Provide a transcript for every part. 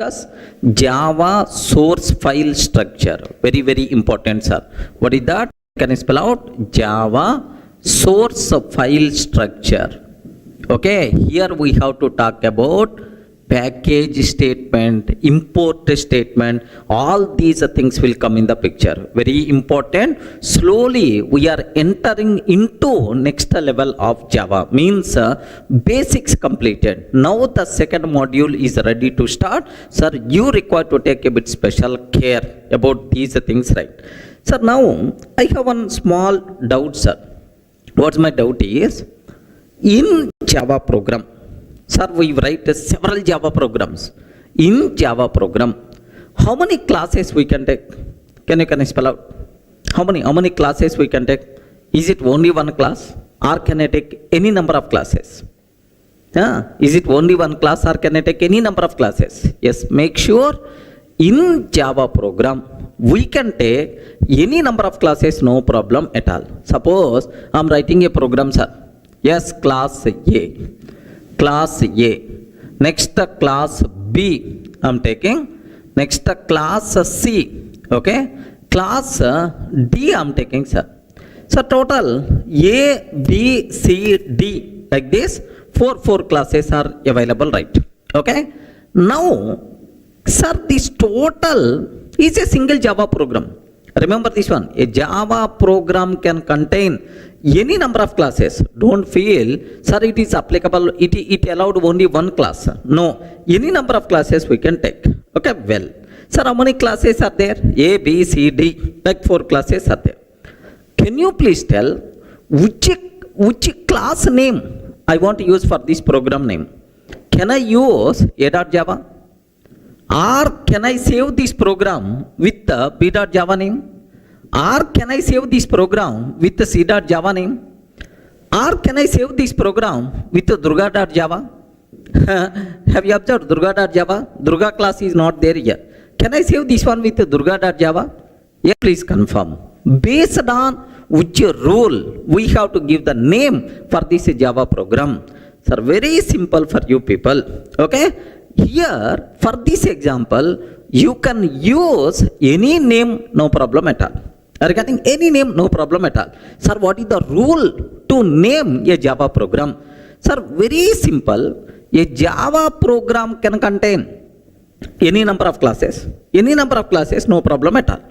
discuss Java source file structure. Very, very important, sir. What is that? Can I spell out? Java source file structure. Okay, here we have to talk about package statement, import statement, all these things will come in the picture. Very important. Slowly we are entering into next level of Java. Means basics completed. Now the second module is ready to start. Sir, you require to take a bit special care about these things, right? Sir, now I have one small doubt, sir. What's my doubt is, in Java program, sir, we write several Java programs. In Java program, how many classes we can take? Can you spell out? How many classes we can take? Is it only one class, or can I take any number of classes? Is it only one class, or can I take any number of classes? Yes, make sure in Java program we can take any number of classes, no problem at all. Suppose I am writing a program, sir. Yes, class A. Class A. Next class B I am taking. Next class C. Okay. Class D I am taking, sir. So total A, B, C, D, like this, four classes are available, right? Okay. Now, sir, this total is a single Java program. Remember this one. A Java program can contain any number of classes. Don't feel, sir, it is applicable, it allowed only one class. No, any number of classes we can take. Okay, well. Sir, how many classes are there? A, B, C, D, like 4 classes are there. Can you please tell which class name I want to use for this program name? Can I use A.Java? Or can I save this program with the B.Java name? Or can I save this program with the C.Java name? Or can I save this program with the Durga.java? Have you observed Durga.java? Durga class is not there yet. Can I save this one with the Durga.java? Yeah, please confirm. Based on which rule we have to give the name for this Java program. Sir, very simple for you people. Okay? Here, for this example, you can use any name, no problem at all. Regarding any name, no problem at all. Sir, what is the rule to name a Java program? Sir, very simple. A Java program can contain any number of classes. Any number of classes, no problem at all.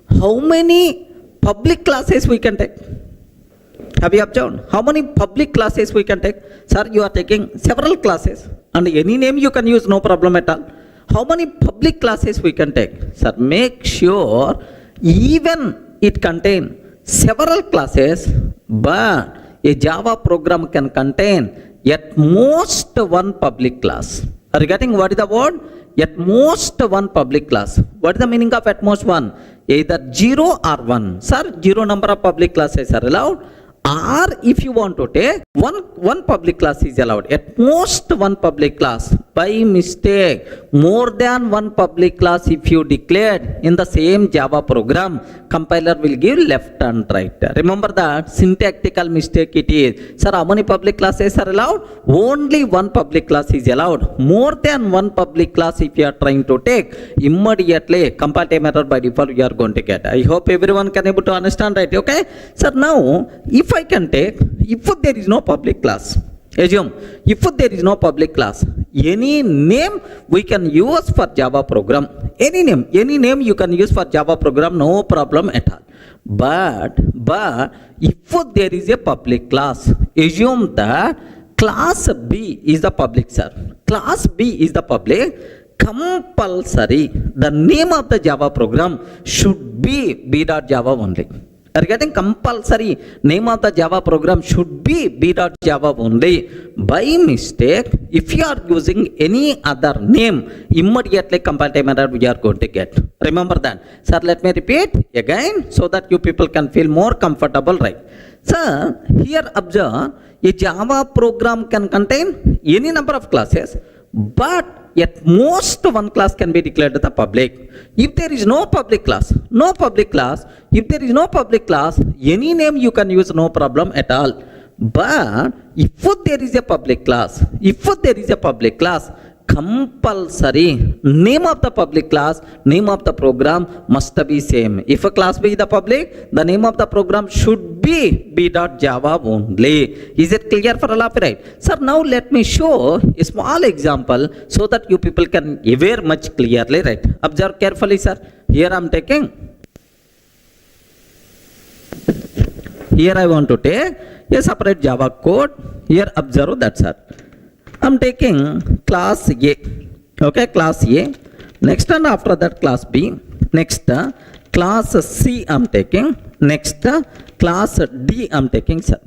How many public classes we can take? Have you observed? How many public classes we can take? Sir, you are taking several classes and any name you can use, no problem at all. How many public classes we can take? Sir, make sure even it contain several classes, but a Java program can contain at most one public class. Regarding what is the word? At most one public class. What is the meaning of at most one? Either 0 or 1. Sir, 0 number of public classes are allowed. Or if you want to take one public class is allowed. At most one public class. By mistake, more than one public class if you declared in the same Java program, compiler will give left and right. Remember that syntactical mistake it is. Sir, how many public classes are allowed? Only one public class is allowed. More than one public class if you are trying to take, immediately compile error by default you are going to get. I hope everyone can able to understand, right? Okay. Sir, now if I can take, if there is no public class, assume if there is no public class, any name we can use for Java program. Any name you can use for Java program, no problem at all. But if there is a public class, assume that class B is the public, sir. Class B is the public. Compulsory, the name of the Java program should be B.Java only. Regarding compulsory, name of the Java program should be B.Java only. By mistake, if you are using any other name, immediately compile time error we are going to get. Remember that. Sir, let me repeat again so that you people can feel more comfortable, right? Sir, here observe, a Java program can contain any number of classes, but at most one class can be declared the public. If there is no public class, if there is no public class, any name you can use, no problem at all. But if there is a public class, compulsory name of the public class, name of the program must be same. If a class be the public, the name of the program should be b.java only. Is it clear for all of you, right? Sir, now let me show a small example so that you people can aware much clearly, right? Observe carefully, sir. Here I am taking, here I want to take a separate Java code. Here observe that, sir. I am taking class A, okay, class A. Next, and after that class B. Next, class C I am taking. Next, class D I am taking, sir.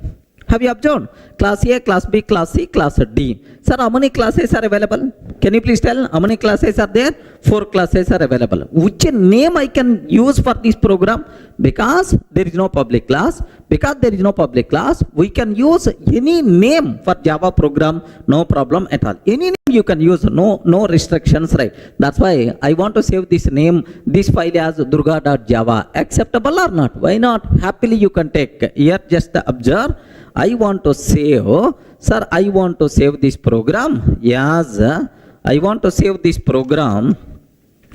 Have you observed? Class A, class B, class C, class D. Sir, how many classes are available? Can you please tell how many classes are there? 4 classes are available. Which name I can use for this program? Because there is no public class. Because there is no public class, we can use any name for Java program, no problem at all. Any name you can use, no restrictions, right? That's why I want to save this name, this file as durga.java. Acceptable or not? Why not? Happily you can take. Here just observe. I want to save, sir, I want to save this program. Yes, I want to save this program.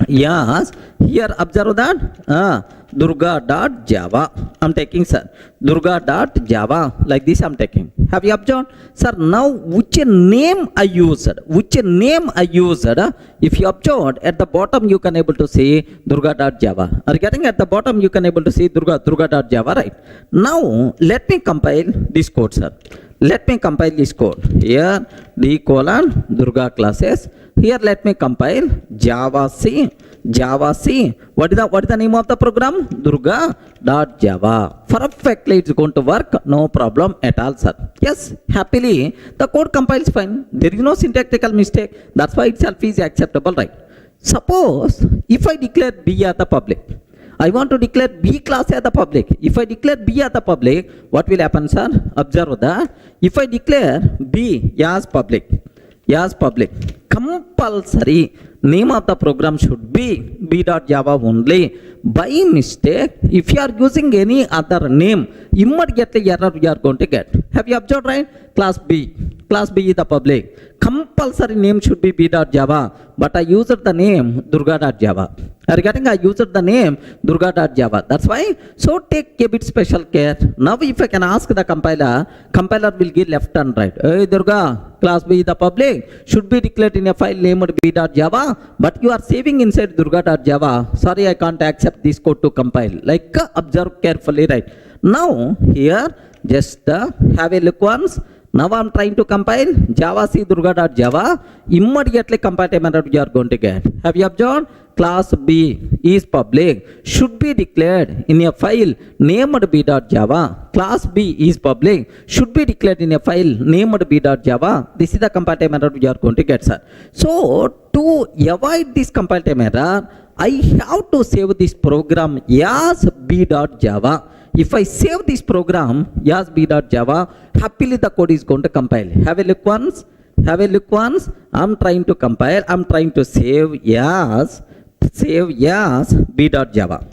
Yes, here observe that durga.java I'm taking, sir. Durga.java, like this I'm taking. Have you observed? Sir, now which name I used? Which name I used? If you observed, at the bottom you can able to see durga.java. Are you getting? At the bottom you can able to see durga.java, right? Now let me compile this code, sir. Let me compile this code. Here d colon durga classes. Here let me compile Java C. Java C. What is the name of the program? Durga.java. Perfectly it's going to work. No problem at all, sir. Yes, happily the code compiles fine. There is no syntactical mistake. That's why itself is acceptable, right? Suppose if I declare B as the public, I want to declare B class as the public. If I declare B as the public, what will happen, sir? Observe that. If I declare B as public, compulsory name of the program should be b.java only. By mistake, if you are using any other name, immediately error you are going to get. Have you observed, right? Class B is the public. Compulsory name should be b.java, but I used the name durga.java. Are you getting? I used the name durga.java. That's why. So take a bit special care. Now if I can ask the compiler will give left and right. Hey Durga, class B is the public, should be declared in a file named b.java, but you are saving inside durga.java. Sorry, I can't accept this code to compile. Like observe carefully, right? Now here just have a look once. Now I am trying to compile Java C durga.java. Immediately compile error you are going to get. Have you observed? Class B is public, should be declared in a file named b.java. Class B is public, should be declared in a file named b.java. This is the compile error you are going to get, sir. So to avoid this compile error, I have to save this program as b.java. If I save this program as b.java, happily the code is going to compile. Have a look once. I'm trying to compile. I'm trying to save as b.java.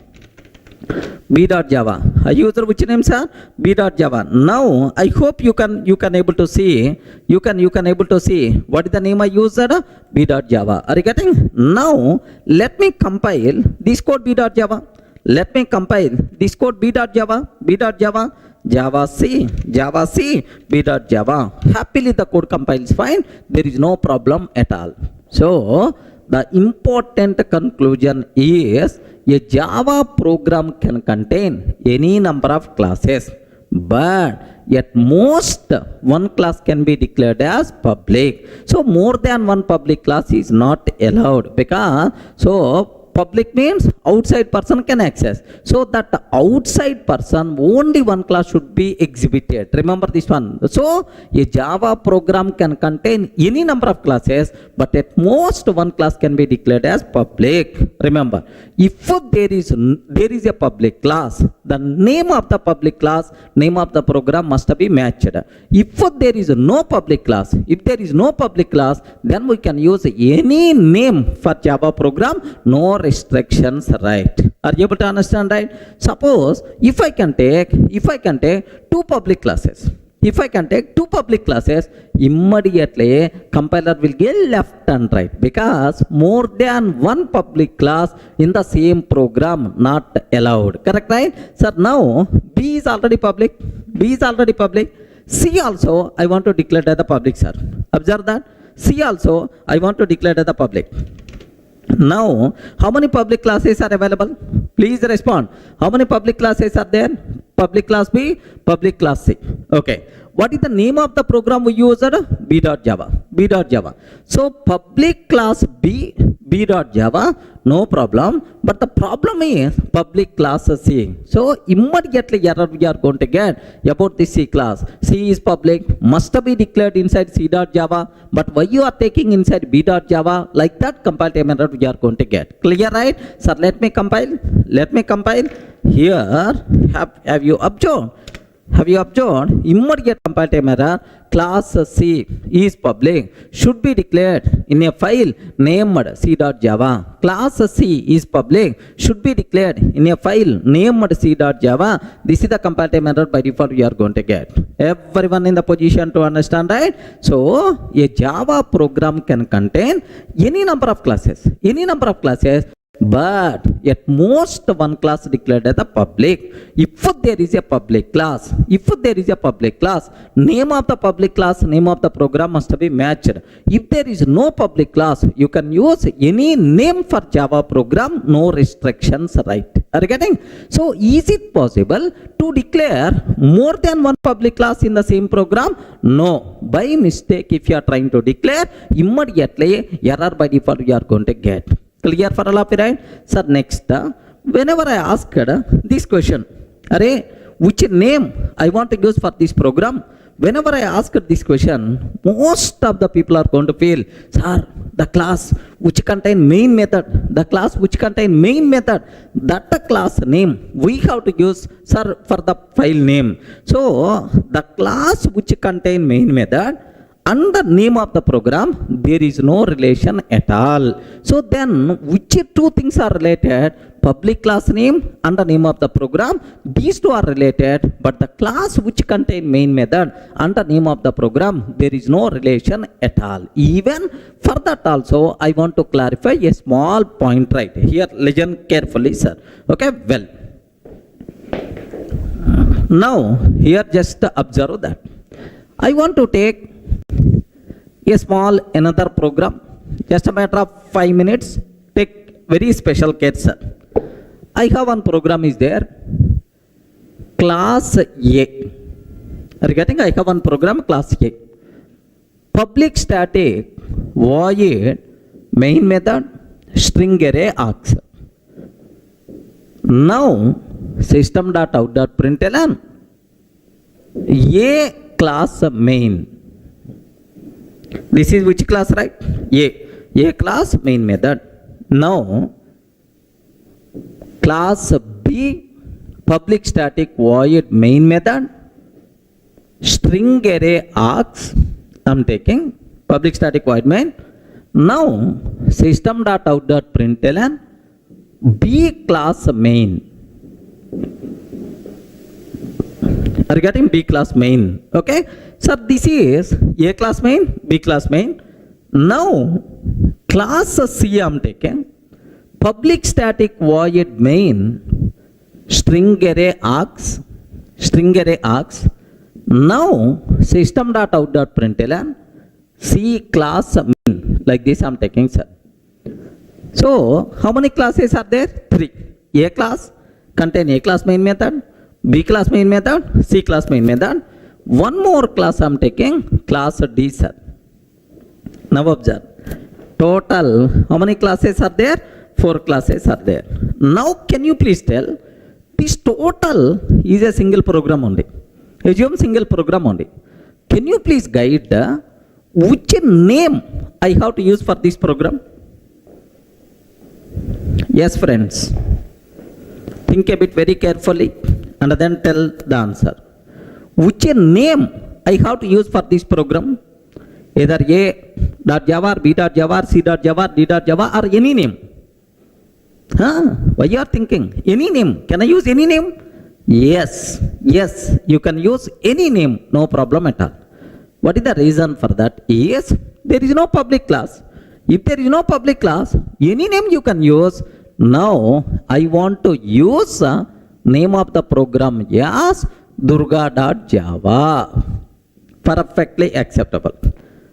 I use which name, sir? b.java. Now I hope you can able to see. You can able to see what is the name I used? b.java. Are you getting? Now let me compile this code b.java. Let me compile this code b.java. Java C, b.java. Happily the code compiles fine. There is no problem at all. So the important conclusion is a Java program can contain any number of classes, but at most one class can be declared as public. So more than one public class is not allowed, because public means outside person can access. So that outside person, only one class should be exhibited. Remember this one. So a Java program can contain any number of classes, but at most one class can be declared as public. Remember, if there is a public class, the name of the public class, name of the program must be matched. If there is no public class, then we can use any name for Java program, no restrictions, right? Are you able to understand, right? Suppose if I can take two public classes, If I can take two public classes, immediately compiler will get left and right, because more than one public class in the same program not allowed. Correct, right? So now B is already public. B is already public. C also I want to declare as the public, sir. Observe that. C also I want to declare as the public. Now, how many public classes are available? Please respond. How many public classes are there? Public class B, public class C. Okay. What is the name of the program we used? B.Java. B.Java. So, public class B, B.Java, no problem. But the problem is public class C. So, immediately error we are going to get about this C class. C is public, must be declared inside C.Java. But why you are taking inside B.Java? Like that compile time error we are going to get. Clear, right? Sir, let me compile. Let me compile. Here, have you observed? Have you observed? Immediate compile time error, class C is public, should be declared in a file named C.Java. Class C is public, should be declared in a file named C.Java. This is the compile time error by default we are going to get. Everyone in the position to understand, right? So, a Java program can contain any number of classes. Any number of classes. But at most one class declared as a public. If there is a public class, name of the public class, name of the program must be matched. If there is no public class, you can use any name for Java program, no restrictions, right? Are you getting? So is it possible to declare more than one public class in the same program? No. By mistake, if you are trying to declare, immediately error by default you are going to get. Clear for all of you, right? Sir, next, whenever I asked this question, which name I want to use for this program, whenever I ask this question, most of the people are going to feel, sir, the class which contain main method, that class name we have to use, sir, for the file name. So, the class which contain main method and the name of the program, there is no relation at all. So then, which two things are related? Public class name and the name of the program. These two are related, but the class which contain main method and the name of the program, there is no relation at all. Even for that also, I want to clarify a small point right here. Listen carefully, sir. Okay, well. Now, here just observe that. I want to take a small another program, just a matter of 5 minutes. Take very special case. I have one program is there, class A. Are you getting? I have one program, class A. Public static void main method string array args. Now system.out.println A class main. This is which class, right? A class main method. Now, class B public static void main method string array args. I'm taking public static void main. Now, system.out.println B class main. Are you getting? B class main? Okay. So this is A class main, B class main. Now class C I'm taking. Public static void main string array args. Now system.out.println C class main. Like this I'm taking, sir. So how many classes are there? 3. A class contain A class main method, B class main method, C class main method. One more class I'm taking, class D, sir. Now observe. Total, how many classes are there? 4 classes are there. Now can you please tell, this total is a single program only. Assume single program only. Can you please guide which name I have to use for this program? Yes, friends. Think a bit very carefully and then tell the answer. Which name I have to use for this program? Either A.Java, B.Java, C.Java, D.Java or any name. Why you are thinking? Any name. Can I use any name? Yes, yes, you can use any name, no problem at all. What is the reason for that? Yes, there is no public class. If there is no public class, any name you can use. Now, I want to use name of the program as Durga.java. Perfectly acceptable.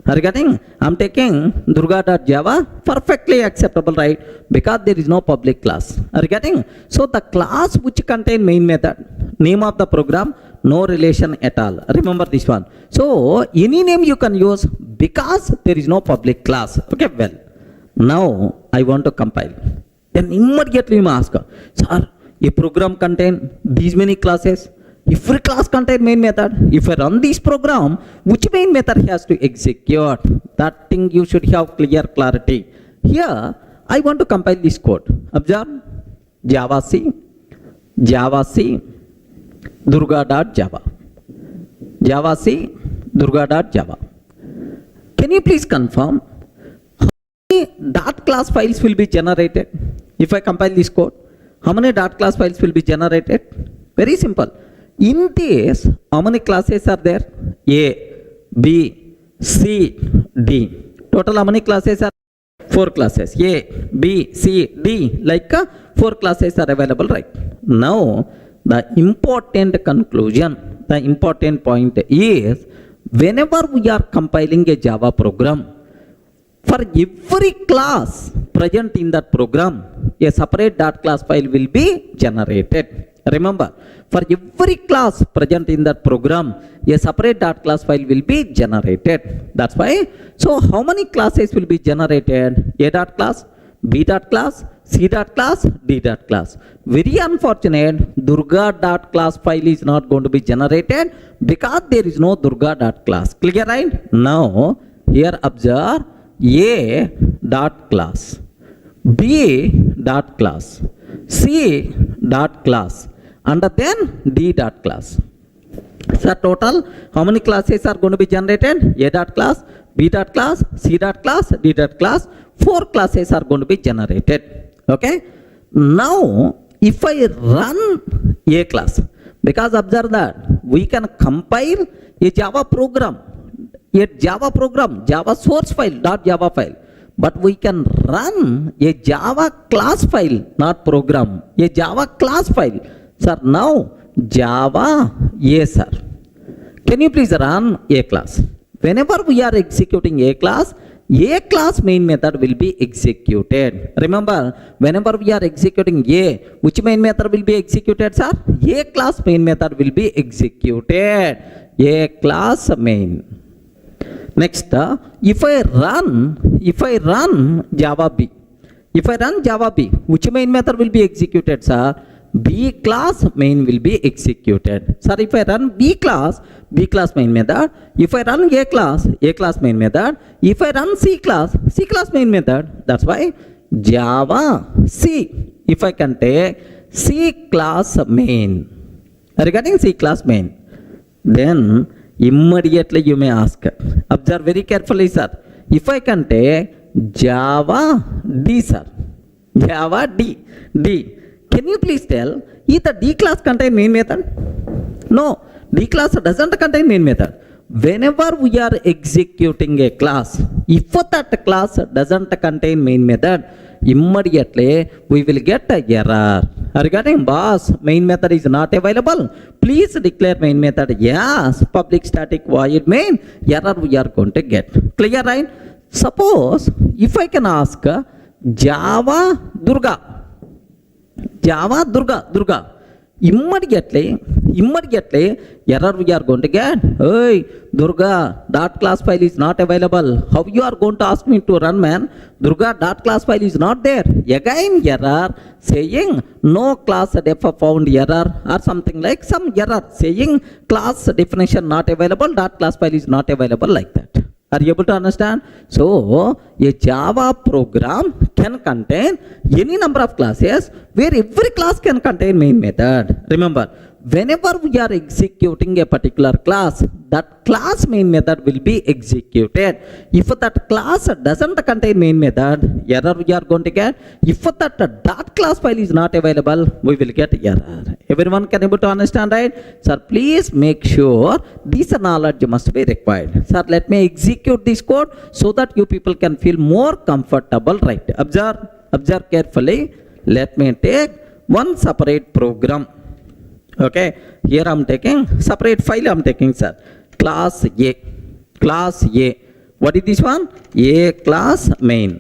Are you getting? I'm taking Durga.java, perfectly acceptable, right? Because there is no public class. Are you getting? So the class which contain main method, name of the program, no relation at all. Remember this one. So any name you can use because there is no public class. Okay, well, now I want to compile. Then immediately you may ask, sir, a program contain these many classes. Every class contain main method. If I run this program, which main method has to execute? That thing you should have clear clarity. Here, I want to compile this code. Observe, Java C, Durga.java. Java C, Durga.java. Can you please confirm how many dot class files will be generated if I compile this code? How many dot class files will be generated? Very simple. In this, how many classes are there? A, B, C, D. Total how many classes are? 4 classes. A, B, C, D. Like 4 classes are available, right? Now, the important conclusion, the important point is, whenever we are compiling a Java program, for every class present in that program, a separate dot class file will be generated. Remember, for every class present in that program, a separate dot class file will be generated. That's why. So how many classes will be generated? A dot class, B dot class, C dot class, D dot class. Very unfortunate, Durga dot class file is not going to be generated because there is no Durga dot class. Clear, right? Now, here observe A dot class, B dot class, C dot class, and then D dot class. So total, how many classes are going to be generated? A dot class, B dot class, C dot class, D dot class. 4 classes are going to be generated. Okay. Now, if I run A class, because observe that we can compile a Java program, Java source file, .java file. But we can run a Java class file, not program, a Java class file. Sir, now Java, yes sir. Can you please run A class? Whenever we are executing A class main method will be executed. Remember, whenever we are executing A, which main method will be executed, sir? A class main method will be executed. A class main. Next, if I run Java B, which main method will be executed, sir? B class main will be executed. Sir, if I run B class main method. If I run A class main method. If I run C class main method. That's why Java C. If I can take C class main. Regarding C class main, then immediately you may ask. Observe very carefully, sir. If I can take Java D, sir. Java D. Can you please tell, is the D class contain main method? No, D class doesn't contain main method. Whenever we are executing a class, if that class doesn't contain main method, immediately we will get an error. Regarding boss, main method is not available. Please declare main method. Yes, public static void main. Error we are going to get. Clear, right? Suppose, if I can ask Java Durga. Immediately error we are going to get. Hey, Durga dot class file is not available. How you are going to ask me to run, man? Durga dot class file is not there. Again error saying no class def found error or something like some error saying class definition not available, dot class file is not available, like that. Are you able to understand? So, a Java program can contain any number of classes where every class can contain main method. Remember, whenever we are executing a particular class, that class main method will be executed. If that class doesn't contain main method, error we are going to get. If that dot class file is not available, we will get error. Everyone can able to understand, right? Sir, please make sure this knowledge must be required. Sir, let me execute this code so that you people can feel more comfortable, right? Observe carefully. Let me take one separate program. Okay, here I'm taking separate file. I'm taking, sir, class A. Class A. What is this one? A class main.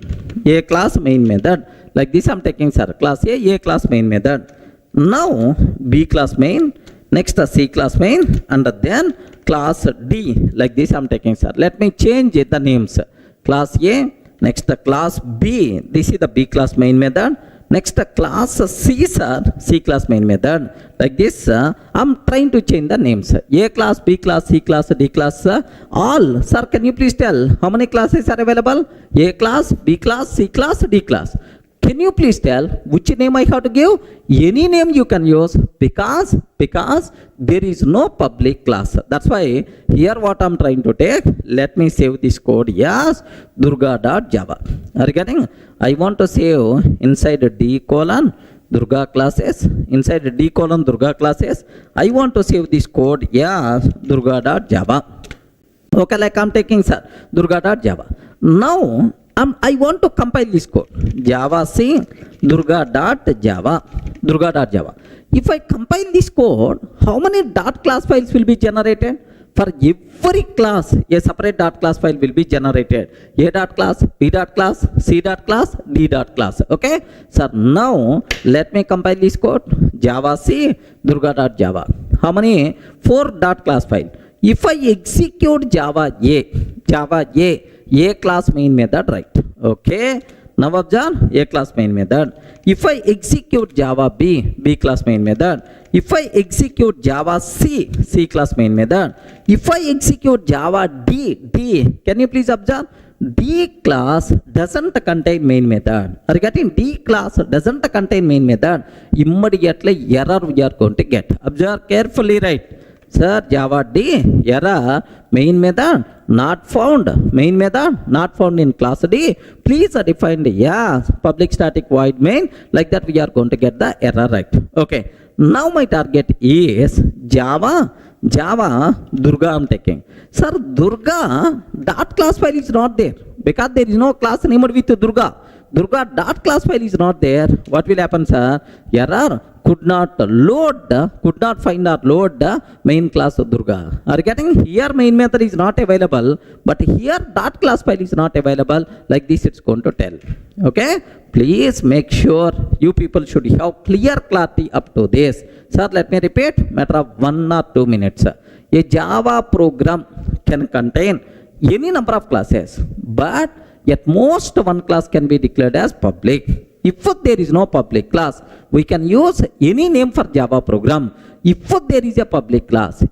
A class main method. Like this I'm taking, sir, class A class main method. Now B class main, next C class main, and then class D. Like this I'm taking, sir. Let me change the names. Class A, next class B. This is the B class main method. Next class C, sir, C class main method. Like this, I'm trying to change the names. A class, B class, C class, D class, all. Sir, can you please tell how many classes are available? A class, B class, C class, D class. Can you please tell which name I have to give? Any name you can use because there is no public class. That's why here what I'm trying to take, let me save this code. Yes, Durga.java. Are you getting? I want to save inside D colon Durga classes. Inside D colon Durga classes, I want to save this code. Yes, Durga.java. Okay, like I'm taking, sir, Durga.java. Now I want to compile this code. Java C Durga.java. If I compile this code, how many dot class files will be generated? For every class, a separate dot class file will be generated. A dot class, B dot class, C dot class, D dot class. Okay? So now let me compile this code. Java C Durga.java. How many? 4 dot class file. If I execute Java A class main method, right? Okay. Now observe A class main method. If I execute Java B class main method. If I execute Java C class main method. If I execute Java D, can you please observe? D class doesn't contain main method. Are you getting? D class doesn't contain main method. Immediately error we are going to get. Observe carefully, right? Sir, Java D, error, main method not found. Main method not found in class D. Please define the public static void main. Like that we are going to get the error, right? Okay. Now my target is Java Durga I'm taking. Sir, Durga dot class file is not there because there is no class named with Durga. Durga dot class file is not there. What will happen, sir? Error. Could not find or load the main class of Durga. Are you getting? Here main method is not available, but here dot class file is not available. Like this it's going to tell. Okay? Please make sure you people should have clear clarity up to this. Sir, let me repeat, matter of 1 or 2 minutes. A Java program can contain any number of classes, but at most one class can be declared as public. If there is no public class, we can use any name for Java program. If there is a public class,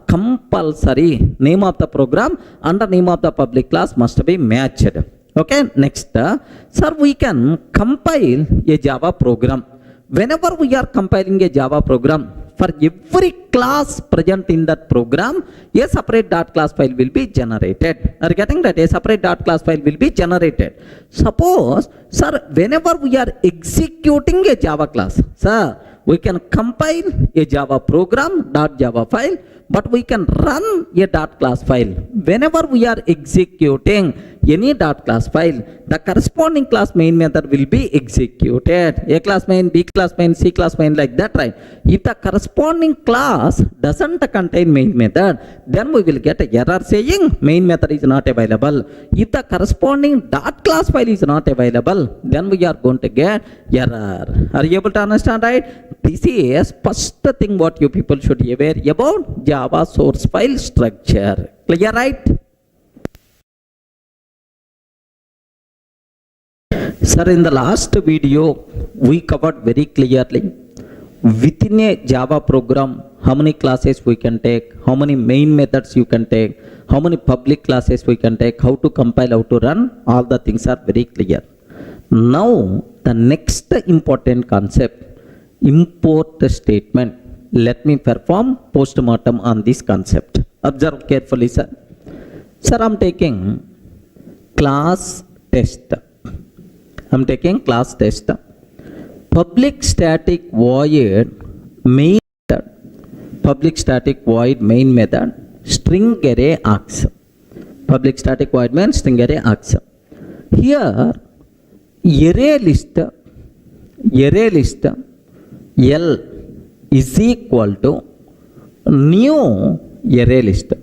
compulsory name of the program and the name of the public class must be matched. Okay, next, sir, we can compile a Java program. Whenever we are compiling a Java program, for every class present in that program, a separate dot class file will be generated. Are you getting that? A separate dot class file will be generated. Suppose, sir, whenever we are executing a Java class, sir, we can compile a Java program .java file, but we can run a dot class file. Whenever we are executing any dot class file, the corresponding class main method will be executed. A class main, B class main, C class main, like that, right? If the corresponding class doesn't contain main method, then we will get an error saying main method is not available. If the corresponding dot class file is not available, then we are going to get error. Are you able to understand, right? This is first thing what you people should be aware about Java source file structure. Clear, right? Sir, in the last video, we covered very clearly within a Java program, how many classes we can take, how many main methods you can take, how many public classes we can take, how to compile, how to run, all the things are very clear. Now, the next important concept, import statement. Let me perform postmortem on this concept. Observe carefully, sir. Sir, I'm taking class test. I'm taking class test. public static void main method, public static void main method, string array args. Public static void means string array args. Here array list L is equal to new array list.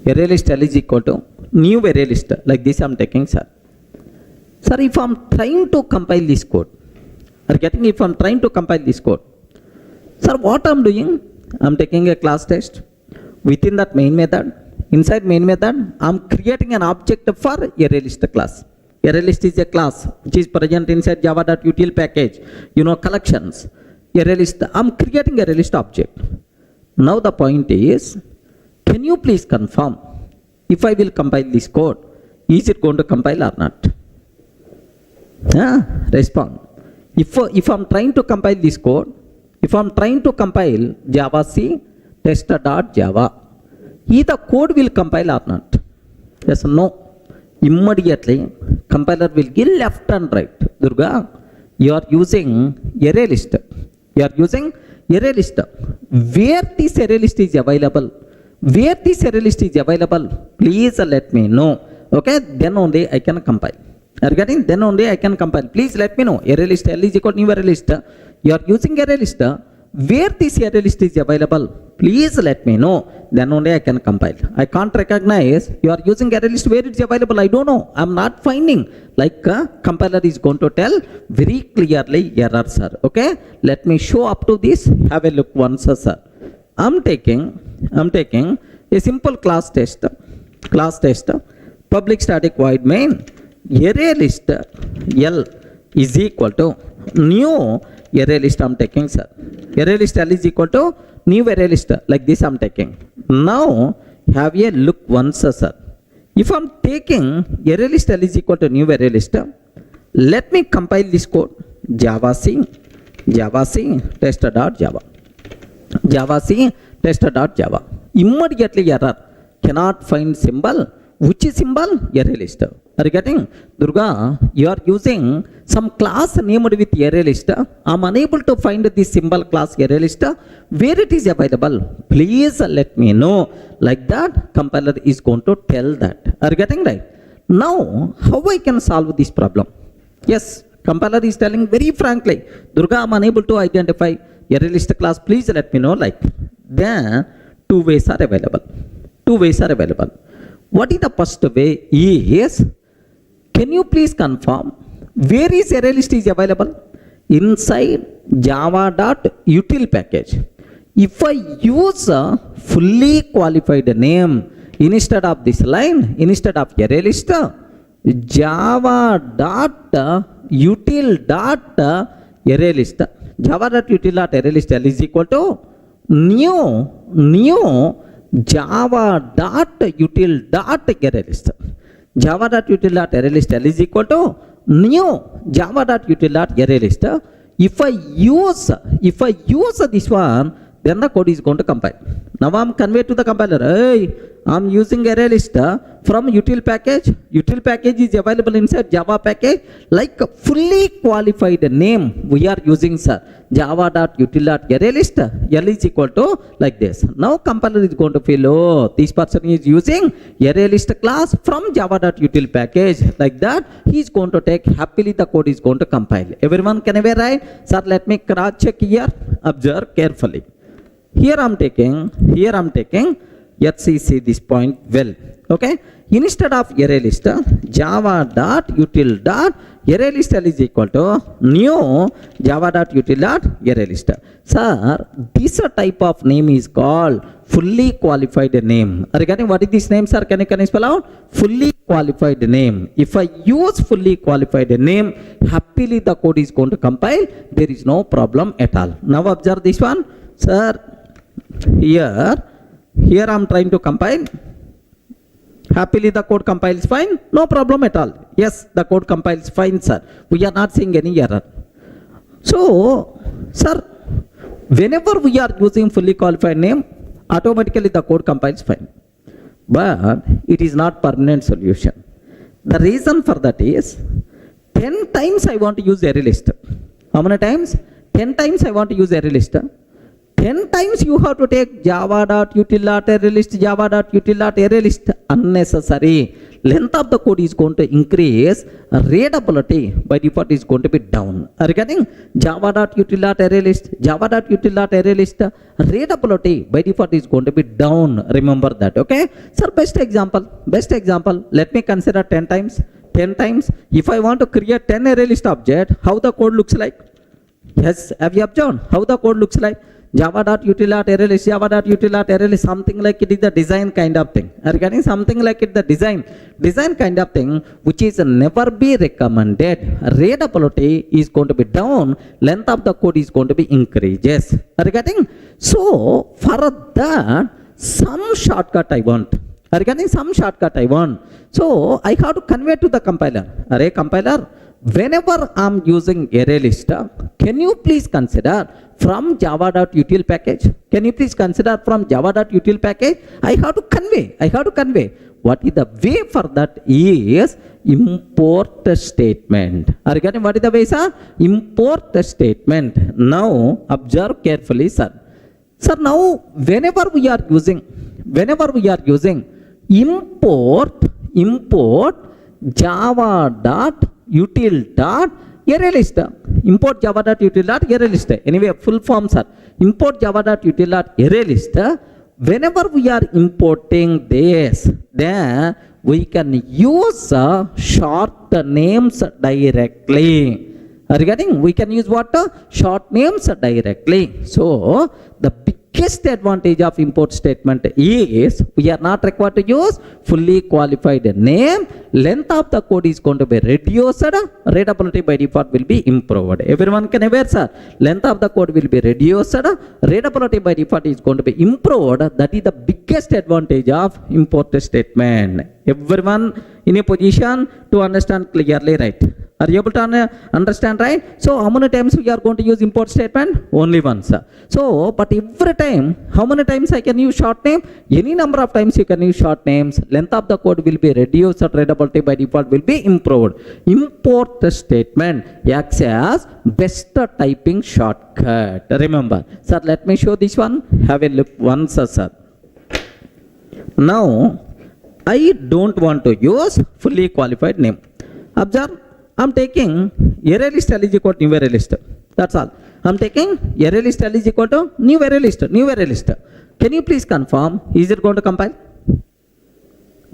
Array list L is equal to new array list. Like this I am taking, sir. Sir, if I am trying to compile this code, if I am trying to compile this code, sir, what I am doing? I am taking a class test. Within that main method, inside main method, I am creating an object for array list class. Array list is a class which is present inside java.util package. You know, collections. Array list, I am creating a array list object. Now the point is, can you please confirm if I will compile this code, is it going to compile or not? Respond. If I'm trying to compile this code, if I'm trying to compile Java C tester.java, is the code will compile or not? Yes or no? Immediately compiler will give left and right. Durga, you are using array list. You are using array list. Where this array list is available? Where this array list is available? Please let me know. Okay, then only I can compile. Are you getting? Then only I can compile. Please let me know. Array list L is equal to new array list. You are using array list. Where this array list is available? Please let me know. Then only I can compile. I can't recognize you are using array list where it's available. I don't know. I'm not finding. Like compiler is going to tell very clearly error, sir. Okay. Let me show up to this. Have a look once, sir. I'm taking a simple class test. Public static void main array list L is equal to new array list I'm taking, sir. Array list L is equal to new array list. Like this I'm taking. Now have a look once, sir. If I'm taking array list L is equal to new array list, let me compile this code. Java C tester.java. Java C tester.java. Immediately error. Cannot find symbol. Which is symbol? Array list. Are you getting? Durga, you are using some class named with array list. I am unable to find this symbol class array list. Where it is available? Please let me know. Like that, compiler is going to tell that. Are you getting right? Now, how I can solve this problem? Yes, compiler is telling very frankly, Durga, I am unable to identify array list class. Please let me know. Like, then two ways are available. What is the first way? Is, can you please confirm where is array list is available? Inside java.util package. If I use a fully qualified name instead of this line, instead of array list, java.util.array list, java.util.array list L is equal to new java.util.array list. Java.util.array list L is equal to new java.util.array list. If I use this one, then the code is going to compile. Now I am conveyed to the compiler. Hey, I am using array list from util package. Util package is available inside Java package. Like fully qualified name we are using, sir. Java.util.array list L is equal to like this. Now compiler is going to feel, oh, this person is using array list class from Java.util package. Like that, he is going to take happily the code is going to compile. Everyone can ever write? Sir, let me cross check here. Observe carefully. Here I am taking. Let's see this point well. Okay. Instead of array list, java.util.array list L is equal to new java.util.array list. Sir, this type of name is called fully qualified name. Regarding what is this name, sir? Can you spell out? Fully qualified name. If I use fully qualified name, happily the code is going to compile. There is no problem at all. Now observe this one, sir. Here I am trying to compile. Happily the code compiles fine. No problem at all. Yes, the code compiles fine, sir. We are not seeing any error. So, sir, whenever we are using fully qualified name, automatically the code compiles fine. But it is not permanent solution. The reason for that is 10 times I want to use array list. How many times? 10 times I want to use array list. 10 times you have to take java.util.arraylist, java.util.arraylist. Unnecessary. Length of the code is going to increase. Readability by default is going to be down. Are you getting? Java.util.arraylist, java.util.arraylist. Readability by default is going to be down. Remember that. Okay. Sir, best example. Let me consider 10 times. 10 times. If I want to create 10 array list object, how the code looks like? Yes, have you observed how the code looks like? Java.util.arraylist, java.util.arraylist, something like it is the design kind of thing. Are you getting? Something like it the design kind of thing, which is never be recommended. Readability is going to be down, length of the code is going to be increases. Are you getting? So for that, some shortcut I want. Are you getting? Some shortcut I want. So I have to convey to the compiler. Array compiler, whenever I'm using array list, can you please consider from java.util package? Can you please consider from java.util package? I have to convey. What is the way for that is import statement. Are you getting what is the way, sir? Import statement. Now observe carefully, sir. Sir, now whenever we are using import java.util.arraylist. Import java.util.arraylist. Anyway, full form, sir. Import java.util.arraylist. Whenever we are importing this, then we can use short names directly. Are you getting? We can use what? Short names directly. So the biggest advantage of import statement is we are not required to use fully qualified name. Length of the code is going to be reduced. Readability by default will be improved. Everyone can aware, sir. Length of the code will be reduced. Readability by default is going to be improved. That is the biggest advantage of import statement. Everyone in a position to understand clearly, right? Are you able to understand, right? So how many times we are going to use import statement? Only once. So, but every time, how many times I can use short name? Any number of times you can use short names. Length of the code will be reduced. Readability by default will be improved. Import statement acts as best typing shortcut. Remember, sir, let me show this one. Have a look once, sir. Now, I don't want to use fully qualified name. Observe. I'm taking array list L is equal to new array list. That's all. I'm taking array list L is equal to new array list. Can you please confirm? Is it going to compile?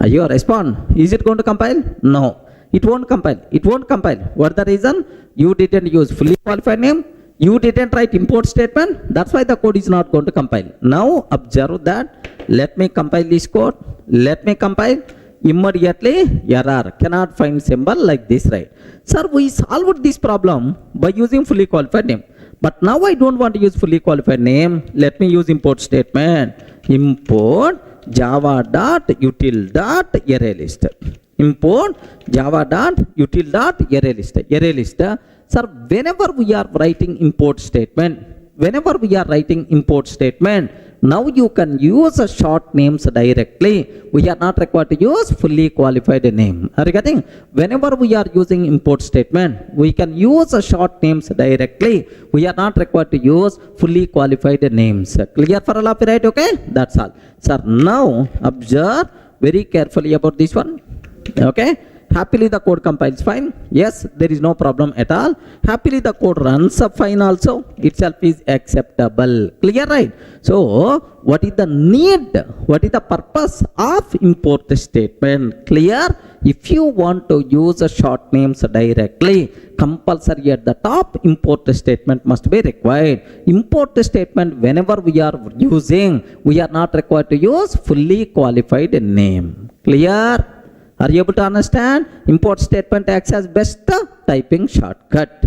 You respond. Is it going to compile? No. It won't compile. What the reason? You didn't use fully qualified name. You didn't write import statement. That's why the code is not going to compile. Now observe that. Let me compile this code. Immediately error, cannot find symbol like this, right? Sir, we solved this problem by using fully qualified name, but now I don't want to use fully qualified name. Let me use import statement. Import java.util.arraylist. Import java.util.arraylist. Sir, whenever we are writing import statement, now you can use short names directly. We are not required to use fully qualified name. Are you getting? Whenever we are using import statement, we can use short names directly. We are not required to use fully qualified names. Clear for all of you, right? Okay, that's all. Sir, now observe very carefully about this one. Okay. Happily the code compiles fine. Yes, there is no problem at all. Happily the code runs up fine also. Itself is acceptable. Clear, right? So what is the need? What is the purpose of import statement? Clear? If you want to use short names directly, compulsory at the top, import statement must be required. Import statement whenever we are using, we are not required to use fully qualified name. Clear? Are you able to understand? Import statement acts as best typing shortcut.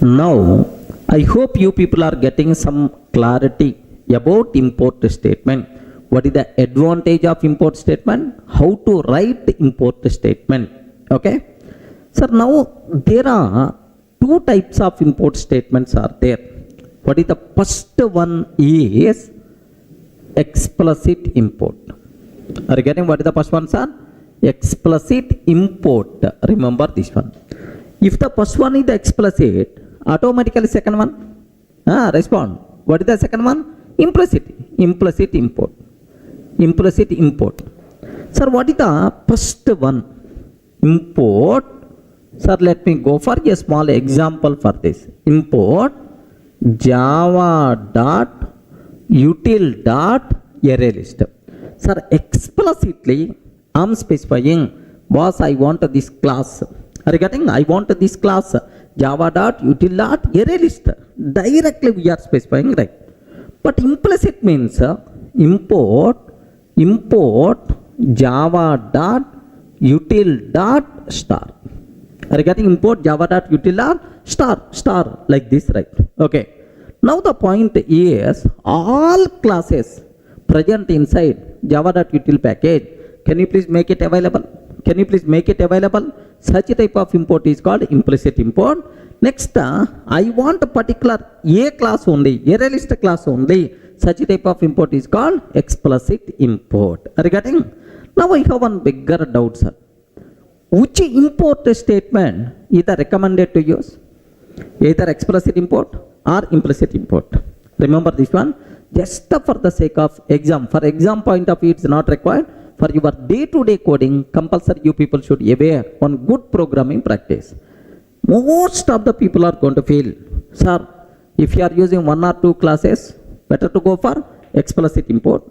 Now, I hope you people are getting some clarity about import statement. What is the advantage of import statement? How to write import statement? Okay. Sir, now there are two types of import statements are there. What is the first one is explicit import. Are you getting what is the first one, sir? Explicit import. Remember this one. If the first one is the explicit, automatically second one respond. What is the second one? Implicit import. Implicit import. Sir, what is the first one? Import. Sir, let me go for a small example for this. Import java dot util dot array list. Sir, explicitly I am specifying, boss, I want this class. Are you getting? I want this class java dot util dot array list. Directly we are specifying, right? But implicit means import java dot util dot star. Are you getting? Import java dot util dot star like this, right? Okay. Now the point is, all classes present inside java dot util package, can you please make it available? Can you please make it available? Such a type of import is called implicit import. Next, I want a particular A class only, array list class only. Such a type of import is called explicit import. Are you getting? Now I have one bigger doubt, sir. Which import statement is recommended to use? Either explicit import or implicit import. Remember this one? Just for the sake of exam. For exam point of view, it's not required. For your day-to-day coding, compulsory you people should aware on good programming practice. Most of the people are going to feel, sir, if you are using one or two classes, better to go for explicit import.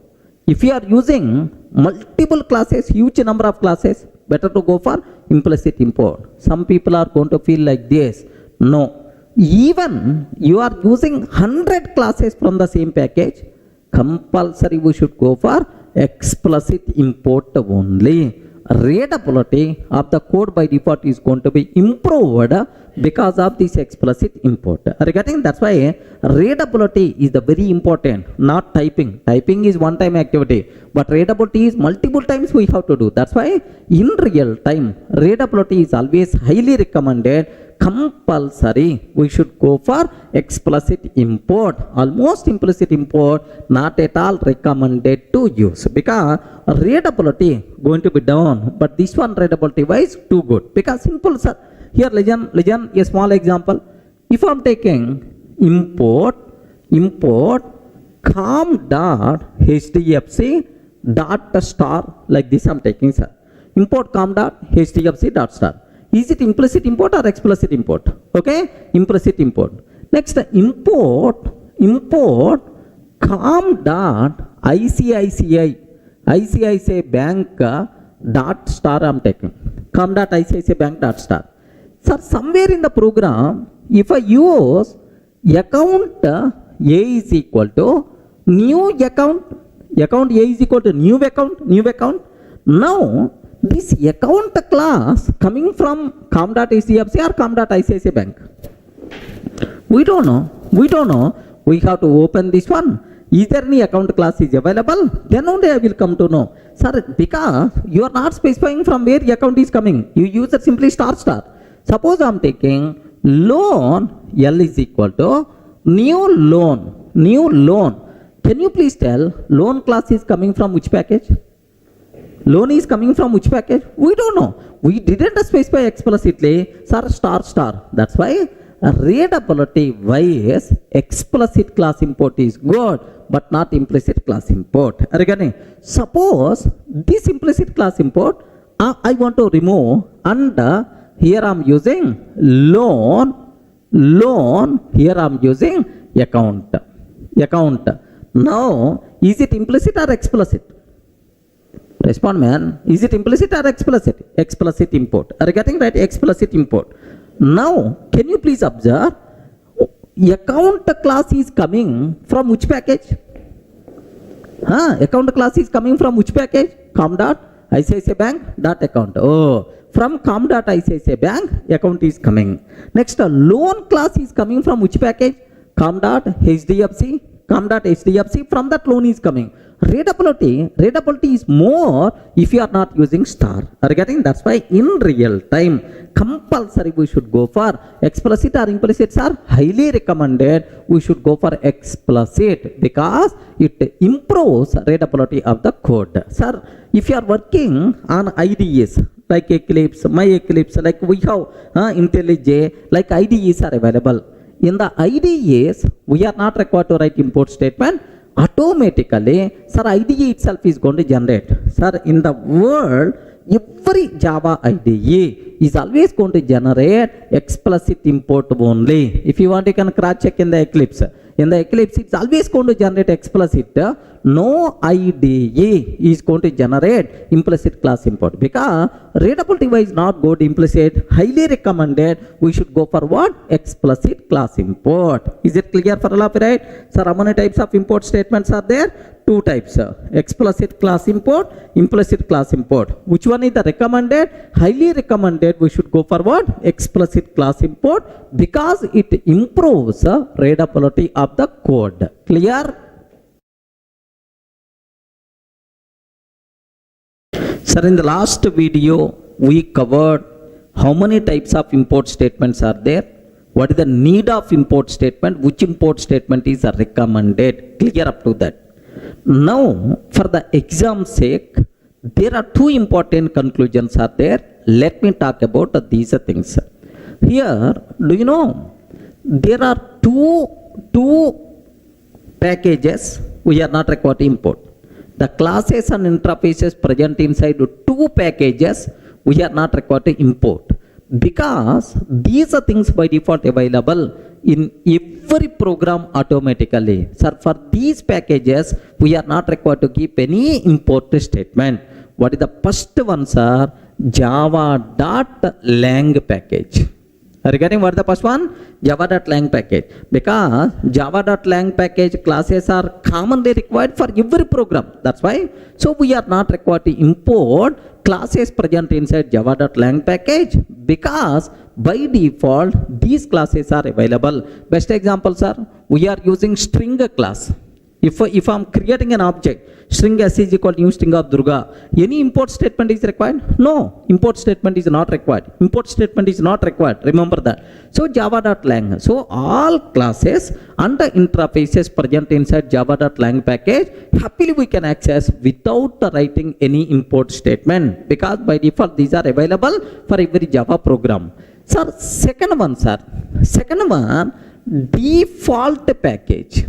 If you are using multiple classes, huge number of classes, better to go for implicit import. Some people are going to feel like this. No. Even you are using 100 classes from the same package, compulsory we should go for explicit import only. Readability of the code by default is going to be improved because of this explicit import. Regarding that's why readability is the very important, not typing. Typing is one time activity, but readability is multiple times we have to do. That's why in real time readability is always highly recommended. Compulsory we should go for explicit import. Almost implicit import not at all recommended to use, because readability going to be down, but this one readability wise too good. Because simple, sir. Here listen a small example. If I am taking import com dot hdfc dot star, like this I am taking, sir. Import com dot hdfc dot star. Is it implicit import or explicit import? Okay, implicit import. Next, import com dot ICICI bank dot star I am taking. Com dot ICICI bank dot star. Sir, somewhere in the program, if I use account A is equal to new account A is equal to new account. Now, this account class coming from com.hdfc or com.icici bank? We don't know. We have to open this one. Is there any account class is available? Then only I will come to know. Sir, because you are not specifying from where the account is coming. You use it simply star. Suppose I am taking loan L is equal to new loan. Can you please tell loan class is coming from which package? Loan is coming from which package? We don't know. We didn't specify explicitly, sir, star. That's why readability wise explicit class import is good, but not implicit class import. Again, suppose this implicit class import I want to remove, and here I am using loan. Here I am using account. Now, is it implicit or explicit? Respond, man. Is it implicit or explicit? Explicit import. Are you getting right? Explicit import. Now, can you please observe? Account class is coming from which package? Account class is coming from which package? Com.ICICI bank dot account. Oh, from com.ICICI bank account is coming. Next, loan class is coming from which package? Com.hdfc. From that loan is coming. Readability is more if you are not using star. Are you getting? That's why in real time compulsory we should go for explicit or implicit are highly recommended. We should go for explicit because it improves readability of the code. Sir, if you are working on IDEs, like Eclipse, My Eclipse, like we have IntelliJ, like IDEs are available. In the IDEs, we are not required to write import statement. Automatically, sir, IDE itself is going to generate. Sir, in the world, every Java IDE is always going to generate explicit import only. If you want, you can cross check in the Eclipse. In the Eclipse, it's always going to generate explicit. No IDE is going to generate implicit class import, because readability is not good implicit. Highly recommended we should go for what? Explicit class import. Is it clear for all of you, right? Sir, how many types of import statements are there? Two types, explicit class import, implicit class import. Which one is the recommended? Highly recommended we should go for what? Explicit class import, because it improves readability of the code. Clear? Sir, in the last video we covered how many types of import statements are there, what is the need of import statement, which import statement is recommended. Clear up to that. Now, for the exam's sake, there are two important conclusions are there. Let me talk about these things. Here, do you know, there are two packages we are not required to import. The classes and interfaces present inside two packages we are not required to import, because these are things by default available in every program automatically. Sir, for these packages we are not required to keep any import statement. What is the first one, sir? Java.lang package. Regarding what the first one? Java.lang package. Because Java.lang package classes are commonly required for every program. That's why. So we are not required to import classes present inside Java.lang package, because by default these classes are available. Best examples are, we are using string class. If I'm creating an object, string s is equal to new string of Durga, any import statement is required? No, import statement is not required. Import statement is not required. Remember that. So Java.lang. So all classes and the interfaces present inside Java.lang package, happily we can access without writing any import statement, because by default these are available for every Java program. Sir, second one, default package.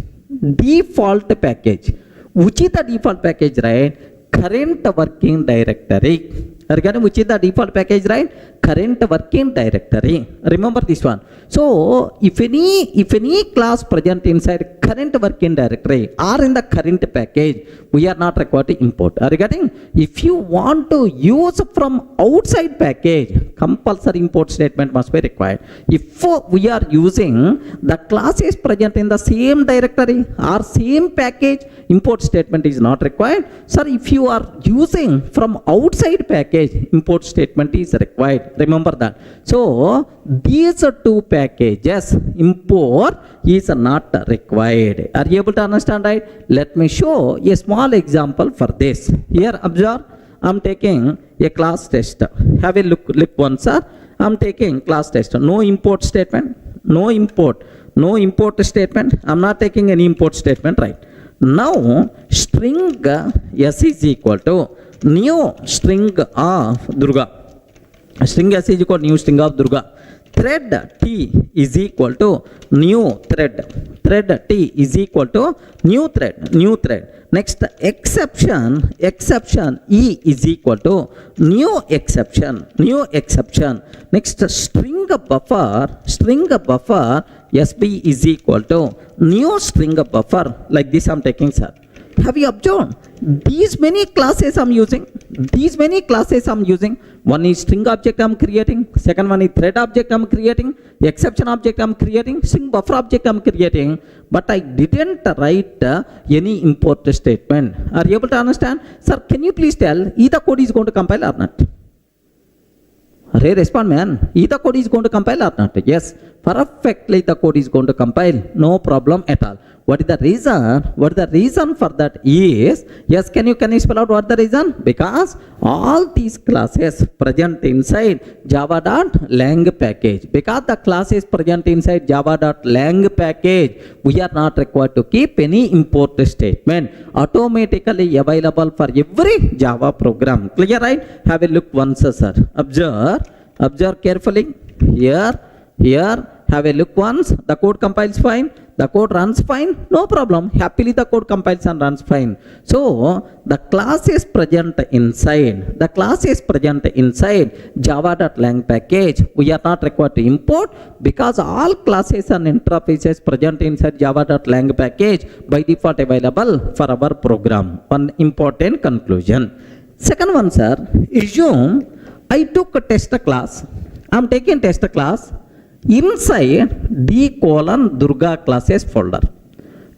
Default package. Which is the default package, right? Current working directory. Regarding which is the default package, right? Current working directory. Remember this one. So if any class present inside current working directory or in the current package, we are not required to import. Regarding if you want to use from outside package, compulsory import statement must be required. If we are using the classes present in the same directory or same package, import statement is not required. Sir, if you are using from outside package, import statement is required. Remember that. So these two packages, import is not required. Are you able to understand, right? Let me show a small example for this. Here observe, I'm taking a class test. Have a look once, sir. I'm taking class test. No import statement. No import statement. I'm not taking any import statement, right? Now string s is equal to new string of Durga. String s is equal to new string of Durga. Thread t is equal to new thread. Thread t is equal to new thread. Next exception e is equal to new exception. Next string buffer sb is equal to new string buffer. Like this I'm taking, sir. Have you observed? These many classes I'm using. One is string object I'm creating. Second one is thread object I'm creating. Exception object I'm creating. String buffer object I'm creating. But I didn't write any import statement. Are you able to understand? Sir, can you please tell either code is going to compile or not? Respond, man. Either code is going to compile or not? Yes. perfectly the code is going to compile, no problem at all. What is the reason? What is the reason for that is, yes, can you spell out what the reason? Because all these classes present inside java.lang package. Because the class is present inside java.lang package, we are not required to keep any import statement. Automatically available for every Java program. Clear, right? Have a look once, sir. Observe carefully. Here, have a look once. The code compiles fine. The code runs fine. No problem. Happily the code compiles and runs fine. So, the class is present inside. The class is present inside java.lang package. We are not required to import because all classes and interfaces present inside java.lang package by default available for our program. One important conclusion. Second one, sir. Assume I took a test class. I am taking test class inside D:Durga classes folder.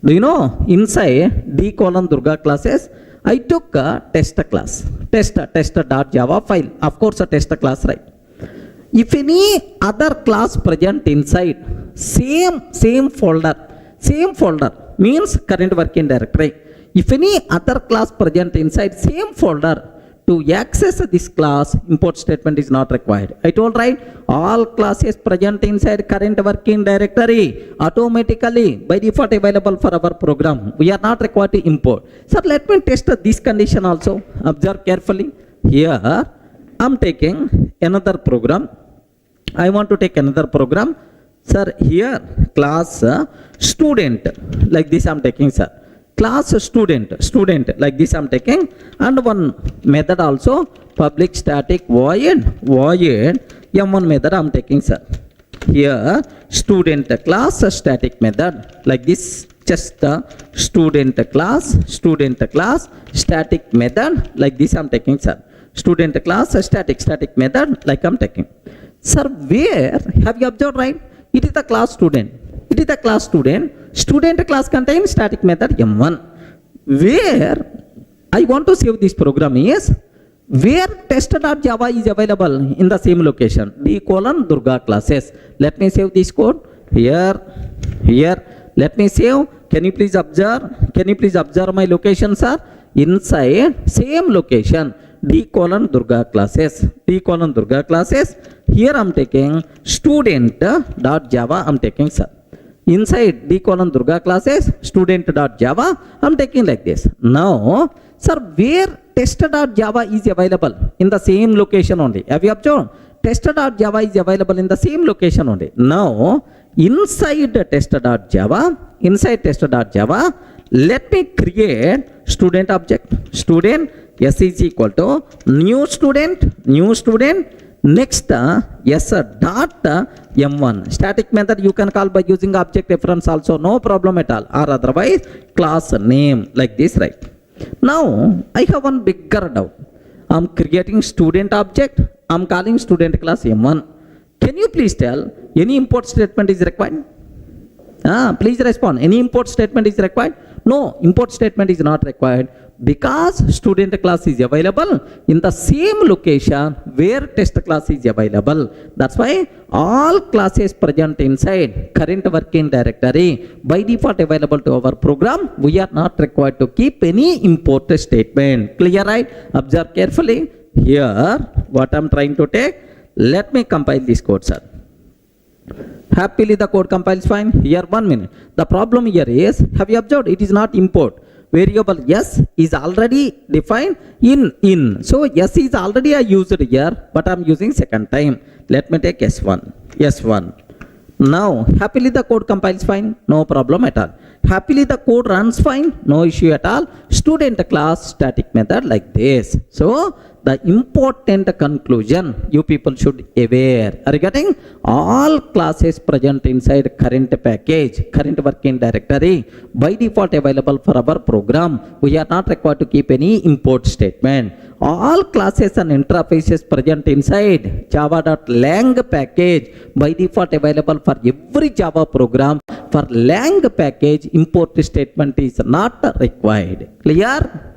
Do you know inside D:Durga classes I took a test class, test.java file, of course a test class, right? If any other class present inside same folder means current working directory. If any other class present inside same folder, to access this class, import statement is not required. I told, right? All classes present inside current working directory automatically by default available for our program. We are not required to import. Sir, let me test this condition also. Observe carefully. Here, I am taking another program. I want to take another program. Sir, here class student, like this I am taking, sir. Class student like this I am taking, and one method also, public static void m1 method I am taking, sir. Here student class static method like this, just the student class static method like this I am taking, sir. Student class static method like I am taking. Sir, where have you observed, right? It is the class student. It is the class student. Student class contains static method m1. Where I want to save this program is where test.java is available in the same location, D:Durga classes. Let me save this code. Here. Let me save. Can you please observe my location, sir? Inside same location, D:Durga classes. Here I am taking student.java I am taking, sir. Inside D:Durga classes, student.java, I am taking like this. Now, sir, where test.java is available? In the same location only. Have you observed? Test.java is available in the same location only. Now, inside test.java, let me create student object. Student s is equal to new student. Next, s dot m1 static method you can call by using object reference also, no problem at all, or otherwise class name like this, right? Now I have one bigger doubt. I am creating student object, I am calling student class m1. Can you please tell any import statement is required? Please respond. Any import statement is required? No, import statement is not required because student class is available in the same location where test class is available. That's why all classes present inside current working directory by default available to our program. We are not required to keep any import statement. Clear, right? Observe carefully. Here, what I am trying to take, let me compile this code, sir. Happily the code compiles fine. Here, 1 minute. The problem here is, have you observed, it is not import. Variable s is already defined in. So s is already I used here, but I am using second time. Let me take s1. Now, happily the code compiles fine, no problem at all. Happily the code runs fine, no issue at all. Student class static method like this. So, the important conclusion you people should aware regarding all classes present inside current package, current working directory by default available for our program. We are not required to keep any import statement. All classes and interfaces present inside java.lang package by default available for every Java program. For lang package, import statement is not required. Clear?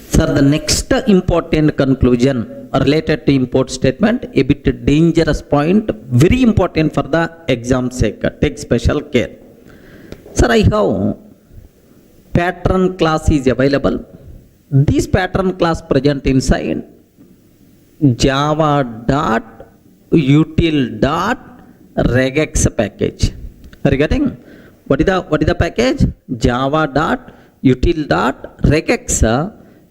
Sir, the next important conclusion related to import statement, a bit dangerous point, very important for the exam sake. Take special care. Sir, I have pattern class is available. This pattern class present inside java.util.regex package. Are you getting? What is the package? java.util.regex.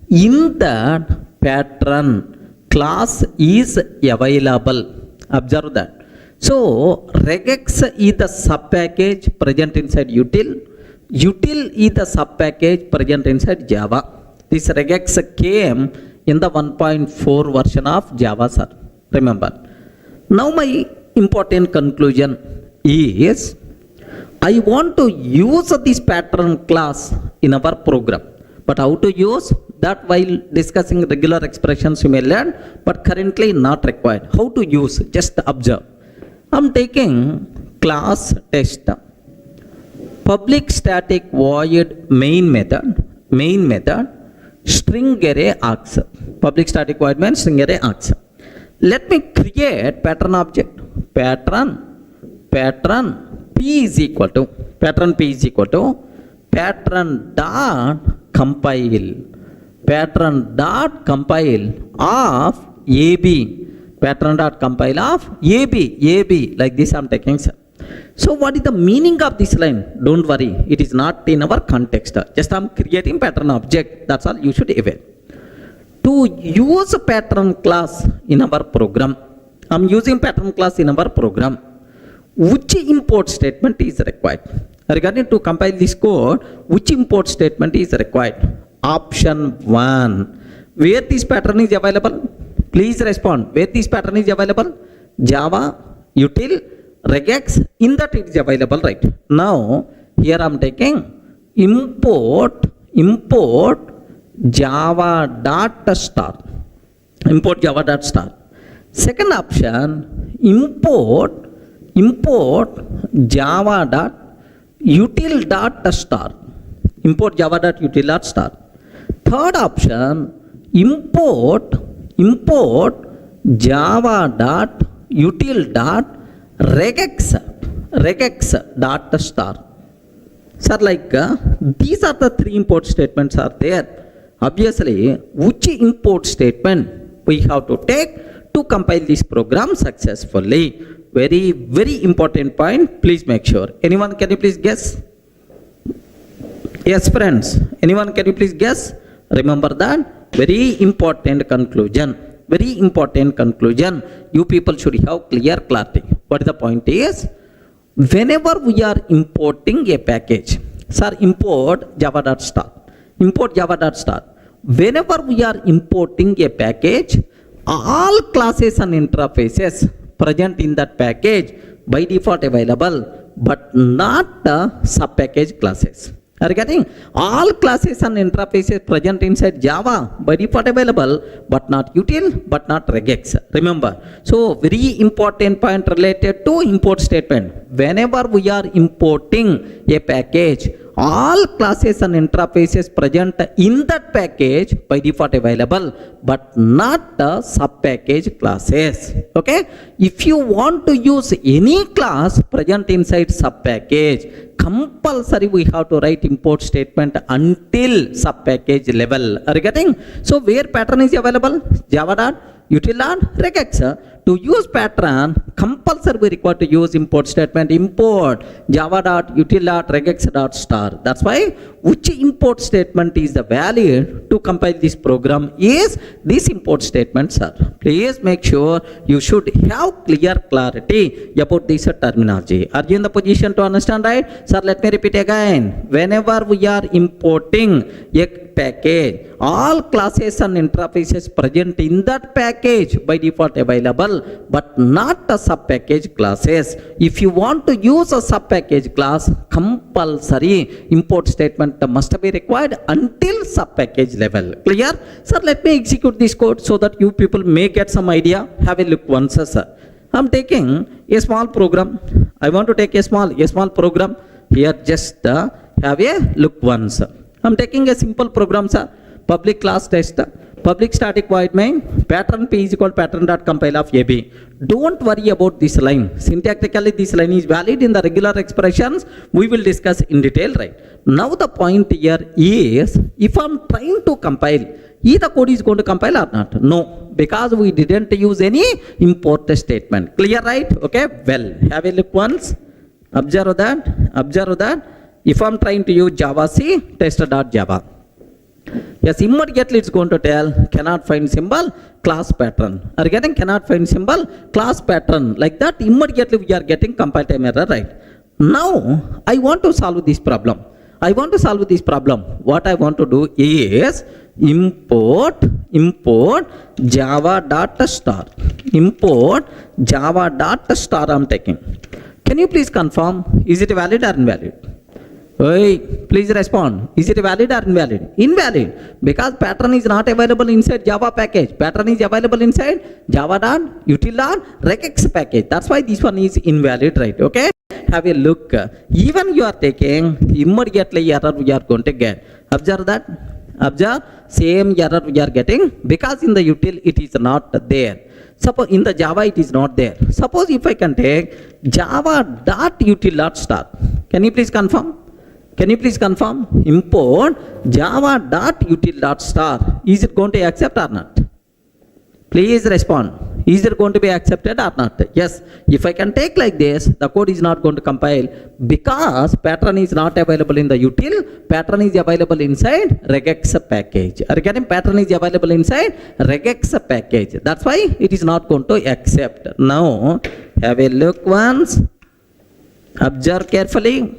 In that pattern class is available. Observe that. So regex is the sub package present inside util. Util is the sub package present inside Java. This regex came in the 1.4 version of Java, sir. Remember. Now my important conclusion is, I want to use this pattern class in our program. But how to use that while discussing regular expressions you may learn, but currently not required. How to use? Just observe. I'm taking class test, public static void main method, string array args. Public static void means string array args. Let me create pattern object. Pattern P is equal to pattern dot compile of AB. Pattern dot compile of AB. Like this I'm taking, sir. So what is the meaning of this line? Don't worry, it is not in our context. Just I'm creating pattern object. That's all you should aware. To use a pattern class in our program, I'm using pattern class in our program. Which import statement is required? Regarding to compile this code, which import statement is required? Option 1. Where this pattern is available? Please respond. Where this pattern is available? Java, util, regex. In that it is available, right? Now, here I am taking import java.star. Import java.star. Second option, import java.util.star. Import java.util.star. Third option, import java.util.regex.star. Sir, like these are the three import statements are there. Obviously, which import statement we have to take to compile this program successfully? Very, very important point. Please make sure. Anyone, can you please guess? Yes, friends. Anyone, can you please guess? Remember that. Very important conclusion. Very important conclusion. You people should have clear clarity. What the point is? Whenever we are importing a package, sir, import java.star. Import java.star. Whenever we are importing a package, all classes and interfaces present in that package by default available, but not the sub-package classes. Are you getting? All classes and interfaces present inside Java by default available, but not util, but not regex. Remember. So very important point related to import statement. Whenever we are importing a package, all classes and interfaces present in that package by default available, but not the sub-package classes. Okay? If you want to use any class present inside sub-package, compulsory we have to write import statement until sub-package level. Are you getting? So where pattern is available? Java.util.regex. To use pattern, compulsory we require to use import statement. Import java.util.regex.star. That's why which import statement is the valid to compile this program is this import statement, sir. Please make sure you should have clear clarity about this terminology. Are you in the position to understand, right? Sir, let me repeat again. Whenever we are importing a package, all classes and interfaces present in that package by default available, but not the sub-package classes. If you want to use a sub-package class, compulsory import statement must be required until sub-package level. Clear? Sir, let me execute this code so that you people may get some idea. Have a look once, sir. I'm taking a small program. I want to take a small program. Here just have a look once. I'm taking a simple program, sir. Public class test. public static void main pattern p is equal pattern dot compile of ab. Don't worry about this line. Syntactically this line is valid in the regular expressions. We will discuss in detail, right? Now the point here is, if I'm trying to compile, is the code is going to compile or not? No, because we didn't use any import statement. Clear, right? Okay, well, have a look once. Observe that. If I'm trying to use Java C, test.java. Yes, immediately it's going to tell cannot find symbol, class pattern. Are you getting cannot find symbol, class pattern? Like that, immediately we are getting compile time error, right? Now, I want to solve this problem. What I want to do is import java.star. I'm taking. Can you please confirm, is it valid or invalid? Hey, please respond. Is it valid or invalid? Invalid. Because pattern is not available inside Java package. Pattern is available inside java.util.regex package. That's why this one is invalid, right? Okay. Have a look. Even you are taking, immediately error we are going to get. Observe that. Observe, same error we are getting because in the util it is not there. Suppose in the Java it is not there. Suppose if I can take java.util.star. Can you please confirm? Import java.util.star. Is it going to accept or not? Please respond. Is it going to be accepted or not? Yes. If I can take like this, the code is not going to compile because pattern is not available in the util. Pattern is available inside regex package. Are you getting? Pattern is available inside regex package. That's why it is not going to accept. Now, have a look once. Observe carefully.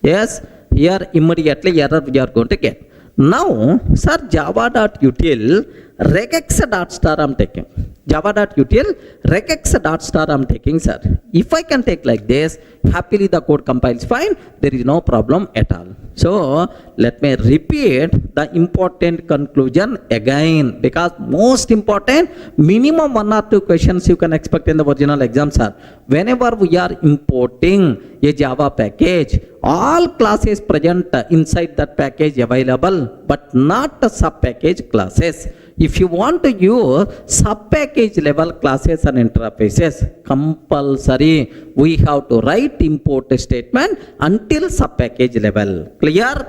Yes. Here immediately error we are going to get. Now, sir, java.util regex.star I'm taking. Java.util regex.star I'm taking, sir. If I can take like this, happily the code compiles fine. There is no problem at all. So, let me repeat the important conclusion again, because most important, minimum 1 or 2 questions you can expect in the original exam, sir. Whenever we are importing a Java package, all classes present inside that package available, but not the sub-package classes. If you want to use sub-package level classes and interfaces, compulsory we have to write import statement until sub-package level. Clear?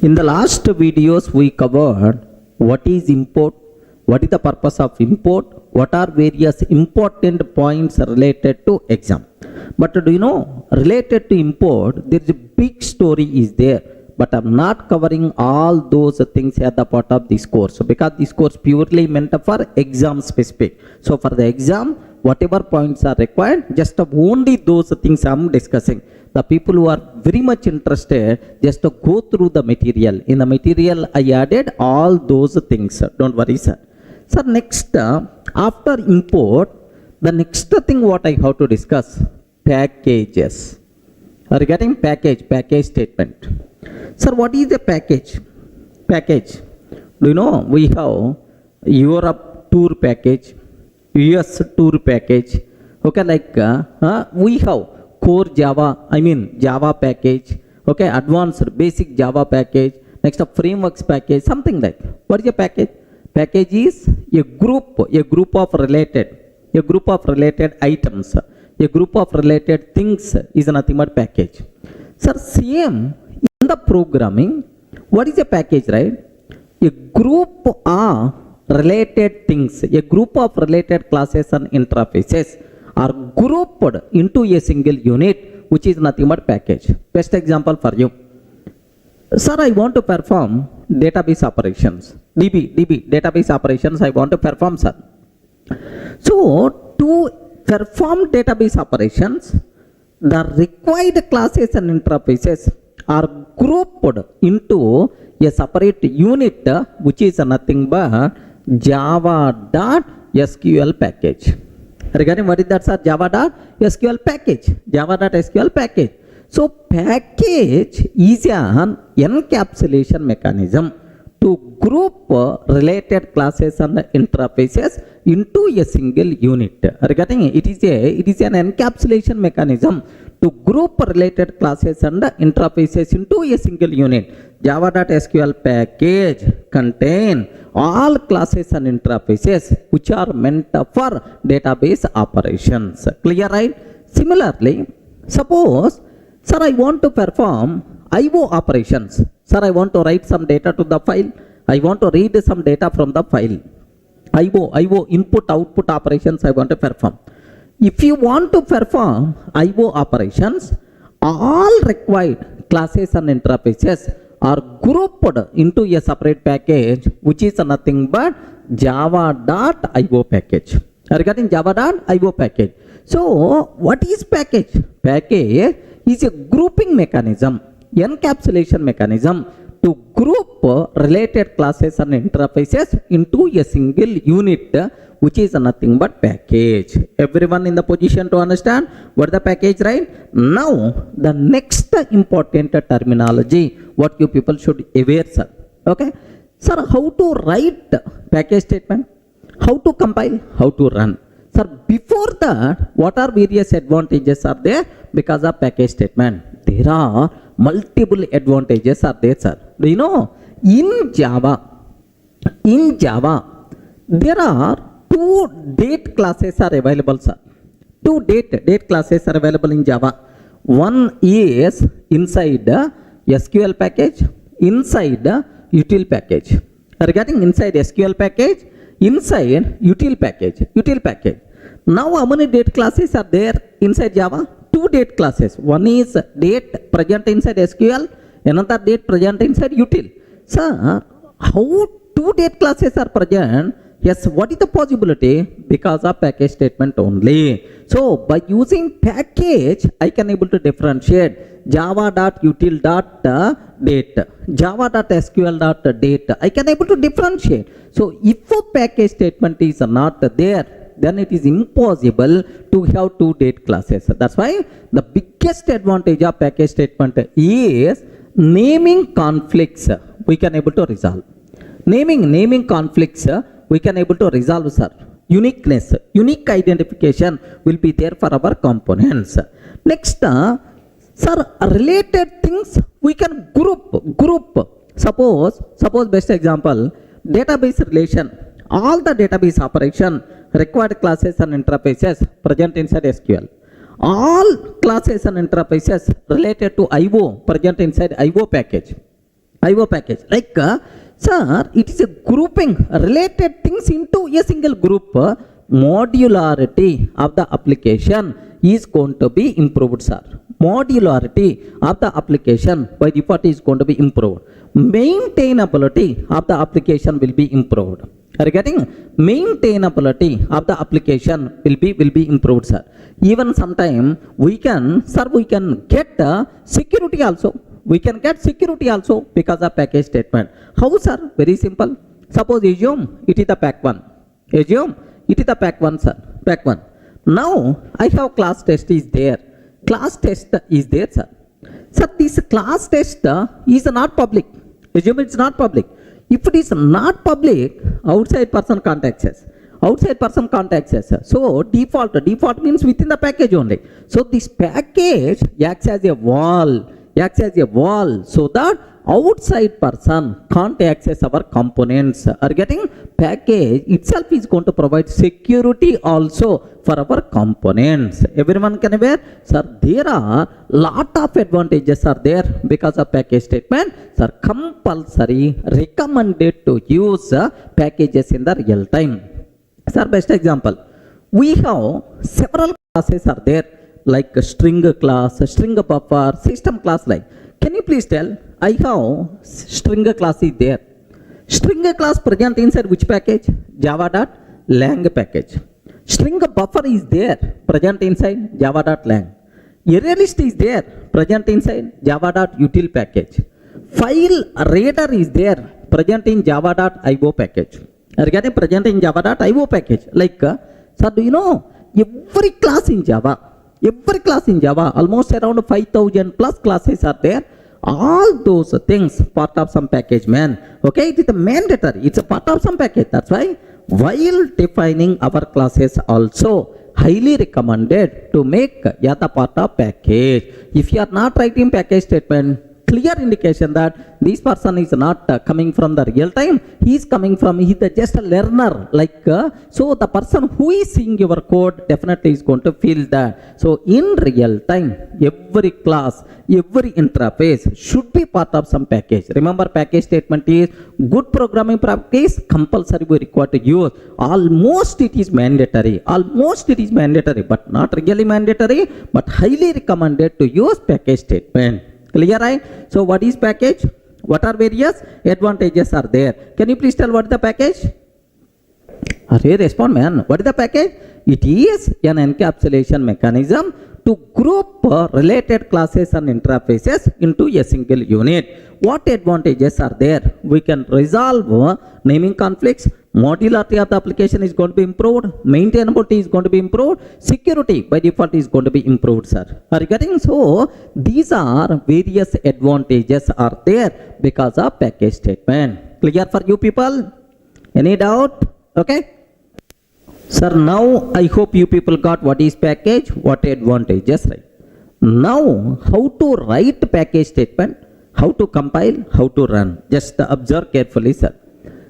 In the last videos we covered what is import, what is the purpose of import, what are various important points related to exam. But do you know, related to import, there is a big story is there. But I'm not covering all those things at the part of this course. So because this course purely meant for exam specific. So for the exam, whatever points are required, just only those things I'm discussing. The people who are very much interested, just to go through the material. In the material, I added all those things. Don't worry, sir. Sir, next, after import, the next thing what I have to discuss, packages. Are you getting package statement? Sir, what is a package? Package. Do you know we have Europe tour package, US tour package. Okay, like we have core Java, Java package. Okay, advanced basic Java package. Next a frameworks package, something like. What is a package? Package is a group of related items. A group of related things is nothing but package. Sir, same in the programming, what is a package, right? A group of related things, a group of related classes and interfaces are grouped into a single unit, which is nothing but package. Best example for you. Sir, I want to perform database operations. DB, database operations I want to perform, sir. So, to perform database operations, the required classes and interfaces are grouped into a separate unit, which is nothing but java.sql package. Regarding what is that, sir? Java.sql package. So package is an encapsulation mechanism to group related classes and interfaces into a single unit. Regarding it is an encapsulation mechanism to group related classes and interfaces into a single unit. Java.sql package contain all classes and interfaces which are meant for database operations. Clear, right? Similarly, suppose, sir, I want to perform IO operations. Sir, I want to write some data to the file. I want to read some data from the file. IO, input output operations I want to perform. If you want to perform IO operations, all required classes and interfaces are grouped into a separate package, which is nothing but java.io package. Regarding java.io package. So, what is package? Package is a grouping mechanism, encapsulation mechanism to group related classes and interfaces into a single unit, which is nothing but package. Everyone in the position to understand what the package, right? Now, the next important terminology, what you people should aware, sir. Okay? Sir, how to write package statement? How to compile? How to run? Sir, before that, what are various advantages are there because of package statement? There are multiple advantages are there, sir. Do you know? In Java, there are two date classes are available, sir. Two date classes are available in Java. One is inside SQL package, inside util package. Regarding inside SQL package, inside util package. Now how many date classes are there inside Java? Two date classes. One is date present inside SQL, another date present inside util. Sir, how two date classes are present? Yes, what is the possibility? Because of package statement only. So by using package, I can able to differentiate java.util.date, java.sql.date. I can able to differentiate. So if a package statement is not there, then it is impossible to have two date classes. That's why the biggest advantage of package statement is naming conflicts we can able to resolve. Naming conflicts we can able to resolve, sir. Uniqueness, unique identification will be there for our components. Next, sir, related things we can group. Suppose best example, database relation. All the database operation required classes and interfaces present inside SQL. All classes and interfaces related to IO present inside IO package. Like, sir, it is a grouping related things into a single group. Modularity of the application is going to be improved, sir. Modularity of the application by default is going to be improved. Maintainability of the application will be improved. Regarding maintainability of the application will be improved, sir. Even sometime we can get security also. We can get security also because of package statement. How, sir? Very simple. Suppose assume it is the pack 1. Assume it is the pack 1, sir. Pack 1. Now I have class test is there. Class test is there, sir. Sir, this class test is not public. Assume it's not public. If it is not public, outside person can't access. So default means within the package only. So this package acts as a wall so that outside person can't access our components. Are getting package itself is going to provide security also for our components. Everyone can aware, sir, there are lot of advantages are there because of package statement. Sir, compulsory recommended to use packages in the real time. Sir, best example, we have several classes are there like a string class, a string buffer, system class like. Can you please tell, I have string class is there. String class present inside which package? Java.lang package. String buffer is there present inside java.lang. Array list is there present inside java.util package. File reader is there present in java.io package. Regarding present in java.io package. Like, sir, do you know every class in Java, almost around 5,000 plus classes are there. All those things part of some package, man. Okay, it is a mandatory. It's a part of some package. That's why while defining our classes also, highly recommended to make yata part of package. If you are not writing package statement, clear indication that this person is not coming from the real time, he is coming from, he is just a learner, like so the person who is seeing your code definitely is going to feel that. So in real time, every class, every interface should be part of some package. Remember, package statement is good programming practice, compulsory we require to use. Almost it is mandatory, but not really mandatory, but highly recommended to use package statement. Clear, right? So what is package? What are various advantages are there? Can you please tell what is the package? Arey, respond man. What is the package? It is an encapsulation mechanism to group related classes and interfaces into a single unit. What advantages are there? We can resolve naming conflicts. Modularity of the application is going to be improved. Maintainability is going to be improved. Security by default is going to be improved, sir. Are you getting? So these are various advantages are there because of package statement. Clear for you people? Any doubt? Okay. Sir, now I hope you people got what is package, what advantages, right? Now, how to write package statement, how to compile, how to run. Just observe carefully, sir.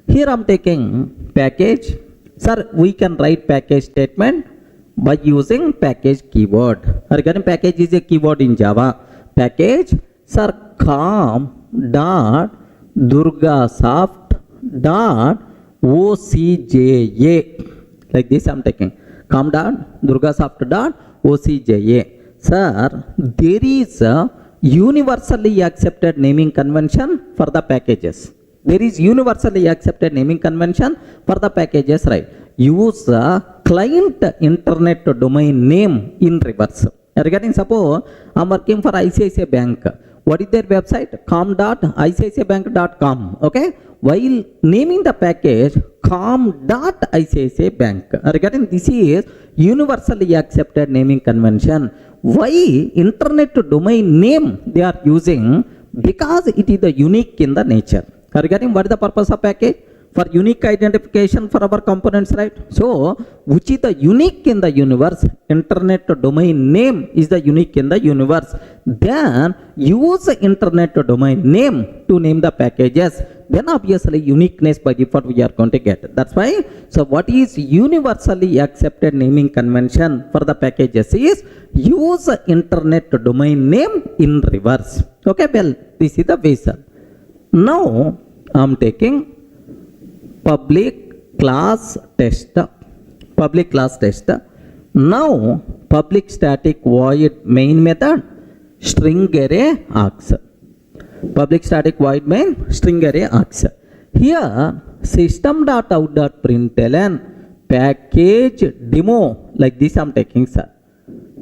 Here I am taking package. Sir, we can write package statement by using package keyword. Again, package is a keyword in Java. Package, sir, com dot durgasoft dot OCJA. Like this I am taking. Com dot durgasoft dot OCJA. Sir, there is a universally accepted naming convention for the packages. There is universally accepted naming convention for the packages, right? Use client internet domain name in reverse. Regarding suppose I am working for ICICI Bank. What is their website? com.icicibank.com. Okay. While naming the package com.icicibank. Bank. Regarding this is universally accepted naming convention. Why internet domain name they are using? Because it is the unique in the nature. Regarding what is the purpose of package? For unique identification for our components, right? So, which is the unique in the universe? Internet domain name is the unique in the universe. Then, use the internet domain name to name the packages. Then, obviously, uniqueness by default we are going to get. That's why, so what is universally accepted naming convention for the packages is use the internet domain name in reverse. Okay, well, this is the basic. Now, I am taking public class test. Now, public static void main method string array args. Public static void main string array args. Here, system.out.println package demo, like this I am taking, sir.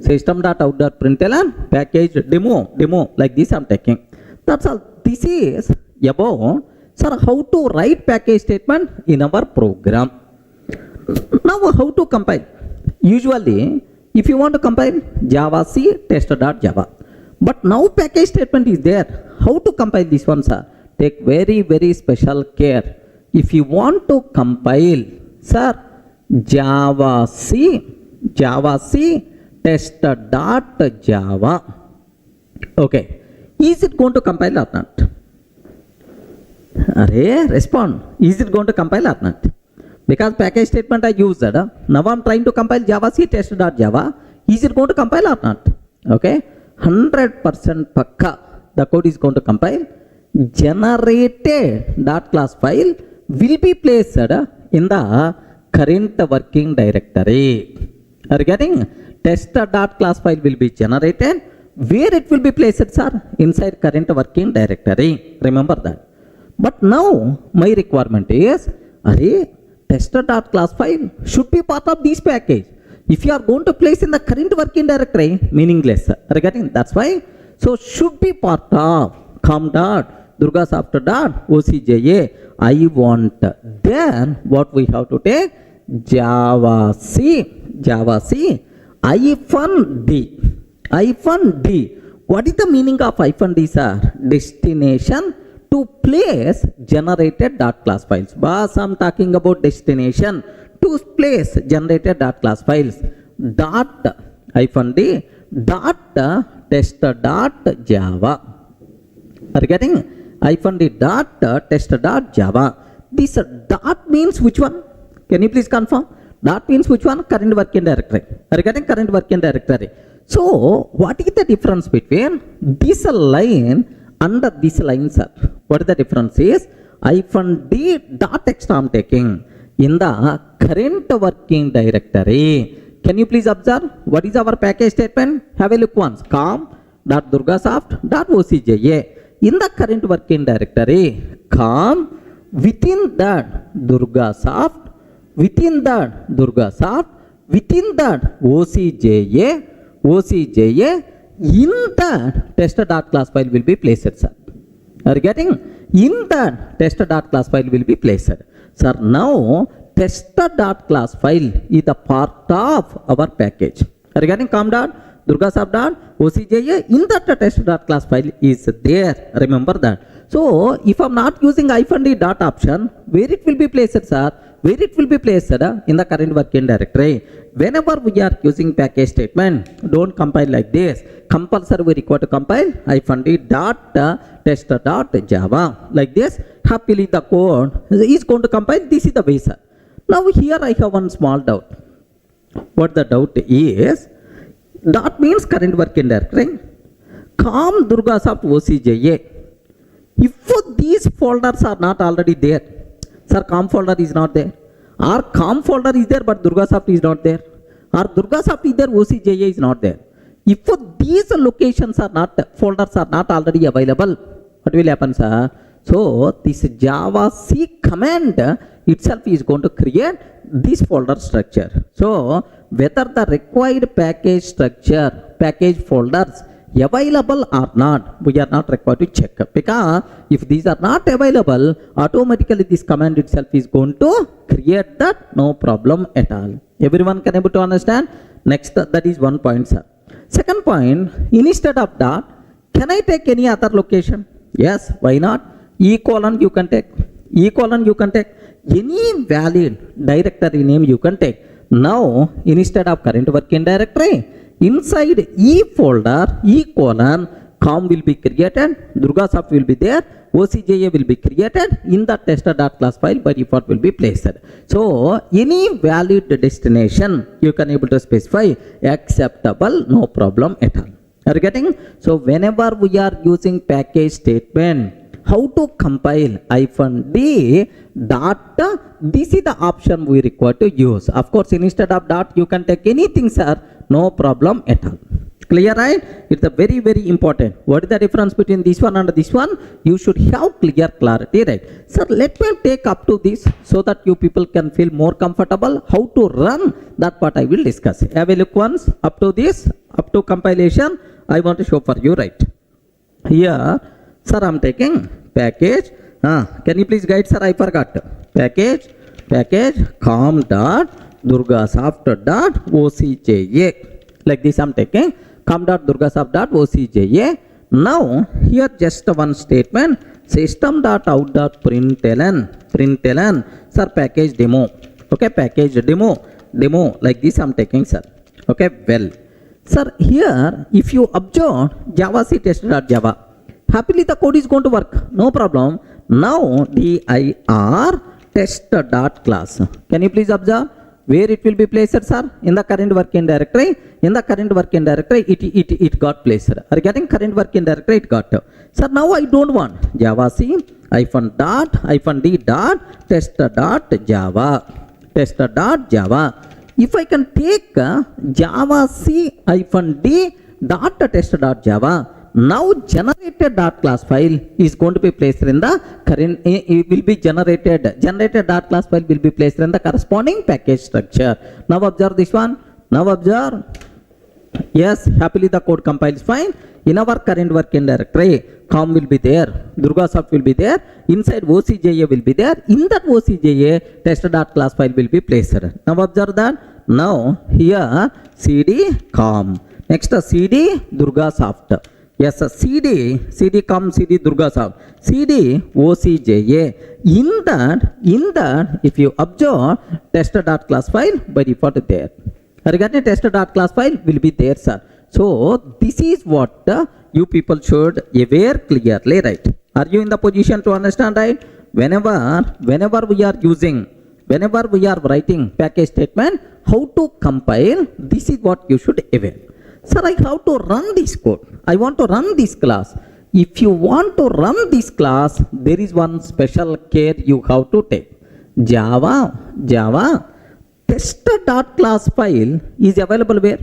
System.out.println package demo, like this I am taking. That's all. This is about, sir, how to write package statement in our program. Now, how to compile? Usually, if you want to compile, Java C test.java. But now package statement is there. How to compile this one, sir? Take very, very special care. If you want to compile, sir, Java C test.java. Okay. Is it going to compile or not? Array, respond. Is it going to compile or not? Because package statement I used. Now I am trying to compile Java C test.java. Is it going to compile or not? Okay. 100% pakka. The code is going to compile. Generated .class file will be placed in the current working directory. Are you getting? Test.class file will be generated. Where it will be placed, sir? Inside current working directory. Remember that. But now, my requirement is, tester.class file should be part of this package. If you are going to place in the current working directory, meaningless. Regarding that's why, so should be part of com.durgasoft.ocja. I want. Then what we have to take? Java C -d. What is the meaning of -d, sir? Destination to place generated .class files. Boss, I'm talking about destination to place generated .class files. dot -d dot test dot java. Are you getting? -d dot test dot java. This dot means which one? Can you please confirm? Dot means which one? Current working directory. Are you getting? Current working directory. So what is the difference between this line and this line, sir? What is the difference is -d dot text I am taking in the current working directory. Can you please observe what is our package statement? Have a look once. com.durgasoft.ocja. In the current working directory, com within that Durgasoft, within that Durgasoft, within that ocja, in that test.class file will be placed, sir. Are you getting? In that test.class file will be placed. Sir, now test.class file is the part of our package. Are you getting? com.durgasoft.ocja, in that test.class file is there. Remember that. So if I'm not using -d dot option, where it will be placed, sir? Where it will be placed? In the current working directory. Whenever we are using package statement, don't compile like this. Compulsory we require to compile -d dot test dot java. Like this, happily the code is going to compile. This is the way, sir. Now here I have one small doubt. What the doubt is, dot means current working directory. com Durgasoft ocja. If these folders are not already there, sir, com folder is not there, or com folder is there but Durgasoft is not there, or Durgasoft is there, ocja is not there. If these locations are not, folders are not already available, what will happen, sir? So this Java C command itself is going to create this folder structure. So whether the required package structure, package folders available or not, we are not required to check, because if these are not available, automatically this command itself is going to create that, no problem at all. Everyone can able to understand? Next, that is one point, sir. Second point, instead of dot, can I take any other location? Yes, why not? Ecolon you can take, ecolon you can take, any valid directory name you can take. Now instead of current working directory, inside E folder, E colon, com will be created, Durgasoft will be there, ocja will be created, in the tester.class file by default will be placed. So any valid destination you can able to specify, acceptable, no problem at all. Are you getting? So whenever we are using package statement, how to compile -d dot, this is the option we require to use. Of course, instead of dot you can take anything, sir, no problem at all. Clear, right? It's a very, very important. What is the difference between this one and this one? You should have clear clarity, right? Sir, let me take up to this so that you people can feel more comfortable. How to run, that part I will discuss. Have a look once up to this, up to compilation. I want to show for you, right? Here, sir, I'm taking package. Can you please guide, sir? I forgot. Package com dot Durgasoft dot ocja. Like this I'm taking com.durgasoft dot ocja. Now here just one statement, system.out.println, sir, package demo. Okay, package demo, like this I'm taking, sir. Okay, well, sir, here if you observe Java C test.java, happily the code is going to work, no problem. Now dir test.class, can you please observe where it will be placed, sir? In the current working directory. In the current working directory, it got placed. Are you getting? Current working directory it got. Sir, now I don't want Java C -d dot test.java, test.java. If I can take Java C -d dot test.java, now generated.class file is going to be placed in the current, it will be generated.class file will be placed in the corresponding package structure. Now observe this one. Now observe. Yes, happily the code compiles fine. In our current working directory, com will be there, Durgasoft will be there, inside ocja will be there, in that ocja test.class file will be placed. Now observe that. Now here cd com, next cd Durgasoft. Yes, cd com, cd Durgasoft, cd ocja. In that, if you observe test.class file by default there. Regarding test.class file will be there, sir. So this is what you people should aware clearly, right? Are you in the position to understand, right? Whenever we are using, whenever we are writing package statement, how to compile, this is what you should aware. Sir, I have to run this code. I want to run this class. If you want to run this class, there is one special care you have to take. Java test.class file is available where?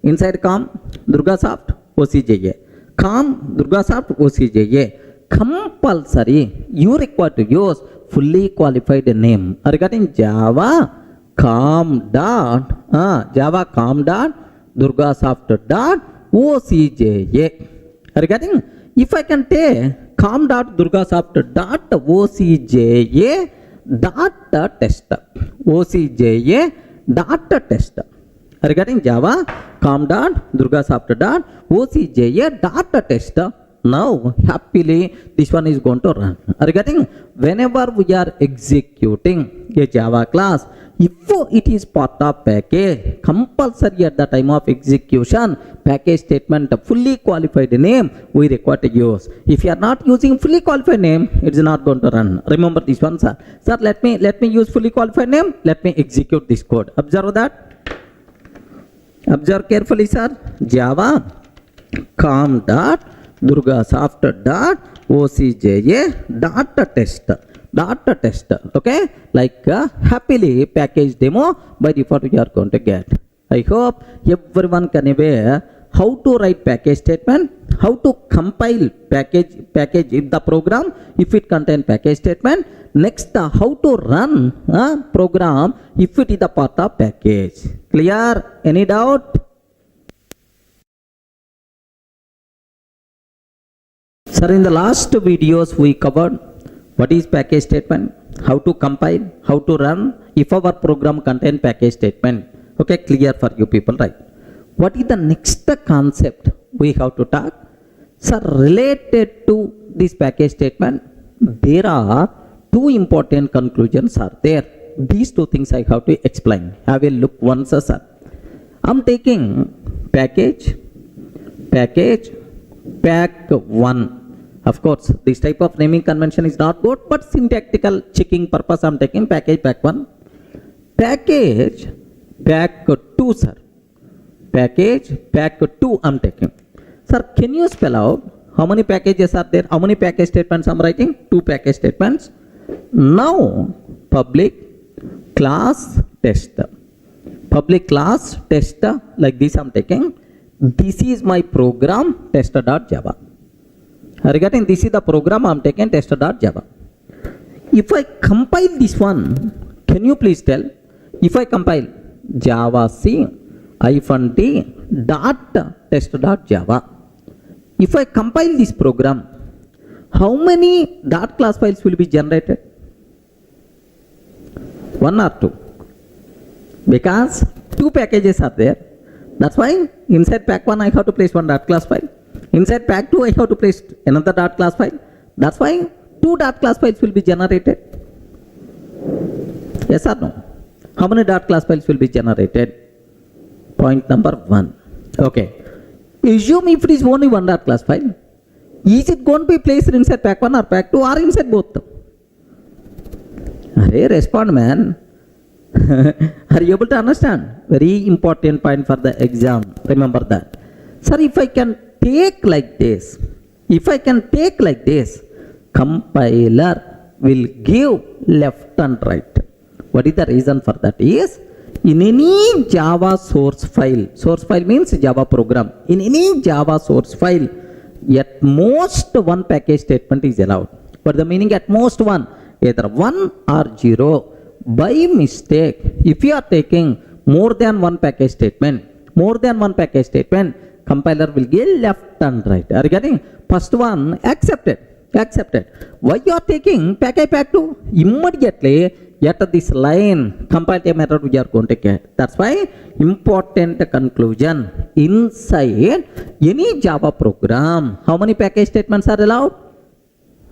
Inside com Durgasoft OCJA. Com Durgasoft OCJA. Compulsory you require to use fully qualified name. Regarding Java com dot Durgasoft dot OCJA. Regarding if I can take com dot Durgasoft dot OCJA dot test OCJA dot test. Regarding Java com dot Durgasoft dot OCJA dot test. Now happily this one is going to run. Regarding whenever we are executing a Java class, if it is part of package, compulsory at the time of execution, package statement fully qualified name we require to use. If you are not using fully qualified name, it is not going to run. Remember this one, sir. Sir, let me use fully qualified name. Let me execute this code. Observe that. Observe carefully, sir. Java com dot Durgasoft dot OCJA dot test. Okay, like happily package demo by default we are going to get. I hope everyone can aware how to write package statement, how to compile package in the program if it contain package statement. Next, how to run program if it is a part of package. Clear? Any doubt? Sir, in the last videos we covered what is package statement, how to compile, how to run if our program contain package statement. Okay, clear for you people, right? What is the next concept we have to talk? Sir, related to this package statement, there are two important conclusions are there. These two things I have to explain. Have a look once, sir. I'm taking package, pack 1. Of course, this type of naming convention is not good, but syntactical checking purpose I'm taking package pack 1. Package pack 2, sir. Package pack 2 I'm taking. Sir, can you spell out how many packages are there? How many package statements I'm writing? 2 package statements. Now, public class test. Public class test, like this I'm taking. This is my program test.java. Regarding this is the program I'm taking test.java. If I compile this one, can you please tell? If I compile java c -d dot test.java. If I compile this program, how many dot class files will be generated? 1 or 2? Because 2 packages are there. That's why inside pack 1 I have to place 1 dot class file. Inside pack 2 I have to place another dot class file. That's why 2 dot class files will be generated. Yes or no? How many dot class files will be generated? Point number 1. Okay. Assume if it is only 1 dot class file, is it going to be placed inside pack 1 or pack 2 or inside both? Arey, respond, man. Are you able to understand? Very important point for the exam. Remember that. Sir, if I can take like this, compiler will give left and right. What is the reason for that? Is in any Java source file means Java program. In any Java source file, at most 1 package statement is allowed. But the meaning at most 1, either 1 or 0. By mistake, if you are taking more than 1 package statement, compiler will give left and right. Are you getting? First one accepted. Why you are taking package pack 2? Immediately at this line compile method we are going to get. That's why important conclusion, inside any Java program, how many package statements are allowed?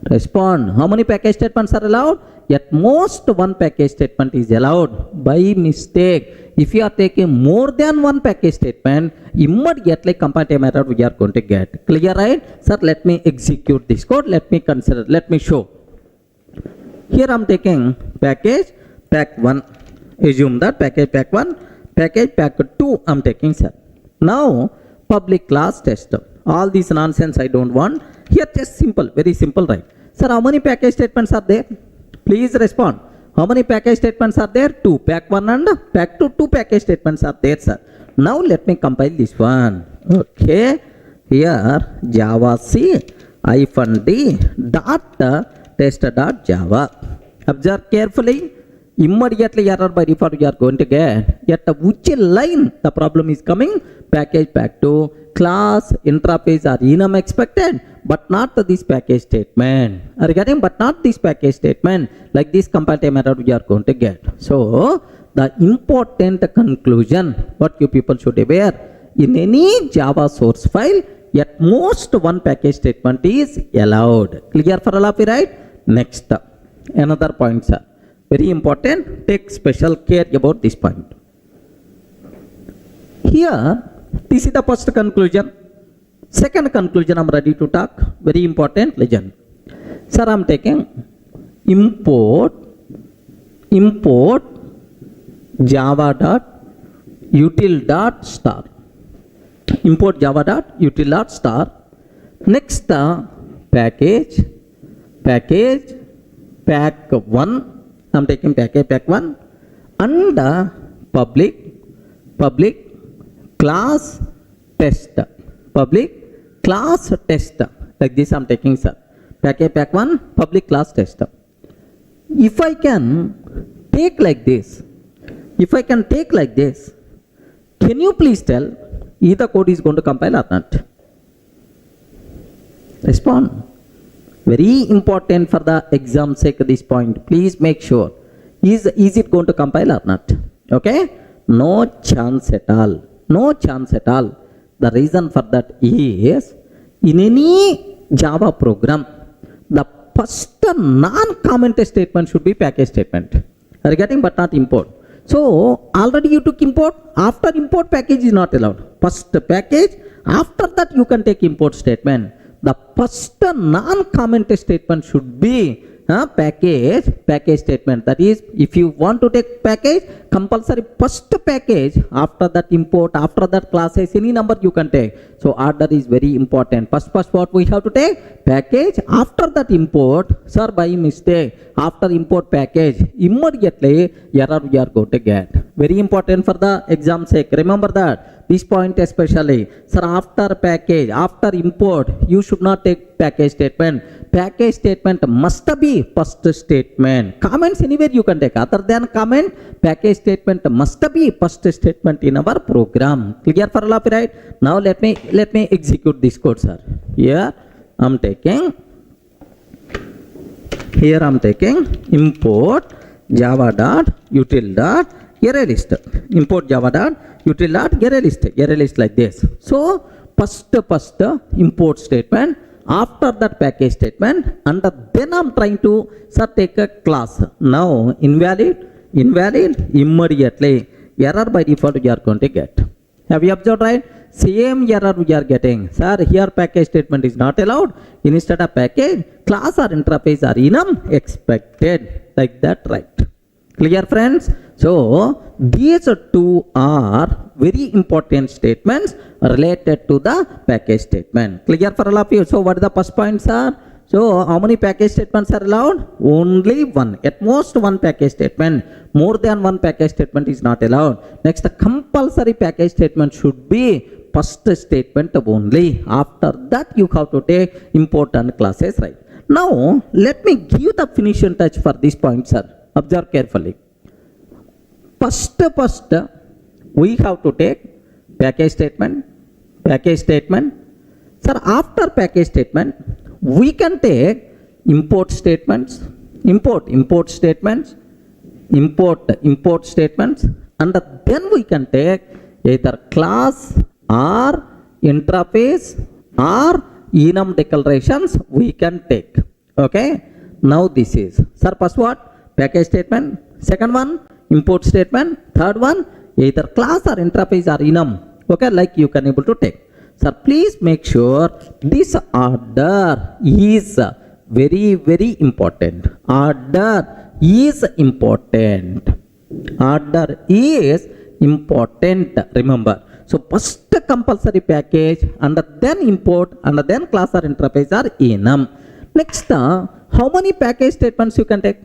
Respond. How many package statements are allowed? At most one package statement is allowed. By mistake, if you are taking more than one package statement, immediately comparative error we are going to get. Clear, right? Sir, let me execute this code. Let me consider. Let me show. Here I am taking package pack 1. Assume that package pack 1, package pack 2 I am taking, sir. Now public class tester. All this nonsense I don't want. Here just simple, very simple, right? Sir, how many package statements are there? Please respond. How many package statements are there? 2. Pack 1 and pack 2. 2 package statements are there, sir. Now let me compile this one. Okay. Here Java C -d dot tester dot Java. Observe carefully. Immediately error by default you are going to get. Yet which line the problem is coming? Package pack 2. Class interface are enum expected, but not this package statement. Are you getting? But not this package statement. Like this comparative error we are going to get. So the important conclusion what you people should be aware, in any Java source file, at most one package statement is allowed. Clear for all of you, right? Next, another point, sir. Very important. Take special care about this point. Here, this is the first conclusion. Second conclusion I am ready to talk. Very important. Listen. Sir, I am taking import java dot util dot star. Import java dot util dot star. Next, package pack 1. I am taking package pack 1 and public class test. Public class test. Like this I am taking, sir. Package pack 1 public class test. If I can take like this, can you please tell either code is going to compile or not? Respond. Very important for the exam sake this point. Please make sure. Is it going to compile or not? Okay? No chance at all. No chance at all. The reason for that is, in any Java program, the first non-comment statement should be package statement. Are you getting? But not import. So already you took import. After import, package is not allowed. First package. After that you can take import statement. The first non-comment statement should be package statement. That is, if you want to take package, compulsory first package, after that import, after that classes, any number you can take. So order is very important. First what we have to take? Package. After that import, sir, by mistake, after import package, immediately error we are going to get. Very important for the exam sake. Remember that. This point especially. Sir, after package, after import, you should not take package statement. Package statement must be first statement. Comments anywhere you can take. Other than comment, package statement must be first statement in our program. Clear for all of you, right? Now let me execute this code, sir. Here I'm taking import java dot util dot array list. Import java dot util dot array list like this. So first import statement, after that package statement, and then I'm trying to take a class. Now invalid immediately error by default you are going to get. Have you observed, right? Same error we are getting. Sir, here package statement is not allowed. Instead of package, class or interface or enum expected. Like that, right? Clear, friends? So these two are very important statements related to the package statement. Clear for all of you? So what are the first points, sir? So how many package statements are allowed? Only one. At most one package statement. More than one package statement is not allowed. Next, the compulsory package statement should be first statement only. After that you have to take import and classes, right? Now let me give the finishing touch for this point, sir. Observe carefully. First we have to take package statement. Sir, after package statement, we can take import statements, import statements, and then we can take either class or interface or enum declarations we can take. Okay, now this is, sir, first what? Package statement. Second one, import statement. Third one, either class or interface or enum. Okay, like you can able to take. Sir, please make sure this order is very, very important. Order is important. Order is important, remember. So first compulsory package and then import and then class or interface or enum. Next, how many package statements you can take?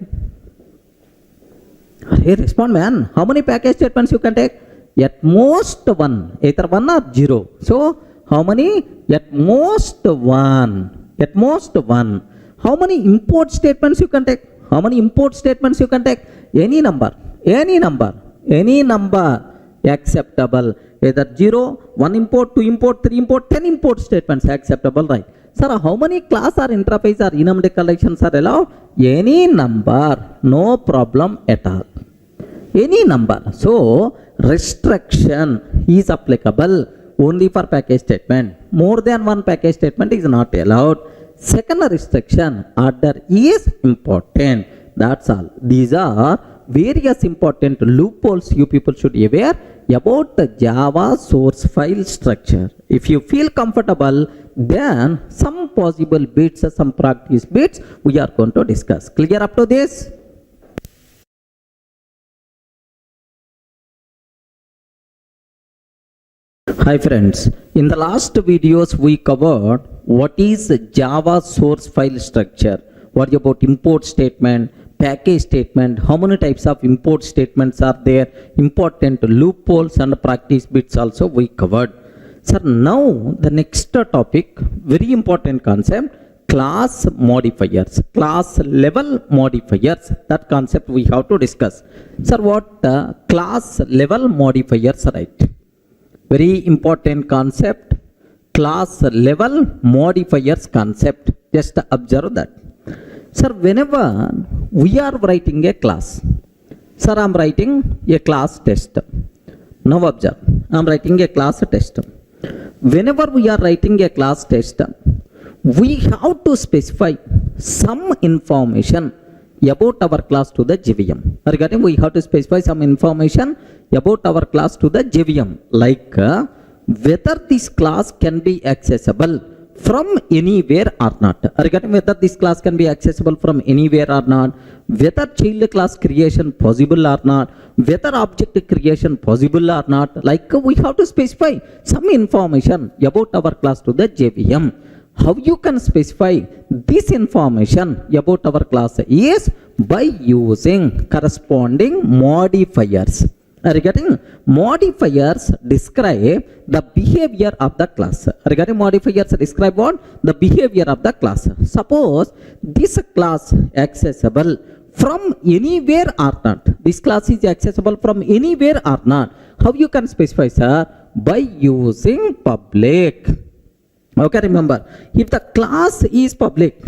Hey, respond, man. How many package statements you can take? At most one, either one or zero. So how many? At most one. At most one. How many import statements you can take? How many import statements you can take? Any number. Any number. Any number acceptable. Either 0, 1 import, 2 import, 3 import, 10 import statements acceptable, right? Sir, how many class or interface or enum declarations are allowed? Any number. No problem at all. Any number. So restriction is applicable only for package statement. More than one package statement is not allowed. Second restriction, order is important. That's all. These are various important loopholes you people should be aware about the Java source file structure. If you feel comfortable, then some possible bits, some practice bits we are going to discuss. Clear up to this? Hi friends, in the last videos we covered what is Java source file structure, what about import statement, package statement, how many types of import statements are there, important loopholes and practice bits also we covered. Sir, now the next topic, very important concept, class modifiers, class level modifiers. That concept we have to discuss. Sir, what class level modifiers, right? Very important concept, class level modifiers concept. Just observe that. Sir, whenever we are writing a class, sir, I am writing a class test. Now observe, I am writing a class test. Whenever we are writing a class test, we have to specify some information about our class to the JVM. Regarding, we have to specify some information about our class to the JVM, like whether this class can be accessible from anywhere or not. Regarding whether this class can be accessible from anywhere or not, whether child class creation possible or not, whether object creation possible or not, like we have to specify some information about our class to the JVM. How you can specify this information about our class is by using corresponding modifiers. Regarding modifiers describe the behavior of the class. Regarding modifiers describe what? The behavior of the class. Suppose this class accessible from anywhere or not. This class is accessible from anywhere or not. How you can specify, sir? By using public. Okay, remember, if the class is public,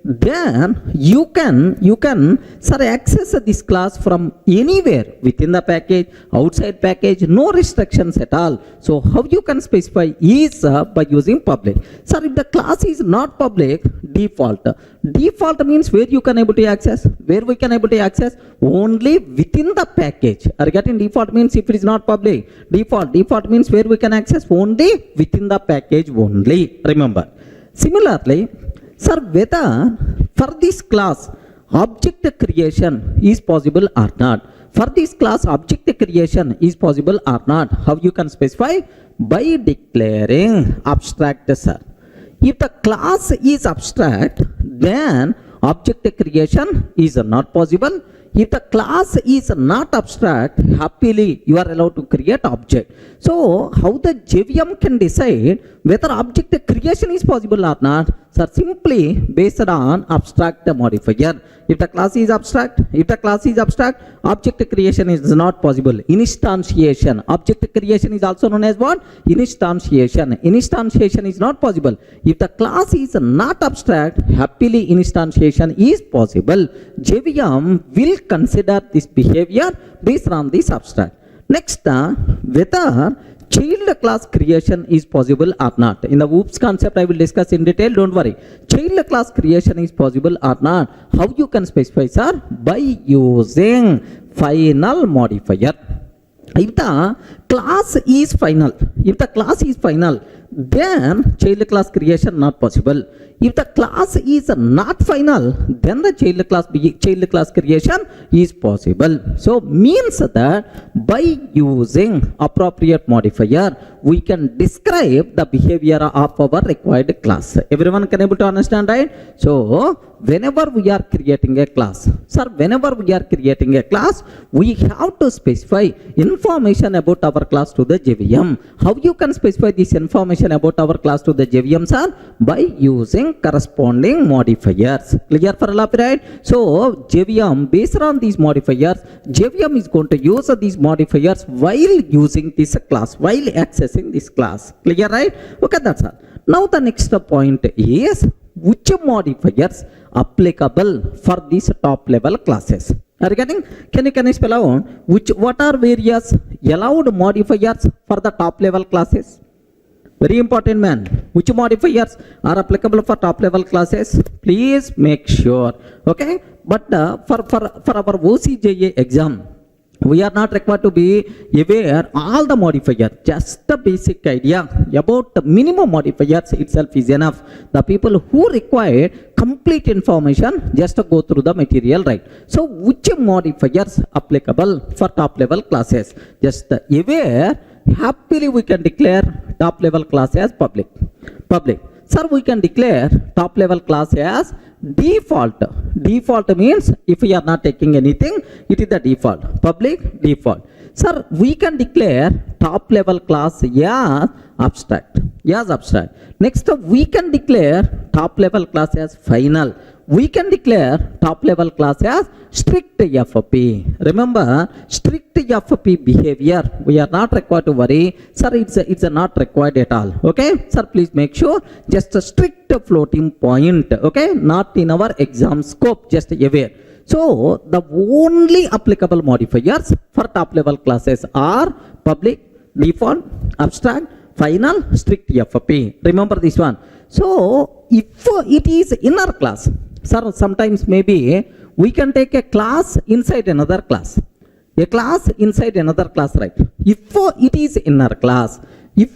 then you can sir access this class from anywhere within the package, outside package, no restrictions at all. So how you can specify is by using public. Sir, if the class is not public, default means where you can able to access, where we can able to access only within the package. Regarding default means if it is not public, default means where we can access only within the package only, remember. Similarly, sir, whether for this class object creation is possible or not, for this class object creation is possible or not, how you can specify? By declaring abstract, sir. If the class is abstract, then object creation is not possible. If the class is not abstract, happily you are allowed to create object. So how the JVM can decide whether object creation is possible or not? Sir, simply based on abstract modifier. If the class is abstract, object creation is not possible. Instantiation, object creation is also known as what? Instantiation. Instantiation is not possible. If the class is not abstract, happily instantiation is possible. JVM will consider this behavior based on this abstract. Next, whether child class creation is possible or not? In the OOPS concept I will discuss in detail, don't worry. Child class creation is possible or not? How you can specify, sir? By using final modifier. If the class is final, then child class creation not possible. If the class is not final, then the child class creation is possible. So means that by using appropriate modifier, we can describe the behavior of our required class. Everyone can able to understand, right? So whenever we are creating a class, sir, we have to specify information about our class to the JVM. How you can specify this information about our class to the JVM, sir? By using corresponding modifiers. Clear for all, right? So JVM, based on these modifiers, JVM is going to use these modifiers while using this class, while accessing this class. Clear, right? Okay, that's all. Now the next point is which modifiers applicable for these top level classes. Are you getting? Can you spell out what are various allowed modifiers for the top level classes? Very important, man. Which modifiers are applicable for top level classes? Please make sure. Okay, but for our OCJA exam, we are not required to be aware all the modifiers. Just the basic idea about the minimum modifiers itself is enough. The people who require complete information just to go through the material, right? So which modifiers applicable for top level classes? Just aware. Happily we can declare top level class as public. Sir, we can declare top level class as default. Default means if we are not taking anything, it is the default. Public default. Sir, we can declare top level class as abstract. Next, we can declare top level class as final. We can declare top level class as strict FP. Remember, strict FP behavior, we are not required to worry. Sir, it's not required at all. Okay, sir, please make sure just a strict floating point. Okay, not in our exam scope, just aware. So the only applicable modifiers for top level classes are public, default, abstract, final, strict FP. Remember this one. So if it is inner class, sir, sometimes maybe we can take a class inside another class. A class inside another class, right? If it is inner class, the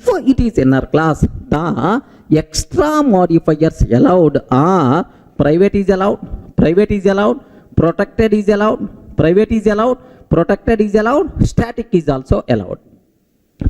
extra modifiers allowed are private is allowed, protected is allowed, private is allowed, protected is allowed, static is also allowed.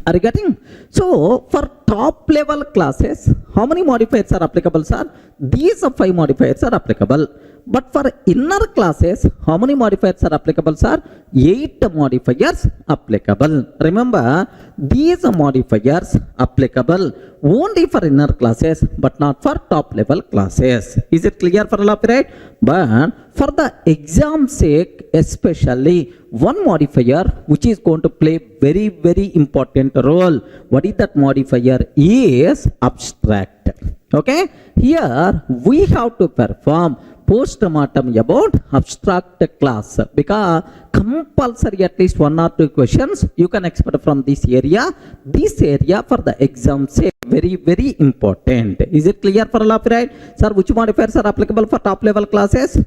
Are you getting? So for top level classes, how many modifiers are applicable, sir? These 5 modifiers are applicable. But for inner classes, how many modifiers are applicable, sir? 8 modifiers applicable. Remember, these modifiers applicable only for inner classes but not for top level classes. Is it clear for all of you, right? But for the exam sake, especially one modifier which is going to play very, very important role. What is that modifier? Is abstract. Okay, here we have to perform post-mortem about abstract class, because compulsory at least 1 or 2 questions you can expect from this area. This area for the exam say very, very important. Is it clear for all of you, right? Sir, which modifiers are applicable for top level classes?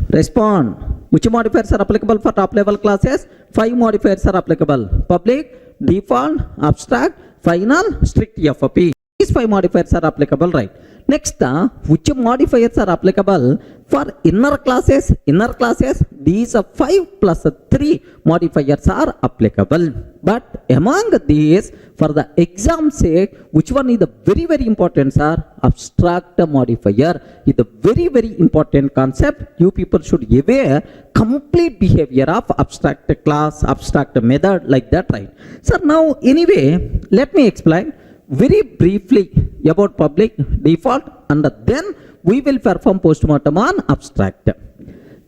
Respond. Which modifiers are applicable for top level classes? 5 modifiers are applicable. Public, default, abstract, final, strict FP. These 5 modifiers are applicable, right? Next, which modifiers are applicable for inner classes? Inner classes, these 5 plus 3 modifiers are applicable. But among these, for the exam sake, which one is the very, very important, sir? Abstract modifier is a very, very important concept. You people should aware complete behavior of abstract class, abstract method, like that, right? Sir, now anyway, let me explain very briefly about public, default, and then we will perform postmortem on abstract.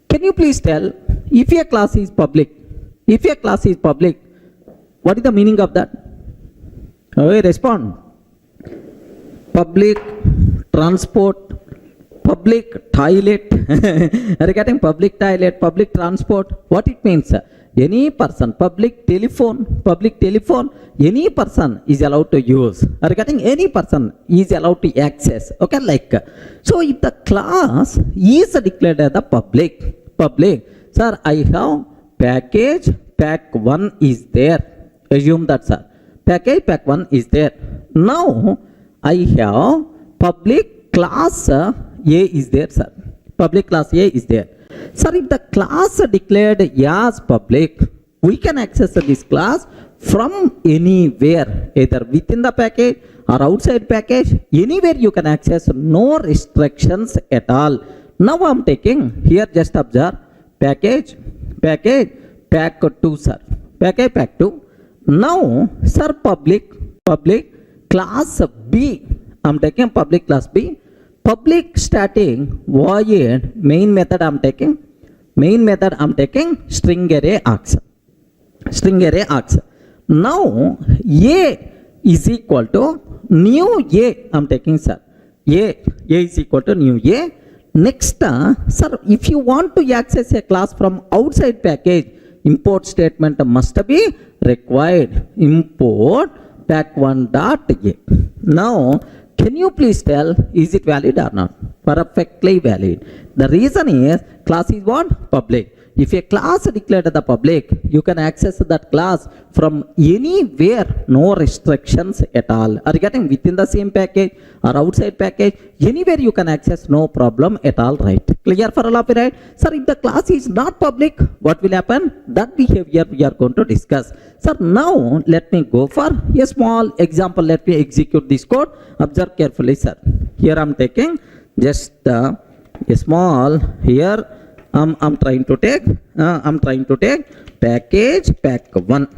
Can you please tell, if a class is public, what is the meaning of that? Okay, respond. Public transport, public toilet. Are you getting? Public toilet, public transport. What it means? any person, public telephone, any person is allowed to use. Are you getting? Any person is allowed to access. Okay, like, so if the class is declared as the public, sir, I have package pack 1 is there. Assume that, sir. Package pack 1 is there. Now I have public class A is there, sir. Public class A is there. Sir, if the class declared as public, we can access this class from anywhere, either within the package or outside package. Anywhere you can access, no restrictions at all. Now I'm taking here, just observe package pack 2, sir. Package pack 2. Now, sir, public class B. I'm taking public class B. Public static void main method I'm taking. Main method I'm taking string array args. Now A is equal to new A I'm taking, sir. A is equal to new A. Next, sir, if you want to access a class from outside package, import statement must be required. Import pack1 dot A. Now, can you please tell, is it valid or not? Perfectly valid. The reason is, class is what? Public. If a class declared the public, you can access that class from anywhere, no restrictions at all. Are you getting? Within the same package or outside package, anywhere you can access, no problem at all, right? Clear for all of you, right? Sir, if the class is not public, what will happen? That behavior we are going to discuss. Sir, now let me go for a small example. Let me execute this code. Observe carefully, sir. Here I'm taking just a small here. I'm trying to take package pack 1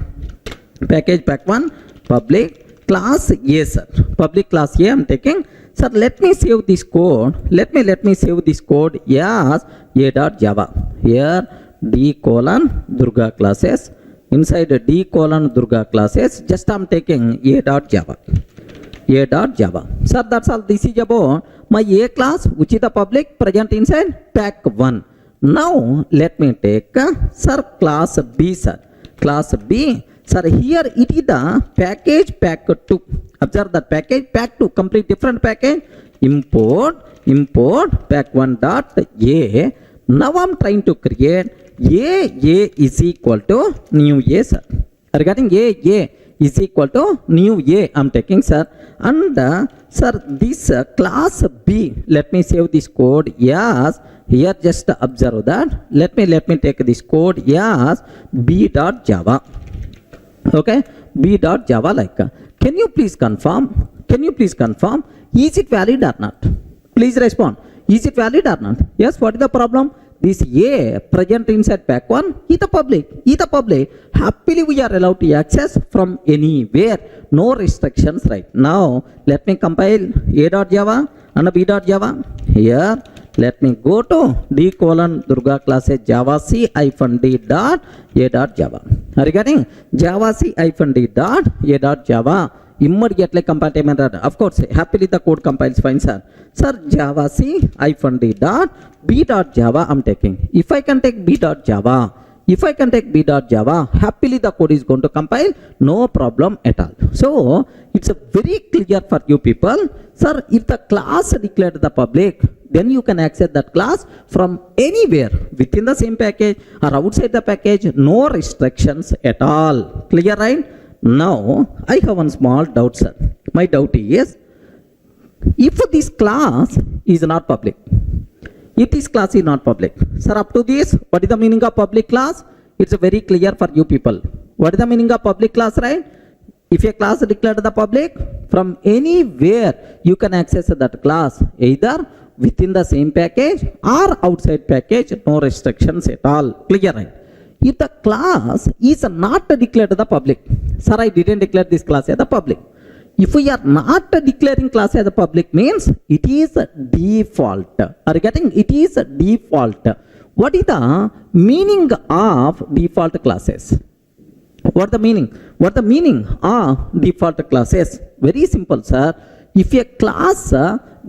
public class A, sir. Public class A I'm taking. Sir, let me save this code. Let me save this code as a.java. Here D::Durga classes. Inside D::Durga classes, just I'm taking a.java. Sir, that's all. This is about my A class, which is the public, present inside pack 1. Now let me take sir, class B, sir. Class B, sir, here it is the package pack 2. Observe that package pack 2, complete different package. Import pack1 dot A. Now I'm trying to create A is equal to new A, sir. Regarding A is equal to new A I'm taking, sir. And sir, this class B, let me save this code as here, just observe that. Let me take this code as b.java. Okay, b.java, like. Can you please confirm? Is it valid or not? Please respond. Is it valid or not? Yes, what is the problem? This A present inside pack 1 is the public. Happily we are allowed to access from anywhere. No restrictions right now. Let me compile a.java and b.java. Here, let me go to D::Durga classes Java C-D dot A.java. Are you getting? Java C-D dot A.java. Immediately compatible. Of course, happily the code compiles fine, sir. Sir, Java C-D dot B.java I'm taking. If I can take B.java, happily the code is going to compile, no problem at all. So, it's a very clear for you people. Sir, if the class declared the public, then you can access that class from anywhere within the same package or outside the package, no restrictions at all. Clear, right? Now, I have one small doubt, sir. My doubt is, if this class is not public, sir, up to this, what is the meaning of public class? It's very clear for you people. What is the meaning of public class, right? If a class declared the public, from anywhere you can access that class, either within the same package or outside package, no restrictions at all. Clear, right? If the class is not declared the public, sir, I didn't declare this class as the public. If we are not declaring class as the public, means it is default. Are you getting? It is default. What is the meaning of default classes? What the meaning? What the meaning of default classes? Very simple, sir. If a class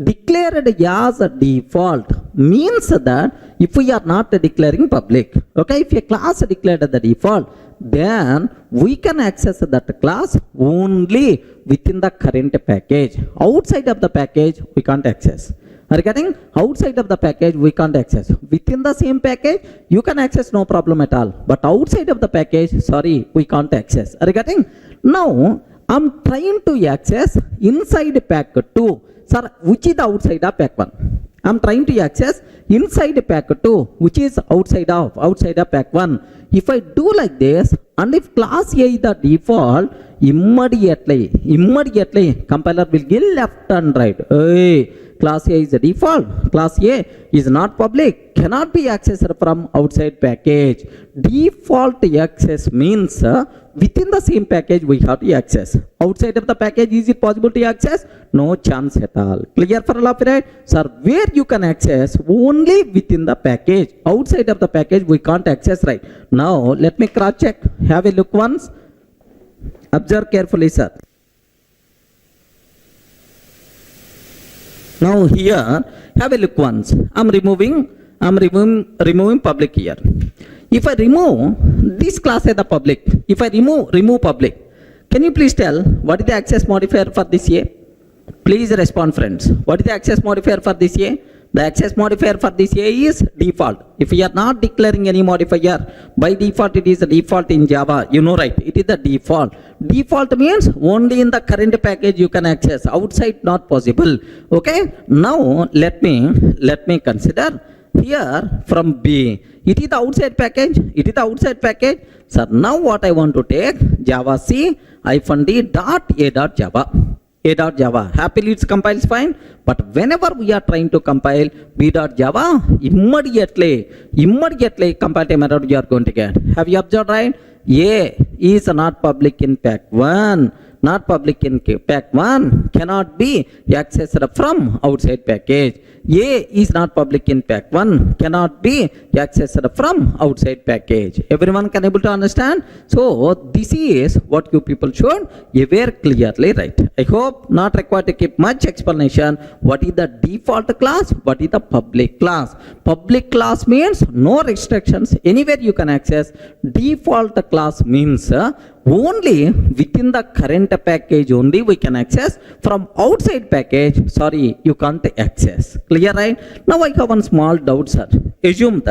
declared as a default means that if we are not declaring public, okay, if a class declared the default, then we can access that class only within the current package. Outside of the package, we can't access. Are you getting? Outside of the package, we can't access. Within the same package, you can access, no problem at all. But outside of the package, sorry, we can't access. Are you getting? Now, I'm trying to access inside pack 2. Sir, which is the outside of pack 1? I'm trying to access inside pack 2, which is outside of pack 1. If I do like this, and if class A is the default, immediately compiler will give left and right. Hey, class A is the default, class A is not public, cannot be accessed from outside package. Default access means within the same package we have to access. Outside of the package, is it possible to access? No chance at all. Clear for all of it? Sir, where you can access only within the package. Outside of the package we can't access, right? Now let me cross check. Have a look once. Observe carefully, sir. Now here, have a look once. I'm removing public here. If I remove this class as the public, if I remove public, can you please tell what is the access modifier for this A? Please respond, friends. What is the access modifier for this A? The access modifier for this A is default. If we are not declaring any modifier, by default it is the default in Java. You know, right? It is the default. Default means only in the current package you can access. Outside not possible. Okay? Now let me consider here from B. It is the outside package. It is the outside package. So now what I want to take, Java C -d dot A dot Java. A.Java. Happily it compiles fine, but whenever we are trying to compile B.Java, immediately compile time error you are going to get. Have you observed, right? A is not public in pack 1. Not public in pack 1 cannot be accessed from outside package. A is not public in pack 1 cannot be accessed from outside package. Everyone can able to understand? So this is what you people should aware clearly, right? I hope not required to keep much explanation. What is the default class? What is the public class? Public class means no restrictions. Anywhere you can access. Default class means only within the current package only we can access. From outside package, sorry, you can't access. Clear, right? Now I have one small doubt, sir. Assume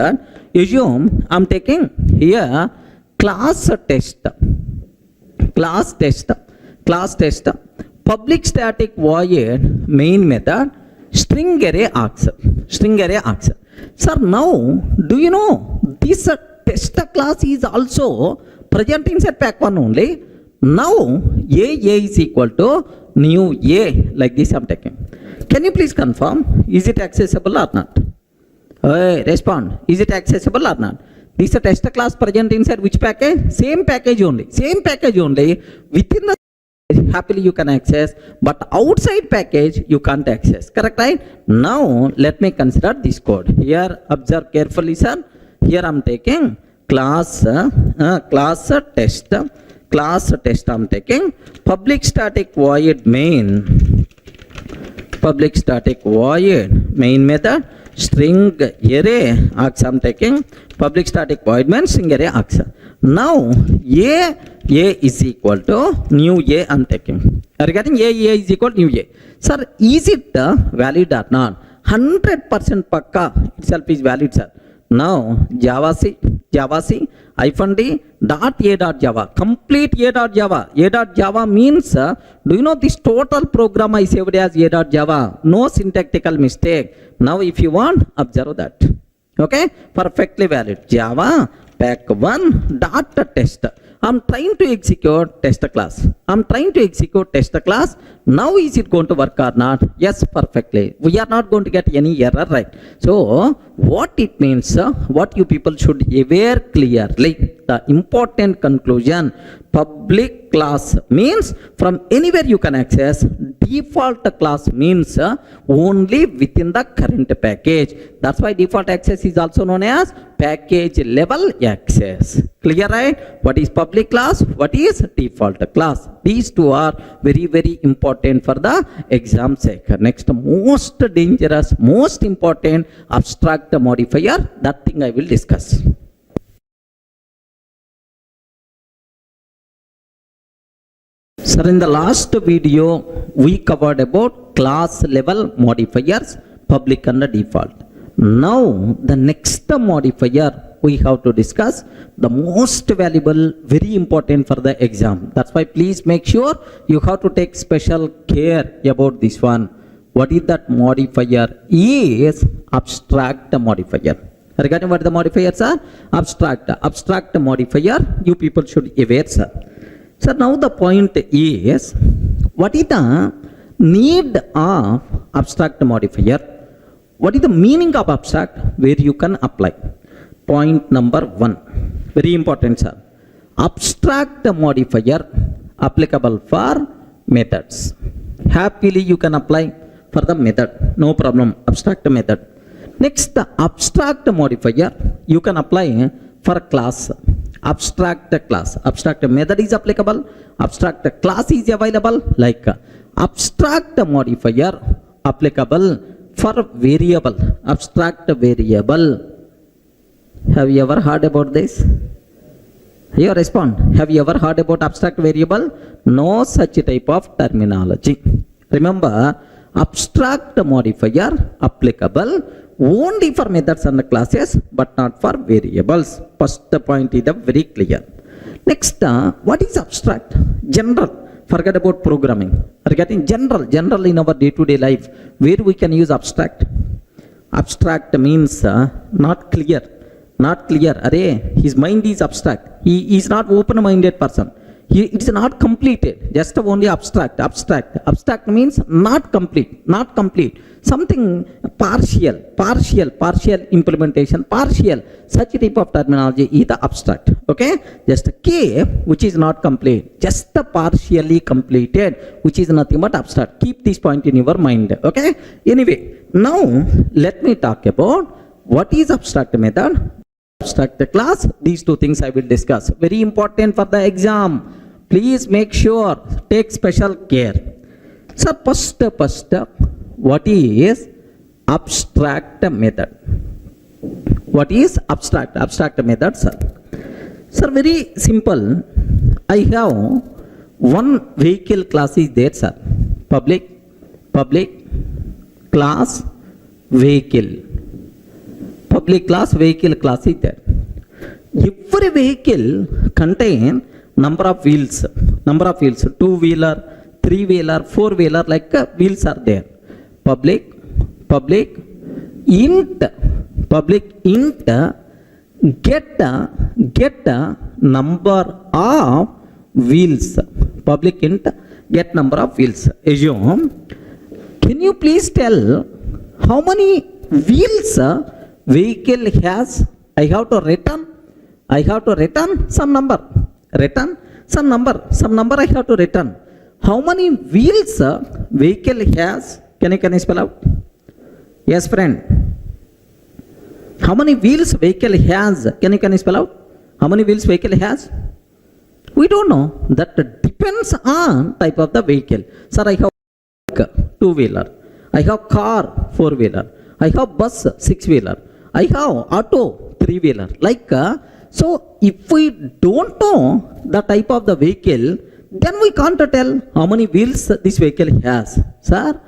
I'm taking here class test, public static void main method, string array args. Sir, now do you know this test class is also present inside pack 1 only. Now A is equal to new A, like this I'm taking. Can you please confirm, is it accessible or not? Respond, is it accessible or not? This is a test class present inside which package? Same package only. Within the happily you can access, but outside package you can't access. Correct, right? Now let me consider this code. Here observe carefully, sir. Here I'm taking class test I'm taking public static void main method string array args I'm taking public static void main string array args. Now A is equal to new A I'm taking. Are you getting? A is equal to new A. Sir, is it valid or not? 100% pakka itself is valid, sir. Now Java C -d dot A dot Java, complete A dot Java. A dot Java means do you know this total program I saved as A dot Java? No syntactical mistake. Now if you want, observe that. Okay, perfectly valid. Java pack 1 dot test. I'm trying to execute test class. Now is it going to work or not? Yes, perfectly. We are not going to get any error, right? So what it means, what you people should aware clearly, the important conclusion, public class means from anywhere you can access. default class means only within the current package. That's why default access is also known as package level access. Clear, right? What is public class? What is default class? These two are very, very important for the exam sake. Next, most dangerous, most important abstract modifier, that thing I will discuss. Sir, in the last video, we covered about class level modifiers, public and default. Now, the next modifier we have to discuss, the most valuable, very important for the exam. That's why please make sure you have to take special care about this one. What is that modifier? Is abstract modifier. Regarding what the modifiers are? Abstract modifier, you people should aware, sir. So now the point is, what is the need of abstract modifier? What is the meaning of abstract where you can apply? Point number 1, very important, sir. Abstract modifier applicable for methods. Happily you can apply for the method, no problem, abstract method. Next, the abstract modifier you can apply for class. Abstract class, abstract method is applicable, abstract class is available, like abstract modifier applicable for variable, abstract variable. Have you ever heard about this? You respond. Have you ever heard about abstract variable? No such type of terminology. Remember, abstract modifier applicable only for methods and classes, but not for variables. First point is very clear. Next, what is abstract? General. Forget about programming. Regarding general in our day-to-day life, where we can use abstract. Abstract means not clear. Not clear. Array, his mind is abstract. He is not open-minded person. It's not completed, just only abstract. Abstract means not complete. Something partial implementation, partial. Such type of terminology is the abstract. Okay? Just a K which is not complete. Just the partially completed, which is nothing but abstract. Keep this point in your mind. Okay? Anyway, now let me talk about what is abstract method, abstract class. These two things I will discuss. Very important for the exam. Please make sure, take special care. So first, what is abstract method? What is abstract method, sir? Sir, very simple. I have one vehicle class is there, sir. Public class vehicle. Public class vehicle class is there. Every vehicle contain number of wheels, 2-wheeler, 3-wheeler, 4-wheeler, like wheels are there. Public int get number of wheels. Public int get number of wheels. Assume, can you please tell how many wheels vehicle has? I have to return some number. Some number I have to return. How many wheels vehicle has? Can you spell out? Yes, friend. How many wheels vehicle has? Can you spell out? How many wheels vehicle has? We don't know. That depends on type of the vehicle. Sir, I have 2-wheeler. I have car 4-wheeler. I have bus 6-wheeler. I have auto 3-wheeler. Like so, if we don't know the type of the vehicle, then we can't tell how many wheels this vehicle has. Sir,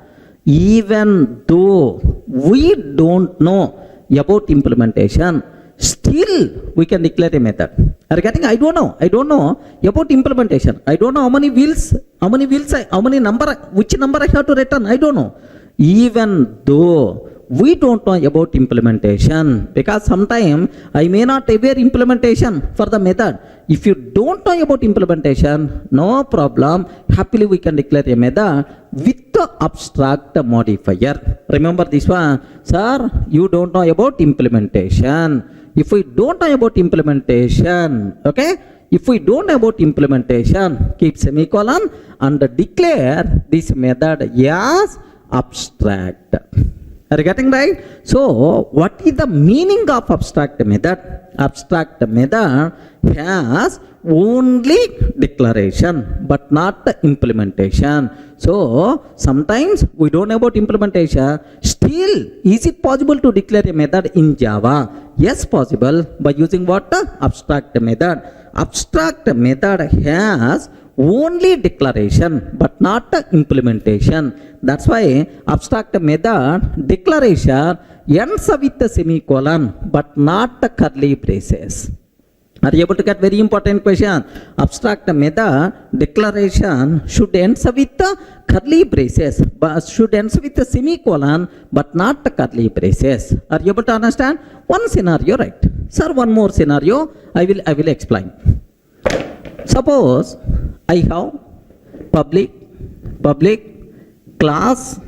even though we don't know about implementation, still we can declare a method. I don't know about implementation. I don't know how many wheels, which number I have to return. I don't know. Even though we don't know about implementation, because sometimes I may not aware implementation for the method. If you don't know about implementation, no problem. Happily we can declare a method with the abstract modifier. Remember this one, sir. You don't know about implementation. If we don't know about implementation, okay, If we don't know about implementation, keep semicolon and declare this method as abstract. Are you getting right? So, what is the meaning of abstract method? Abstract method has only declaration but not the implementation. So, sometimes we don't know about implementation. Still, is it possible to declare a method in Java? Yes, possible by using what? Abstract method. Abstract method has only declaration but not the implementation. That's why abstract method declaration ends with the semicolon but not the curly braces. Are you able to get very important question? Abstract method declaration should end with the curly braces, but should end with the semicolon but not the curly braces. Are you able to understand? One scenario, right? Sir, one more scenario I will explain. Suppose I have public class,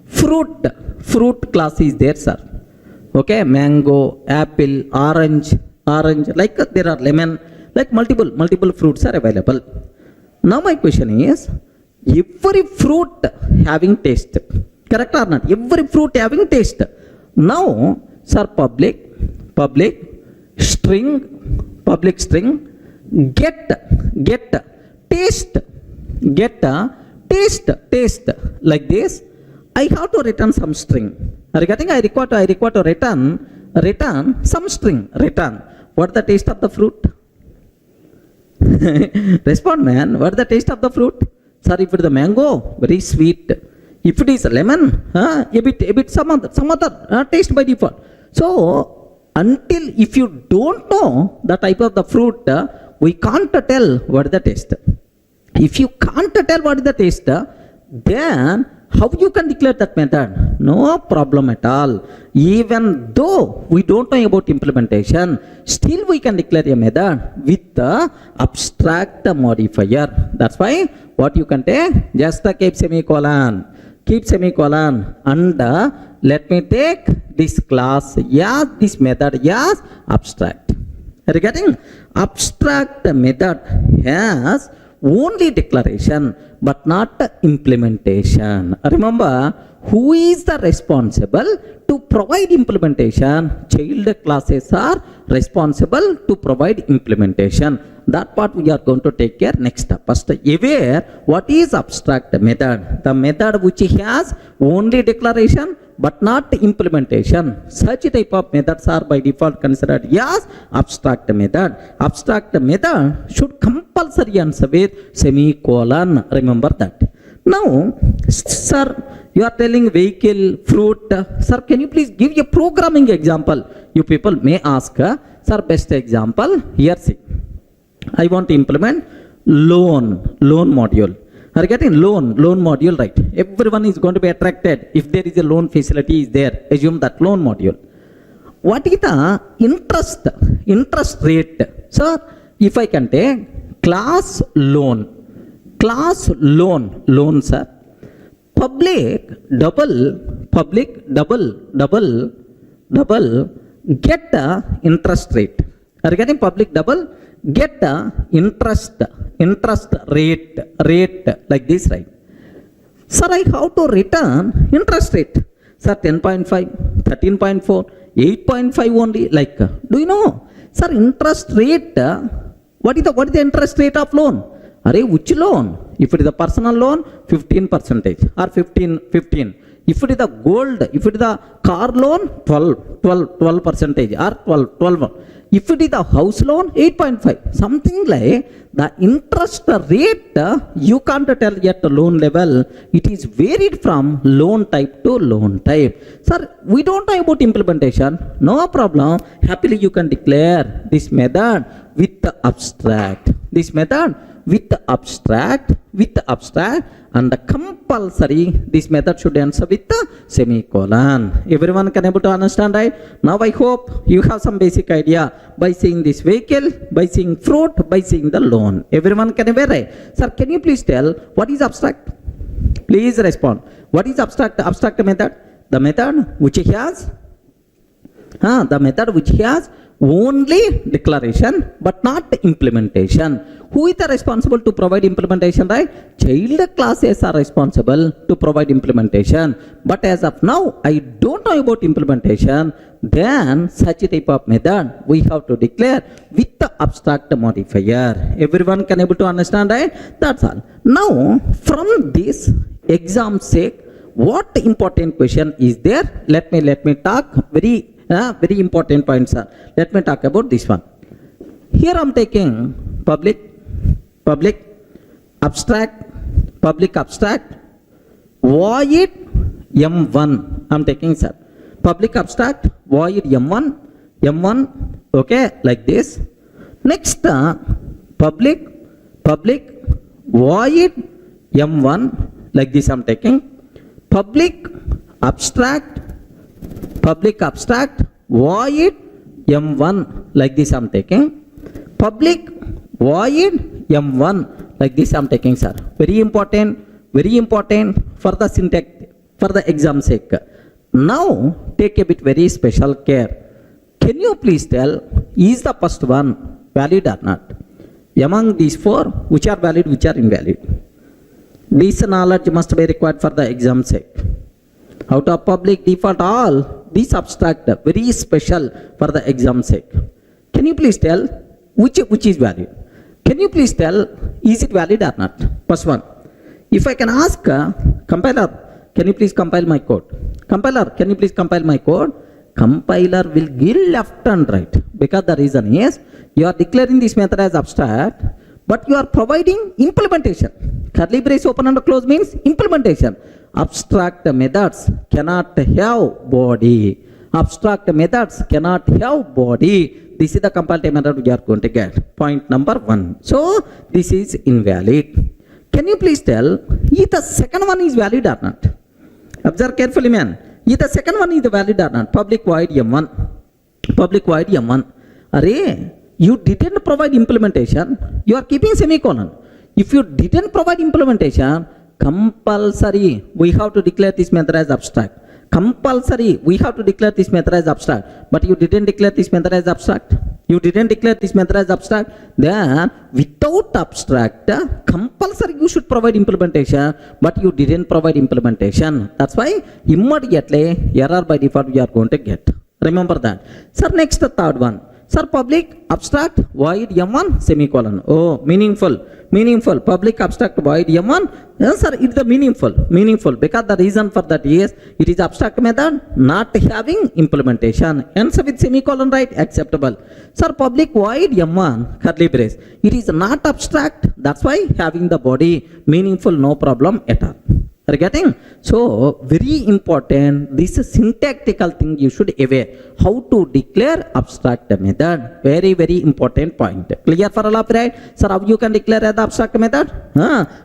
fruit class is there, sir. Okay, mango, apple, orange, like there are lemon, like multiple fruits are available. Now my question is, every fruit having taste, correct or not? Every fruit having taste. Now, sir, public string, get taste like this. I have to return some string. Regarding I require to return some string. What the taste of the fruit? Respond, man. What the taste of the fruit? Sir, if it is the mango, very sweet. If it is lemon, a bit some other taste by default. So until if you don't know the type of the fruit, we can't tell what is the taste. If you can't tell what is the taste, then how you can declare that method? No problem at all. Even though we don't know about implementation, still we can declare a method with the abstract modifier. That's why what you can take, just keep semicolon, and let me take this class, this method as abstract. Are you getting? Abstract method has only declaration but not implementation. Remember, who is the responsible to provide implementation? Child classes are responsible to provide implementation. That part we are going to take care next step. First, aware what is abstract method? The method which has only declaration but not implementation. Such type of methods are by default considered as abstract method. Abstract method should compulsory answer with semicolon. Remember that. Now, sir, you are telling vehicle, fruit. Sir, can you please give a programming example? You people may ask, sir, best example. Here, see. I want to implement loan module. Are you getting loan module, right? Everyone is going to be attracted if there is a loan facility is there. Assume that loan module. What is the interest rate? Sir, if I can take class loan, sir. Public double get the interest rate. Are you getting? Public double get the interest rate like this, right? Sir, I have to return interest rate. Sir, 10.5, 13.4, 8.5 only. Like, do you know? Sir, interest rate. What is the interest rate of loan? Array, which loan? If it is a personal loan, 15% or 15. If it is the gold, if it is the car loan, 12% or 12. If it is the house loan, 8.5. Something like the interest rate, you can't tell yet the loan level. It is varied from loan type to loan type. Sir, we don't know about implementation. No problem. Happily you can declare this method with the abstract. This method with the abstract and the compulsory this method should answer with the semicolon. Everyone can able to understand, right? Now I hope you have some basic idea by seeing this vehicle, by seeing fruit, by seeing the loan. Everyone can aware, right? Sir, can you please tell what is abstract? Please respond. What is abstract? Abstract method? The method which has only declaration but not implementation. Who is the responsible to provide implementation, right? Child classes are responsible to provide implementation. But as of now, I don't know about implementation. Then such a type of method we have to declare with the abstract modifier. Everyone can able to understand, right? That's all. Now from this exam sake, what important question is there? Let me talk very important points, sir. Let me talk about this one. Here I'm taking public abstract, void M1. I'm taking, sir, public abstract void M1, okay, like this. Next, public void M1, like this I'm taking. Public abstract void M1, like this I'm taking. Public void M1, like this I'm taking, sir. Very important for the syntax, for the exam sake. Now take a bit very special care. Can you please tell, is the first one valid or not? Among these four, which are valid, which are invalid? This knowledge must be required for the exam sake. Out of public, default, all these abstract, very special for the exam sake. Can you please tell which is valid? Can you please tell, is it valid or not? First one. If I can ask compiler, can you please compile my code? Compiler, can you please compile my code? Compiler will give left and right, because the reason is you are declaring this method as abstract, but you are providing implementation. Curly brace open and close means implementation. Abstract methods cannot have body. Abstract methods cannot have body. This is the compiled method we are going to get. Point number 1. So this is invalid. Can you please tell if the second one is valid or not? Observe carefully, man. If the second one is valid or not? Public void M1. Array, you didn't provide implementation. You are keeping semicolon. If you didn't provide implementation, compulsory we have to declare this method as abstract. Compulsory we have to declare this method as abstract. But you didn't declare this method as abstract. Then without abstract, compulsory you should provide implementation, but you didn't provide implementation. That's why immediately error by default we are going to get. Remember that. Sir, next the third one. Sir, public abstract void M1 semicolon. Oh, meaningful. Public abstract void M1. Yes, sir, it's the meaningful because the reason for that is it is abstract method not having implementation. Ends with semicolon, right? Acceptable. Sir, public void M1 curly brace. It is not abstract. That's why having the body meaningful, no problem at all. Are you getting? So very important, this syntactical thing you should aware. How to declare abstract method. Very important point. Clear for all of you, right? Sir, how you can declare as abstract method?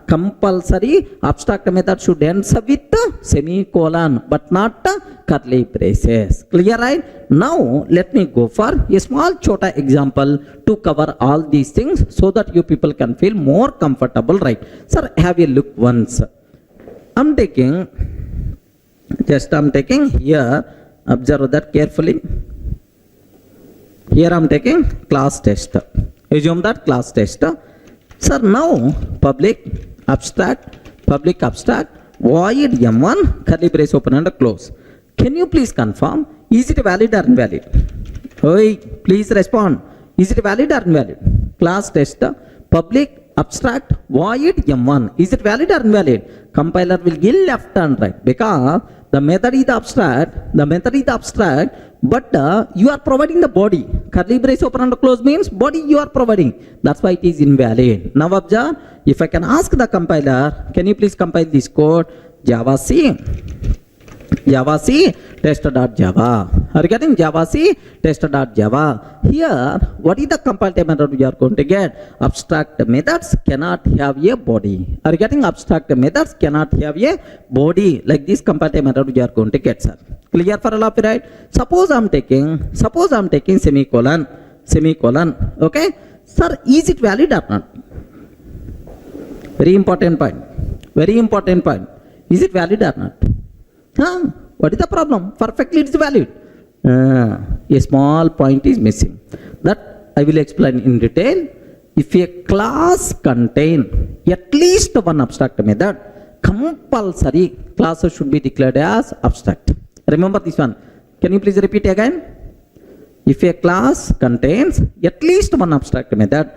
Compulsory abstract method should end with semicolon but not curly braces. Clear, right? Now let me go for a small chota example to cover all these things so that you people can feel more comfortable, right? Sir, have a look once. I'm taking here, observe that carefully. Here I'm taking class test. Assume that class test. Sir, now public abstract void M1 curly brace open and close. Can you please confirm, is it valid or invalid? Oi, please respond. Is it valid or invalid? Class test public abstract void M1. Is it valid or invalid? Compiler will give left and right because the method is abstract, but you are providing the body. Curly brace open and close means body you are providing. That's why it is invalid. Now observe, if I can ask the compiler, can you please compile this code? Java C test.java. Are you getting Java C test.java? Here, what is the compiled method we are going to get? Abstract methods cannot have a body. Are you getting? Abstract methods cannot have a body. Like this compiled method we are going to get, sir. Clear for all of you, right? Suppose I'm taking semicolon. Okay, sir, is it valid or not? Very important point. Is it valid or not? What is the problem? Perfectly it is valid. A small point is missing. That I will explain in detail. If a class contain at least one abstract method, compulsory class should be declared as abstract. Remember this one. Can you please repeat again? If a class contains at least one abstract method,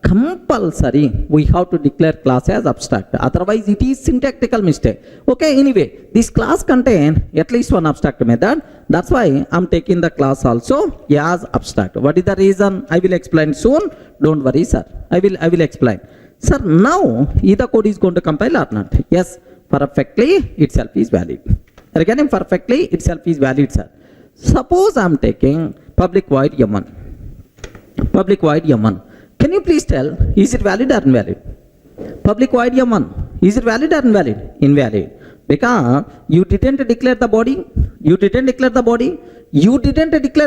compulsory we have to declare class as abstract. Otherwise it is syntactical mistake. Okay, anyway, this class contain at least one abstract method. That's why I'm taking the class also as abstract. What is the reason? I will explain soon. Don't worry, sir. I will explain. Sir, now either code is going to compile or not? Yes, perfectly itself is valid. Regarding perfectly itself is valid, sir. Suppose I'm taking public void m1. Public void m1. Can you please tell, is it valid or invalid? Public void m1, is it valid or invalid? Invalid. Because you didn't declare the body, you didn't declare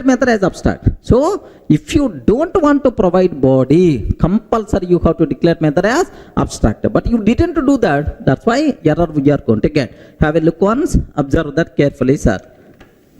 method as abstract. So if you don't want to provide body, compulsory you have to declare method as abstract. But you didn't do that. That's why error we are going to get. Have a look once, observe that carefully, sir.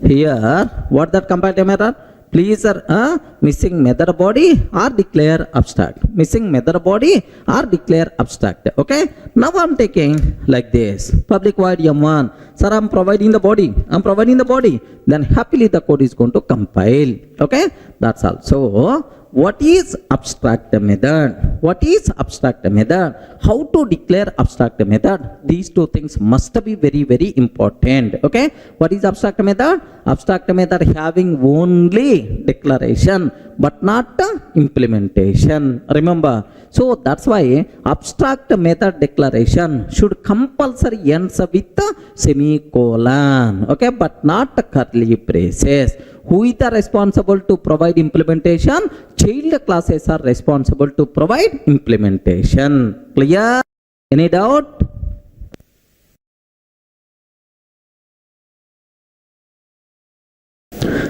Here, what that comparative error? Please, sir, missing method body or declare abstract. Missing method body or declare abstract. Okay. Now I'm taking like this. Public void m1. Sir, I'm providing the body. Then happily the code is going to compile. Okay. That's all. So what is abstract method? What is abstract method? How to declare abstract method? These two things must be very, very important. Okay. What is abstract method? Abstract method having only declaration but not implementation. Remember. So that's why abstract method declaration should compulsory ends with semicolon. Okay. But not curly braces. Who is the responsible to provide implementation? Child classes are responsible to provide implementation. Clear? Any doubt?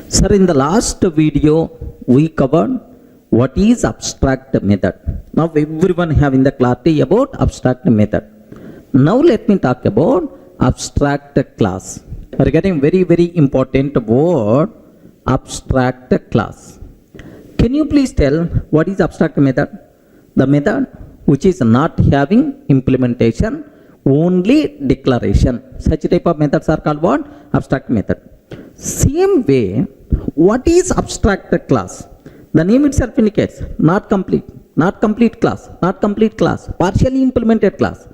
Sir, in the last video we covered what is abstract method. Now everyone having the clarity about abstract method. Now let me talk about abstract class. We are getting very, very important word. Abstract class. Can you please tell what is abstract method? The method which is not having implementation, only declaration. Such type of methods are called what? Abstract method. Same way, what is abstract class? The name itself indicates not complete class, partially implemented class.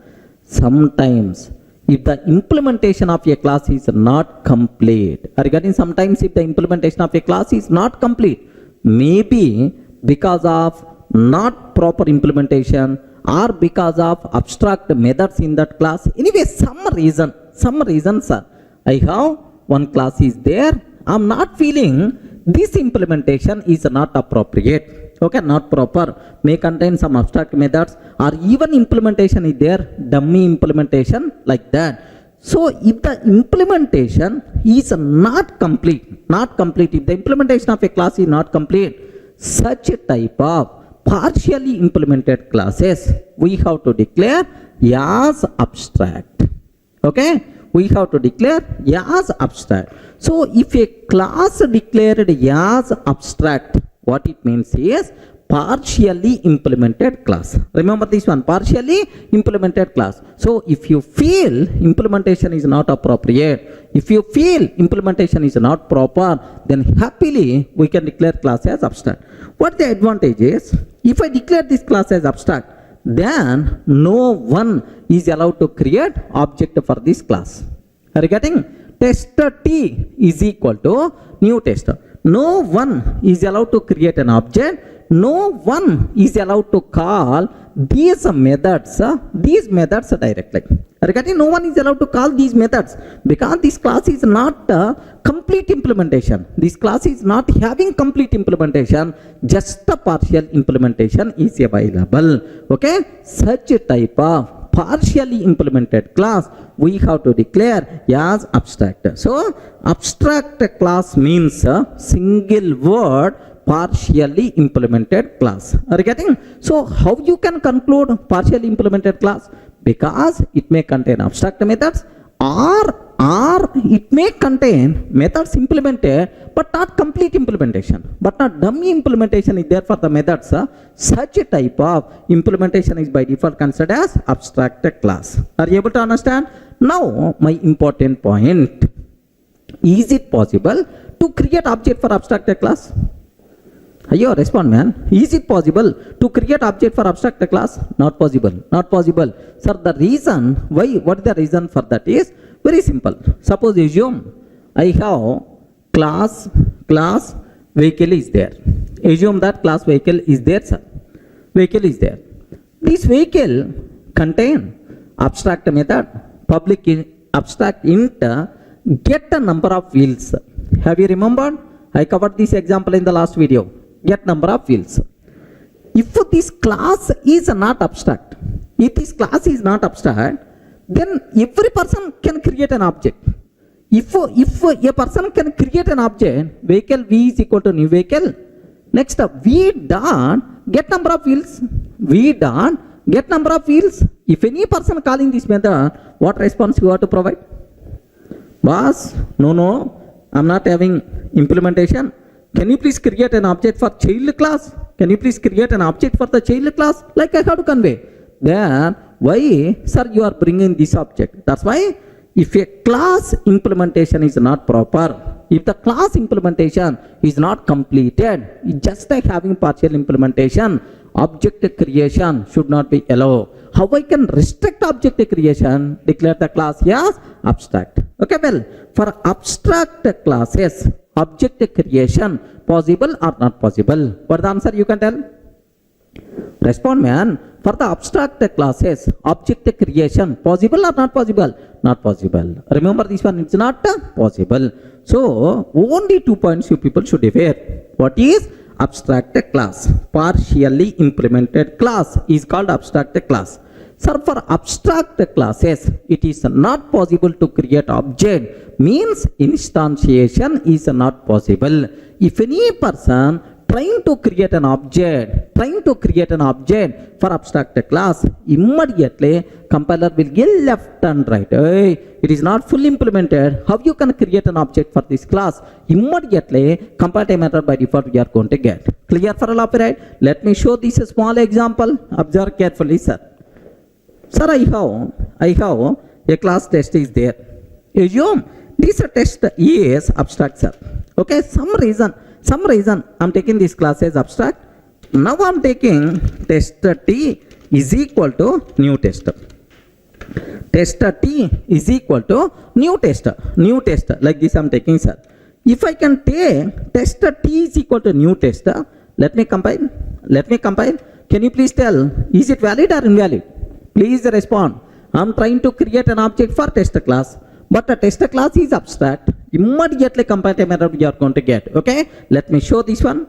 Sometimes if the implementation of a class is not complete, regarding sometimes if the implementation of a class is not complete, maybe because of not proper implementation or because of abstract methods in that class. Anyway, some reason, sir, I have one class is there, I'm not feeling this implementation is not appropriate. Okay, not proper, may contain some abstract methods or even implementation is there, dummy implementation like that. So if the implementation is not complete, if the implementation of a class is not complete, such a type of partially implemented classes we have to declare as abstract. Okay, we have to declare as abstract. So if a class declared as abstract, what it means is partially implemented class. Remember this one, partially implemented class. So if you feel implementation is not appropriate, if you feel implementation is not proper, then happily we can declare class as abstract. What the advantage is, if I declare this class as abstract, then no one is allowed to create object for this class. Are you getting? Tester T is equal to new tester. No one is allowed to create an object. No one is allowed to call these methods directly. Regarding no one is allowed to call these methods because this class is not complete implementation. This class is not having complete implementation. Just a partial implementation is available. Okay, such a type of partially implemented class we have to declare as abstract. So abstract class means a single word partially implemented class. Are you getting? So how you can conclude partially implemented class? Because it may contain abstract methods or or it may contain methods implemented but not complete implementation, but not dummy implementation is there for the methods. Such a type of implementation is by default considered as abstract class. Are you able to understand? Now my important point, is it possible to create object for abstract class? Ayo, respond man. Is it possible to create object for abstract class? Not possible. Not possible. Sir, the reason why, what is the reason for that is very simple. Suppose assume I have class vehicle is there. Assume that class vehicle is there, sir. Vehicle is there. This vehicle contain abstract method, public abstract int, get a number of wheels. Have you remembered? I covered this example in the last video. Get number of wheels. If this class is not abstract, if this class is not abstract, then every person can create an object. If a person can create an object, vehicle V is equal to new vehicle. Next up, V dot get number of wheels. V dot get number of wheels. If any person calling this method, what response you have to provide? Boss, no, I'm not having implementation. Can you please create an object for child class? Can you please create an object for the child class? Like I have to convey. Then why, sir, you are bringing this object? That's why if a class implementation is not proper, if the class implementation is not completed, it's just like having partial implementation, object creation should not be allowed. How I can restrict object creation? Declare the class as abstract. Okay, well, for abstract classes, object creation possible or not possible? What the answer you can tell? Respond, man. For the abstract classes, object creation possible or not possible? Not possible. Remember this one, it's not possible. So only 2 points you people should aware. What is abstract class? Partially implemented class is called abstract class. Sir, for abstract classes, it is not possible to create object, means instantiation is not possible. If any person trying to create an object for abstract class, immediately compiler will get left and right. Hey, it is not fully implemented. How you can create an object for this class? Immediately compile method by default we are going to get. Clear for all of you, right? Let me show this small example. Observe carefully, sir. Sir, I have a class test is there. Assume this test is abstract, sir. Okay, some reason I'm taking this class as abstract. Now I'm taking test T is equal to new test. Test T is equal to new test. Like this I'm taking, sir. If I can take test T is equal to new test, let me compile. Can you please tell, is it valid or invalid? Please respond. I'm trying to create an object for test class, but the test class is abstract. Immediately compile a method we are going to get. Okay, let me show this one.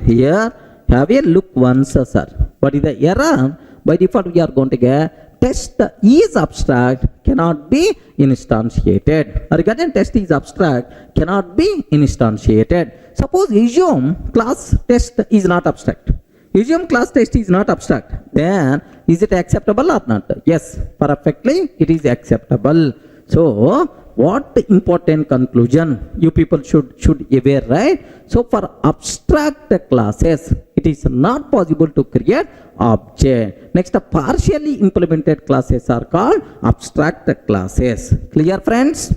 Here, have a look once, sir. What is the error? By default we are going to get test is abstract, cannot be instantiated. Regarding test is abstract, cannot be instantiated. Suppose assume class test is not abstract. Assume class test is not abstract. Then is it acceptable or not? Yes, perfectly it is acceptable. So what important conclusion you people should aware, right? So for abstract classes, it is not possible to create object. Next, partially implemented classes are called abstract classes. Clear, friends?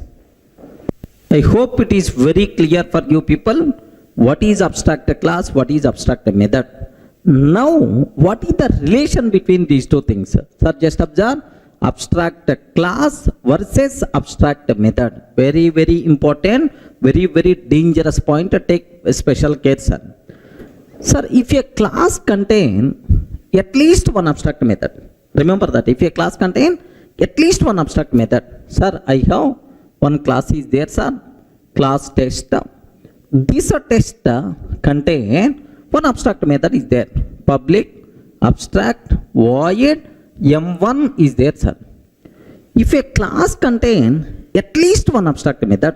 I hope it is very clear for you people. What is abstract class? What is abstract method? Now, what is the relation between these two things? Sir, just observe. Abstract class versus abstract method. Very, very important, very, very dangerous point. Take special care, sir. Sir, if a class contain at least one abstract method, remember that if a class contain at least one abstract method, sir, I have one class is there, sir, class test. This test contain one abstract method is there, public, abstract, void, M1 is there, sir. If a class contain at least one abstract method,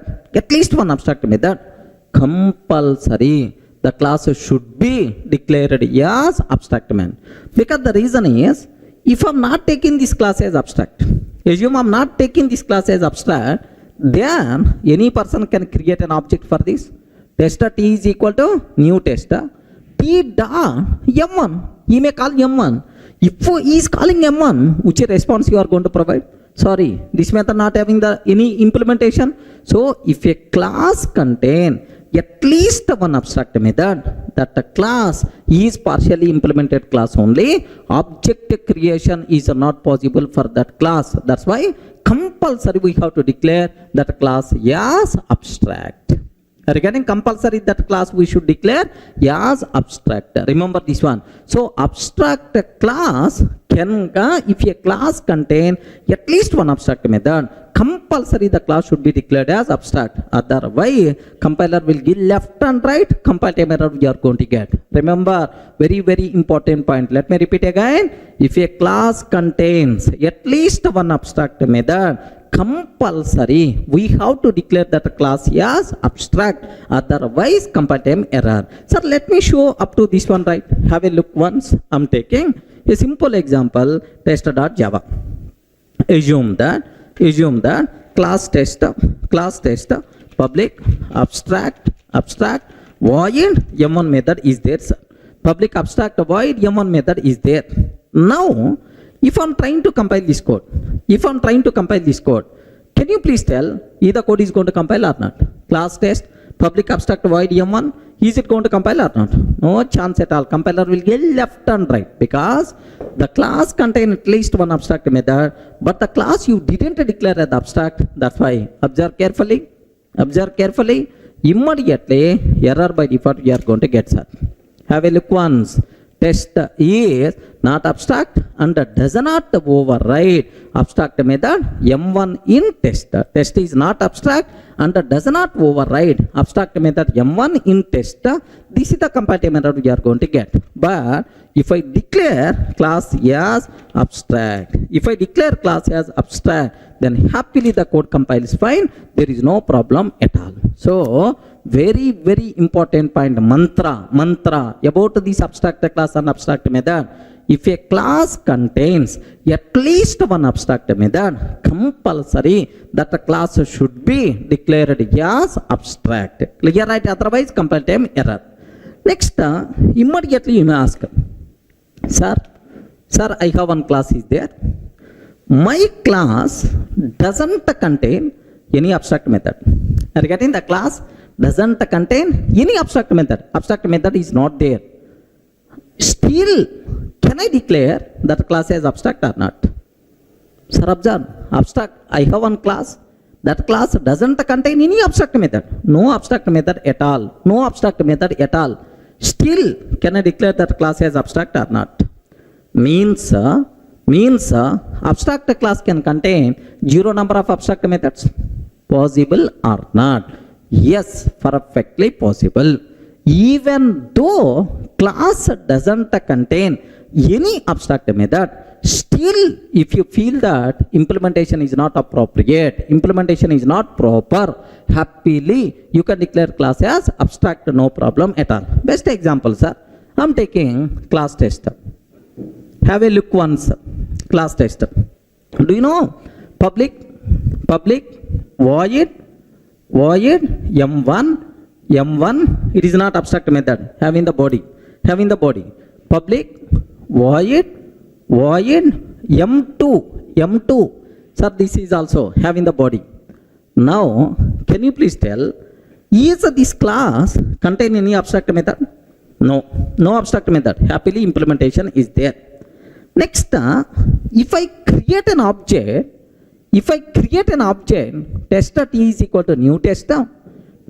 compulsory the class should be declared as abstract method. Because the reason is, if I'm not taking this class as abstract, Assume I'm not taking this class as abstract, then any person can create an object for this. Tester T is equal to new tester. T dot M1. He may call M1. If he is calling M1, which response you are going to provide? Sorry, this method not having any implementation. So if a class contain at least one abstract method, that the class is partially implemented class only, object creation is not possible for that class. That's why compulsory we have to declare that class as abstract. Regarding compulsory, that class we should declare as abstract. Remember this one. So abstract class can, if a class contain at least one abstract method, compulsory the class should be declared as abstract. Otherwise, compiler will give left and right, compile time error we are going to get. Remember, very important point. Let me repeat again. If a class contains at least one abstract method, compulsory we have to declare that class as abstract. Otherwise, compile time error. Sir, let me show up to this one, right? Have a look once. I'm taking a simple example, tester.java. Assume that class tester public abstract void m1 method is there, sir. Public abstract void m1 method is there. Now if I'm trying to compile this code, can you please tell either code is going to compile or not? Class test public abstract void m1, is it going to compile or not? No chance at all. Compiler will get left and right, because the class contain at least one abstract method, but the class you didn't declare as abstract. That's why observe carefully. Immediately error by default you are going to get, sir. Have a look once. Test is not abstract and does not override abstract method m1 in test. Test is not abstract and does not override abstract method m1 in test. This is the compile time error we are going to get. But if I declare class as abstract, then happily the code compiles fine. There is no problem at all. So very important point, mantra about this abstract class and abstract method. If a class contains at least one abstract method, compulsory that the class should be declared as abstract. Clear, right? Otherwise compile time error. Next, immediately you may ask, sir, I have one class is there. My class doesn't contain any abstract method. Regarding the class doesn't contain any abstract method. Abstract method is not there. Still, can I declare that class as abstract or not? Sir, observe. Abstract, I have one class. That class doesn't contain any abstract method. No abstract method at all. Still, can I declare that class as abstract or not? Means abstract class can contain 0 number of abstract methods. Possible or not? Yes, perfectly possible. Even though class doesn't contain any abstract method, still if you feel that implementation is not appropriate, implementation is not proper, happily you can declare class as abstract, no problem at all. Best example, sir, I'm taking class tester. Have a look once. Class tester. Do you know public void m1, it is not abstract method, having the body. Public void m2, sir, this is also having the body. Now can you please tell, is this class contain any abstract method? No abstract method. Happily implementation is there. Next, if I create an object, tester T is equal to new tester,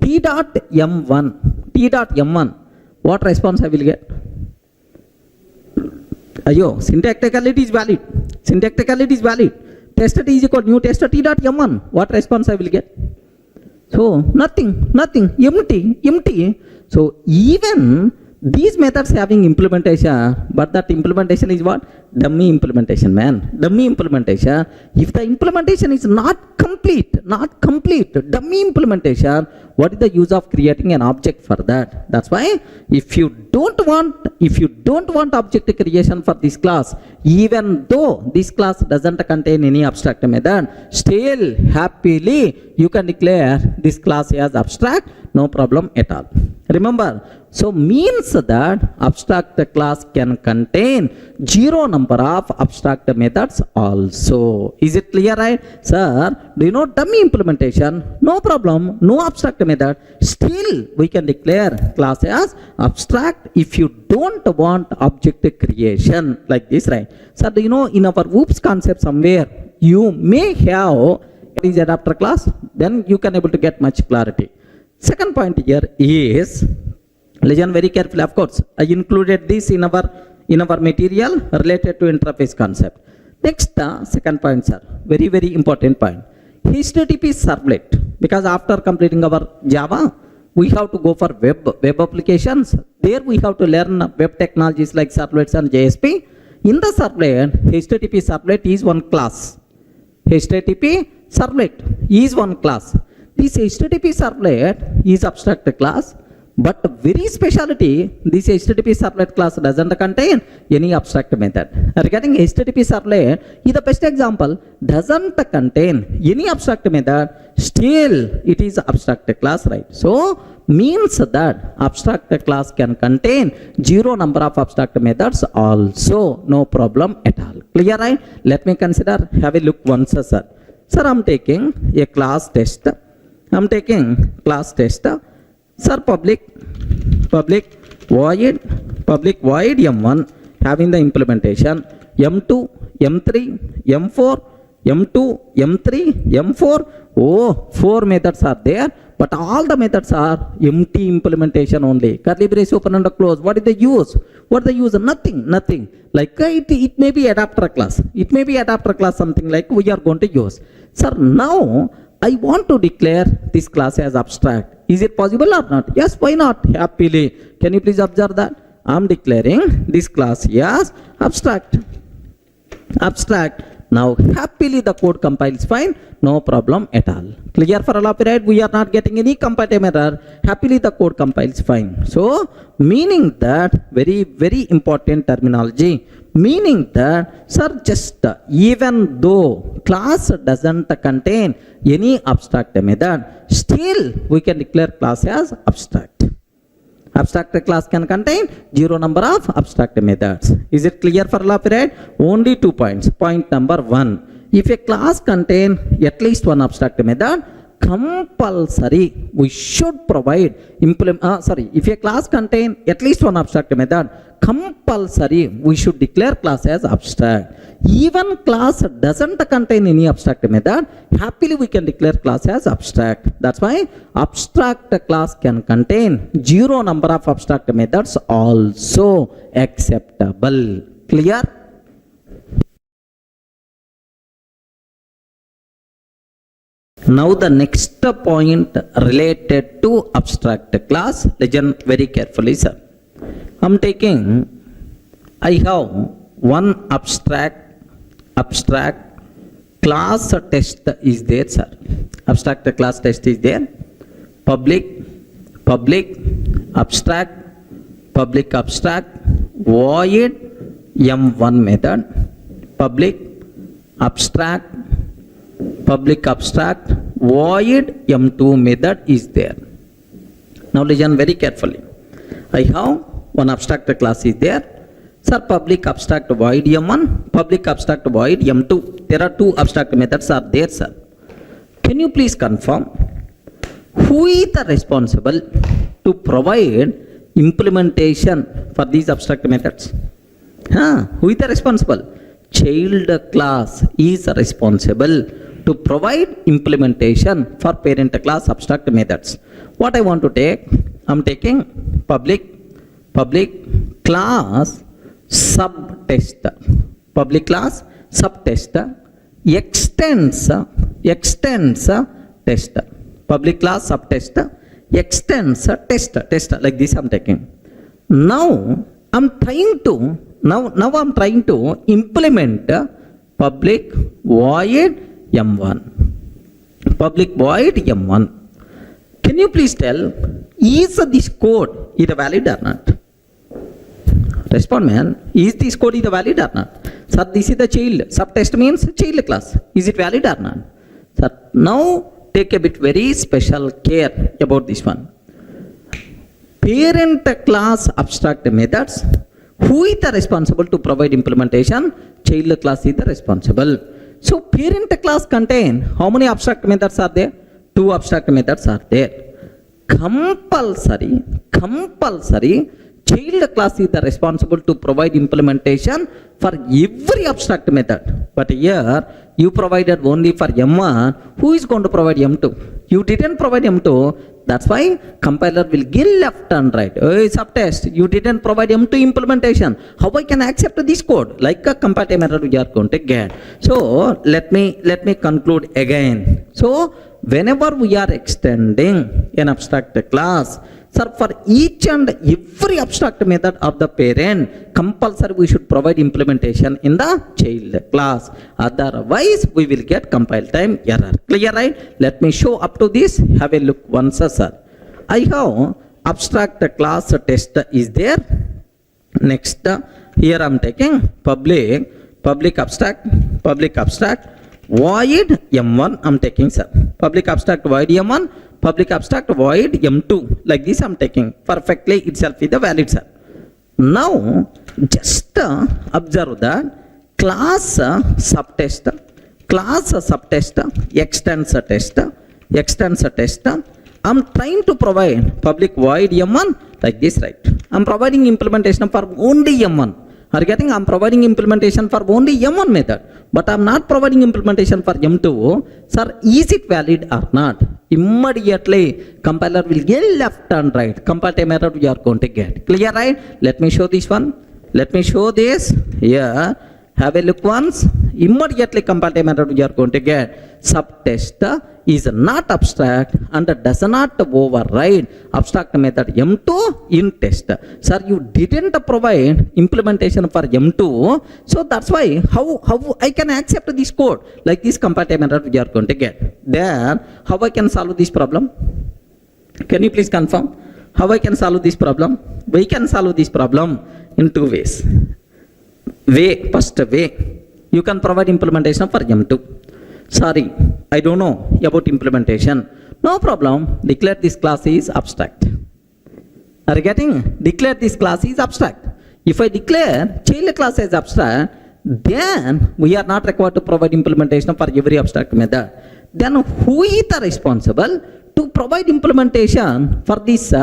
T dot m1, what response I will get? Syntacticality is valid. Tester T is equal to new tester T dot m1, what response I will get? So nothing, empty. So even These methods having implementation, but that implementation is what? Dummy implementation, man. Dummy implementation. If the implementation is not complete, dummy implementation, what is the use of creating an object for that? That's why if you don't want object creation for this class, even though this class doesn't contain any abstract method, still happily you can declare this class as abstract, no problem at all. Remember, so means that abstract class can contain zero number of abstract methods also. Is it clear, right? Sir, do you know dummy implementation? No problem, no abstract method. Still, we can declare class as abstract if you don't want object creation like this, right? Sir, do you know in our OOPS concept somewhere, you may have what is adapter class? Then you can able to get much clarity. Second point here is, listen very carefully, of course, I included this in our material related to interface concept. Next, second point, sir, very, very important point. HTTP servlet, because after completing our Java, we have to go for web applications. There we have to learn web technologies like servlets and JSP. In the servlet, HTTP servlet is one class. HTTP servlet is one class. This HTTP servlet is abstract class, but very specialty, this HTTP servlet class doesn't contain any abstract method. Regarding HTTP servlet is the best example, doesn't contain any abstract method, still it is abstract class, right? So means that abstract class can contain zero number of abstract methods also, no problem at all. Clear, right? Let me consider, have a look once, sir. Sir, I'm taking a class test. I'm taking class test. Sir, public void m1 having the implementation m2, m3, m4, m2, m3, m4. Oh, 4 methods are there, but all the methods are empty implementation only. Curly brace open and close. What is the use? What is the use? Nothing. Like it may be adapter class. It may be adapter class, something like we are going to use. Sir, now I want to declare this class as abstract. Is it possible or not? Yes, why not? Happily. Can you please observe that? I am declaring this class as abstract. Now, happily the code compiles fine, no problem at all. Clear for all of you, right? We are not getting any compatible error. Happily the code compiles fine. So, meaning that, very, very important terminology. Meaning that, sir, just even though class doesn't contain any abstract method, still we can declare class as abstract. Abstract class can contain zero number of abstract methods. Is it clear for all of you, right? Only 2 points. Point number 1. If a class contain at least one abstract method, compulsory we should provide if a class contain at least one abstract method, compulsory we should declare class as abstract. Even class doesn't contain any abstract method, happily we can declare class as abstract. That's why abstract class can contain zero number of abstract methods also acceptable. Clear? Now the next point related to abstract class, listen very carefully, sir. I have one abstract class test is there, sir. Abstract class test is there. Public abstract void m1 method. Public abstract void m2 method is there. Now listen very carefully. I have one abstract class is there. Sir, public abstract void m1, public abstract void m2. There are two abstract methods are there, sir. Can you please confirm who is the responsible to provide implementation for these abstract methods? Who is the responsible? Child class is responsible to provide implementation for parent class abstract methods. What I want to take, I'm taking public class subtest. Public class subtest extends test. Public class subtest extends test like this I'm taking. Now I'm trying to implement public void m1. Public void m1. Can you please tell, is this code valid or not? Respond, man. Is this code valid or not? Sir, this is the child. Subtest means child class. Is it valid or not? Sir, now take a bit very special care about this one. Parent class abstract methods. Who is the responsible to provide implementation? Child class is the responsible. So parent class contain how many abstract methods are there? 2 abstract methods are there. Compulsory child class is the responsible to provide implementation for every abstract method. But here you provided only for m1. Who is going to provide m2? You didn't provide m2. That's why compiler will give left and right. Hey, subtest, you didn't provide m2 implementation. How I can accept this code? Like a compatible error we are going to get. So let me conclude again. So whenever we are extending an abstract class, sir, for each and every abstract method of the parent, compulsory we should provide implementation in the child class. Otherwise, we will get compile time error. Clear, right? Let me show up to this. Have a look once, sir. I have abstract class test is there. Next, here I am taking public abstract, void m1 I am taking, sir. Public abstract void m1, public abstract void m2. Like this I am taking. Perfectly itself is the valid, sir. Now just observe that class subtest, extends test. I am trying to provide public void m1 like this, right? I am providing implementation for only m1. Are you getting? I am providing implementation for only m1 method, but I am not providing implementation for m2. Sir, is it valid or not? Immediately compiler will get left and right. Compile time error we are going to get. Clear, right? Let me show this one. Let me show this here. Have a look once. Immediately compile time error we are going to get. Subtest is not abstract and does not override abstract method m2 in test. Sir, you didn't provide implementation for m2, so that's why how I can accept this code? Like this compile time error we are going to get. Then how I can solve this problem? Can you please confirm how I can solve this problem? We can solve this problem in 2 ways. First way, you can provide implementation for m2. Sorry, I don't know about implementation. No problem. Declare this class is abstract. Are you getting? Declare this class is abstract. If I declare child class as abstract, then we are not required to provide implementation for every abstract method. Then who is the responsible to provide implementation for this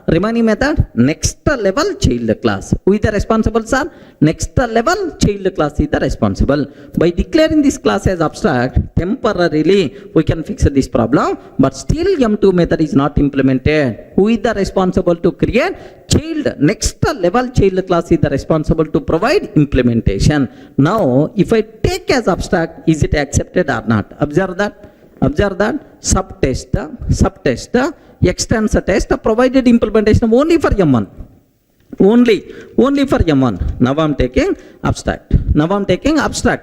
remaining method? Next level child class. Who is the responsible, sir? Next level child class is the responsible. By declaring this class as abstract, temporarily we can fix this problem, but still m2 method is not implemented. Who is the responsible to create? Child. Next level child class is the responsible to provide implementation. Now, if I take as abstract, is it accepted or not? Observe that. Subtest, extends test, provided implementation only for m1. Only for m1. Now I am taking abstract.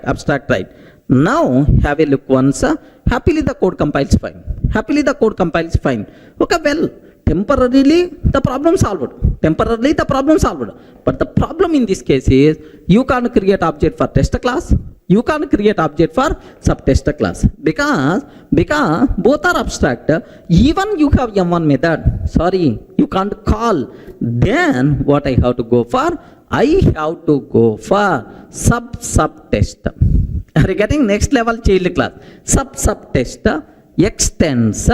Abstract, right? Now have a look once. Happily the code compiles fine. Okay, well, temporarily the problem solved. But the problem in this case is you can't create object for test class. You can't create object for subtest class because both are abstract. Even you have m1 method, sorry, you can't call. Then what I have to go for? I have to go for subtest. Are you getting? Next level child class. Subtest extends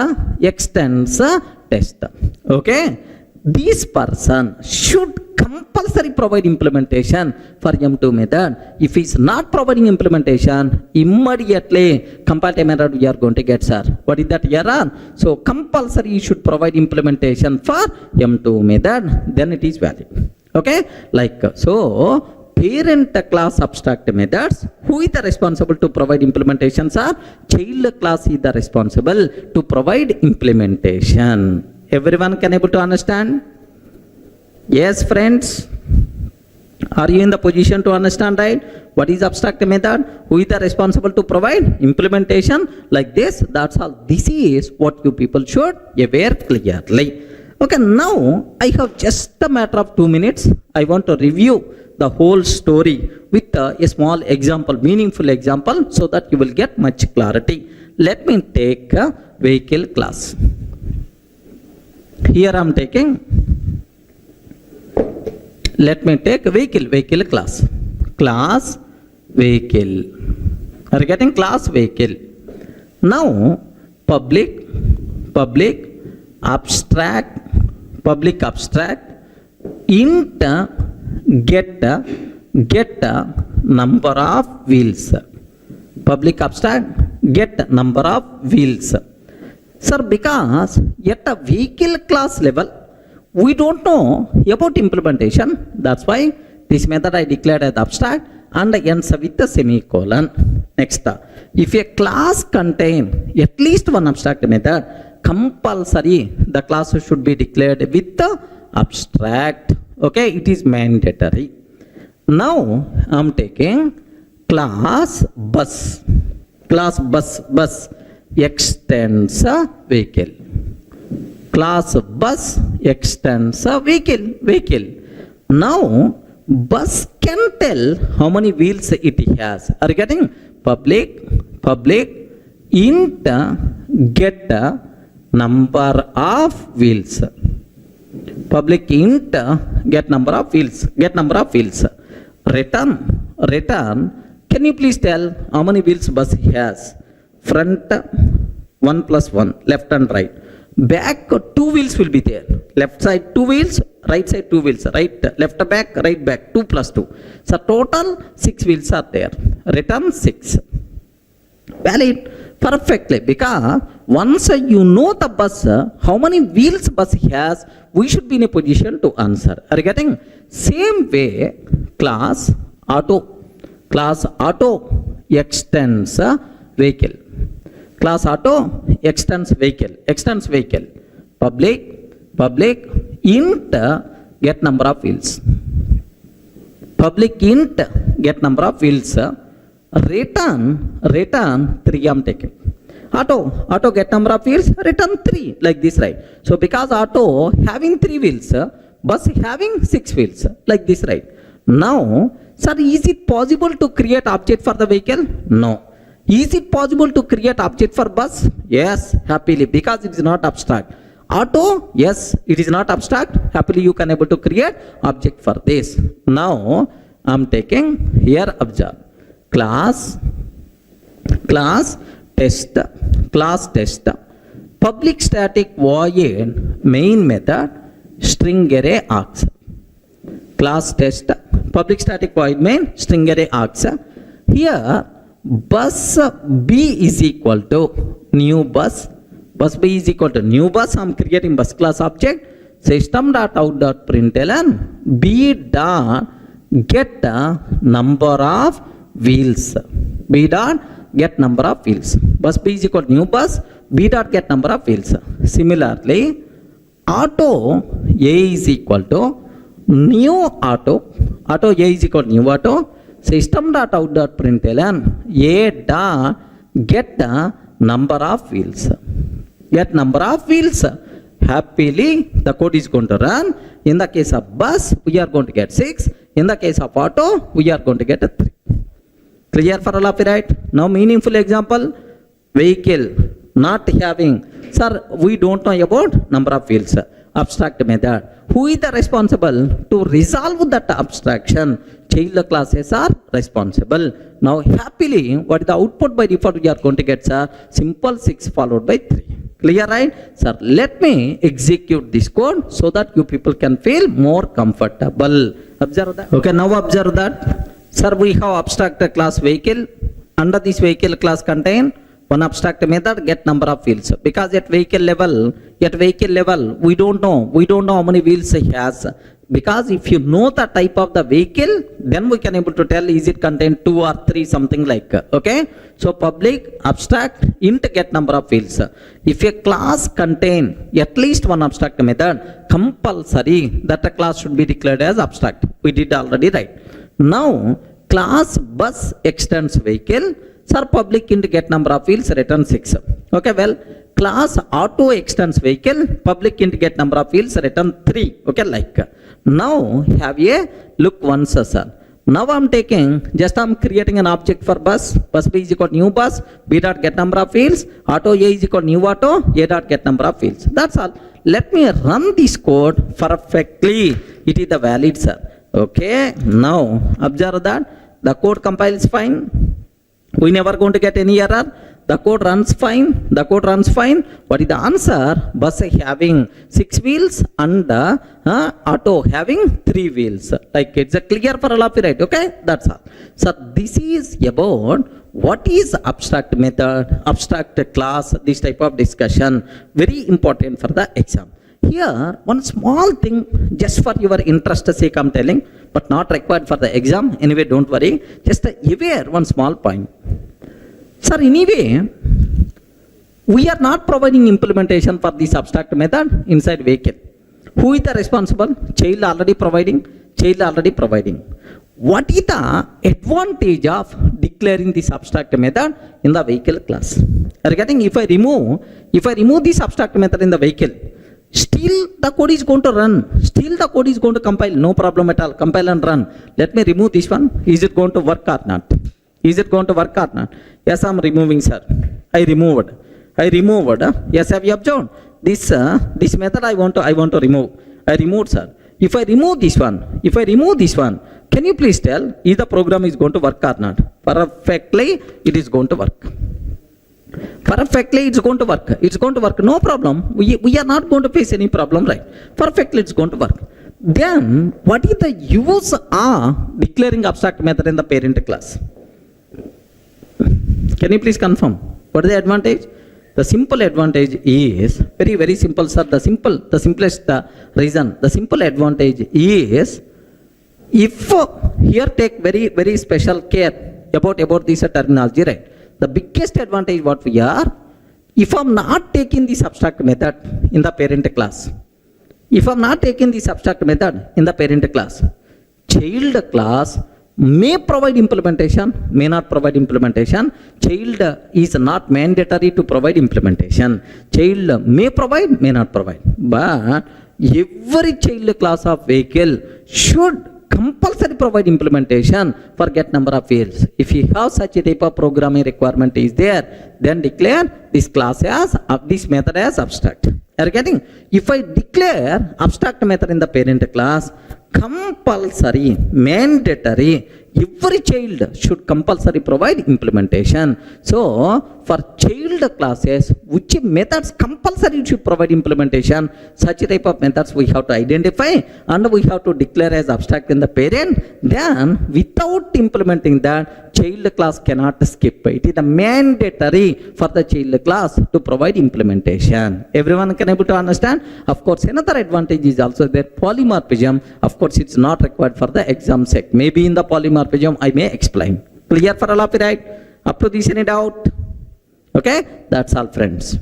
test. Okay. This person should compulsory provide implementation for m2 method. If he is not providing implementation, immediately compile time error we are going to get, sir. What is that error? So compulsory you should provide implementation for m2 method, then it is valid. Okay, like so. Parent class abstract methods, who is the responsible to provide implementation, sir? Child class is the responsible to provide implementation. Everyone can able to understand? Yes, friends. Are you in the position to understand, right? What is abstract method? Who is the responsible to provide implementation like this? That's all. This is what you people should aware clearly. Okay, now I have just a matter of 2 minutes. I want to review the whole story with a small example, meaningful example, so that you will get much clarity. Let me take a vehicle class. Here I am taking, let me take vehicle class. Class vehicle. Are you getting class vehicle? Now public abstract int get number of wheels. Public abstract get number of wheels. Sir, because at a vehicle class level we don't know about implementation. That's why this method I declared as abstract and ends with the semicolon. Next, if a class contain at least one abstract method, compulsory the class should be declared with the abstract. Okay, it is mandatory. Now I am taking class bus. Class bus extends a vehicle. Class bus extends a vehicle. Now bus can tell how many wheels it has. Are you getting? Public int get number of wheels. Public int get number of wheels. Return. Can you please tell how many wheels bus has? Front 1 plus 1, left and right. Back 2 wheels will be there. Left side 2 wheels, right side 2 wheels. Left back, right back, 2 plus 2. So total 6 wheels are there. Return 6. Valid perfectly, because once you know the bus, how many wheels bus has, we should be in a position to answer. Are you getting? Same way, class auto extends a vehicle. Class auto extends vehicle. Public int get number of wheels. Public int get number of wheels. Return 3 I am taking. Auto get number of wheels, return 3, like this, right? So because auto having 3 wheels, bus having 6 wheels, like this, right? Now, sir, is it possible to create object for the vehicle? No. Is it possible to create object for bus? Yes, happily, because it is not abstract. Auto, yes, it is not abstract. Happily, you can able to create object for this. Now, I am taking here, observe. Class test. Public static void main method string array args. Class test. Public static void main string array args. Here, bus B is equal to new bus. Bus B is equal to new bus. I am creating bus class object. System.out.println B dot get number of wheels. B dot get number of wheels. Bus B is equal to new bus. B dot get number of wheels. Similarly, auto A is equal to new auto. Auto A is equal to new auto. System.out.println A dot get number of wheels. Get number of wheels. Happily, the code is going to run. In the case of bus, we are going to get 6. In the case of auto, we are going to get a 3. Clear for all of you, right? Now, meaningful example, vehicle not having. Sir, we don't know about number of wheels. Abstract method. Who is the responsible to resolve that abstraction? Child classes are responsible. Now, happily, what is the output by default we are going to get, sir? Simple 6 followed by 3. Clear, right? Sir, let me execute this code so that you people can feel more comfortable. Observe that. Okay, now observe that. Sir, we have abstract class vehicle. Under this vehicle class contain one abstract method get number of wheels. Because at vehicle level, we don't know how many wheels he has. Because if you know the type of the vehicle, then we can able to tell is it contain 2 or 3 something like, okay. So public, abstract, int get number of fields. If a class contain at least one abstract method, compulsory that a class should be declared as abstract. We did already, right? Now class bus extends vehicle, sir public int get number of fields, return 6. Okay, well, class auto extends vehicle, public int get number of fields, return 3. Okay, like. Now have a look once, sir. Now I'm creating an object for bus B is equal to new bus, b dot get number of fields, auto a is equal to new auto, a dot get number of fields. That's all. Let me run this code perfectly. It is the valid, sir. Okay, now observe that the code compiles fine. We never going to get any error. The code runs fine. The code runs fine. What is the answer? Bus having 6 wheels and auto having 3 wheels. Like it's a clear for all of you, right? Okay, that's all. So this is about what is abstract method, abstract class, this type of discussion. Very important for the exam. Here, one small thing, just for your interest sake I'm telling, but not required for the exam. Anyway, don't worry. Just aware one small point. Sir, anyway, we are not providing implementation for this abstract method inside vehicle. Who is the responsible? Child already providing. Child already providing. What is the advantage of declaring this abstract method in the vehicle class? Are you getting? If I remove this abstract method in the vehicle, still the code is going to run. Still the code is going to compile. No problem at all. Compile and run. Let me remove this one. Is it going to work or not? Is it going to work or not? Yes, I'm removing, sir. I removed. Yes, have you observed? This method I want to remove. I removed, sir. If I remove this one, can you please tell is the program is going to work or not? Perfectly, it is going to work. Perfectly, it's going to work. It's going to work. No problem. We are not going to face any problem, right? Perfectly, it's going to work. Then, what is the use of declaring abstract method in the parent class? Can you please confirm? What is the advantage? The simple advantage is very, very simple, sir. The simplest reason. The simple advantage is if here take very, very special care about this terminology, right? The biggest advantage what we are, if I'm not taking this abstract method in the parent class, child class may provide implementation, may not provide implementation. Child is not mandatory to provide implementation. Child may provide, may not provide. But every child class of vehicle should compulsory provide implementation for get number of fields. If you have such a type of programming requirement is there, then declare this class as this method as abstract. Are you getting? If I declare abstract method in the parent class, compulsory, mandatory, every child should compulsory provide implementation. So for child classes, which methods compulsory should provide implementation, such type of methods we have to identify and we have to declare as abstract in the parent. Then without implementing that, child class cannot skip. It is mandatory for the child class to provide implementation. Everyone can able to understand? Of course, another advantage is also there, polymorphism. Of course, it's not required for the exam sec. Maybe in the polymorphism I may explain. Clear for all of you, right? Up to this, any doubt? Okay, that's all, friends.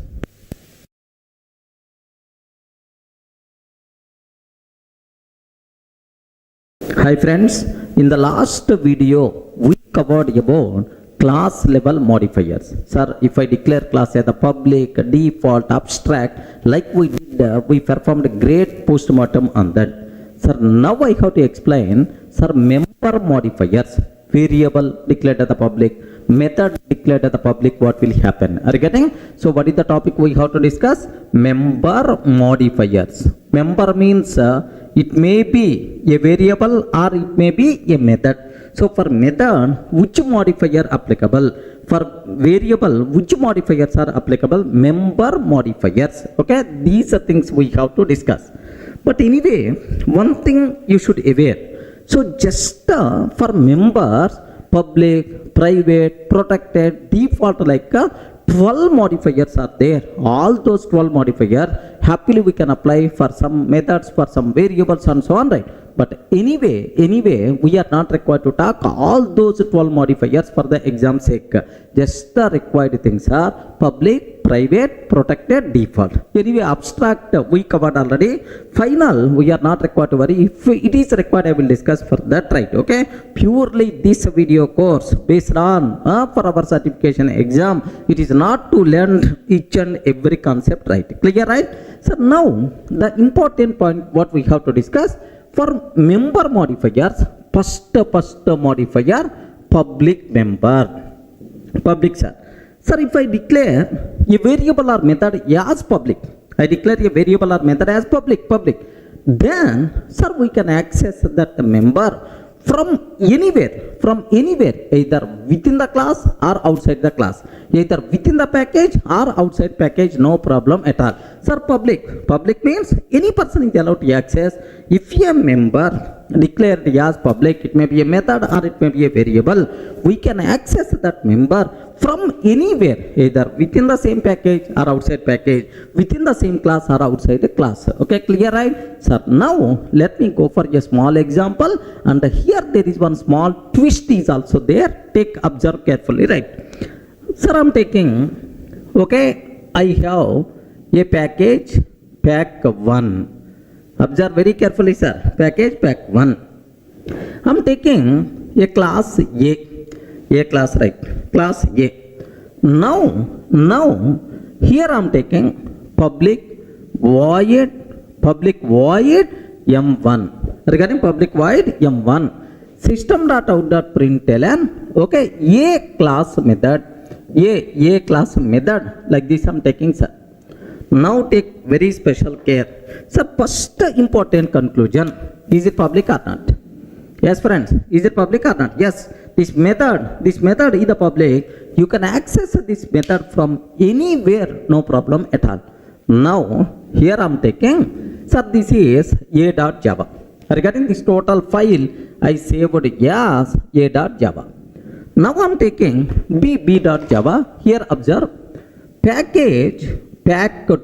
Hi friends, in the last video we covered about class level modifiers. Sir, if I declare class as the public, default, abstract, like we did, we performed a great postmortem on that. Sir, now I have to explain, sir, member modifiers, variable declared as the public, method declared as the public, what will happen? Are you getting? So what is the topic we have to discuss? Member modifiers. Member means it may be a variable or it may be a method. So for method, which modifier applicable? For variable, which modifiers are applicable? Member modifiers. Okay, these are things we have to discuss. But anyway, one thing you should aware. So just for members, public, private, protected, default, like 12 modifiers are there. All those 12 modifiers, happily we can apply for some methods, for some variables and so on, right? But anyway, we are not required to talk all those 12 modifiers for the exam sake. Just the required things are public, private, protected, default. Anyway, abstract we covered already. Final, we are not required to worry. If it is required, I will discuss for that, right? Okay. Purely this video course based on for our certification exam, it is not to learn each and every concept, right? Clear, right? So now the important point what we have to discuss. For member modifiers, first modifier, public member. Public, sir. Sir, if I declare a variable or method as public, I declare a variable or method as public, then, sir, we can access that member from anywhere, either within the class or outside the class, either within the package or outside package, no problem at all. Sir, public means any person is allowed to access. If a member declared as public, it may be a method or it may be a variable, we can access that member from anywhere, either within the same package or outside package, within the same class or outside the class. Okay, clear, right? Sir, now let me go for a small example, and here there is one small twist is also there. Observe carefully, right? Sir, I'm taking, okay, I have a package, pack 1. Observe very carefully, sir. Package, pack 1. I'm taking a class A class, right? Class A. Now, here I'm taking public void M1. Regarding public void M1. System.out.println, okay, A class method, A class method, like this I'm taking, sir. Now take very special care. Sir, first important conclusion, is it public or not? Yes, friends, is it public or not? Yes, this method is the public. You can access this method from anywhere, no problem at all. Now, here I'm taking, sir, this is a.java. Regarding this total file, I saved as a.java. Now I'm taking b.java. Here observe, package, pack 2,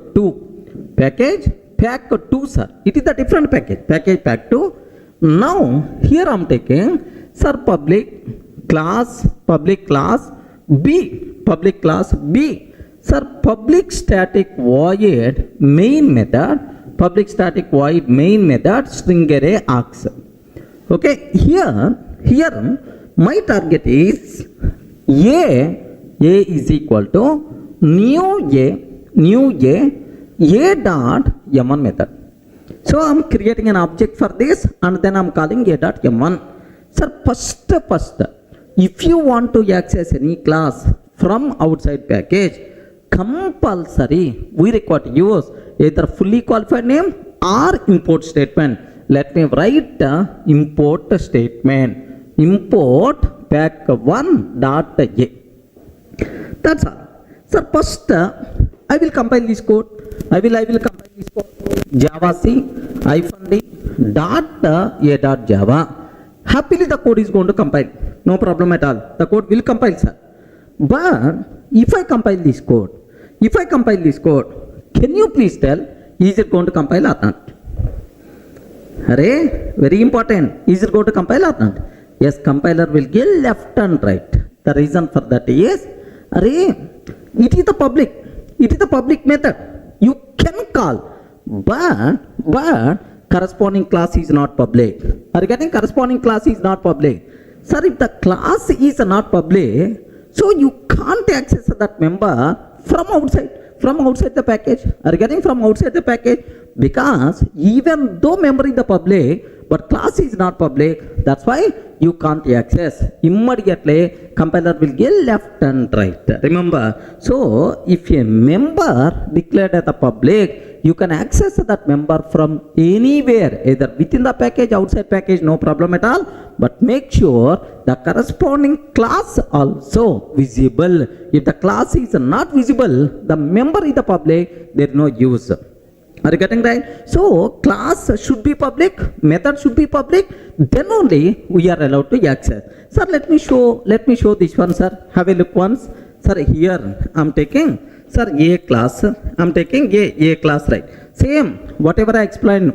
sir. It is a different package, pack 2. Now here I'm taking, sir, public class B, sir, public static void main method, string array args. Okay, here my target is A is equal to new A dot M1 method. So I'm creating an object for this and then I'm calling A dot M1. Sir, first, if you want to access any class from outside package, compulsory we require to use either fully qualified name or import statement. Let me write the import statement. Import pack1 dot A. That's all. Sir, first I will compile this code. I will compile this code. Java C -d dot A dot Java. Happily the code is going to compile. No problem at all. The code will compile, sir. But if I compile this code, can you please tell, is it going to compile or not? Array, very important. Is it going to compile or not? Yes, compiler will give left and right. The reason for that is, array, it is the public method. You can call, but corresponding class is not public. Regarding corresponding class is not public. Sir, if the class is not public, so you can't access that member from outside the package. Regarding from outside the package, because even though member is the public, but class is not public, that's why you can't access. Immediately, compiler will give left and right. Remember, so if a member declared as a public, you can access that member from anywhere, either within the package, outside package, no problem at all. But make sure the corresponding class also visible. If the class is not visible, the member is the public, there is no use. Are you getting right? So class should be public, method should be public, then only we are allowed to access. Sir, let me show this one, sir. Have a look once. Sir, here I'm taking, sir, A class, I'm taking A class, right? Same, whatever I explained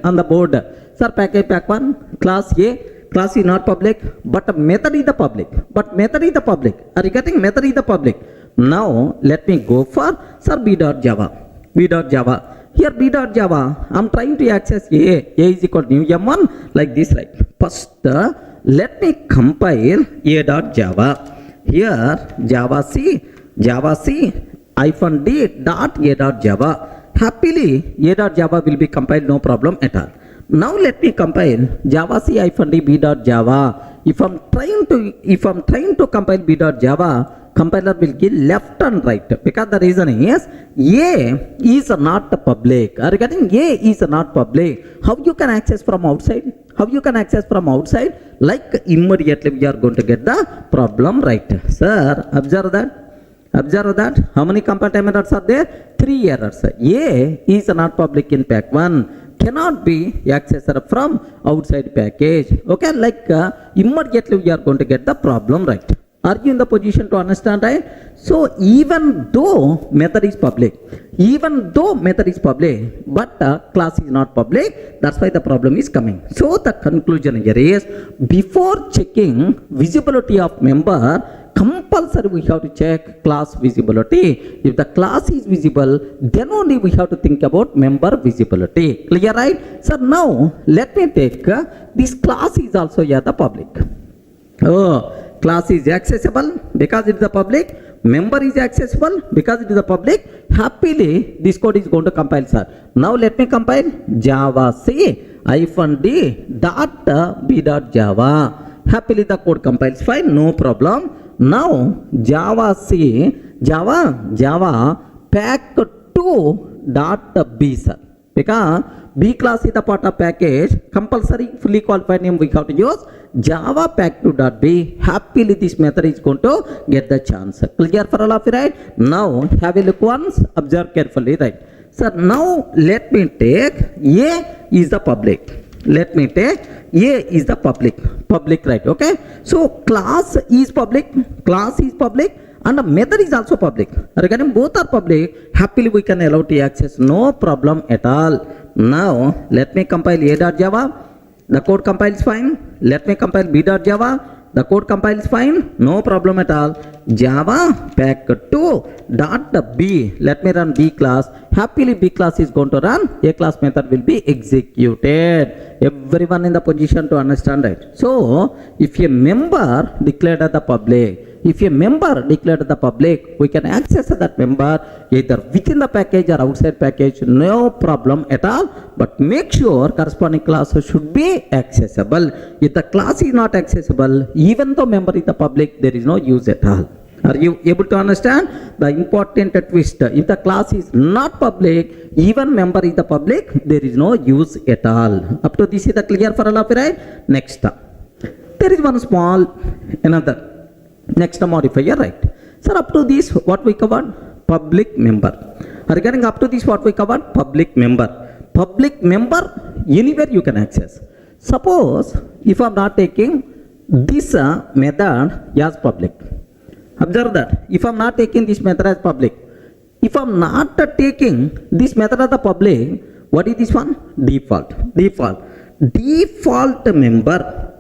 on the board. Sir, package pack 1, class A, class is not public, but method is the public. Are you getting? Method is the public. Now, let me go for, sir, B.Java. Here B.Java, I'm trying to access A is equal to new M1, like this, right? First, let me compile A.Java. Here, Java C -d dot A.Java. Happily, A.Java will be compiled, no problem at all. Now let me compile Java C -d B.Java. If I'm trying to compile B.Java, compiler will give left and right, because the reason is A is not public. Are you getting? A is not public. How you can access from outside? Like immediately we are going to get the problem right. Sir, observe that. How many compile errors are there? 3 errors. A is not public in pack 1. Cannot be accessed from outside package. Okay, like immediately we are going to get the problem right. Are you in the position to understand, right? So even though method is public, but class is not public, that's why the problem is coming. So the conclusion here is, before checking visibility of member, compulsory we have to check class visibility. If the class is visible, then only we have to think about member visibility. Clear, right? So now let me take this class is also here the public. Class is accessible because it is the public. Member is accessible because it is the public. Happily, this code is going to compile, sir. Now let me compile Java C -d dot B.Java. Happily, the code compiles fine, no problem. Now Java pack 2 dot B, sir. Because B class is the part of package, compulsory fully qualified name we have to use Java pack 2.b. Happily this method is going to get the chance. Clear for all of you, right? Now have a look once, observe carefully, right? Sir, now let me take A is the public. Public, right? Okay. So class is public, and the method is also public. Regarding both are public, happily we can allow to access, no problem at all. Now let me compile A.Java. The code compiles fine. Let me compile B.Java. The code compiles fine, no problem at all. Java pack 2 dot B. Let me run B class. Happily B class is going to run. A class method will be executed. Everyone in the position to understand, right? So if a member declared as the public, we can access that member either within the package or outside package, no problem at all. But make sure corresponding class should be accessible. If the class is not accessible, even though member is the public, there is no use at all. Are you able to understand the important twist? If the class is not public, even member is the public, there is no use at all. Up to this is the clear for all of you, right? Next, there is one small next modifier, right? Sir, up to this what we covered? Public member. Regarding up to this what we covered? Public member. Anywhere you can access. Suppose if I am not taking this method as public. Observe that. If I am not taking this method as public, if I am not taking this method as the public, what is this one? Default member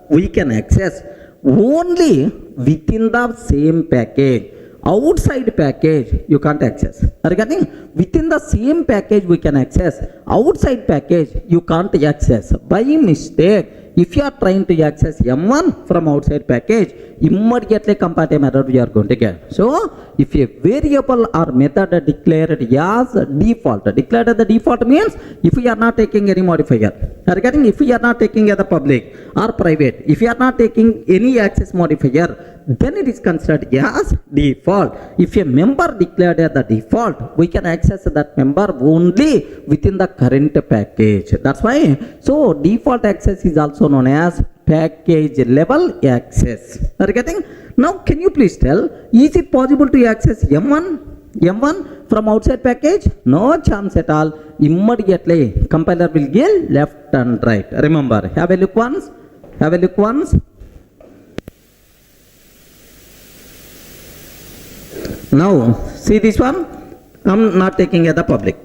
we can access only within the same package. Outside package you can't access. Regarding within the same package we can access. Outside package you can't access. By mistake, if you are trying to access M1 from outside package, immediately compile error you are going to get. So if a variable or method declared as default, declared as the default means if we are not taking any modifier. Regarding if we are not taking as the public or private, if you are not taking any access modifier, then it is considered as default. If a member declared as the default, we can access that member only within the current package. That's why. So default access is also known as package level access. Are you getting? Now can you please tell, is it possible to access M1 from outside package? No chance at all. Immediately compiler will give left and right. Remember, have a look once. Now, see this one, I'm not taking as the public.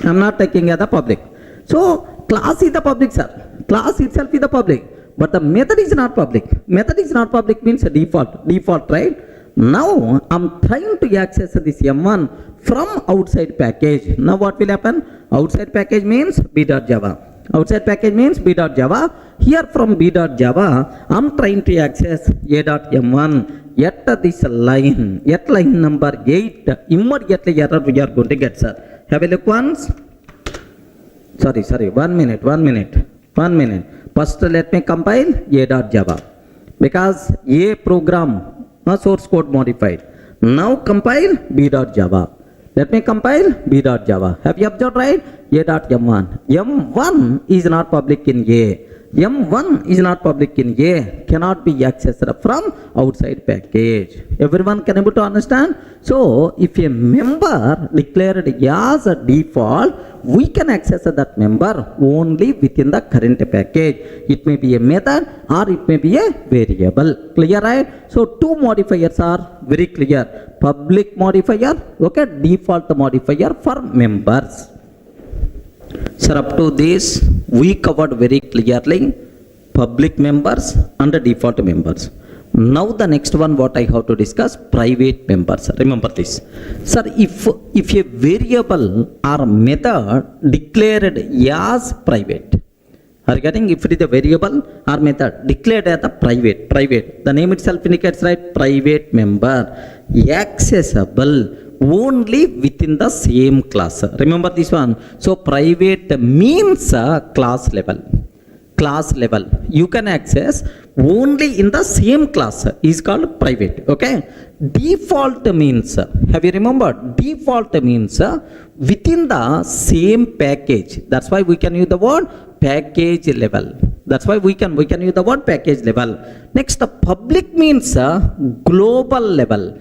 I'm not taking as the public. So, class is the public, sir. Class itself is the public. But the method is not public. Method is not public means a default, right? Now, I'm trying to access this M1 from outside package. Now, what will happen? Outside package means b.java. Outside package means b.java. Here from b.java, I'm trying to access a.m1. Yet this line, yet line number 8, immediately error we are going to get, sir. Have a look once. Sorry, 1 minute. First, let me compile a.java. Because a program, source code modified. Now compile b.java. Let me compile b.java. Have you observed, right? A.m1. M1 is not public in A. M1 is not public in A, cannot be accessed from outside package. Everyone can able to understand? So, if a member declared as a default, we can access that member only within the current package. It may be a method or it may be a variable. Clear, right? So, two modifiers are very clear. Public modifier, okay, default modifier for members. Sir, up to this, we covered very clearly public members and the default members. Now the next one what I have to discuss, private members. Remember this. Sir, if a variable or method declared as private, are you getting? If it is a variable or method declared as a private, the name itself indicates, right? Private member, accessible only within the same class. Remember this one. So private means class level. You can access only in the same class is called private. Okay. Default means, have you remembered? Default means within the same package. That's why we can use the word package level. That's why we can use the word package level. Next, the public means global level.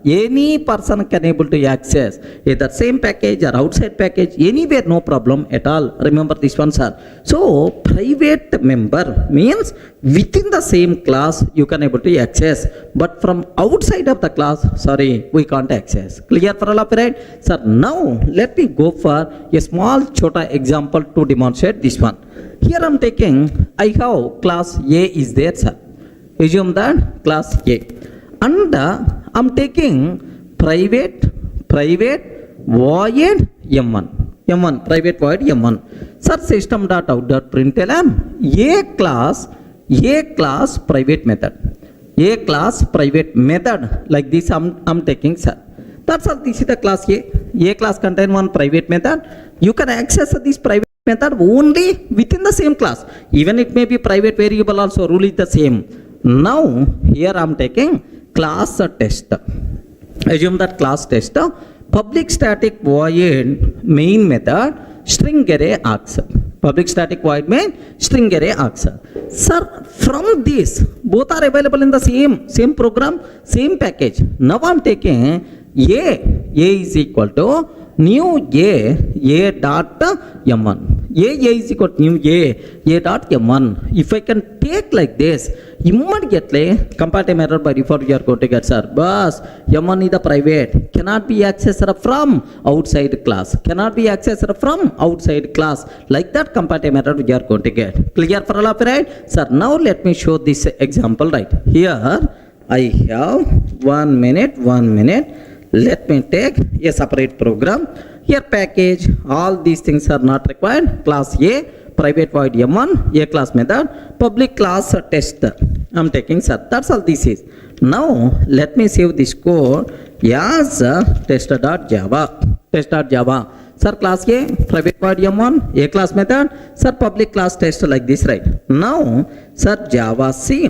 Any person can able to access either same package or outside package, anywhere, no problem at all. Remember this one, sir. So private member means within the same class you can able to access, but from outside of the class, sorry, we can't access. Clear for all of you, right? Sir, now let me go for a small chota example to demonstrate this one. Here I'm taking, I have class A is there, sir. Assume that class A. And I'm taking private void m1 private void m1. Sir, system.out.println a class private method like this I'm taking, sir. That's all. This is the class A class contain one private method. You can access this private method only within the same class. Even it may be private variable also, rule is the same. Now here I'm taking class test. Assume that class test, public static void main method string array args. Public static void main string array args. Sir, from this both are available in the same program, same package. Now I'm taking A is equal to new A dot m1. A is equal to new A dot m1. If I can take like this, immediately comparative error by default we are going to get, sir. But m1 is the private, cannot be accessed from outside class. Like that comparative error we are going to get. Clear for all of you, right? Sir, now let me show this example, right? Here I have 1 minute. Let me take a separate program. Here package, all these things are not required. Class A, private void m1, A class method, public class test. I'm taking, sir. That's all this is. Now let me save this code as test.java. Sir, class A, private void m1, A class method, sir, public class test like this, right? Now, sir, Java C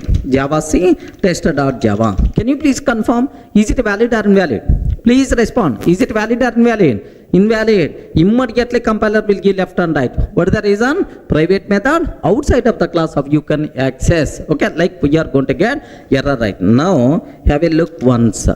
test.java. Can you please confirm, is it valid or invalid? Please respond. Is it valid or invalid? Invalid. Immediately compiler will give left and right. What is the reason? Private method outside of the class of you can access. Okay, like we are going to get error, right? Now, have a look once.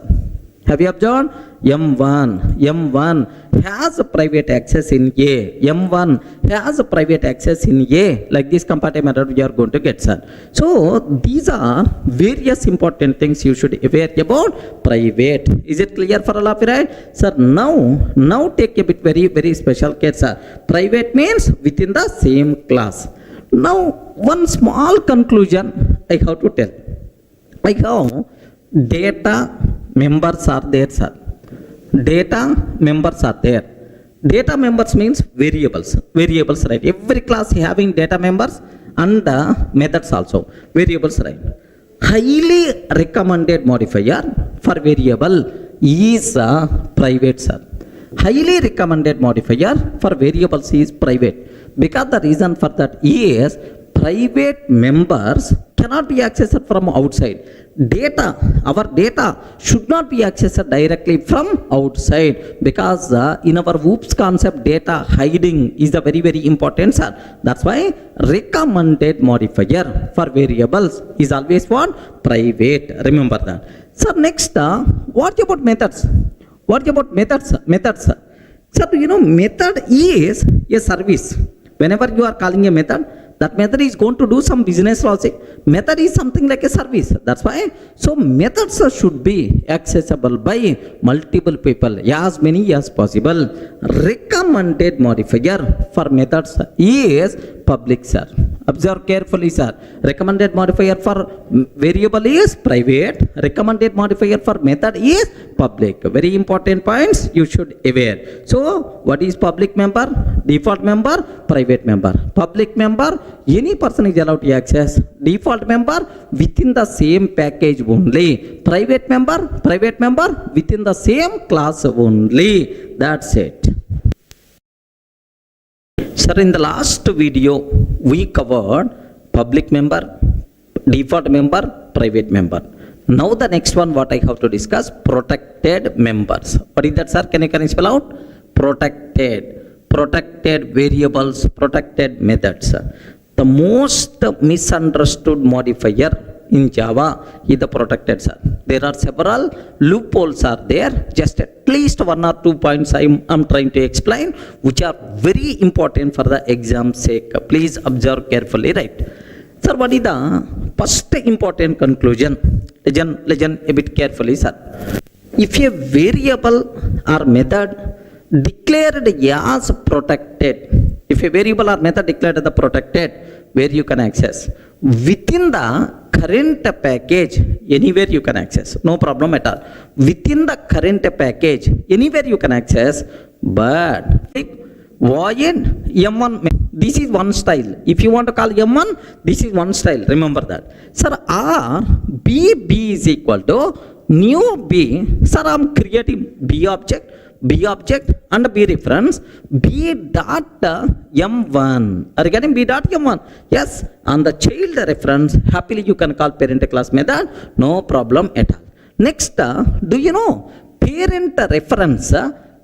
Have you observed? M1 has a private access in A. M1 has a private access in A. Like this comparative method you are going to get, sir. So these are various important things you should aware about private. Is it clear for all of you, right? Sir, now take a bit very special case, sir. Private means within the same class. Now one small conclusion I have to tell. Like how data members are there, sir. Data members are there. Data members means variables, right? Every class having data members and methods also, variables, right? Highly recommended modifier for variable is private, sir. Highly recommended modifier for variables is private, because the reason for that is private members cannot be accessed from outside. Our data should not be accessed directly from outside, because in our OOPS concept, data hiding is the very important, sir. That's why recommended modifier for variables is always what? Private. Remember that. So next, what about methods? What about methods? Sir, method is a service. Whenever you are calling a method, that method is going to do some business logic. Method is something like a service. That's why. So methods should be accessible by multiple people, as many as possible. Recommended modifier for methods is public, sir. Observe carefully, sir. Recommended modifier for variable is private. Recommended modifier for method is public. Very important points you should aware. So what is public member? Default member, private member. Public member, any person is allowed to access. Default member, within the same package only. Private member within the same class only. That's it. Sir, in the last video we covered public member, default member, private member. Now the next one what I have to discuss, protected members. What is that, sir? Can you spell out? Protected variables, protected methods. The most misunderstood modifier in Java is the protected, sir. There are several loopholes are there. Just at least 1 or 2 points I'm trying to explain, which are very important for the exam sake. Please observe carefully, right? Sir, what is the first important conclusion? Listen a bit carefully, sir. If a variable or method declared as protected, if a variable or method declared as protected, where you can access within the current package, anywhere you can access, no problem at all. Within the current package, anywhere you can access, but void M1, this is one style. If you want to call M1, this is one style. Remember that. Sir, R B is equal to new B. Sir, I'm creating B object and B reference, B dot M1. Are you getting B dot M1? Yes. On the child reference, happily you can call parent class method, no problem at all. Next, do you know parent reference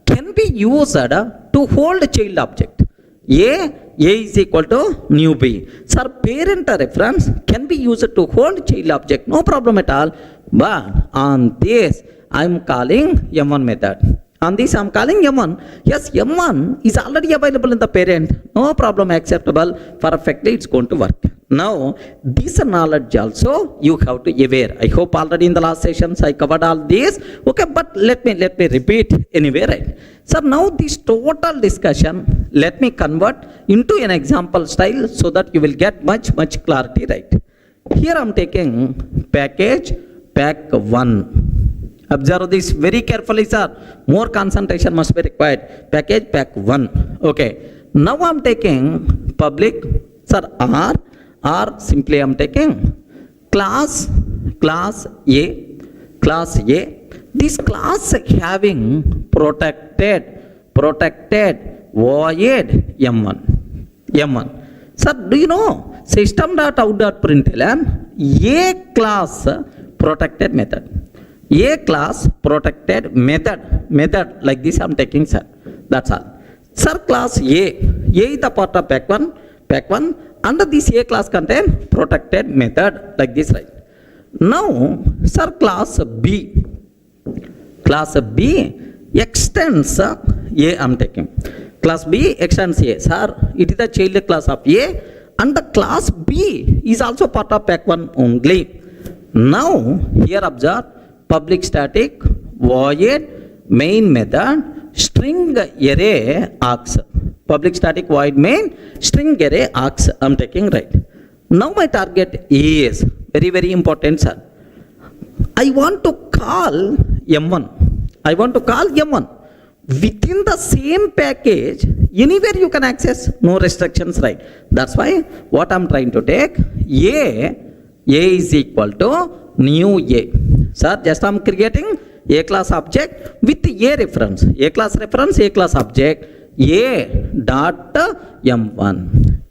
can be used to hold child object? A is equal to new B. Sir, parent reference can be used to hold child object, no problem at all. But on this, I am calling M1 method. On this, I am calling M1. Yes, M1 is already available in the parent. No problem, acceptable. Perfectly, it's going to work. Now, this knowledge also you have to aware. I hope already in the last sessions I covered all this. Okay, but let me repeat anyway, right? So now this total discussion, let me convert into an example style so that you will get much clarity, right? Here I am taking package pack 1. Observe this very carefully, sir. More concentration must be required. Package pack 1. Okay. Now I am taking public, sir, R simply I am taking class A. This class having protected void M1. Sir, do you know system.out.println A class protected method. A class protected method like this I am taking, sir. That's all. Sir, class A is the part of pack 1. Under this A class contain protected method like this, right? Now, sir, class B class B extends A, I'm taking. Class B extends A. Sir, it is the child class of A and the class B is also part of pack 1 only. Now, here observe public static void main method string array args. Public static void main string array args, I'm taking right. Now my target is very, very important, sir. I want to call M1. I want to call M1. Within the same package, anywhere you can access, no restrictions, right? That's why what I'm trying to take, A is equal to new A. Sir, just I'm creating A class object with A reference. A class reference, A class object, A dot M1.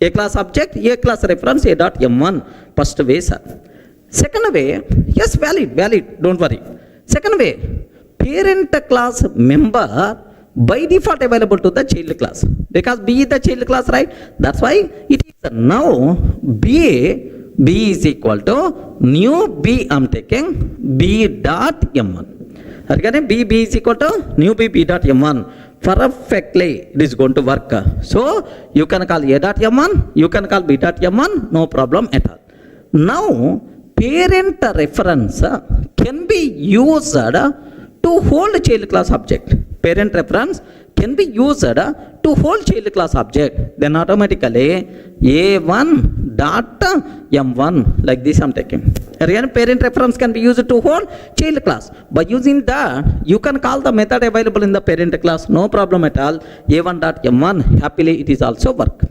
A class object, A class reference, A dot M1. First way, sir. Second way, yes, valid, don't worry. Second way, parent class member by default available to the child class because B is the child class, right? That's why it is now B is equal to new B, I'm taking B dot M1. Again, B is equal to new B dot M1. Perfectly it is going to work. So you can call A dot M1, you can call B dot M1, no problem at all. Now parent reference can be used to hold child class object. Parent reference can be used to hold child class object. Then automatically A1 dot M1 like this I'm taking. Again, parent reference can be used to hold child class. By using that, you can call the method available in the parent class, no problem at all. A1 dot M1, happily it is also work.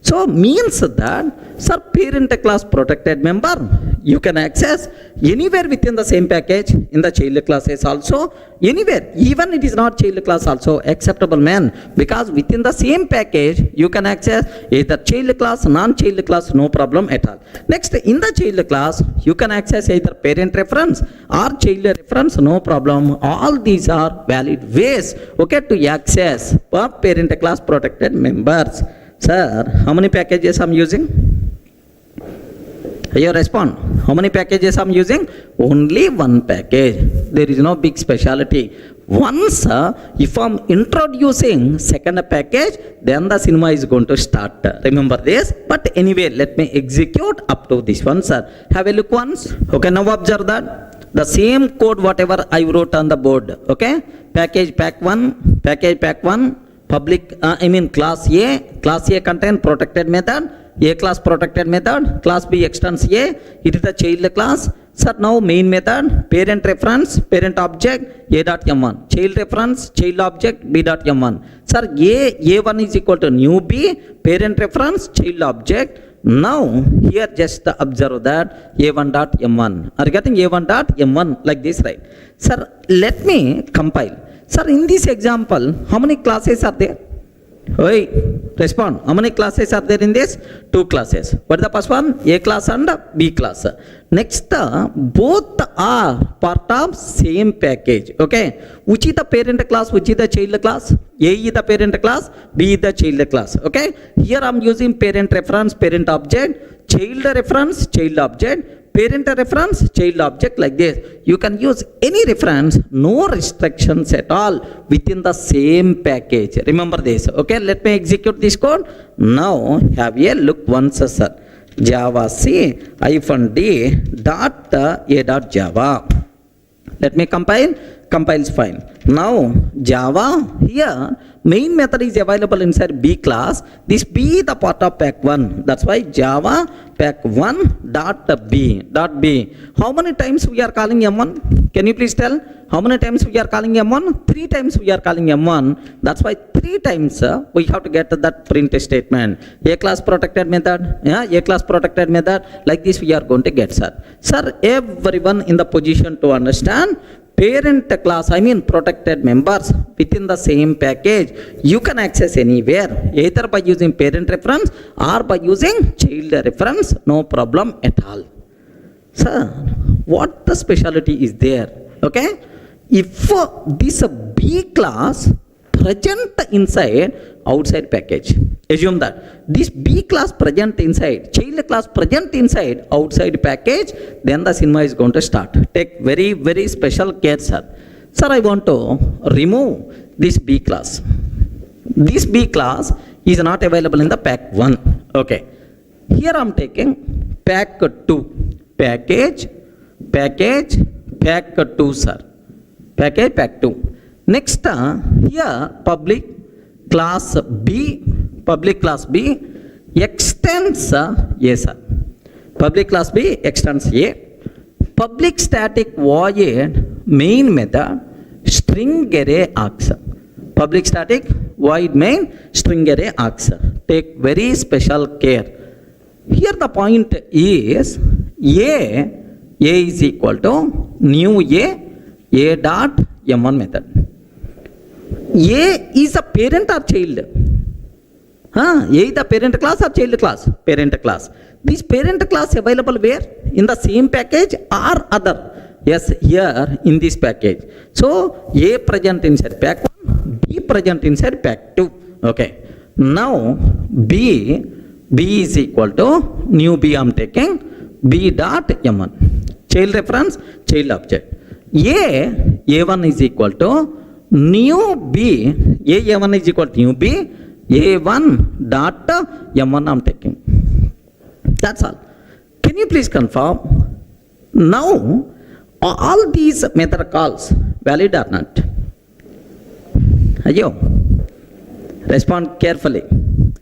So means that, sir, parent class protected member, you can access anywhere within the same package in the child classes also, anywhere, even it is not child class also acceptable, man, because within the same package you can access either child class, non-child class, no problem at all. Next, in the child class, you can access either parent reference or child reference, no problem. All these are valid ways, okay, to access parent class protected members. Sir, how many packages I'm using? You respond. How many packages I'm using? Only one package. There is no big speciality. Once, if I'm introducing second package, then the cinema is going to start. Remember this. But anyway, let me execute up to this one, sir. Have a look once. Okay, now observe that. The same code, whatever I wrote on the board. Okay, package pack 1, package pack 1. Public, class A contain protected method, A class protected method, class B extends A, it is the child class. Sir, now main method, parent reference, parent object, A dot M1, child reference, child object, B dot M1. Sir, A1 is equal to new B, parent reference, child object. Now, here just observe that A1 dot M1. Are you getting A1 dot M1 like this, right? Sir, let me compile. Sir, in this example, how many classes are there? Oi, respond. How many classes are there in this? 2 classes. What is the first one? A class and B class. Next, both are part of same package. Okay. Which is the parent class? Which is the child class? A is the parent class. B is the child class. Okay. Here I am using parent reference, parent object, child reference, child object. Parent reference, child object like this. You can use any reference, no restrictions at all within the same package. Remember this. Okay, let me execute this code. Now have a look once, sir. Java C -d dot A dot Java. Let me compile. Compiles fine. Now Java here main method is available inside B class. This B is the part of pack 1. That's why Java pack 1 dot B. How many times we are calling M1? Can you please tell? How many times we are calling M1? 3 times we are calling M1. That's why 3 times we have to get that print statement. A class protected method. Yeah, A class protected method. Like this we are going to get, sir. Sir, everyone in the position to understand parent class, protected members within the same package, you can access anywhere, either by using parent reference or by using child reference, no problem at all. Sir, what the specialty is there? Okay, if this B class present inside outside package, assume that this B class present inside, child class present inside outside package, then the cinema is going to start. Take very, very special care, sir. Sir, I want to remove this B class. This B class is not available in the pack 1. Okay. Here I am taking pack 2. Package, pack 2, sir. Pack 2. Next, here public class B extends A, sir. Public class B extends A. Public static void main method string array args. Public static void main string array args. Take very special care. Here the point is A is equal to new A dot M1 method. A is a parent or child? A is the parent class or child class? Parent class. This parent class available where? In the same package or other? Yes, here in this package. So A present inside pack 1, B present inside pack 2. Okay. Now B is equal to new B I am taking B dot M1. Child reference, child object. A1 is equal to new B. A1 is equal to new B. A1 dot M1 I am taking. That's all. Can you please confirm? Now, all these method calls valid or not? Ayo, respond carefully.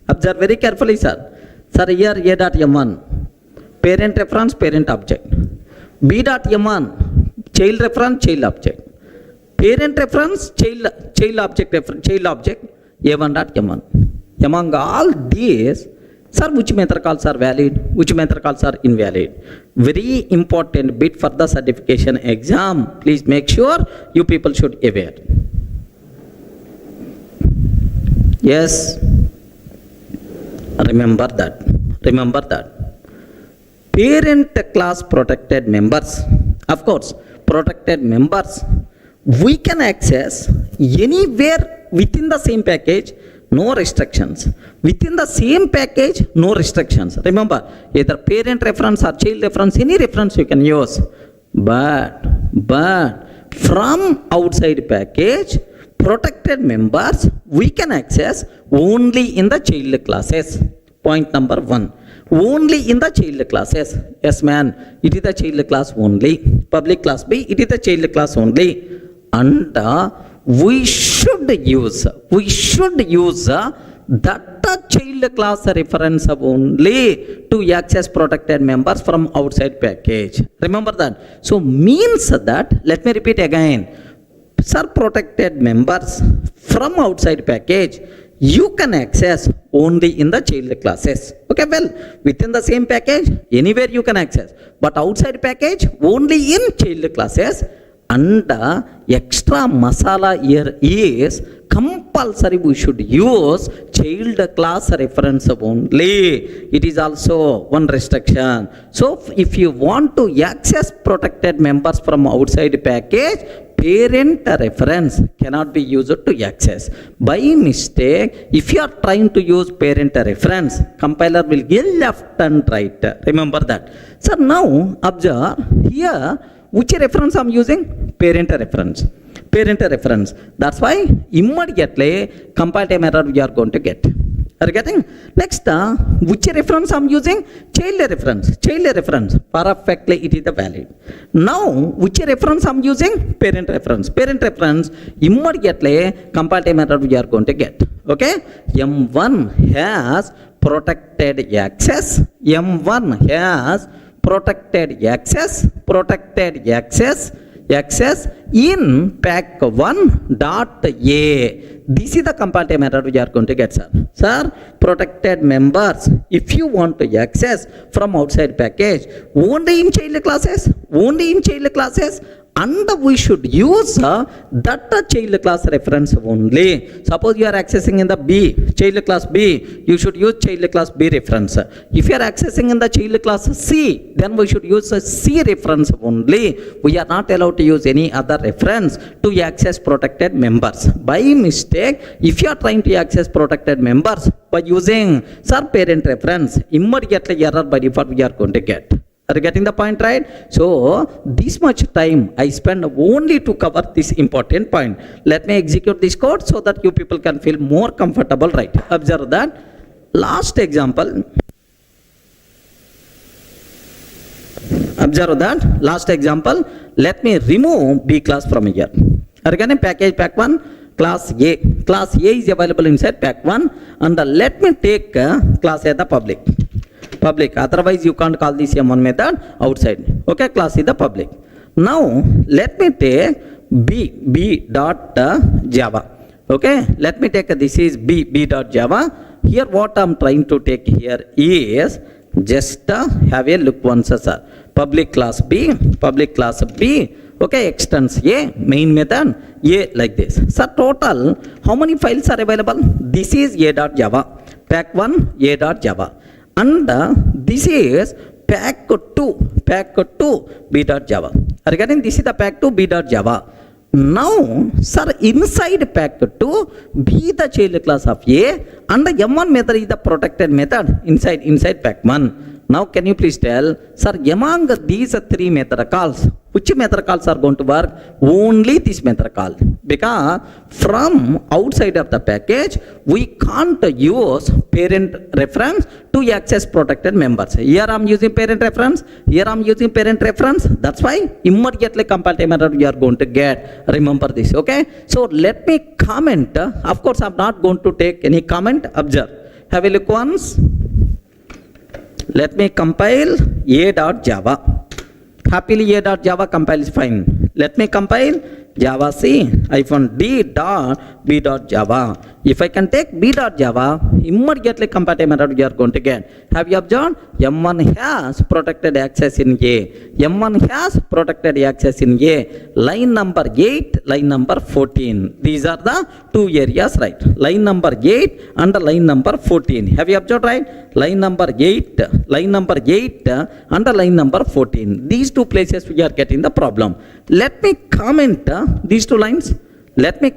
Observe very carefully, sir. Sir, here A dot M1, parent reference, parent object. B dot M1, child reference, child object. Parent reference, child object, A1 dot M1. Among all these, sir, which method calls are valid? Which method calls are invalid? Very important bit for the certification exam. Please make sure you people should aware. Yes. Remember that. Parent class protected members. Of course, protected members we can access anywhere within the same package. No restrictions. Within the same package, no restrictions. Remember, either parent reference or child reference, any reference you can use. But from outside package, protected members we can access only in the child classes. Point number 1. Only in the child classes. Yes, man, it is the child class only. Public class B, it is the child class only. And we should use that child class reference only to access protected members from outside package. Remember that. So means that, let me repeat again, sir, protected members from outside package you can access only in the child classes. Okay, well, within the same package anywhere you can access, but outside package only in child classes. And extra masala here is compulsory we should use child class reference only. It is also one restriction. So if you want to access protected members from outside package, parent reference cannot be used to access. By mistake, if you are trying to use parent reference, compiler will give left and right. Remember that. So now observe here. Which reference I am using? Parent reference. That's why immediately compile time error we are going to get. Are you getting? Next, which reference I am using? Child reference. Perfectly it is the valid. Now, which reference I am using? Parent reference. Immediately compile time error we are going to get. Okay? M1 has protected access. Protected access in pack 1 dot A. This is the compile time error we are going to get, sir. Sir, protected members, if you want to access from outside package, only in child classes, and we should use that child class reference only. Suppose you are accessing in the B, child class B, you should use child class B reference. If you are accessing in the child class C, then we should use a C reference only. We are not allowed to use any other reference to access protected members. By mistake, if you are trying to access protected members by using parent reference, immediately error by default we are going to get. Are you getting the point, right? So this much time I spend only to cover this important point. Let me execute this code so that you people can feel more comfortable, right? Observe that. Last example. Observe that. Last example. Let me remove B class from here. Are you getting package pack 1? Class A. Class A is available inside pack 1, and let me take class A the public. Otherwise you can't call this M1 method outside. Okay, class is the public. Now let me take B dot Java. Okay, let me take this is B dot Java. Here what I'm trying to take here is just have a look once, sir. Public class B. Okay, extends A, main method A like this. So total how many files are available? This is A.java, pack 1 A.java, and this is pack 2 B.java. Are you getting? This is the pack 2 B.java. Now, sir, inside pack 2 be the child class of A, and the M1 method is the protected method inside pack 1. Now can you please tell, sir, among these three method calls, which method calls are going to work? Only this method call, because from outside of the package we can't use parent reference to access protected members. Here I'm using parent reference, that's why immediately compile method you are going to get. Remember this, okay? So let me comment. Of course I'm not going to take any comment. Observe, have a look once. Let me compile A.java. Happily A.java compile is fine. Let me compile Java C -D.B.java. If I can take B.java, immediately compile method you are going to get. Have you observed? M1 has protected access in A. Line number 8, line number 14. These are the two areas, right? Line number 8 and line number 14. Have you observed, right? Line number 8 and line number 14. These two places we are getting the problem. Let me comment these two lines. Then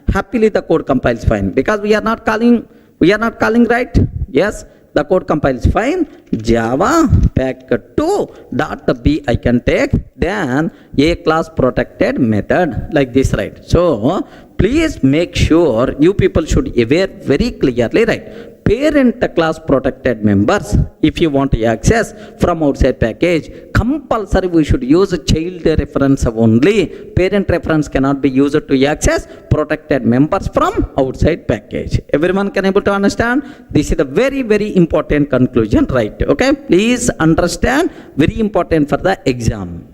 happily the code compiles fine, because we are not calling, right? Yes, the code compiles fine. Java pack 2 dot B I can take, then A class protected method like this, right? So please make sure you people should aware very clearly, right? Parent class protected members, if you want to access from outside package, compulsory we should use a child reference only. Parent reference cannot be used to access protected members from outside package. Everyone can able to understand? This is a very, very important conclusion, right? Okay, please understand, very important for the exam.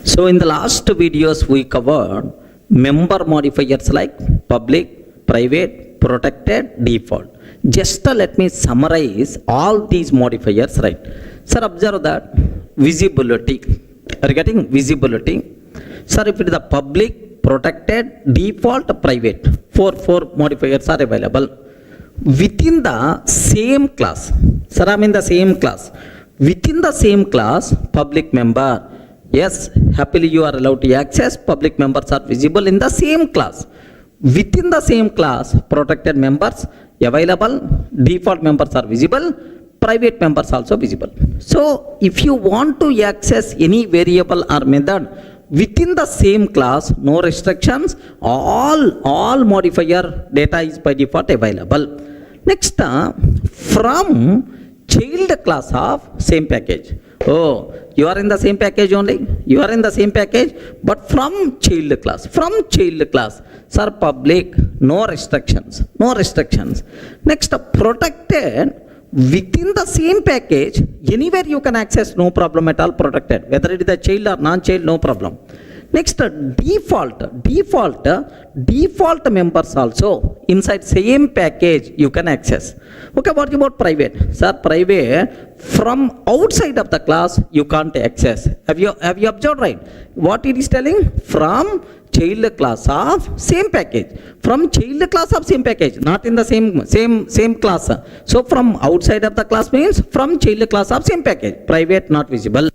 So in the last videos we covered member modifiers like public, private, protected, default. Just let me summarize all these modifiers, right? Sir, observe that visibility. Are you getting visibility? Sir, if it is the public, protected, default, private, four modifiers are available within the same class. Sir, I'm in the same class. Within the same class, public member. Yes, happily you are allowed to access. Public members are visible in the same class. Within the same class, protected members available, default members are visible, private members also visible. So if you want to access any variable or method within the same class, no restrictions, all modifier data is by default available. Next, from child class of same package. Oh, you are in the same package only. You are in the same package, but from child class. Sir, public, no restrictions. Next, protected within the same package, anywhere you can access, no problem at all. Protected, whether it is a child or non-child, no problem. Next, default members also inside same package you can access. Okay, what about private? Sir, private from outside of the class you can't access. Have you observed, right? What it is telling? From child class of same package. From child class of same package, not in the same class. So from outside of the class means from child class of same package. Private not visible.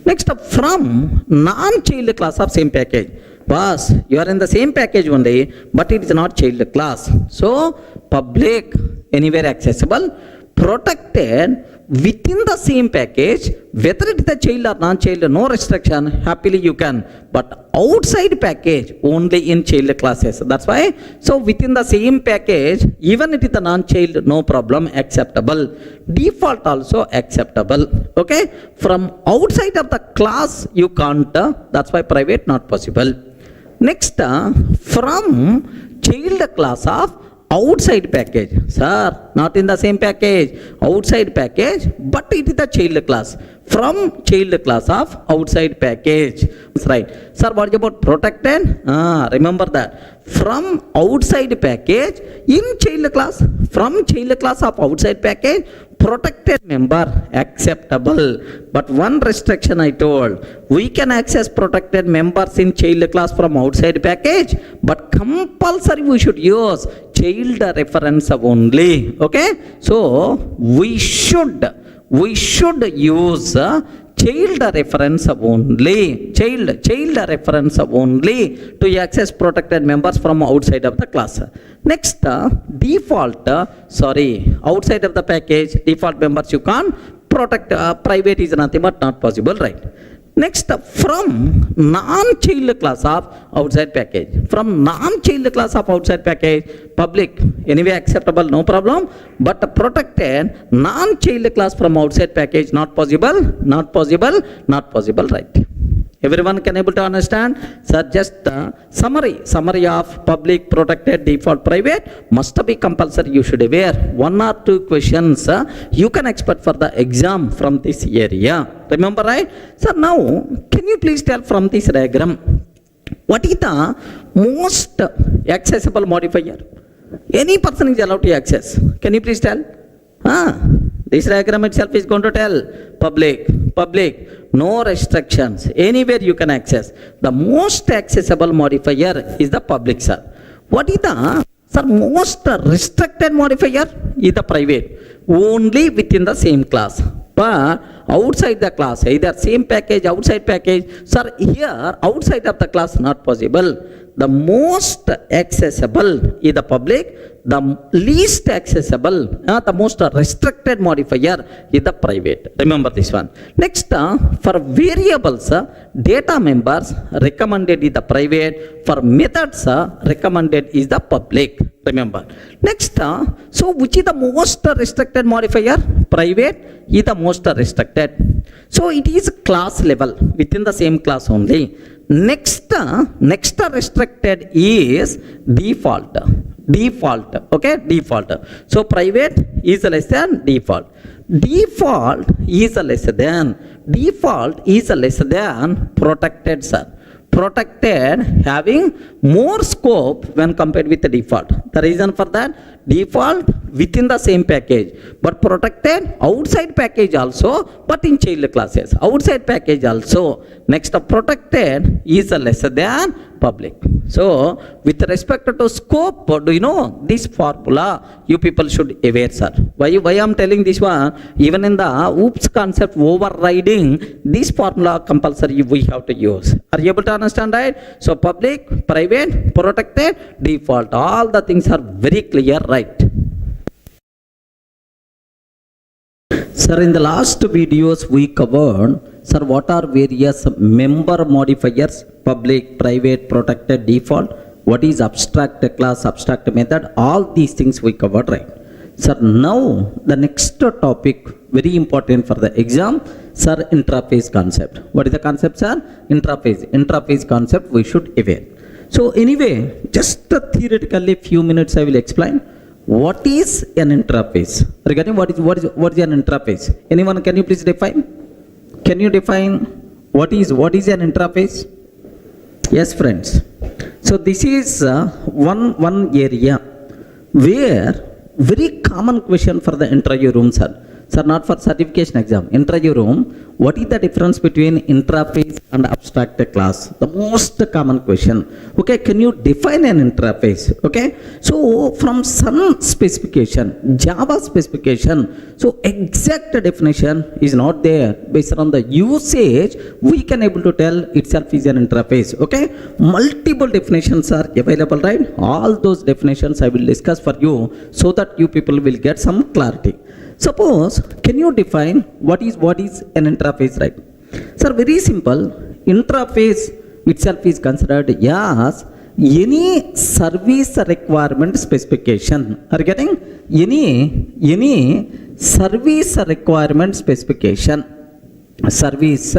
Next, from non-child class of same package. Boss, you are in the same package only, but it is not child class. So public, anywhere accessible, protected within the same package, whether it is a child or non-child, no restriction, happily you can. But outside package, only in child classes. That's why, so within the same package, even it is a non-child, no problem, acceptable. Default also acceptable. Okay? From outside of the class, you can't. That's why private not possible. Next, from child class of outside package. Sir, not in the same package. Outside package, but it is the child class. From child class of outside package. That's right. Sir, what about protected? Remember that. From outside package in child class. From child class of outside package, protected member acceptable. But one restriction I told, we can access protected members in child class from outside package, but compulsory we should use child reference only. Okay? So we should use child reference outside to access protected members from outside of the class. Next, default, outside of the package, default members you can't protect, private is nothing but not possible, right? Next, from non-child class of outside package. From non-child class of outside package, public, anyway acceptable, no problem. But protected, non-child class from outside package, not possible, right? Everyone can able to understand? Sir, just summary of public, protected, default, private must be compulsory. You should aware 1 or 2 questions you can expect for the exam from this area. Remember, right? Sir, now can you please tell from this diagram what is the most accessible modifier? Any person is allowed to access. Can you please tell? This diagram itself is going to tell public, no restrictions, anywhere you can access. The most accessible modifier is the public, sir. What is the most restricted modifier? Is the private, only within the same class. But outside the class, either same package, outside package, sir, here outside of the class not possible. The most accessible is the public, the least accessible, the most restricted modifier is the private. Remember this one. Next, for variables, data members recommended is the private, for methods recommended is the public. Remember. Next, so which is the most restricted modifier? Private is the most restricted. So it is class level, within the same class only. Next restricted is default. Okay, default. So private is less than default. Default is less than protected, sir. Protected having more scope when compared with the default. The reason for that, default within the same package, but protected outside package also, but in child classes. Outside package also. Next, protected is less than public. So, with respect to scope, do you know this formula? You people should aware, sir. Why I am telling this one? Even in the OOPS concept overriding, this formula compulsory we have to use. Are you able to understand, right? So, public, private, protected, default. All the things are very clear, right? Sir, in the last videos we covered, sir, what are various member modifiers? Public, private, protected, default. What is abstract class, abstract method? All these things we covered, right? Sir, now the next topic, very important for the exam, sir, interface concept. What is the concept, sir? Interface concept we should aware. So anyway, just theoretically few minutes I will explain. What is an interface? Regarding what is an interface? Anyone, can you please define? Can you define what is an interface? Yes, friends. So this is one area where very common question for the interview room, sir. Sir, not for certification exam. Interview room, what is the difference between interface and abstract class? The most common question. Okay, can you define an interface? Okay, so from some specification, Java specification, so exact definition is not there. Based on the usage, we can able to tell itself is an interface. Okay, multiple definitions are available, right? All those definitions I will discuss for you so that you people will get some clarity. Suppose, can you define what is an interface, right? Sir, very simple. Interface itself is considered as any service requirement specification. Are you getting? Any service requirement specification. Service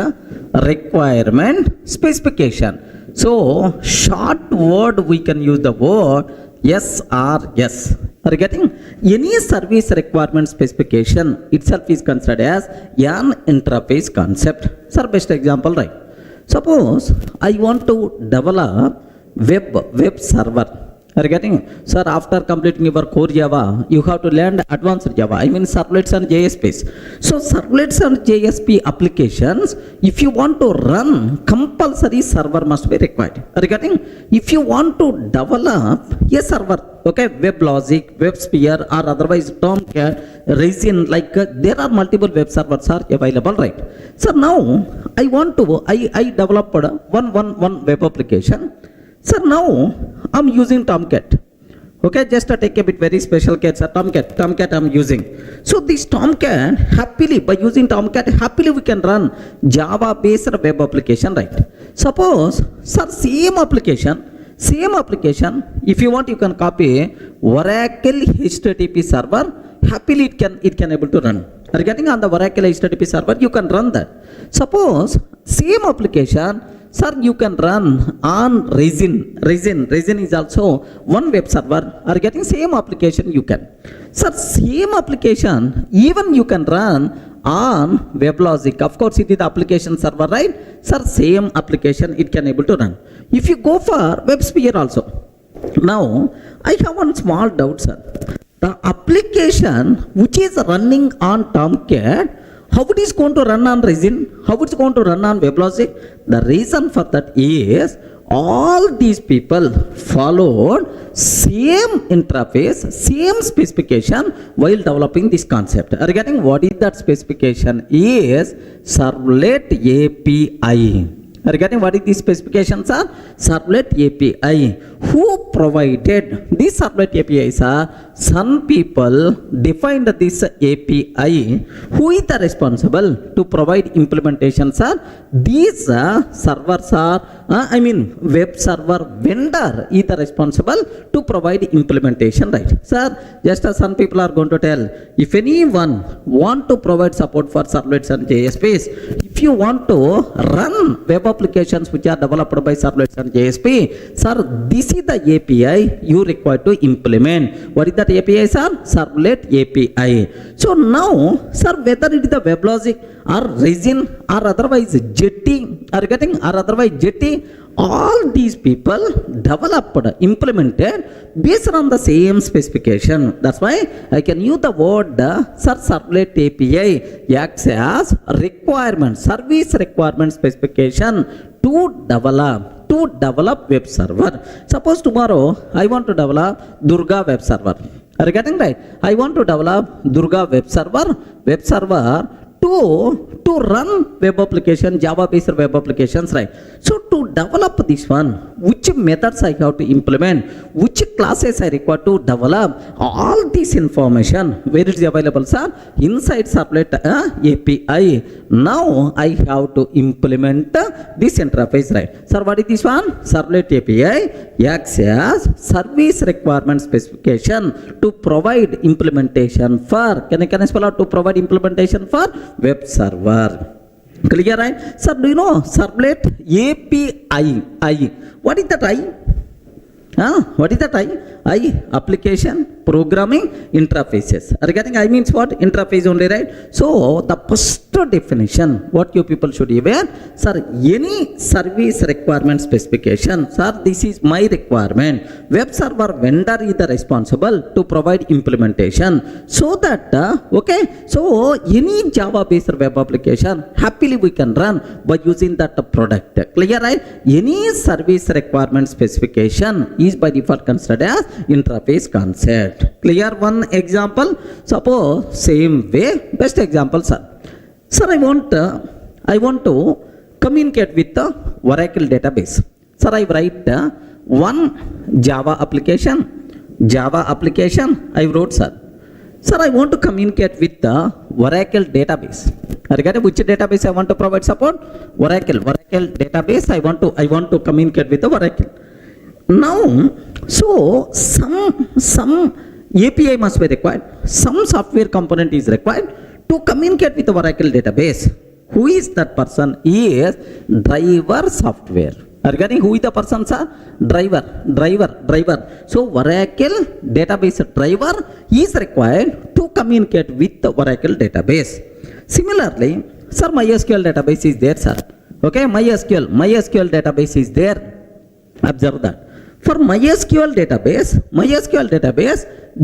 requirement specification. So, short word we can use the word SRS. Are you getting? Any service requirement specification itself is considered as an interface concept. Sir, best example, right? Suppose I want to develop web server. Are you getting? Sir, after completing your core Java, you have to learn advanced Java. I mean servlets and JSPs. So servlets and JSP applications, if you want to run, compulsory server must be required. Are you getting? If you want to develop a server, okay, WebLogic, WebSphere, or otherwise Tomcat, Resin, like there are multiple web servers are available, right? So now I want to, I developed one web application. So now I'm using Tomcat. Okay, just to take a bit very special case, Tomcat I'm using. So this Tomcat, happily, by using Tomcat, happily we can run Java based web application, right? Suppose, sir, same application, if you want, you can copy Oracle HTTP server, happily it can able to run. Are you getting? On the Oracle HTTP server, you can run that. Suppose, same application, sir, you can run on Resin. Resin is also one web server. Are getting? Same application you can. Sir, same application even you can run on WebLogic. Of course, it is the application server, right? Sir, same application it can able to run. If you go for WebSphere also. Now, I have one small doubt, sir. The application which is running on Tomcat, how it is going to run on Resin? How it's going to run on WebLogic? The reason for that is all these people followed same interface, same specification while developing this concept. Are you getting? What is that specification? Is Servlet API. Are you getting? What is the specifications are? Servlet API. Who provided this Servlet API, sir? Some people defined this API. Who is the responsible to provide implementation, sir? These servers are, web server vendor is the responsible to provide implementation, right? Sir, just as some people are going to tell, if anyone want to provide support for servlets and JSPs, if you want to run web applications which are developed by servlets and JSP, sir, this is the API you require to implement. What is that API, sir? Servlet API. So now, sir, whether it is the WebLogic or Resin or otherwise Jetty, are getting, or otherwise Jetty, all these people developed, implemented based on the same specification. That's why I can use the word sir, Servlet API acts as requirement, service requirement specification to develop web server. Suppose tomorrow I want to develop Durga web server. Are you getting right? I want to develop Durga web server to run web application, Java based web applications, right? So to develop this one, which methods I have to implement, which classes I require to develop, all this information, where it is available, sir? Inside Servlet API. Now I have to implement this interface, right? Sir, what is this one? Servlet API acts as service requirement specification to provide implementation for, can I spell out, to provide implementation for web server. Clear, right? Sir, do you know Servlet API? What is that I? What is that I? Application programming interfaces. Are you getting? I means what? Interface only, right? So the first definition, what you people should be aware, sir, any service requirement specification, sir, this is my requirement. Web server vendor is the responsible to provide implementation, so that okay, so any Java based web application happily we can run by using that product. Clear, right? Any service requirement specification is by default considered as interface concept. Clear? One example, suppose same way, best example, sir. Sir, I want to communicate with the Oracle database. Sir, I write one Java application I wrote, sir. Sir, I want to communicate with the Oracle database. Regarding which database I want to provide support? Oracle database. I want to communicate with the Oracle. Now, so some API must be required. Some software component is required to communicate with the Oracle database. Who is that person? He is driver software. Regarding who is the person, sir? Driver. So Oracle database driver is required to communicate with the Oracle database. Similarly, sir, MySQL database is there, sir. Okay, MySQL database is there. Observe that. For MySQL database,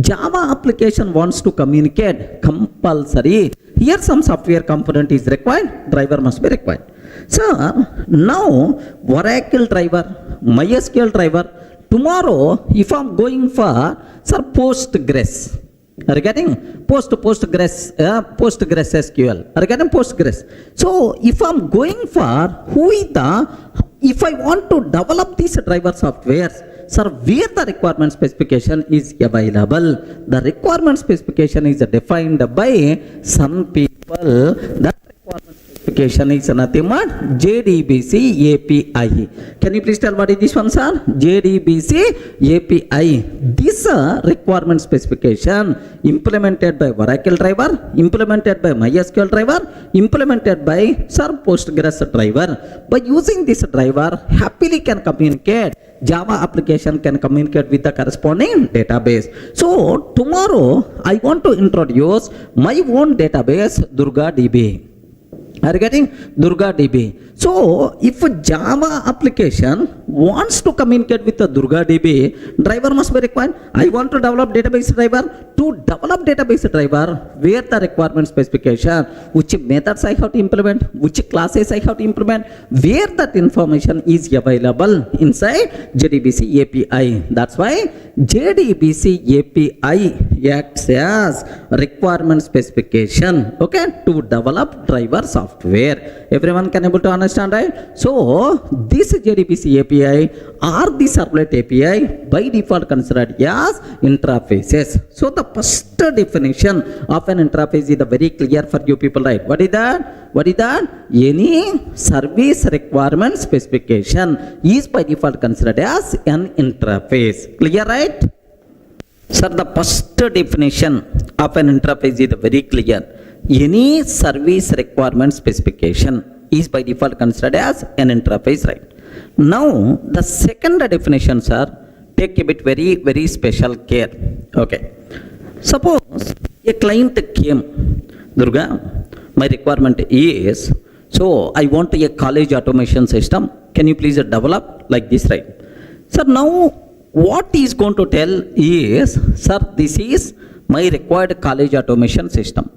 Java application wants to communicate compulsory. Here some software component is required, driver must be required. So now Oracle driver, MySQL driver, tomorrow if I'm going for, sir, Postgres. Are you getting? Postgres SQL. Are you getting Postgres? So if I'm going for if I want to develop these driver softwares, sir, where the requirement specification is available? The requirement specification is defined by some people. That requirement specification is nothing but JDBC API. Can you please tell what is this one, sir? JDBC API. This requirement specification implemented by Oracle driver, implemented by MySQL driver, implemented by, sir, Postgres driver. By using this driver, happily can communicate. Java application can communicate with the corresponding database. So tomorrow I want to introduce my own database, Durga DB. Are you getting? Durga DB. So if a Java application wants to communicate with the Durga DB, driver must be required. I want to develop database driver. To develop database driver, where the requirement specification, which methods I have to implement, which classes I have to implement, where that information is available inside JDBC API. That's why JDBC API acts as requirement specification, okay, to develop driver software. Everyone can able to understand, right? So this JDBC API or the servlet API by default considered as interfaces. So the first definition of an interface is very clear for you people, right? What is that? Any service requirement specification is by default considered as an interface. Clear, right? Sir, the first definition of an interface is very clear. Any service requirement specification is by default considered as an interface, right? Now the second definition, sir, take a bit very special care. Okay, suppose a client came, Durga, my requirement is, so I want a college automation system, can you please develop like this, right? Sir, now what he is going to tell is, sir, this is my required college automation system.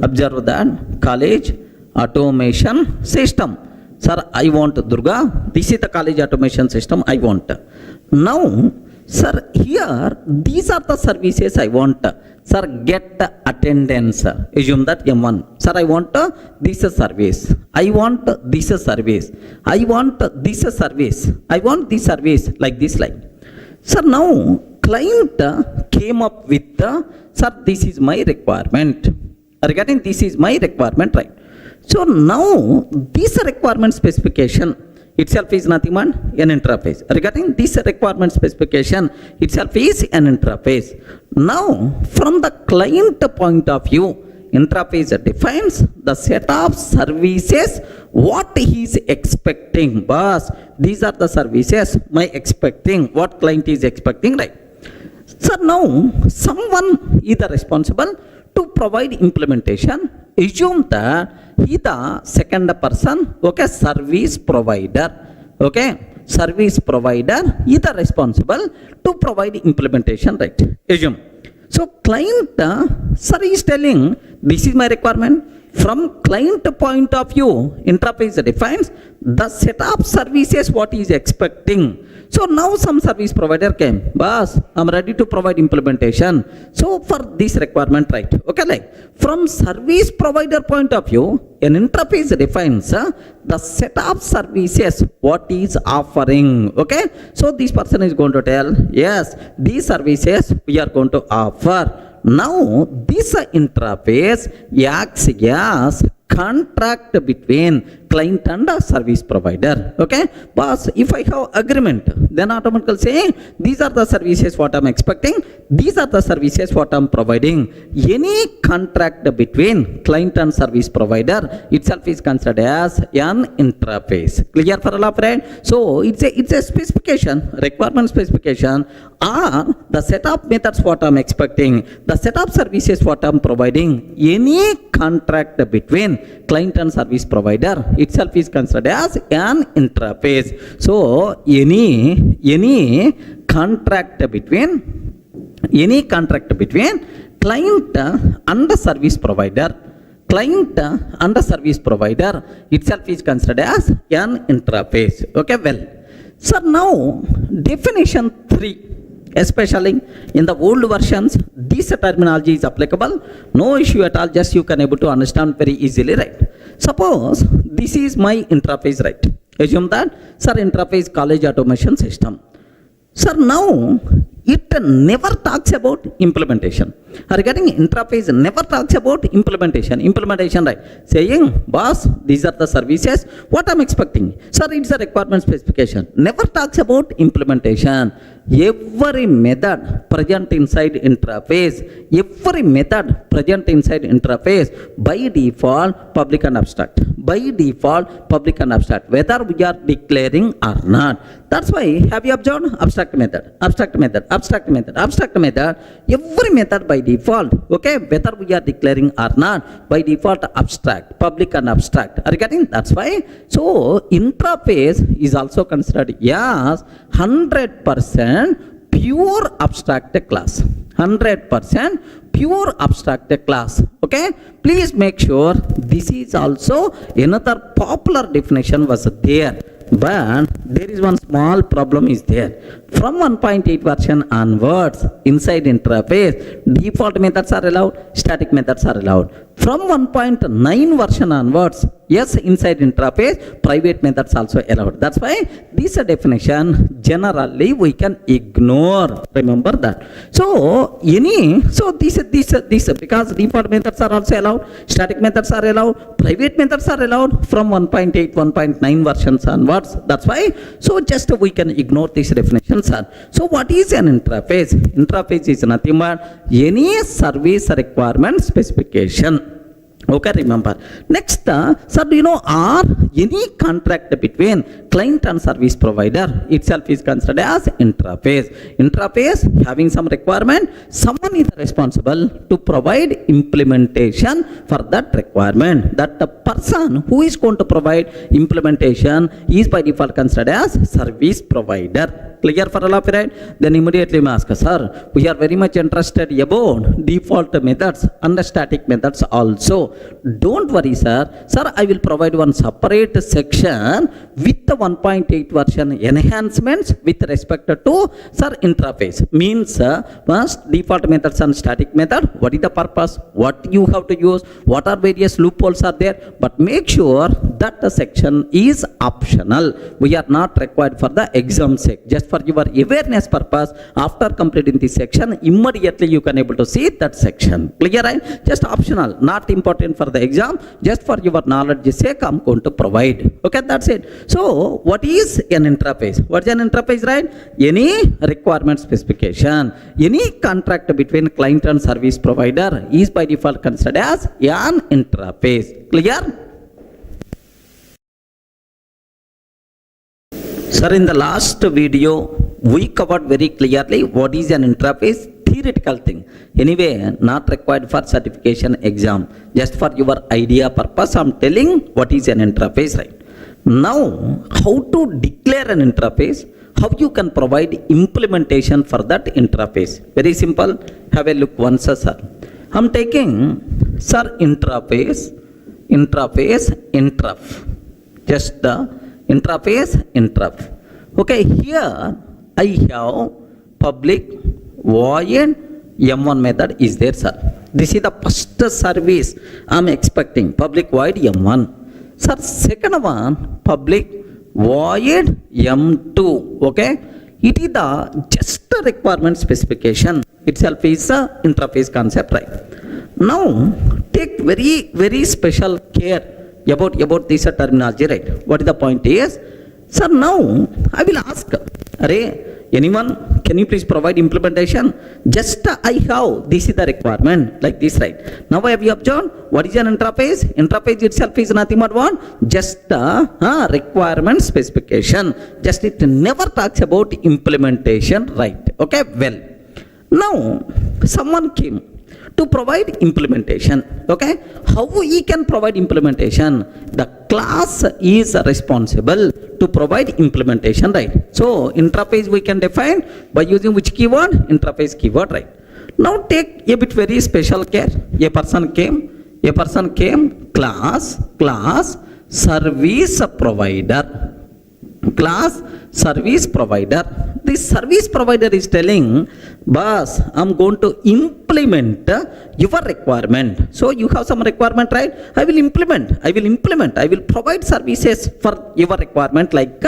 Observe that, college automation system. Sir, I want Durga, this is the college automation system I want. Now, sir, here these are the services I want. Sir, get attendance. Assume that M1. Sir, I want this service. I want this service. I want this service. I want this service like this line. Sir, now client came up with sir, this is my requirement. Regarding this is my requirement, right? So now this requirement specification itself is nothing but an interface. Regarding this requirement specification itself is an interface. Now from the client point of view, interface defines the set of services what he is expecting. Boss, these are the services my expecting, what client is expecting, right? So now someone is responsible to provide implementation. Assume that he the second person, okay, service provider, okay, service provider is the responsible to provide implementation, right? Assume. So client, sir, is telling this is my requirement. From client point of view, interface defines the set of services what he is expecting. So now some service provider came, boss, I'm ready to provide implementation. So for this requirement, right? Okay, like from service provider point of view, an interface defines the set of services what is offering. Okay, so this person is going to tell, yes, these services we are going to offer. Now this interface acts as contract between client and service provider. Okay, boss, if I have agreement, then automatically say these are the services what I'm expecting, these are the services what I'm providing. Any contract between client and service provider itself is considered as an interface. Clear for all of right? So it's a specification, requirement specification, or the set of methods what I'm expecting, the set of services what I'm providing. Any contract between client and service provider itself is considered as an interface. So any contract between client and the service provider, client and the service provider itself is considered as an interface. Okay, well, so now definition 3, especially in the old versions, this terminology is applicable. No issue at all, just you can able to understand very easily, right? Suppose this is my interface, right? Assume that, sir, interface college automation system. Sir, now it never talks about implementation. Regarding interface, never talks about implementation. Implementation, right? Saying, boss, these are the services what I'm expecting. Sir, it's a requirement specification. Never talks about implementation. Every method present inside interface, by default public and abstract. By default public and abstract, whether we are declaring or not. That's why, have you observed abstract method, every method by default, okay, whether we are declaring or not, by default abstract, public and abstract. Are you getting? That's why. So interface is also considered as 100% pure abstract class. 100% pure abstract class. Okay, please make sure this is also another popular definition was there, but there is one small problem is there. From 1.8 version onwards, inside interface, default methods are allowed, static methods are allowed. From 1.9 version onwards, yes, inside interface, private methods also allowed. That's why this definition generally we can ignore. Remember that. So this because default methods are also allowed, static methods are allowed, private methods are allowed from 1.8, 1.9 versions onwards. That's why. So just we can ignore this definition. So what is an interface? Interface is nothing but any service requirement specification. Okay, remember. Next, sir, do you know, or any contract between client and service provider itself is considered as interface. Interface having some requirement, someone is responsible to provide implementation for that requirement. That the person who is going to provide implementation is by default considered as service provider. Clear for all of you, right? Then immediately we ask, sir, we are very much interested about default methods and the static methods also. Don't worry, sir. Sir, I will provide one separate section with the 1.8 version enhancements with respect to, sir, interface. Means, first default methods and static method. What is the purpose? What you have to use? What are various loopholes are there? But make sure that the section is optional. We are not required for the exam sake. Just for your awareness purpose, after completing this section, immediately you can able to see that section. Clear, right? Just optional, not important for the exam, just for your knowledge sake I'm going to provide. Okay, that's it. So what is an interface? What is an interface, right? Any requirement specification, any contract between client and service provider is by default considered as an interface. Clear? Sir, in the last video we covered very clearly what is an interface, theoretical thing. Anyway, not required for certification exam. Just for your idea purpose, I'm telling what is an interface, right? Now, how to declare an interface, how you can provide implementation for that interface. Very simple. Have a look once, sir. I'm taking, sir, interface, interf. Just the interface, interf. Okay, here I have public void M1 method is there, sir. This is the first service I'm expecting, public void M1. Sir, second one, public void M2, okay? It is the just requirement specification itself is the interface concept, right? Now, take very special care about this terminology, right? What is the point is, sir, now I will ask, anyone, can you please provide implementation? Just I have, this is the requirement, like this, right? Now have you observed, what is an interface? Interface itself is nothing but what? Just the requirement specification. Just it never talks about implementation, right? Okay, well. Now, someone came to provide implementation, okay? How he can provide implementation? The class is responsible to provide implementation, right? So, interface we can define by using which keyword? Interface keyword, right? Now, take a bit very special care. A person came, class, service provider. Class service provider. This service provider is telling, boss, I'm going to implement your requirement. So you have some requirement, right? I will implement. I will provide services for your requirement, like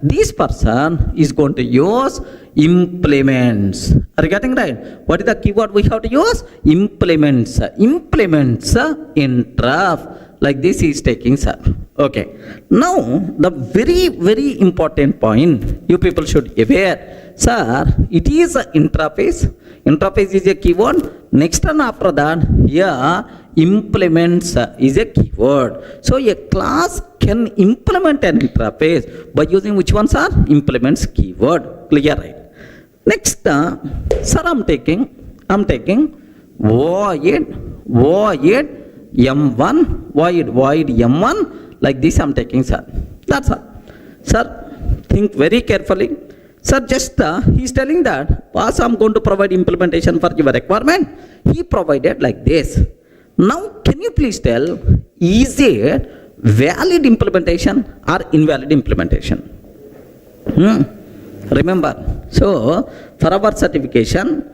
this person is going to use implements. Are you getting right? What is the keyword we have to use? Implements. Implements interf. Like this is taking, sir. Okay. Now, the very important point you people should aware, sir, it is an interface. Interface is a keyword. Next and after that, here, implements is a keyword. So, a class can implement an interface by using which one, sir? Implements keyword. Clear, right? Next, sir, I'm taking void M1, void M1, like this I'm taking, sir. That's all. Sir, think very carefully. Sir, just he's telling that, boss, I'm going to provide implementation for your requirement. He provided like this. Now, can you please tell, is it valid implementation or invalid implementation? Remember, so for our certification,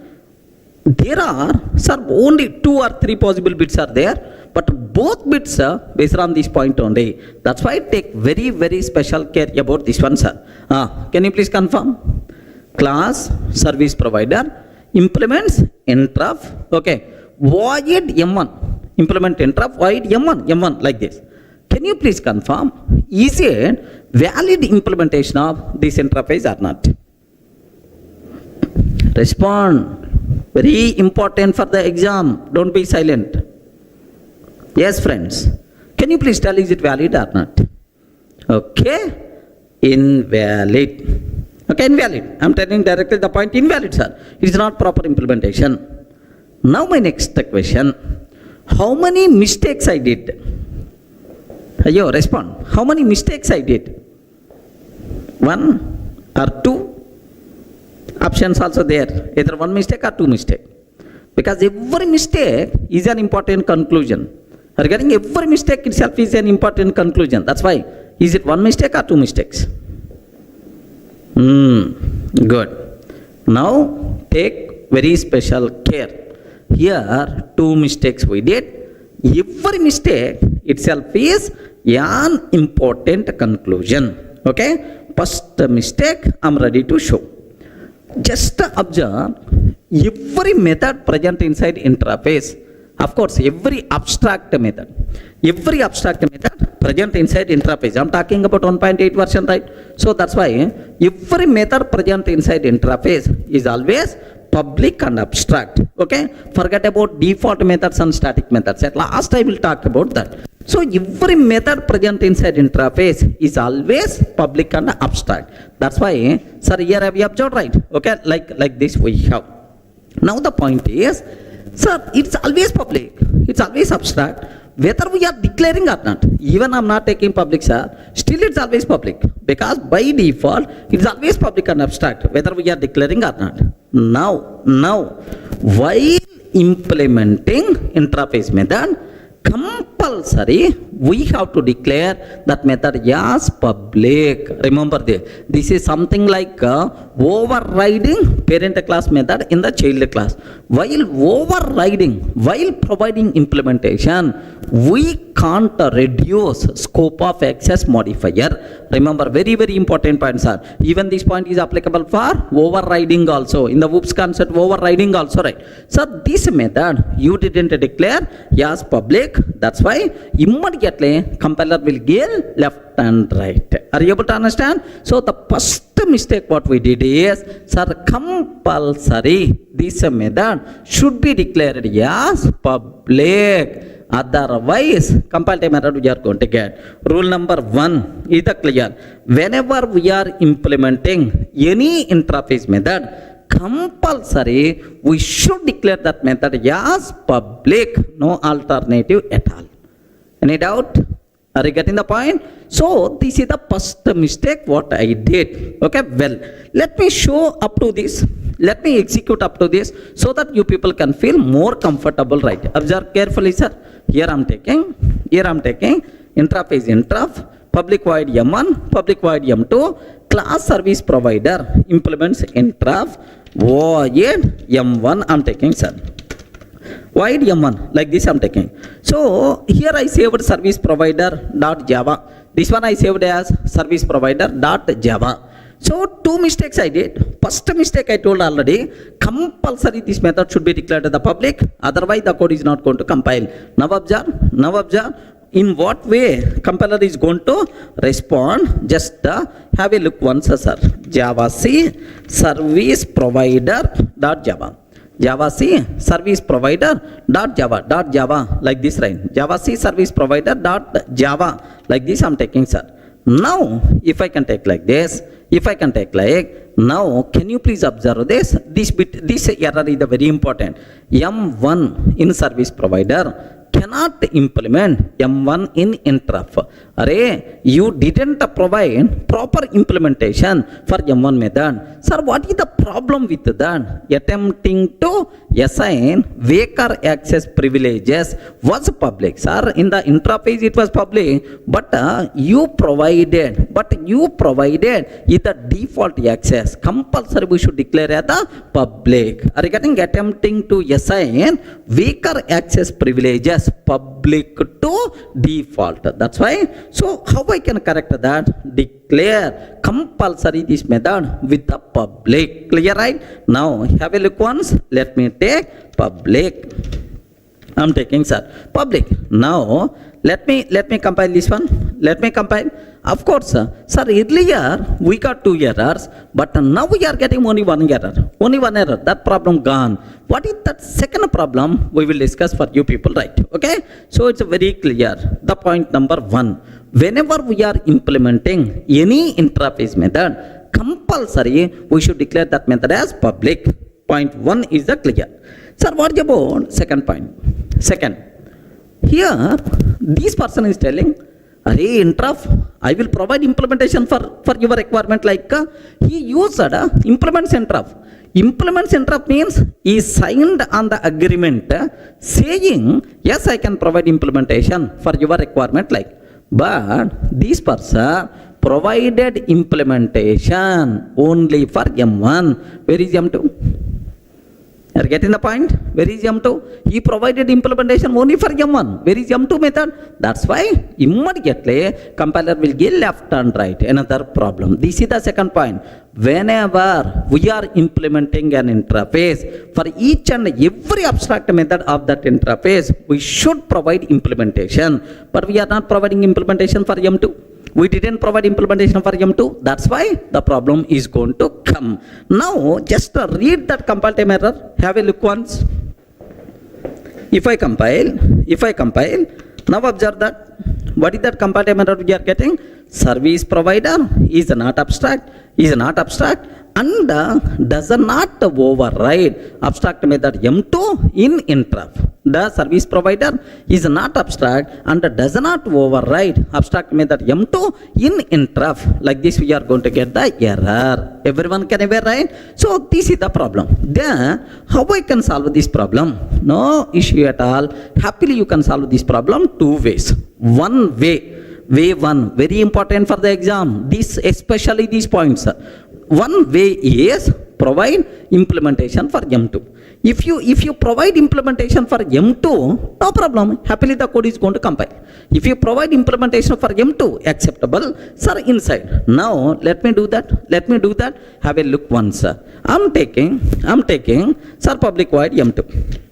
there are, sir, only 2 or 3 possible bits are there. But both bits are based on this point only. That's why I take very special care about this one, sir. Can you please confirm? Class, service provider, implements, interf, okay. Void M1, implement interf, void M1, like this. Can you please confirm, is it valid implementation of this interface or not? Respond. Very important for the exam. Don't be silent. Yes, friends. Can you please tell, is it valid or not? Okay. Invalid. Okay, invalid. I'm telling directly the point, invalid, sir. It is not proper implementation. Now my next question. How many mistakes I did? Ayo, respond. How many mistakes I did? 1 or 2? Options also there. Either 1 mistake or 2 mistake. Because every mistake is an important conclusion. Regarding every mistake itself is an important conclusion. That's why. Is it 1 mistake or 2 mistakes? Good. Now take very special care. Here 2 mistakes we did. Every mistake itself is an important conclusion. Okay. First mistake I'm ready to show. Just observe every method present inside interface. Of course, every abstract method present inside interface. I'm talking about 1.8 version, right? So that's why every method present inside interface is always public and abstract. Okay? Forget about default methods and static methods. At last I will talk about that. So every method present inside interface is always public and abstract. That's why, sir, here have you observed, right? Okay, like this we have. Now the point is, sir, it's always public, it's always abstract, whether we are declaring or not. Even I'm not taking public, sir, still it's always public, because by default it's always public and abstract, whether we are declaring or not. Now, while implementing interface method, compulsory we have to declare that method as public. Remember this is something like overriding parent class method in the child class. While providing implementation, we can't reduce scope of access modifier. Remember, very important points are, even this point is applicable for overriding also. In the whoops concept, overriding also, right? So this method you didn't declare as public, that's why immediately compiler will give left and right. Are you able to understand? So the first mistake what we did is, sir, compulsory this method should be declared as public. Otherwise, compile time error we are going to get. Rule number 1 is clear. Whenever we are implementing any interface method, compulsory we should declare that method as public, no alternative at all. Any doubt? Are you getting the point? So this is the first mistake what I did. Okay, well, let me show up to this. Let me execute up to this so that you people can feel more comfortable, right? Observe carefully, sir. Here I'm taking interface interf, public void M1, public void M2, class service provider implements interf, void M1 I'm taking, sir. Void M1, like this I'm taking. So here I saved service provider dot java. This one I saved as service provider dot java. So two mistakes I did. First mistake I told already, compulsory this method should be declared to the public, otherwise the code is not going to compile. Now observe in what way compiler is going to respond. Just have a look once, sir. Java C service provider dot java. Java C service provider dot java like this, right? Java C service provider dot java like this I'm taking, sir. Now if I can take like this, now can you please observe this error is very important. M1 in service provider cannot implement M1 in interf. Array, you didn't provide proper implementation for M1 method. Sir, what is the problem with that? Attempting to assign weaker access privileges was public. Sir, in the interface it was public, but you provided is the default access. Compulsory we should declare as the public. Are you getting? Attempting to assign weaker access privileges public to default. That's why. So how I can correct that? Declare compulsory this method with the public. Clear, right? Now have a look once. Let me take public. I'm taking, sir, public. Now let me compile this one. Let me compile. Of course, sir, earlier we got 2 errors, but now we are getting only one error. Only one error. That problem gone. What is that second problem? We will discuss for you people, right? Okay. So it's very clear. The point number 1. Whenever we are implementing any interface method, compulsory we should declare that method as public. Point 1 is the clear. Sir, what about second point? Second, here this person is telling, array interf, I will provide implementation for your requirement. Like he used implements interf. Implements interf means he signed on the agreement saying yes, I can provide implementation for your requirement. Like, but this person provided implementation only for M1. Where is M2? Are you getting the point? Where is M2? He provided implementation only for M1. Where is M2 method? That's why immediately compiler will give left and right. Another problem. This is the second point. Whenever we are implementing an interface, for each and every abstract method of that interface, we should provide implementation. But we are not providing implementation for M2. We didn't provide implementation for M2. That's why the problem is going to come. Now, just read that compile time error. Have a look once. If I compile, now observe that. What is that comparative method we are getting? Service provider is not abstract, and does not override abstract method M2 in interrupt. The service provider is not abstract and does not override abstract method M2 in interrupt. Like this we are going to get the error. Everyone can ever write? So this is the problem. Then how I can solve this problem? No issue at all. Happily you can solve this problem two ways. One way, one, very important for the exam. This, especially these points. One way is provide implementation for M2. If you provide implementation for M2, no problem. Happily the code is going to compile. If you provide implementation for M2, acceptable, sir, inside. Now let me do that. Have a look once. I'm taking sir public void M2.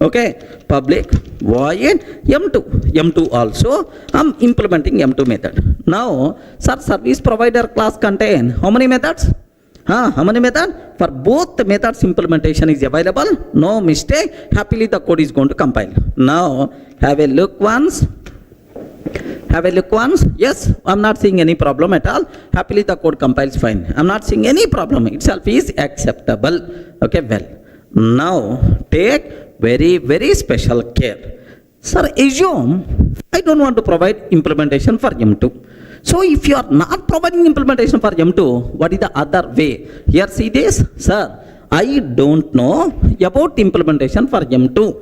Okay, public void M2 also. I'm implementing M2 method. Now, sir, service provider class contain how many methods? How many methods? For both the methods implementation is available. No mistake. Happily the code is going to compile. Now have a look once. Yes, I'm not seeing any problem at all. Happily the code compiles fine. I'm not seeing any problem. Itself is acceptable. Okay, well. Now take very, very special care. Sir, assume I don't want to provide implementation for M2. So if you are not providing implementation for M2, what is the other way? Here see this, sir, I don't know about implementation for M2.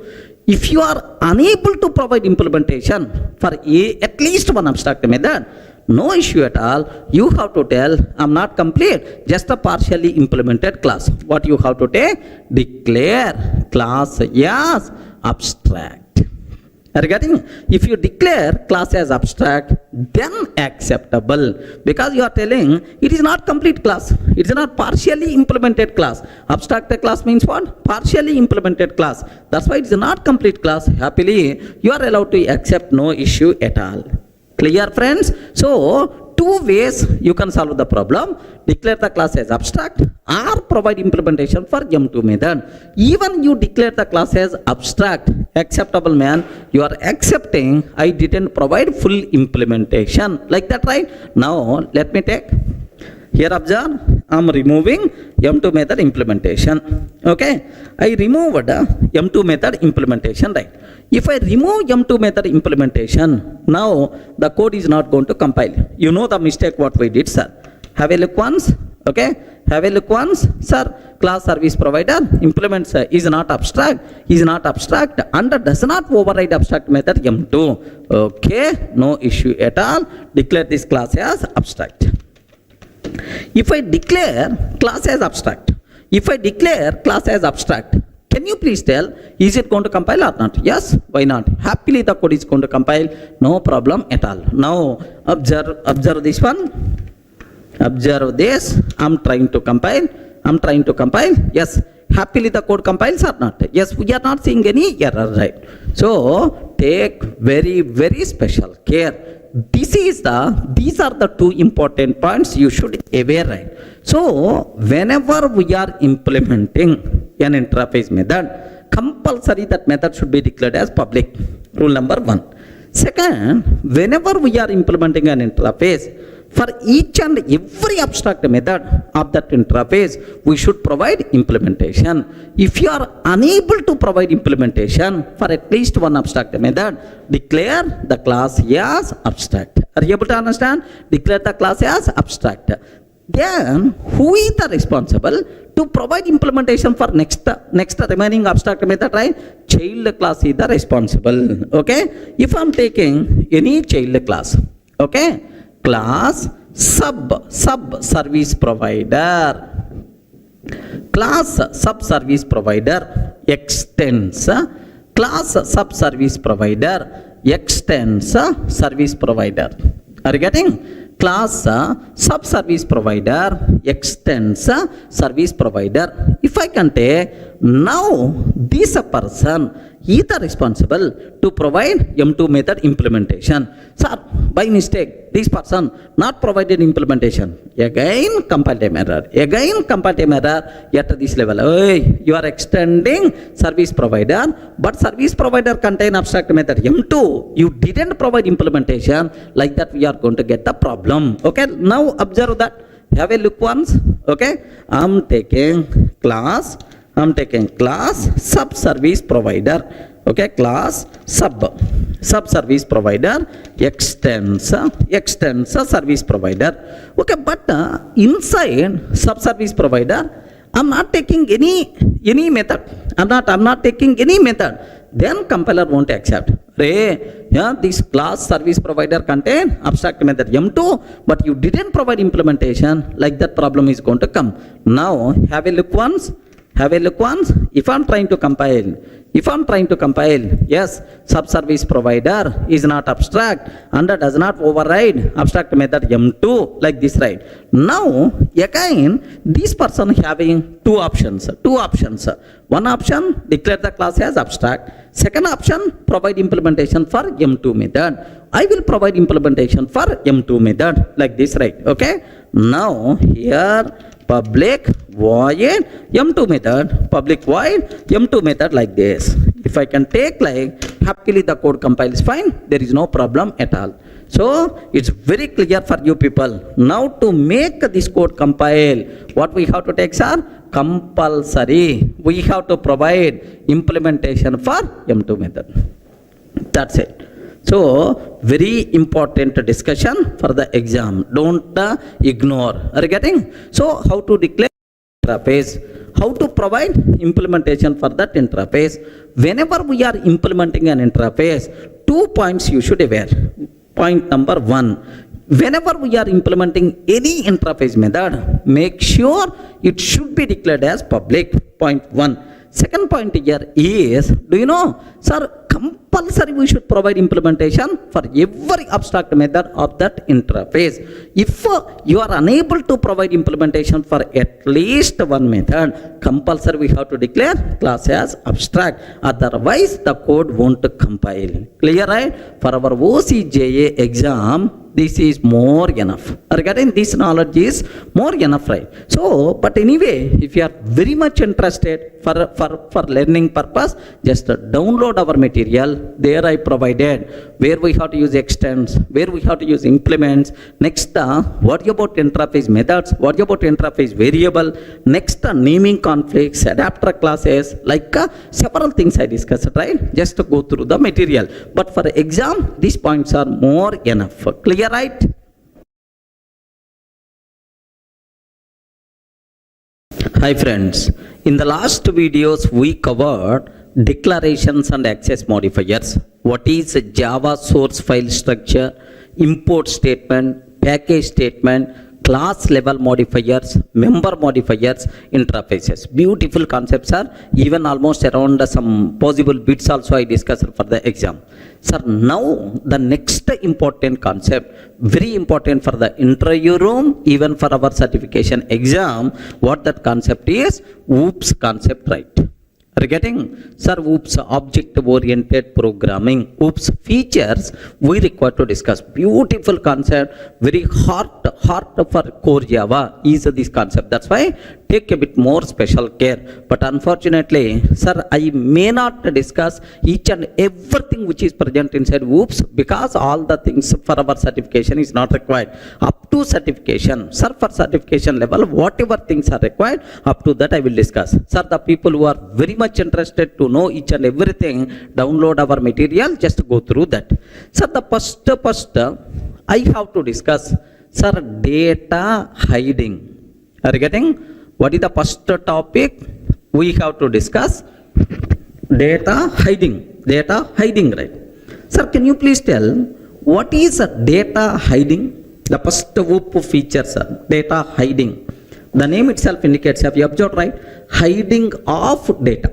If you are unable to provide implementation for at least one abstract method, no issue at all. You have to tell I'm not complete, just a partially implemented class. What you have to take? Declare class as abstract. Regarding, if you declare class as abstract, then acceptable, because you are telling it is not complete class, it is not partially implemented class. Abstract class means what? Partially implemented class. That's why it is not complete class. Happily you are allowed to accept, no issue at all. Clear, friends? So two ways you can solve the problem. Declare the class as abstract or provide implementation for M2 method. Even you declare the class as abstract, acceptable, man. You are accepting I didn't provide full implementation. Like that, right? Now let me take. Here observe, I'm removing M2 method implementation. Okay, I removed M2 method implementation, right? If I remove M2 method implementation, now the code is not going to compile. You know the mistake what we did, sir. Have a look once. Okay, have a look once, sir. Class service provider implements is not abstract, and does not override abstract method M2. Okay, no issue at all. Declare this class as abstract. If I declare class as abstract, can you please tell, is it going to compile or not? Yes, why not? Happily the code is going to compile, no problem at all. Now observe this one. Observe this. I'm trying to compile. Yes, happily the code compiles or not? Yes, we are not seeing any error, right? So take very, very special care. These are the two important points you should aware, right? So whenever we are implementing an interface method, compulsory that method should be declared as public. Rule number 1. Second, whenever we are implementing an interface, for each and every abstract method of that interface, we should provide implementation. If you are unable to provide implementation for at least one abstract method, declare the class as abstract. Are you able to understand? Declare the class as abstract. Then who is the responsible to provide implementation for next remaining abstract method, right? Child class is the responsible. Okay, if I'm taking any child class, okay, class sub service provider, class sub service provider extends class sub service provider extends service provider. Are you getting? Class sub service provider extends service provider. If I can take, now this person is the responsible to provide M2 method implementation. Sir, by mistake, this person not provided implementation. Again, compile time error. Again, compile time error at this level. Hey, you are extending service provider, but service provider contain abstract method M2. You didn't provide implementation. Like that, we are going to get the problem. Okay, now observe that. Have a look once. Okay, I'm taking class sub service provider. Okay, class sub service provider extends service provider. Okay, but inside sub service provider, I'm not taking any method. I'm not taking any method. Then compiler won't accept. This class service provider contain abstract method M2, but you didn't provide implementation. Like that problem is going to come. Now have a look once. If I'm trying to compile, yes, sub-service provider is not abstract and does not override abstract method M2, like this, right? Now, again, this person having two options. One option, declare the class as abstract. Second option, provide implementation for M2 method. I will provide implementation for M2 method, like this, right? Okay? Now, here, public void M2 method, public void M2 method, like this. If I can take like happily the code compiles fine, there is no problem at all. So it's very clear for you people. Now to make this code compile, what we have to take, sir? Compulsory. We have to provide implementation for M2 method. That's it. So, very important discussion for the exam. Don't ignore. Are you getting? So, how to declare interface? How to provide implementation for that interface? Whenever we are implementing an interface, 2 points you should aware. Point number 1. Whenever we are implementing any interface method, make sure it should be declared as public. Point 1. Second point here is, do you know, sir, compulsory we should provide implementation for every abstract method of that interface. If you are unable to provide implementation for at least one method, compulsory we have to declare class as abstract. Otherwise, the code won't compile. Clear, right? For our OCJA exam, this is more enough. Regarding this knowledge is more enough, right? So, but anyway, if you are very much interested for learning purpose, just download our material. There I provided where we have to use extends, where we have to use implements. Next, what about interface methods? What about interface variable? Next, naming conflicts, adapter classes, like several things I discussed, right? Just to go through the material. But for exam, these points are more enough. Clear, right? Hi friends, in the last videos we covered declarations and access modifiers. What is a Java source file structure, import statement, package statement, class level modifiers, member modifiers, interfaces. Beautiful concepts are even almost around some possible bits also I discussed for the exam. Sir, now the next important concept, very important for the interview room, even for our certification exam, what that concept is? OOPS concept, right? Are you getting? Sir, OOPS, object-oriented programming. OOPS features we require to discuss. Beautiful concept, very hard for core Java is this concept. That's why take a bit more special care. But unfortunately, sir, I may not discuss each and everything which is present inside OOPS because all the things for our certification is not required. Up to certification, sir, for certification level, whatever things are required, up to that I will discuss. Sir, the people who are very much interested to know each and everything, download our material, just go through that. Sir, the first I have to discuss, sir, data hiding. Are you getting? What is the first topic we have to discuss? Data hiding. Data hiding, right? Sir, can you please tell what is data hiding? The first OOP feature, sir, data hiding. The name itself indicates, have you observed, right? Hiding of data.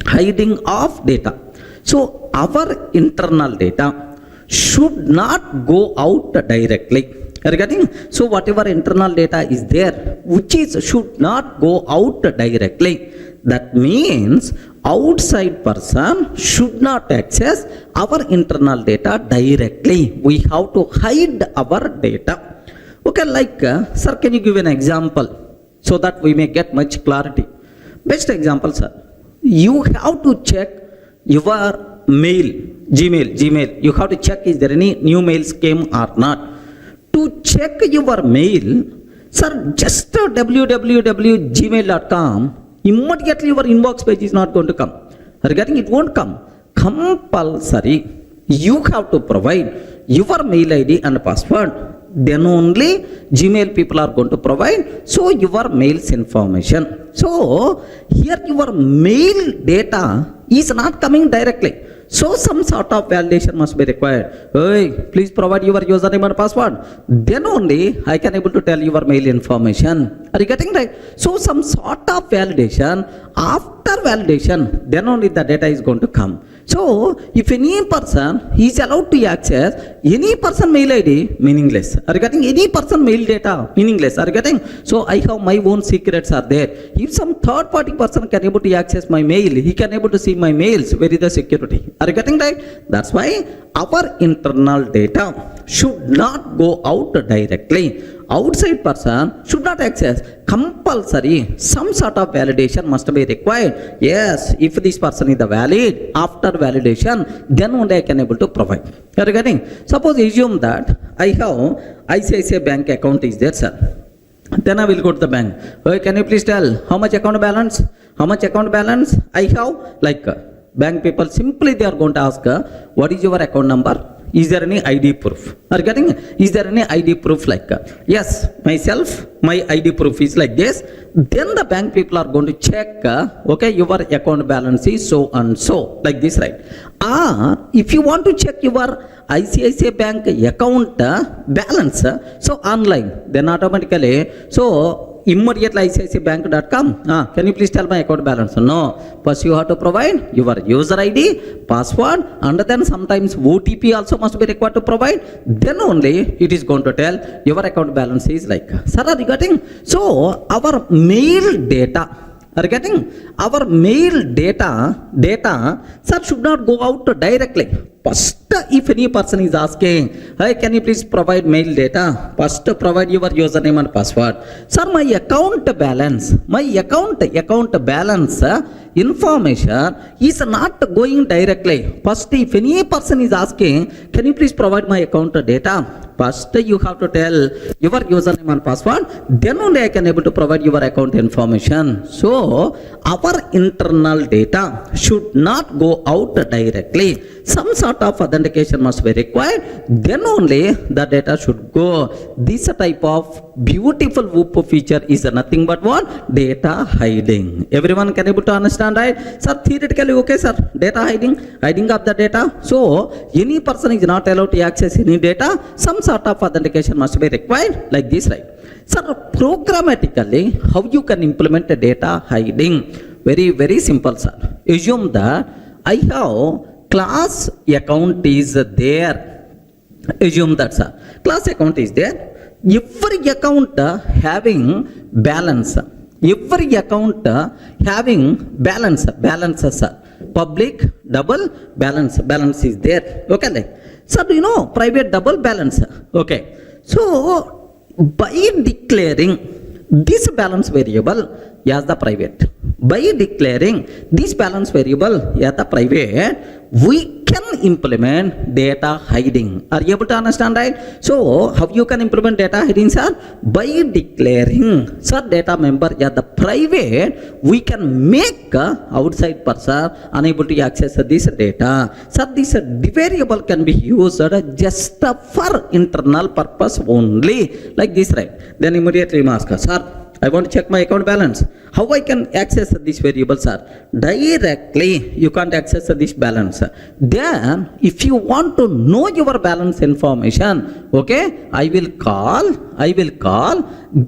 Hiding of data. So, our internal data should not go out directly. Are you getting? So, whatever internal data is there, which is should not go out directly, That means outside person should not access our internal data directly. We have to hide our data. Okay, like, sir, can you give an example so that we may get much clarity? Best example, sir. You have to check your mail, Gmail. You have to check is there any new mails came or not. To check your mail, sir, just www.gmail.com, immediately your inbox page is not going to come. Regarding it won't come. Compulsory. You have to provide your mail ID and password. Then only Gmail people are going to provide so your mail's information. So here your mail data is not coming directly. So some sort of validation must be required. Hey, please provide your username and password. Then only I can able to tell your mail information. Are you getting right? So some sort of validation. After validation, then only the data is going to come. So if any person is allowed to access any person mail ID, meaningless. Are you getting? Any person mail data, meaningless. Are you getting? So I have my own secrets are there. If some third party person can able to access my mail, he can able to see my mails. Where is the security? Are you getting right? That's why our internal data should not go out directly. Outside person should not access. Compulsory, some sort of validation must be required. Yes, if this person is the valid, after validation, then only I can able to provide. You are getting? Suppose assume that I have ICICI bank account is there, sir. Then I will go to the bank. Hey, can you please tell how much account balance? How much account balance I have? Like, bank people simply they are going to ask, what is your account number? Is there any ID proof? Are you getting? Is there any ID proof like? Yes, myself, my ID proof is like this. Then the bank people are going to check, okay, your account balance is so and so, like this, right? Or if you want to check your ICICI bank account balance, so online, then automatically, so immediately ICICIbank.com, can you please tell my account balance? No, first you have to provide your user ID, password, and then sometimes OTP also must be required to provide. Then only it is going to tell your account balance is like. Sir, are you getting? So our mail data, are you getting? Our mail data, sir, should not go out directly. First, if any person is asking, hey, can you please provide mail data? First, provide your username and password. Sir, my account balance, information is not going directly. First, if any person is asking, can you please provide my account data? First, you have to tell your username and password. Then only I can able to provide your account information. So, our internal data should not go out directly. Some sort of authentication must be required. Then only the data should go. This type of beautiful WOOP feature is nothing but what? Data hiding. Everyone can able to understand, right? Sir, theoretically, okay, sir. Data hiding of the data. So, any person is not allowed to access any data. Some sort of authentication must be required, like this, right? Sir, programmatically, how you can implement a data hiding? Very, very simple, sir. Assume that I have class account is there. Assume that, sir. Class account is there. Every account having balance. Every account having balance, sir. Public double balance is there. Okay, like. Sir, do you know private double balance? Okay. So, by declaring this balance variable as the private, by declaring this balance variable as the private, we can implement data hiding. Are you able to understand, right? So, how you can implement data hiding, sir? By declaring, sir, data member as the private, we can make outside person unable to access this data. Sir, this variable can be used just for internal purpose only, like this, right? Then immediately you ask, sir, I want to check my account balance. How I can access this variable, sir? Directly, you can't access this balance. Then, if you want to know your balance information, okay, I will call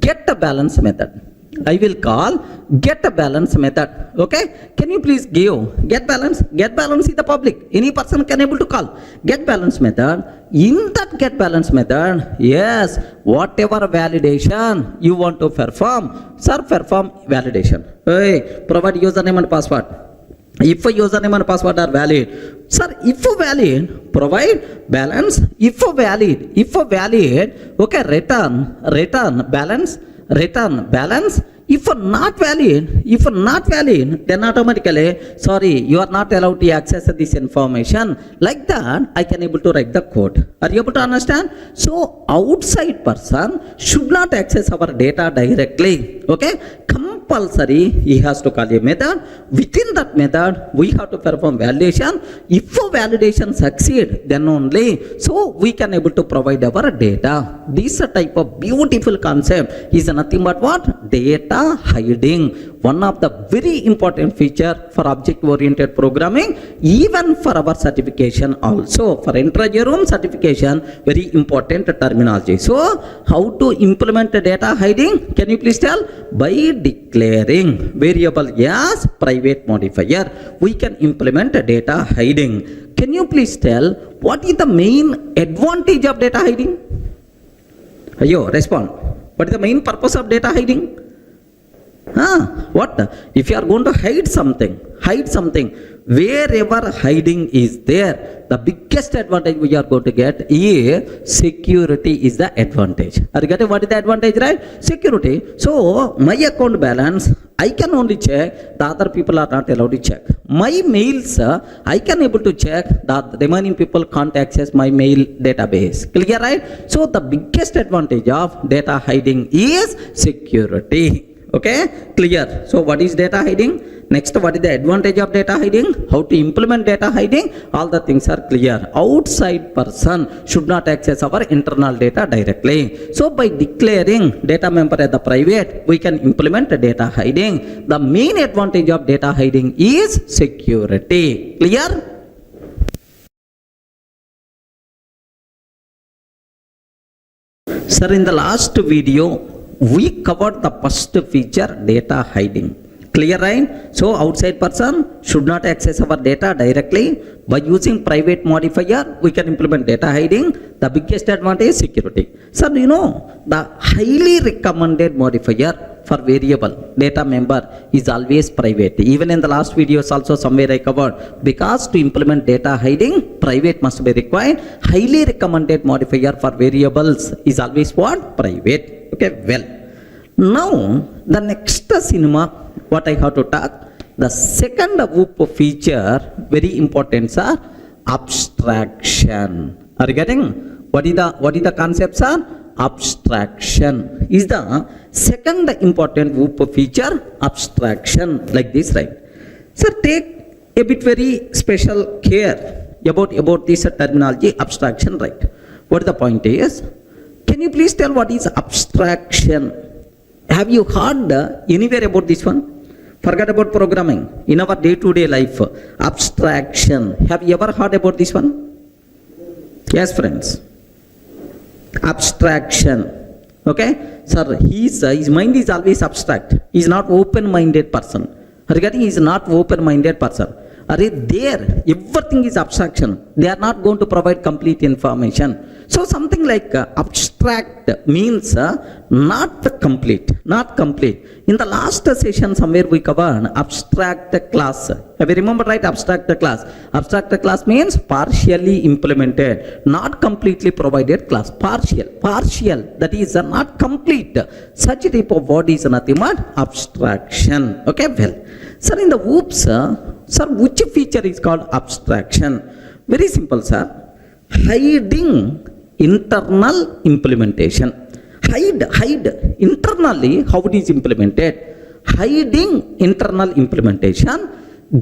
get a balance method. I will call get a balance method. Okay, can you please give get balance? Get balance is the public, any person can able to call get balance method. In that get balance method, yes, whatever validation you want to perform, sir, perform validation. Hey, provide username and password. If a username and password are valid, sir, if valid, provide balance. If valid, okay, return balance, return balance. If not valid, then automatically, sorry, you are not allowed to access this information. Like that, I can able to write the code. Are you able to understand? So, outside person should not access our data directly. Okay? Compulsory, he has to call a method. Within that method, we have to perform validation. If validation succeed, then only, so we can able to provide our data. This type of beautiful concept is nothing but what? Data hiding. One of the very important feature for object-oriented programming, even for our certification also. For intra-year room certification, very important terminology. So, how to implement data hiding? Can you please tell? By declaring variable as private modifier, we can implement data hiding. Can you please tell what is the main advantage of data hiding? Ayo, respond. What is the main purpose of data hiding? What? If you are going to hide something, wherever hiding is there, the biggest advantage we are going to get is security is the advantage. Are you getting what is the advantage, right? Security. So, my account balance, I can only check, the other people are not allowed to check. My mails, I can able to check, the remaining people can't access my mail database. Clear, right? So, the biggest advantage of data hiding is security. Okay, clear. So what is data hiding? Next, what is the advantage of data hiding? How to implement data hiding? All the things are clear. Outside person should not access our internal data directly. So by declaring data member as the private, we can implement data hiding. The main advantage of data hiding is security. Clear? Sir, in the last video, we covered the first feature, data hiding. Clear, right? So outside person should not access our data directly. By using private modifier, we can implement data hiding. The biggest advantage is security. So you know, the highly recommended modifier for variable data member is always private. Even in the last videos also somewhere I covered, because to implement data hiding, private must be required. Highly recommended modifier for variables is always what? Private. Okay, well, now the next cinema, what I have to talk, the second whoop feature, very important, sir, abstraction. Are you getting? What is the concept, sir? Abstraction is the second important whoop feature, abstraction, like this, right? So take a bit very special care about this terminology, abstraction, right? What the point is? Can you please tell what is abstraction? Have you heard anywhere about this one? Forget about programming. In our day-to-day life, abstraction. Have you ever heard about this one? Yes, friends. Abstraction. Okay? Sir, his mind is always abstract. He is not open-minded person. Regarding he is not open-minded person. There, everything is abstraction. They are not going to provide complete information. So something like abstract means not complete. In the last session somewhere we covered abstract class. Have you remember, right? Abstract class. Abstract class means partially implemented, not completely provided class. Partial. That is not complete. Such a type of word is nothing but abstraction. Okay, well. Sir, in the whoops, sir, which feature is called abstraction? Very simple, sir. Hiding internal implementation. Hide internally how it is implemented. Hiding internal implementation,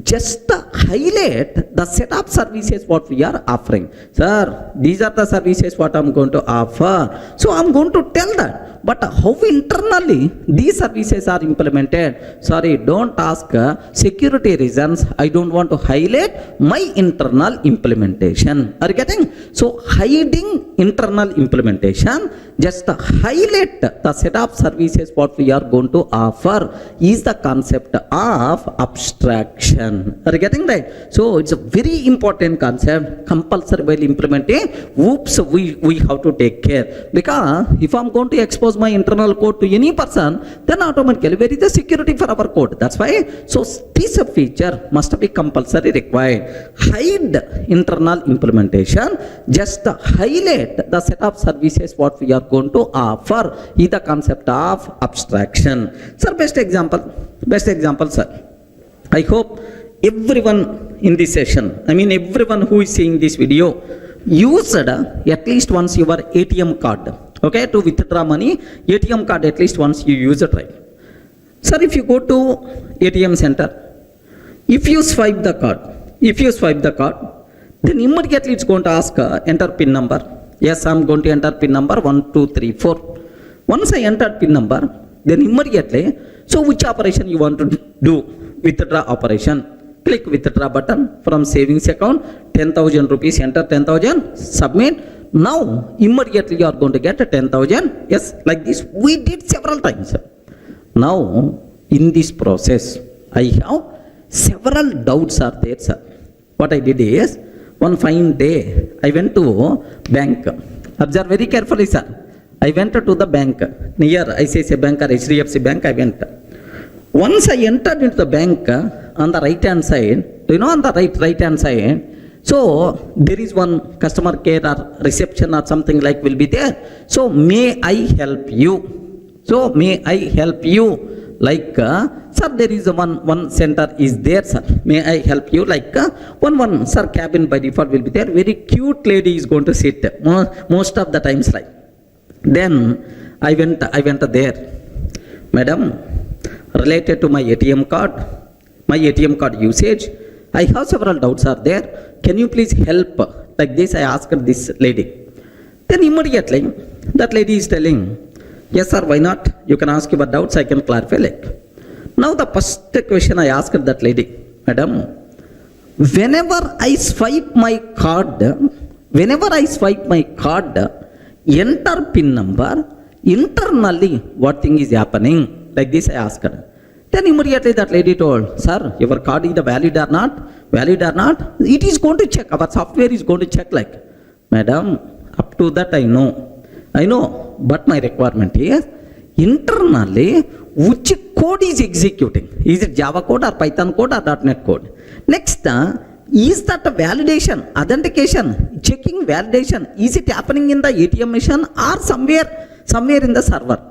just highlight the set of services what we are offering. Sir, these are the services what I'm going to offer. So I'm going to tell that But how internally these services are implemented? Sorry, don't ask security reasons. I don't want to highlight my internal implementation. Are you getting? So hiding internal implementation, just highlight the set of services what we are going to offer is the concept of abstraction. Are you getting right? So it's a very important concept. Compulsory while implementing, whoops, we have to take care, because if I'm going to expose my internal code to any person, then automatically where is the security for our code? That's why, so this feature must be compulsory required. Hide internal implementation, just highlight the set of services what we are going to offer is the concept of abstraction. Sir, best example, sir. I hope everyone in this session, I mean everyone who is seeing this video, used at least once your ATM card, okay, to withdraw money. ATM card at least once you use it, right? Sir, if you go to ATM center, if you swipe the card, then immediately it's going to ask enter PIN number. Yes, I'm going to enter PIN number 1234. Once I enter PIN number, then immediately, so which operation you want to do? Withdraw operation. Click withdraw button from savings account, 10,000 rupees, enter 10,000, submit. Now immediately you are going to get 10,000. Yes, like this we did several times. Now in this process I have several doubts are there, sir. What I did is, one fine day I went to bank. Observe very carefully, sir. I went to the bank near ICICI Bank or HDFC Bank. I went. Once I entered into the bank, on the right hand side, on the right hand side, so there is one customer care or reception or something like will be there. So may I help you? So may I help you? Like, sir, there is one center is there, sir. May I help you? Like, one sir, cabin by default will be there. Very cute lady is going to sit most of the times, like. Then I went there, madam, related to my ATM card usage, I have several doubts are there. Can you please help? Like this, I asked this lady. Then immediately, that lady is telling, yes, sir, why not? You can ask your doubts, I can clarify. Like. Now the first question I asked that lady, madam, whenever I swipe my card, enter PIN number, internally what thing is happening? Like this I asked her. Then immediately that lady told, sir, your card is valid or not? It is going to check. Our software is going to check. Like, madam, up to that I know, but my requirement is internally which code is executing. Is it Java code or Python code or .NET code? Next, is that a validation, authentication, checking validation, is it happening in the ATM machine or somewhere in the server?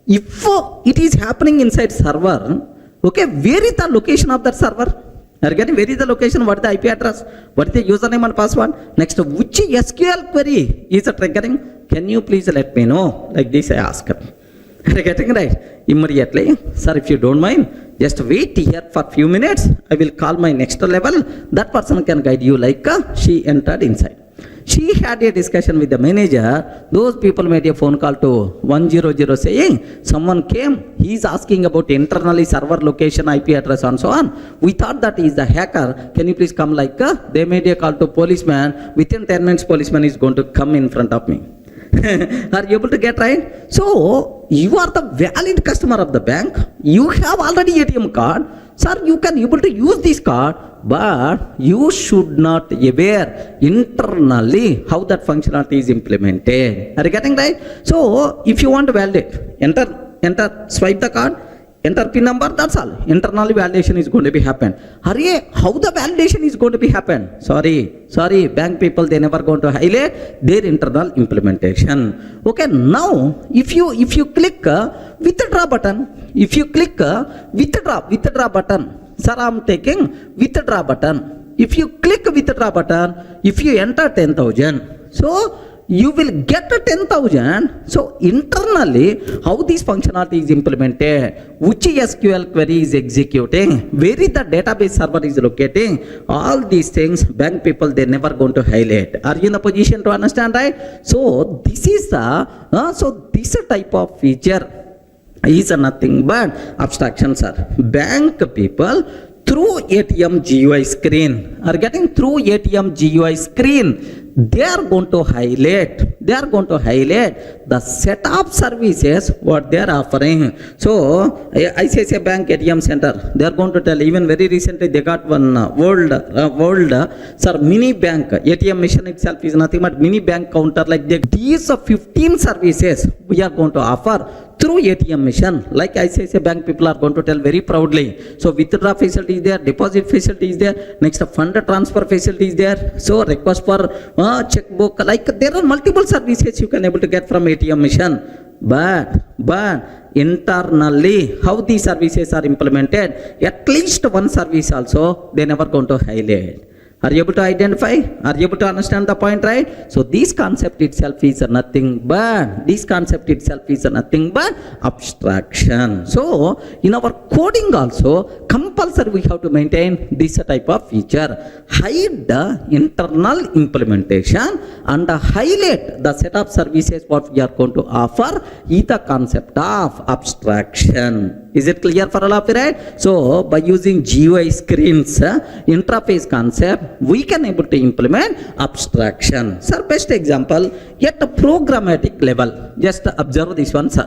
If it is happening inside server, okay, where is the location of that server? Are getting where is the location? What is the IP address? What is the username and password? Next, which SQL query is it triggering? Can you please let me know? Like this I ask her. Are you getting right? Immediately, sir, if you don't mind, just wait here for few minutes. I will call my next level. That person can guide you. Like she entered inside. She had a discussion with the manager. Those people made a phone call to 100 saying, someone came, he is asking about internally server location, IP address and so on. We thought that he is the hacker. Can you please come? Like they made a call to policeman. Within 10 minutes, policeman is going to come in front of me. Are you able to get right? So you are the valid customer of the bank. You have already ATM card. Sir, you can able to use this card, but you should not aware internally how that functionality is implemented. Are you getting right? So if you want to validate, enter, swipe the card, enter PIN number, that's all. Internally validation is going to be happen. Hurry, how the validation is going to be happen? Sorry, bank people, they never going to highlight their internal implementation. Okay, now if you click withdraw button, if you click withdraw button, sir, I'm taking withdraw button. If you click withdraw button, if you enter 10,000, so you will get a 10,000. So internally, how this functionality is implemented, which SQL query is executing, where is the database server is locating, all these things, bank people, they're never going to highlight. Are you in the position to understand, right? So this is this type of feature is nothing but abstraction, sir. Bank people through ATM GUI screen are getting through ATM GUI screen. They are going to highlight the set of services what they are offering. So ICICI Bank ATM Center, they are going to tell, even very recently they got one mini bank ATM machine itself is nothing but mini bank counter like these 15 services we are going to offer through ATM machine. Like ICICI Bank people are going to tell very proudly. So withdraw facility is there, deposit facility is there, next fund transfer facility is there, so request for checkbook, like there are multiple services you can able to get from ATM machine. But internally, how these services are implemented, at least one service also they never going to highlight. Are you able to identify? Are you able to understand the point, right? So this concept itself is nothing but abstraction. So in our coding also, compulsory we have to maintain this type of feature. Hide the internal implementation and highlight the set of services what we are going to offer is the concept of abstraction. Is it clear for all of you, right? So by using GUI screens, interface concept, we can able to implement abstraction. Sir, best example at the programmatic level. Just observe this one, sir.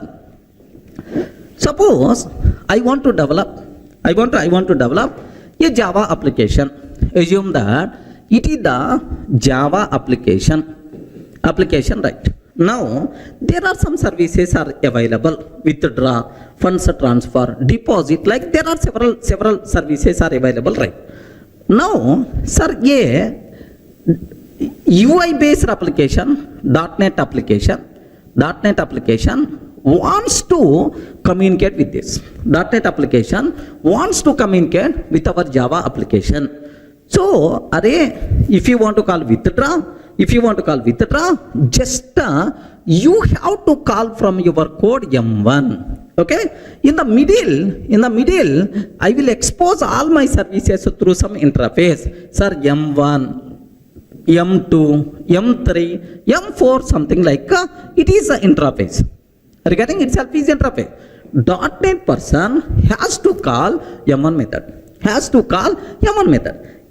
Suppose I want to develop a Java application. Assume that it is the Java application, right? Now, there are some services are available, withdraw, funds transfer, deposit, like there are several services are available, right? Now, sir, UI based application, .NET application wants to communicate with this. .NET application wants to communicate with our Java application. So, if you want to call withdraw, just you have to call from your code M1. Okay, in the middle, I will expose all my services through some interface. Sir, M1, M2, M3, M4, something like it is an interface. Regarding itself is interface. .NET person has to call M1 method.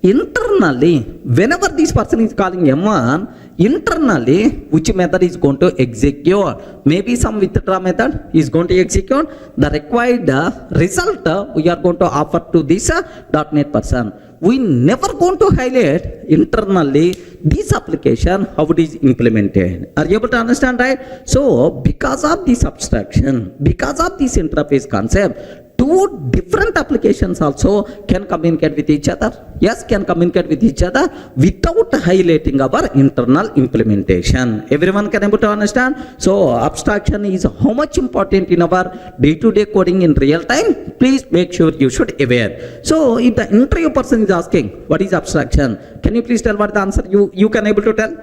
Internally, whenever this person is calling M1, internally, which method is going to execute? Maybe some withdraw method is going to execute. The required result we are going to offer to this .NET person. We never going to highlight internally this application, how it is implemented. Are you able to understand, right? So, because of this abstraction, because of this interface concept, two different applications also can communicate with each other. Yes, can communicate with each other without highlighting our internal implementation. Everyone can able to understand. So abstraction is how much important in our day-to-day coding in real time. Please make sure you should aware. So if the interview person is asking what is abstraction, can you please tell what the answer you can able to tell?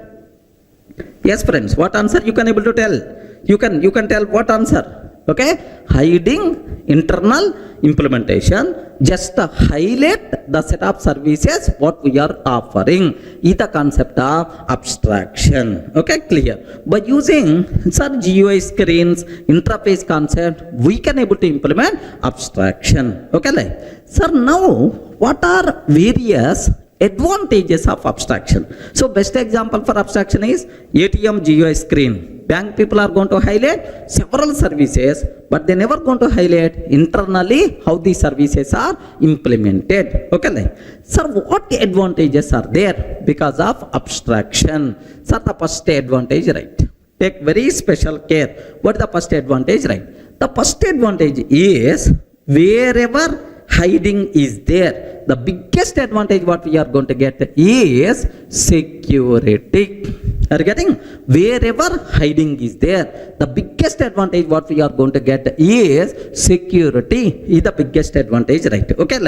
Yes, friends, what answer you can able to tell? You can tell what answer? Okay, hiding internal implementation, just highlight the set of services what we are offering is the concept of abstraction. Okay, clear? By using GUI screens, interface concept, we can able to implement abstraction. Okay, sir, now what are various advantages of abstraction? So best example for abstraction is ATM GUI screen. Bank people are going to highlight several services, but they never going to highlight internally how these services are implemented. Okay, sir, what advantages are there because of abstraction? Sir, the first advantage, right? Take very special care. What is the first advantage, right? The first advantage is wherever hiding is there, the biggest advantage what we are going to get is security. Are you getting? Wherever hiding is there, the biggest advantage what we are going to get is security is the biggest advantage, right? Okay,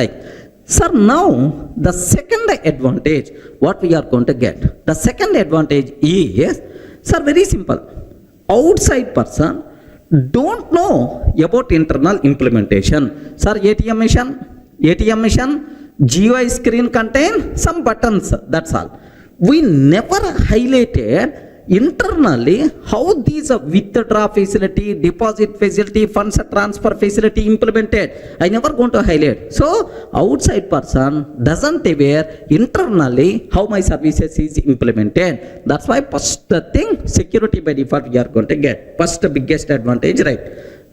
sir, now the second advantage what we are going to get, the second advantage is Sir, very simple. Outside person don't know about internal implementation. Sir, ATM machine, GUI screen contain some buttons, that's all. We never highlighted internally how these withdraw facility, deposit facility, funds transfer facility implemented. I never going to highlight. So outside person doesn't aware internally how my services is implemented. That's why first thing, security by default we are going to get. First biggest advantage, right?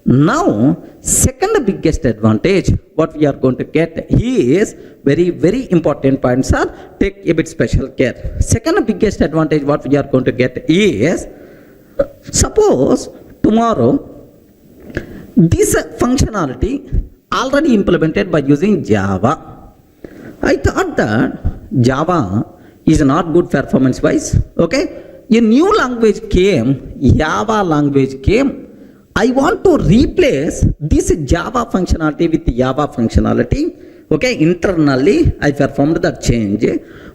Now second biggest advantage what we are going to get is very important point, sir. Take a bit special care. Second biggest advantage what we are going to get is, suppose tomorrow this functionality already implemented by using Java. I thought that Java is not good performance wise. Okay, a new language came, Java language came. I want to replace this Java functionality with Java functionality. Okay, internally I performed that change,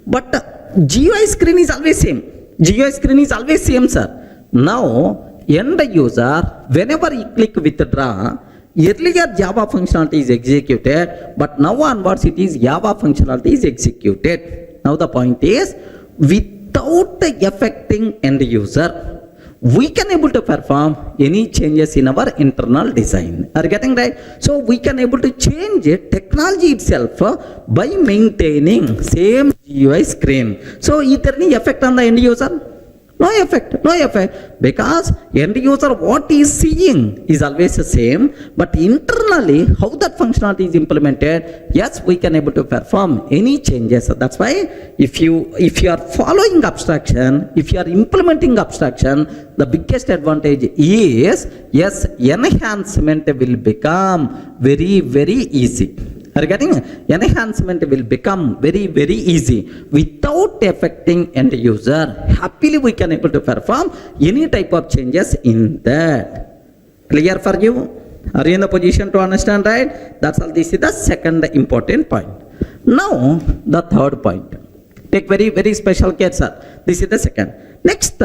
but GUI screen is always same. GUI screen is always same, sir. Now end user, whenever he click withdraw, earlier Java functionality is executed, but now onwards it is Java functionality is executed. Now the point is, without affecting end user, we can able to perform any changes in our internal design. Are you getting right? So we can able to change it, technology itself by maintaining same GUI screen. So is there any effect on the end user? No effect, because end user what is seeing is always the same, but internally how that functionality is implemented, yes, we can able to perform any changes. That's why if you are following abstraction, if you are implementing abstraction, the biggest advantage is, yes, enhancement will become very easy. Are you getting? Enhancement will become very easy without affecting end user. Happily we can able to perform any type of changes in that. Clear for you? Are you in the position to understand, right? That's all. This is the second important point. Now the third point. Take very special care, sir. This is the second. Next,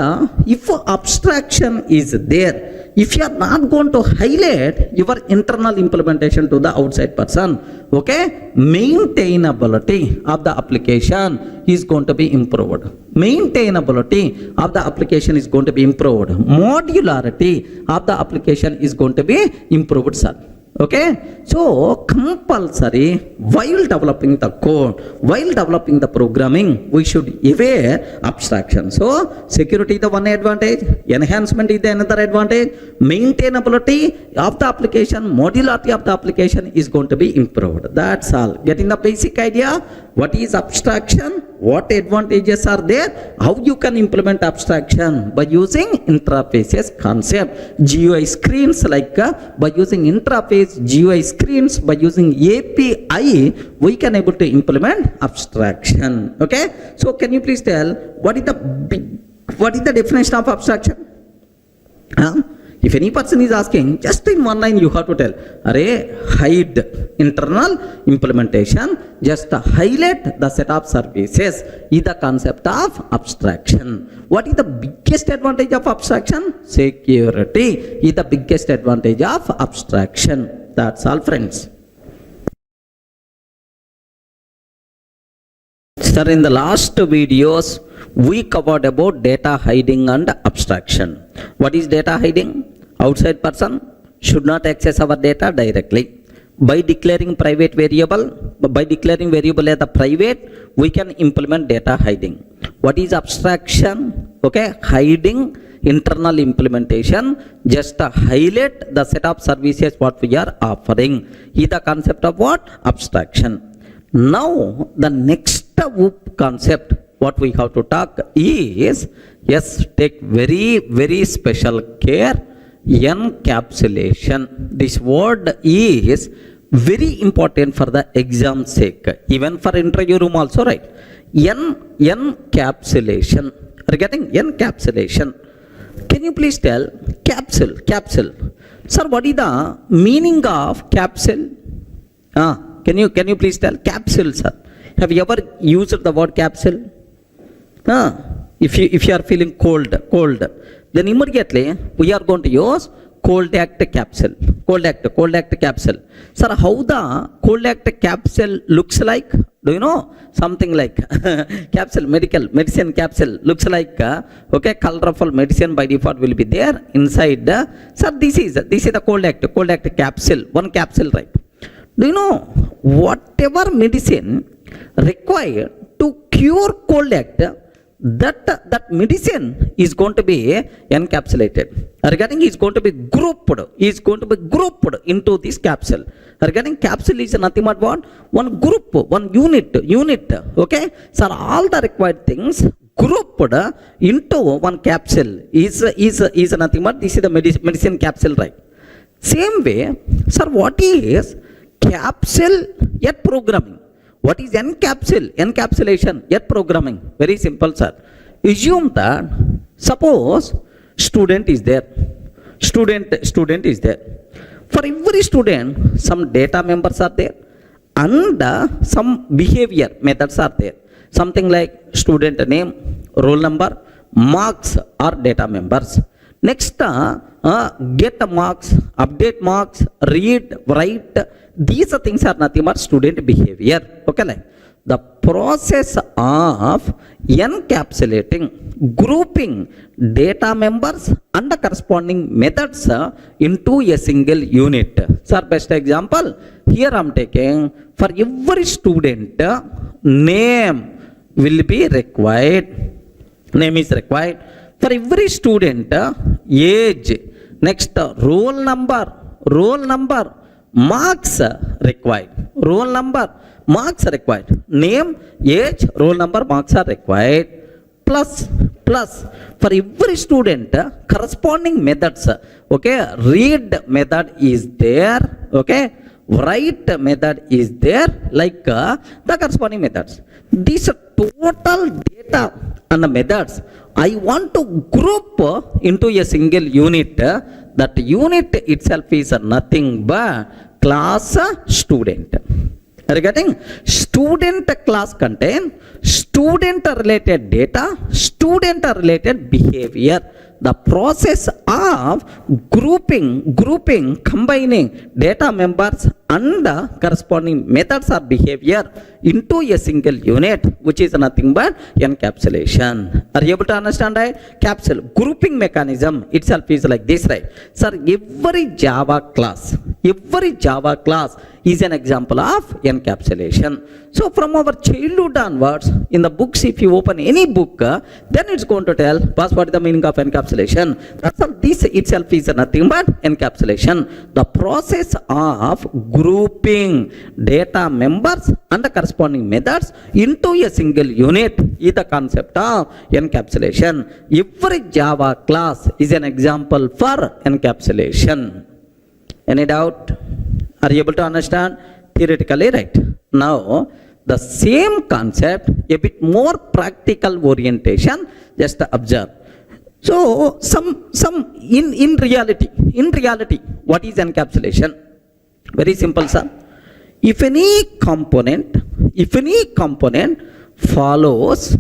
if abstraction is there, if you are not going to highlight your internal implementation to the outside person, okay, maintainability of the application is going to be improved. Maintainability of the application is going to be improved. Modularity of the application is going to be improved, sir. Okay, so compulsory while developing the code, while developing the programming, we should aware abstraction. So security is the one advantage, enhancement is the another advantage, maintainability of the application, modularity of the application is going to be improved. That's all. Getting the basic idea, what is abstraction, what advantages are there, how you can implement abstraction by using interfaces concept, GUI screens, like by using interface GUI screens, by using API, we can able to implement abstraction. Okay, so can you please tell what is the definition of abstraction? If any person is asking, just in one line you have to tell, array, hide internal implementation, just highlight the set of services is the concept of abstraction. What is the biggest advantage of abstraction? Security is the biggest advantage of abstraction. That's all, friends. Sir, in the last videos, we covered about data hiding and abstraction. What is data hiding? Outside person should not access our data directly. By declaring private variable, by declaring variable as a private, we can implement data hiding. What is abstraction? Okay, hiding internal implementation, just highlight the set of services what we are offering. Is the concept of what? Abstraction. Now the next concept what we have to talk is, yes, take very special care, encapsulation. This word is very important for the exam sake, even for interview room also, right? Encapsulation. Are you getting? Encapsulation. Can you please tell capsule? Sir, what is the meaning of capsule? Can you please tell capsule, sir? Have you ever used the word capsule? if you are feeling cold, then immediately we are going to use cold act capsule. Cold act capsule. Sir, how the cold act capsule looks like? Do you know? Something like capsule, medicine capsule looks like okay, colorful medicine by default will be there inside. Sir, this is the cold act capsule. One capsule, right? Do you know whatever medicine required to cure cold act, that medicine is going to be encapsulated. Regarding is going to be grouped into this capsule. Regarding capsule is nothing but what? One group, one unit. Okay, so all the required things grouped into one capsule is nothing but this is the medicine capsule, right? Same way, sir, what is capsule yet programming? What is encapsulation yet programming? Very simple, sir. Assume that suppose student is there. Student is there. For every student, some data members are there and some behavior methods are there. Something like student name, roll number, marks are data members. Next, get marks, update marks, read, write. These things are nothing but student behavior. Okay, like the process of encapsulating, grouping data members and the corresponding methods into a single unit. Sir, best example here I am taking. For every student, name will be required. Name is required. For every student, age. Next, roll number, marks required. Roll number, marks required. Name, age, roll number, marks are required. Plus, for every student, corresponding methods. Okay, read method is there. Okay, write method is there. Like the corresponding methods. These total data and the methods I want to group into a single unit. That unit itself is nothing but class student. Regarding student class contain student related data, student related behavior. The process of grouping, combining data members and corresponding methods or behavior into a single unit, which is nothing but encapsulation. Are you able to understand, right? Capsule grouping mechanism itself is like this, right? Sir, every Java class is an example of encapsulation. So from our childhood onwards, in the books, if you open any book, then it's going to tell what is the meaning of encapsulation. That's all. This itself is nothing but encapsulation. The process of grouping data members and the corresponding methods into a single unit is the concept of encapsulation. Every Java class is an example for encapsulation. Any doubt? Are you able to understand? Theoretically, right? Now, the same concept, a bit more practical orientation, just observe. So, in reality, what is encapsulation? Very simple, sir. If any component follows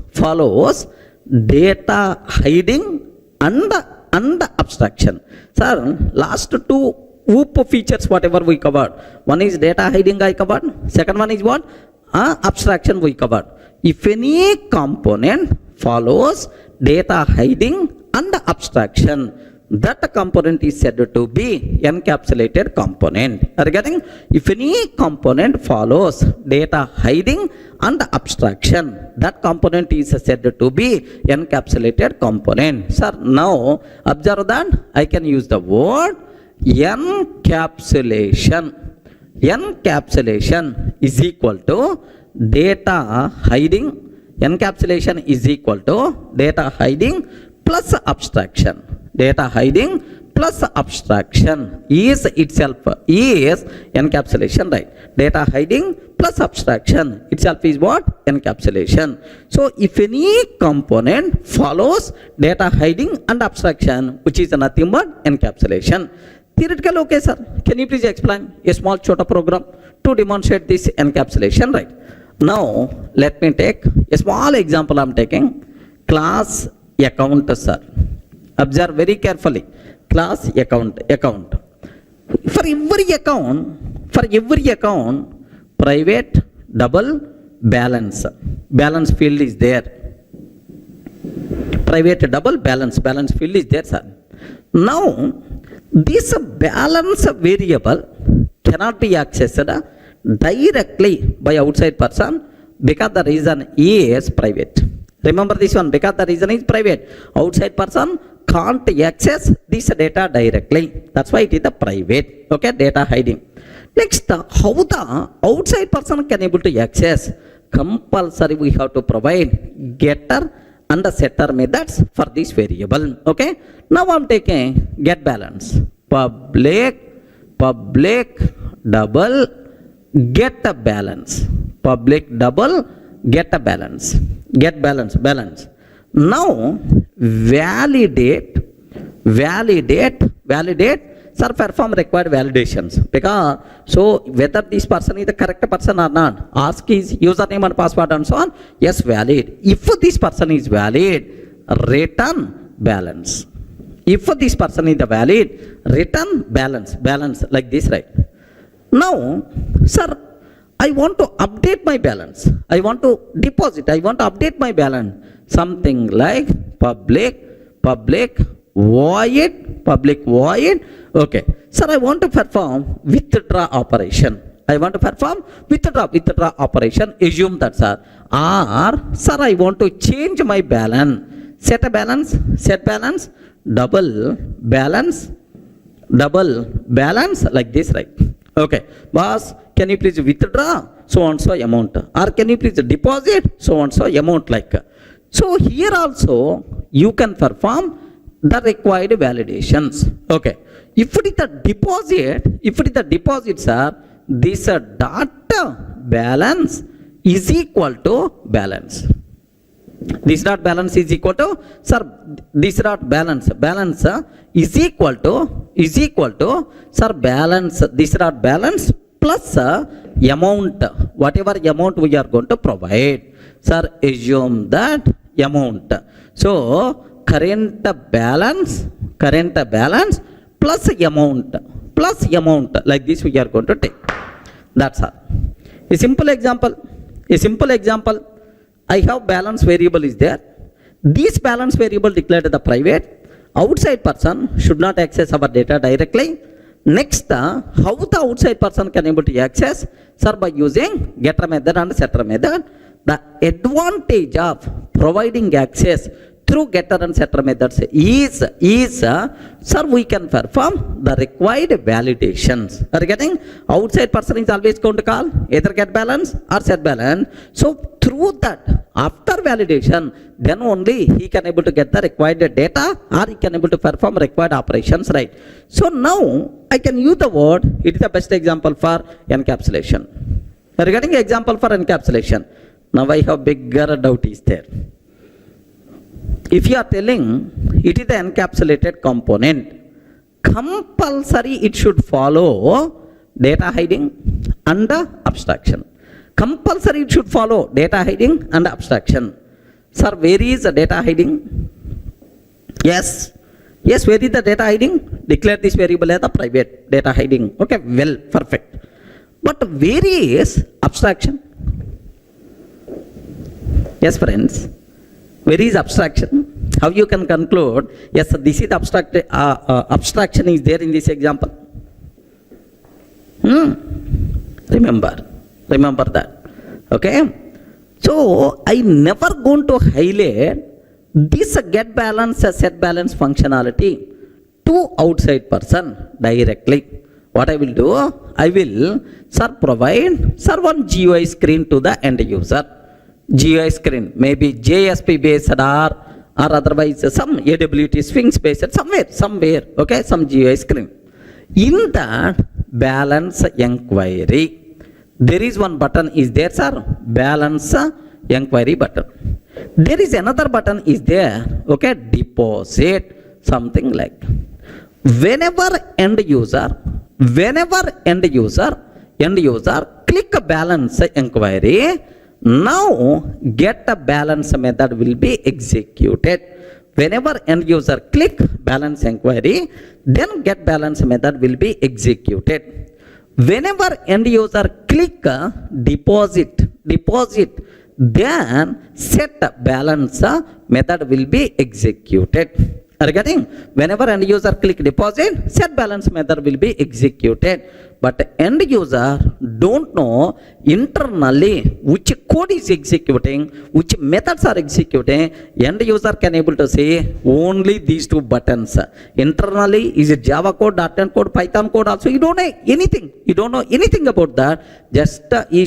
data hiding and abstraction. Sir, last two OOP features whatever we covered. One is data hiding I covered. Second one is what? Abstraction we covered. If any component follows data hiding and abstraction, that component is said to be encapsulated component. Regarding if any component follows data hiding and abstraction, that component is said to be encapsulated component. Sir, now observe that I can use the word encapsulation. Encapsulation is equal to data hiding. Encapsulation is equal to data hiding plus abstraction. Data hiding plus abstraction is itself is encapsulation, right? Data hiding plus abstraction itself is what? Encapsulation. So if any component follows data hiding and abstraction, which is nothing but encapsulation. Theoretical, okay, sir. Can you please explain a small chota program to demonstrate this encapsulation, right? Now let me take a small example. I'm taking class account, sir. Observe very carefully. Class account. For every account, private double balance. Balance field is there. Private double balance field is there, sir. Now, this balance variable cannot be accessed directly by outside person because the reason is private. Remember this one, because the reason is private. Outside person can't access this data directly. That's why it is the private, okay, data hiding. Next, how the outside person can able to access? Compulsory we have to provide getter and the setter methods for this variable, okay. Now I'm taking get balance. Public double get a balance. Public double get a balance. Get balance. Now validate, sir, perform required validations. Because so whether this person is the correct person or not, ask his username and password and so on. Yes, valid. If this person is valid, return balance. If this person is the valid, return balance like this, right? Now, sir, I want to update my balance. I want to deposit. I want to update my balance. Something like public void. Okay. Sir, I want to perform withdraw operation. Withdraw operation. Assume that, sir. Or, sir, I want to change my balance. Set balance, double balance like this, right? Okay. Boss, can you please withdraw so and so amount? Or can you please deposit so and so amount like? So here also you can perform the required validations. Okay. If it is the deposit, sir, this dot balance is equal to balance. This dot balance is equal to, sir, this dot balance is equal to, sir, balance, this dot balance plus amount, whatever amount we are going to provide. Sir, assume that amount. So current balance plus amount like this we are going to take. That's all. A simple example. I have balance variable is there. This balance variable declared the private. Outside person should not access our data directly. Next, how the outside person can able to access? Sir, by using getter method and setter method. The advantage of providing access through getter and setter methods is sir, we can perform the required validations. Are you getting? Outside person is always going to call either get balance or set balance. So through that, after validation, then only he can able to get the required data or he can able to perform required operations, right? So now I can use the word, it is the best example for encapsulation. Are you getting example for encapsulation? Now I have bigger doubt is there. If you are telling it is the encapsulated component, compulsory it should follow data hiding and abstraction. Compulsory it should follow data hiding and abstraction. Sir, where is the data hiding? Yes, where is the data hiding? Declare this variable as the private data hiding. Okay, well, perfect. But where is abstraction? Yes, friends. Where is abstraction? How you can conclude? Yes, this is the abstraction is there in this example. Remember that. Okay. So I never going to highlight this get balance, set balance functionality to outside person directly. What I will do? I will provide one GUI screen to the end user. GUI screen, maybe JSP based or otherwise some AWT Sphinx based somewhere, okay, some GUI screen. In that balance inquiry, there is one button is there, sir, balance inquiry button. There is another button is there, okay, deposit, something like. Whenever end user click balance inquiry, Now get a balance method will be executed. Whenever end user click balance inquiry, then get balance method will be executed. Whenever end user click deposit, then set balance method will be executed. Are you getting? Whenever end user click deposit, set balance method will be executed. But end user don't know internally which code is executing, which methods are executing. End user can able to say only these two buttons. Internally, is it Java code, .NET code, Python code also? You don't know anything. You don't know anything about that. Just he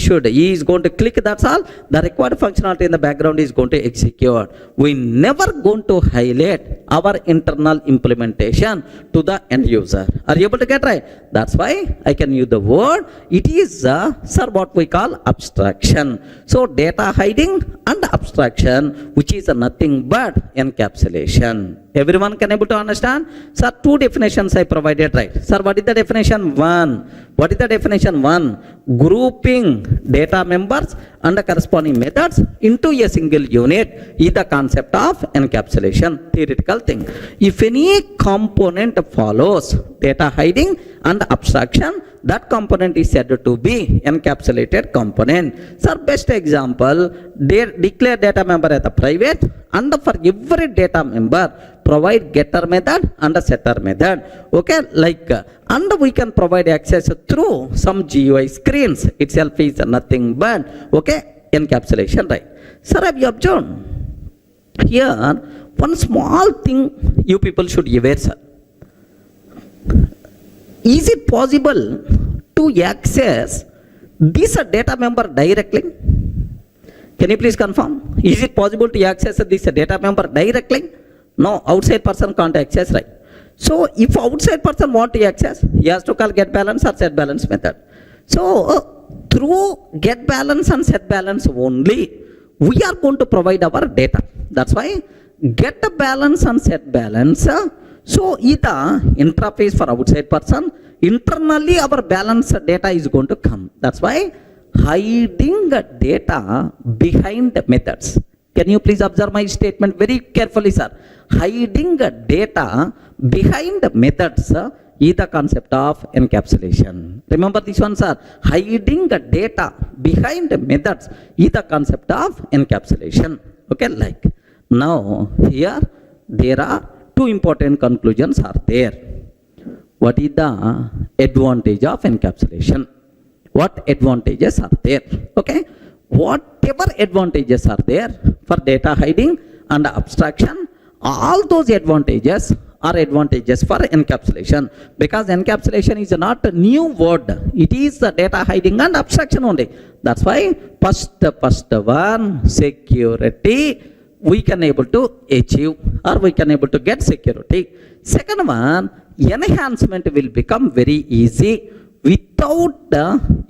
is going to click, that's all. The required functionality in the background is going to execute. We never going to highlight our internal implementation to the end user. Are you able to get right? That's why I can use the word. It is sir, what we call abstraction. So data hiding and abstraction, which is nothing but encapsulation. Everyone can able to understand? Sir, two definitions I provided, right? Sir, what is the definition? One. What is the definition? One. Grouping data members and the corresponding methods into a single unit is the concept of encapsulation, theoretical thing. If any component follows data hiding and abstraction, that component is said to be encapsulated component. Sir, best example, declare data member as a private, and for every data member provide getter method and a setter method. Okay, like and we can provide access through some GUI screens. Itself is nothing but okay encapsulation, right? Sir, have you observed here one small thing you people should be aware, sir? Is it possible to access this data member directly? Can you please confirm? Is it possible to access this data member directly? No, outside person can't access, right? So if outside person want to access, he has to call get balance or set balance method. So through get balance and set balance only, we are going to provide our data. That's why get a balance and set balance. So either interface for outside person, internally our balance data is going to come. That's why hiding data behind methods. Can you please observe my statement very carefully, sir? Hiding data behind methods is the concept of encapsulation. Remember this one, sir. Hiding data behind methods is the concept of encapsulation. Okay, like now here there are two important conclusions are there. What is the advantage of encapsulation? What advantages are there? Okay, whatever advantages are there for data hiding and abstraction, all those advantages are advantages for encapsulation, because encapsulation is not a new word. It is the data hiding and abstraction only. That's why first one, security, we can able to achieve or we can able to get security. Second one, enhancement will become very easy without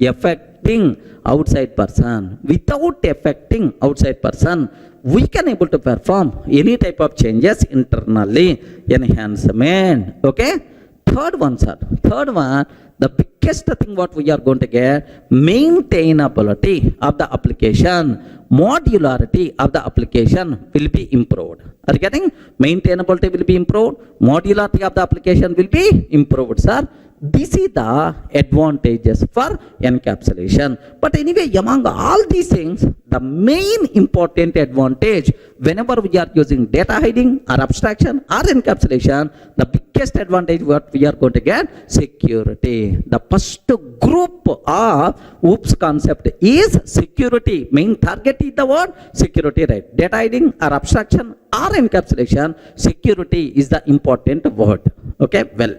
affecting outside person. Without affecting outside person, we can able to perform any type of changes internally. Enhancement. Okay. Third one, sir. Third one, the biggest thing what we are going to get, maintainability of the application, modularity of the application will be improved. Are you getting? Maintainability will be improved, modularity of the application will be improved, sir. This is the advantages for encapsulation. But anyway, among all these things, the main important advantage whenever we are using data hiding or abstraction or encapsulation, the biggest advantage what we are going to get, security. The first group of OOPS concept is security. Main target is the word security, right? Data hiding or abstraction or encapsulation, security is the important word. Okay, well.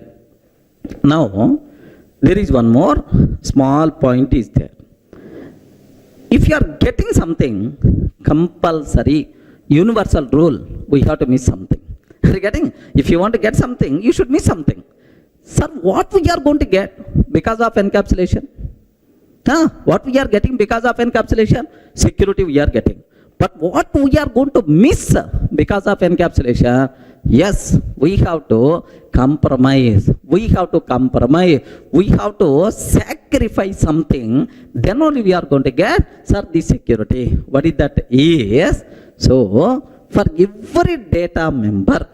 Now, there is one more small point is there. If you are getting something, compulsory, universal rule, we have to miss something. Are you getting? If you want to get something, you should miss something. Sir, what we are going to get because of encapsulation? What we are getting because of encapsulation? Security we are getting. But what we are going to miss because of encapsulation? Yes, we have to compromise. We have to compromise. We have to sacrifice something. Then only we are going to get, sir, the security. What is that? Is so for every data member,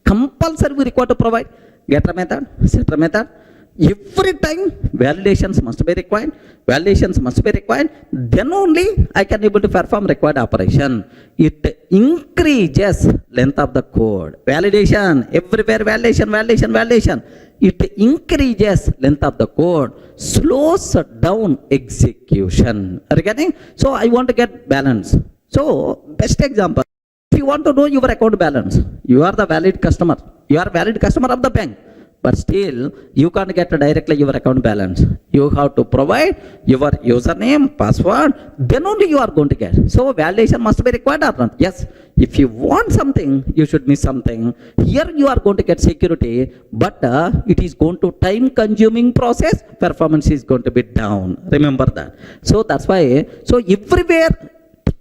compulsory we require to provide getter method, setter method. Every time validations must be required. Validations must be required. Then only I can able to perform required operation. It increases length of the code. Validation, everywhere validation. It increases length of the code, slows down execution. Are you getting? So I want to get balance. So best example, if you want to know your account balance, you are the valid customer. You are valid customer of the bank. But still, you can't get directly your account balance. You have to provide your username, password, then only you are going to get. So validation must be required or not? Yes. If you want something, you should miss something. Here you are going to get security, but it is going to time-consuming process. Performance is going to be down. Remember that. So that's why. So everywhere,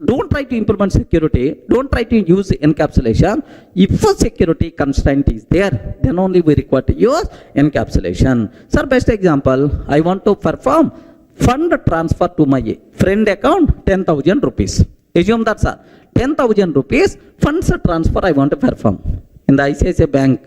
don't try to implement security. Don't try to use encapsulation. If a security constraint is there, then only we require to use encapsulation. Sir, best example, I want to perform fund transfer to my friend account, 10,000 rupees. Assume that, sir, 10,000 rupees funds transfer I want to perform. In the ICICI Bank,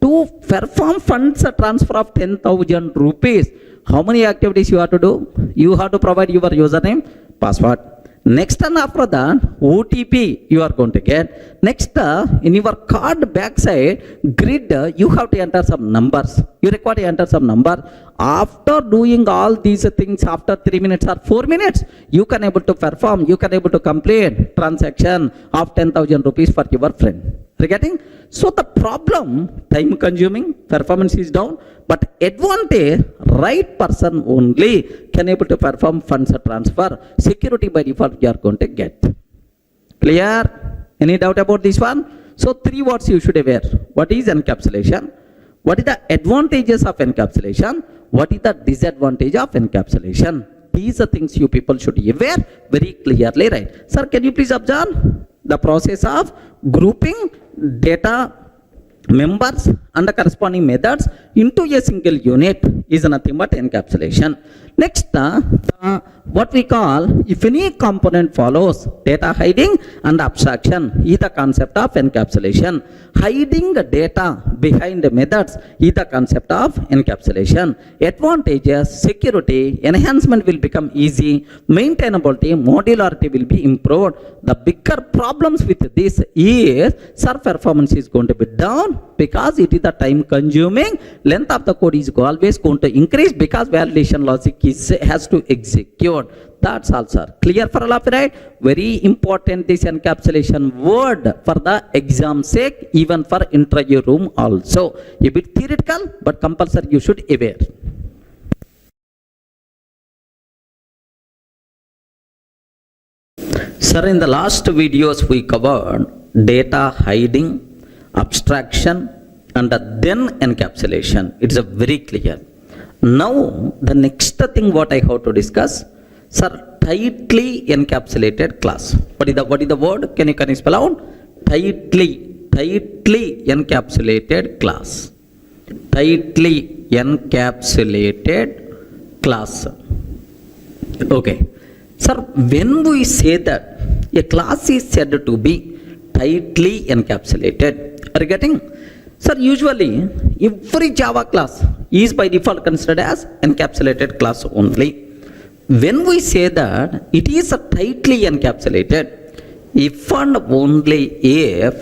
to perform funds transfer of 10,000 rupees, how many activities you have to do? You have to provide your username, password. Next and after that, OTP you are going to get. Next, in your card backside grid, you have to enter some numbers. You require to enter some number. After doing all these things, after 3 minutes or 4 minutes, you can able to perform, you can able to complete transaction of 10,000 rupees for your friend. Getting? So the problem, time consuming, performance is down, but advantage, right person only can able to perform funds transfer. Security by default you are going to get. Clear? Any doubt about this one? So 3 words you should aware. What is encapsulation? What is the advantages of encapsulation? What is the disadvantage of encapsulation? These are things you people should be aware very clearly, right? Sir, can you please observe the process of grouping data members and the corresponding methods into a single unit is nothing but encapsulation. Next, what we call, if any component follows, data hiding and abstraction is the concept of encapsulation. Hiding the data behind the methods is the concept of encapsulation. Advantages, security, enhancement will become easy, maintainability, modularity will be improved. The bigger problems with this is, sir, performance is going to be down because it is the time consuming. Length of the code is always going to increase because validation logic has to execute. That's all, sir. Clear for all of you, right? Very important this encapsulation word for the exam sake, even for interview room also. A bit theoretical, but compulsory you should aware. Sir, in the last videos we covered data hiding, abstraction, and then encapsulation. It's a very clear. Now, the next thing what I have to discuss, sir, tightly encapsulated class. What is the word? Can you spell out? Tightly encapsulated class. Tightly encapsulated class. Okay. Sir, when we say that a class is said to be tightly encapsulated, are you getting? Sir, usually every Java class is by default considered as encapsulated class only. When we say that it is a tightly encapsulated, if and only if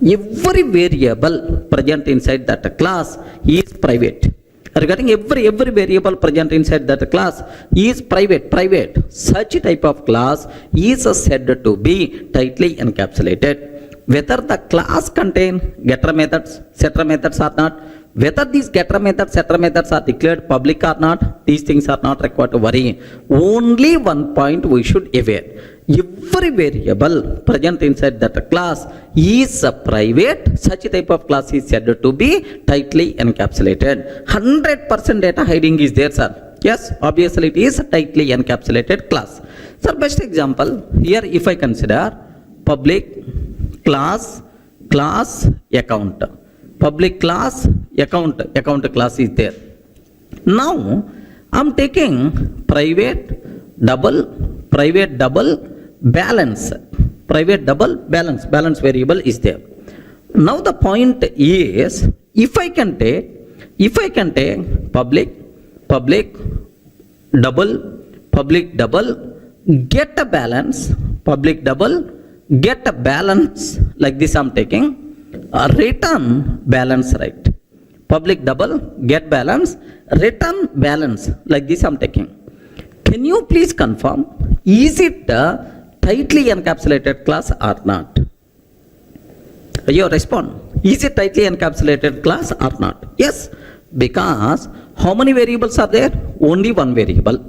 every variable present inside that class is private. Regarding every variable present inside that class is private. Such type of class is said to be tightly encapsulated. Whether the class contain getter methods, setter methods or not, whether these getter methods, setter methods are declared public or not, these things are not required to worry. Only one point we should aware. Every variable present inside that class is private. Such type of class is said to be tightly encapsulated. 100% data hiding is there, sir. Yes, obviously it is a tightly encapsulated class. Sir, best example, here if I consider public class class account. Public class account class is there. Now I'm taking private double balance. Private double balance variable is there. Now the point is, if I can take public double get a balance, public double get a balance, like this I'm taking return balance, right? Public double get balance, return balance, like this I'm taking. Can you please confirm, is it a tightly encapsulated class or not? You respond, is it tightly encapsulated class or not? Yes, because how many variables are there? Only one variable.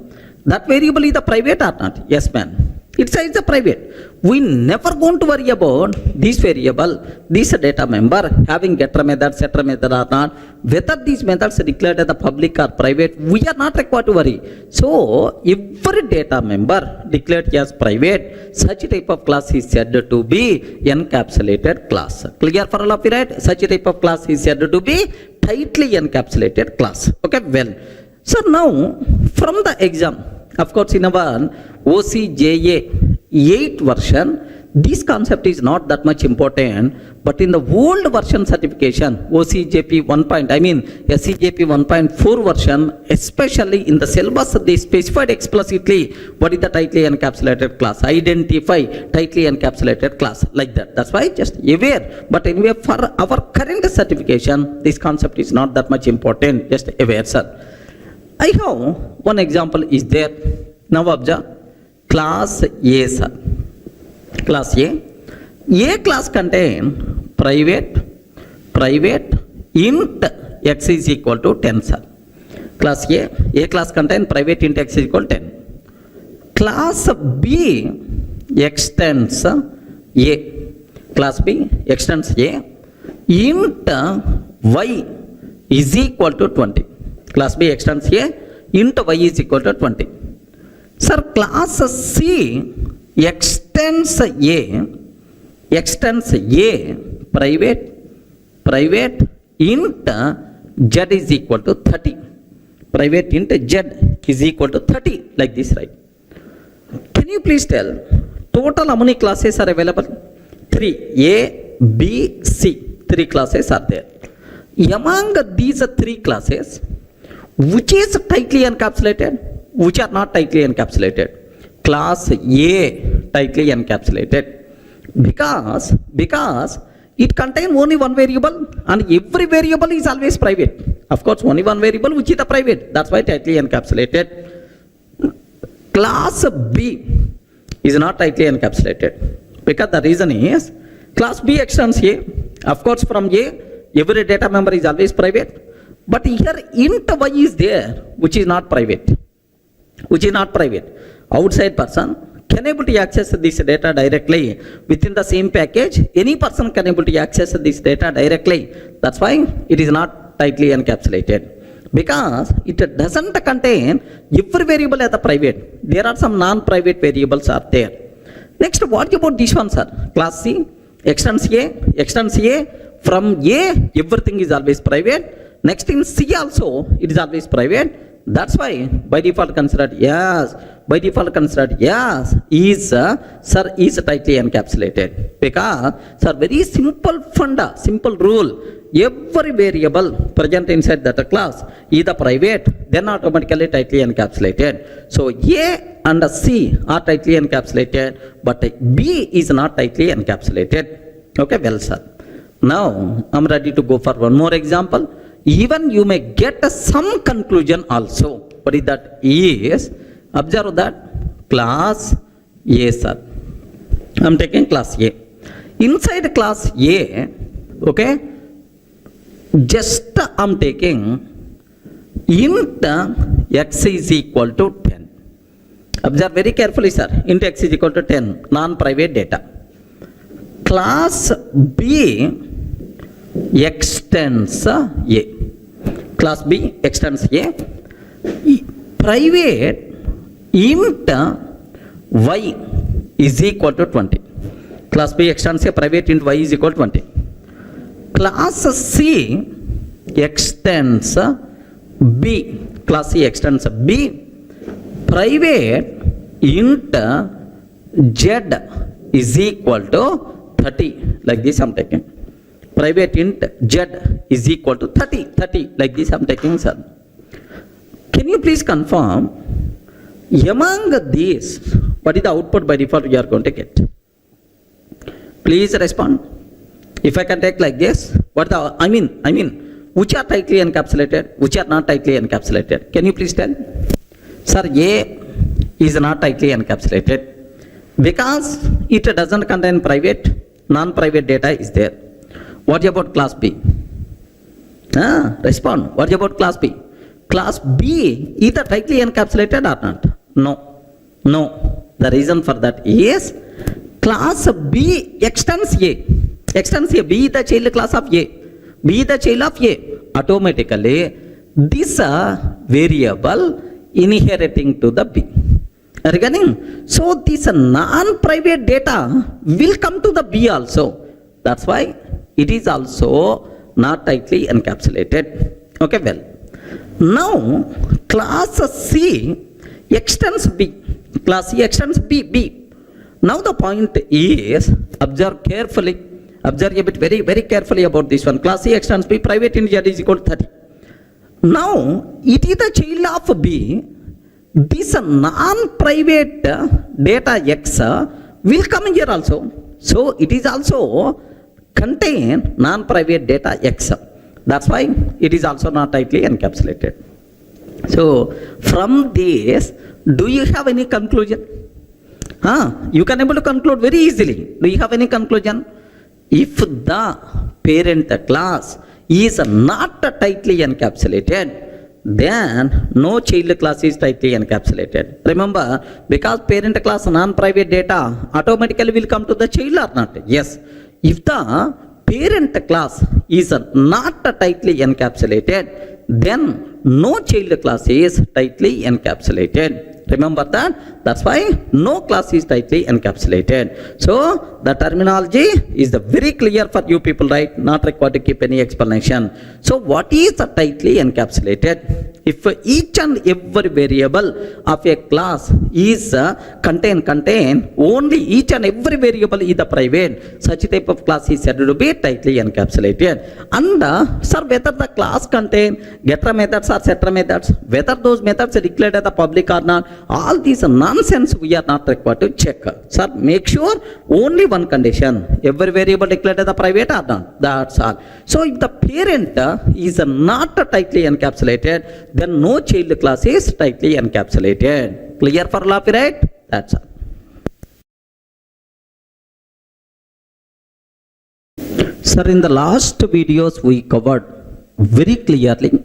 That variable is the private or not? Yes, man. It's a private. We never going to worry about this variable, this data member having getter method, setter method or not. Whether these methods are declared as the public or private, we are not required to worry. So every data member declared as private, such type of class is said to be encapsulated class. Clear for all of you, right? Such type of class is said to be tightly encapsulated class. Okay, well. So now from the exam, of course, in our OCJA 8 version, this concept is not that much important, but in the old version certification, OCJP 1.4 version, especially in the syllabus, they specified explicitly what is the tightly encapsulated class, identify tightly encapsulated class, like that. That's why just aware. But anyway, for our current certification, this concept is not that much important, just aware, sir. I have one example is there. Now observe, class A, sir. Class A. A class contain private int x is equal to 10, sir. Class A class contain private int x is equal to 10. Class B extends A. Class B extends A. Int y is equal to 20. Class B extends A, int y is equal to 20. Sir, class C extends A private int z is equal to 30. Private int z is equal to 30, like this, right? Can you please tell total how many classes are available? 3. A, B, C. 3 classes are there. Among these 3 classes, which is tightly encapsulated, which are not tightly encapsulated? Class A tightly encapsulated, because it contains only one variable and every variable is always private. Of course, only one variable which is the private, that's why tightly encapsulated. Class B is not tightly encapsulated, because the reason is class B extends A. Of course, from A every data member is always private. But here int y is there, which is not private. Outside person can able to access this data directly within the same package. Any person can able to access this data directly. That's why it is not tightly encapsulated, because it doesn't contain every variable as a private. There are some non-private variables are there. Next, what about this one, sir? Class C extends A. From A everything is always private. Next in C also it is always private. That's why by default considered yes. Is tightly encapsulated, because sir, very simple rule. Every variable present inside that class is the private, then automatically tightly encapsulated. So A and C are tightly encapsulated, but B is not tightly encapsulated. Okay, well, sir. Now I'm ready to go for one more example. Even you may get some conclusion also. What is that? Is observe that class A, sir. I'm taking class A. Inside class A, okay, just I'm taking int x is equal to 10. Observe very carefully, sir. Int x is equal to 10, non-private data. Class B extends A. Class B extends A. Private int y is equal to 20. Class B extends A, private int y is equal to 20. class C extends B, class C extends B, private int Z is equal to 30, like this I'm taking. Private int Z is equal to 30, like this I'm taking, sir. Can you please confirm, among these, what is the output by default you are going to get? Please respond. If I can take like this, what the, I mean, which are tightly encapsulated, which are not tightly encapsulated? Can you please tell? Sir, A is not tightly encapsulated because it doesn't contain private, non-private data is there. What about class B? Respond. What about class B? Class B is tightly encapsulated or not? No. The reason for that is class B extends A. B is the child class of A. B is the child of A. Automatically, this variable inheriting to the B. Are you getting? So this non-private data will come to the B also. That's why it is also not tightly encapsulated. Okay, well. Now, class C extends B. Class C extends B. Now the point is, observe carefully. Observe a bit very carefully about this one. Class C extends B, private int Z is equal to 30. Now, it is the child of B. This non-private data X will come here also. So, it is also contain non-private data X. That's why it is also not tightly encapsulated. So, from this, do you have any conclusion? You can able to conclude very easily. Do you have any conclusion? If the parent class is not tightly encapsulated, then no child class is tightly encapsulated. Remember, because parent class non-private data automatically will come to the child or not? Yes. If the parent class is not tightly encapsulated, then no child class is tightly encapsulated. Remember that? That's why no class is tightly encapsulated. So the terminology is very clear for you people, right? Not required to keep any explanation. So what is tightly encapsulated? If each and every variable of a class is contain only each and every variable is the private, such type of class is said to be tightly encapsulated. And sir, whether the class contain getter methods or setter methods, whether those methods are declared as the public or not, all these nonsense we are not required to check. Sir, make sure only one condition, every variable declared as the private or not. That's all. So if the parent is not tightly encapsulated, then no child class is tightly encapsulated. Clear for all of you, right? That's all. Sir, in the last videos we covered very clearly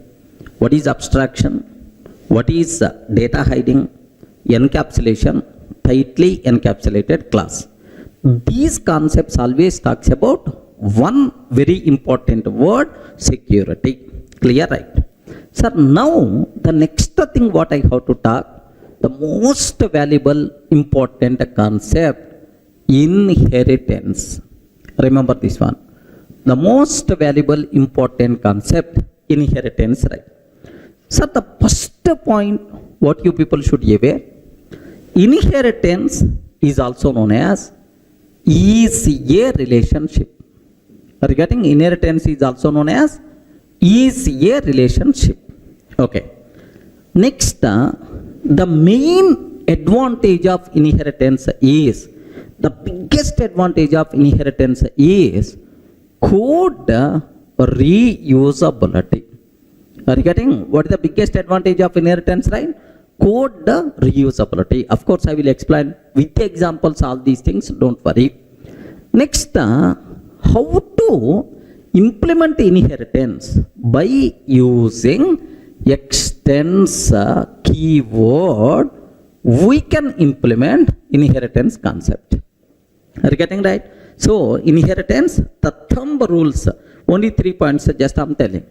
what is abstraction, what is data hiding, encapsulation, tightly encapsulated class. These concepts always talks about one very important word, security. Clear, right? Sir, now the next thing what I have to talk, the most valuable important concept, inheritance. Remember this one. The most valuable important concept, inheritance, right? Sir, the first point what you people should be aware, inheritance is also known as ECA relationship. Regarding inheritance is also known as ECA relationship. Okay. Next, the main advantage of inheritance is, the biggest advantage of inheritance is code reusability. Are you getting what is the biggest advantage of inheritance, right? Code reusability. Of course, I will explain with examples all these things, don't worry. Next, how to implement inheritance by using extends keyword, we can implement inheritance concept. Are you getting right? So, inheritance, the thumb rules, only 3 points, just I'm telling.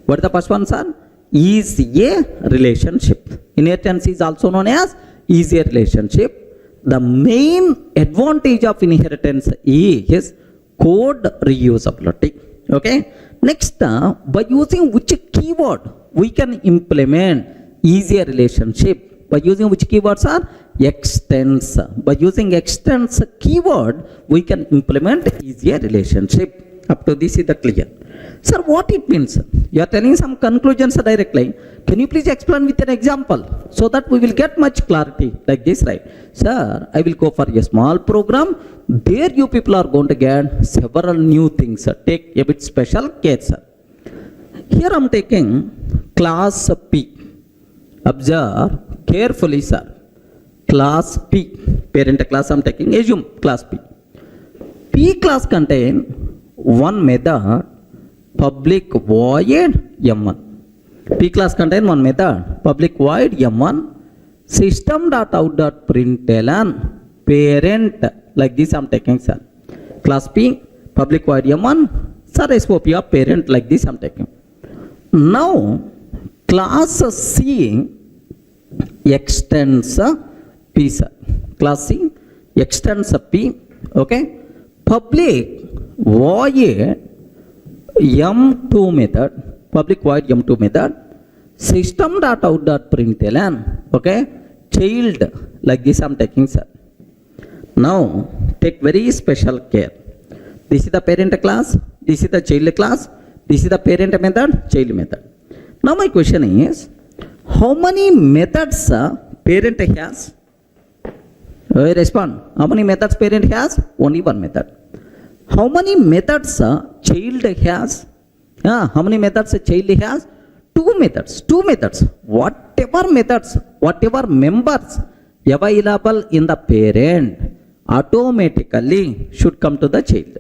What are the first ones are? Is a relationship. Inheritance is also known as is a relationship. The main advantage of inheritance is code reusability. Okay. Next, by using which keyword we can implement easier relationship? By using which keywords are extends. By using extends keyword, we can implement easier relationship. Up to this is the clear. Sir, what it means? You are telling some conclusions directly. Can you please explain with an example so that we will get much clarity like this, right? Sir, I will go for a small program. There you people are going to get several new things. Sir. Take a bit special care, sir. Here I am taking class P. Observe carefully, sir. Class P. Parent class I am taking. Assume class P. P class contain one method public void m1. P class contain one method public void m1 system.out.println parent like this I am taking, sir. Class P public void m1 sir SOP of parent like this I am taking. Now class C extends P, sir. Class C extends P. Okay. Public void m2 method, public void m2 method, system.out.println, okay, child like this I am taking, sir. Now take very special care. This is the parent class, this is the child class, this is the parent method, child method. Now my question is, how many methods parent has? Respond. How many methods parent has? Only one method. How many methods child has? How many methods child has? Two methods. Two methods. Whatever methods, whatever members available in the parent automatically should come to the child.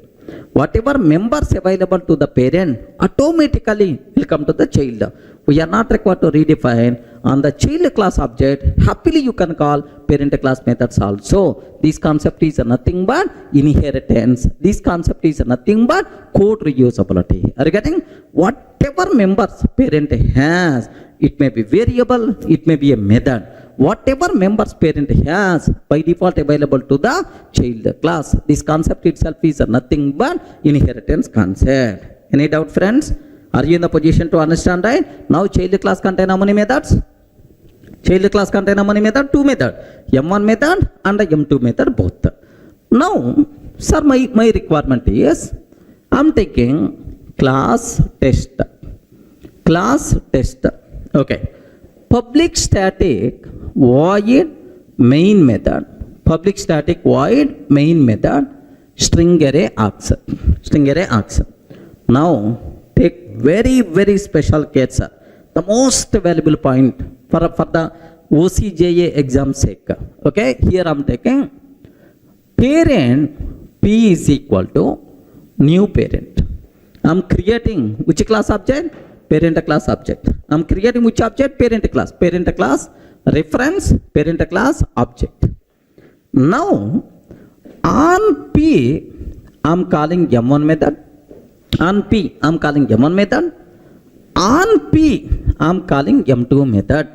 Whatever members available to the parent automatically will come to the child. We are not required to redefine on the child class object. Happily you can call parent class methods also. This concept is nothing but inheritance. This concept is nothing but code reusability. Are you getting? Whatever members parent has, it may be variable, it may be a method. Whatever members parent has by default available to the child class. This concept itself is nothing but inheritance concept. Any doubt, friends? Are you in the position to understand, right? Now child class contain how many methods? Child class contain how many methods? Two methods. M1 method and M2 method both. Now, sir, my requirement is, I am taking class test. Class test. Okay. Public static void main method. Public static void main method. String array args. String array args. Now, take very special care, sir. The most valuable point for the OCJA exam sake. Okay, here I am taking parent P is equal to new parent. I am creating which class object? Parent class object. I am creating which object? Parent class. Parent class reference parent class object. Now on P I am calling M1 method. On P I am calling M1 method. On P I am calling M2 method.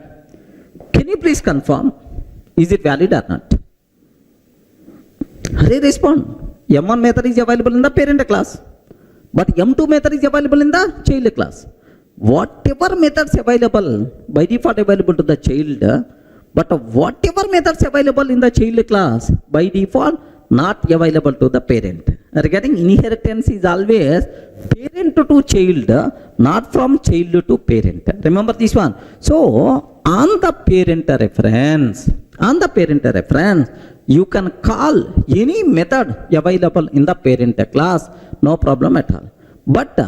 Can you please confirm? Is it valid or not? Hurry respond. M1 method is available in the parent class, but M2 method is available in the child class. Whatever methods available by default available to the child, but whatever methods available in the child class by default not available to the parent. Regarding inheritance is always parent to child, not from child to parent. Remember this one. So on the parent reference, you can call any method available in the parent class, no problem at all. But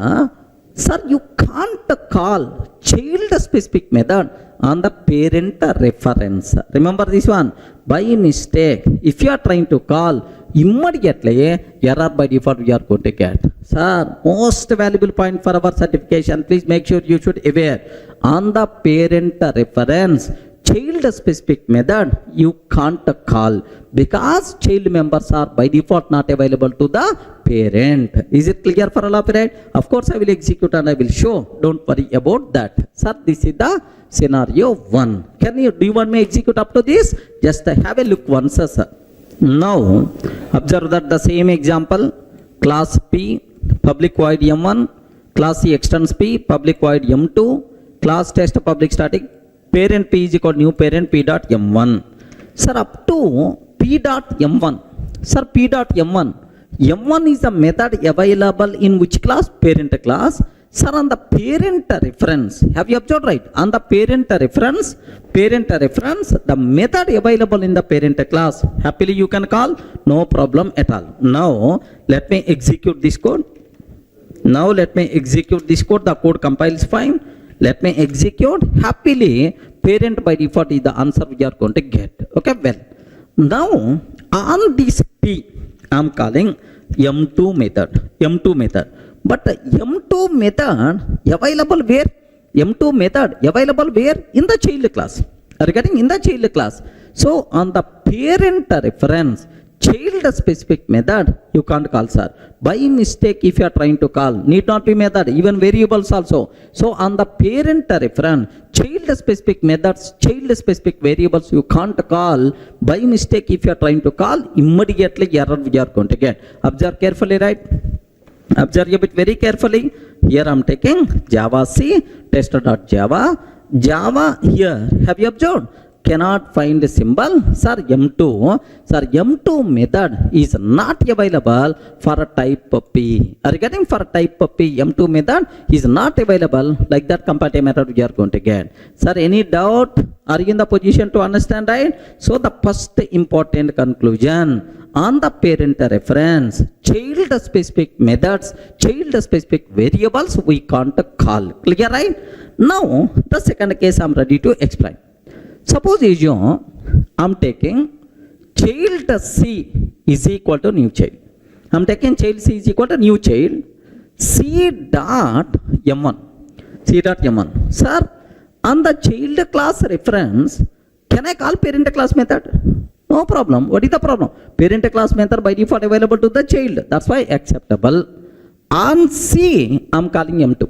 sir, you can't call child specific method on the parent reference. Remember this one. By mistake, if you are trying to call, immediately error by default we are going to get. Sir, most valuable point for our certification, please make sure you should aware. On the parent reference, child specific method you can't call because child members are by default not available to the parent. Is it clear for all of you? Of course I will execute and I will show. Don't worry about that. Sir, this is the scenario 1. Do you want me to execute up to this? Just have a look once, sir. Now observe that the same example, class P, public void M1, class C extends P, public void M2, class test public static, parent P is equal to new parent P dot M1. Sir, up to P dot M1. Sir, P dot M1. M1 is the method available in which class? Parent class. Sir, on the parent reference, have you observed right? On the parent reference, the method available in the parent class, happily you can call, no problem at all. Now, let me execute this code. The code compiles fine. Let me execute. Happily, parent by default is the answer we are going to get. Okay, well. Now, on this P, I am calling M2 method. But M2 method available where? M2 method available where? In the child class. Are you getting? In the child class. So, on the parent reference, child specific method, you can't call, sir. By mistake, if you are trying to call, need not be method, even variables also. So, on the parent reference, child specific methods, child specific variables, you can't call. By mistake, if you are trying to call, immediately error we are going to get. Observe carefully, right? Observe a bit very carefully. Here I am taking Java C, test.java. Java here, have you observed? Cannot find the symbol. Sir, M2 method is not available for a type P. Are you getting? For type P, M2 method is not available. Like that comparative method we are going to get. Sir, any doubt? Are you in the position to understand, right? So the first important conclusion, on the parent reference, child specific methods, child specific variables we can't call. Clear, right? Now, the second case I am ready to explain. Suppose I am taking child C is equal to new child. I am taking child C is equal to new child. C dot M1. Sir, on the child class reference, can I call parent class method? No problem. What is the problem? Parent class method by default available to the child. That's why acceptable. On C, I am calling M2.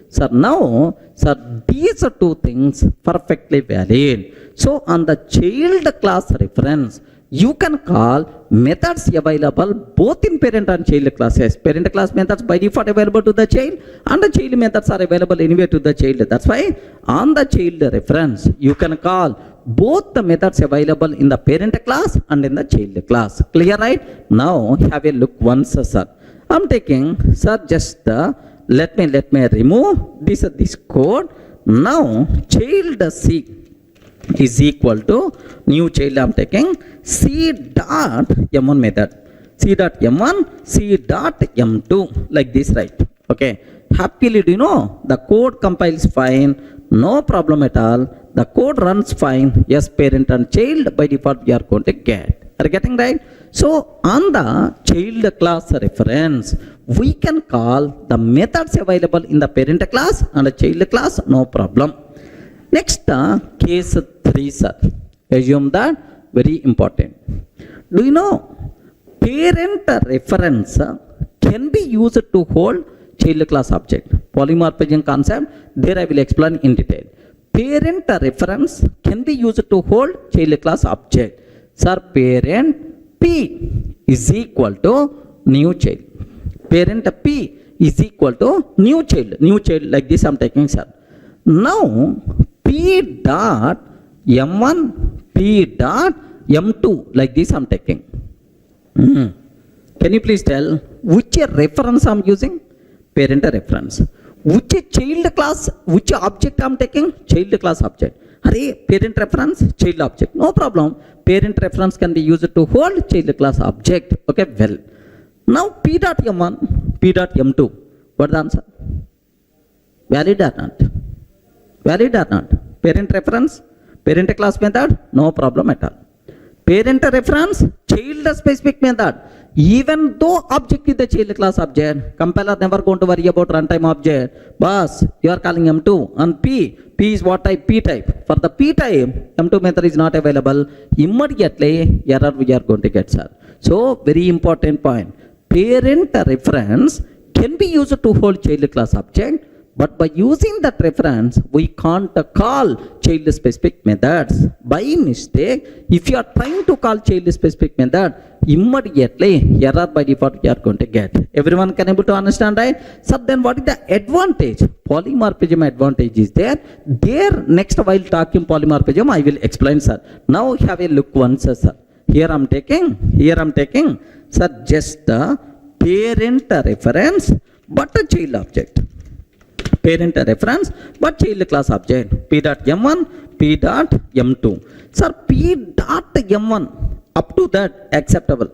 Sir, now, sir, these are two things perfectly valid. So, on the child class reference, you can call methods available both in parent and child classes. Parent class methods by default available to the child, and the child methods are available anywhere to the child. That's why, on the child reference, you can call both the methods available in the parent class and in the child class. Clear, right? Now, have a look once, sir. I'm taking, sir, just let me remove this code. Now, child C is equal to new child. I'm taking C dot M1 method. C dot M1, C dot M2, like this, right? Okay. Happily, do you know, the code compiles fine, no problem at all. The code runs fine. Yes, parent and child by default we are going to get. Are you getting right? So, on the child class reference, we can call the methods available in the parent class and the child class, no problem. Next, case 3, sir. Assume that, very important. Do you know, parent reference can be used to hold child class object. Polymorphism concept, there I will explain in detail. Parent reference can be used to hold child class object. Sir, parent P is equal to new child. Parent P is equal to new child. New child, like this I am taking, sir. Now, P dot M1, P dot M2, like this I am taking. Can you please tell which reference I am using? Parent reference. Which child class, which object I am taking? Child class object. Hurry, parent reference, child object. No problem. Parent reference can be used to hold child class object. Okay, well. Now, P dot M1, P dot M2. What is the answer? Valid or not? Valid or not? Parent reference, parent class method, no problem at all. Parent reference, child specific method. Even though object is the child class object, compiler never going to worry about runtime object. Boss, you are calling M2 and P. P is what type? P type. For the P type, M2 method is not available. Immediately, error we are going to get, sir. So, very important point. Parent reference can be used to hold child class object, But by using that reference, we can't call child-specific methods. By mistake, if you are trying to call child-specific method, immediately error by default you are going to get. Everyone can able to understand, right? So then what is the advantage? Polymorphism advantage is there. There next while talking polymorphism, I will explain, sir. Now have a look once, sir. Here I'm taking, sir, just a parent reference, but a child object. Parent reference, but child class object. P dot M1, P dot M2. Sir, P dot M1, up to that, acceptable.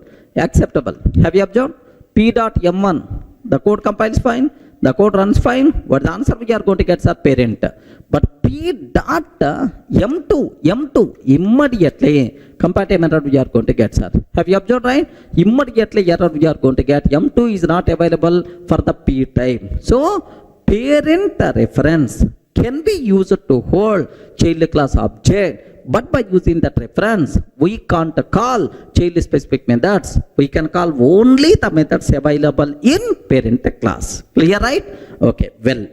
Have you observed? P dot M1, the code compiles fine, the code runs fine. What the answer we are going to get, sir? Parent. But P dot M2, immediately compatible error we are going to get, sir. Have you observed, right? Immediately error we are going to get. M2 is not available for the P type. So parent reference can be used to hold child class object, but by using that reference, we can't call child specific methods. We can call only the methods available in parent class. Clear, right? Okay, well.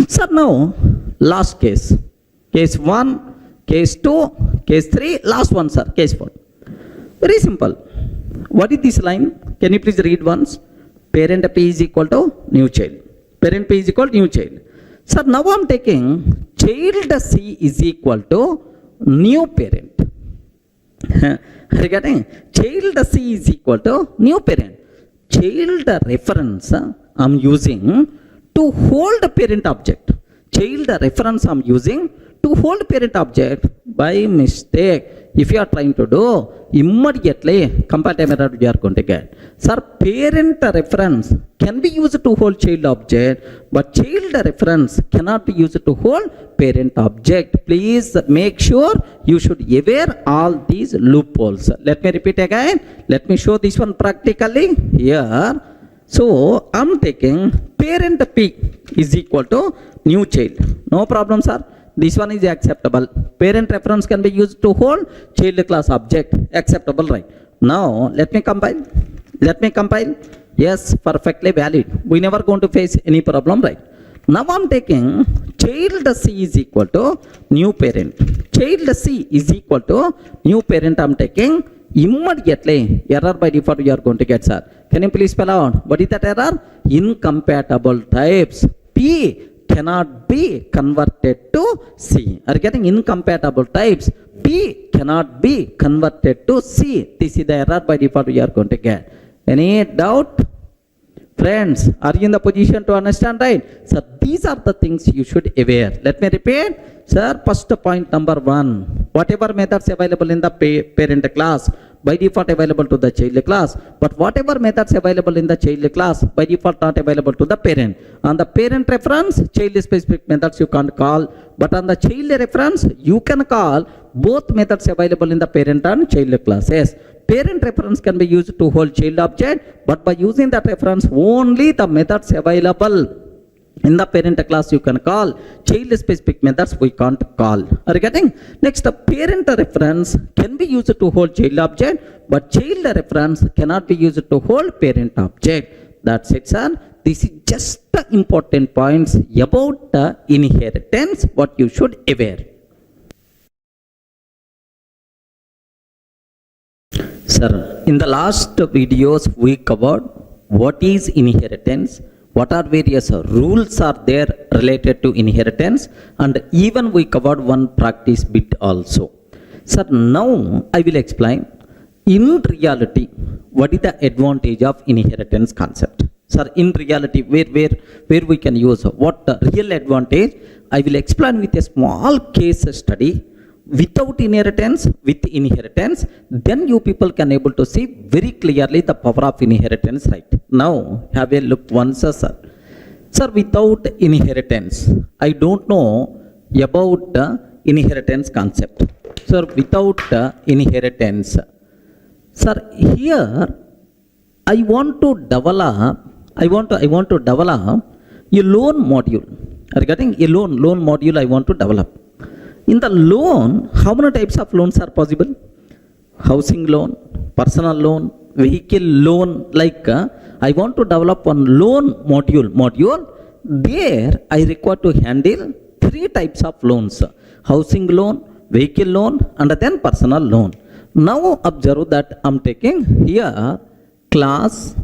So now, last case. Case 1, case 2, case 3, last one, sir, case 4. Very simple. What is this line? Can you please read once? Parent P is equal to new child. Parent P is equal to new child. Sir, now I'm taking child C is equal to new parent. Are you getting? Child C is equal to new parent. Child reference I'm using to hold parent object. Child reference I'm using to hold parent object. By mistake, if you are trying to do, immediately compatible error you are going to get. Sir, parent reference can be used to hold child object, but child reference cannot be used to hold parent object. Please make sure you should aware all these loopholes. Let me repeat again. Let me show this one practically here. So I'm taking parent P is equal to new child. No problem, sir. This one is acceptable. Parent reference can be used to hold child class object. Acceptable, right? Now let me compile. Yes, perfectly valid. We never going to face any problem, right? Now I'm taking child C is equal to new parent. Child C is equal to new parent. I'm taking immediately error by default you are going to get, sir. Can you please spell out what is that error? Incompatible types. P cannot be converted to C. Are you getting? Incompatible types. P cannot be converted to C. This is the error by default you are going to get. Any doubt? Friends, are you in the position to understand, right? So these are the things you should aware. Let me repeat. Sir, first point number 1. Whatever methods available in the parent class, by default available to the child class, but whatever methods available in the child class, by default not available to the parent. On the parent reference, child specific methods you can't call, but on the child reference, you can call both methods available in the parent and child classes. Parent reference can be used to hold child object, but by using that reference, only the methods available in the parent class you can call. Child specific methods we can't call. Are you getting? Next, the parent reference can be used to hold child object, but child reference cannot be used to hold parent object. That's it, sir. This is just the important points about the inheritance, what you should aware. Sir, in the last videos we covered what is inheritance, what are various rules are there related to inheritance, and even we covered one practice bit also. Sir, now I will explain in reality what is the advantage of inheritance concept. Sir, in reality where we can use what real advantage, I will explain with a small case study. Without inheritance, with inheritance, then you people can able to see very clearly the power of inheritance, right? Now have a look once, sir. Sir, without inheritance, I don't know about the inheritance concept. Sir, without inheritance, sir, here I want to develop a loan module. Regarding a loan module I want to develop. In the loan, how many types of loans are possible? Housing loan, personal loan, vehicle loan. Like I want to develop one loan module there I require to handle three types of loans: housing loan, vehicle loan, and then personal loan. Now observe that I'm taking here class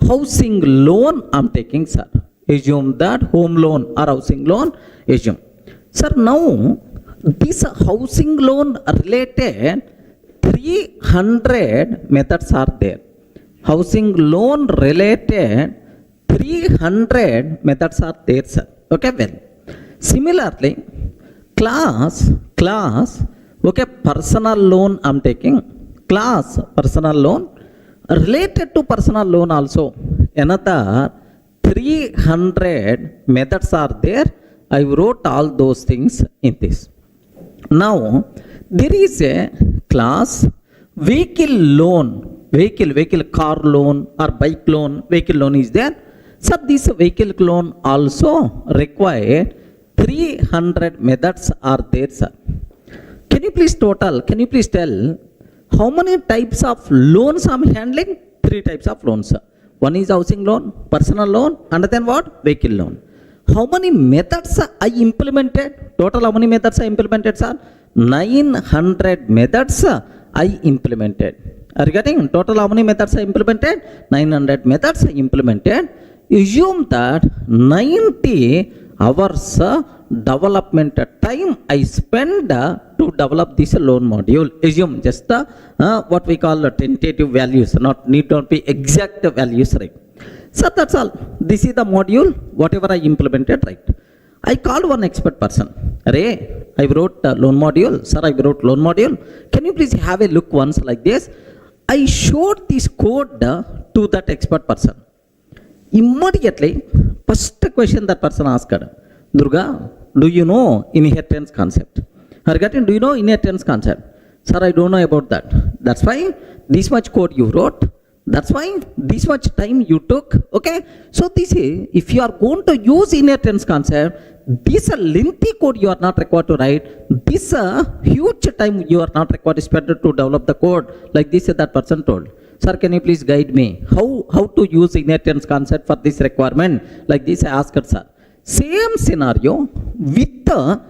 housing loan I'm taking, sir. Assume that home loan or housing loan, assume. Sir, now this housing loan related 300 methods are there. Housing loan related 300 methods are there, sir. Okay, well. Similarly, class, okay, personal loan I'm taking. Class, personal loan. Related to personal loan also, another 300 methods are there. I wrote all those things in this. Now, there is a class vehicle loan, vehicle car loan or bike loan, vehicle loan is there. So this vehicle loan also require 300 methods are there, sir. Can you please tell how many types of loans I'm handling? Three types of loans, sir. One is housing loan, personal loan, and then what? Vehicle loan. How many methods I implemented? Total how many methods I implemented, sir? 900 methods I implemented. Are you getting? Total how many methods I implemented? 900 methods I implemented. Assume that 90 hours development time I spend to develop this loan module. Assume just what we call tentative values, need not be exact values, right? So that's all. This is the module, whatever I implemented, right? I called one expert person. Array, I wrote loan module. Sir, I wrote loan module. Can you please have a look once like this? I showed this code to that expert person. Immediately, first question that person asked, Durga, do you know inheritance concept? Hargatin, do you know inheritance concept? Sir, I don't know about that. That's why this much code you wrote. That's why this much time you took. Okay. So this is, if you are going to use inheritance concept, this lengthy code you are not required to write. This huge time you are not required to spend to develop the code. Like this that person told. Sir, can you please guide me? How to use inheritance concept for this requirement? Like this I asked, sir. Same scenario with the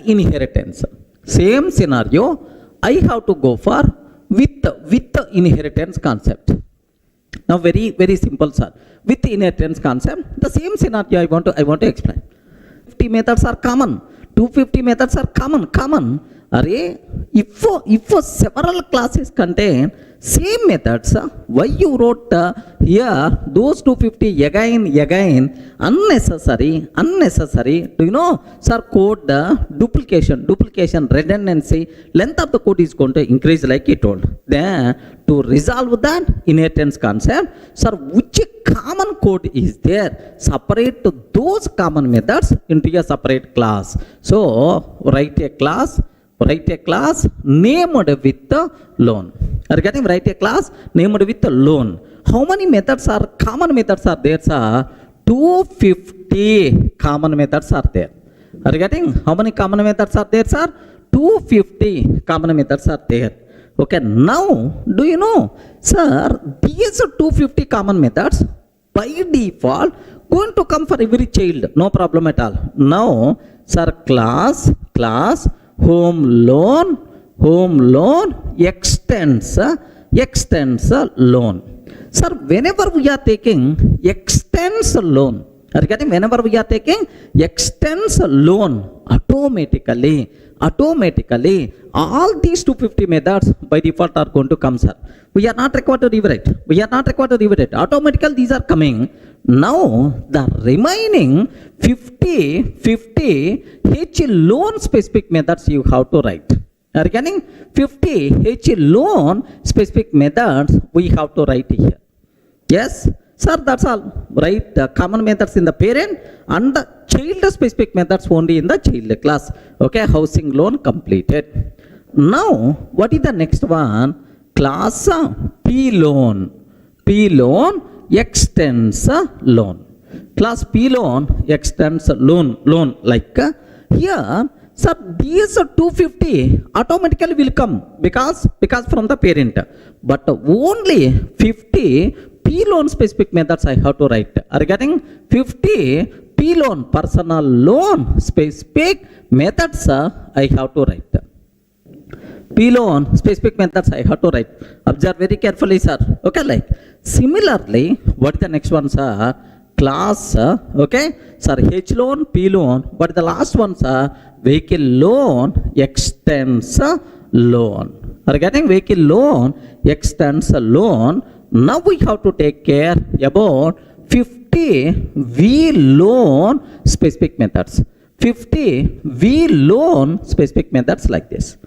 inheritance. Same scenario I have to go for with the inheritance concept. Now very simple, sir. With the inheritance concept, the same scenario I want to explain. 50 methods are common. 250 methods are common. Array, if several classes contain same methods, why you wrote here those 250 again unnecessary? Do you know, sir, code duplication, redundancy, length of the code is going to increase like he told. Then to resolve that inheritance concept, sir, which common code is there? Separate those common methods into a separate class. So write a class named with the loan. Are you getting? Write a class named with the loan. How many common methods are there, sir? 250 common methods are there. Are you getting? How many common methods are there, sir? 250 common methods are there. Okay, now do you know, sir, these 250 common methods by default going to come for every child, no problem at all. Now, sir, class home loan extends loan. Sir, whenever we are taking extends loan, are you getting? Whenever we are taking extends loan, automatically all these 250 methods by default are going to come, sir. We are not required to rewrite. Automatically these are coming. Now the remaining 50 H loan specific methods you have to write. Are you getting? 50 H loan specific methods we have to write here. Yes, sir, that's all. Write the common methods in the parent and the child specific methods only in the child class. Okay, housing loan completed. Now, what is the next one? Class P loan extends loan. Class P loan extends loan like here. Sir, these 250 automatically will come because from the parent, but only 50 P loan specific methods I have to write. Are you getting? 50 P loan personal loan specific methods I have to write. P loan specific methods I have to write. Observe very carefully, sir. Okay, like similarly, what is the next one, sir? Class, okay, sir, H loan, P loan, but the last one, sir, vehicle loan extends loan. Are you getting? Vehicle loan extends loan. Now we have to take care about 50 V loan specific methods. 50 V loan specific methods like this.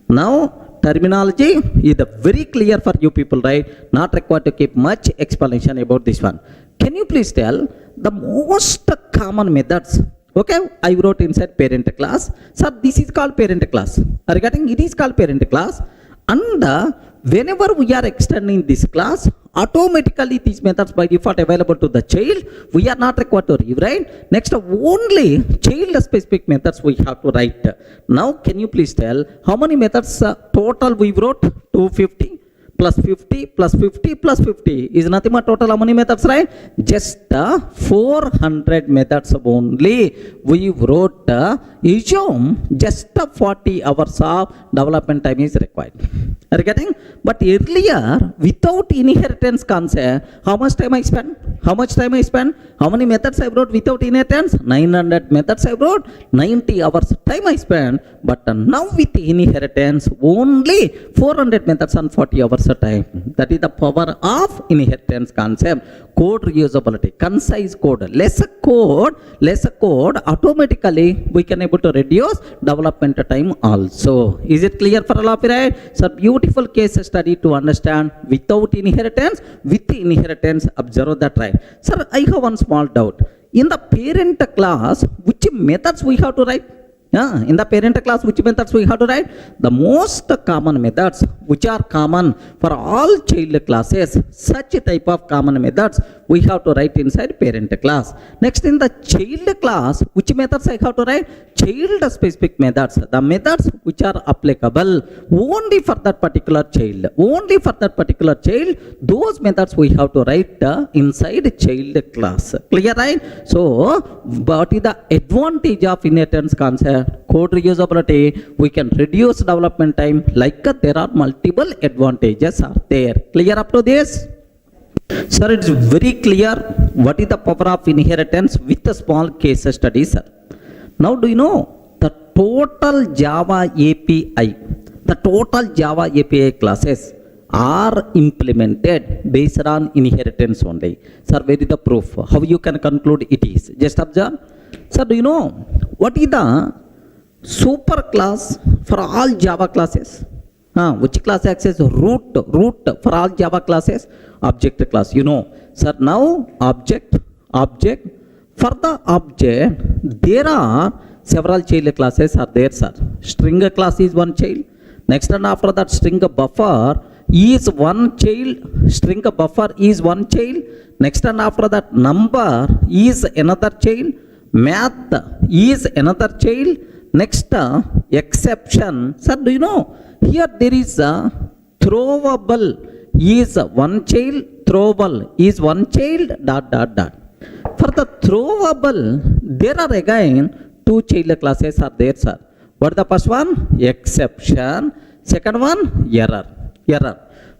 Now, terminology is very clear for you people, right? Not required to keep much explanation about this one. Can you please tell the most common methods? Okay, I wrote inside parent class. Sir, this is called parent class. Are you getting? It is called parent class. And whenever we are extending this class, automatically these methods by default available to the child. We are not required to rewrite. Next, only child specific methods we have to write. Now, can you please tell how many methods total we wrote? 250 plus 50 plus 50 plus 50 is nothing but total how many methods, right? Just 400 methods only we wrote. Assume just 40 hours of development time is required. Are you getting? But earlier, without inheritance concept, how much time I spent? How much time I spent? How many methods I wrote without inheritance? 900 methods I wrote. 90 hours time I spent. But now with inheritance, only 400 methods and 40 hours of time. That is the power of inheritance concept. Code reusability, concise code, lesser code, automatically we can able to reduce development time also. Is it clear for all of you, right? So beautiful case study to understand without inheritance, with inheritance, observe that, right? Sir, I have one small doubt. In the parent class, which methods we have to write? In the parent class, which methods we have to write? The most common methods, which are common for all child classes, such type of common methods we have to write inside parent class. Next, in the child class, which methods I have to write? Child specific methods, the methods which are applicable only for that particular child. Only for that particular child, those methods we have to write inside child class. Clear, right? So, what is the advantage of inheritance concept? Code reusability, we can reduce development time, like there are multiple advantages are there. Clear up to this? Sir, it's very clear what is the power of inheritance with a small case study, sir. Now, do you know the total Java API, the total Java API classes are implemented based on inheritance only. Sir, where is the proof? How you can conclude it is? Just observe. Sir, do you know what is the super class for all Java classes? Which class access? Root for all Java classes? Object class. You know, sir, now object. For the object, there are several child classes are there, sir. String class is one child. Next, and after that, string buffer is one child. String buffer is one child. Next, and after that, number is another child. Math is another child. Next, exception. Sir, do you know? Here there is a throwable is one child. Throwable is one child. ... For the throwable, there are again two child classes are there, sir. What is the first one? Exception. Second one, error.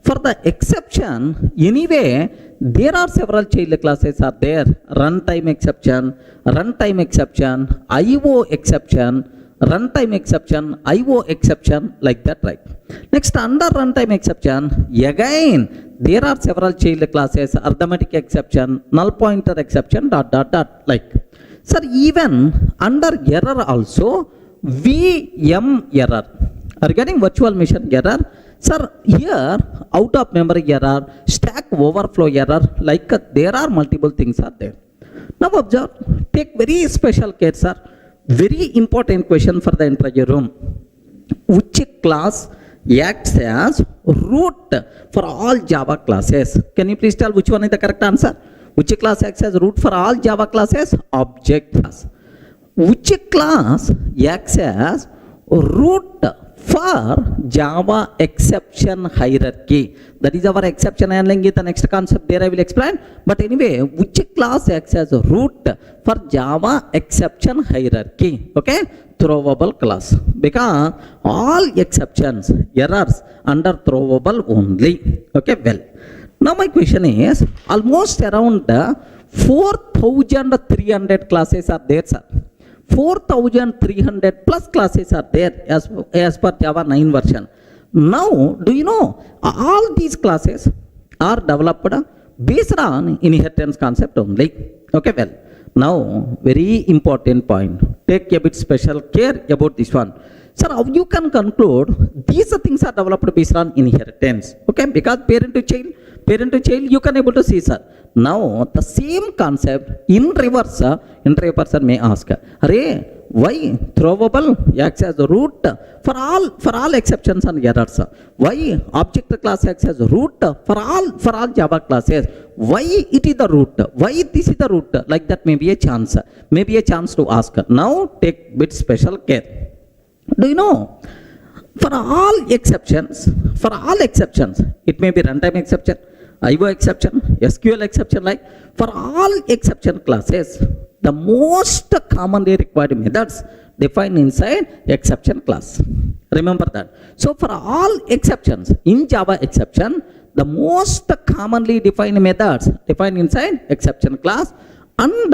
For the exception, anyway, there are several child classes are there. Runtime exception, IO exception, runtime exception, IO exception, like that, right? Next, under runtime exception, again, there are several child classes, arithmetic exception, null pointer exception, ... like. Sir, even under error also, VM error. Are you getting virtual machine error? Sir, here, out of memory error, stack overflow error, like there are multiple things are there. Now observe, take very special care, sir. Very important question for the entire room. Which class acts as root for all Java classes? Can you please tell which one is the correct answer? Which class acts as root for all Java classes? Object class. Which class acts as root for Java exception hierarchy. That is our exception handling is the next concept there I will explain. But anyway, which class acts as a root for Java exception hierarchy? Okay, throwable class. Because all exceptions, errors under throwable only. Okay, well. Now my question is, almost around 4,300 classes are there, sir. 4,300 plus classes are there as per Java 9 version. Now, do you know, all these classes are developed based on inheritance concept only. Okay, well, now, very important point. Take a bit special care about this one. Sir, how you can conclude these things are developed based on inheritance? Okay, because parent to child, you can able to see, sir. Now, the same concept in reverse may ask, Array, why throwable acts as a root for all exceptions and errors? Why object class acts as a root for all Java classes? Why it is the root? Why this is the root? Like that may be a chance to ask. Now, take bit special care. Do you know? For all exceptions, it may be runtime exception, IO exception, SQL exception, like for all exception classes, the most commonly required methods defined inside exception class. Remember that. So for all exceptions in Java exception, the most commonly defined methods defined inside exception class. And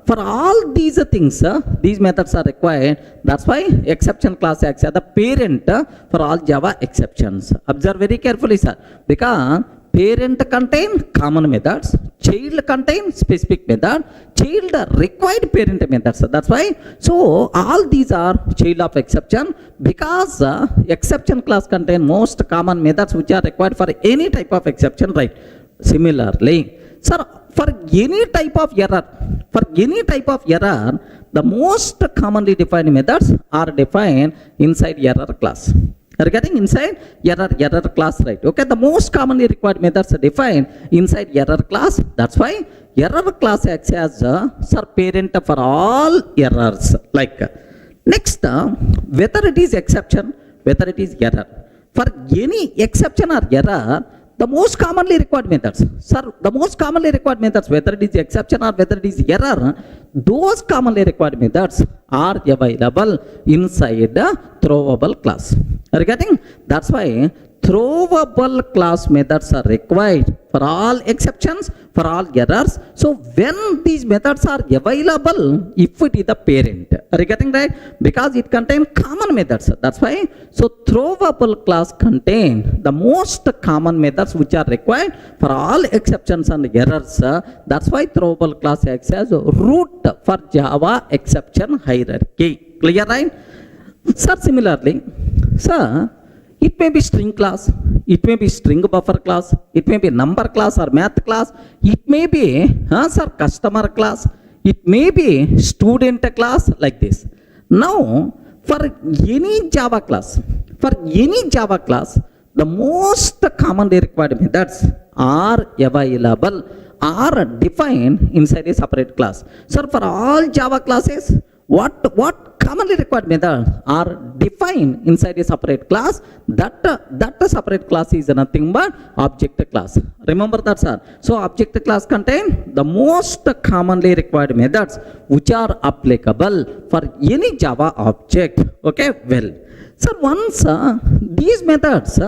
for all these things, these methods are required. That's why exception class acts as the parent for all Java exceptions. Observe very carefully, sir. Because parent contain common methods, child contain specific method, child required parent methods. That's why. So all these are child of exception because exception class contain most common methods which are required for any type of exception, right? Similarly, sir, for any type of error, the most commonly defined methods are defined inside error class. Are getting inside error class, right? Okay, the most commonly required methods are defined inside error class. That's why error class acts as a parent for all errors. Like next, whether it is exception, whether it is error. For any exception or error, the most commonly required methods, sir, the most commonly required methods, whether it is exception or whether it is error, those commonly required methods are available inside the throwable class. Are you getting? That's why throwable class methods are required for all exceptions, for all errors. So when these methods are available, if it is the parent, are you getting right? Because it contains common methods. That's why. So throwable class contain the most common methods which are required for all exceptions and errors. That's why throwable class acts as root for Java exception hierarchy. Clear, right? Sir, similarly, sir, it may be string class, it may be string buffer class, it may be number class or math class, it may be customer class, it may be student class, like this. Now, for any Java class, the most commonly required methods are available, are defined inside a separate class. So for all Java classes, what commonly required methods are defined inside a separate class? That separate class is nothing but object class. Remember that, sir. So object class contain the most commonly required methods which are applicable for any Java object. Okay, well, sir, once these methods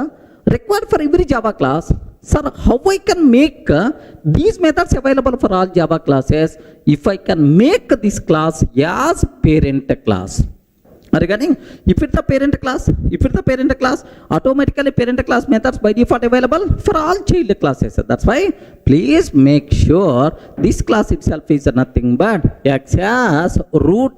required for every Java class, sir, how I can make these methods available for all Java classes if I can make this class as parent class? Are you getting? If it's the parent class, automatically parent class methods by default available for all child classes. That's why please make sure this class itself is nothing but acts as root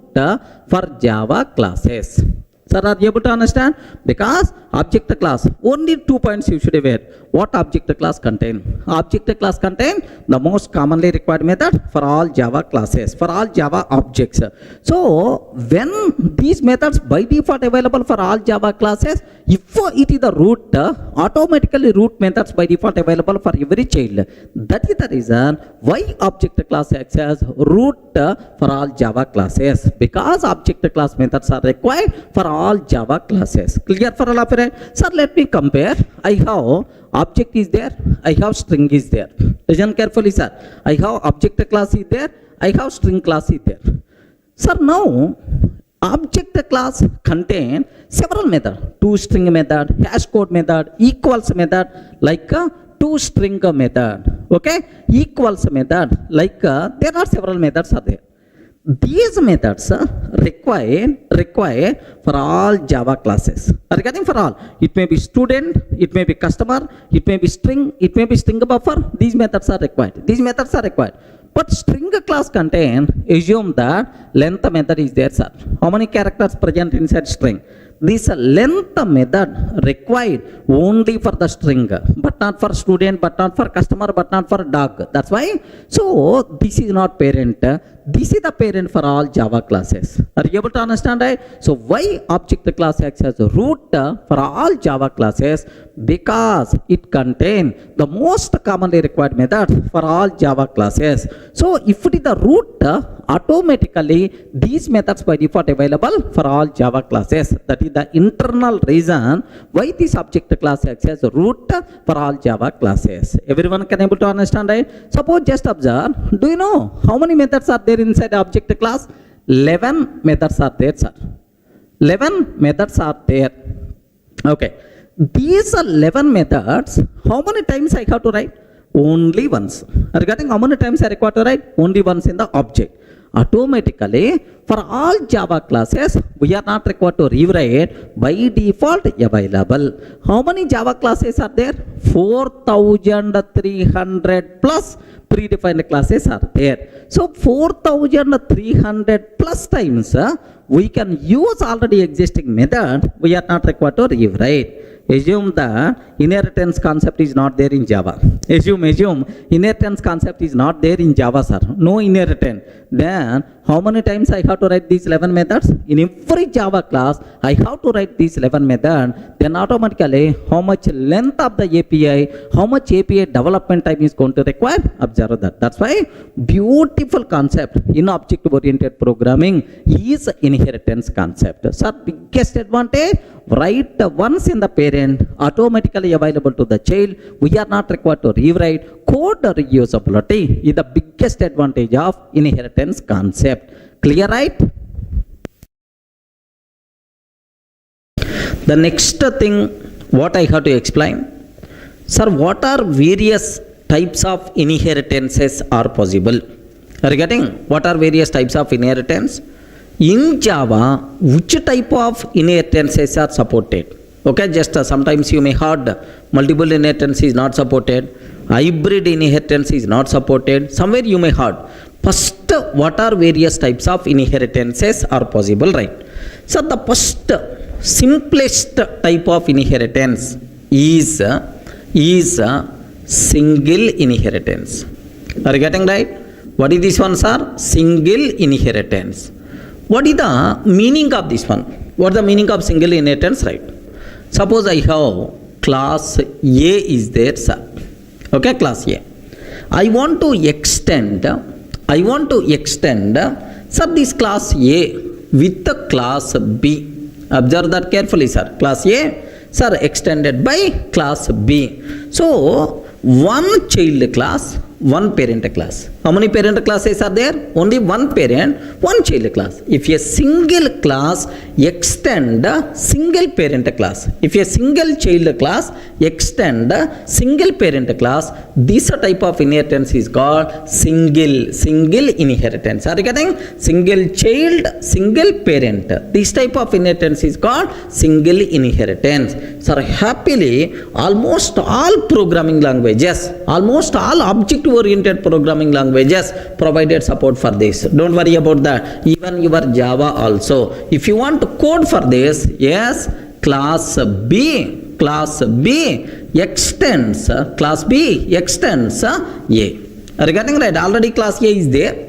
for Java classes. Sir, are you able to understand? Because object class, only 2 points you should aware. What object class contain? Object class contain the most commonly required method for all Java classes, for all Java objects. So when these methods by default available for all Java classes, if it is the root, automatically root methods by default available for every child. That is the reason why object class acts as root for all Java classes, because object class methods are required for all Java classes. Clear for all of you? Sir, let me compare. I have object is there, I have string is there. Listen carefully, sir. I have object class is there, I have string class is there. Sir, now object class contain several methods. ToString method, hash code method, equals method, like a ToString method. Okay, equals method, like there are several methods are there. These methods require for all Java classes. Regarding for all, it may be student, it may be customer, it may be string, it may be string buffer. These methods are required. These methods are required. But string class contain, assume that length method is there, sir. How many characters present inside string? This length method required only for the string, but not for student, but not for customer, but not for dog. That's why. So this is not parent. This is the parent for all Java classes. Are you able to understand, right? So why object class acts as a root for all Java classes? Because it contains the most commonly required method for all Java classes. So if it is the root, automatically these methods by default available for all Java classes. That is the internal reason why this object class acts as a root for all Java classes. Everyone can able to understand, right? Suppose just observe. Do you know how many methods are there inside the object class? 11 methods are there, sir. 11 methods are there. Okay. These 11 methods, how many times I have to write? Only once. Regarding how many times I require to write? Only once in the object. Automatically, for all Java classes, we are not required to rewrite, by default available. How many Java classes are there? 4,300 plus predefined classes are there. So 4,300 plus times we can use already existing method. We are not required to rewrite. Assume that inheritance concept is not there in Java. Assume inheritance concept is not there in Java, sir. No inheritance. Then how many times I have to write these 11 methods? In every Java class, I have to write these 11 methods. Then automatically, how much length of the API, how much API development time is going to require? Observe that. That's why beautiful concept in object-oriented programming is inheritance concept. Sir, biggest advantage, write once in the parent, automatically available to the child. We are not required to rewrite. Code reusability is the biggest advantage of inheritance concept. Clear, right? The next thing what I have to explain, sir, what are various types of inheritances are possible? Regarding what are various types of inheritance? In Java, which type of inheritances are supported? Okay, just sometimes you may heard multiple inheritance is not supported, hybrid inheritance is not supported. Somewhere you may heard. First, what are various types of inheritances are possible, right? So the first simplest type of inheritance is single inheritance. Are you getting right? What is this one, sir? Single inheritance. What is the meaning of this one? What is the meaning of single inheritance, right? Suppose I have class A is there, sir. Okay, class A. I want to extend, sir, this class A with the class B. Observe that carefully, sir. Class A, sir, extended by class B. So, one child class, one parent class. How many parent classes are there? Only one parent, one child class. If a single class extend single parent class, if a single child class extend single parent class, this type of inheritance is called single inheritance. Are you getting? Single child, single parent. This type of inheritance is called single inheritance. So happily, almost all programming languages, almost all object-oriented programming languages provided support for this. Don't worry about that. Even your Java also. If you want to code for this, yes, class B class B extends A. Are you getting right? Already class A is there.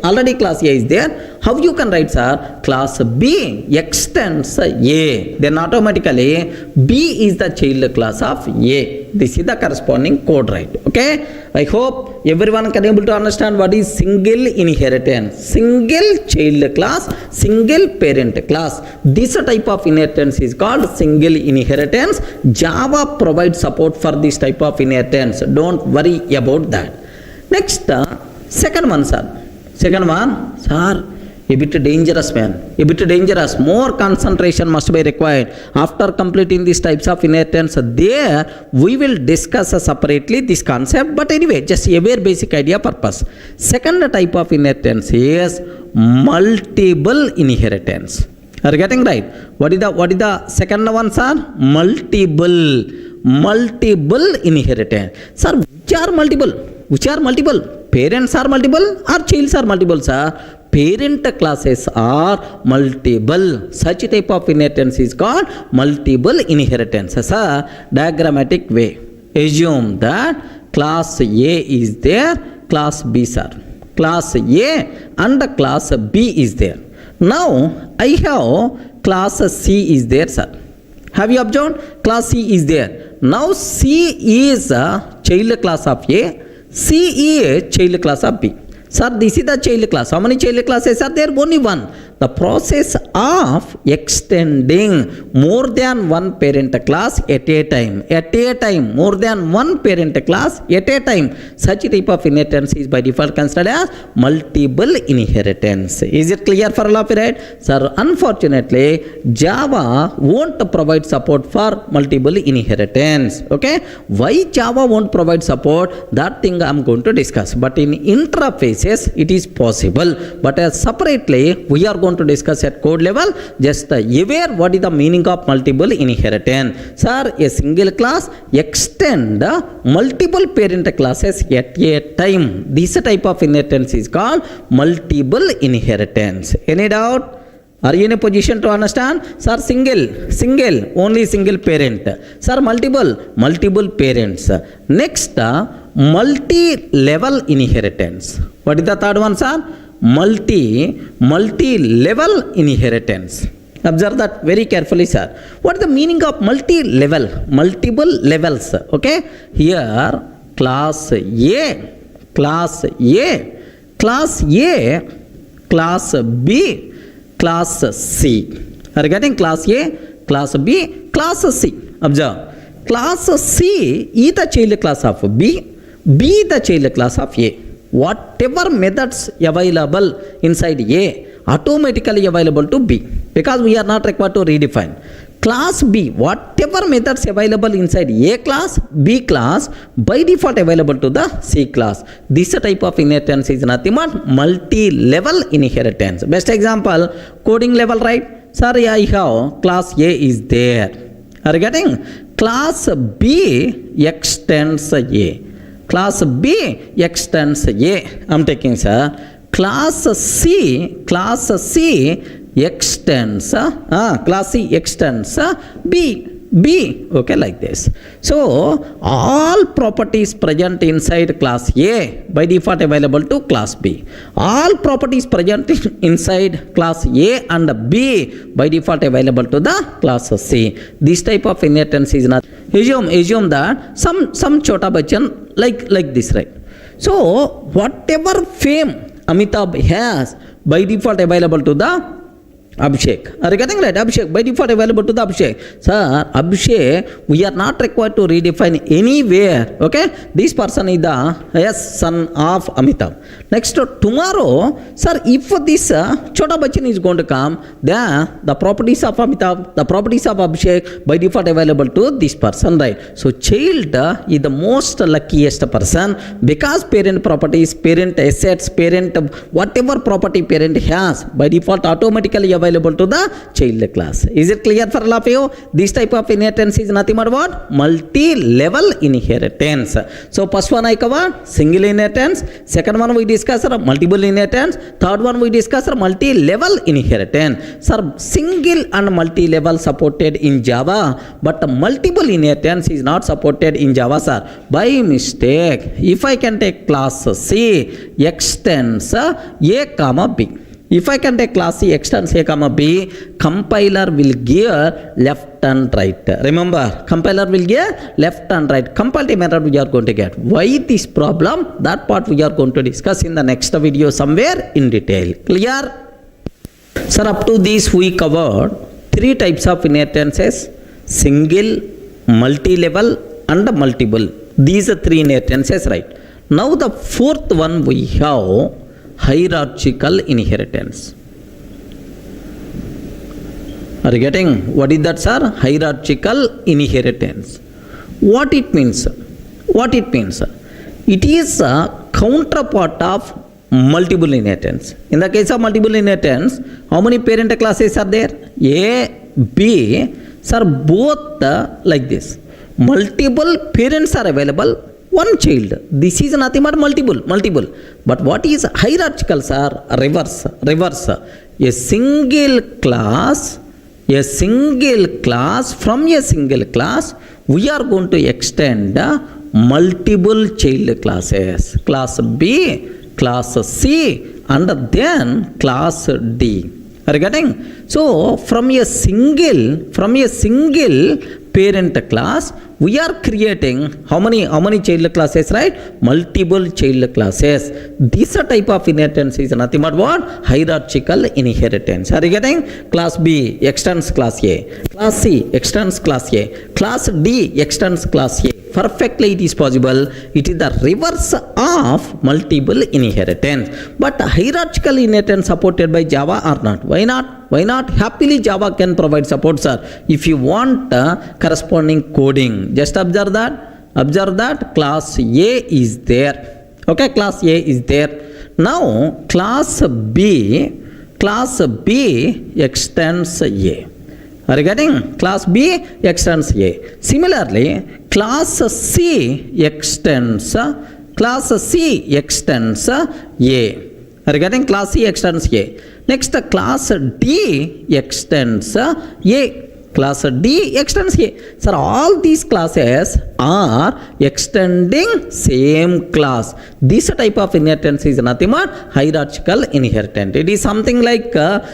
How you can write, sir? Class B extends A. Then automatically B is the child class of A. This is the corresponding code, right? Okay. I hope everyone can able to understand what is single inheritance. Single child class, single parent class. This type of inheritance is called single inheritance. Java provides support for this type of inheritance. Don't worry about that. Next, second one, sir, a bit dangerous, man, a bit dangerous. More concentration must be required. After completing these types of inheritance, there we will discuss separately this concept. But anyway, just a very basic idea purpose. Second type of inheritance is multiple inheritance. Are you getting right? What is the second one, sir? Multiple inheritance. Sir, which are multiple? Parents are multiple or childs are multiple, sir? Parent classes are multiple. Such type of inheritance is called multiple inheritance. Sir, diagrammatic way. Assume that class A is there, class B, sir. Class A and class B is there. Now, I have class C is there, sir. Have you observed? Class C is there. Now, C is a child class of A. C is child class of B. Sir, this is the child class. How many child classes are there? Only one. The process of extending more than one parent class at a time, more than one parent class at a time. Such type of inheritance is by default considered as multiple inheritance. Is it clear for all of you, right? Sir, unfortunately, Java won't provide support for multiple inheritance. Okay? Why Java won't provide support? That thing I'm going to discuss. But in interfaces, it is possible. But as separately, we are going to discuss at code level. Just aware what is the meaning of multiple inheritance. Sir, a single class extend multiple parent classes at a time. This type of inheritance is called multiple inheritance. Any doubt? Are you in a position to understand? Sir, single, only single parent. Sir, multiple parents. Next, multi-level inheritance. What is the third one, sir? Multi-level inheritance. Observe that very carefully, sir. What is the meaning of multi-level? Multiple levels. Okay. Here, class A, class B, class C. Are you getting class A, class B, class C? Observe. Class C is the child class of B, B is the child class of A. Whatever methods available inside A, automatically available to B, because we are not required to redefine. Class B, whatever methods available inside A class, B class, by default available to the C class. This type of inheritance is nothing but multi-level inheritance. Best example, coding level, right? Sorry, I have class A is there. Are you getting? Class B extends A. Class B extends A. I'm taking, sir. Class C extends B. Okay, like this. So all properties present inside class A by default available to class B. All properties present inside class A and B by default available to the class C. This type of inheritance is not. Assume that some chota bachan like this, right? So whatever fame Amitabh has by default available to the Abhishek. Are you getting right? Abhishek, by default available to the Abhishek. Sir, Abhishek, we are not required to redefine anywhere. Okay? This person is the son of Amitabh. Next, tomorrow, sir, if this Chota Bachchan is going to come, then the properties of Amitabh, the properties of Abhishek, by default available to this person, right? So, child is the most luckiest person because parent properties, parent assets, parent, whatever property parent has, by default automatically available available to the child class. Is it clear for all of you? This type of inheritance is nothing but what? Multi-level inheritance. So first one I covered single inheritance. Second one we discussed multiple inheritance. Third one we discussed multi-level inheritance. Sir, single and multi-level supported in Java, but multiple inheritance is not supported in Java, sir. By mistake, if I can take class C extends A comma B. If I can take class C extends A comma B, compiler will give left and right. Remember, compiler will give left and right. Compiled method we are going to get. Why this problem? That part we are going to discuss in the next video somewhere in detail. Clear? Sir, up to this we covered three types of inheritances: single, multi-level and multiple. These are three inheritances, right? Now the fourth one we have hierarchical inheritance. Are you getting? What is that, sir? Hierarchical inheritance. What it means? What it means? It is a counterpart of multiple inheritance. In the case of multiple inheritance, how many parent classes are there? A, B, sir, both like this. Multiple parents are available, one child. This is nothing but multiple. But what is hierarchical, sir? Reverse. A single class, from a single class, we are going to extend multiple child classes. Class B, class C, and then class D. Are you getting? So from a single parent class, we are creating how many child classes, right? Multiple child classes. This type of inheritance is nothing but what? Hierarchical inheritance. Are you getting? Class B extends class A, class C extends class A, class D extends class A. Perfectly it is possible. It is the reverse of multiple inheritance. But hierarchical inheritance supported by Java or not? Why not? Happily Java can provide support, sir. If you want corresponding coding, just observe that class A is there. Okay, class A is there. Now class B extends A. Are you getting? Class B extends A. Similarly, class C extends A. Are you getting? Class C extends A. Next, class D extends A. Class D extends A. Sir, all these classes are extending same class. This type of inheritance is nothing but hierarchical inheritance. It is something like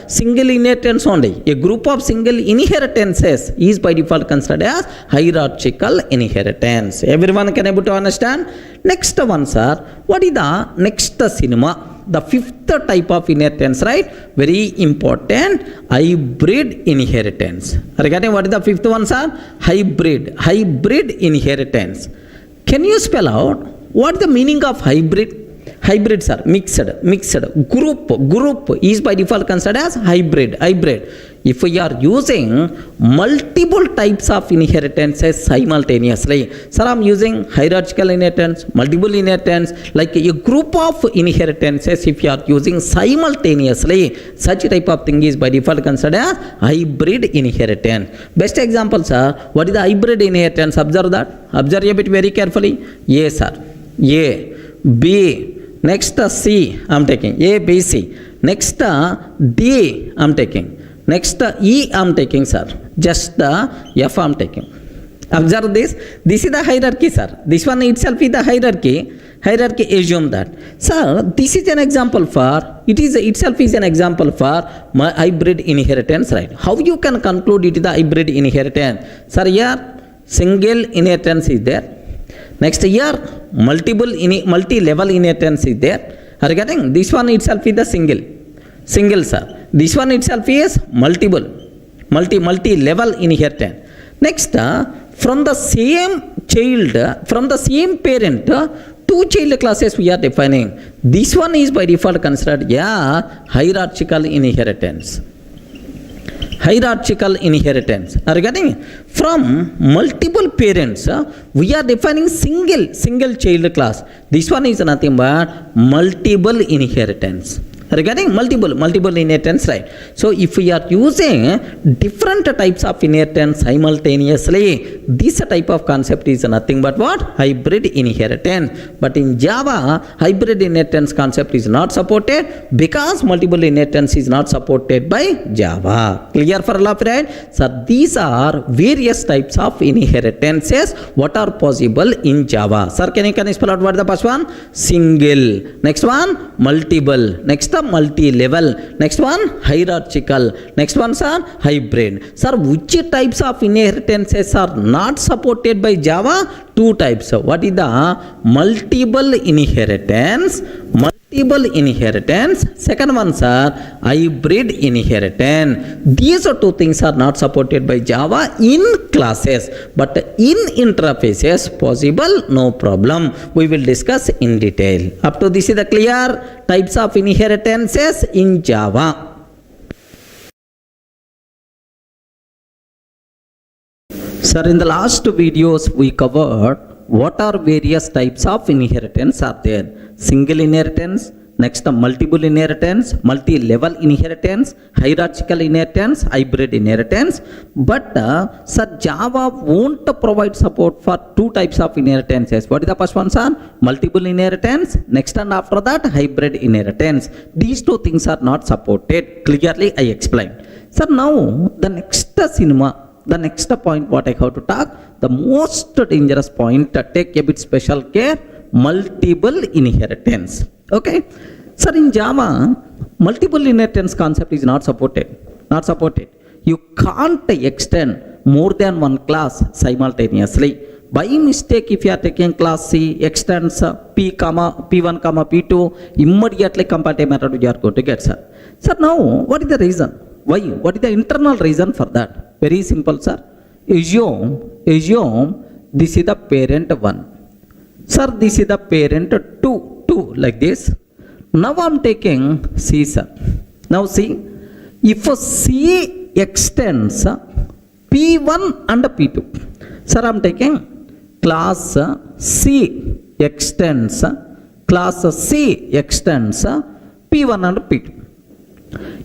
single inheritance only. A group of single inheritances is by default considered as hierarchical inheritance. Everyone can able to understand? Next one, sir. What is the next cinema? The fifth type of inheritance, right? Very important, hybrid inheritance. Regarding what is the fifth one, sir? Hybrid inheritance. Can you spell out what is the meaning of hybrid? Hybrids are mixed. Group is by default considered as hybrid. If we are using multiple types of inheritances simultaneously, sir, I'm using hierarchical inheritance, multiple inheritance, like a group of inheritances. If you are using simultaneously, such type of thing is by default considered as hybrid inheritance. Best example, sir, what is the hybrid inheritance? Observe a bit very carefully. A, sir, A, B, next C, I'm taking A, B, C. Next D, I'm taking. Next E, I'm taking, sir. Just F, I'm taking. Observe this. This is the hierarchy, sir. This one itself is the hierarchy. Assume that. Sir, this is an example for, it is itself is an example for my hybrid inheritance, right? How you can conclude it is the hybrid inheritance? Sir, here single inheritance is there. Next here multi-level inheritance is there. Are you getting? This one itself is the single, sir. This one itself is multi-level inheritance. Next, from the same child, from the same parent, two child classes we are defining. This one is by default considered hierarchical inheritance. Are you getting? From multiple parents, we are defining single child class. This one is nothing but multiple inheritance. Regarding multiple inheritance, right? So if we are using different types of inheritance simultaneously, this type of concept is nothing but what? Hybrid inheritance. But in Java, hybrid inheritance concept is not supported because multiple inheritance is not supported by Java. Clear for all of you, right? So these are various types of inheritances what are possible in Java. Sir, can you spell out what is the first one? Single. Next one, multiple. Next multi-level. Next one, hierarchical. Next one, sir, hybrid. Sir, which types of inheritances are not supported by Java? Two types. What is the multiple inheritance? Second one, sir, hybrid inheritance. These two things are not supported by Java in classes, but in interfaces possible, no problem. We will discuss in detail. Up to this is the clear types of inheritances in Java. Sir, in the last videos we covered what are various types of inheritance are there. Single inheritance, next multiple inheritance, multi-level inheritance, hierarchical inheritance, hybrid inheritance. But sir, Java won't provide support for two types of inheritances. What is the first one, sir? Multiple inheritance, next and after that hybrid inheritance. These two things are not supported. Clearly I explained. Sir, now the next point what I have to talk, the most dangerous point, take a bit special care, multiple inheritance. Okay. Sir, in Java, multiple inheritance concept is not supported. You can't extend more than one class simultaneously. By mistake, if you are taking class C, extends P1, P2, immediately compatible method you are going to get, sir. Sir, now, what is the reason? Why? What is the internal reason for that? Very simple, sir. Assume this is the parent 1. Sir, this is the parent 2, like this. Now I am taking C, sir. Now see, if C extends P1 and P2, sir, I am taking class C extends P1 and P2.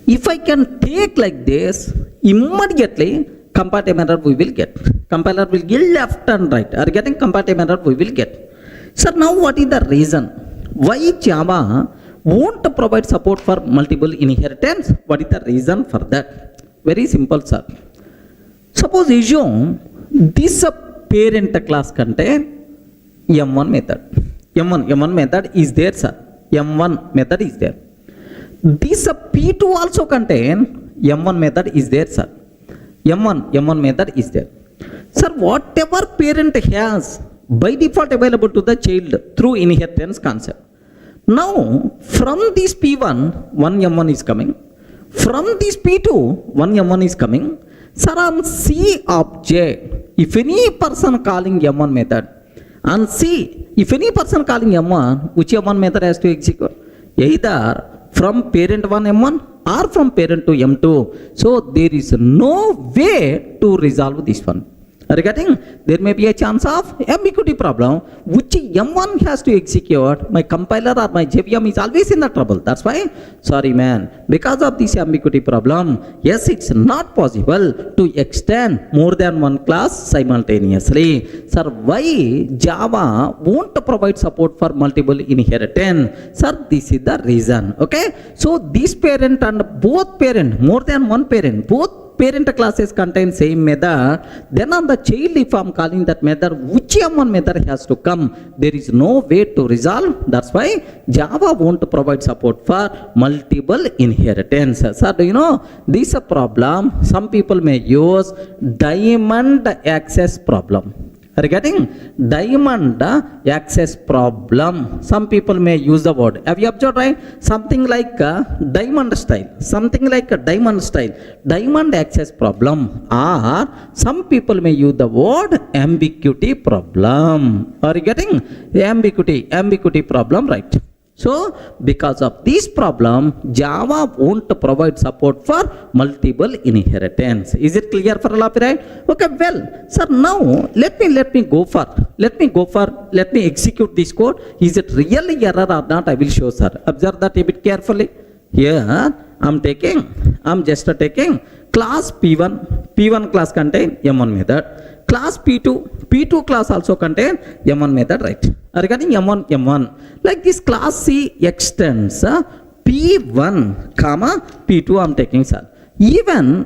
If I can take like this, immediately compatible error we will get. Compiler will give left and right. Are getting compatible error we will get. Sir, now what is the reason? Why Java won't provide support for multiple inheritance? What is the reason for that? Very simple, sir. Suppose assume this parent class contain M1 method. M1 method is there, sir. M1 method is there. This P2 also contain M1 method is there, sir. M1 method is there. Sir, whatever parent has by default available to the child through inheritance concept. Now, from this P1, one M1 is coming. From this P2, one M1 is coming. Sir, on C object, if any person calling M1 method, on C, if any person calling M1, which M1 method has to execute? Either from parent 1 M1 or from parent 2 M2. So there is no way to resolve this one. Regarding, there may be a chance of ambiguity problem, which M1 has to execute. My compiler or my JVM is always in the trouble. That's why, sorry man, because of this ambiguity problem, yes, it's not possible to extend more than one class simultaneously. Sir, why Java won't provide support for multiple inheritance? Sir, this is the reason. Okay, so this parent and both parent, more than one parent, both parent classes contain same method, then on the child, if I am calling that method, which M1 method has to come, there is no way to resolve. That's why Java won't provide support for multiple inheritance. Sir, do you know this a problem? Some people may use diamond access problem. Regarding diamond access problem, some people may use the word. Have you observed, right? Something like diamond style. Diamond access problem. Or some people may use the word ambiguity problem. Are you getting ambiguity problem, right? So, because of this problem, Java won't provide support for multiple inheritance. Is it clear for all of you, right? Okay, well, sir, now let me execute this code. Is it really error or not? I will show, sir. Observe that a bit carefully. Here I'm just taking class P1 class contain M1 method, class P2 class also contain M1 method, right? Regarding M1, like this class C extends P1 comma P2 I'm taking, sir. Even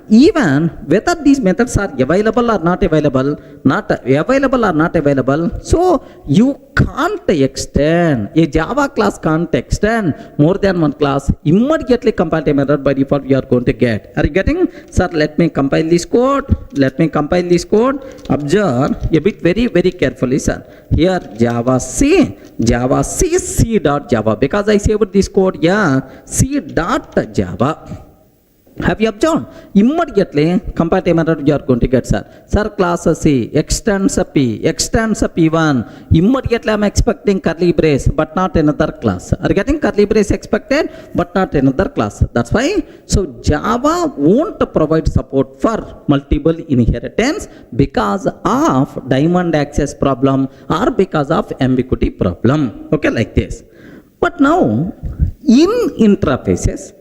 whether these methods are available or not available, so you can't extend, a Java class can't extend more than one class, immediately compile a method by default we are going to get. Are you getting? Sir, let me compile this code, observe a bit very carefully, sir. Here Java C dot Java, because I saved this code, C dot Java. Have you observed? Immediately compile a method you are going to get, sir. Sir, class C extends P1. Immediately I am expecting curly brace, but not another class. Are you getting? Curly brace expected, but not another class. That's why. So Java won't provide support for multiple inheritance because of diamond access problem or because of ambiguity problem. Okay, like this. But now in interfaces,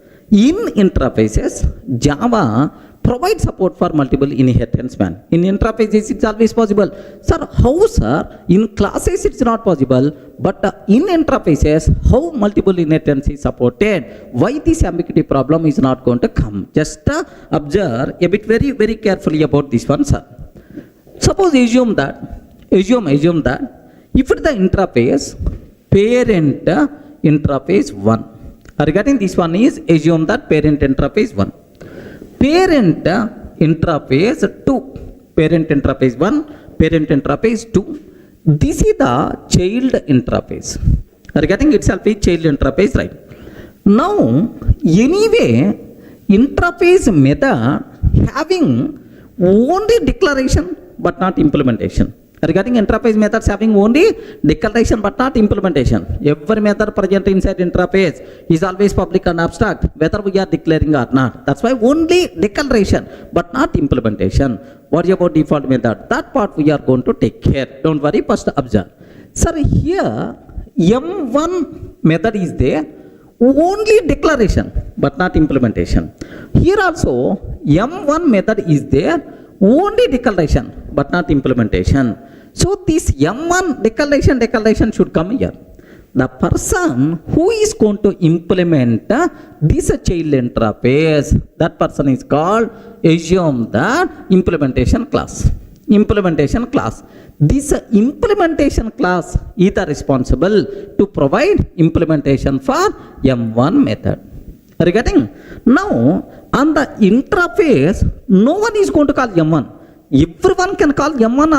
Java provides support for multiple inheritance, man. In interfaces, it's always possible. Sir, how, sir? In classes, it's not possible. But in interfaces, how multiple inheritance is supported? Why this ambiguity problem is not going to come? Just observe a bit very carefully about this one, sir. Suppose assume that if the interface, parent interface 1. Regarding this one is assume that parent interface 1, parent interface 2, parent interface 1, parent interface 2. This is the child interface. Regarding itself is child interface, right? Now, anyway, interface method having only declaration but not implementation. Regarding interface methods having only declaration but not implementation. Every method present inside interface is always public and abstract, whether we are declaring or not. That's why only declaration but not implementation. What about default method? That part we are going to take care. Don't worry, first observe. Sir, here M1 method is there, only declaration but not implementation. Here also M1 method is there, only declaration but not implementation. So this M1 declaration should come here. The person who is going to implement this child interface, that person is called, assume that implementation class. This implementation class is responsible to provide implementation for M1 method. Are you getting? Now on the interface, no one is going to call M1. Everyone can call M1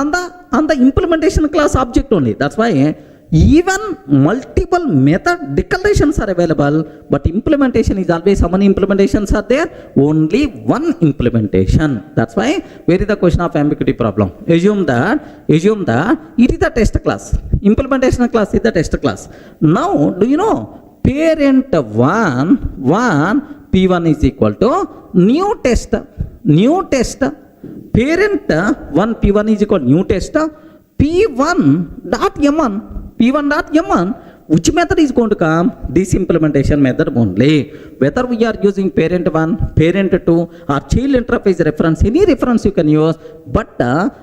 on the implementation class object only. That's why even multiple method declarations are available, but implementation is always, how many implementations are there? Only one implementation. That's why where is the question of ambiguity problem? Assume that it is the test class. Implementation class is the test class. Now do you know parent 1 P1 is equal to new test. Parent 1 P1 is equal to new test P1.M1, which method is going to come? This implementation method only. Whether we are using parent 1, parent 2 or child interface reference, any reference you can use, but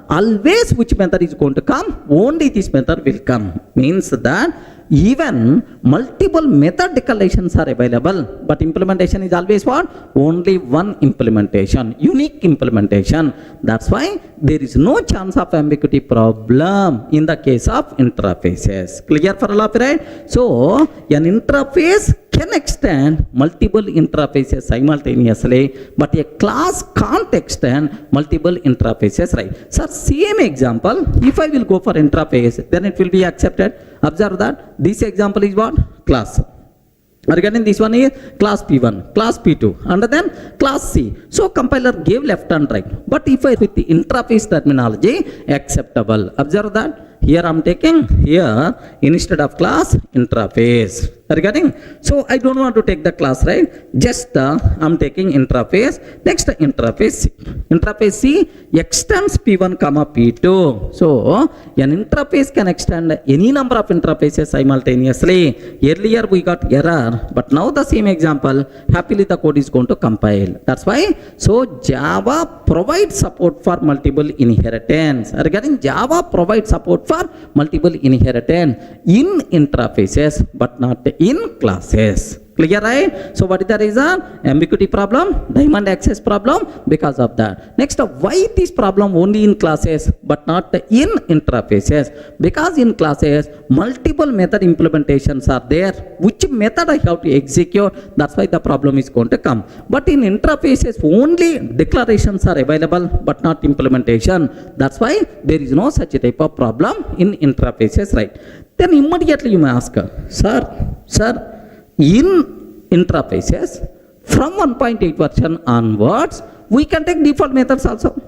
always which method is going to come? Only this method will come. Means that even multiple method declarations are available, but implementation is always what? Only one implementation, unique implementation. That's why there is no chance of ambiguity problem in the case of interfaces. Clear for all of you, right? So an interface can extend multiple interfaces simultaneously, but a class can't extend multiple interfaces, right? So same example, if I will go for interface, then it will be accepted. Observe that this example is what? Class. Regarding this one is class P1, class P2, and then class C. So compiler gave left and right. But if I with the interface terminology, acceptable. Observe that Here I'm taking here instead of class interface. Are you getting? So I don't want to take the class, right? Just I'm taking interface. Next interface C. Interface C extends P1 comma P2. So an interface can extend any number of interfaces simultaneously. Earlier we got error, but now the same example, happily the code is going to compile. That's why. So Java provides support for multiple inheritance. Are you getting? Java provides support for multiple inheritance in interfaces, but not in classes. Clear, right? So what is the reason? Ambiguity problem, diamond access problem, because of that. Next, why this problem only in classes but not in interfaces? Because in classes multiple method implementations are there. Which method I have to execute? That's why the problem is going to come. But in interfaces only declarations are available but not implementation. That's why there is no such type of problem in interfaces, right? Then immediately you may ask, sir, in interfaces from 1.8 version onwards, we can take default methods also.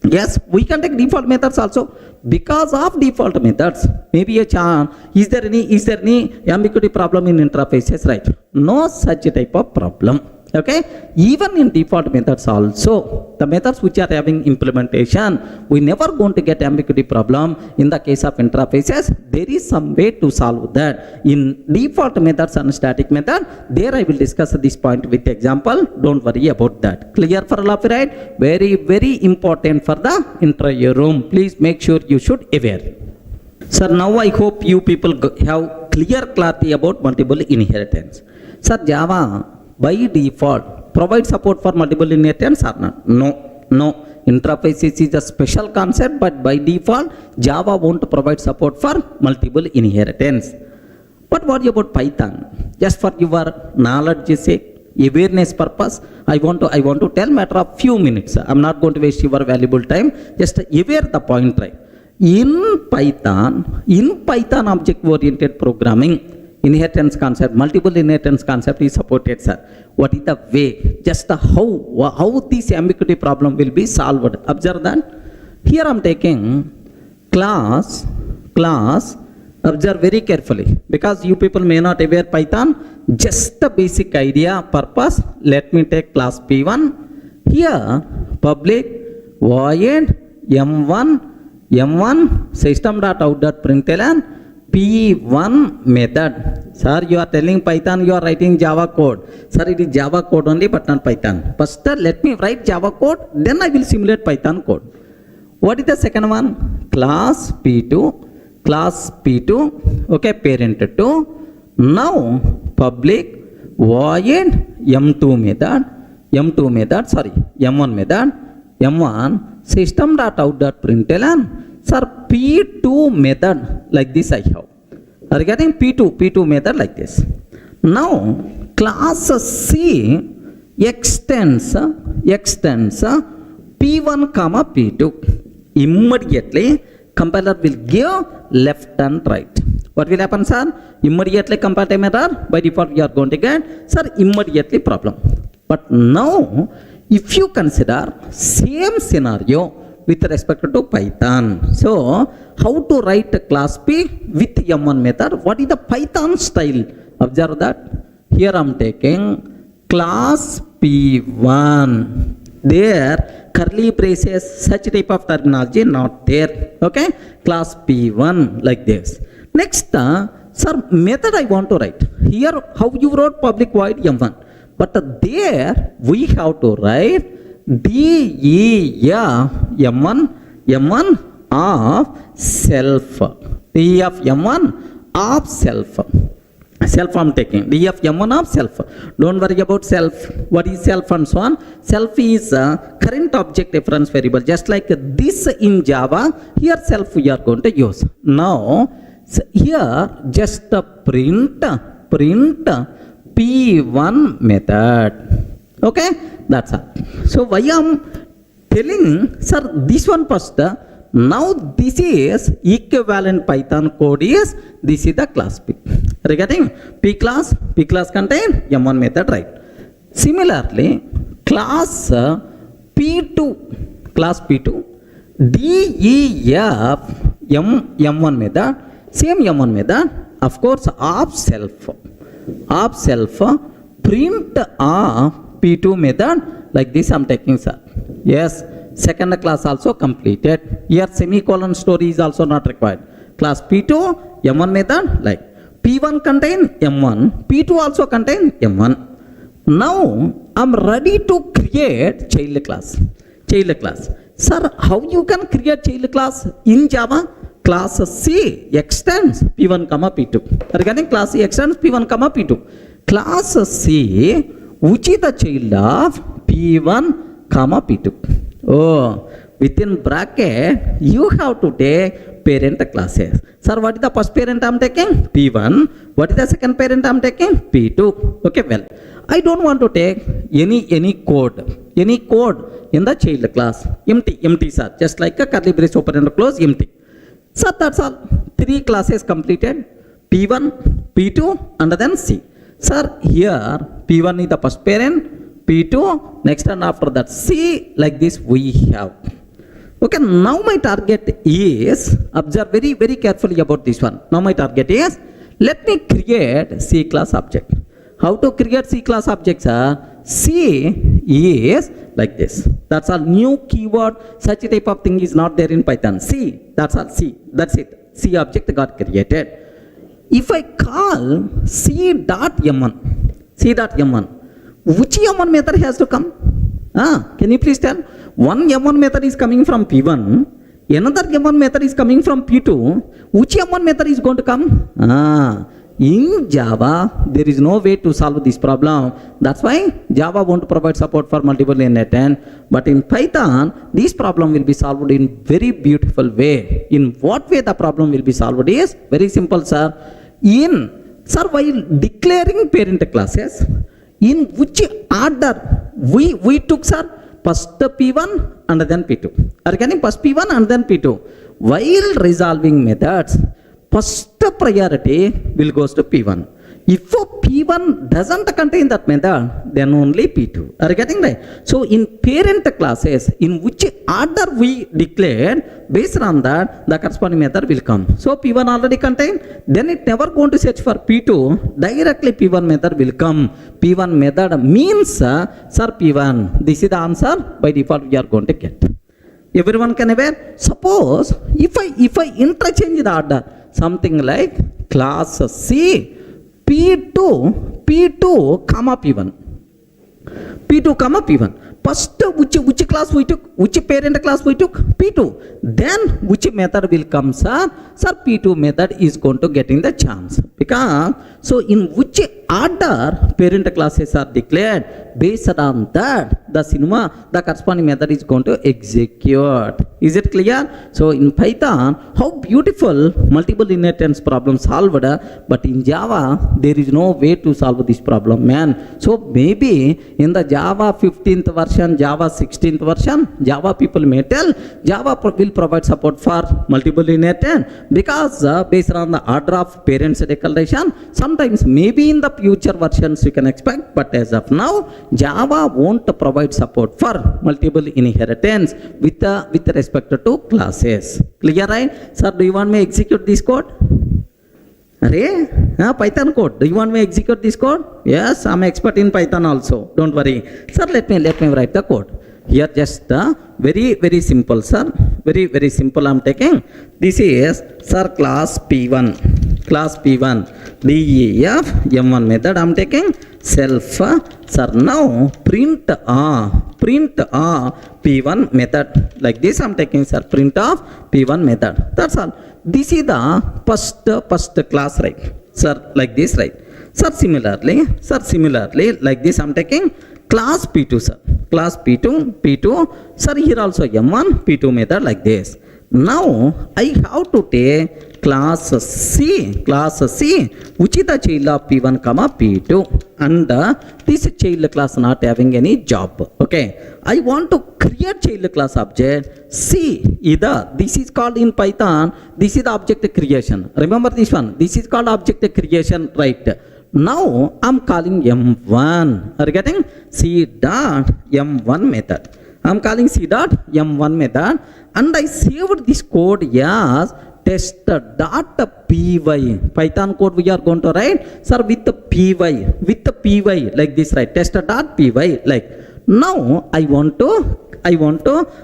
Yes, we can take default methods also. Because of default methods, maybe a chance. Is there any ambiguity problem in interfaces, right? No such type of problem. Okay, even in default methods also, the methods which are having implementation, we never going to get ambiguity problem. In the case of interfaces, there is some way to solve that. In default methods and static method, there I will discuss this point with example. Don't worry about that. Clear for all of you, right? Very, very important for the interview room. Please make sure you should aware. Sir, now I hope you people have clear clarity about multiple inheritance. Sir, Java by default provide support for multiple inheritance or not? No. Interfaces is a special concept, but by default Java won't provide support for multiple inheritance. But what about Python? Just for your knowledge sake, awareness purpose, I want to tell matter of few minutes. I'm not going to waste your valuable time. Just aware the point, right? In Python object oriented programming, inheritance concept, multiple inheritance concept is supported, sir. What is the way? Just how this ambiguity problem will be solved? Observe that. Here I am taking class. Observe very carefully, because you people may not aware Python. Just the basic idea purpose. Let me take class P1. Here public void m1 system.out.println P1 method. Sir, you are telling Python, you are writing Java code. Sir, it is Java code only but not Python. First, let me write Java code, then I will simulate Python code. What is the second one? Class P2. Okay, parent 2. Now, public void m1 method, m1 system.out.println. Sir, P2 method like this I have. Are you getting? P2 method like this. Now, class C extends P1 comma P2. Immediately, compiler will give left and right. What will happen, sir? Immediately compile time error. By default, you are going to get, sir, immediately problem. But now, if you consider same scenario with respect to Python. So, how to write a class P with M1 method? What is the Python style? Observe that. Here I am taking class P1. There, curly braces, such type of terminology not there. Okay? Class P1 like this. Next, sir, method I want to write. Here, how you wrote public void M1. But there, we have to write def m1 of self. Def m1 of self. Self I'm taking. Def m1 of self. Don't worry about self. What is self and so on? Self is a current object reference variable. Just like this in Java, here self we are going to use. Now, here just print P1 method. Okay? That's all. So why I'm telling, sir, this one first. Now this is equivalent Python code is, this is the class P. Regarding P class contain M1 method, right? Similarly, class P2, def m1 method, same m1 method, of course of self print of p2 method like this I'm taking, sir. Yes, second class also completed. Here semicolon story is also not required. Class p2 m1 method, like p1 contain m1, p2 also contain m1. Now I'm ready to create child class. Sir, how you can create child class in Java? Class C extends p1 comma p2. Regarding class C extends p1 comma p2. Class C, which is the child of p1 comma p2. Oh, within bracket you have to take parent classes. Sir, what is the first parent I'm taking? P1. What is the second parent I'm taking? P2. Okay, well, I don't want to take any code in the child class. Empty, sir. Just like a curly brace open and close, empty. So that's all. 3 classes completed. P1, P2, and then C. Sir, here P1 is the first parent, P2, next and after that C, like this we have. Okay, now my target is, observe very, very carefully about this one. Now my target is, let me create C class object. How to create C class objects? C is like this. That's all. New keyword, such a type of thing is not there in Python. C, that's all. C, that's it. C object got created. If I call c.m1, which m1 method has to come? Can you please tell? One m1 method is coming from p1, another m1 method is coming from p2. Which m1 method is going to come? In Java, there is no way to solve this problem. That's why Java won't provide support for multiple inheritance. But in Python, this problem will be solved in very beautiful way. In what way the problem will be solved is very simple, sir. While declaring parent classes, in which order we took, sir? First P1 and then P2. Are you getting? First P1 and then P2. While resolving methods, first priority will goes to P1. If P1 doesn't contain that method, then only P2. Are you getting right? So in parent classes, in which order we declared, based on that, the corresponding method will come. So P1 already contained, then it never going to search for P2. Directly P1 method will come. P1 method means, sir, P1. This is the answer. By default, we are going to get. Everyone can aware? Suppose if I interchange the order, something like class C, P2, comma P1. P2, comma P1. First, which class we took? Which parent class we took? P2. Then, which method will come, sir? Sir, P2 method is going to get in the chance. Because, so in which order parent classes are declared, based on that, the corresponding method is going to execute. Is it clear? So in Python, how beautiful multiple inheritance problem solved, but in Java, there is no way to solve this problem, man. So maybe in the Java 15th version, Java 16th version, Java people may tell, Java will provide support for multiple inheritance, because based on the order of parents declaration, sometimes maybe in the future versions you can expect, but as of now, Java won't provide support for multiple inheritance with respect to classes. Clear, right? Sir, do you want me to execute this code? Python code. Do you want me to execute this code? Yes, I'm expert in Python also. Don't worry. Sir, let me write the code. Here just very, very simple, sir. Very, very simple I'm taking. This is, sir, class P1. Class P1. DEF M1 method I'm taking. Self, sir, now print P1 method. Like this I'm taking, sir, print of P1 method. That's all. This is the first class, right? Sir, like this, right? Sir, similarly, like this I'm taking class P2, sir. Class P2, sir, here also M1, P2 method like this. Now, I have to take class C, which is the child of P1, comma P2. And this child class not having any job. Okay. I want to create child class object. C, either, this is called in Python, this is the object creation. Remember this one. This is called object creation, right? Now, I'm calling M1. Are you getting? C dot M1 method. I'm calling C dot M1 method. And I saved this code as test dot py. Python code we are going to write, sir, with the py, like this, right? Test dot py, like. Now I want to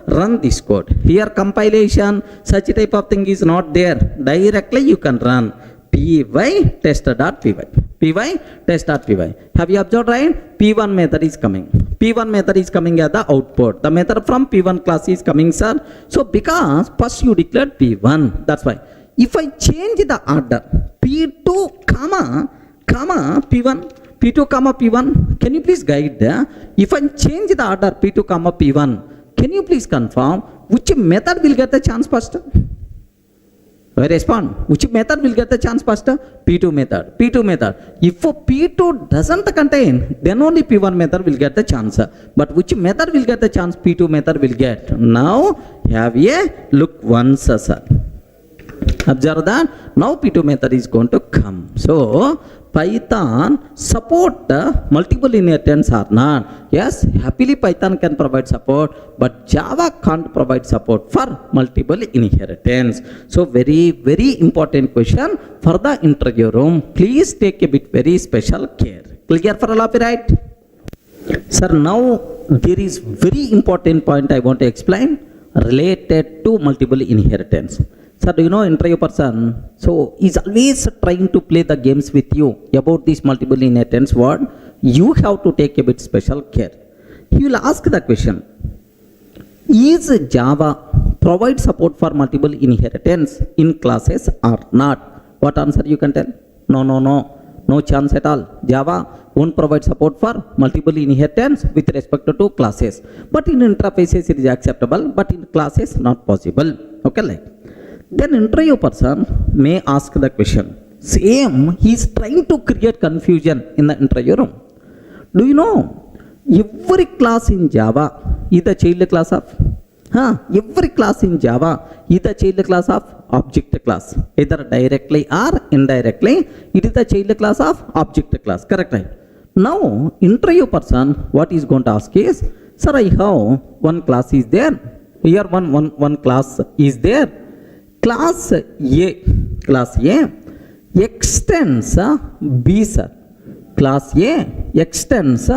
run this code. Here compilation, such type of thing is not there. Directly you can run py test.py. Py test.py. Have you observed, right? P1 method is coming. P1 method is coming as the output. The method from P1 class is coming, sir. So because first you declared P1, that's why. If I change the order, P2 comma P1, P2 comma P1, can you please guide? If I change the order P2 comma P1, can you please confirm which method will get the chance first? I respond. Which method will get the chance first? P2 method. P2 method. If P2 doesn't contain, then only P1 method will get the chance. But which method will get the chance? P2 method will get. Now have a look once, sir. Observe that. Now P2 method is going to come. So Python support multiple inheritance or not? Yes, happily Python can provide support, but Java can't provide support for multiple inheritance. So very, very important question for the interview room. Please take a bit very special care. Clear for all of you, right? Sir, now there is very important point I want to explain related to multiple inheritance. Sir, do you know interview person? So is always trying to play the games with you about this multiple inheritance word. You have to take a bit special care. He will ask the question: is Java provide support for multiple inheritance in classes or not? What answer you can tell? No chance at all. Java won't provide support for multiple inheritance with respect to classes. But in interfaces it is acceptable, but in classes not possible. Okay, like. Then interview person may ask the question. Same, he is trying to create confusion in the interview room. Do you know, every class in Java is the child class of? Every class in Java is the child class of object class. Either directly or indirectly, it is the child class of object class. Correct, right? Now, interview person, what is going to ask is, sir, I have one class is there. Here one class is there. Class A extends B, sir. Class A extends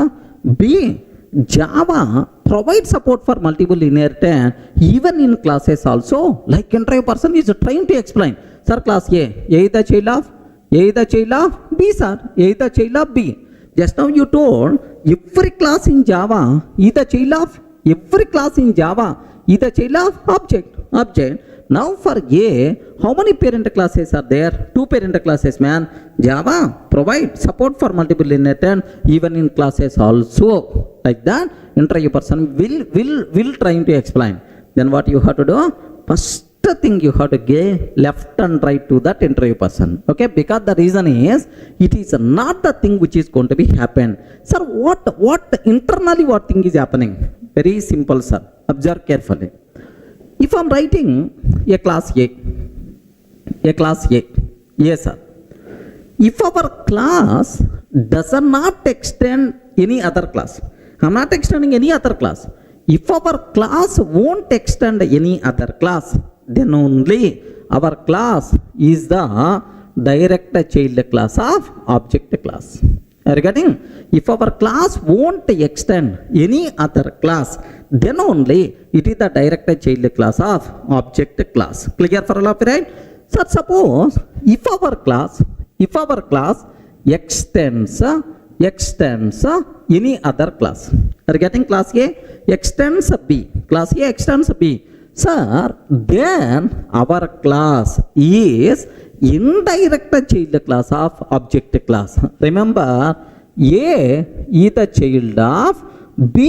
B. Java provides support for multiple inheritance even in classes also. Like interview person is trying to explain. Sir, class A is the child of B, sir. A is the child of B. Just now you told every class in Java is the child of object. Now for A, how many parent classes are there? 2 parent classes, man. Java provide support for multiple inheritance even in classes also. Like that, interview person will trying to explain. Then what you have to do? First thing you have to give left and right to that interview person. Okay, because the reason is it is not the thing which is going to be happen. Sir, what internally what thing is happening? Very simple, sir. Observe carefully. If I am writing a class A, yes, sir. If our class does not extend any other class, I am not extending any other class. If our class won't extend any other class, then only our class is the direct child class of object class. Regarding if our class won't extend any other class, then only it is the direct child class of object class. Clear for all of you, right? So suppose if our class extends any other class. Regarding class A extends B. Class A extends B. Sir, then our class is indirect child class of object class. Remember, A is the child of B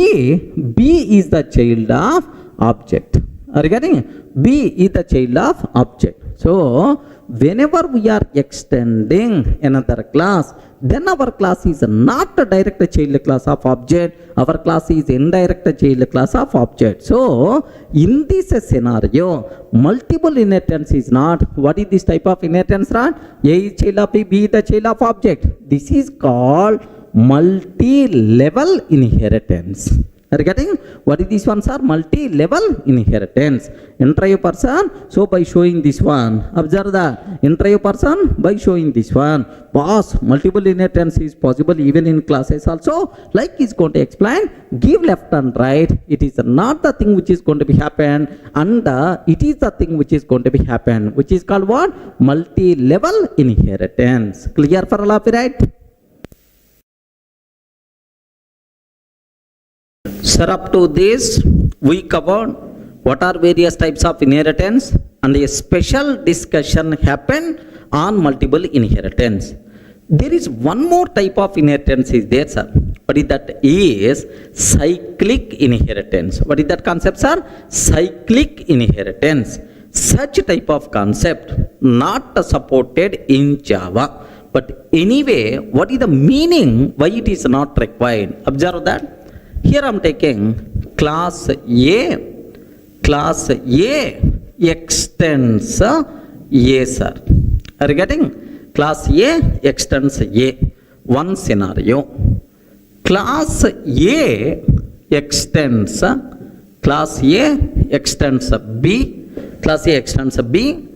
is the child of object. Regarding B is the child of object. So, whenever we are extending another class, then our class is not a direct child class of object. Our class is indirect child class of object. So, in this scenario, multiple inheritance is not. What is this type of inheritance? A is child of B is the child of object. This is called multi-level inheritance. Are you getting? What is these ones are? Multi-level inheritance. Enter a person, so by showing this one, observe that. Enter a person by showing this one. Boss, multiple inheritance is possible even in classes also. Like he's going to explain, give left and right. It is not the thing which is going to be happen, and it is the thing which is going to be happen, which is called what? Multi-level inheritance. Clear for all of you, right? Sir, up to this, we covered what are various types of inheritance, and a special discussion happened on multiple inheritance. There is one more type of inheritance is there, sir. What is that? Is cyclic inheritance. What is that concept, sir? Cyclic inheritance. Such type of concept not supported in Java. But anyway, what is the meaning? Why it is not required? Observe that. Here I am taking class A. Class A extends A, sir. Are you getting? Class A extends A. One scenario. Class A extends class A extends B. Class A extends B.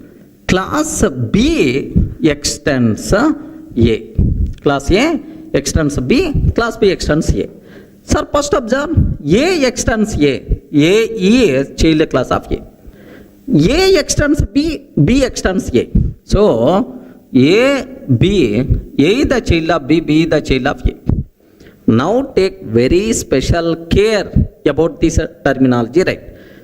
Class B extends A. Class A extends B. Class B extends A. Sir, first observe, A extends A. A is child class of A. A extends B, B extends A. So, A, B, A is the child of B, B is the child of A. Now take very special care about this terminology, right?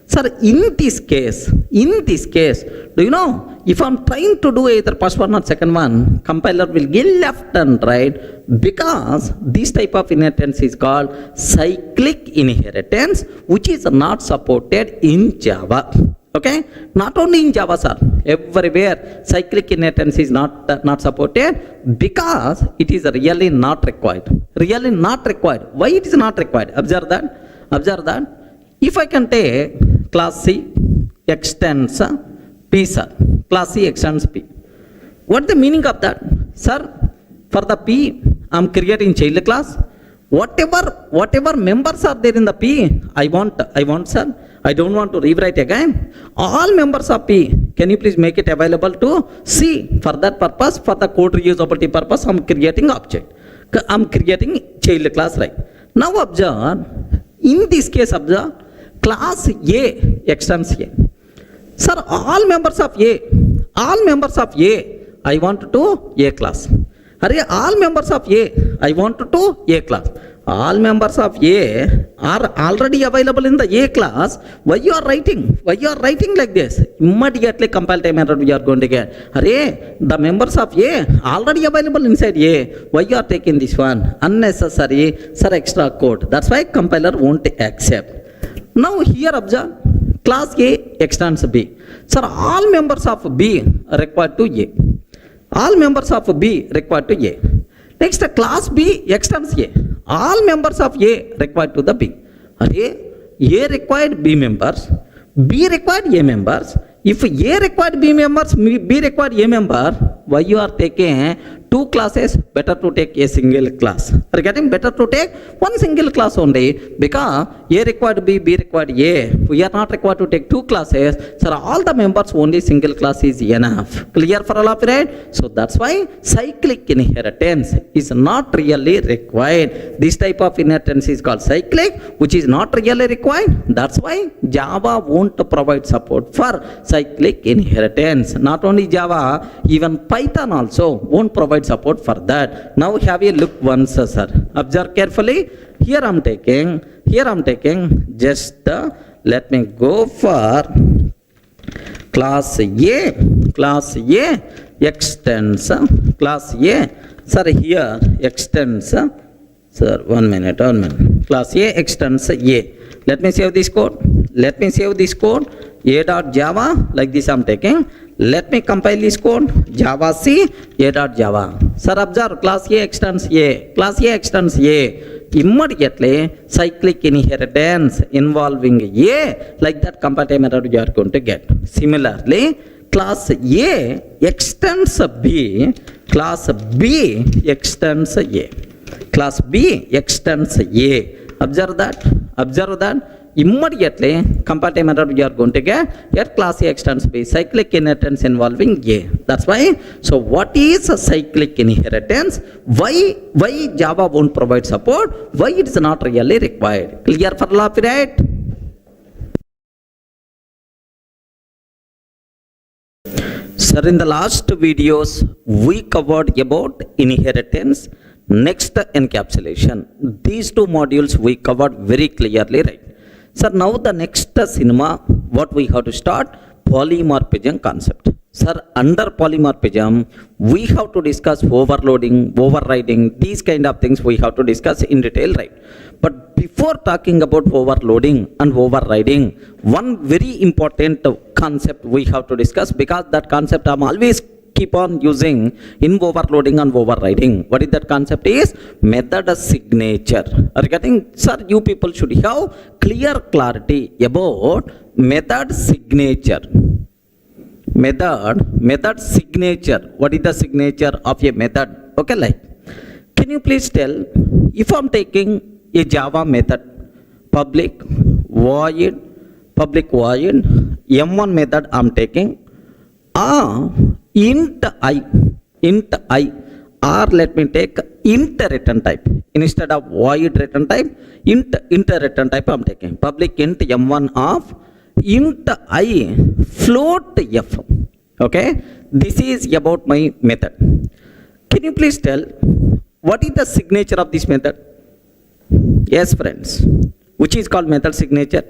Sir, in this case, do you know, if I'm trying to do either first one or second one, compiler will give left and right, because this type of inheritance is called cyclic inheritance, which is not supported in Java. Okay? Not only in Java, sir. Everywhere cyclic inheritance is not supported because it is really not required. Really not required. Why it is not required? Observe that. Observe that. If I can take class C extends P, sir. Class C extends P. What is the meaning of that? Sir, for the P, I am creating child class. Whatever members are there in the P, I want, sir. I don't want to rewrite again. All members of P, can you please make it available to C? For that purpose, for the code reusability purpose, I am creating object. I am creating child class, right? Now observe, in this case, observe, class A extends A. Sir, all members of A, I want to A class. Hurry, all members of A, I want to A class. All members of A are already available in the A class. Why you are writing? Why you are writing like this? Immediately compile time error we are going to get. Hurry, the members of A already available inside A. Why you are taking this one? Unnecessary, sir, extra code. That's why compiler won't accept. Now here observe, class A extends B. Sir, all members of B are required to A. All members of B required to A. Next, class B extends A. All members of A required to the B. A required B members, B required A members. If A required B members, B required A member, why you are taking two classes? Better to take a single class. Are you getting? Better to take one single class only, because A required B, B required A. We are not required to take two classes. So all the members only single class is enough. Clear for all of you, right? So that's why cyclic inheritance is not really required. This type of inheritance is called cyclic, which is not really required. That's why Java won't provide support for cyclic inheritance. Not only Java, even Python also won't provide support for that. Now have a look once, sir. Observe carefully. Here I'm taking just let me go for class A. Class A extends class A. Sir, here extends. Sir, one minute. Class A extends A. Let me save this code. A.java, like this I'm taking. Let me compile this code. Java C, A.java. Sir, observe, class A extends A. Class A extends A. Immediately, cyclic inheritance involving A, like that compile method you are going to get. Similarly, class A extends B. Class B extends A. Class B extends A. Observe that. Immediately, comparative method, we are going to get class A extends B, cyclic inheritance involving A. That's why. So what is a cyclic inheritance? Why Java won't provide support? Why it is not really required? Clear for all of it? Sir, in the last videos, we covered about inheritance, next encapsulation. These two modules we covered very clearly, right? Sir, now the next cinema, what we have to start? Polymorphism concept. Sir, under polymorphism, we have to discuss overloading, overriding, these kind of things we have to discuss in detail, right? But before talking about overloading and overriding, one very important concept we have to discuss, because that concept I'm always keep on using in overloading and overriding. What is that concept is? Method signature. Are you getting? Sir, you people should have clear clarity about method signature. Method signature. What is the signature of a method? Okay, like, can you please tell, if I'm taking a Java method, public void m1 method I'm taking, int I, or let me take int return type instead of void return type, int return type I'm taking, public int m1 of int I float f. Okay, this is about my method. Can you please tell what is the signature of this method? Yes, friends, which is called method signature.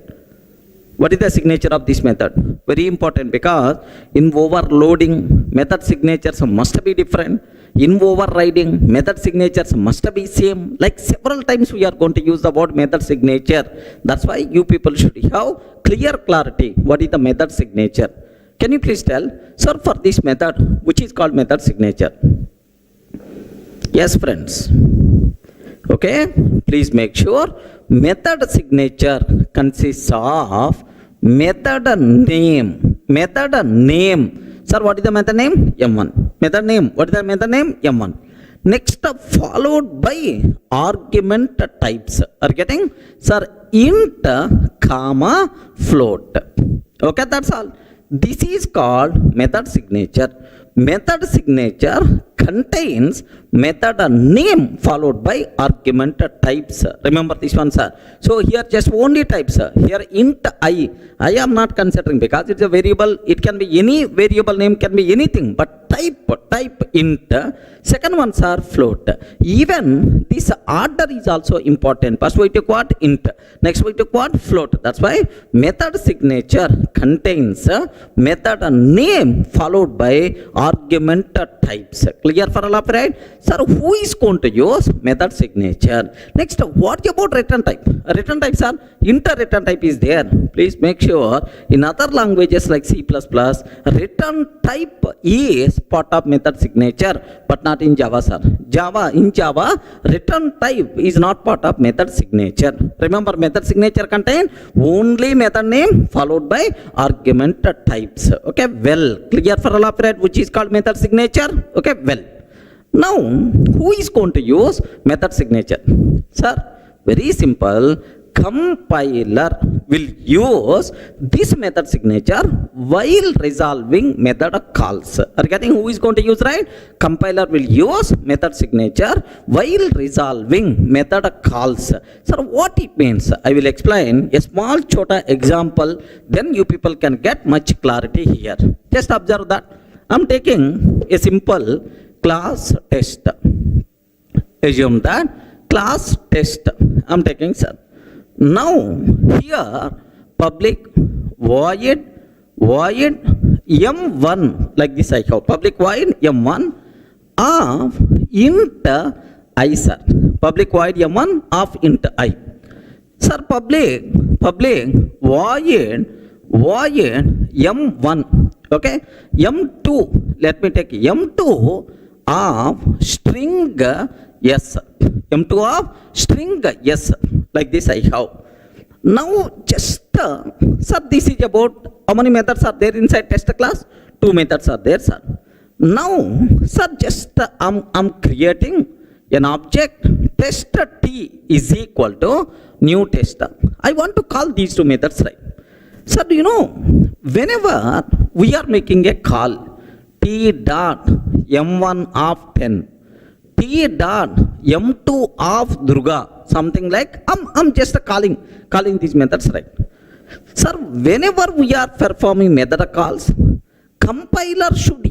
What is the signature of this method? Very important, because in overloading, method signatures must be different. In overriding, method signatures must be same. Like several times we are going to use the word method signature. That's why you people should have clear clarity. What is the method signature? Can you please tell, sir, for this method, which is called method signature? Yes, friends. Okay, please make sure method signature consists of method name. Sir, what is the method name? M1. Method name. What is the method name? M1. Next, followed by argument types. Are you getting? Sir, int, comma, float. Okay, that's all. This is called method signature. Method signature contains method name followed by argument types. Remember this one, sir. So here just only types. Here int I am not considering, because it's a variable. It can be any variable name, can be anything, but type int. Second ones are float. Even this order is also important. First we took what? Int. Next we took what? Float. That's why method signature contains method name followed by argument types. Clear for all of right? Sir, who is going to use method signature? Next, what about return type? Return types are int return type is there. Please make sure in other languages like C++, return type is part of method signature, but not in Java, sir. In Java, return type is not part of method signature. Remember, method signature contain only method name followed by argument types. Okay, well, clear for all of right, which is called method signature. Okay, well. Now, who is going to use method signature? Sir, very simple. Compiler will use this method signature while resolving method calls. Are you getting who is going to use, right? Compiler will use method signature while resolving method calls. Sir, what it means? I will explain a small chota example, then you people can get much clarity here. Just observe that. I'm taking a simple class test. Assume that class test I'm taking, sir. Now here public void m1, like this I have public void m1 of int I, sir. Public void m1 of int I. Sir, public void m1. Okay, m2, let me take m2 of string s. M2 of string s, like this I have. Now just, sir, this is about how many methods are there inside test class? 2 methods are there, sir. Now, sir, just I'm creating an object test t is equal to new test. I want to call these two methods, right? So do you know, whenever we are making a call, t dot m1 of 10, t dot m2 of Durga, something like, I'm just calling these methods, right? Sir, whenever we are performing method calls, compiler should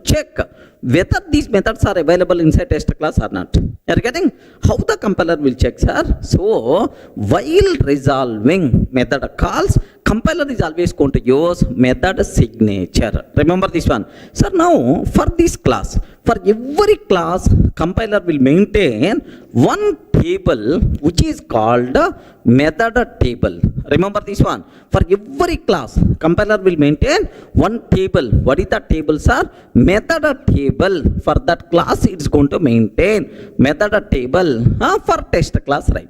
check whether these methods are available inside test class or not. You are getting how the compiler will check, sir? So while resolving method calls, compiler is always going to use method signature. Remember this one. Sir, now for this class, for every class, compiler will maintain one table which is called method table. Remember this one. For every class, compiler will maintain one table. What is that table, sir? Method table. For that class, it's going to maintain method table for test class, right?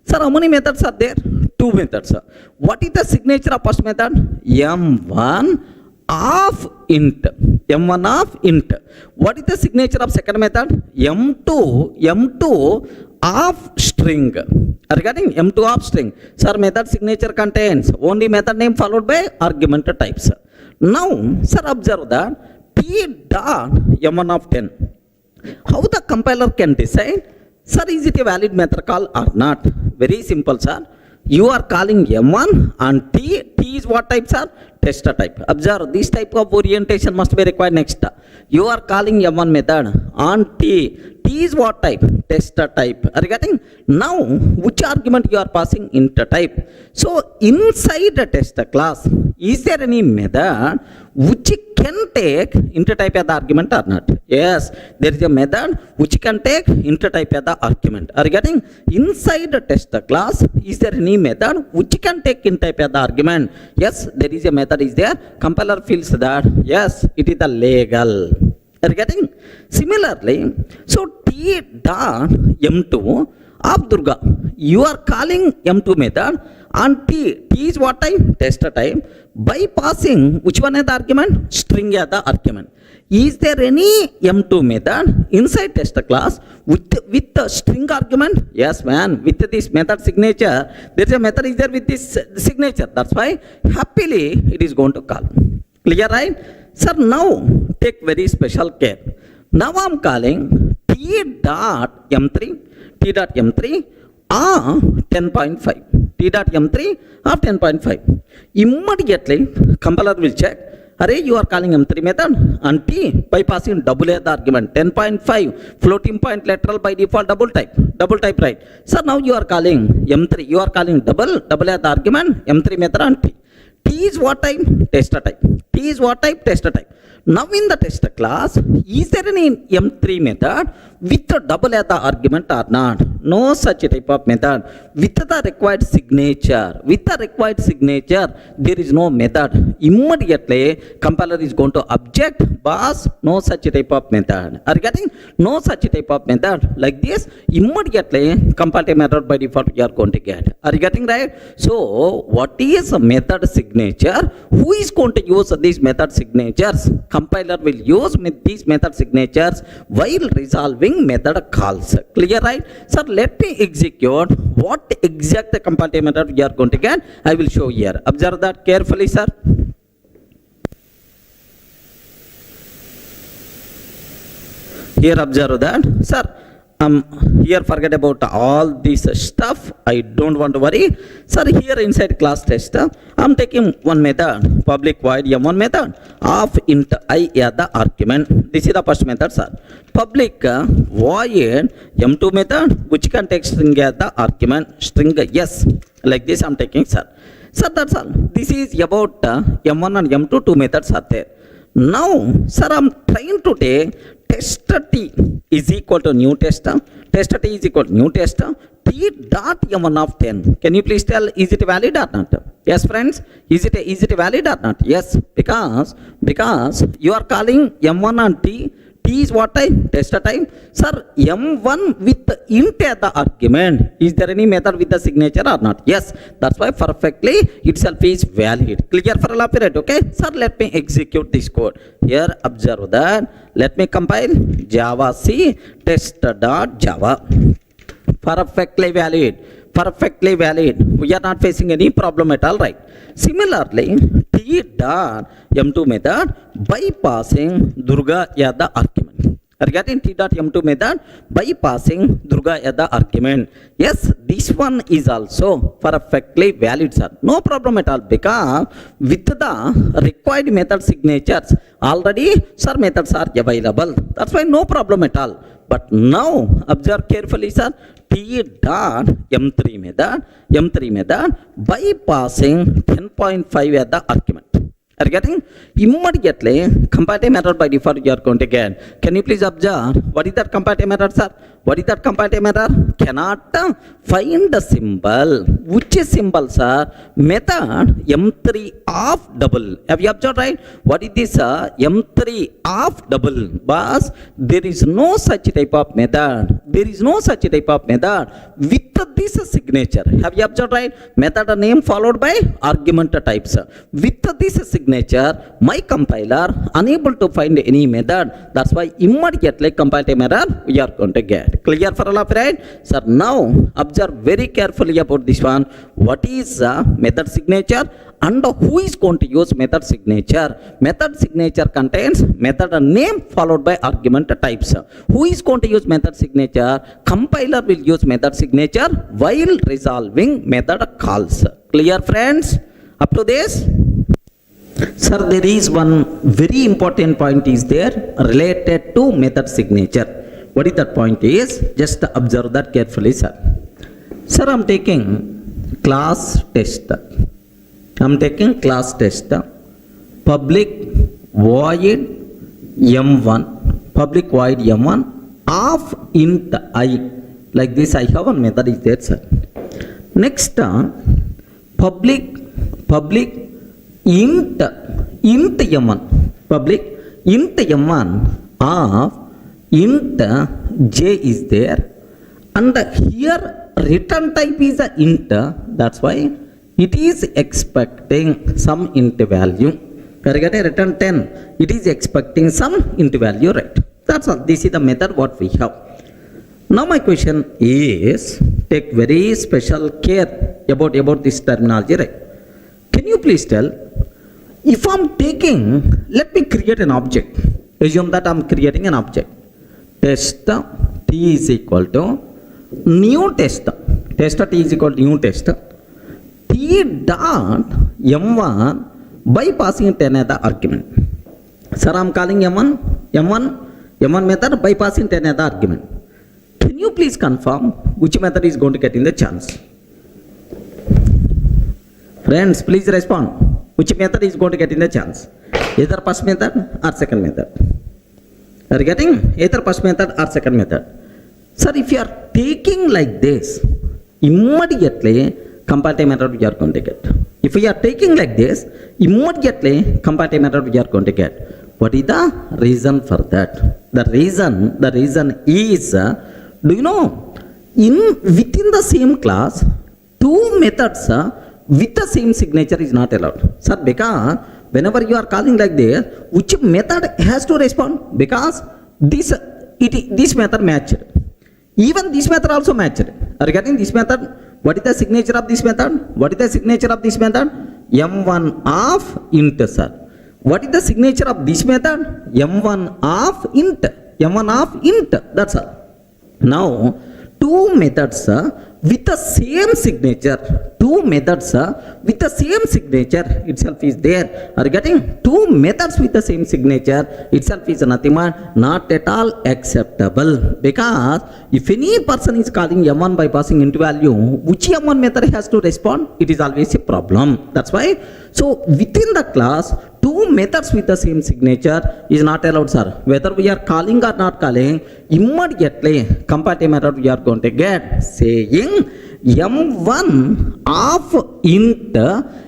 Sir, how many methods are there? Two methods. What is the signature of first method? M1 of int. M1 of int. What is the signature of second method? M2 of string. Regarding M2 of string, sir, method signature contains only method name followed by argument types. Now, sir, observe that t dot m1 of 10. How the compiler can decide, sir, is it a valid method call or not? Very simple, sir. You are calling m1 and t is what type, sir? Tester type. Observe, this type of orientation must be required next. You are calling m1 method on t is what type? Tester type. Are you getting? Now, which argument you are passing? Int type. So, inside the tester class, is there any method which can take int type as the argument or not? Yes, there is a method which can take int type as the argument. Are you getting? Inside the tester class, is there any method which can take int type as the argument? Yes, there is a method is there. Compiler feels that, yes, it is the legal. Are you getting? Similarly, so t dot m2 of Durga, you are calling m2 method and t is what type? Tester type. By passing which one as the argument? String as the argument. Is there any m2 method inside tester class with the string argument? Yes, man. With this method signature, there is a method is there with this signature. That's why happily it is going to call. Clear, right? Sir, now take very special care. Now I am calling t dot m3 of 10.5. T dot m3 of 10.5. Immediately compiler will check. Array, you are calling m3 method and t by passing double as the argument. 10.5 floating point literal by default double type, right? So now you are calling m3, you are calling double as the argument, m3 method and t. T is what type? Tester type. T is what type? Tester type. Now in the tester class, is there any m3 method with a double as the argument or not? No such type of method. With the required signature, there is no method. Immediately, compiler is going to object, boss, no such type of method. Are you getting? No such type of method. Like this, immediately, compile method by default you are going to get. Are you getting right? So, what is a method signature? Who is going to use these method signatures? Compiler will use these method signatures while resolving method calls. Clear, right? Sir, let me execute what exact compile method you are going to get. I will show here. Observe that carefully, sir. Here observe that, sir. Here forget about all this stuff. I don't want to worry. Sir, here inside class tester, I'm taking one method, public void m1 method of int I as the argument. This is the first method, sir. Public void m2 method, which can take string as the argument, string yes. Like this I'm taking, sir. Sir, that's all. This is about m1 and m2, two methods are there. Now, sir, I'm trying to take tester t is equal to new tester. Tester t is equal to new tester. T dot m1 of 10. Can you please tell, is it valid or not? Yes, friends. Is it valid or not? Yes, because you are calling m1 and t. T is what type? Tester type. Sir, m1 with int as the argument. Is there any method with the signature or not? Yes. That's why perfectly itself is valid. Clear for all of it, okay? Sir, let me execute this code. Here, observe that. Let me compile Java C tester.java. perfectly valid, perfectly valid. We are not facing any problem at all, right? Similarly, T dot M2 method bypassing Durga as the argument. Are you getting? T dot M2 method bypassing Durga as the argument. Yes, this one is also perfectly valid, sir. No problem at all, because with the required method signatures already, sir, methods are available. That's why no problem at all. But now observe carefully, sir. T dot M3 method bypassing 10.5 as the argument. Are you getting? Immediately comparative method by default you are going to get. Can you please observe what is that comparative method, sir? What is that comparative method? Cannot find the symbol. Which is symbol, sir? Method M3 of double. Have you observed, right? What is this, M3 of double? But there is no such type of method. There is no such type of method with this signature. Have you observed, right? Method name followed by argument types. With this signature, my compiler unable to find any method. That's why immediately comparative method we are going to get. Clear for all of you, right? Sir, now observe very carefully about this one. What is method signature and who is going to use method signature? Method signature contains method name followed by argument types. Who is going to use method signature? Compiler will use method signature while resolving method calls. Clear, friends? Up to this? Sir, there is one very important point is there related to method signature. What is that point is? Just observe that carefully, sir. Sir, I'm taking class test. I'm taking class test. Public void M1. Public void M1 of int I. Like this, I have one method is there, sir. Next, public int M1. Public int M1 of int J is there. And here return type is a int. That's why it is expecting some int value. When you get a return 10, it is expecting some int value, right? That's all. This is the method what we have. Now my question is, take very special care about this terminology, right? Can you please tell, if I'm taking, let me create an object. Assume that I'm creating an object. Test T is equal to new test. Test T is equal to new test. T dot M1 by passing 10 as the argument. Sir, I'm calling M1 method by passing 10 as the argument. Can you please confirm which method is going to get in the chance? Friends, please respond. Which method is going to get in the chance? Either first method or second method. Are you getting? Either first method or second method. Sir, if you are taking like this, immediately comparative method we are going to get. If we are taking like this, immediately comparative method we are going to get. What is the reason for that? The reason is, do you know, within the same class, two methods with the same signature is not allowed. Sir, because whenever you are calling like this, which method has to respond? Because this method matched. Even this method also matched. Are you getting this method? What is the signature of this method? What is the signature of this method? M1 of int, sir. What is the signature of this method? M1 of int. M1 of int. That's all. Now, two methods with the same signature. Two methods with the same signature itself is there. Are you getting? Two methods with the same signature itself is nothing but not at all acceptable. Because if any person is calling M1 by passing into value, which M1 method has to respond? It is always a problem. That's why. So within the class, two methods with the same signature is not allowed, sir. Whether we are calling or not calling, immediately comparative method we are going to get saying M1 of int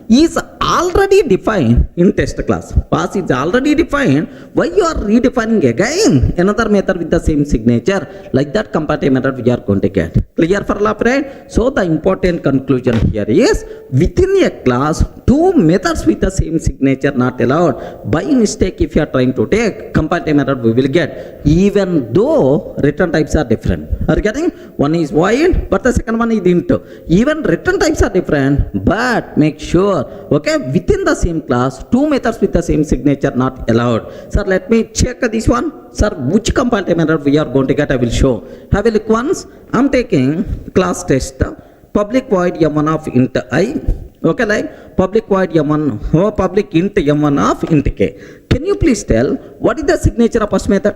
is already defined in test class. Pass is already defined. Why you are redefining again another method with the same signature? Like that comparative method we are going to get. Clear for lab, right? So the important conclusion here is within a class, two methods with the same signature not allowed. By mistake, if you are trying to take comparative method, we will get, even though return types are different. Are you getting? One is void, but the second one is int. Even return types are different, but make sure, okay, within the same class, two methods with the same signature not allowed. Sir, let me check this one. Sir, which comparative method we are going to get, I will show. Have a look once. I'm taking class test, public void m1 of int I. Okay, like public void m1, public int m1 of int k. Can you please tell what is the signature of first method?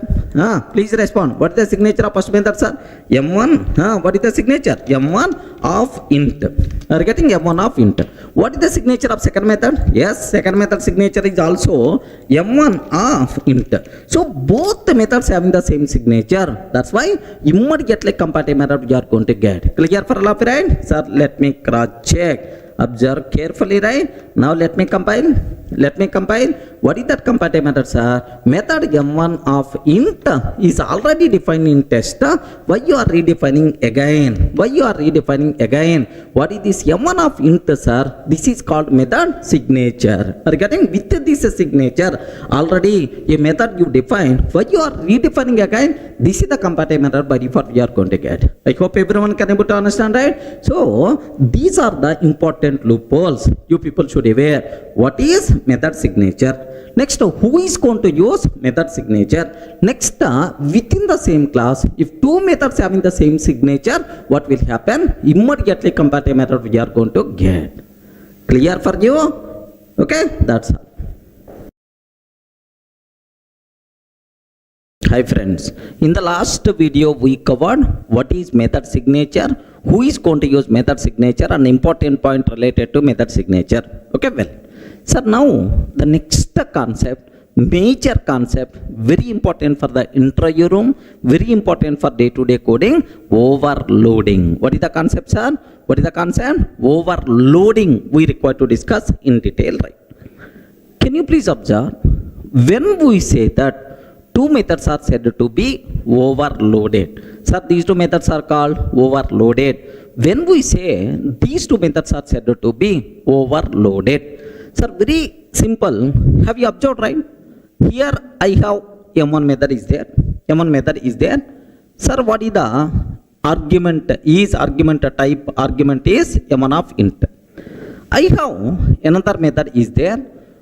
Please respond. What is the signature of first method, sir? M1. What is the signature? M1 of int. Are you getting M1 of int? What is the signature of second method? Yes, second method signature is also M1 of int. So both the methods having the same signature. That's why immediately comparative method we are going to get. Clear for all of you, right? Sir, let me cross check. Observe carefully, right? Now let me compile. What is that comparative method, sir? Method m1 of int is already defined in test. Why you are redefining again? What is this m1 of int, sir? This is called method signature. Are you getting? With this signature, already a method you defined. Why you are redefining again? This is the comparative method by default we are going to get. I hope everyone can able to understand, right? So these are the important loopholes you people should aware. What is method signature? Next, who is going to use method signature? Next, within the same class, if two methods having the same signature, what will happen? Immediately comparative method we are going to get. Clear for you? Okay, that's all. Hi friends, in the last video we covered what is method signature, who is going to use method signature, and important point related to method signature. Okay, well, sir, now the next concept, major concept, very important for the interview room, very important for day-to-day coding, overloading. What is the concept, sir? What is the concept? Overloading we require to discuss in detail, right? Can you please observe, when we say that two methods are said to be overloaded. Sir, these two methods are called overloaded. When we say these two methods are said to be overloaded, sir, very simple. Have you observed, right? Here I have m1 method is there. M1 method is there. Sir, what is the argument? Is argument type? Argument is m1 of int. I have another method is there.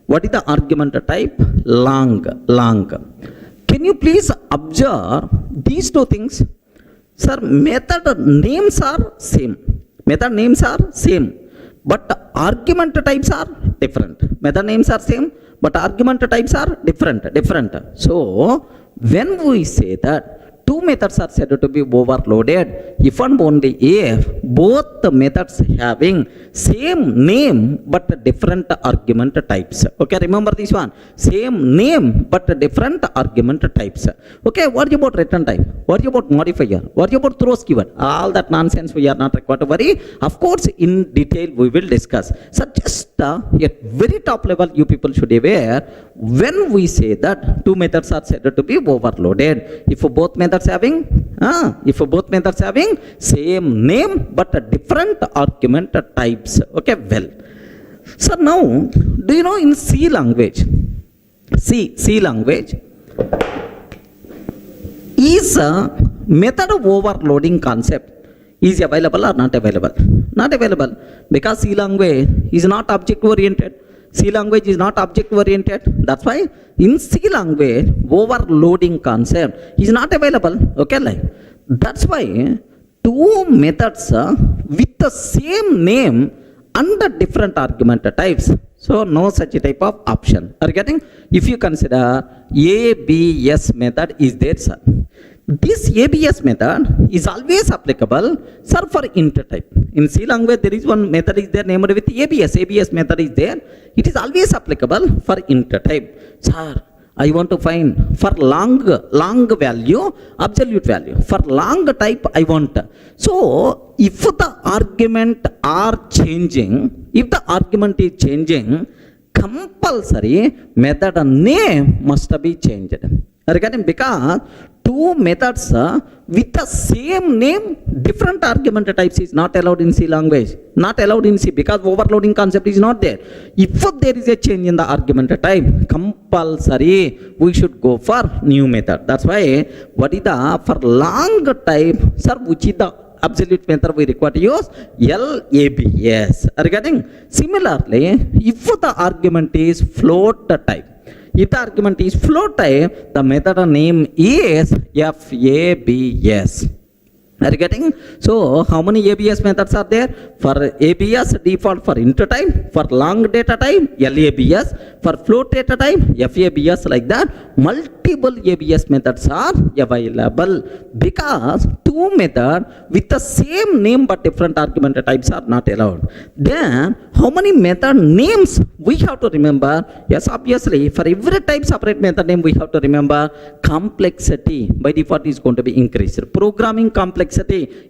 What is the argument type? Long. Can you please observe these two things? Sir, method names are same. But argument types are different. Method names are same, but argument types are different. So, when we say that two methods are said to be overloaded if and only if both the methods having same name but different argument types. Okay, remember this one. Same name but different argument types. Okay, what about return type? What about modifier? What about throws keyword? All that nonsense we are not required to worry. Of course, in detail we will discuss. So just at very top level you people should be aware when we say that two methods are said to be overloaded if both methods having same name but different argument types. Okay, well, so now do you know in C language is a method of overloading concept is available or not available? Not available, because C language is not object oriented. That's why in C language overloading concept is not available. Okay, like that's why two methods with the same name under different argument types. So no such type of option. Are you getting? If you consider ABS method is there, sir. This ABS method is always applicable, sir, for int type. In C language there is one method is there named with ABS. ABS method is there. It is always applicable for int type. Sir, I want to find for long value, absolute value. For long type I want. So if the argument are changing, if the argument is changing, compulsory method name must be changed. Regarding because two methods with the same name, different argument types is not allowed in C language. Not allowed in C because overloading concept is not there. If there is a change in the argument type, compulsory we should go for new method. That's why what is the for long type, sir, which is the absolute method we require to use? LABS. Regarding similarly, if the argument is float type, if the argument is float type, the method name is FABS. Are you getting? So how many ABS methods are there? For ABS default for int type, for long data type LABS, for float data type FABS, like that. Multiple ABS methods are available because two methods with the same name but different argument types are not allowed. Then how many method names we have to remember? Yes, obviously for every type separate method name we have to remember. Complexity by default is going to be increased. Programming complexity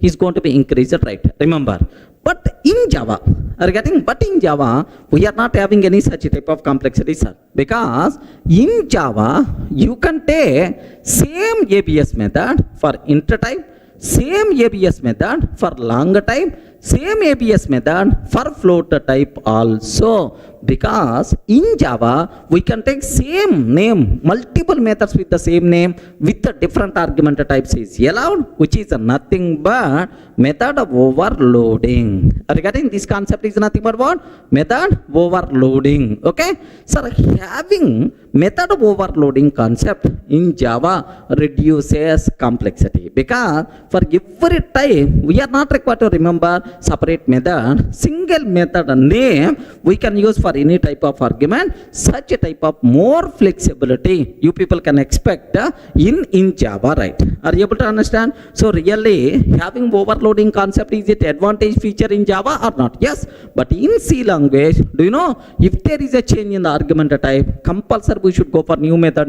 is going to be increased, right? Remember. But in Java, but in Java, we are not having any such type of complexity, sir. Because in Java, you can take same ABS method for int type, same ABS method for long type, same ABS method for float type also. Because in Java, we can take same name, multiple methods with the same name with the different argument types is allowed, which is nothing but method overloading. Regarding this concept is nothing but what? Method overloading. Okay? So having method overloading concept in Java reduces complexity. Because for every type, we are not required to remember separate method. Single method name we can use for any type of argument. Such a type of more flexibility you people can expect in Java, right? Are you able to understand? So really having overloading concept, is it advantage feature in Java or not? Yes, but in C language, do you know, if there is a change in the argument type, compulsory we should go for new method.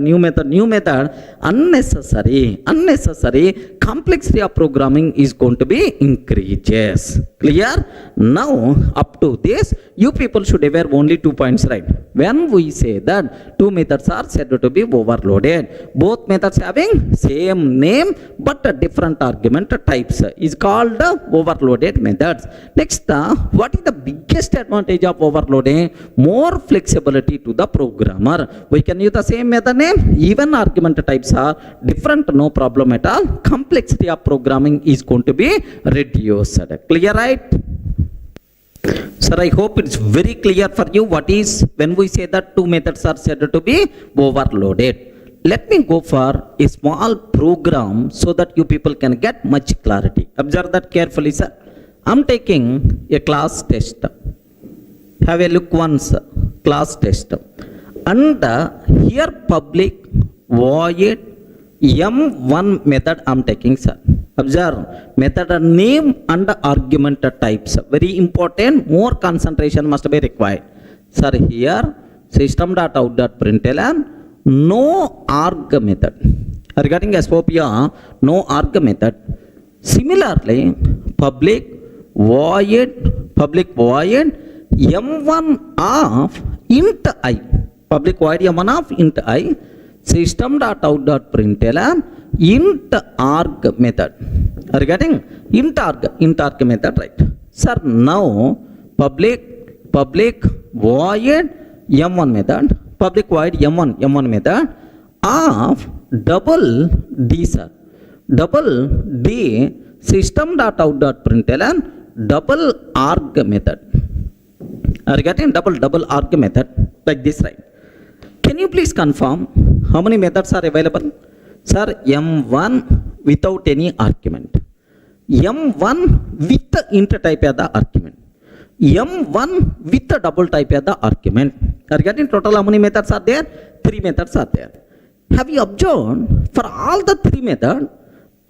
Unnecessary complexity of programming is going to be increases. Clear? Now up to this, you people should aware only 2 points, right? When we say that two methods are said to be overloaded, both methods having same name but different argument types is called overloaded methods. Next, what is the biggest advantage of overloading? More flexibility to the programmer. We can use the same method name, even argument types are different, no problem at all. Complexity of programming is going to be reduced. Clear, right? Sir, I hope it's very clear for you what is when we say that two methods are said to be overloaded. Let me go for a small program so that you people can get much clarity. Observe that carefully, sir. I'm taking a class test. Have a look once, class test. And here public void M1 method I'm taking, sir. Observe method name and argument types. Very important, more concentration must be required. Sir, here system.out.println no arg method. Regarding SOPR, no arg method. Similarly, public void M1 of int I. Public void M1 of int I. System.out.println int arg method. Are you getting? Int arg method, right? Sir, now public void M1 method, public void M1 method of double D, sir. Double D system.out.println double arg method. Are you getting? Double arg method like this, right? Can you please confirm how many methods are available? Sir, M1 without any argument. M1 with the int type as the argument. M1 with the double type as the argument. Are you getting total how many methods are there? 3 methods are there. Have you observed for all the 3 methods,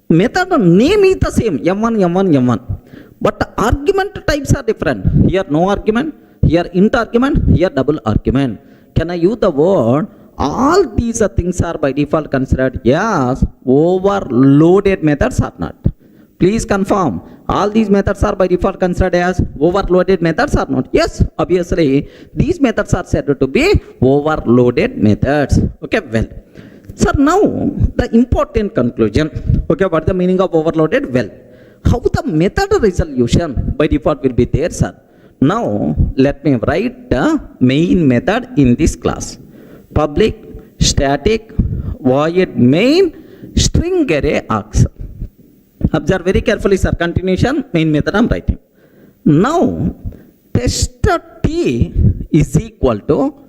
method name is the same, M1. But the argument types are different. Here no argument, here int argument, here double argument. Can I use the word? All these things are by default considered as overloaded methods or not? Please confirm. All these methods are by default considered as overloaded methods or not? Yes, obviously these methods are said to be overloaded methods. Okay, well. Sir, now the important conclusion. Okay, what is the meaning of overloaded? Well, how the method resolution by default will be there, sir. Now, let me write the main method in this class. Public static void main string array args. Observe very carefully, sir. Continuation, main method I am writing. Now, tester T is equal to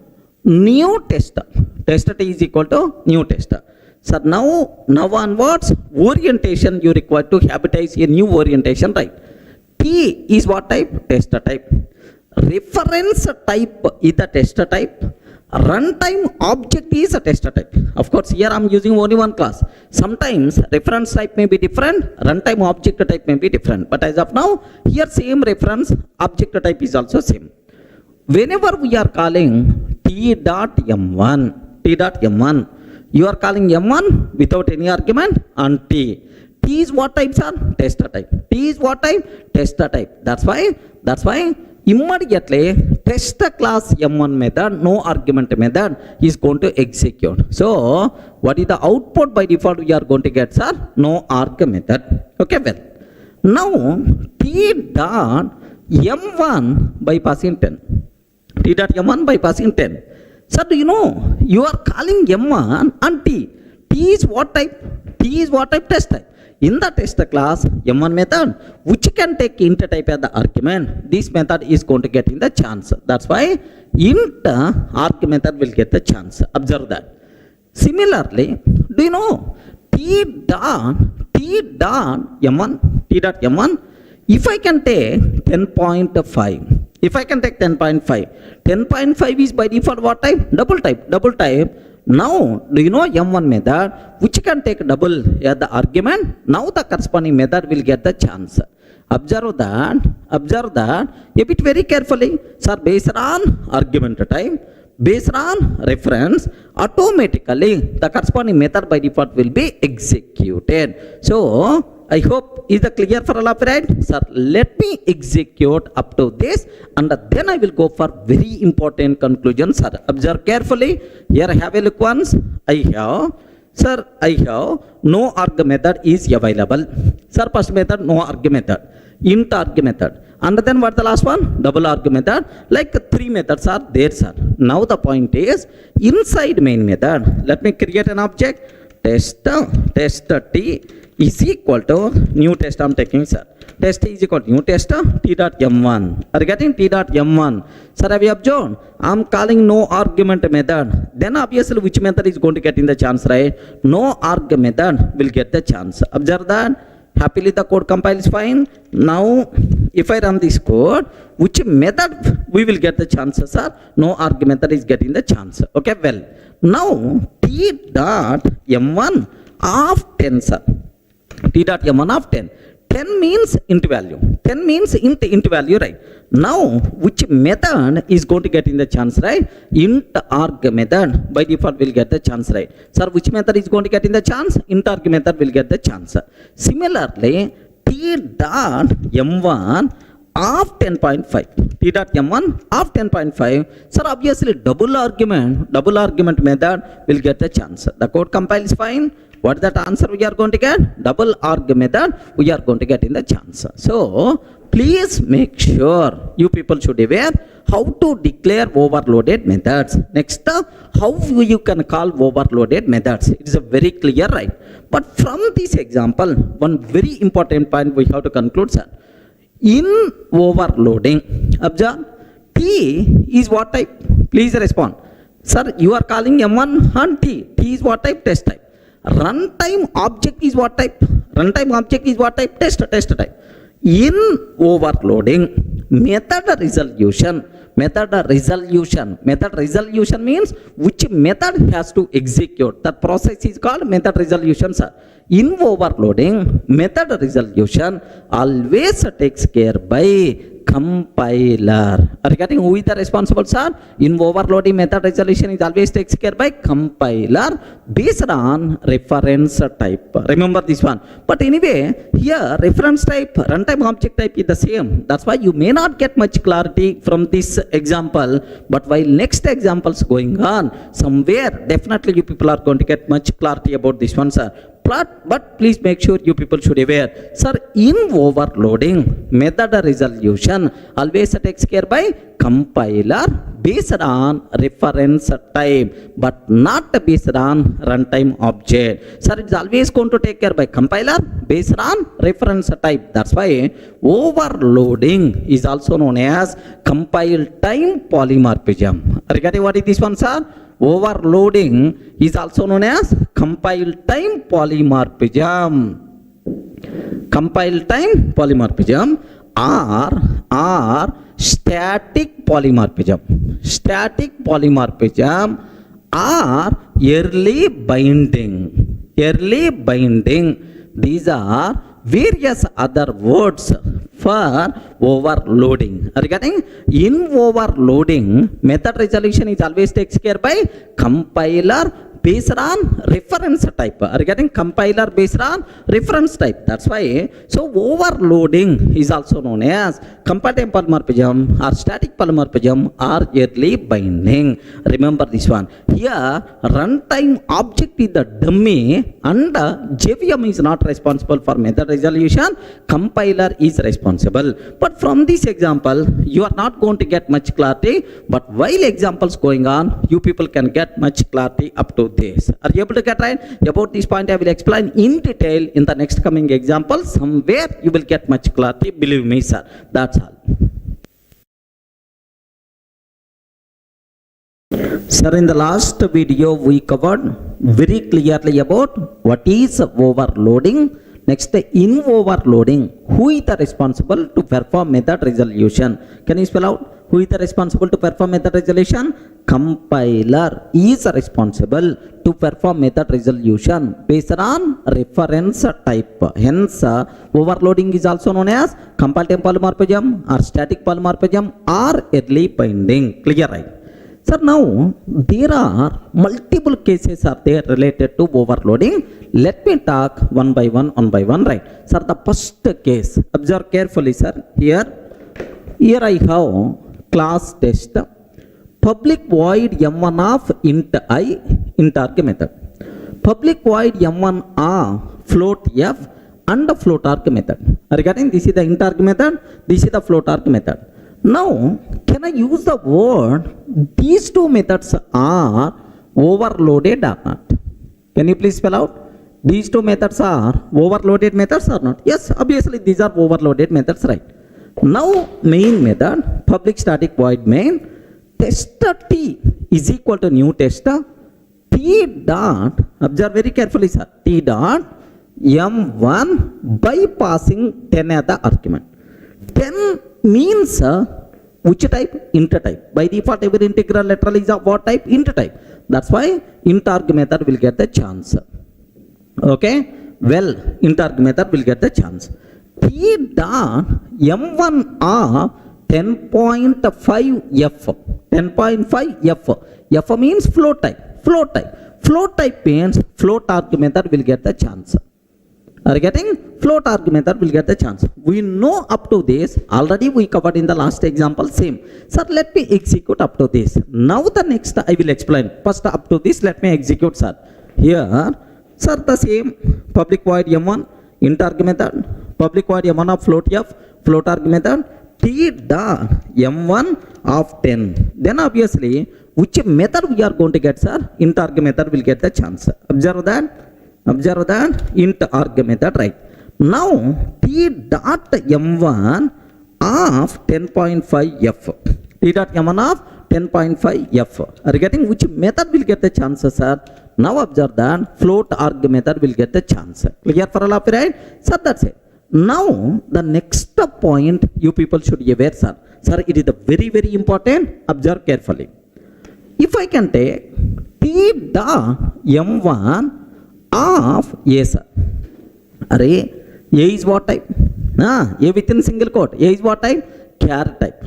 new tester. Tester T is equal to new tester. Sir, now onwards, orientation you require to habitize a new orientation, right? T is what type? Tester type. Reference type is the tester type. Runtime object is a tester type. Of course, here I am using only one class. Sometimes reference type may be different, runtime object type may be different. But as of now, here same reference object type is also same. Whenever we are calling T.M1, you are calling M1 without any argument and T. T is what type, sir? Tester type. T is what type? Tester type. That's why immediately tester class M1 method, no argument method is going to execute. So, what is the output by default we are going to get, sir? No arg method. Okay, well. Now, T dot M1 by passing 10. T dot M1 by passing 10. Sir, do you know, you are calling M1 and T. T is what type? T is what type? Test type. In the tester class, M1 method, which can take int type as the argument, this method is going to get in the chance. That's why int arg method will get the chance. Observe that. Similarly, do you know, T dot M1, if I can take 10.5, if I can take 10.5 is by default what type? Double type. Now, do you know M1 method which can take double as the argument? Now the corresponding method will get the chance. Observe that a bit very carefully. Sir, based on argument type, based on reference, automatically the corresponding method by default will be executed. So, I hope is the clear for all of you, right? Sir, let me execute up to this and then I will go for very important conclusion, sir. Observe carefully. Here I have a look once. I have no arg method is available. Sir, first method, no arg method. Int arg method. And then what the last one? Double arg method. Like three methods are there, sir. Now the point is, inside main method, let me create an object. Tester T is equal to new test I am taking, sir. Test is equal to new tester T.M1. Are you getting T.M1? Sir, have you observed? I am calling no argument method. Then obviously which method is going to get in the chance, right? No arg method will get the chance. Observe that. Happily the code compiles fine. Now if I run this code, which method we will get the chances, sir? No arg method is getting the chance. Okay, well. Now T.M1 of 10, sir. T.M1 of 10. 10 means int value. 10 means int value, right? Now, which method is going to get in the chance, right? Int arg method by default will get the chance, right? Sir, which method is going to get in the chance? Int arg method will get the chance. Similarly, T.M1 of 10.5. T.M1 of 10.5. Sir, obviously double argument method will get the chance. The code compiles fine. What is that answer we are going to get? Double arg method we are going to get in the chance. So, please make sure you people should be aware how to declare overloaded methods. Next, how you can call overloaded methods. It is a very clear, right? But from this example, one very important point we have to conclude, sir. In overloading, observe, T is what type? Please respond. Sir, you are calling M1 and T. T is what type? Test type. Runtime object is what type? Runtime object is what type? Test type. In overloading, method resolution means which method has to execute. That process is called method resolution, sir. In overloading, method resolution always takes care by compiler. Regarding who is the responsible, sir? In overloading method, resolution is always takes care by compiler based on reference type. Remember this one. But anyway, here reference type, runtime object type is the same. That's why you may not get much clarity from this example. But while next examples going on, somewhere definitely you people are going to get much clarity about this one, sir. But please make sure you people should aware, sir, in overloading method resolution always takes care by compiler based on reference type, but not based on runtime object. Sir, it's always going to take care by compiler based on reference type. That's why overloading is also known as compile time polymorphism. Regarding what is this one, sir? Overloading is also known as compile time polymorphism. Compile time polymorphism or static polymorphism. Static polymorphism or early binding. Early binding. These are various other words for overloading. Regarding in overloading, method resolution is always takes care by compiler based on reference type. Regarding compiler based on reference type. That's why, so overloading is also known as compile time polymorphism or static polymorphism or early binding. Remember this one. Here, runtime object is the dummy and JVM is not responsible for method resolution. Compiler is responsible. But from this example, you are not going to get much clarity. But while examples going on, you people can get much clarity up to this. Are you able to get right? About this point I will explain in detail in the next coming example. Somewhere you will get much clarity, believe me, sir. That's all. Sir, in the last video we covered very clearly about what is overloading. Next, in overloading, who is the responsible to perform method resolution? Can you spell out? Who is the responsible to perform method resolution? Compiler is responsible to perform method resolution based on reference type. Hence, overloading is also known as compile time polymorphism or static polymorphism or early binding. Clear, right? Sir, now there are multiple cases are there related to overloading. Let me talk one by one, right? Sir, the first case, observe carefully, sir. Here I have class test, public void m1 of int I, int arg method, public void m1 of float f and float arg method. Regarding this is the int arg method, this is the float arg method. Now, can I use the word these two methods are overloaded or not? Can you please spell out? These two methods are overloaded methods or not? Yes, obviously these are overloaded methods, right? Now, main method, public static void main, tester t is equal to new tester, t dot, observe very carefully, sir, t dot m1 by passing 10 as the argument. 10 means which type? Int type. By default, every integral literal is of what type? Int type. That's why int arg method will get the chance. Okay? Well, int arg method will get the chance. T dot m1 of 10.5 f. 10.5 f. F means float type. Float type. Float type means float arg method will get the chance. Are you getting? Float arg method will get the chance. We know up to this, already we covered in the last example, same. Sir, let me execute up to this. Now the next I will explain. First up to this, let me execute, sir. Here, sir, the same public void m1, int arg method, public void m1 of float f, float arg method, t dot m1 of 10. Then obviously, which method we are going to get, sir? Int arg method will get the chance. Observe that. Observe that int arg method, right? Now t dot m1 of 10.5 f. T dot m1 of 10.5 f. Are you getting which method will get the chance, sir? Now observe that float arg method will get the chance. Clear for all of you, right? Sir, that's it. Now the next point you people should be aware, sir. Sir, it is the very, very important. Observe carefully. If I can take t dot m1 of A, sir. Array, A is what type? A within single quote. A is what type? char type.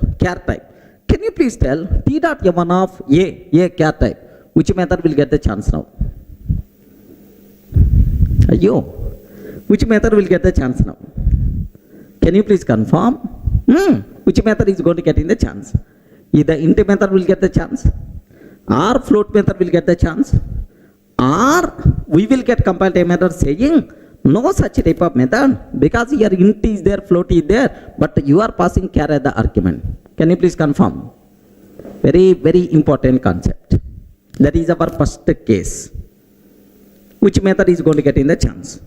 Can you please tell T dot M1 of A char type, which method will get the chance now? Ayyo, which method will get the chance now? Can you please confirm? Which method is going to get in the chance? Either int method will get the chance, or float method will get the chance, or we will get compile time error saying no such type of method because here int is there, float is there, but you are passing char as the argument. Can you please confirm? Very, very important concept. That is our first case. Which method is going to get in the chance?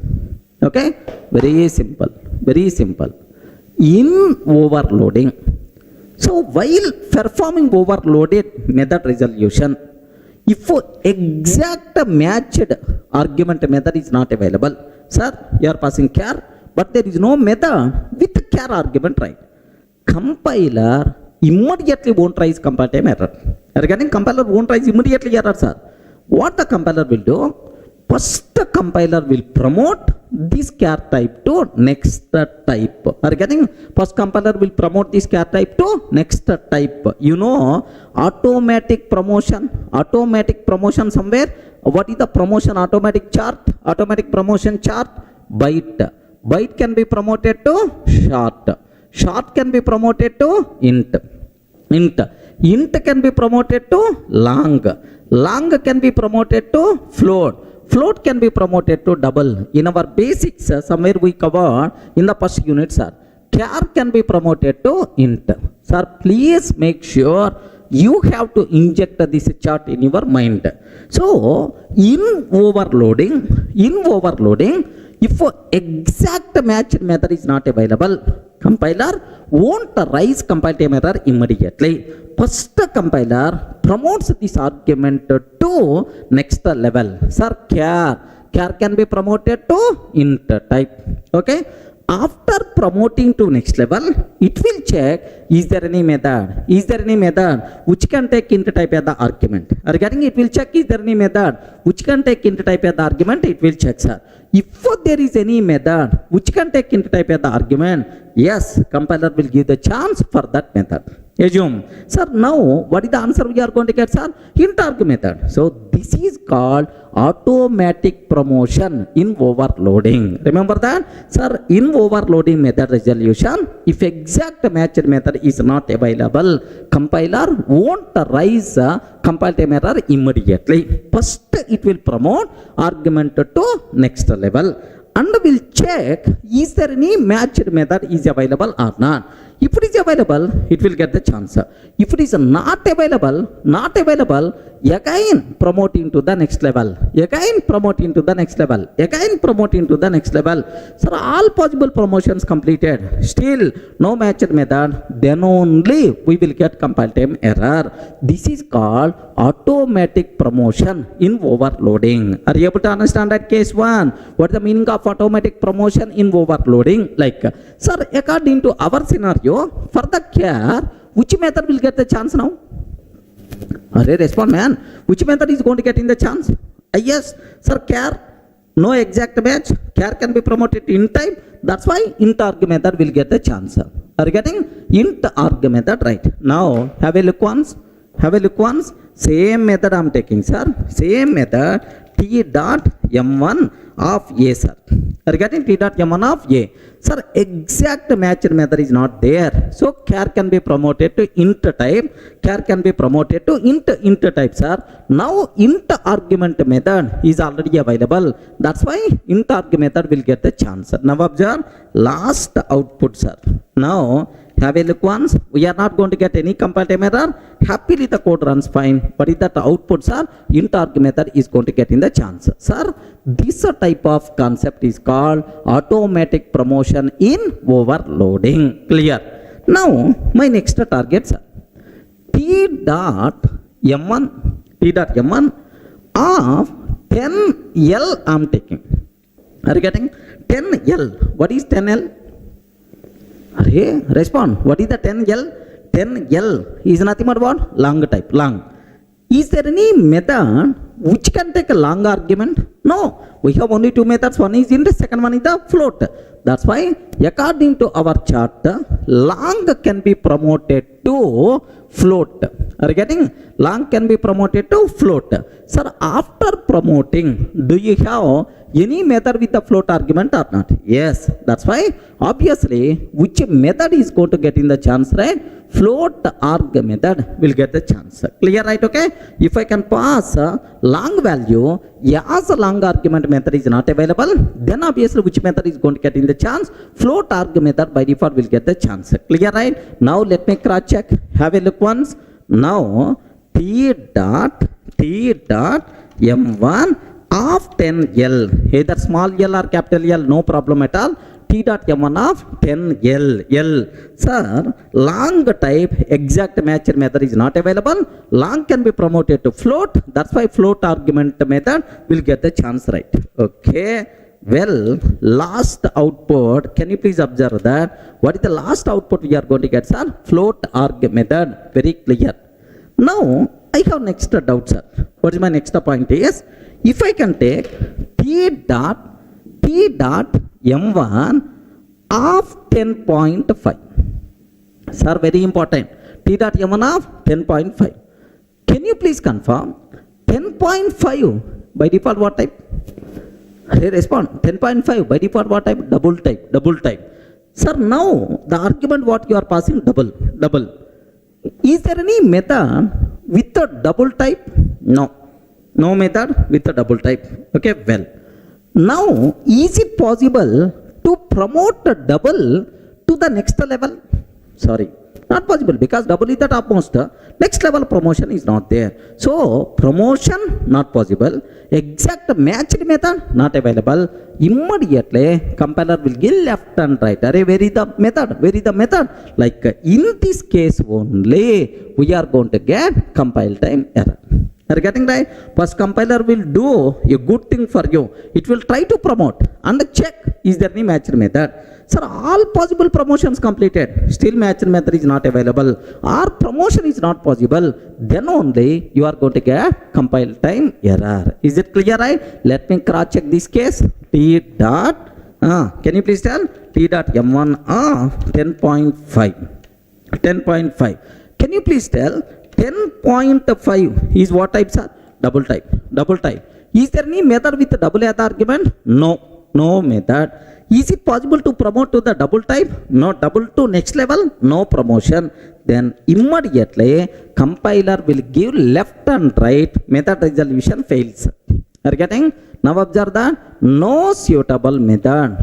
Okay, very simple, very simple. In overloading, so while performing overloaded method resolution, if exact matched argument method is not available, sir, you are passing char, but there is no method with char argument, right? Compiler immediately won't raise compile time error. Regarding compiler won't raise immediately error, sir. What the compiler will do? First the compiler will promote this char type to next type. Regarding first compiler will promote this char type to next type. You know automatic promotion somewhere. What is the promotion automatic chart? Automatic promotion chart? Byte can be promoted to short can be promoted to int can be promoted to long can be promoted to float can be promoted to double. In our basics, somewhere we covered in the first unit, sir, char can be promoted to int. Sir, please make sure you have to inject this chart in your mind. So in overloading, if exact matched method is not available, compiler won't raise compile time error immediately. First compiler promotes this argument to next level. Sir, char can be promoted to int type. Okay, after promoting to next level, it will check is there any method which can take int type as the argument. Regarding it will check is there any method which can take int type as the argument, it will check, sir. If there is any method which can take int type as the argument, yes, compiler will give the chance for that method. Assume, sir, now what is the answer we are going to get, sir? Int arg method. So this is called automatic promotion in overloading. Remember that, sir? In overloading method resolution, if exact matched method is not available, compiler won't raise compile time error immediately. First it will promote argument to next level and will check is there any matched method is available or not. If it is available, it will get the chance. If it is not available, again promoting to the next level, Sir, all possible promotions completed, still no matched method, then only we will get compile time error. This is called automatic promotion in overloading. Are you able to understand that case one? What is the meaning of automatic promotion in overloading? Like, sir, according to our scenario, for the char, which method will get the chance now? Respond, man. Which method is going to get in the chance? Yes, sir, char, no exact match. Char can be promoted to int type. That's why int arg method will get the chance. Are you getting int arg method, right? Now, have a look once. Same method I am taking, sir. Same method, t dot m1 of a, sir. Regarding t dot m1 of a, sir, exact matched method is not there, so char can be promoted to int type, int type, sir. Now int argument method is already available, that's why int arg method will get the chance. Now observe last output, sir. Now have a look once. We are not going to get any compile time error. Happily the code runs fine. But is that output, sir? Int arg method is going to get in the chance. Sir, this type of concept is called automatic promotion in overloading. Clear? Now my next target, sir. T dot m1 of 10L I am taking. Are you getting 10L? What is 10L? Respond. What is the 10L? 10L is nothing but what? Long type. Long. Is there any method which can take a long argument? No. We have only two methods. One is int, second one is the float. That's why according to our chart, long can be promoted to float. Are you getting? Long can be promoted to float. Sir, after promoting, do you have any method with the float argument or not? Yes. That's why obviously which method is going to get in the chance, right? Float arg method will get the chance. Clear, right? Okay. If I can pass long value, as a long argument method is not available, then obviously which method is going to get in the chance? Float arg method by default will get the chance. Clear, right? Now let me cross check. Have a look once. Now t dot m1 of 10L, either small l or capital L, no problem at all. T dot m1 of 10L. Sir, long type exact match method is not available. Long can be promoted to float. That's why float argument method will get the chance, right? Okay. Well, last output, can you please observe that? What is the last output we are going to get, sir? Float arg method. Very clear. Now, I have next doubt, sir. What is my next point is, if I can take t dot m1 of 10.5. Sir, very important. T dot m1 of 10.5. Can you please confirm 10.5 by default what type? Respond. 10.5 by default what type? Double type. Sir, now the argument what you are passing double. Is there any method with a double type? No method with a double type. Okay, well. Now, is it possible to promote a double to the next level? Sorry, not possible, because double is the topmost. Next level promotion is not there. So, promotion not possible. Exact matched method not available. Immediately, compiler will give left and right. Array, where is the method? Like in this case only, we are going to get compile time error. Are you getting right? First, compiler will do a good thing for you. It will try to promote and check is there any matched method. Sir, all possible promotions completed. Still matched method is not available. Or promotion is not possible. Then only you are going to get compile time error. Is it clear, right? Let me cross check this case. T dot. Can you please tell? T dot m1 10.5. 10.5. Can you please tell? 10.5 is what type, sir? Double type. Is there any method with double as argument? No method. Is it possible to promote to the double type? No. Double to next level? No promotion. Then immediately compiler will give left and right. Method resolution fails. Are you getting? Now observe that no suitable method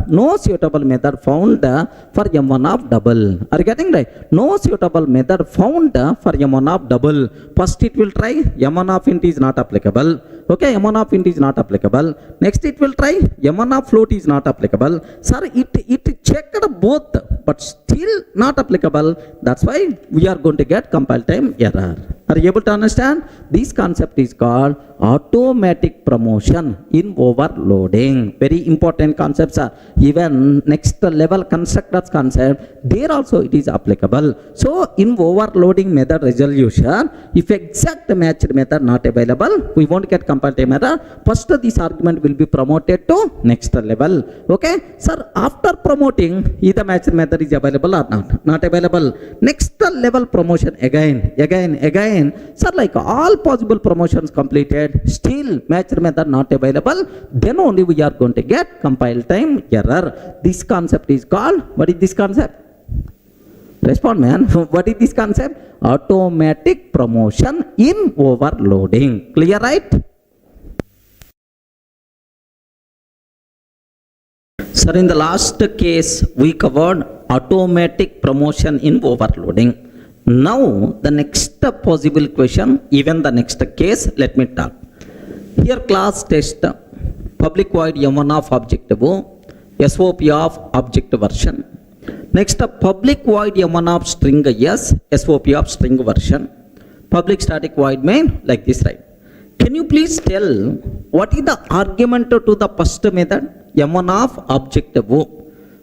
found for m1 of double. Are you getting right? No suitable method found for m1 of double. First it will try m1 of int is not applicable. Okay, m1 of int is not applicable. Next it will try m1 of float is not applicable. Sir, it checked both, but still not applicable. That's why we are going to get compile time error. Are you able to understand? This concept is called automatic promotion in overloading. Very important concepts are even next level constructors concept. There also it is applicable. So in overloading method resolution, if exact matched method not available, we won't get compile time error. First this argument will be promoted to next level. Okay, sir, after promoting either matched method is available or not available. Next level promotion again. Sir, like all possible promotions completed, still matched method not available, then only we are going to get compile time error. This concept is called, what is this concept? Respond, man. What is this concept? Automatic promotion in overloading. Clear, right? Sir, in the last case, we covered automatic promotion in overloading. Now, the next possible question, even the next case, let me talk. Here class test, public void m1 of object O, SOP of object version. Next, public void m1 of string S, SOP of string version. Public static void main, like this, right? Can you please tell what is the argument to the first method, m1 of object O?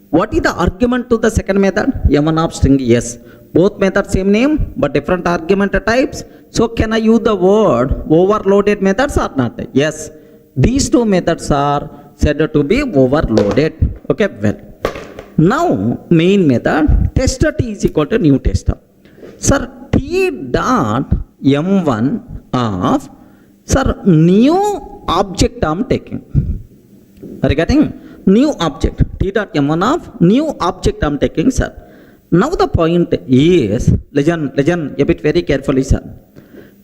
What is the argument to the second method, m1 of string S? Both methods same name, but different argument types. So can I use the word overloaded methods or not? Yes. These two methods are said to be overloaded. Okay, well. Now, main method, tester T is equal to new tester. Sir, T dot M1 of, sir, new object I am taking. Are you getting? New object. T dot M1 of new object I am taking, sir. Now the point is, listen a bit very carefully, sir.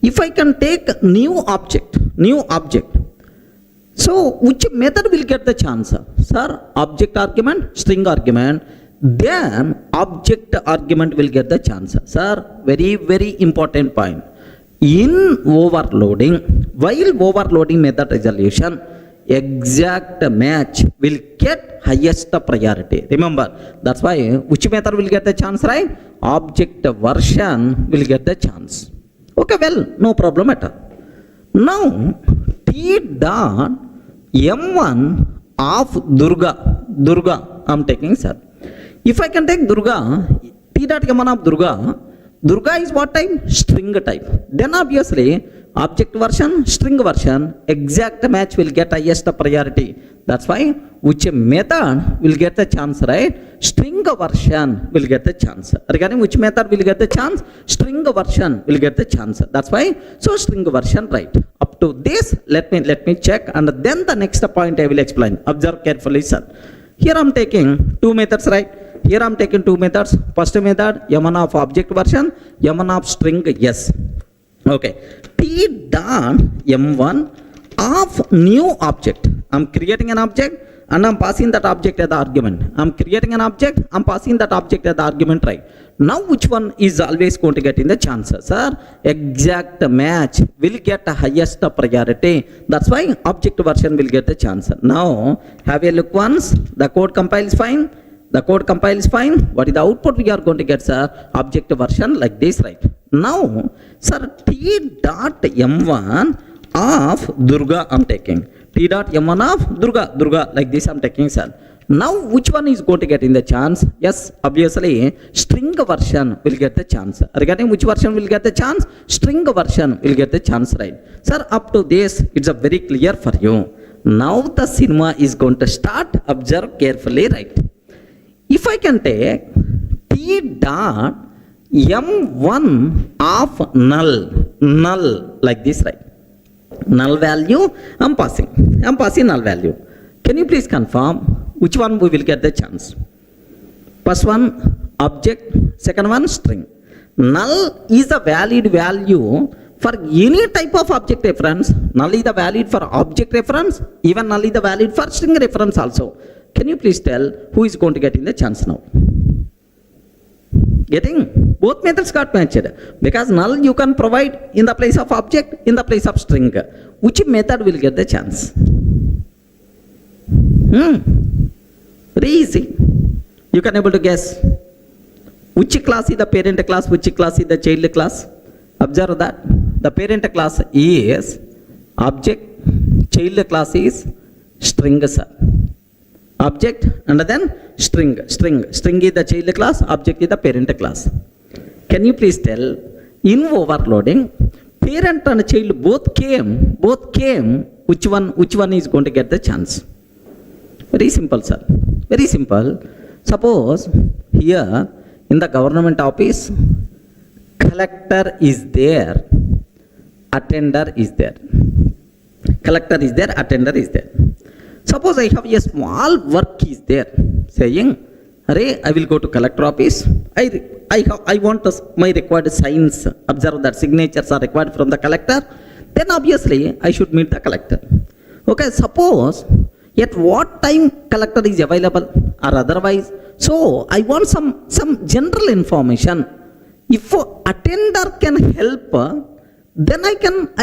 If I can take new object, so which method will get the chance, sir? Sir, object argument, string argument, then object argument will get the chance. Sir, very, very important point. In overloading, while overloading method resolution, exact match will get highest priority. Remember, that's why which method will get the chance, right? Object version will get the chance. Okay, well, no problem at all. Now, T dot M1 of Durga, I am taking, sir. If I can take Durga, T dot M1 of Durga is what type? String type. Then obviously, object version, string version, exact match will get highest priority. That's why which method will get the chance, right? String version will get the chance. Regarding which method will get the chance? String version will get the chance. That's why, so string version, right? Up to this, let me check, and then the next point I will explain. Observe carefully, sir. Here I am taking two methods, right? Here I am taking two methods. First method, M1 of object version, M1 of string, yes. Okay. T dot M1 of new object. I am creating an object and I am passing that object as the argument. I am creating an object, I am passing that object as the argument, right? Now which one is always going to get in the chances? Sir, exact match will get the highest priority. That's why object version will get the chance. Now have a look once. The code compiles fine. The code compiles fine. What is the output we are going to get, sir? Object version like this, right? Now, sir, T dot M1 of Durga I am taking. T dot M1 of Durga like this I am taking, sir. Now which one is going to get in the chance? Yes, obviously string version will get the chance. Regarding which version will get the chance? String version will get the chance, right? Sir, up to this it's a very clear for you. Now the cinema is going to start. Observe carefully, right? If I can take T dot M1 of null like this, right? Null value I'm passing null value. Can you please confirm which one we will get the chance? First one object, second one string. Null is a valid value for any type of object reference. Null is the valid for object reference, even null is the valid for string reference also. Can you please tell who is going to get in the chance now? Getting? Both methods got matched. Because null you can provide in the place of object, in the place of string. Which method will get the chance? Very easy. You can able to guess. Which class is the parent class, which class is the child class? Observe that. The parent class is object, child class is string, sir. Object and then string is the child class, object is the parent class. Can you please tell, in overloading, parent and child both came, which one is going to get the chance? Very simple, sir. Very simple. Suppose here in the government office, collector is there, attender is there. Collector is there, attender is there. Suppose I have a small work is there, saying, Array, I will go to collector office. I want my required signs. Observe that signatures are required from the collector. Then obviously I should meet the collector. Okay, suppose at what time collector is available or otherwise. So I want some general information. If attender can help, then I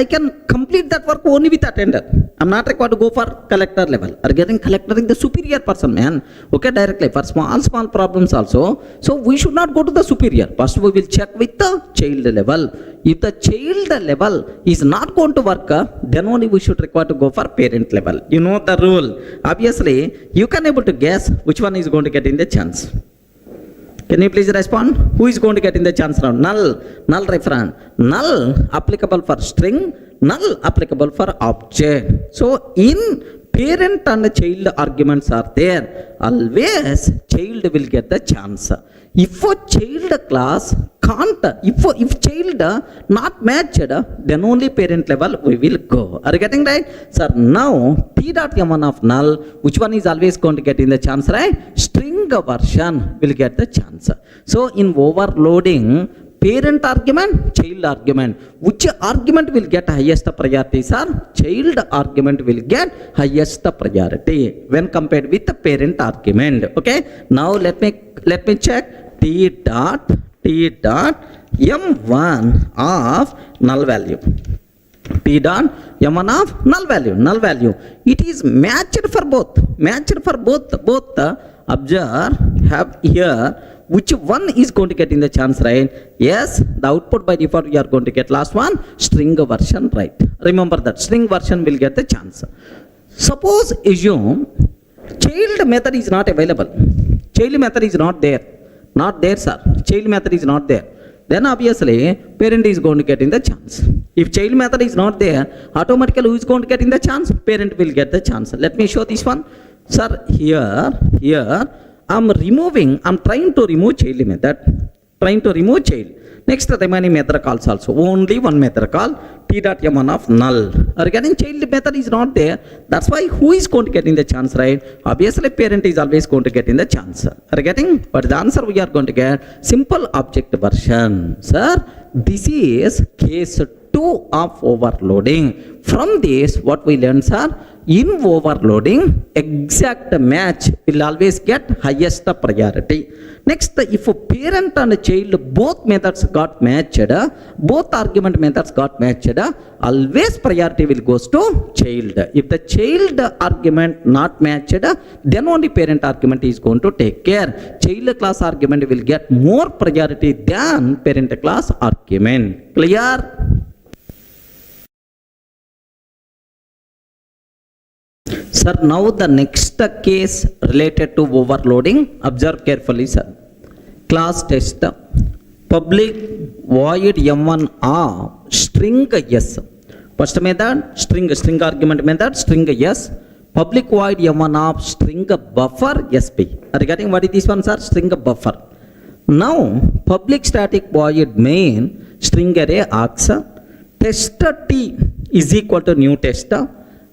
can complete that work only with attender. I'm not required to go for collector level. Or getting collector is the superior person, man. Okay, directly for small problems also. So we should not go to the superior. First we will check with the child level. If the child level is not going to work, then only we should require to go for parent level. You know the rule. Obviously, you can able to guess which one is going to get in the chance. Can you please respond? Who is going to get in the chance round? Null, null reference, null applicable for string, null applicable for object. So in parent and child arguments are there, always child will get the chance. If a child class can't, if child not matched, then only parent level we will go. Are you getting right? Sir, now T dot M1 of null, which one is always going to get in the chance, right? String version will get the chance. So in overloading, parent argument, child argument, which argument will get highest priority, sir? Child argument will get highest priority when compared with the parent argument. Okay, now let me check T dot M1 of null value. T dot M1 of null value. It is matched for both. Both observe have here. Which one is going to get in the chance, right? Yes, the output by default we are going to get last one, string version, right? Remember that string version will get the chance. Suppose assume child method is not available. Child method is not there. Not there, sir. Child method is not there. Then obviously parent is going to get in the chance. If child method is not there, automatically who is going to get in the chance? Parent will get the chance. Let me show this one. Sir, here I'm trying to remove child method. Next remaining method calls also. Only one method call T dot M1 of null. Regarding child method is not there. That's why who is going to get in the chance, right? Obviously parent is always going to get in the chance. But the answer we are going to get simple object version. Sir, this is case 2 of overloading. From this, what we learned, sir? In overloading, exact match will always get highest priority. Next, if a parent and a child both methods got matched, both argument methods got matched, always priority will goes to child. If the child argument not matched, then only parent argument is going to take care. Child class argument will get more priority than parent class argument. Clear? Sir, now the next case related to overloading. Observe carefully, sir. Class test. Public void M1 of string S. First method, string argument method, string S. Public void M1 of string buffer SP. Are you getting what is this one, sir? String buffer. Now, public static void main string array args. Tester T is equal to new tester.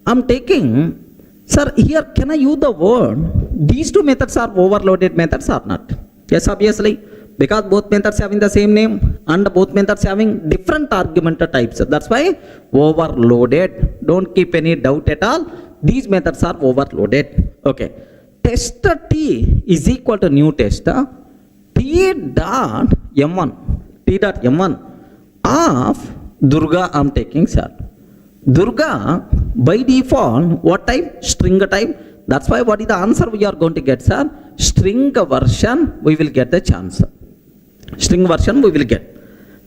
I'm taking, sir, here can I use the word these two methods are overloaded methods or not? Yes, obviously, because both methods having the same name and both methods having different argument types. That's why overloaded. Don't keep any doubt at all. These methods are overloaded. Okay. Tester T is equal to new tester T dot M1 of Durga. I'm taking, sir. Durga by default what type? String type. That's why what is the answer we are going to get, sir? String version we will get the chance. String version we will get.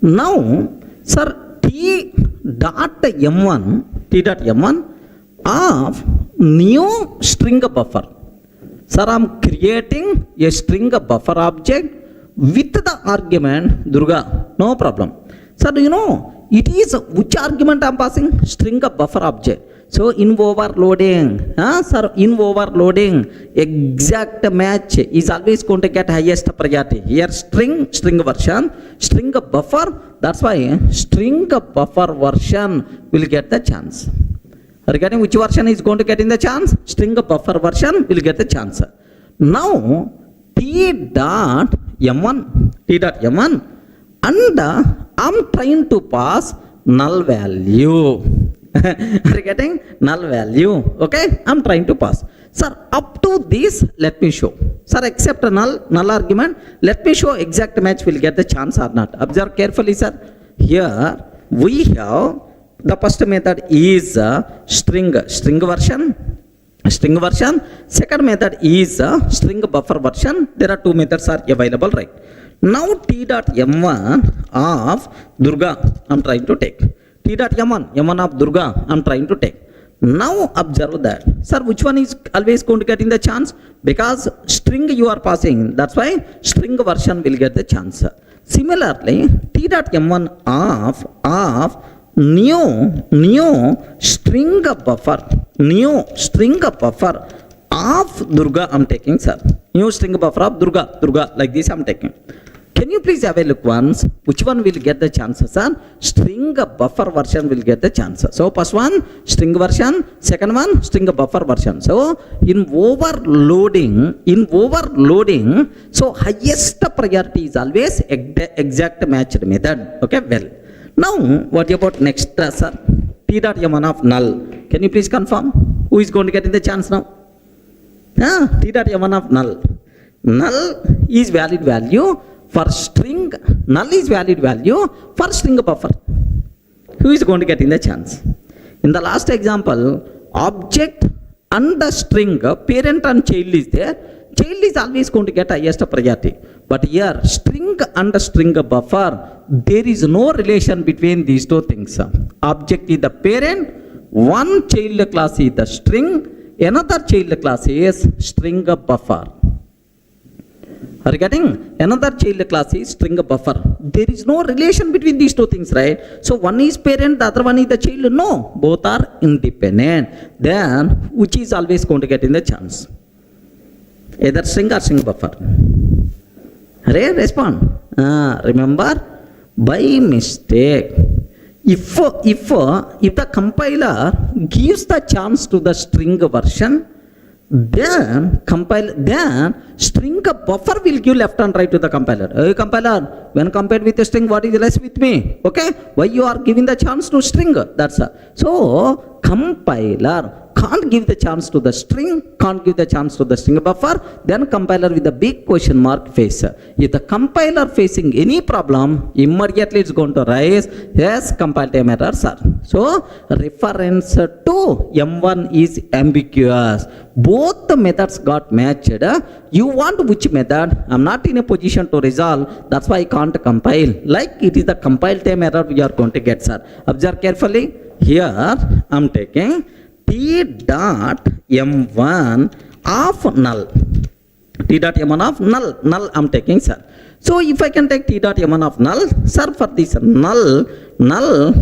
Now, sir, T dot M1 of new string buffer. Sir, I'm creating a string buffer object with the argument Durga. No problem. Sir, do you know it is which argument I'm passing? String buffer object. So in overloading, sir, in overloading, exact match is always going to get highest priority. Here string version, string buffer. That's why string buffer version will get the chance. Regarding which version is going to get in the chance? String buffer version will get the chance. Now T dot M1 and I'm trying to pass null value. Are you getting null value? Okay, I'm trying to pass. Sir, up to this, let me show. Sir, except null argument, let me show exact match will get the chance or not. Observe carefully, sir. Here we have the first method is string version. Second method is string buffer version. There are two methods are available, right? Now T dot M1 of Durga I'm trying to take. T dot M1 of Durga I'm trying to take. Now observe that. Sir, which one is always going to get in the chance? Because string you are passing, that's why string version will get the chance. Similarly, t dot m1 of new string buffer of Durga I'm taking, sir. New string buffer of Durga, like this I'm taking. Can you please have a look once? Which one will get the chances, sir? String buffer version will get the chance. So first one, string version. Second one, string buffer version. So in overloading, so highest priority is always exact matched method. Okay, well. Now, what about next, sir? T dot m1 of null. Can you please confirm? Who is going to get in the chance now? T dot m1 of null. Null is valid value for string. Null is valid value for string buffer. Who is going to get in the chance? In the last example, object and the string, parent and child is there. Child is always going to get highest priority. But here, string and string buffer, there is no relation between these two things. Object is the parent, one child class is the string, another child class is string buffer. Are you getting? Another child class is string buffer. There is no relation between these two things, right? So one is parent, the other one is the child. No, both are independent. Then which is always going to get in the chance? Either string or string buffer. Respond. Remember, by mistake, if the compiler gives the chance to the string version, then string buffer will give left and right to the compiler. Hey compiler, when compared with a string, what is less with me? Okay, why you are giving the chance to string? That's so compiler can't give the chance to the string, can't give the chance to the string buffer. Then compiler with a big question mark face. If the compiler facing any problem, immediately it's going to rise yes, compile time error, sir. So reference to M1 is ambiguous. Both the methods got matched. You want which method? I'm not in a position to resolve. That's why I can't compile. Like it is the compile time error we are going to get, sir. Observe carefully. Here I'm taking T dot M1 of null. T dot M1 of null I'm taking, sir. So if I can take T dot M1 of null, sir, for this null,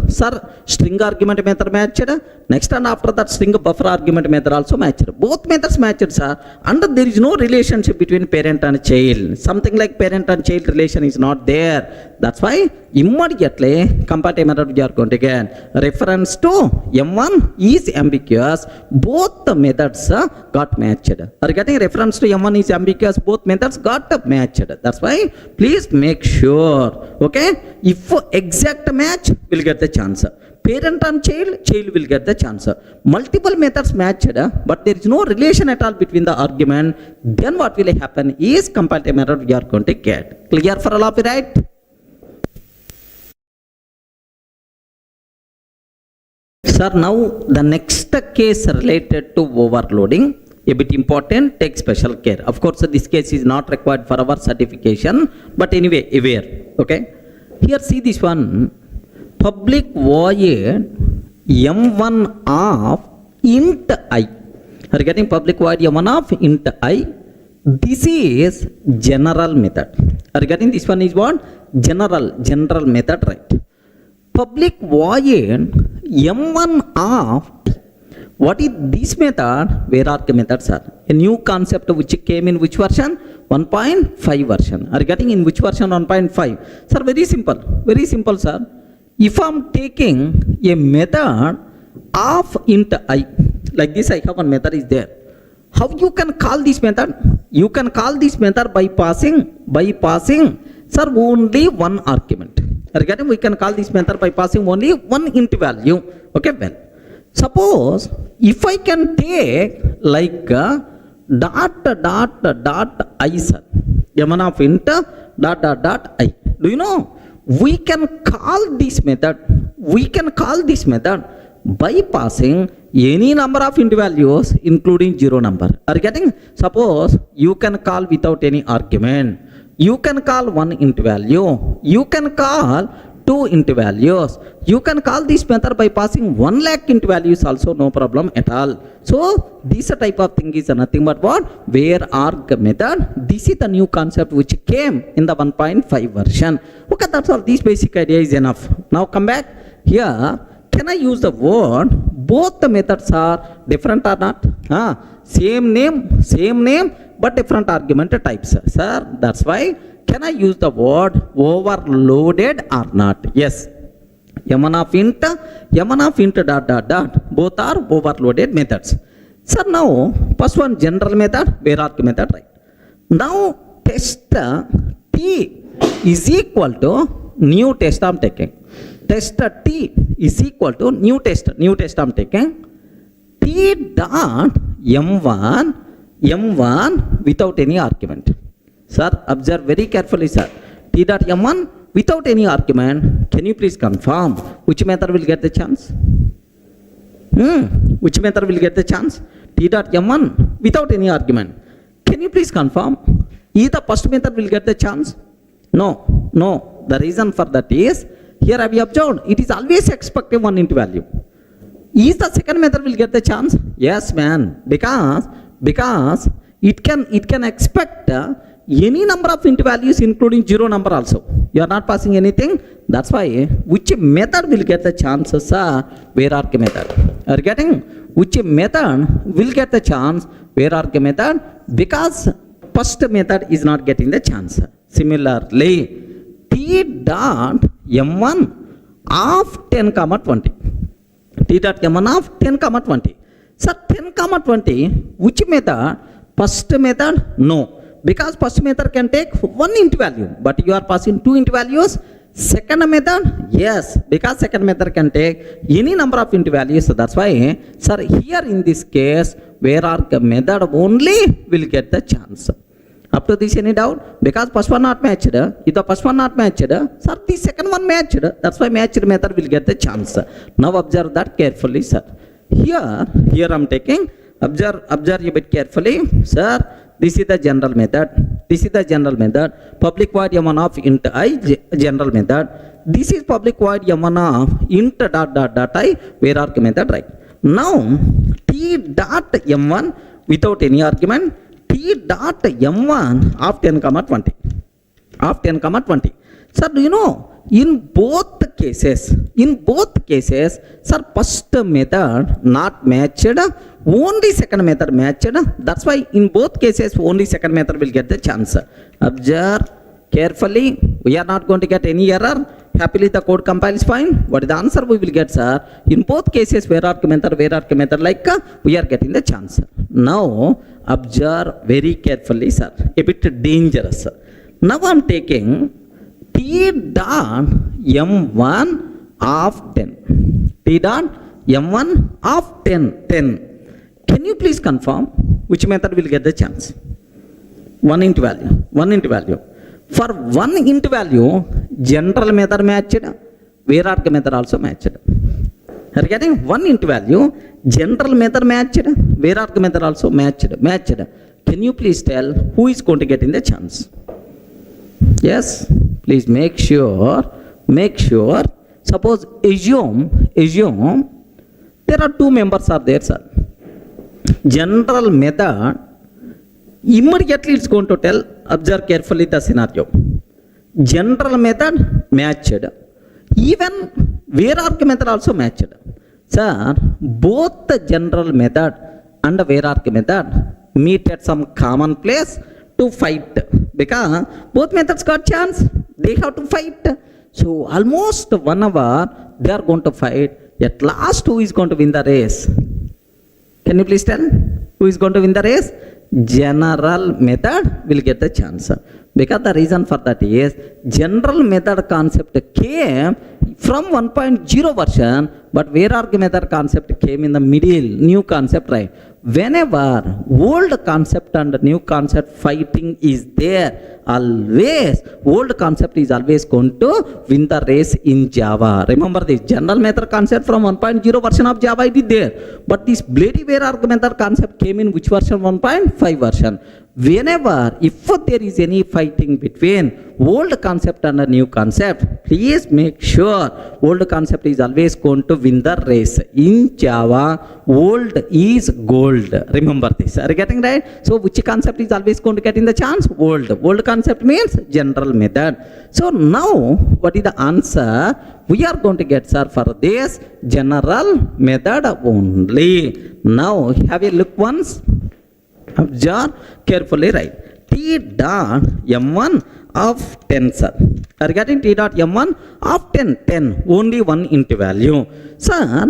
sir, string argument method matched. Next and after that string buffer argument method also matched. Both methods matched, sir. And there is no relationship between parent and child. Something like parent and child relation is not there. That's why immediately compile time error we are going to get. Reference to M1 is ambiguous. Both the methods got matched. Are you getting reference to M1 is ambiguous? Both methods got matched. That's why please make sure. Okay, if exact match will get the chance. Parent and child will get the chance. Multiple methods matched, but there is no relation at all between the argument. Then what will happen is compile time error we are going to get. Clear for all of you, right? Sir, now the next case related to overloading, a bit important, take special care. Of course, this case is not required for our certification, but anyway, aware. Okay. Here, see this one. Public void M1 of int I. Are you getting public void M1 of int I? This is general method. Are you getting this one is what? General method, right? Public void M1 of what is this method? Var-Arg method, sir. A new concept which came in which version? 1.5 version. Are you getting in which version? 1.5. Sir, very simple, sir. If I'm taking a method of int I, like this, I have one method is there. How you can call this method? You can call this method by passing, sir, only one argument. Regarding we can call this method by passing only one int value. Okay, well, suppose if I can take like dot I, sir, M1 of int dot I. Do you know? We can call this method by passing any number of int values including 0 number. Are you getting? Suppose you can call without any argument. You can call one int value. You can call 2 int values. You can call this method by passing 1 lakh int values also, no problem at all. So this type of thing is nothing but what? Var-Arg method. This is the new concept which came in the 1.5 version. Okay, that's all. This basic idea is enough. Now come back here. Can I use the word both the methods are different or not? Same name but different argument types. Sir, that's why. Can I use the word overloaded or not? Yes. M1 of int dot. Both are overloaded methods. Sir, now first one general method, Var-Arg method, right? Now test T is equal to new test I'm taking. Test T is equal to new test I'm taking. T dot M1 without any argument. Sir, observe very carefully, sir. T dot M1 without any argument. Can you please confirm which method will get the chance? Which method will get the chance? T dot M1 without any argument. Can you please confirm? Is the first method will get the chance? No. The reason for that is, here have you observed, it is always expected 1 int value. Is the second method will get the chance? Yes, man. Because it can expect any number of int values including 0 number also. You are not passing anything. That's why which method will get the chances? Var-Arg method. Are you getting? Which method will get the chance? Var-Arg method, because first method is not getting the chance. Similarly, T dot M1 of 10 comma 20. T dot M1 of 10 comma 20. Sir, 10 comma 20, which method? First method? No. Because first method can take 1 int value, but you are passing 2 int values. Second method? Yes, because second method can take any number of int values. So that's why, sir, here in this case, Var-Arg method only will get the chance. Up to this, any doubt? Because first one not matched. If the first one not matched, sir, the second one matched. That's why matched method will get the chance. Now observe that carefully, sir. Here I'm taking, observe a bit carefully, sir. This is the general method. Public void M1 of int I, general method. This is public void M1 of int dot I, Var-Arg method, right? Now T dot M1 without any argument. T dot M1 of 10 comma 20. Sir, do you know, in both cases, sir, first method not matched, only second method matched. That's why in both cases only second method will get the chance. Observe carefully. We are not going to get any error. Happily the code compiles fine. What is the answer we will get, sir? In both cases Var-Arg method like we are getting the chance. Now observe very carefully, sir. A bit dangerous. Now I am taking T dot M1 of 10. T dot M1 of 10. Can you please confirm which method will get the chance? 1 int value. For 1 int value, general method matched, Var-Arg method also matched. Are you getting? 1 int value, general method matched, Var-Arg method also matched. Can you please tell who is going to get in the chance? Yes, please make sure. Suppose assume there are 2 members are there, sir. General method, immediately it's going to tell, observe carefully the scenario. General method matched. Even Var-Arg method also matched. Sir, both the general method and the Var-Arg method meet at some common place to fight. Because both methods got chance, they have to fight. So almost 1 hour they are going to fight. At last, who is going to win the race? Can you please tell who is going to win the race? General method will get the chance. Because the reason for that is general method concept came from 1.0 version, but Var-Arg method concept came in the middle, new concept, right? Whenever old concept and new concept fighting is there, always old concept is always going to win the race in Java. Remember this general method concept from 1.0 version of Java it is there, but this bloody Var-Arg method concept came in which version? 1.5 version. Whenever if there is any fighting between old concept and a new concept, please make sure old concept is always going to win the race. In Java, old is gold. Remember this. Are you getting right? So which concept is always going to get in the chance? Old. Old concept means general method. So now what is the answer? We are going to get, sir, for this general method only. Now have a look once. Observe carefully, right? T dot m1 of 10, sir. Are you getting T dot m1 of 10? 10, only one int value. Sir,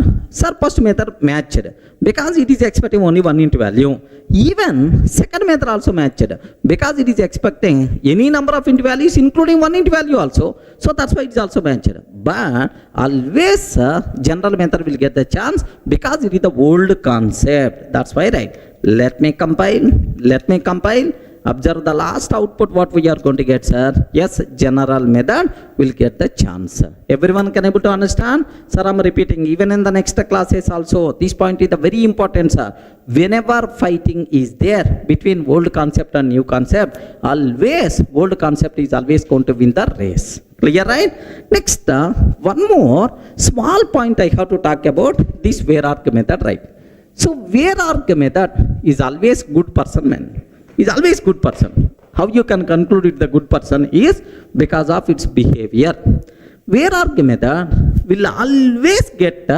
first method matched because it is expecting only one int value. Even second method also matched because it is expecting any number of int values including one int value also. So that's why it is also matched. But always general method will get the chance because it is the old concept. That's why, right? Let me compile. Observe the last output what we are going to get, sir. Yes, general method will get the chance. Everyone can able to understand? Sir, I'm repeating even in the next classes also. This point is the very important, sir. Whenever fighting is there between old concept and new concept, always old concept is always going to win the race. Clear, right? Next, one more small point I have to talk about this Var-Arg method, right? So Var-Arg method is always good person, man. Is always good person. How you can conclude it the good person is because of its behavior. Var-Arg method will always get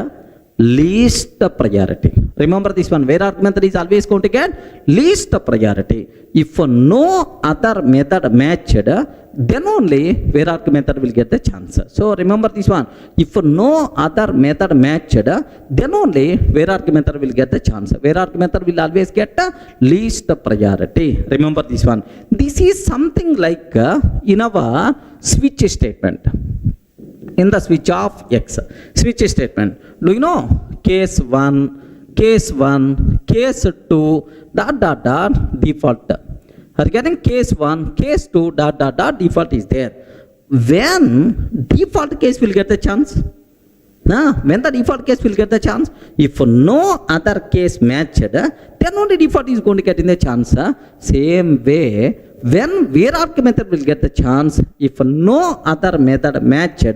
least priority. Remember this one. Var-Arg method is always going to get least priority. If no other method matched, then only Var-Arg method will get the chance. So remember this one. If no other method matched, then only Var-Arg method will get the chance. Var-Arg method will always get least priority. Remember this one. This is something like in our switch statement. In the switch of X. Switch statement. Do you know? Case 1, case 2, default. Are you getting case 1, case 2, default is there. When default case will get the chance? When the default case will get the chance? If no other case matched, then only default is going to get in the chance. Same way, when Var-Arg method will get the chance, if no other method matched,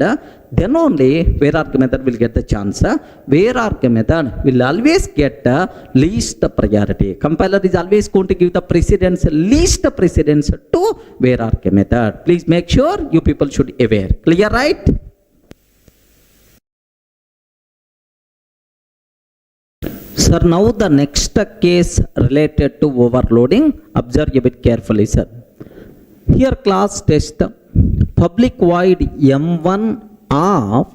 then only Var-Arg method will get the chance. Var-Arg method will always get least priority. Compiler is always going to give the precedence, least precedence to Var-Arg method. Please make sure you people should be aware. Clear, right? Sir, now the next case related to overloading. Observe a bit carefully, sir. Here class test public void m1 of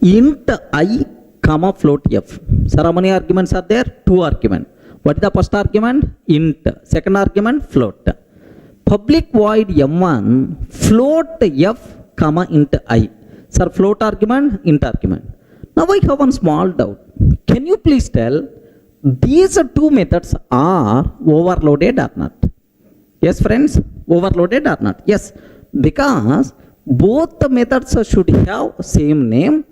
int I comma float f. Sir, how many arguments are there? 2 arguments. What is the first argument? Int. Second argument, float. Public void m1 float f comma int I. Sir, float argument, int argument. Now I have one small doubt. Can you please tell these two methods are overloaded or not? Yes, friends, overloaded or not? Yes, because both the methods should have same name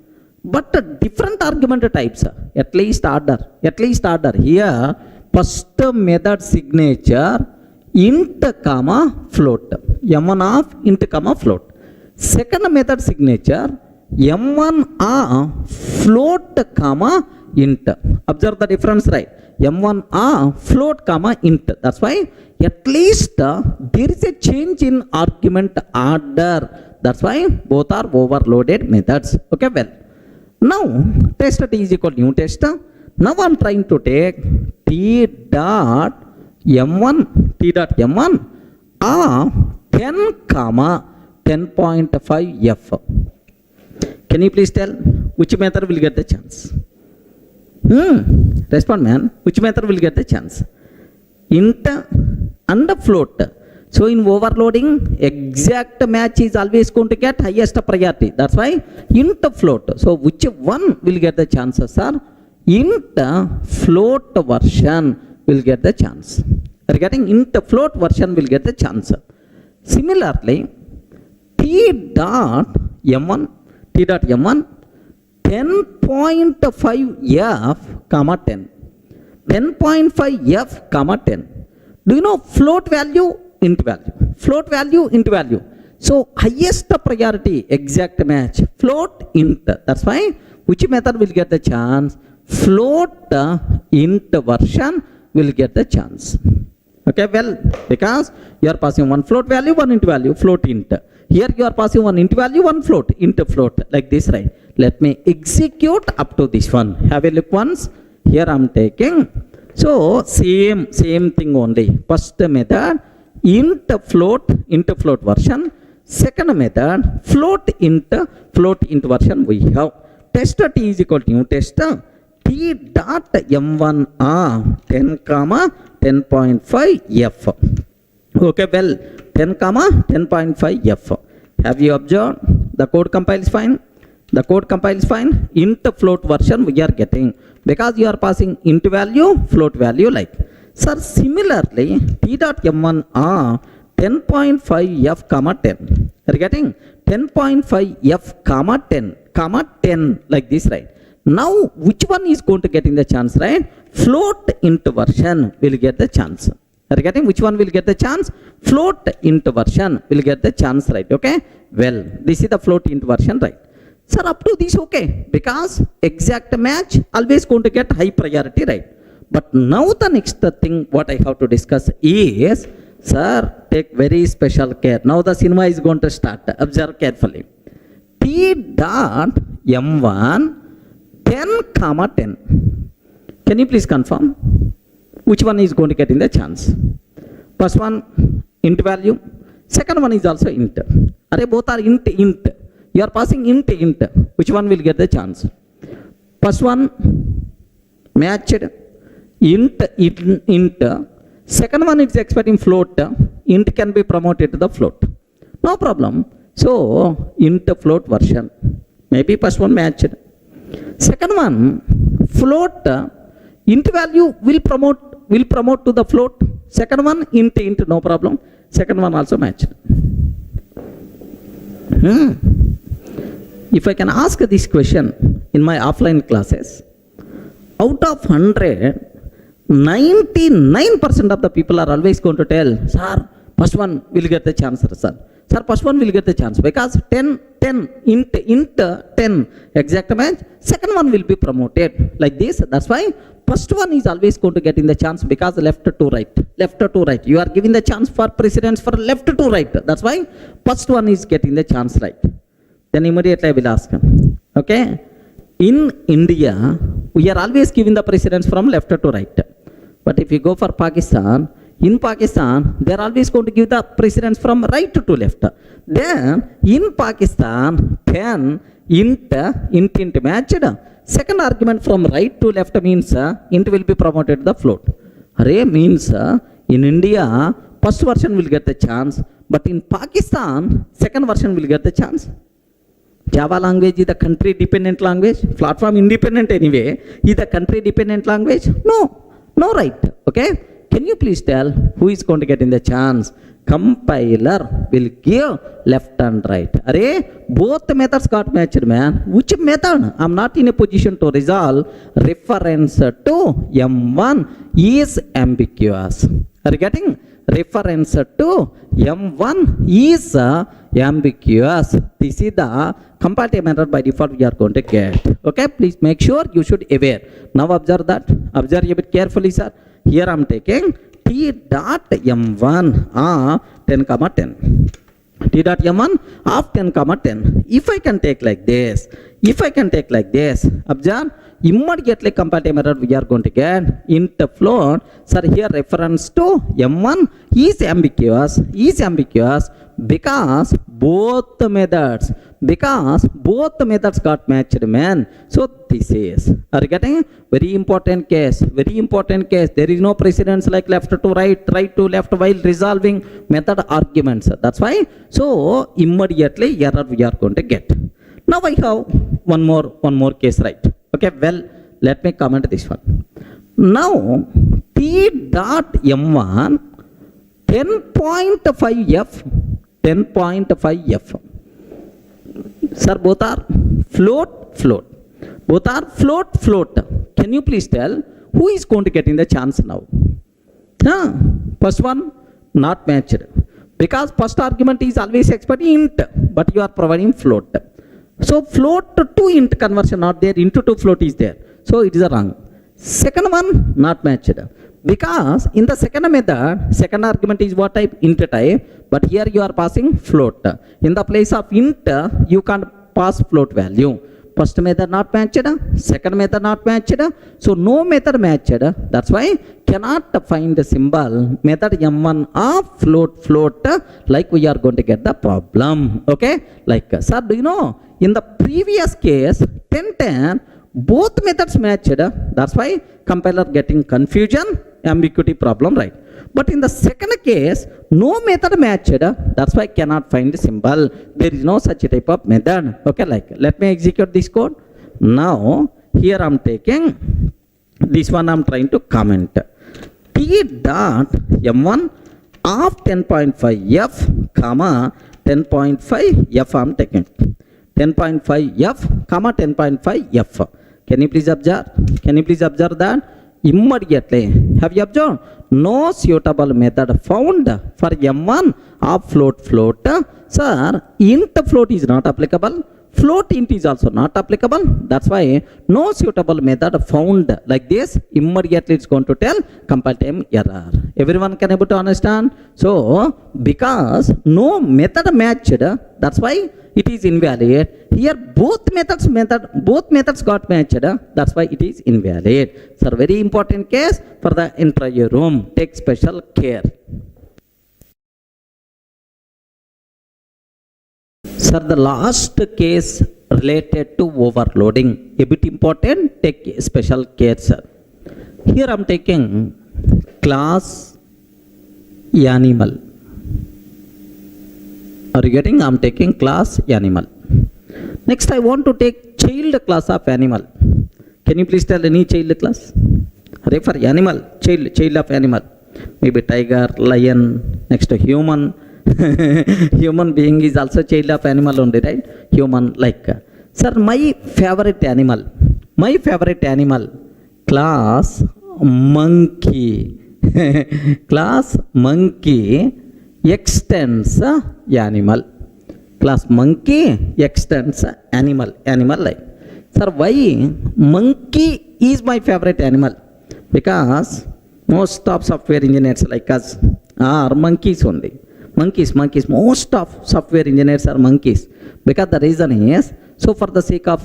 but different argument types, at least order. Here, first method signature int comma float, m1 of int comma float. Second method signature m1 of float comma int. Observe the difference, right? m1 float comma int. That's why at least there is a change in argument order. That's why both are overloaded methods. Okay, well, now test t is equal to new test. Now I'm trying to take t dot m1 of 10 comma 10.5 f. Can you please tell which method will get the chance? Respond, man. Which method will get the chance? Int and float. So in overloading, exact match is always going to get highest priority. That's why int float. So which one will get the chances, sir? Int float version will get the chance. Regarding int float version will get the chance. Similarly, T dot M1, 10.5F, comma 10. 10.5F, comma 10. Do you know float value, int value? Float value, int value. So highest priority, exact match, float, int. That's why which method will get the chance? Float int version will get the chance. Okay, well, because you are passing one float value, one int value, float int. Here you are passing one int value, one float, int float, like this, right? Let me execute up to this one. Have a look once. Here I am taking. So same thing only. First method, int float version. Second method, float int version we have. Test t is equal to new test t dot m1 10 comma 10.5f. Okay, well, 10 comma 10.5f. Have you observed? The code compiles fine. The code compiles fine. Int float version we are getting because you are passing int value, float value like. Sir, similarly, t dot m1 10.5f comma 10. Are you getting? 10.5f comma 10 like this, right? Now, which one is going to get in the chance, right? Float int version will get the chance. Are you getting? Which one will get the chance? Float int version will get the chance, right? Okay. Well, this is the float int version, right? Sir, up to this, okay, because exact match always going to get high priority, right? But now the next thing what I have to discuss is, sir, take very special care. Now the cinema is going to start. Observe carefully. T dot m1 10 comma 10. Can you please confirm which one is going to get in the chance? First one int value, second one is also int. Are both are int. You are passing int. Which one will get the chance? First one matched int. Second one is expecting float. Int can be promoted to the float. No problem. So int float version. Maybe first one matched. Second one float. Int value will promote to the float. Second one int, no problem. Second one also matched. If I can ask this question in my offline classes, out of 100, 99% of the people are always going to tell, sir, first one will get the chance, sir. Sir, first one will get the chance because 10, int 10, exact match. Second one will be promoted like this. That's why first one is always going to get in the chance because left to right. You are giving the chance for precedence for left to right. That's why first one is getting the chance right. Then immediately I will ask, okay, in India, we are always giving the precedence from left to right. But if you go for Pakistan, in Pakistan, they are always going to give the precedence from right to left. Then, in Pakistan, 10, int matched. Second argument from right to left means int will be promoted to the float. Array means in India, first version will get the chance. But in Pakistan, second version will get the chance. Java language is the country dependent language. Platform independent anyway. Is the country dependent language? No right. Okay. Can you please tell who is going to get in the chance? Compiler will give left and right. Array, both methods got matched, man. Which method? I'm not in a position to resolve. Reference to M1 is ambiguous. Are you getting? Reference to M1 is ambiguous. This is the comparative method by default we are going to get. Okay, please make sure you should aware. Now observe that. Observe a bit carefully, sir. Here I am taking t dot m1 10 comma 10. T dot m1 of 10 comma 10. If I can take like this, observe, immediately comparative method we are going to get int float. Sir, here reference to m1 is ambiguous because both methods got matched, man. So this is, are you getting? Very important case. There is no precedence like left to right to left while resolving method arguments. That's why. So immediately error we are going to get. Now I have one more case, right? Okay, well, let me comment this one. Now t dot m1 10.5f 10.5 f. Sir, both are float. Both are float. Can you please tell who is going to get in the chance now? First one, not matched. Because first argument is always expecting int, but you are providing float. So float to int conversion not there, int to float is there. So it is a wrong. Second one, not matched. Because in the second method, second argument is what type? Int type. But here you are passing float. In the place of int, you can't pass float value. First method not matched, second method not matched, so no method matched. That's why cannot find the symbol method m1 of float, like we are going to get the problem. Okay, like sir, do you know in the previous case 10 both methods matched, that's why compiler getting confusion, ambiguity problem, right? But in the second case, no method matched, that's why cannot find the symbol. There is no such type of method. Okay, like let me execute this code. Now here I'm taking this one, I'm trying to comment t dot m1 of 10.5 f comma 10.5 f. I'm taking 10.5 f comma 10.5 f. Can you please observe? Can you please observe that? Immediately, have you observed? No suitable method found for m1 of float. Sir, int float is not applicable. Float int is also not applicable. That's why no suitable method found like this. Immediately it's going to tell compile time error. Everyone can able to understand? So because no method matched, that's why it is invalid. Here both methods got matched. That's why it is invalid. Sir, very important case for the entire room. Take special care. Sir, the last case related to overloading, a bit important, take special care, sir. Here I am taking class animal. Are you getting? I am taking class animal. Next I want to take child class of animal. Can you please tell any child class? For animal, child of animal. Maybe tiger, lion, next to human. Human being is also child of animal only, right? Human, like. Sir, my favorite animal, class monkey. Class monkey extends animal. Class monkey extends animal, like. Sir, why monkey is my favorite animal? Because most of software engineers like us are monkeys only. Monkeys. Most of software engineers are monkeys. Because the reason is, so for the sake of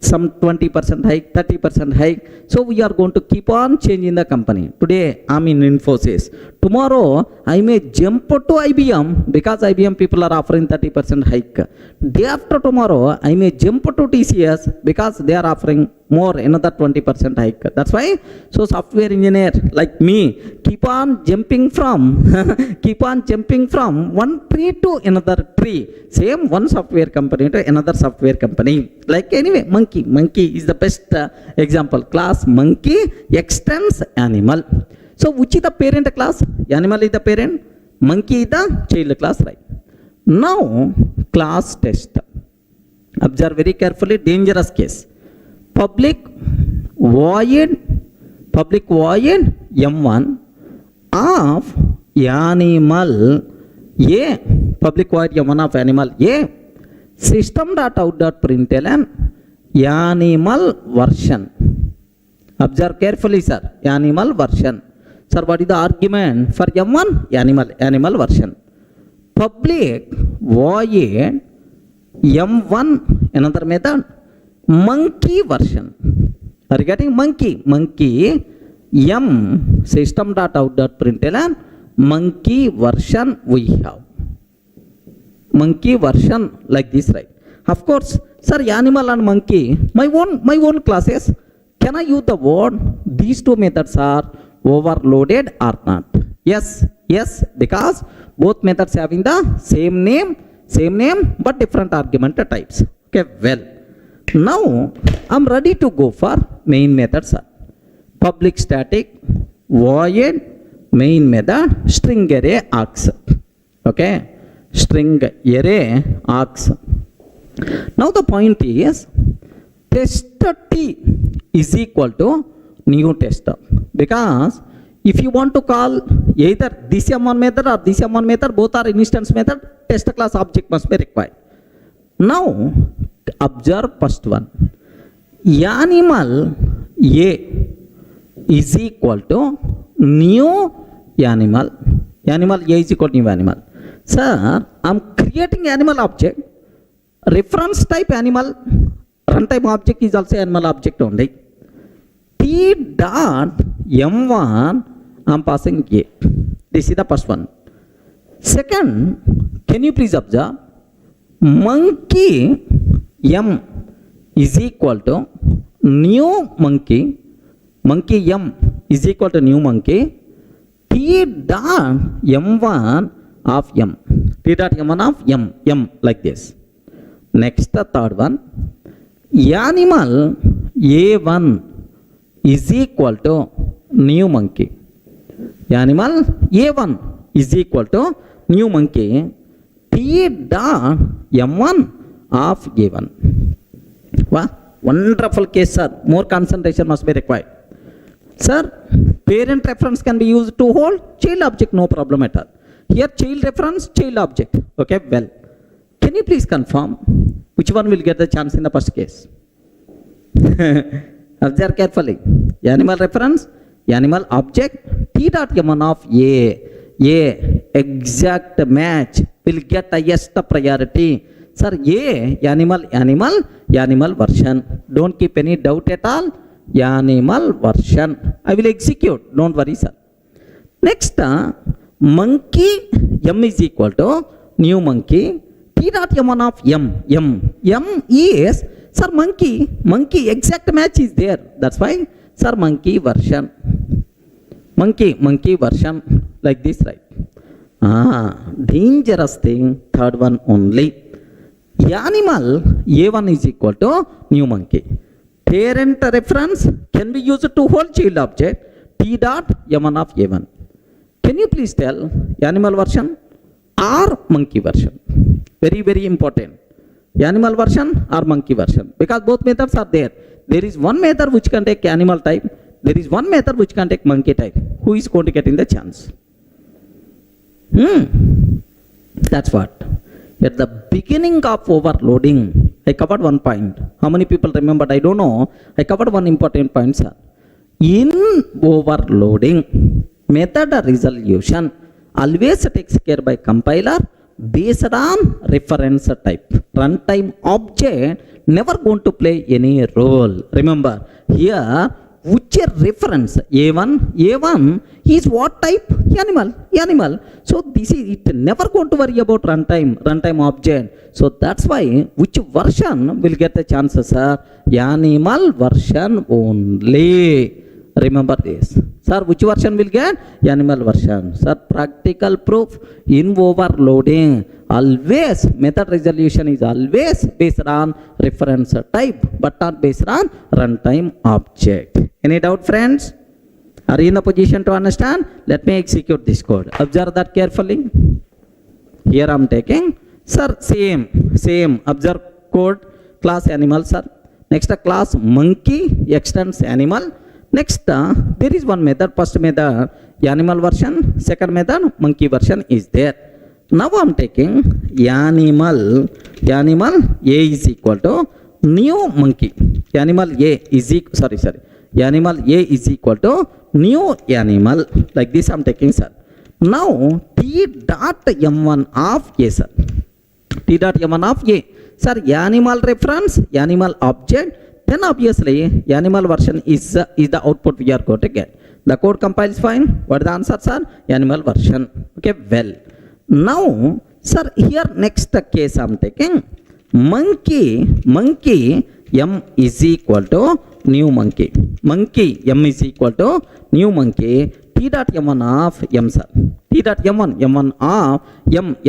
some 20% hike, 30% hike, so we are going to keep on changing the company. Today I'm in Infosys. Tomorrow I may jump to IBM because IBM people are offering 30% hike. Day after tomorrow I may jump to TCS because they are offering more, another 20% hike. That's why, so software engineer like me keep on jumping from one tree to another tree. Same one software company to another software company. Like anyway, monkey is the best example. Class monkey extends animal. So which is the parent class? Animal is the parent, monkey is the child class, right? Now class test. Observe very carefully, dangerous case. Public void m1 of animal a. Public void m1 of animal a. System.out.println animal version. Observe carefully, sir. Animal version. Sir, what is the argument for m1? Animal version. Public void m1, another method, monkey version. Are you getting? Monkey m system.out.println monkey version we have. Monkey version like this, right? Of course, sir, animal and monkey, my own classes. Can I use the word these two methods are overloaded or not? Yes, because both methods having the same name, but different argument types. Okay, well, now I'm ready to go for main method, sir. Public static void main method string array args. Okay, string array args. Now the point is tester t is equal to new tester, because if you want to call either this m1 method or this m1 method, both are instance method, tester class object must be required. Now observe first one. Animal a is equal to new animal. Animal a is equal to new animal. Sir, I'm creating animal object. Reference type animal, runtime object is also animal object only. T dot m1, I'm passing a. This is the first one. Second, can you please observe? Monkey m is equal to new monkey. Monkey m is equal to new monkey. T dot m1 of m. T dot m1 of m like this. Next, the third one. Animal a1 is equal to new monkey. Animal a1 is equal to new monkey. T dot m1 of a1. Wow, wonderful case, sir. More concentration must be required. Sir, parent reference can be used to hold child object, no problem at all. Here child reference, child object. Okay, well. Can you please confirm which one will get the chance in the first case? Observe carefully. Animal reference, animal object, T dot m1 of A exact match will get highest priority. Sir, animal version. Don't keep any doubt at all. Animal version. I will execute. Don't worry, sir. Next, monkey m is equal to new monkey. T dot m1 of m is, sir, monkey exact match is there. That's why, sir, monkey version. Monkey version like this, right? Dangerous thing, third one only. Animal a1 is equal to new monkey. Parent reference can be used to hold child object. T dot m1 of a1. Can you please tell animal version or monkey version? Very, very important. Animal version or monkey version, because both methods are there. There is one method which can take animal type. There is one method which can take monkey type. Who is going to get in the chance? That's what. At the beginning of overloading, I covered one point. How many people remembered? I don't know. I covered one important point, sir. In overloading, method resolution always takes care by compiler based on reference type. Runtime object never going to play any role. Remember, here which reference A1 is what type? Animal. So this is it, never going to worry about runtime object. So that's why which version will get the chances, sir? Animal version only. Remember this. Sir, which version will get? Animal version. Sir, practical proof in overloading. Always, method resolution is always based on reference type, but not based on runtime object. Any doubt, friends? Are you in the position to understand? Let me execute this code. Observe that carefully. Here I am taking, sir, same. Observe code, class animal, sir. Next, class monkey extends animal. Next, there is one method. First method, animal version. Second method, monkey version is there. Now I am taking animal A is equal to new monkey. Animal A is equal to new animal. Like this I am taking, sir. Now T dot m1 of A, sir. T dot m1 of A. Sir, animal reference, animal object. Then obviously animal version is the output we are going to get. The code compiles fine. What are the answers, sir? Animal version. Okay, well. Now, sir, here next case I am taking monkey m is equal to new monkey. Monkey m is equal to new monkey. T dot m1 of m, sir. T dot m1 of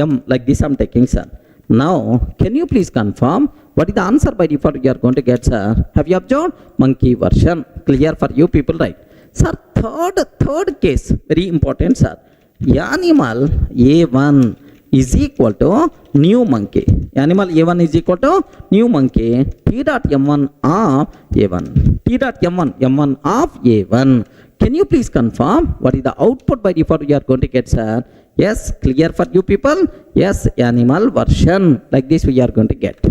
m like this I am taking, sir. Now, can you please confirm what is the answer by default you are going to get, sir? Have you observed? Monkey version. Clear for you people, right? Sir, third case, very important, sir. Animal A1 is equal to new monkey. Animal A1 is equal to new monkey. T dot M1 of A1. T dot M1 of A1. Can you please confirm what is the output by default you are going to get, sir? Yes, clear for you people? Yes, animal version. Like this we are going to get.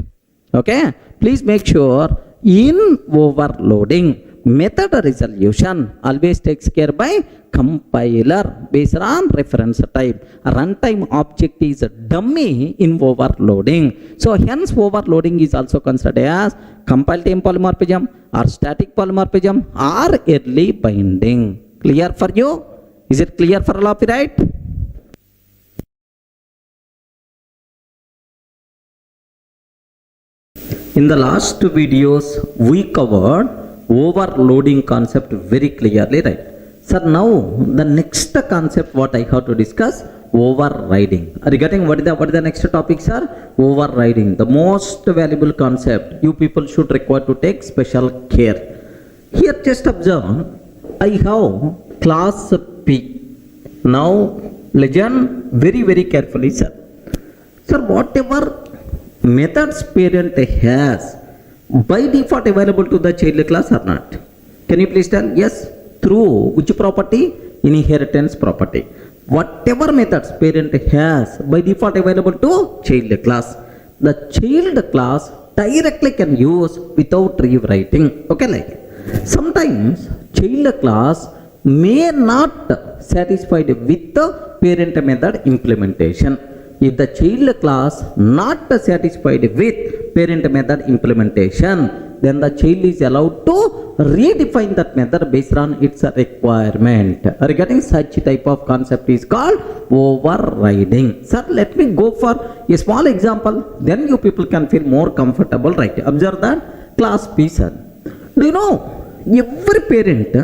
Okay, please make sure in overloading method resolution always takes care by compiler based on reference type. A runtime object is a dummy in overloading. So hence overloading is also considered as compile time polymorphism or static polymorphism or early binding. Clear for you? Is it clear for all of you, right? In the last two videos we covered overloading concept very clearly, right? So now the next concept what I have to discuss, overriding. Regarding what is the next topic, sir? Overriding, the most valuable concept. You people should require to take special care. Here just observe, I have class P. Now listen very carefully, sir. Sir, whatever methods parent has by default available to the child class or not? Can you please tell? Yes, through which property? Inheritance property. Whatever methods parent has by default available to child class, the child class directly can use without rewriting. Okay, like sometimes child class may not satisfied with the parent method implementation. If the child class not satisfied with parent method implementation, then the child is allowed to redefine that method based on its requirement. Regarding such type of concept is called overriding. Sir, let me go for a small example, then you people can feel more comfortable, right? Observe that class P, sir. Do you know every parent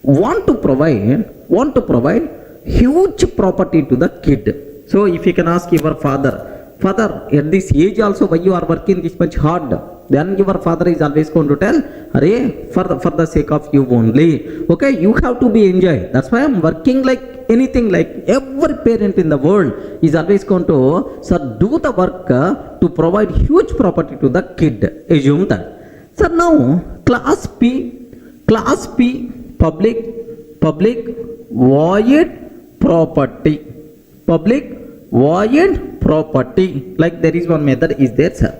want to provide huge property to the kid. So if you can ask your father, at this age also why you are working this much hard, then your father is always going to tell, Arey, for the sake of you only. Okay, you have to be enjoy. That's why I'm working like anything. Like every parent in the world is always going to, sir, do the work to provide huge property to the kid. Assume that. So now class P, public void property. Public void property, like there is one method is there, sir.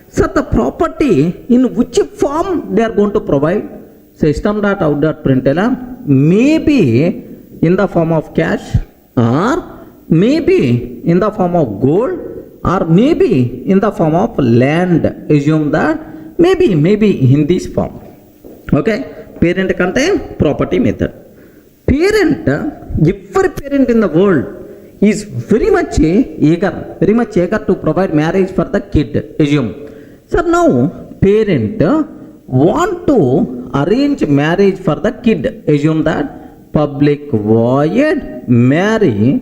So the property in which form they are going to provide, system.out.println, maybe in the form of cash, or maybe in the form of gold, or maybe in the form of land. Assume that maybe in this form. Okay, parent contain property method. Parent, every parent in the world is very much eager to provide marriage for the kid. Assume. So now parent want to arrange marriage for the kid. Assume that public void marry,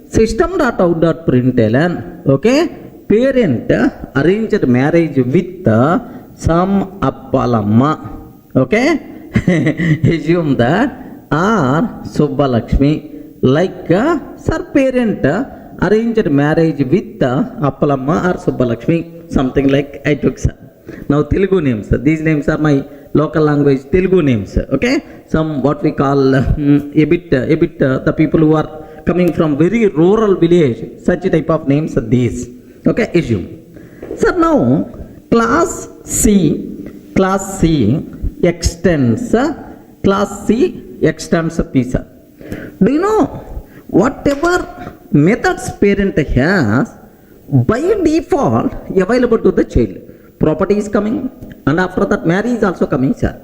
system.out.println. Okay, parent arranged marriage with some appalamma. Okay, assume that or Subbalakshmi. Like sir, parent arranged marriage with Appalamma or Subbalakshmi, something like I took, sir. Now Telugu names, these names are my local language Telugu names. Okay, some what we call a bit the people who are coming from very rural village, such type of names are these. Okay, assume. So now class C extends P, sir. Do you know whatever methods parent has by default available to the child? Property is coming, and after that marriage is also coming, sir.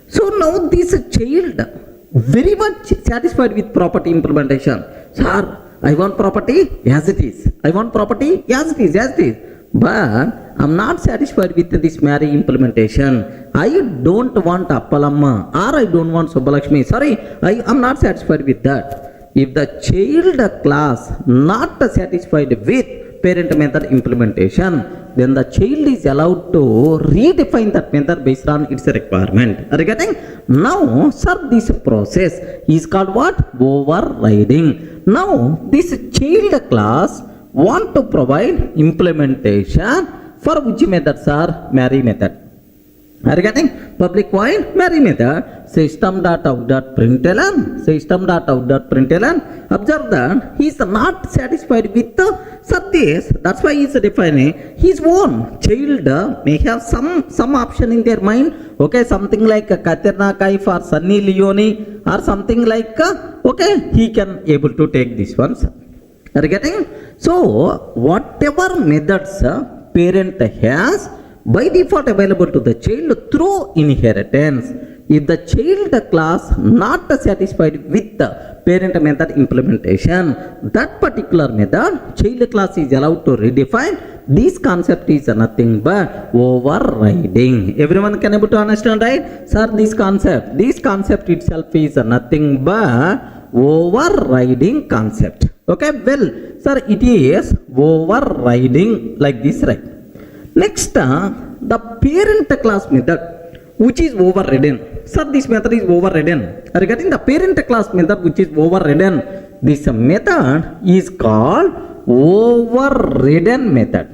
So now this child very much satisfied with property implementation. Sir, I want property as it is. I want property as it is. But I'm not satisfied with this marriage implementation. I don't want Appalamma or I don't want Subbalakshmi. Sorry, I'm not satisfied with that. If the child class not satisfied with parent method implementation, then the child is allowed to redefine that method based on its requirement. Are you getting? Now, sir, this process is called what? Overriding. Now, this child class want to provide implementation for which method, sir? Marry method. Are you getting? Public void marry method system.out.println system.out.println. Observe that he is not satisfied with this. That's why he is defining his own. Child may have some option in their mind. Okay, something like Katrina Kaif or Sunny Leone or something like okay, he can able to take this one. Are you getting? So whatever methods parent has by default available to the child through inheritance. If the child class not satisfied with the parent method implementation, that particular method child class is allowed to redefine. This concept is nothing but overriding. Everyone can able to understand, right? Sir, this concept itself is nothing but overriding concept. Okay, well, sir, it is overriding like this, right? Next, the parent class method which is overridden. Sir, this method is overridden. Regarding the parent class method which is overridden, this method is called overridden method.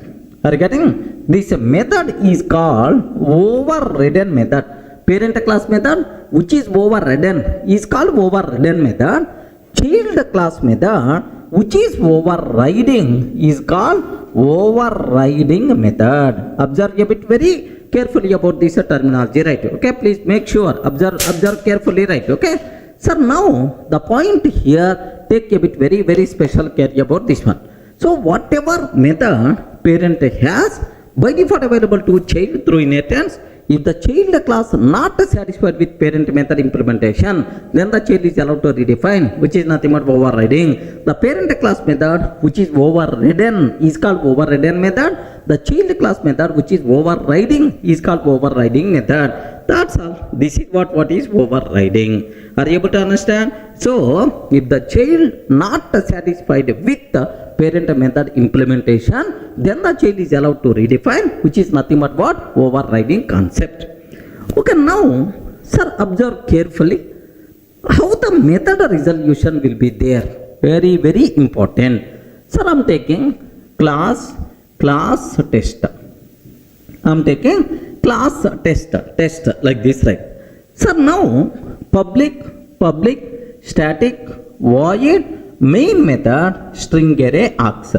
Regarding this method is called overridden method. Parent class method which is overridden is called overridden method. Child class method which is overriding is called overriding method. Observe a bit very carefully about this terminology, right? Okay, please make sure observe carefully, right? Okay, sir, now the point here, take a bit very special care about this one. So whatever method parent has by default available to child through inheritance, if the child class not satisfied with parent method implementation, then the child is allowed to redefine, which is nothing but overriding. The parent class method which is overridden is called overridden method. The child class method which is overriding is called overriding method. That's all. This is what is overriding. Are you able to understand? So, if the child not satisfied with the parent method implementation, then the child is allowed to redefine, which is nothing but what? Overriding concept. Okay, now, sir, observe carefully how the method resolution will be there. Very important. Sir, I'm taking class test. I'm taking class test like this, right? Sir, now public static void main method string array args.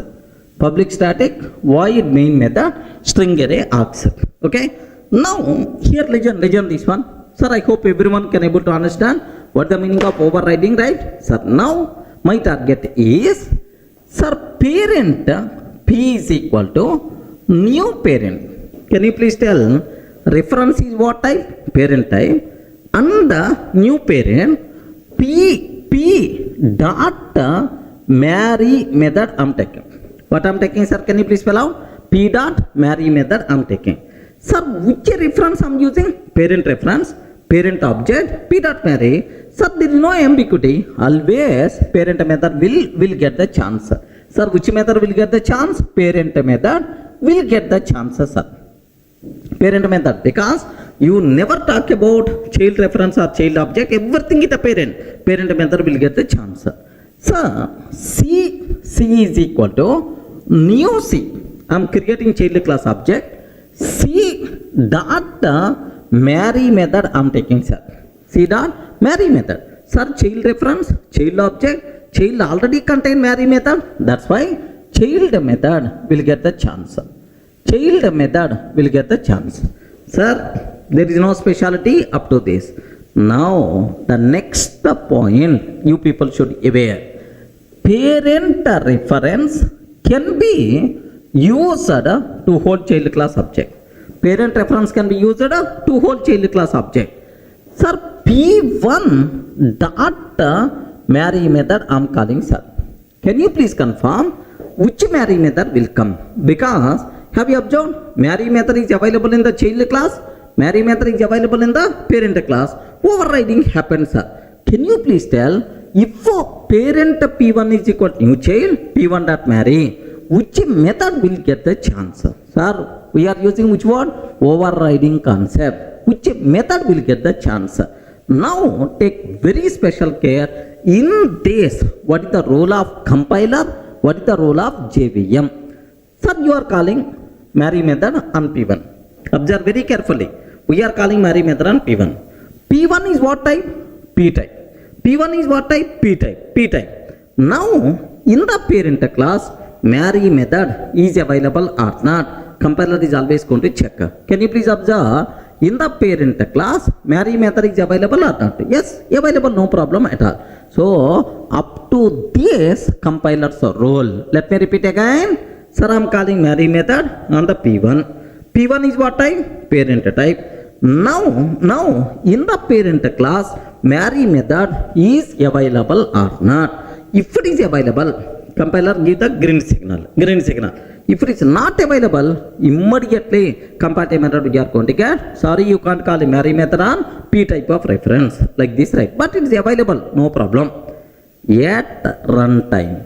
Public static void main method string array args. Okay, now here legend this one. Sir, I hope everyone can able to understand what the meaning of overriding, right? Sir, now my target is, sir, parent p is equal to new parent. Can you please tell reference is what type? Parent type. And the new parent p dot marry method I'm taking. What I'm taking, sir? Can you please spell out? P dot marry method I'm taking. Sir, which reference I'm using? Parent reference, parent object, p dot marry. Sir, there is no ambiguity. Always parent method will get the chance. Sir, which method will get the chance? Parent method will get the chance, sir. Parent method, because you never talk about child reference or child object, everything is the parent method will get the chance. So c is equal to new c. I'm creating child class object. C dot marry method I'm taking, sir. C dot marry method. Sir, child reference, child object, child already contain marry method. That's why child method will get the chance. Child method will get the chance. Sir, there is no speciality up to this. Now, the next point you people should aware. Parent reference can be used to hold child class object. Parent reference can be used to hold child class object. Sir, P1 dot marry method I'm calling, sir. Can you please confirm which marry method will come? Because have you observed marry method is available in the child class, marry method is available in the parent class. Overriding happens, sir. Can you please tell if parent P1 is equal to new child, P1 dot marry, which method will get the chance? Sir, we are using which word? Overriding concept. Which method will get the chance? Now take very special care in this. What is the role of compiler? What is the role of JVM? Sir, you are calling marry method on P1. Observe very carefully. We are calling marry method on P1. P1 is what type? P type. P1 is what type? P type. P type. Now in the parent class, marry method is available or not. Compiler is always going to check. Can you please observe? In the parent class, marry method is available or not? Yes, available, no problem at all. So up to this compiler's role. Let me repeat again. Sir, I am calling marry method on the P1. P1 is what type? Parent type. Now in the parent class, marry method is available or not? If it is available, compiler give the green signal. Green signal. If it is not available, immediately compare method we are going to get. Sorry, you can't call a marry method on P type of reference like this, right? But it is available, no problem. At runtime,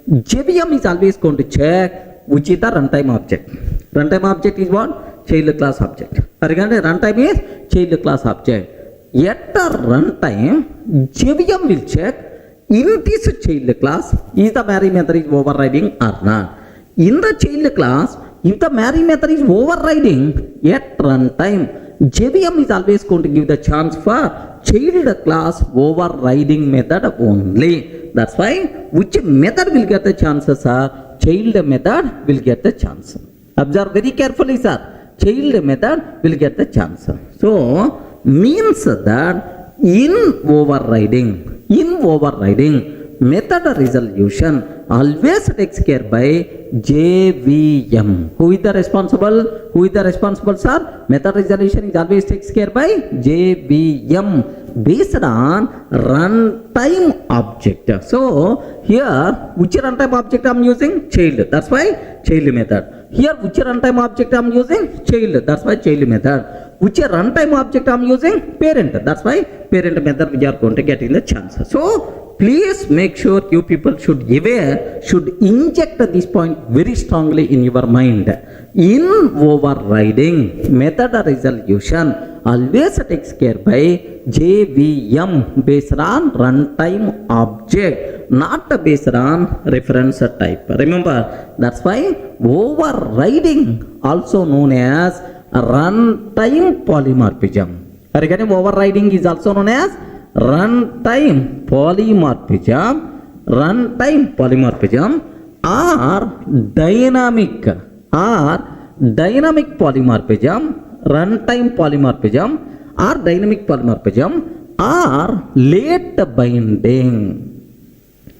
JVM is always going to check which is the runtime object. Runtime object is what? Child class object. Regarding runtime is child class object. At the runtime, JVM will check in this child class is the marry method is overriding or not. In the child class, if the marry method is overriding at runtime, JVM is always going to give the chance for child class overriding method only. That's why which method will get the chances, sir? Child method will get the chance. Observe very carefully, sir. Child method will get the chance. So means that in overriding method resolution always takes care by JVM. Who is the responsible? Who is the responsible, sir? Method resolution is always takes care by JVM based on runtime object. So here which runtime object I am using? Child. That's why child method. Here which runtime object I am using? Child. That's why child method. Which runtime object I am using? Parent. That's why parent method we are going to get in the chance. So please make sure you people should inject this point very strongly in your mind. In overriding, method resolution always takes care by JVM based on runtime object, not based on reference type. Remember, that's why overriding also known as runtime polymorphism. Regarding overriding is also known as runtime polymorphism, or dynamic polymorphism, runtime polymorphism, or dynamic polymorphism, or late binding.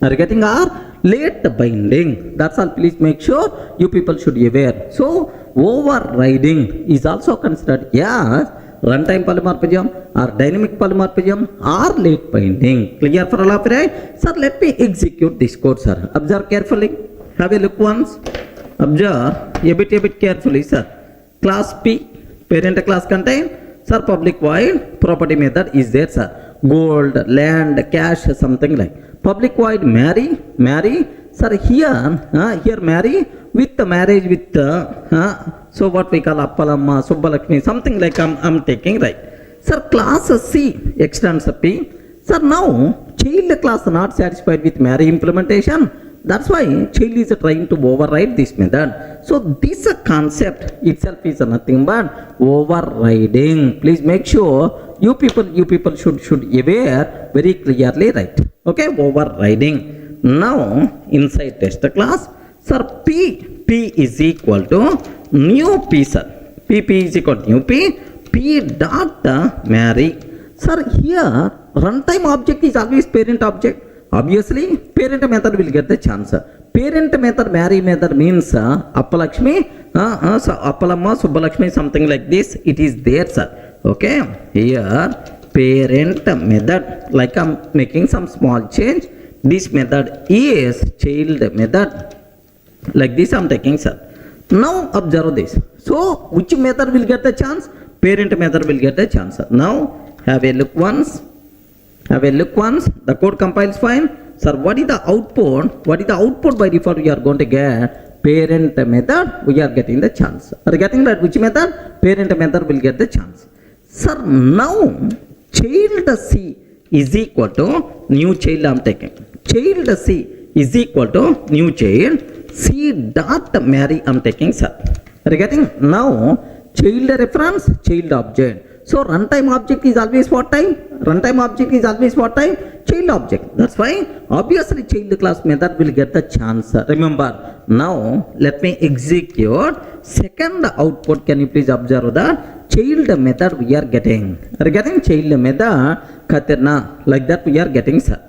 Are you getting? Or late binding. That's all. Please make sure you people should be aware. So overriding is also considered as runtime polymorphism or dynamic polymorphism or late binding. Clear for all of you, right? Sir, let me execute this code, sir. Observe carefully. Have a look once. Observe a bit carefully, sir. Class P, parent class contain, sir, public void property method is there, sir. Gold, land, cash, something like. Public void marry, sir, here marry with the marriage with so what we call Appalamma, Subbalakshmi, something like I'm taking, right? Sir, class C extends P. Sir, now child class not satisfied with marry implementation. That's why child is trying to override this method. So this concept itself is nothing but overriding. Please make sure you people should aware very clearly, right? Okay, overriding. Now inside test class, sir, P is equal to new P, sir. P is equal to new P dot marry. Sir, here runtime object is always parent object. Obviously, parent method will get the chance. Parent method, marry method means Appalakshmi, so Appalamma, Subbalakshmi, something like this. It is there, sir. Okay. Here, parent method, like I'm making some small change. This method is child method. Like this I'm taking, sir. Now observe this. So, which method will get the chance? Parent method will get the chance. Now, have a look once. The code compiles fine. Sir, what is the output? What is the output by default we are going to get? Parent method, we are getting the chance. Are you getting that? Which method? Parent method will get the chance. Sir, now child C is equal to new child I am taking. Child C is equal to new child C dot Mary I am taking, sir. Are you getting? Now child reference, child object. So runtime object is always what type? Runtime object is always what type? Child object. That's why obviously child class method will get the chance. Remember, now let me execute second output. Can you please observe that? Child method we are getting. Are you getting? Child method Katirna. Like that we are getting, sir.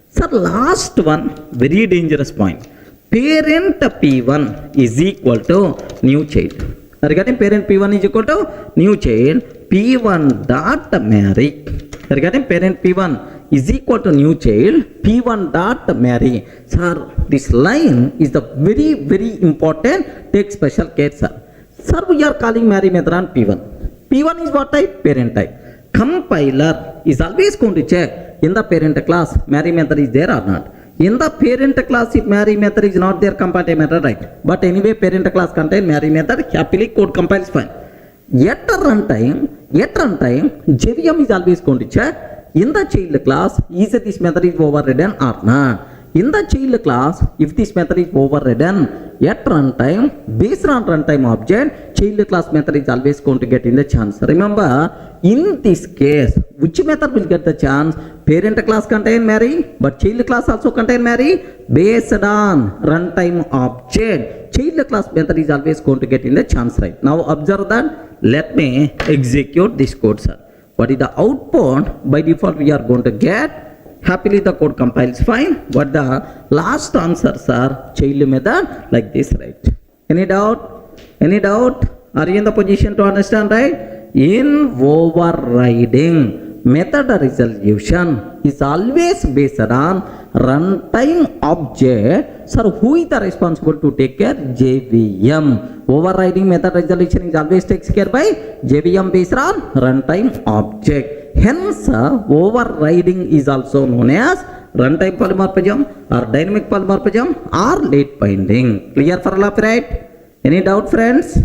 Sir, last one, very dangerous point. Parent P1 is equal to new child. Are you getting? Parent P1 is equal to new child P1 dot Mary. Are you getting? Parent P1 is equal to new child P1 dot Mary. Sir, this line is the very important. Take special care, sir. Sir, we are calling Mary method on P1. P1 is what type? Parent type. Compiler is always going to check in the parent class Mary method is there or not. In the parent class, if Mary method is not there, compile method, right? But anyway, parent class contain Mary method, happily code compiles fine. Yet runtime, JVM is always going to check in the child class, is this method is overridden or not. In the child class, if this method is overridden, at runtime, based on runtime object, child class method is always going to get in the chance. Remember, in this case, which method will get the chance? Parent class contain Mary, but child class also contain Mary. Based on runtime object, child class method is always going to get in the chance, right? Now observe that. Let me execute this code, sir. What is the output? By default, we are going to get. Happily the code compiles fine. What the last answers are? Child method like this, right? Any doubt? Any doubt? Are you in the position to understand, right? In overriding, method resolution is always based on runtime object. Sir, who is the responsible to take care? JVM. Overriding method resolution is always takes care by JVM based on runtime object. Hence, overriding is also known as runtime polymorphism or dynamic polymorphism or late binding. Clear for all of you, right? Any doubt, friends?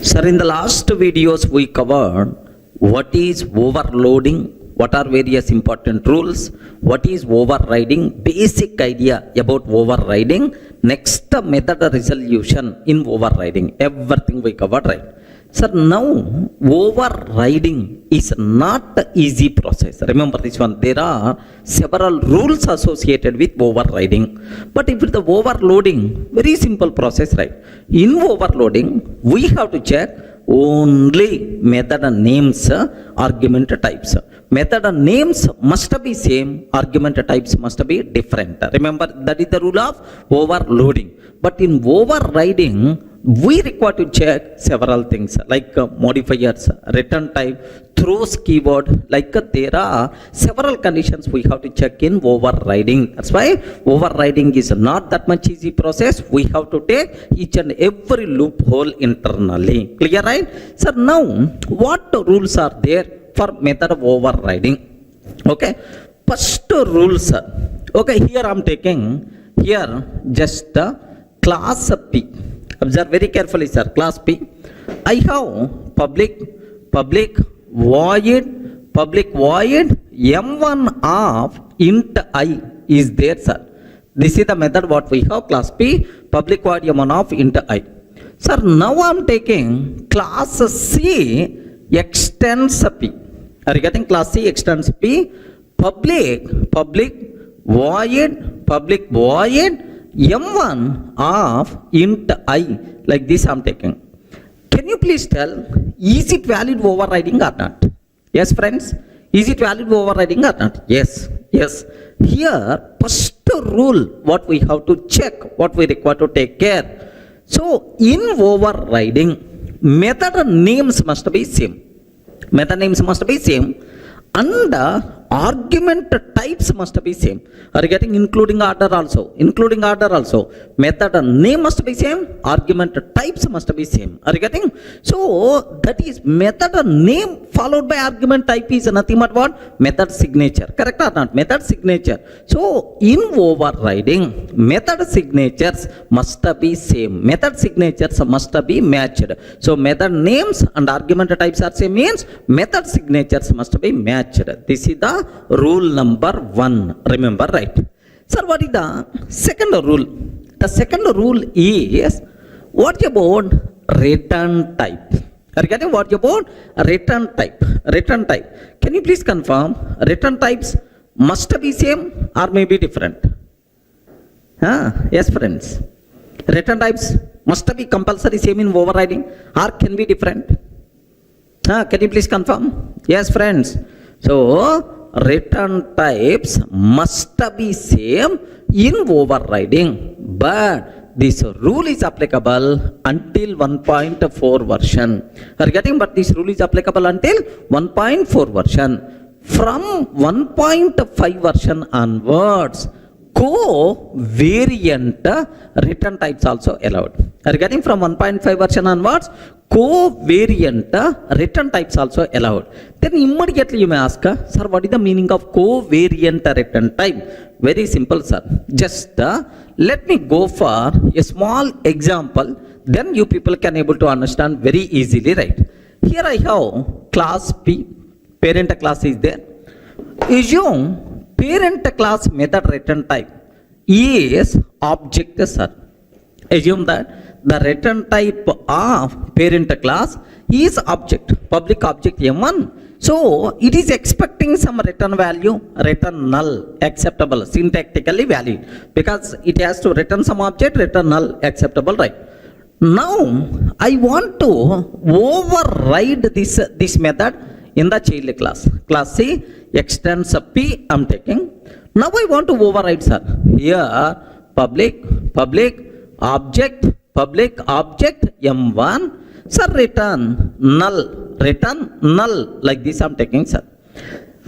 Sir, in the last videos we covered what is overloading, what are various important rules, what is overriding, basic idea about overriding, next method resolution in overriding, everything we covered, right? Sir, now overriding is not the easy process. Remember this one, there are several rules associated with overriding. But if it's the overloading, very simple process, right? In overloading, we have to check only method names, argument types. Method names must be same, argument types must be different. Remember, that is the rule of overloading. But in overriding, we require to check several things like modifiers, return type, throws keyword, like there are several conditions we have to check in overriding. That's why overriding is not that much easy process. We have to take each and every loophole internally. Clear, right? So now, what rules are there for method of overriding? Okay, first rules. Okay, here I'm taking here just class P. Observe very carefully, sir. Class P. I have public void m1 of int I is there, sir. This is the method what we have, class P, public void m1 of int I. Sir, now I'm taking class C extends P. Are you getting? Class C extends P, public void m1 of int I, like this I'm taking. Can you please tell, is it valid overriding or not? Yes, friends, is it valid overriding or not? Yes. Here, first rule what we have to check, what we require to take care. So in overriding, method names must be same. Method names must be same, and argument types must be same. Are you getting? Including order also. Including order also. Method name must be same. Argument types must be same. Are you getting? So that is method name followed by argument type is nothing but what? Method signature. Correct or not? Method signature. So in overriding, method signatures must be same. Method signatures must be matched. So method names and argument types are same means method signatures must be matched. This is the rule number 1. Remember, right? Sir, what is the second rule? The second rule is what about return type? Are you getting what about return type? Return type. Can you please confirm return types must be same or may be different? Yes, friends. Return types must be compulsory same in overriding or can be different? Can you please confirm? Yes, friends. So return types must be same in overriding, but this rule is applicable until 1.4 version. Are you getting? But this rule is applicable until 1.4 version. From 1.5 version onwards, covariant return types also allowed. Are you getting? From 1.5 version onwards, covariant return types also allowed. Then immediately you may ask, sir, what is the meaning of covariant return type? Very simple, sir. Just let me go for a small example, then you people can able to understand very easily, right? Here I have class P, parent class is there. Assume parent class method return type is object, sir. Assume that the return type of parent class is object, public object M1. So it is expecting some return value, return null, acceptable, syntactically valid, because it has to return some object, return null, acceptable, right? Now I want to override this method in the child class. Class C extends P I'm taking. Now I want to override, sir. Here public object M1, sir, return null, like this I'm taking, sir.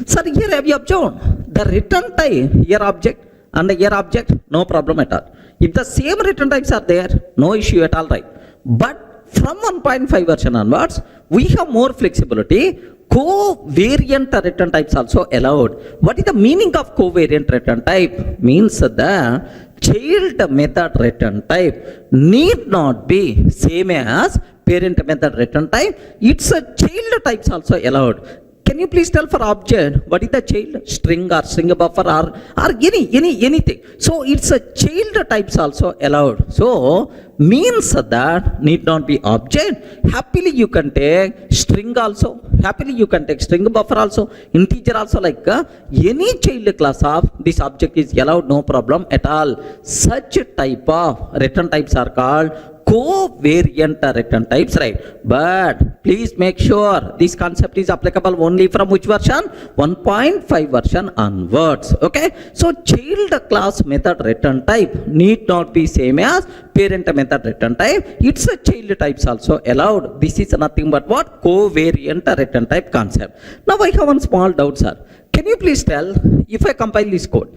Sir, here have you observed the return type here object and here object, no problem at all. If the same return types are there, no issue at all, right? But from 1.5 version onwards, we have more flexibility. Covariant return types also allowed. What is the meaning of covariant return type? Means the child method return type need not be same as parent method return type. It's a child types also allowed. Can you please tell for object what is the child? String or string buffer or anything. So it's a child types also allowed. So means that need not be object. Happily you can take string also. Happily you can take string buffer also, integer also, like any child class of this object is allowed, no problem at all. Such type of return types are called covariant return types, right? But please make sure this concept is applicable only from which version? 1.5 version onwards. Okay, so child class method return type need not be same as parent method return type. It's a child types also allowed. This is nothing but what? Covariant return type concept. Now I have one small doubt, sir. Can you please tell, if I compile this code,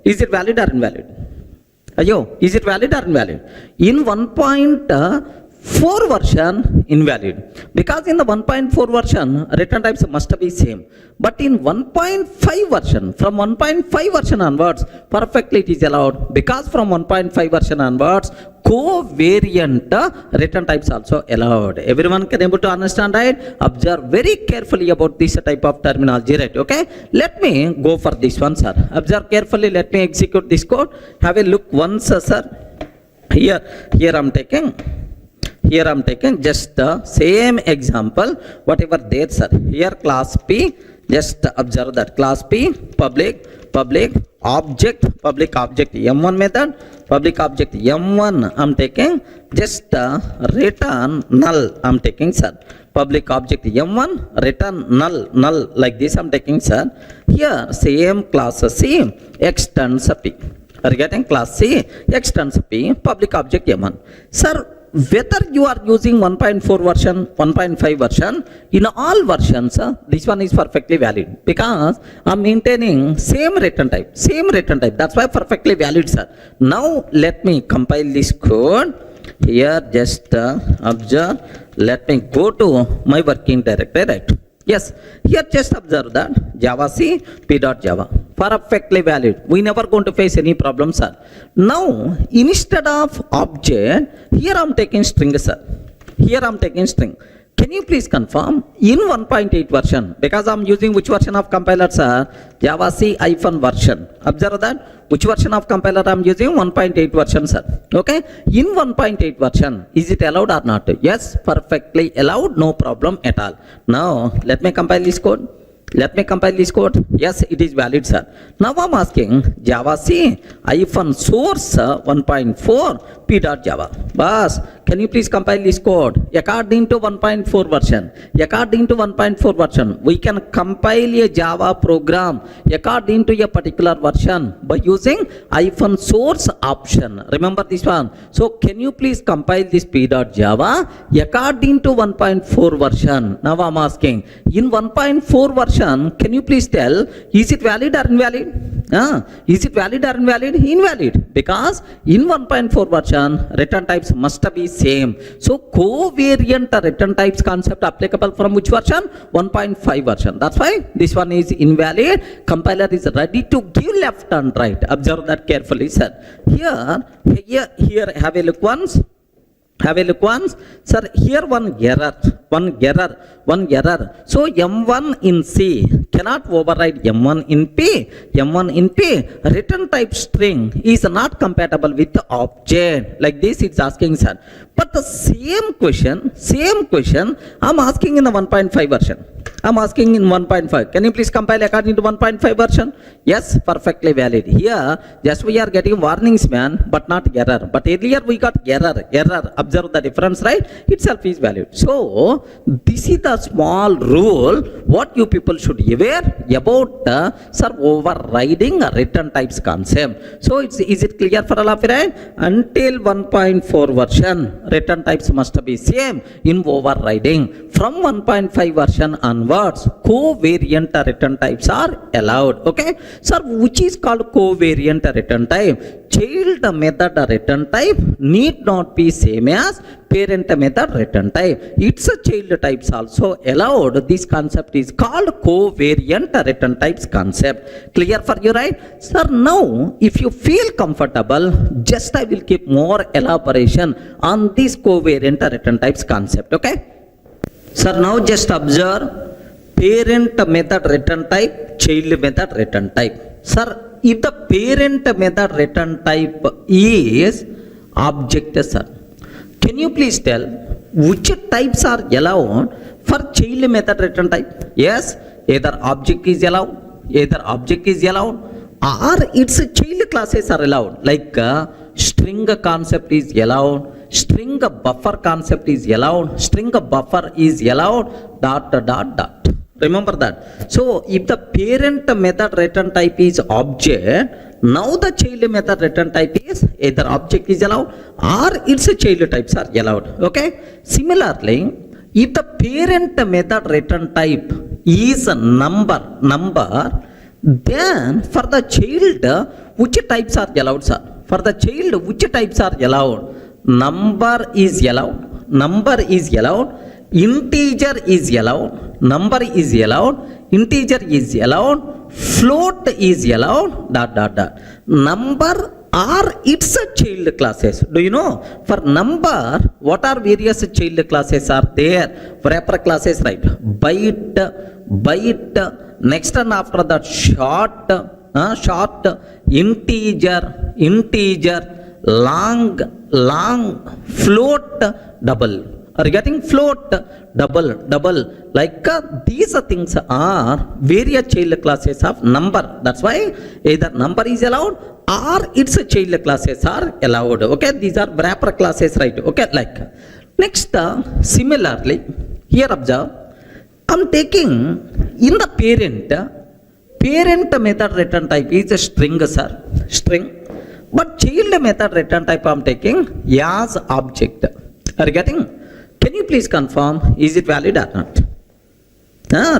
is it valid or invalid? Is it valid or invalid? In 1.4 version, invalid. Because in the 1.4 version, return types must be same. But in 1.5 version, from 1.5 version onwards, perfectly it is allowed. Because from 1.5 version onwards, covariant return types also allowed. Everyone can able to understand, right? Observe very carefully about this type of terminology, right? Okay, let me go for this one, sir. Observe carefully. Let me execute this code. Have a look once, sir. Here I'm taking just the same example, whatever there, sir. Here class P, just observe that class P, public object M1 method, public object M1 I'm taking, just return null I'm taking, sir. Public object M1 return null like this I'm taking, sir. Here same class C extends P. Are you getting? Class C extends P, public object M1. Sir, whether you are using 1.4 version, 1.5 version, in all versions, this one is perfectly valid because I'm maintaining same return type. That's why perfectly valid, sir. Now let me compile this code. Here just observe. Let me go to my working directory, right? Yes, here just observe that Java C p.java, perfectly valid. We never going to face any problem, sir. Now instead of object, here I'm taking string, sir. Here I'm taking string. Can you please confirm in 1.8 version, because I'm using which version of compiler, sir? Java C -version. Observe that which version of compiler I'm using? 1.8 version, sir. Okay, in 1.8 version, is it allowed or not? Yes, perfectly allowed, no problem at all. Now let me compile this code. Yes, it is valid, sir. Now I'm asking Java C -source 1.4 p.java. Boss, can you please compile this code? According to 1.4 version, we can compile a Java program according to a particular version by using -source option. Remember this one. So can you please compile this p.java according to 1.4 version? Now I'm asking, in 1.4 version, can you please tell, is it valid or invalid? Is it valid or invalid? Invalid, because in 1.4 version, return types must be same. So covariant return types concept applicable from which version? 1.5 version. That's why this one is invalid. Compiler is ready to give left and right. Observe that carefully, sir. Here, have a look once. Sir, here one error. So M1 in C cannot override M1 in P. Return type string is not compatible with the object. Like this it's asking, sir. But the same question, I'm asking in the 1.5 version. I'm asking in 1.5. Can you please compile according to 1.5 version? Yes, perfectly valid. Here, just we are getting warnings, man, but not error. But earlier we got error. Observe the difference, right? Itself is valid. So, this is the small rule what you people should be aware about overriding a return types concept. So, is it clear for all of you, right? Until 1.4 version, return types must be same in overriding. From 1.5 version onwards, covariant return types are allowed. Okay, sir, which is called covariant return type? Child method return type need not be same as parent method return type. It's a child types also allowed. This concept is called covariant return types concept. Clear for you, right? Sir, now if you feel comfortable, just I will keep more elaboration on this covariant return types concept. Okay, sir, now just observe parent method return type, child method return type. Sir, if the parent method return type is object, sir, can you please tell which types are allowed for child method return type? Yes, either object is allowed, or its child classes are allowed. Like string concept is allowed, string buffer concept is allowed, string buffer is allowed, ... Remember that. So if the parent method return type is object, now the child method return type is either object is allowed or its child types are allowed. Okay. Similarly, if the parent method return type is a number, then for the child, which types are allowed, sir? For the child, which types are allowed? Number is allowed, integer is allowed, number is allowed, integer is allowed, float is allowed, ... Number are its child classes. Do you know? For number, what are various child classes are there? Wrapper classes, right? Byte, next and after that short, integer, long, float, double. Are you getting? Float, double. Like these things are various child classes of number. That's why either number is allowed or its child classes are allowed. Okay, these are wrapper classes, right? Okay, like next, similarly, here observe, I'm taking in the parent method return type is a string, sir, string. But child method return type I'm taking as object. Are you getting? Can you please confirm, is it valid or not?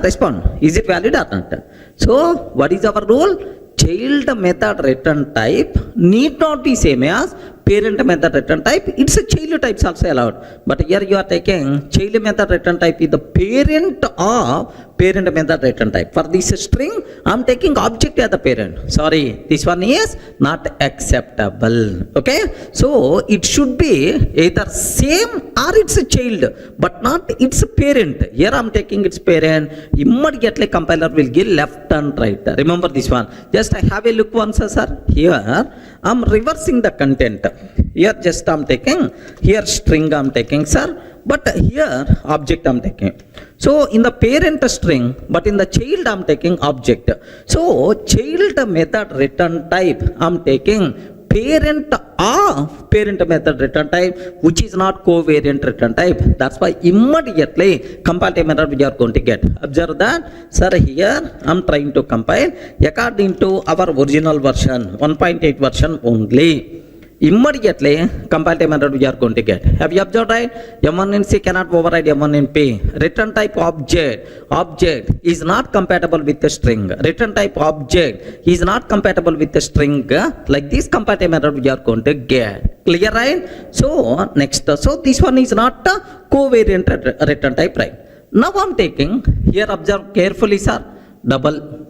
Respond, is it valid or not? So what is our rule? Child method return type need not be same as parent method return type. It's a child types also allowed, but here you are taking child method return type is the parent of parent method return type. For this string I'm taking object as the parent. Sorry, this one is not acceptable. Okay, so it should be either same or it's a child, but not its parent. Here I'm taking its parent. Immediately compiler will give left and right. Remember this one. Just I have a look once, sir. Here I'm reversing the content. Here just I'm taking, here string I'm taking, sir, but here object I'm taking. So in the parent string, but in the child I'm taking object. So child method return type I'm taking parent of parent method return type, which is not covariant return type. That's why immediately compile method we are going to get. Observe that, sir. Here I'm trying to compile according to our original version 1.8 version only. Immediately compile method we are going to get. Have you observed, right? M1 in C cannot override M1 in P. Return type object is not compatible with the string. Return type object is not compatible with the string. Like this compile method we are going to get. Clear, right? So next, so this one is not a covariant return type, right? Now I'm taking, here observe carefully, sir, double.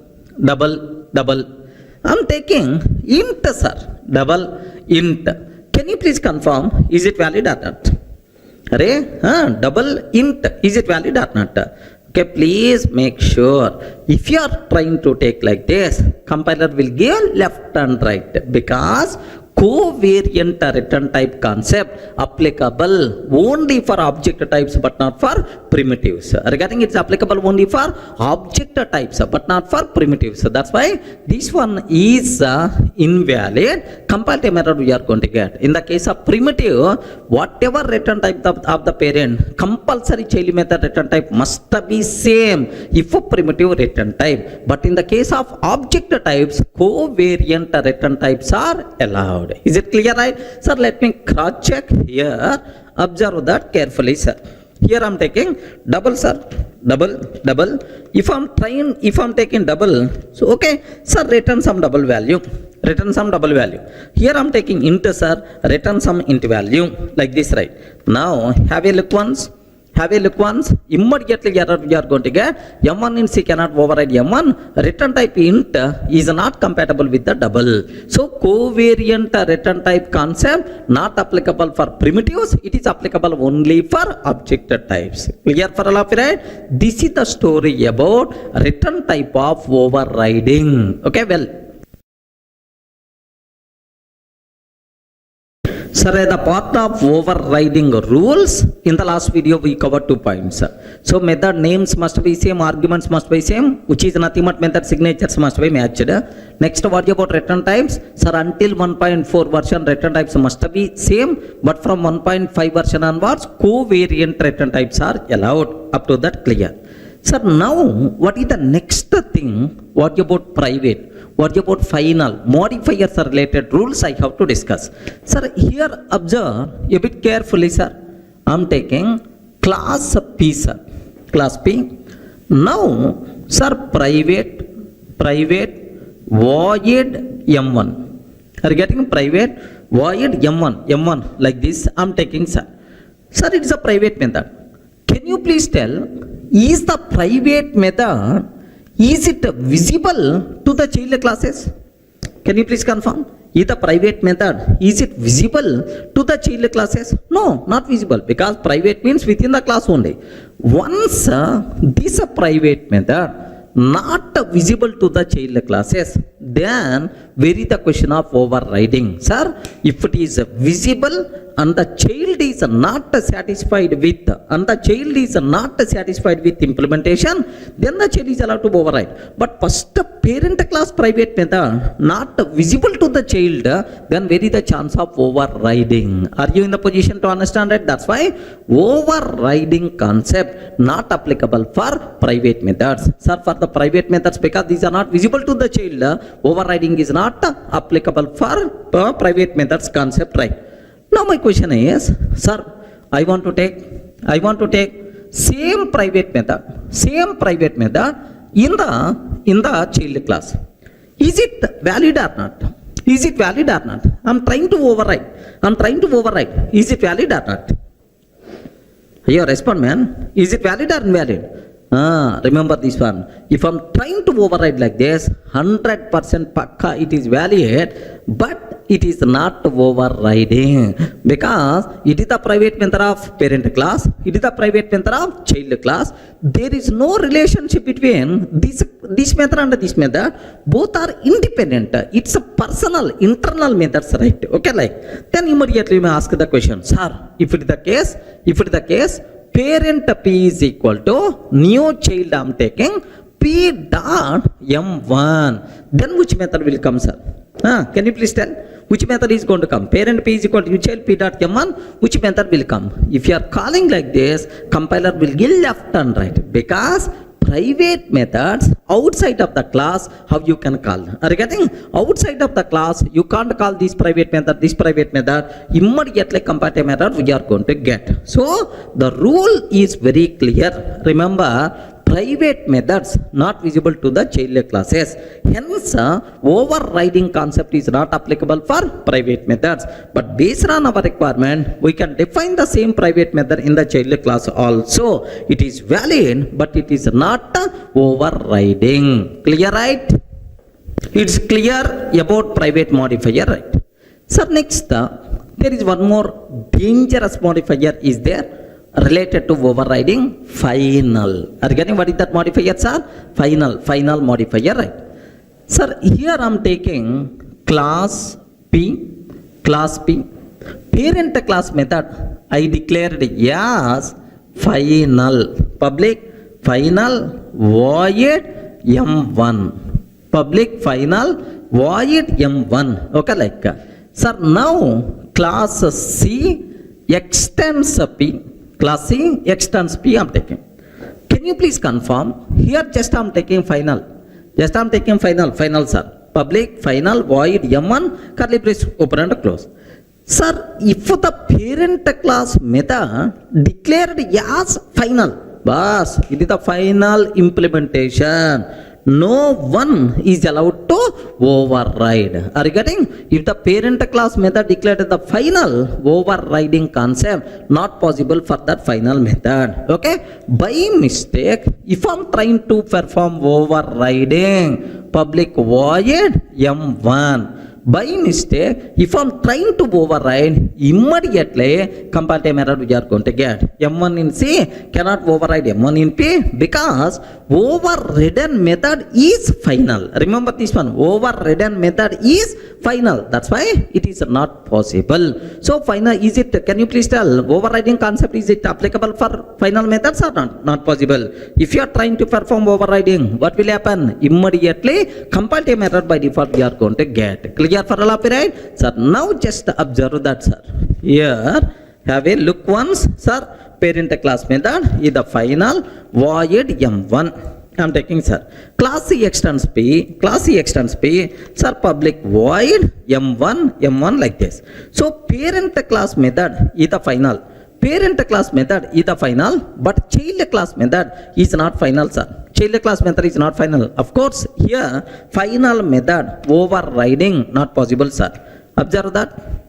I'm taking int, sir, double int. Can you please confirm, is it valid or not? Double int, is it valid or not? Okay, please make sure. If you are trying to take like this, compiler will give left and right, because covariant return type concept applicable only for object types but not for primitives. Regarding it's applicable only for object types but not for primitives. That's why this one is invalid. Compile method we are going to get. In the case of primitive, whatever return type of the parent, compulsory child method return type must be same if a primitive return type. But in the case of object types, covariant return types are allowed. Is it clear, right? Sir, let me cross check here. Observe that carefully, sir. Here I'm taking double, sir. Double. If I'm taking double, so okay, sir, return some double value. Here I'm taking int, sir, return some int value. Like this, right? Now have a look once. Immediately you are going to get M1 in C cannot override M1. Return type int is not compatible with the double. So covariant return type concept not applicable for primitives. It is applicable only for object types. Clear for all of you, right? This is the story about return type of overriding. Okay, well. Sir, as a part of overriding rules, in the last video we covered 2 points. So method names must be same, arguments must be same, which is nothing but method signatures must be matched. Next, what about return types? Sir, until 1.4 version return types must be same, but from 1.5 version onwards, covariant return types are allowed. Up to that, clear. Sir, now what is the next thing? What about private? What about final? Modifiers are related rules I have to discuss. Sir, here observe a bit carefully, sir. I'm taking class P, sir. Class P. Now, sir, private void M1. Are you getting private void M1 like this? I'm taking, sir. Sir, it is a private method. Can you please tell, is the private method, is it visible to the child classes? Can you please confirm? Is the private method, is it visible to the child classes? No, not visible, because private means within the class only. Once this private method not visible to the child classes, then where is the question of overriding? Sir, if it is visible and the child is not satisfied with implementation, then the child is allowed to override. But first parent class private method not visible to the child, then where is the chance of overriding? Are you in the position to understand it? That's why overriding concept not applicable for private methods. Sir, for the private methods, because these are not visible to the child, overriding is not applicable for private methods concept, right? Now my question is, sir, I want to take same private method in the child class. Is it valid or not? I'm trying to override. Is it valid or not? Your respond, man. Is it valid or invalid? Remember this one. If I'm trying to override like this, 100% pakka it is valid, but it is not overriding because it is the private method of parent class, it is the private method of child class. There is no relationship between this method and this method. Both are independent. It's a personal, internal methods, right? Okay, like then immediately you may ask the question, sir, if it is the case, parent P is equal to new child I'm taking P dot M1. Then which method will come, sir? Can you please tell? Which method is going to come? Parent P is equal to new child P dot M1. Which method will come? If you are calling like this, compiler will give left and right because private methods outside of the class, how you can call? Are you getting? Outside of the class, you can't call this private method, immediately comparative method we are going to get. So the rule is very clear. Remember, private methods not visible to the child classes. Hence, overriding concept is not applicable for private methods. But based on our requirement, we can define the same private method in the child class also. It is valid, but it is not overriding. Clear, right? It's clear about private modifier, right? So next, there is one more dangerous modifier is there, related to overriding, final. Are you getting what is that modifier, sir? Final modifier, right? Sir, here I am taking class P. Parent class method I declared as final, public final void M1. Public final void M1. Okay, like, sir, now class C extends P. Class C extends P I'm taking. Can you please confirm? Here just I'm taking final. Final, sir. Public final void M1 curly brace open and close. Sir, if the parent class method declared as final, bas, it is the final implementation. No one is allowed to override. Are you getting? If the parent class method declared the final, overriding concept not possible for that final method. Okay? By mistake, if I'm trying to perform overriding public void M1, by mistake, if I'm trying to override, immediately comparative error we are going to get. M1 in C cannot override M1 in P because overridden method is final. Remember this one, overridden method is final. That's why it is not possible. So final, is it, can you please tell, overriding concept, is it applicable for final methods or not? Not possible. If you are trying to perform overriding, what will happen? Immediately comparative error by default we are going to get. Clear for all of you, right? Sir, now just observe that, sir. Here, have a look once, sir. Parent class method is the final void M1. I'm taking, sir. Class C extends P, sir, public void M1 like this. So parent class method is the final. Parent class method is the final, but child class method is not final, sir. Child class method is not final. Of course, here final method overriding not possible, sir. Observe that.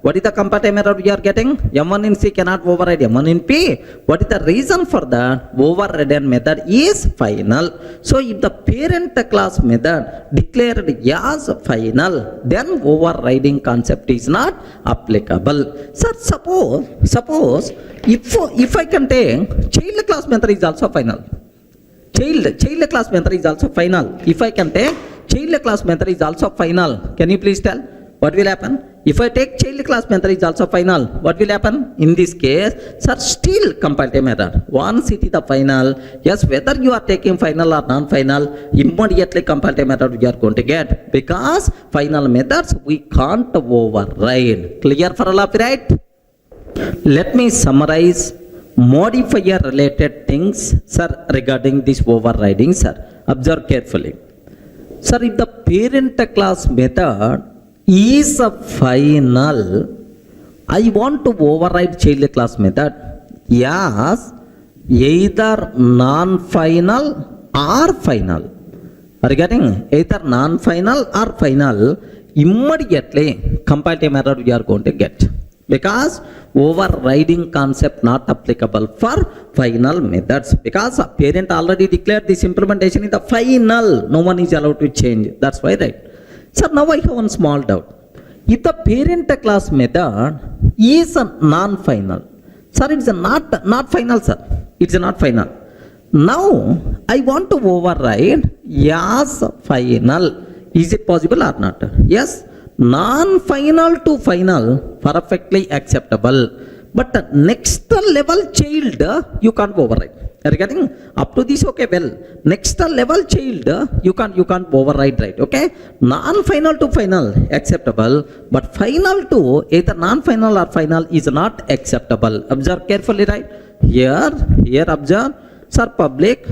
What is the comparative error we are getting? M1 in C cannot override M1 in P. What is the reason for that? Overridden method is final. So if the parent class method declared as final, then overriding concept is not applicable. Sir, suppose if I can take child class method is also final. Child class method is also final. If I can take child class method is also final, can you please tell what will happen? If I take child class method is also final, what will happen? In this case, sir, still comparative error. Once it is the final, yes, whether you are taking final or non-final, immediately comparative error we are going to get because final methods we can't override. Clear for all of you, right? Let me summarize modifier related things, sir, regarding this overriding, sir. Observe carefully. Sir, if the parent class method is a final, I want to override child class method as either non-final or final. Are you getting? Either non-final or final. Immediately compile time error we are going to get, because overriding concept not applicable for final methods, because a parent already declared this implementation is the final. No one is allowed to change. That's why, right? So now I have one small doubt. If the parent class method is a non-final, sir, it's not final, sir. It's not final. Now I want to override as final. Is it possible or not? Yes. Non-final to final, perfectly acceptable. But next level child, you can't override. Are you getting? Up to this, okay, well. Next level child, you can't override, right? Okay. Non-final to final, acceptable. But final to either non-final or final is not acceptable. Observe carefully, right? Here observe. Sir, public,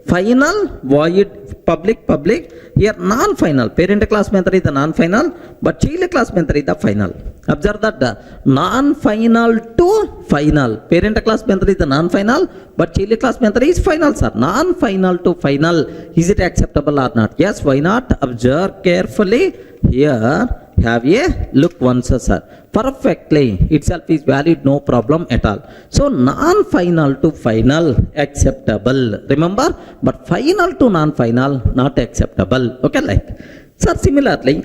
final, void, public. Here non-final. Parent class method is the non-final, but child class method is the final. Observe that non-final to final. Parent class method is the non-final, but child class method is final, sir. Non-final to final. Is it acceptable or not? Yes, why not? Observe carefully. Here, have a look once, sir. Perfectly itself is valid, no problem at all. So non-final to final acceptable, remember, but final to non-final not acceptable. Okay, like, sir, similarly,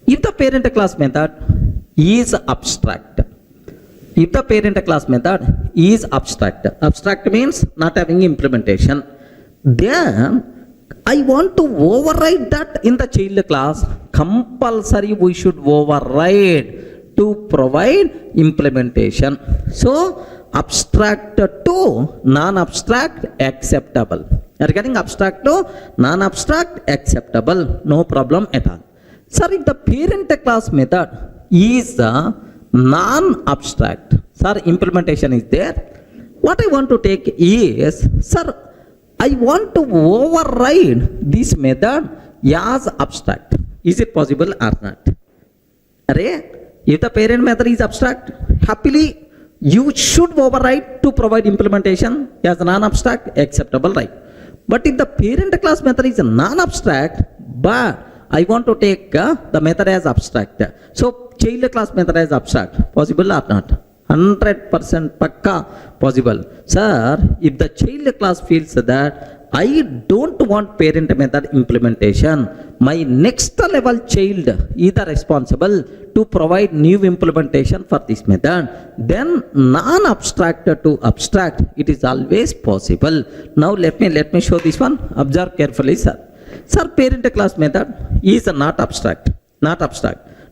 if the parent class method is abstract, abstract means not having implementation, then I want to override that in the child class. Compulsory we should override to provide implementation. So abstract to non-abstract acceptable. Are you getting? Abstract to non-abstract acceptable, no problem at all. Sir, if the parent class method is non-abstract, sir, implementation is there. What I want to take is, sir, I want to override this method as abstract. Is it possible or not? If the parent method is abstract, happily you should override to provide implementation as non-abstract, acceptable, right? But if the parent class method is non-abstract, but I want to take the method as abstract, so child class method as abstract, possible or not? 100% pakka possible. Sir, if the child class feels that I don't want parent method implementation, my next level child is the responsible to provide new implementation for this method, then non-abstract to abstract, it is always possible. Now let me show this one. Observe carefully, sir. Sir, parent class method is not abstract.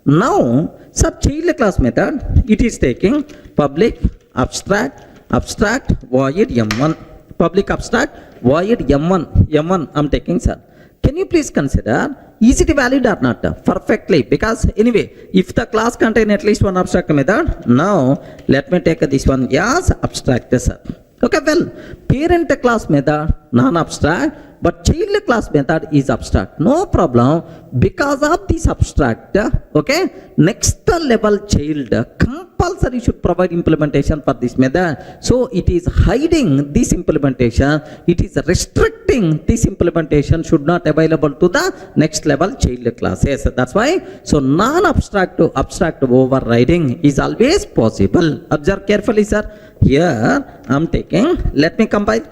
Now, sir, child class method, it is taking public abstract void m1, public abstract void m1 I'm taking, sir. Can you please consider, is it valid or not? Perfectly, because anyway, if the class contain at least one abstract method, now let me take this one as abstract, sir. Okay, well, parent class method non-abstract, but child class method is abstract. No problem, because of this abstract, okay, next level child compulsory should provide implementation for this method. So it is hiding this implementation, it is restricting this implementation should not available to the next level child classes. That's why, so non-abstract to abstract overriding is always possible. Observe carefully, sir. Here I'm taking, let me compile.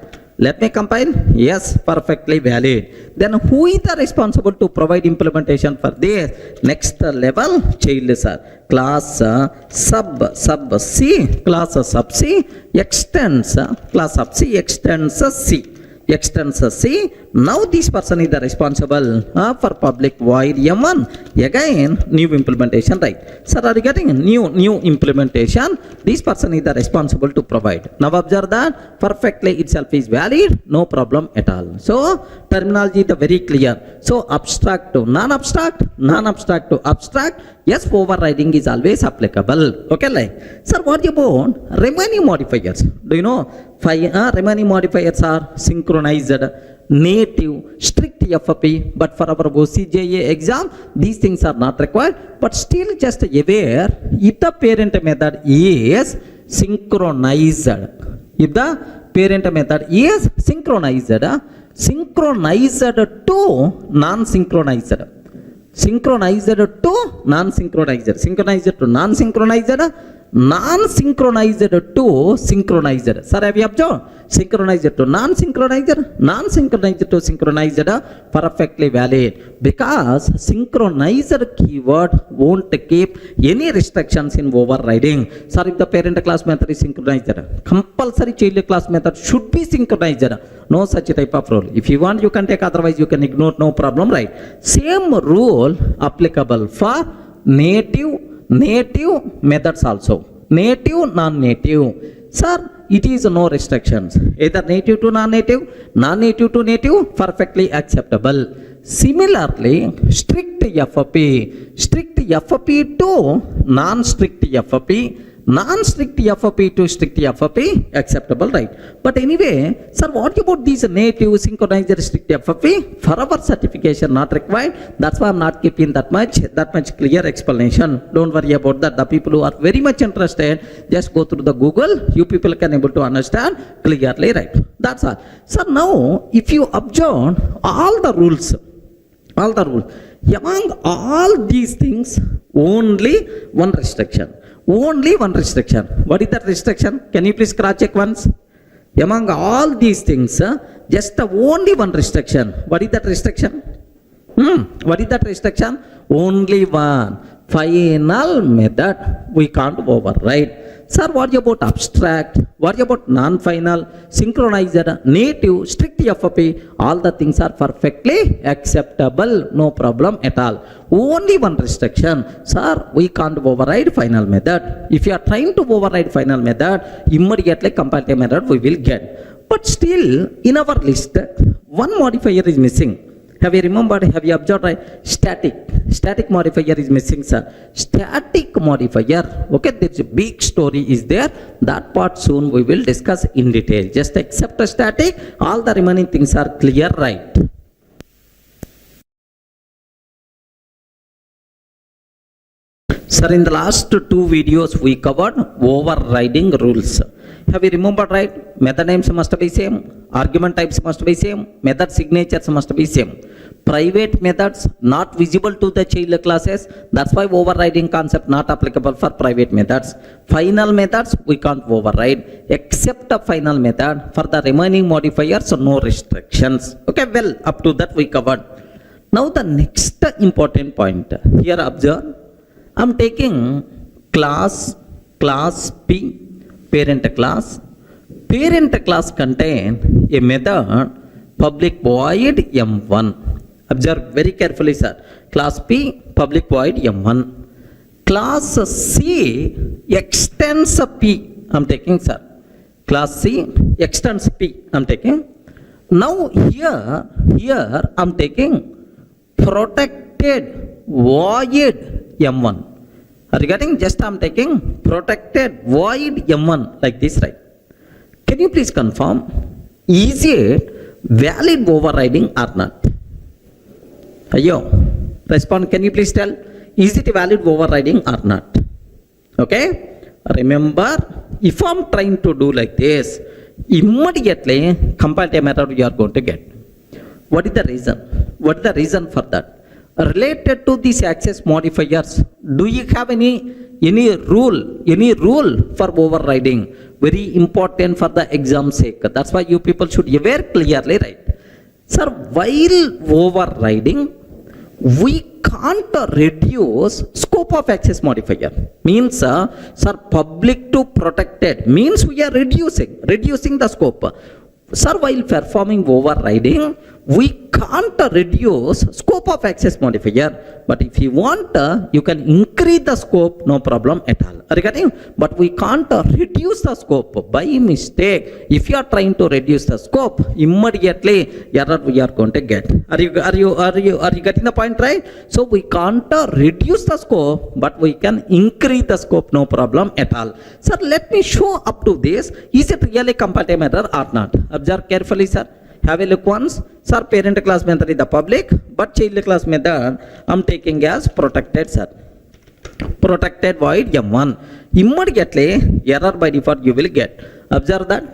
Yes, perfectly valid. Then who is the responsible to provide implementation for this next level child, sir? Class sub C, class sub C extends C. Now this person is the responsible for public void m1. Again, new implementation, right? Sir, are you getting new implementation? This person is the responsible to provide. Now observe that perfectly itself is valid, no problem at all. So terminology is very clear. So abstract to non-abstract, non-abstract to abstract. Yes, overriding is always applicable. Okay, like, sir, what about remaining modifiers? Do you know remaining modifiers are synchronized native, strict FP, but for our OCJA exam, these things are not required, but still just aware if the parent method is synchronized. If the parent method is synchronized to non-synchronized. Synchronized to non-synchronized. Synchronized to non-synchronized. Non-synchronized to synchronized. Sir, have you observed? Synchronized to non-synchronized, non-synchronized to synchronized, perfectly valid. Because synchronized keyword won't keep any restrictions in overriding. Sir, if the parent class method is synchronized, compulsory child class method should be synchronized. No such type of rule. If you want, you can take, otherwise you can ignore, no problem, right? Same rule applicable for native methods also. Native, non-native. Sir, it is no restrictions. Either native to non-native, non-native to native, perfectly acceptable. Similarly, strict FP to non-strict FP, non-strict FP to strict FP, acceptable, right? But anyway, sir, what about these native synchronized strict FP? For our certification, not required. That's why I'm not keeping that much clear explanation. Don't worry about that. The people who are very much interested, just go through the Google. You people can able to understand clearly, right? That's all. So now, if you observe all the rules, among all these things, only one restriction. Only one restriction. What is that restriction? Can you please cross check once? Among all these things, just only one restriction. What is that restriction? What is that restriction? Only one. Final method we can't override. Sir, what about abstract? What about non-final, synchronized, native, strict FP? All the things are perfectly acceptable. No problem at all. Only one restriction. Sir, we can't override final method. If you are trying to override final method, immediately comparative method we will get. But still, in our list, one modifier is missing. Have you remembered? Have you observed? Right? Static modifier is missing, sir. Static modifier. Okay, there's a big story is there. That part soon we will discuss in detail. Just accept a static. All the remaining things are clear, right? Sir, in the last two videos we covered overriding rules. Have you remembered, right? Method names must be same, argument types must be same, method signatures must be same. Private methods not visible to the child classes. That's why overriding concept not applicable for private methods. Final methods we can't override except a final method. For the remaining modifiers, no restrictions. Okay, well, up to that we covered. Now the next important point. Here observe. I'm taking class P, parent class. Parent class contain a method public void M1. Observe very carefully, sir. Class P, public void M1. Class C extends P. I'm taking, sir. Class C extends P. I'm taking. Now here I'm taking protected void M1. Are you getting? Just I'm taking protected void M1 like this, right? Can you please confirm? Is it valid overriding or not? Ayo, respond. Can you please tell? Is it valid overriding or not? Okay? Remember, if I'm trying to do like this, immediately comparative method you are going to get. What is the reason? What is the reason for that? Related to these access modifiers, do you have any rule for overriding? Very important for the exam sake. That's why you people should be aware clearly, right? Sir, while overriding, we can't reduce scope of access modifier. Means, sir, public to protected means we are reducing the scope. Sir, while performing overriding, we can't reduce scope of access modifier, but if you want, you can increase the scope, no problem at all. Are you getting? But we can't reduce the scope by mistake. If you are trying to reduce the scope, immediately error we are going to get. Are you getting the point, right? So we can't reduce the scope, but we can increase the scope, no problem at all. Sir, let me show up to this. Is it really compatible error or not? Observe carefully, sir. Have a look once. Sir, parent class method is the public, but child class method I'm taking as protected, sir. Protected void M1. Immediately, error by default you will get. Observe that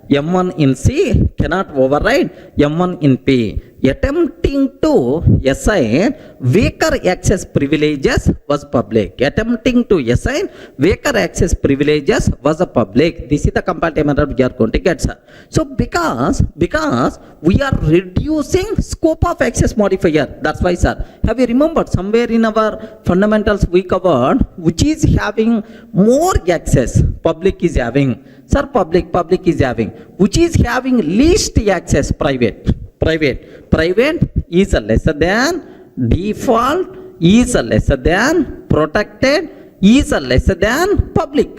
M1 in C cannot override M1 in P. Attempting to assign weaker access privileges was public. Attempting to assign weaker access privileges was a public. This is the compatible error we are going to get, sir. So because we are reducing scope of access modifier, that's why, sir. Have you remembered somewhere in our fundamentals we covered which is having more access? Public is having. Sir, public is having. Which is having least access? Private is a lesser than, default is a lesser than, protected is a lesser than, public.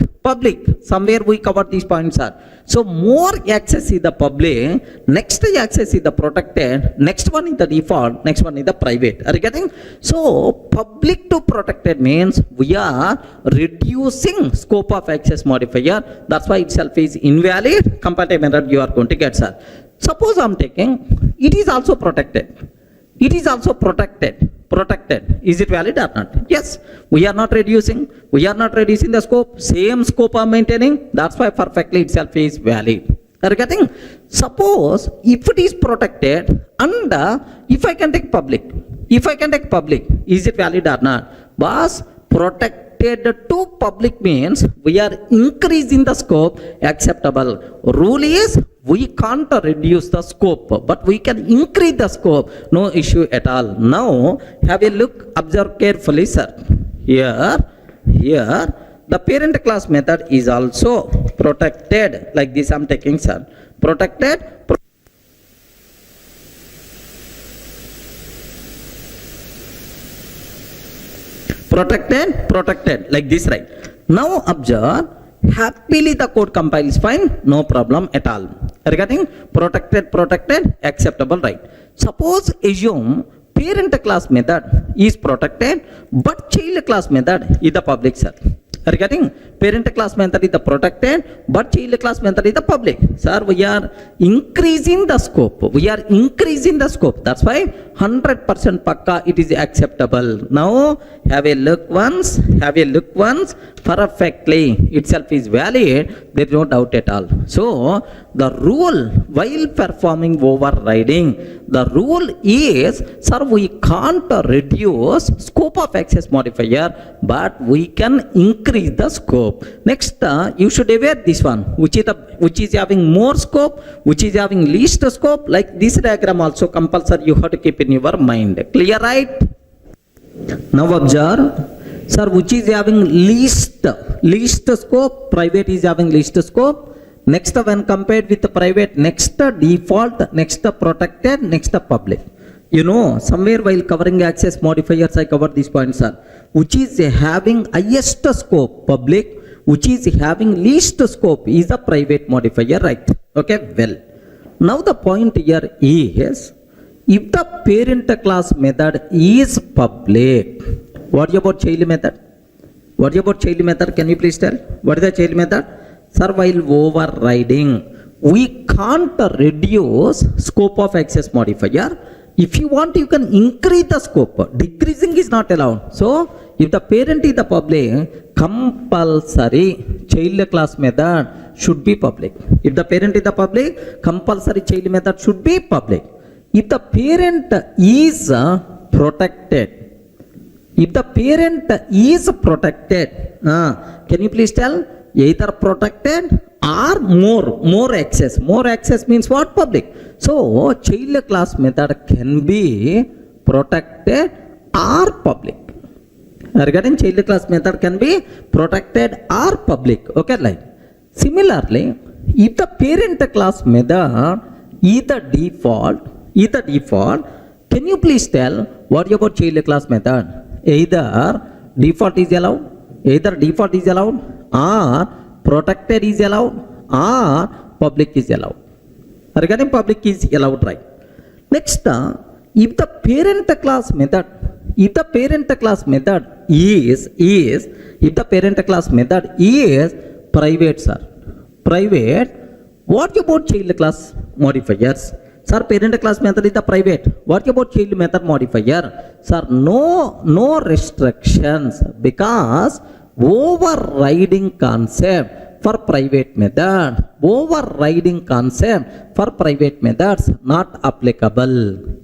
Somewhere we cover these points, sir. So more access is the public, next access is the protected, next one is the default, next one is the private. Are you getting? So public to protected means we are reducing scope of access modifier. That's why itself is invalid. Compatible error you are going to get, sir. Suppose I am taking, it is also protected. It is also protected. Is it valid or not? Yes. We are not reducing the scope. Same scope I am maintaining. That's why perfectly itself is valid. Are you getting? Suppose if it is protected and if I can take public, is it valid or not? Boss, protected to public means we are increasing the scope acceptable. Rule is we can't reduce the scope, but we can increase the scope. No issue at all. Now have a look, observe carefully, sir. Here the parent class method is also protected. Like this I'm taking, sir. Protected like this, right? Now observe, happily the code compiles fine, no problem at all. Regarding protected, acceptable, right? Suppose assume parent class method is protected, but child class method is the public, sir. Regarding parent class method is the protected, but child class method is the public. Sir, we are increasing the scope. That's why 100% pakka it is acceptable. Now have a look once. Perfectly itself is valid. There is no doubt at all. So the rule while performing overriding, the rule is, sir, we can't reduce scope of access modifier, but we can increase the scope. Next, you should aware this one, which is having more scope, which is having least scope. Like this diagram also compulsory you have to keep in your mind. Clear, right? Now observe, sir, which is having least scope? Private is having least scope. Next, when compared with the private, next default, next protected, next public. You know, somewhere while covering access modifiers, I covered these points, sir. Which is having highest scope? Public. Which is having least scope is the private modifier, right? Okay, well. Now the point here is, if the parent class method is public, what about child method? Can you please tell? What is the child method? Sir, while overriding, we can't reduce scope of access modifier. If you want, you can increase the scope. Decreasing is not allowed. So, if the parent is the public, compulsory child class method should be public. If the parent is the public, compulsory child method should be public. If the parent is protected, can you please tell? Either protected or more access. More access means what? Public. So child class method can be protected or public. Regarding child class method can be protected or public. Okay, like similarly, if the parent class method is the default, can you please tell what about child class method? Either default is allowed, or protected is allowed, or public is allowed. Regarding public is allowed, right? Next, if the parent class method is private, sir. Private, What about child class modifiers? Sir, parent class method is the private. What about child method modifier? Sir, no restrictions, because overriding concept for private method, overriding concept for private methods not applicable.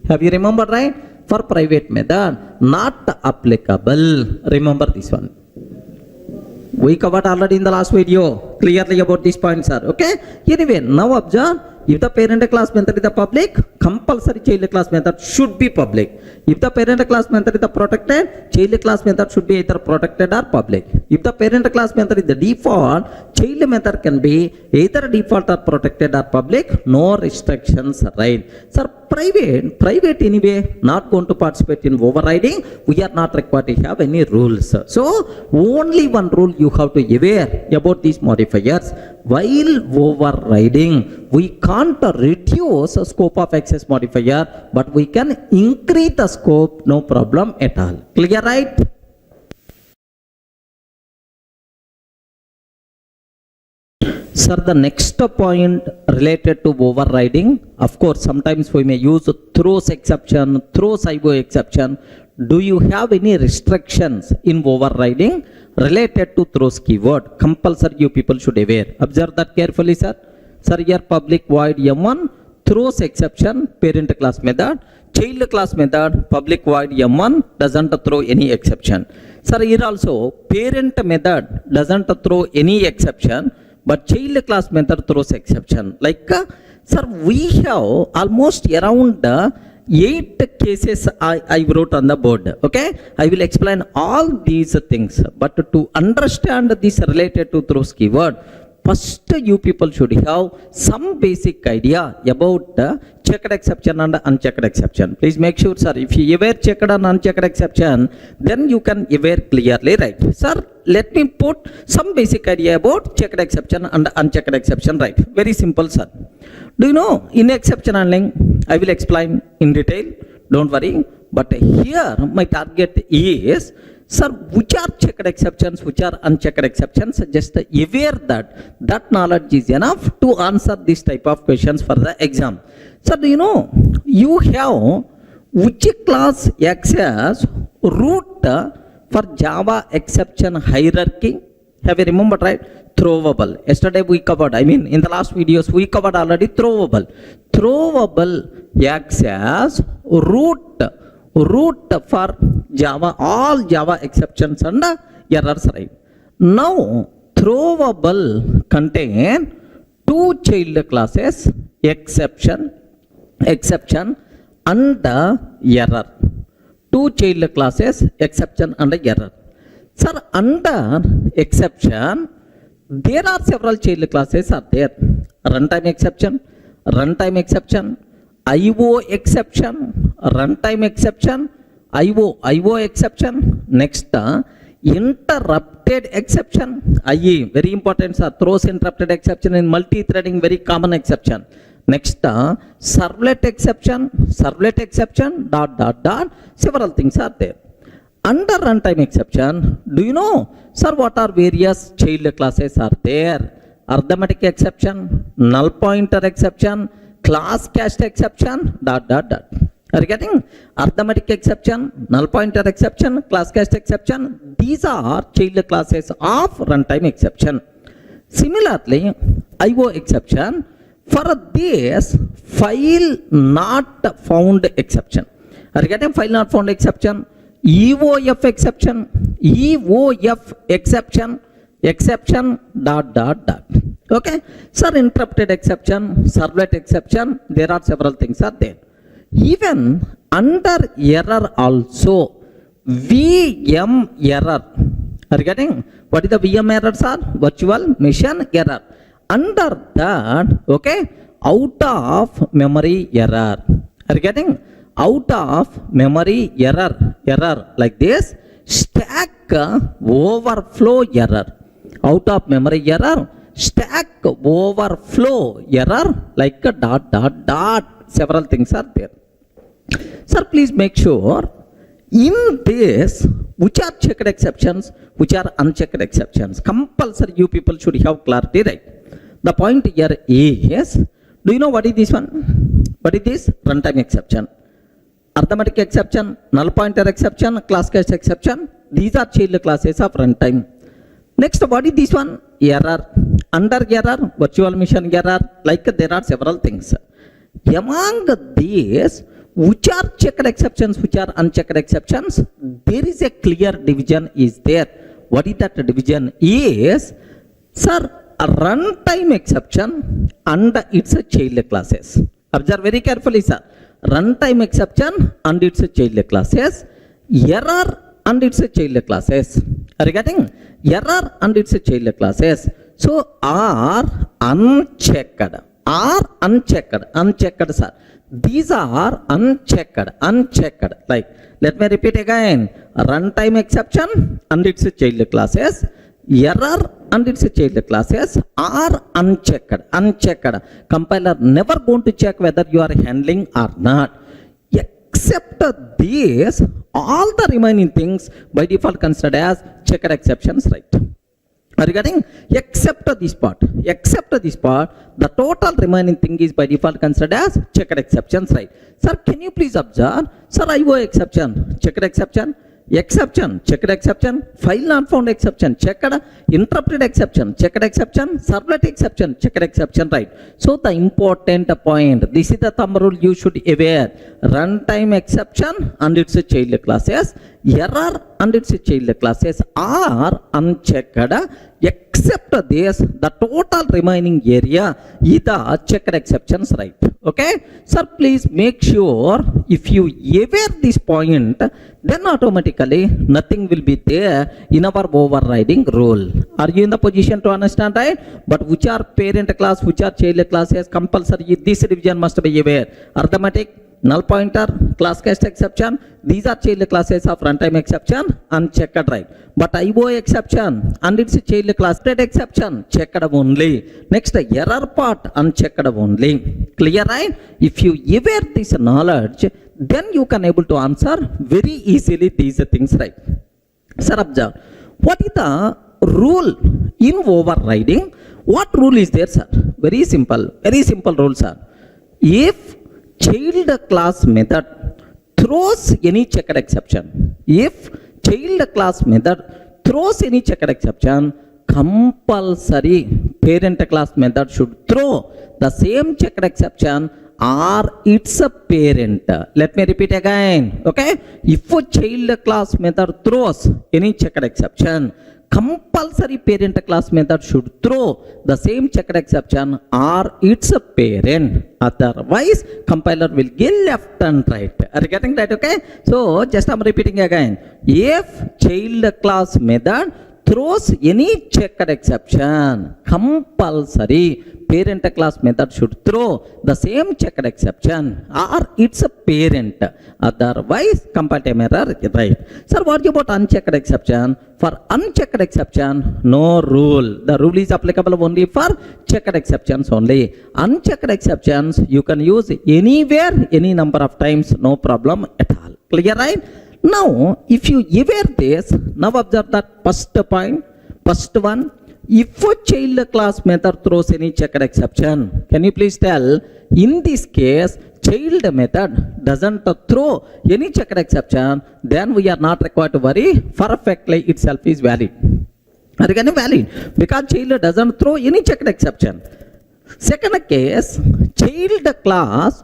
Have you remembered, right? For private method not applicable. Remember this one. We covered already in the last video clearly about these points, sir. Okay. Anyway, now observe. If the parent class method is the public, compulsory child class method should be public. If the parent class method is the protected, child class method should be either protected or public. If the parent class method is the default, child method can be either default or protected or public. No restrictions, right? Sir, private anyway, not going to participate in overriding. We are not required to have any rules. So only one rule you have to be aware about these modifiers. While overriding, we can't reduce the scope of access modifier, but we can increase the scope, no problem at all. Clear, right? Sir, the next point related to overriding, of course, sometimes we may use throws exception, throws IO exception. Do you have any restrictions in overriding related to throws keyword? Compulsory you people should aware. Observe that carefully, sir. Sir, here public void M1, throws exception, parent class method, child class method, public void M1 doesn't throw any exception. Sir, here also parent method doesn't throw any exception, but child class method throws exception. Like, sir, we have almost around 8 cases I wrote on the board. Okay, I will explain all these things, but to understand this related to throws keyword, first you people should have some basic idea about checked exception and unchecked exception. Please make sure, sir, if you aware checked and unchecked exception, then you can aware clearly, right? Sir, let me put some basic idea about checked exception and unchecked exception, right? Very simple, sir. Do you know in exception handling, I will explain in detail, don't worry, but here my target is, sir, which are checked exceptions, which are unchecked exceptions, just aware that knowledge is enough to answer this type of questions for the exam. Sir, do you know, you have which class access root for Java exception hierarchy? Have you remembered, right? Throwable. Yesterday we covered, in the last videos we covered already throwable. Throwable access root for Java, all Java exceptions and errors, right? Now, throwable contain 2 child classes, exception and error. 2 child classes, exception and error. Sir, under exception, there are several child classes are there. Runtime exception, IO exception, runtime exception, IO exception. Next, interrupted exception, IE, very important, sir. Throws interrupted exception in multi-threading, very common exception. Next, servlet exception, several things are there. Under runtime exception, do you know, sir, what are various child classes are there? Arithmetic exception, null pointer exception, class cast exception, Are you getting? Arithmetic exception, null pointer exception, class cast exception. These are child classes of runtime exception. Similarly, IO exception, for this file not found exception. Are you getting file not found exception? EOF exception, exception, Okay, sir, interrupted exception, servlet exception, there are several things are there. Even under error also, VM error. Are you getting? What is the VM errors are? Virtual machine error. Under that, okay, out of memory error. Are you getting? Out of memory error like this, stack overflow error. Out of memory error, stack overflow error like a ... Several things are there. Sir, please make sure in this, which are checked exceptions, which are unchecked exceptions. Compulsory you people should have clarity, right? The point here is, do you know what is this one? What is this? Runtime exception. Arithmetic exception, null pointer exception, class case exception. These are child classes of runtime. Next, what is this one? Error. Under error, virtual machine error, like there are several things. Among these, which are checked exceptions, which are unchecked exceptions, there is a clear division is there. What is that division is, sir, a runtime exception and its child classes. Observe very carefully, sir. Runtime exception and its child classes. Error and its child classes. Are you getting? Error and its child classes. So, are unchecked. Are unchecked, sir. These are unchecked. Like, let me repeat again. Runtime exception and its child classes. Error and its child classes are unchecked. Compiler never going to check whether you are handling or not. Except these, all the remaining things by default considered as checked exceptions, right? Are you getting? Except this part, the total remaining thing is by default considered as checked exceptions, right? Sir, can you please observe? Sir, IO exception, checked exception, checked exception, file not found exception, checked, interrupted exception, checked exception, servlet exception, checked exception, right? So the important point, this is the thumb rule you should aware. Runtime exception and its child classes, error and its child classes are unchecked, except this, the total remaining area is the checked exceptions, right? Okay? Sir, please make sure if you aware this point, then automatically nothing will be there in our overriding rule. Are you in the position to understand, right? But which are parent class, which are child classes, compulsory, this division must be aware. Arithmetic, null pointer, class case exception, these are child classes of runtime exception, unchecked, right? But IO exception and its child class exception, checked only. Next, error part, unchecked only. Clear, right? If you aware this knowledge, then you can able to answer very easily these things, right? Sir, observe. What is the rule in overriding? What rule is there, sir? Very simple rule, sir. If child class method throws any checked exception, if child class method throws any checked exception, compulsory parent class method should throw the same checked exception or its a parent. Let me repeat again. Okay? If a child class method throws any checked exception, compulsory parent class method should throw the same checked exception or its a parent. Otherwise, compiler will give left and right. Are you getting that? Okay? So, just I'm repeating again. If child class method throws any checked exception, compulsory parent class method should throw the same checked exception or its a parent. Otherwise, compile time error, right? Sir, what about unchecked exception? For unchecked exception, no rule. The rule is applicable only for checked exceptions only. Unchecked exceptions, you can use anywhere, any number of times, no problem at all. Clear, right? Now, if you aware this, now observe that first point, first one. If a child class method throws any checked exception, can you please tell, in this case, child method doesn't throw any checked exception, then we are not required to worry, perfectly itself is valid. Are you getting valid? Because child doesn't throw any checked exception. Second case, child class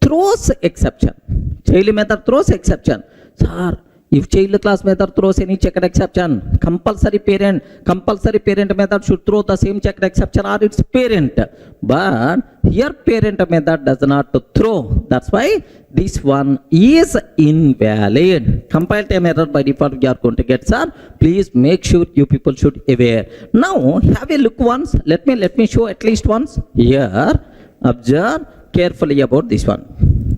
throws exception. Child method throws exception. Sir, if child class method throws any checked exception, compulsory parent method should throw the same checked exception or its parent. But here parent method does not throw. That's why this one is invalid. Compile time error by default we are going to get, sir. Please make sure you people should aware. Now have a look once. Let me show at least once. Here, observe carefully about this one.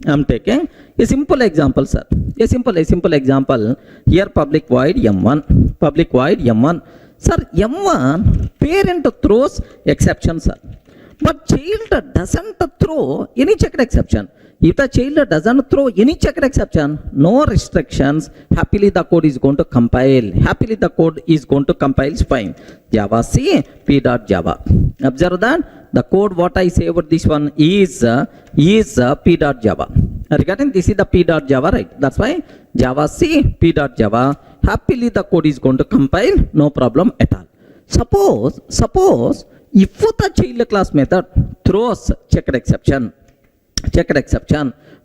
I am taking a simple example, sir. A simple example. Here public void M1. Public void M1. Sir, M1 parent throws exception, sir. But child doesn't throw any checked exception. If the child doesn't throw any checked exception, no restrictions, happily the code is going to compile. Happily the code is going to compile fine. Java C, P.Java. Observe that. the code what I say about this one is p.java. Regarding this is the p.java, right? That's why Java C p.java. Happily the code is going to compile, no problem at all. Suppose if the child class method throws checked exception,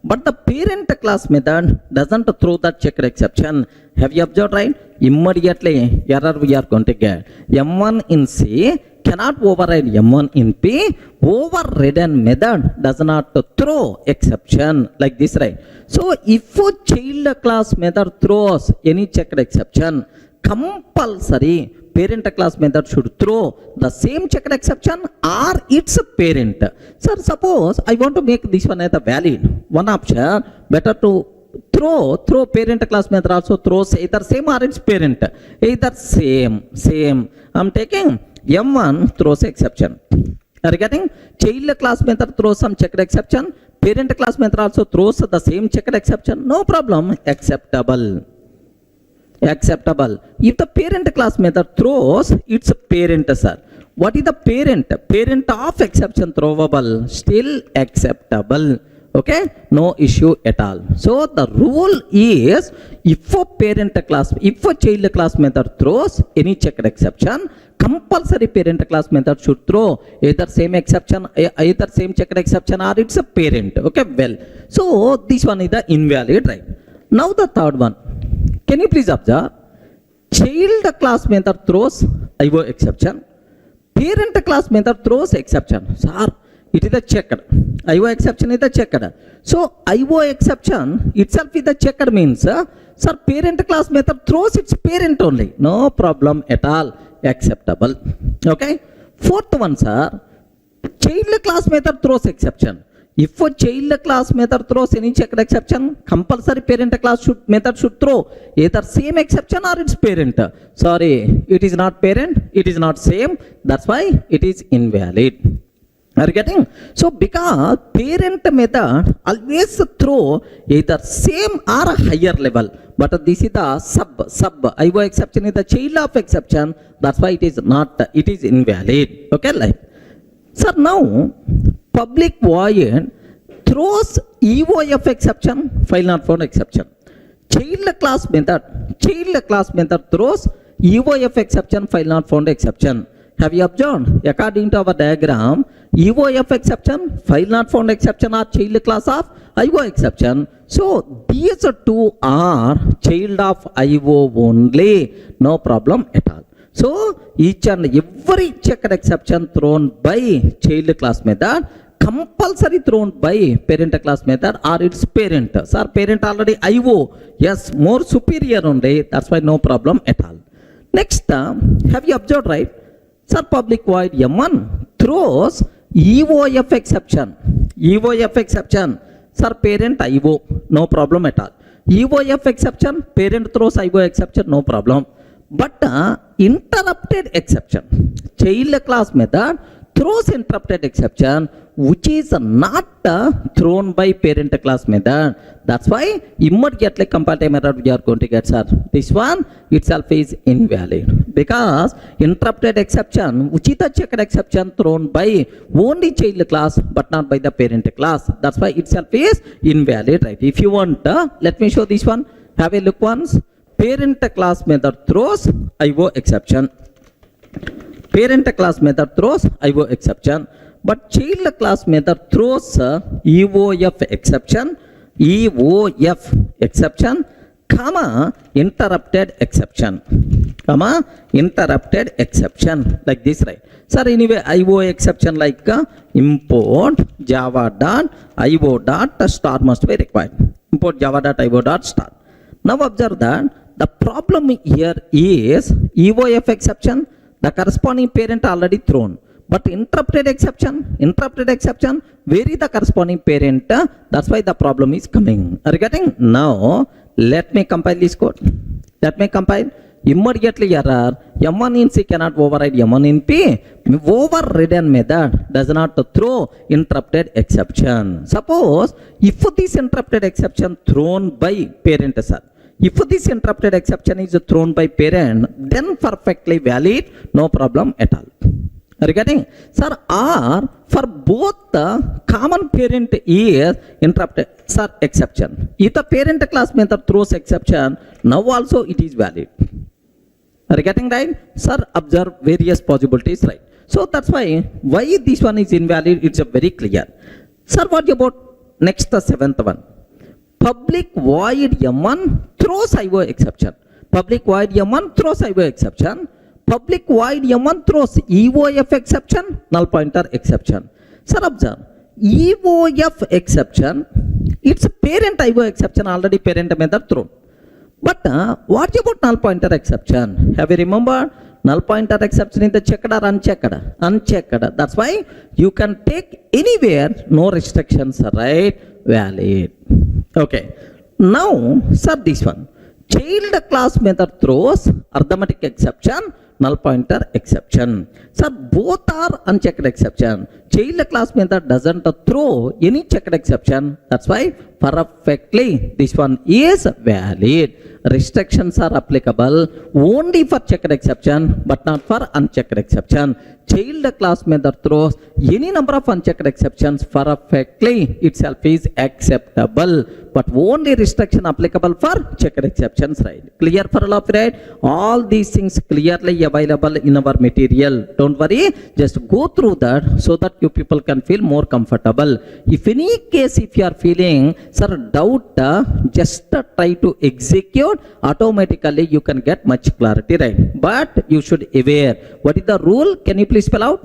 but the parent class method doesn't throw that checked exception. Have you observed, right? Immediately error we are going to get. M1 in C cannot override M1 in P. Overridden method does not throw exception like this, right? So if a child class method throws any checked exception, compulsory parent class method should throw the same checked exception or its parent. Sir, suppose I want to make this one as a valid. One option, better to throw parent class method also throws either same or its parent. Either same. I'm taking M1 throws exception. Are you getting? Child class method throws some checked exception. Parent class method also throws the same checked exception. No problem. Acceptable. If the parent class method throws its parent, sir, what is the parent? Parent of exception throwable, still acceptable. Okay, no issue at all. So the rule is if a child class method throws any checked exception, compulsory parent class method should throw either same checked exception or its parent. Okay, well, so this one is the invalid, right? Now the third one. Can you please observe? Child class method throws IO exception. Parent class method throws exception. Sir, it is a checked. IO exception is a checked. So IO exception itself is a checked means, sir, parent class method throws its parent only. No problem at all. Acceptable. Okay. Fourth one, sir. Child class method throws exception. If a child class method throws any checked exception, compulsory parent class method should throw either same exception or its parent. Sorry, it is not parent, it is not same. That's why it is invalid. Are you getting? So because parent method always throw either same or higher level. But this is the sub. IO exception is the child of exception. That's why it is invalid. Okay, like. Sir, now public void throws EOF exception, file not found exception. Child class method throws EOF exception, file not found exception. Have you observed? According to our diagram, EOF exception, file not found exception are child class of IO exception. So these two are child of IO only. No problem at all. So each and every checked exception thrown by child class method, compulsory thrown by parent class method or its parent. Sir, parent already IO. Yes, more superior only. That's why no problem at all. Next, have you observed, right? Sir, public void M1 throws EOF exception. EOF exception. Sir, parent IO. No problem at all. EOF exception, parent throws IO exception, no problem. But interrupted exception, child class method throws interrupted exception which is not thrown by parent class method. That's why immediately compile error we are going to get, sir. This one itself is invalid because interrupted exception which is the checked exception thrown by only child class but not by the parent class. That's why itself is invalid, right? If you want, let me show this one. Have a look once. Parent class method throws IO exception. Parent class method throws IO exception. But child class method throws EOF exception, comma, interrupted exception, like this, right? Sir, anyway, IO exception like import java.io.star must be required. Import java.io.star. Now observe that the problem here is EOF exception, the corresponding parent already thrown. But interrupted exception, where is the corresponding parent? That's why the problem is coming. Are you getting? Now, let me compile this code. Let me compile. Immediately error, M1 in C cannot override M1 in P. Overridden method does not throw interrupted exception. Suppose, if this interrupted exception thrown by parent, sir, if this interrupted exception is thrown by parent, then perfectly valid, no problem at all. Are you getting? Sir, or for both the common parent is interrupted. Sir, exception. If the parent class method throws exception, now also it is valid. Are you getting right? Sir, observe various possibilities, right? So that's why this one is invalid, it's a very clear. Sir, what about next, the seventh one? Public void M1 throws IO exception. Public void M1 throws IO exception. Public void M1 throws EOF exception, null pointer exception. Sir, observe, EOF exception, it's parent IO exception, already parent method thrown. But what about null pointer exception? Have you remembered? Null pointer exception is the checked or unchecked? Unchecked. That's why you can take anywhere, no restrictions, right? Valid. Okay. Now, sir, this one. Child class method throws arithmetic exception, null pointer exception. Sir, both are unchecked exception. Child class method doesn't throw any checked exception. That's why perfectly this one is valid. Restrictions are applicable only for checked exception but not for unchecked exception. Child class method throws any number of unchecked exceptions perfectly itself is acceptable, but only restriction applicable for checked exceptions, right? Clear for all of you, right? All these things clearly available in our material. Don't worry, just go through that so that you people can feel more comfortable. If any case, if you are feeling, sir, doubt, just try to execute, automatically you can get much clarity, right? But you should aware, what is the rule? Can you please spell out?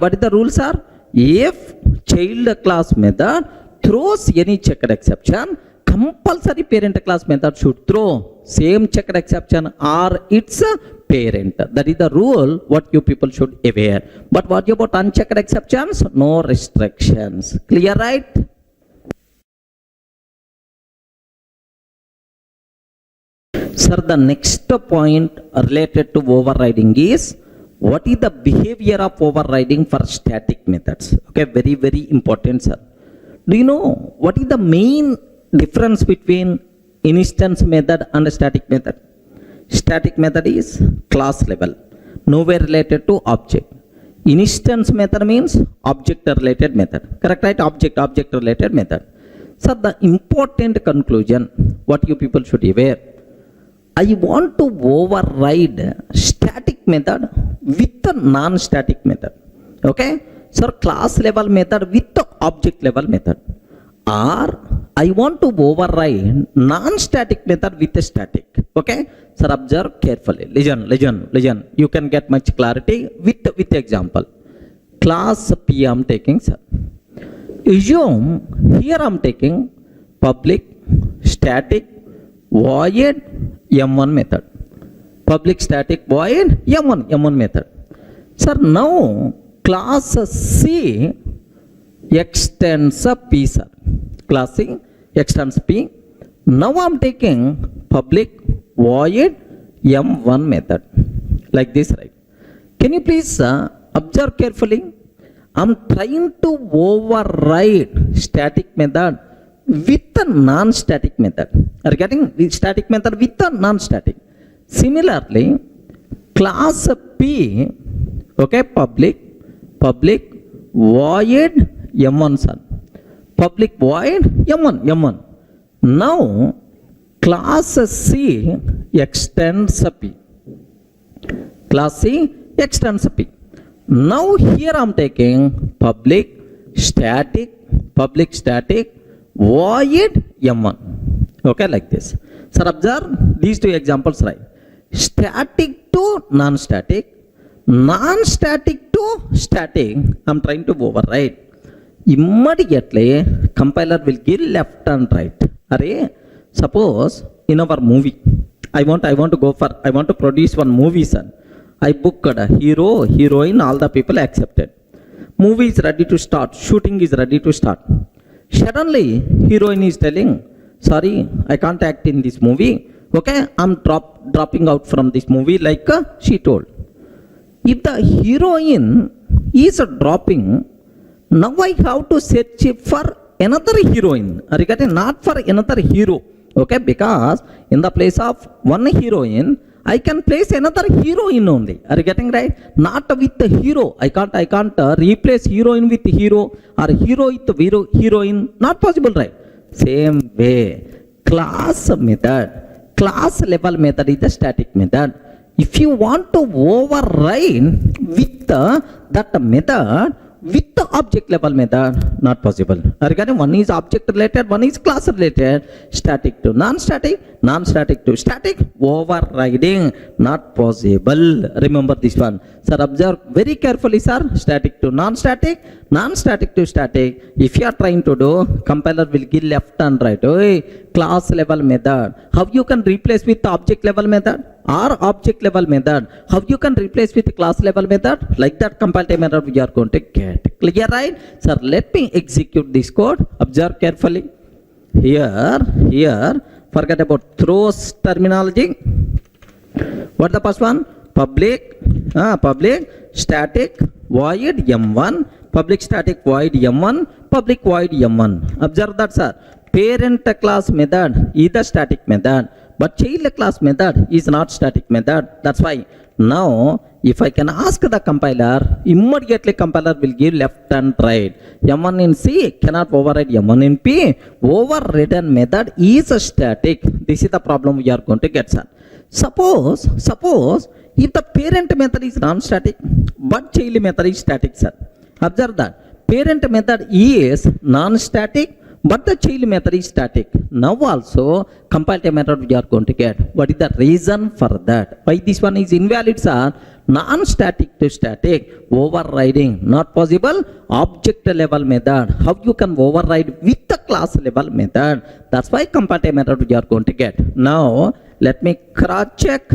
What is the rule, sir? If child class method throws any checked exception, compulsory parent class method should throw same checked exception or its parent. That is the rule what you people should aware. But what about unchecked exceptions? No restrictions. Clear, right? Sir, the next point related to overriding is, what is the behavior of overriding for static methods? Okay, very, very important, sir. Do you know what is the main difference between instance method and static method? Static method is class level, nowhere related to object. Instance method means object related method. Correct, right? Object related method. So the important conclusion, what you people should be aware, I want to override static method with a non-static method. Okay? So class level method with the object level method. Or I want to override non-static method with a static. Okay? So observe carefully. Listen. You can get much clarity with example. Class P I am taking, sir. Assume here I am taking public static void M1 method. Public static void M1 method. Sir, now class C extends P, sir. Class C extends P. Now I am taking public void M1 method. Like this, right? Can you please observe carefully? I am trying to override static method with a non-static method. Are you getting the static method with a non-static? Similarly, class P, okay, public void M1, son. Public void M1. Now, class C extends P. Class C extends P. Now, here I am taking public static void M1. Okay, like this. Sir, observe these two examples, right? Static to non-static, non-static to static. I am trying to override. Immediately, compiler will give left and right. Array, suppose in our movie, I want to produce one movie, son. I booked a hero, heroine, all the people accepted. Movie is ready to start. Shooting is ready to start. Suddenly, heroine is telling, sorry, I can't act in this movie. Okay, I'm dropping out from this movie like she told. If the heroine is dropping, now I have to search for another heroine. Are you getting? Not for another hero. Okay, because in the place of one heroine, I can place another heroine only. Are you getting right? Not with the hero. I can't replace heroine with hero or hero with heroine. Not possible, right? Same way, class level method is the static method. If you want to override with that method with the object level method, not possible. Regarding one is object related, one is class related. Static to non-static, non-static to static, overriding, not possible. Remember this one. Sir, observe very carefully, sir. Static to non-static, non-static to static. If you are trying to do, compiler will give left and right. Hey, class level method. How you can replace with the object level method? Or object level method, how you can replace with class level method? Like that compile time error we are going to get. Clear, right? Sir, let me execute this code. Observe carefully. Here, forget about throws terminology. What the first one? Public static void m1, public static void m1, public void m1. Observe that, sir. Parent class method is the static method, but child class method is not static method. That's why now if I can ask the compiler, immediately compiler will give left and right. M1 in C cannot override M1 in P. Overridden method is a static. This is the problem we are going to get, sir. Suppose if the parent method is non-static but child method is static, sir. Observe that parent method is non-static but the child method is static. Now also compile time error we are going to get. What is the reason for that? Why this one is invalid, sir? Non-static to static, overriding, not possible. Object level method, how you can override with the class level method? That's why compile time error we are going to get. Now let me cross check.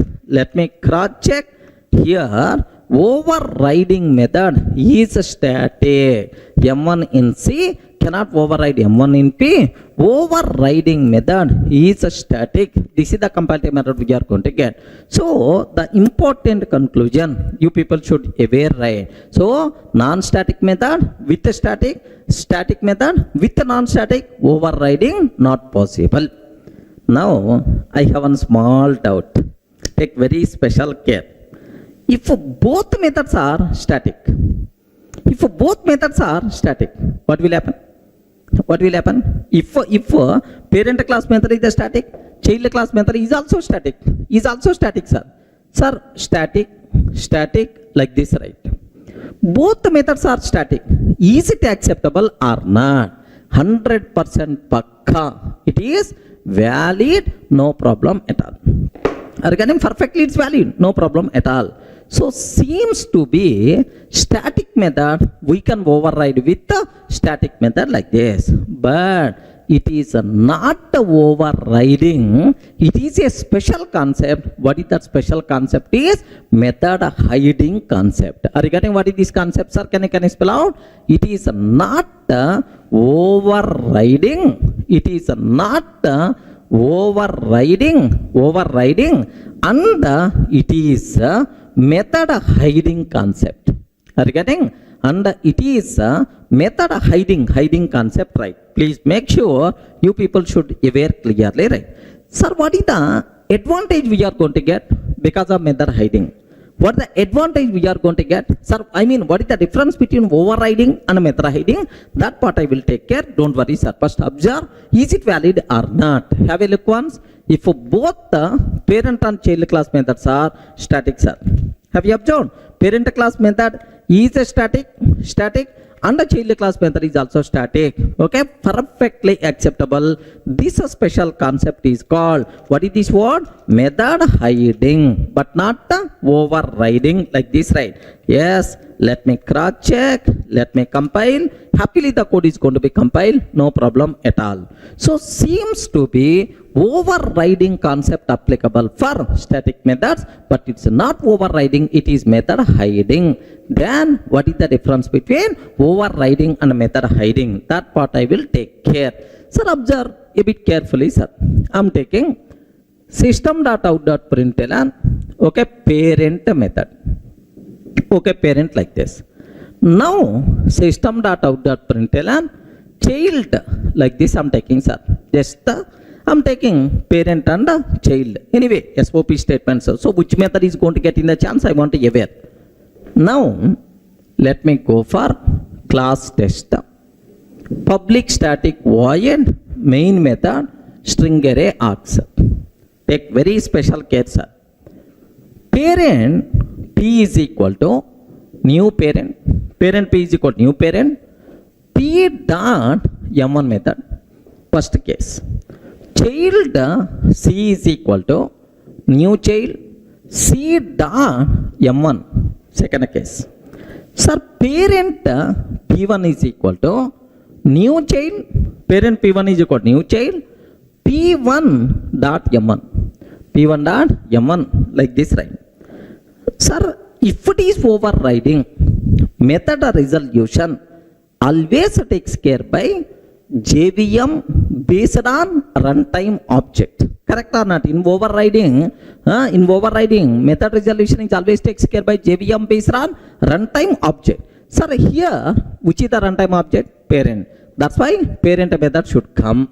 Here overriding method is static. M1 in C cannot override M1 in P. Overriding method is a static. This is the compile time error we are going to get. So the important conclusion you people should aware, right? So non-static method with a static, static method with a non-static, overriding not possible. Now I have one small doubt. Take very special care. If both methods are static, what will happen? If parent class method is the static, child class method is also static. Sir. Sir, static like this, right? Both methods are static. Is it acceptable or not? 100% pakka. It is valid, no problem at all. Regarding perfectly, it's valid, no problem at all. So seems to be static method we can override with the static method like this, but it is not overriding. It is a special concept. What is that special concept? Is method hiding concept. Regarding what is this concept, sir? Can you spell out? It is not overriding. It is not overriding, and it is method hiding concept. Are you getting? And it is method hiding concept, right? Please make sure you people should aware clearly, right? Sir, what is the advantage we are going to get because of method hiding? What is the advantage we are going to get? Sir, I mean, what is the difference between overriding and method hiding? That part I will take care. Don't worry, sir. First observe, is it valid or not? Have a look once. If both the parent and child class methods are static, sir. Have you observed? Parent class method is a static, and the child class method is also static. Okay, perfectly acceptable. This special concept is called, what is this word? Method hiding, but not the overriding like this, right? Yes, let me cross check, let me compile. Happily the code is going to be compiled, no problem at all. So seems to be overriding concept applicable for static methods, but it's not overriding, it is method hiding. Then what is the difference between overriding and method hiding? That part I will take care. Sir, observe a bit carefully, sir. I'm taking system.out.println, okay, parent method. Okay, parent like this. Now system.out.println child like this I'm taking, sir. Just I'm taking parent and child. Anyway, SOP statements. So which method is going to get in the chance? I want to aware. Now, let me go for class test. Public static void main method string array args. Take very special care, sir. Parent P is equal to new parent. Parent P is equal to new parent. P dot M1 method. First case. Child C is equal to new child C dot M1. Second case. Sir, parent P1 is equal to new child. Parent P1 is equal to new child P1 dot M1. P1 dot M1 like this, right? Sir, if it is overriding, method resolution always takes care by JVM based on runtime object. Correct or not? In overriding, method resolution is always takes care by JVM based on runtime object. Sir, here, which is the runtime object? Parent. That's why parent method should come.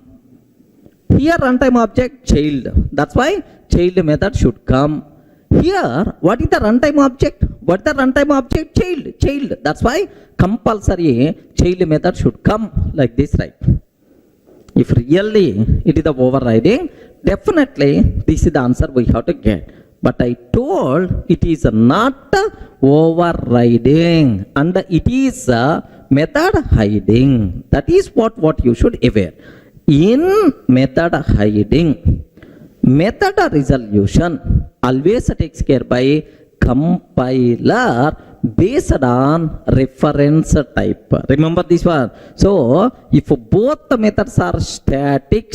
Here, runtime object, child. That's why child method should come. Here, what is the runtime object? What is the runtime object? Child. That's why compulsory child method should come like this, right? If really it is the overriding, definitely this is the answer we have to get. But I told it is not overriding and it is a method hiding. That is what you should aware. In method hiding, method resolution always takes care by compiler based on reference type. Remember this one. So if both the methods are static,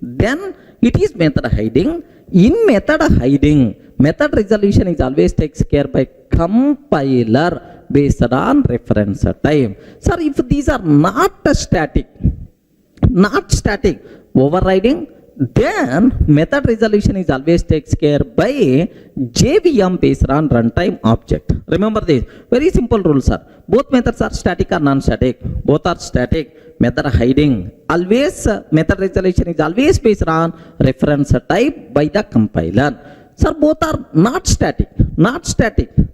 then it is method hiding. In method hiding, method resolution is always takes care by compiler based on reference type. Sir, if these are not static, overriding, then method resolution is always takes care by JVM based on runtime object. Remember this. Very simple rule, sir. Both methods are static or non-static. Both are static. Method hiding. Always method resolution is always based on reference type by the compiler. Sir, both are not static.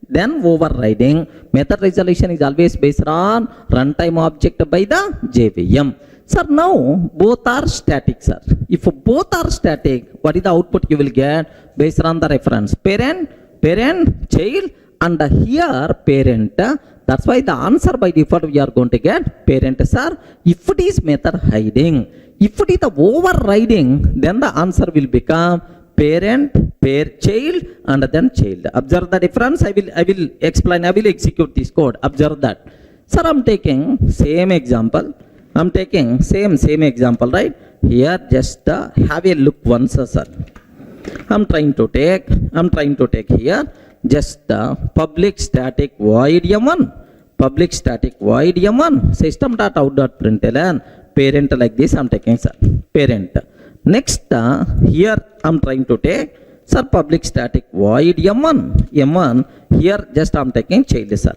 Then overriding. Method resolution is always based on runtime object by the JVM. Sir, now both are static, sir. If both are static, what is the output you will get based on the reference? Parent, child, and here parent. That's why the answer by default we are going to get parent, sir. If it is method hiding, if it is the overriding, then the answer will become parent, child, and then child. Observe the difference. I will explain. I will execute this code. Observe that. Sir, I'm taking same example. I'm taking same example, right? Here, just have a look once, sir. I'm trying to take here just public static void M1, public static void M1, system.out.println, parent like this. I'm taking, sir, parent. Next, here I'm trying to take, sir, public static void M1. Here, just I'm taking child, sir.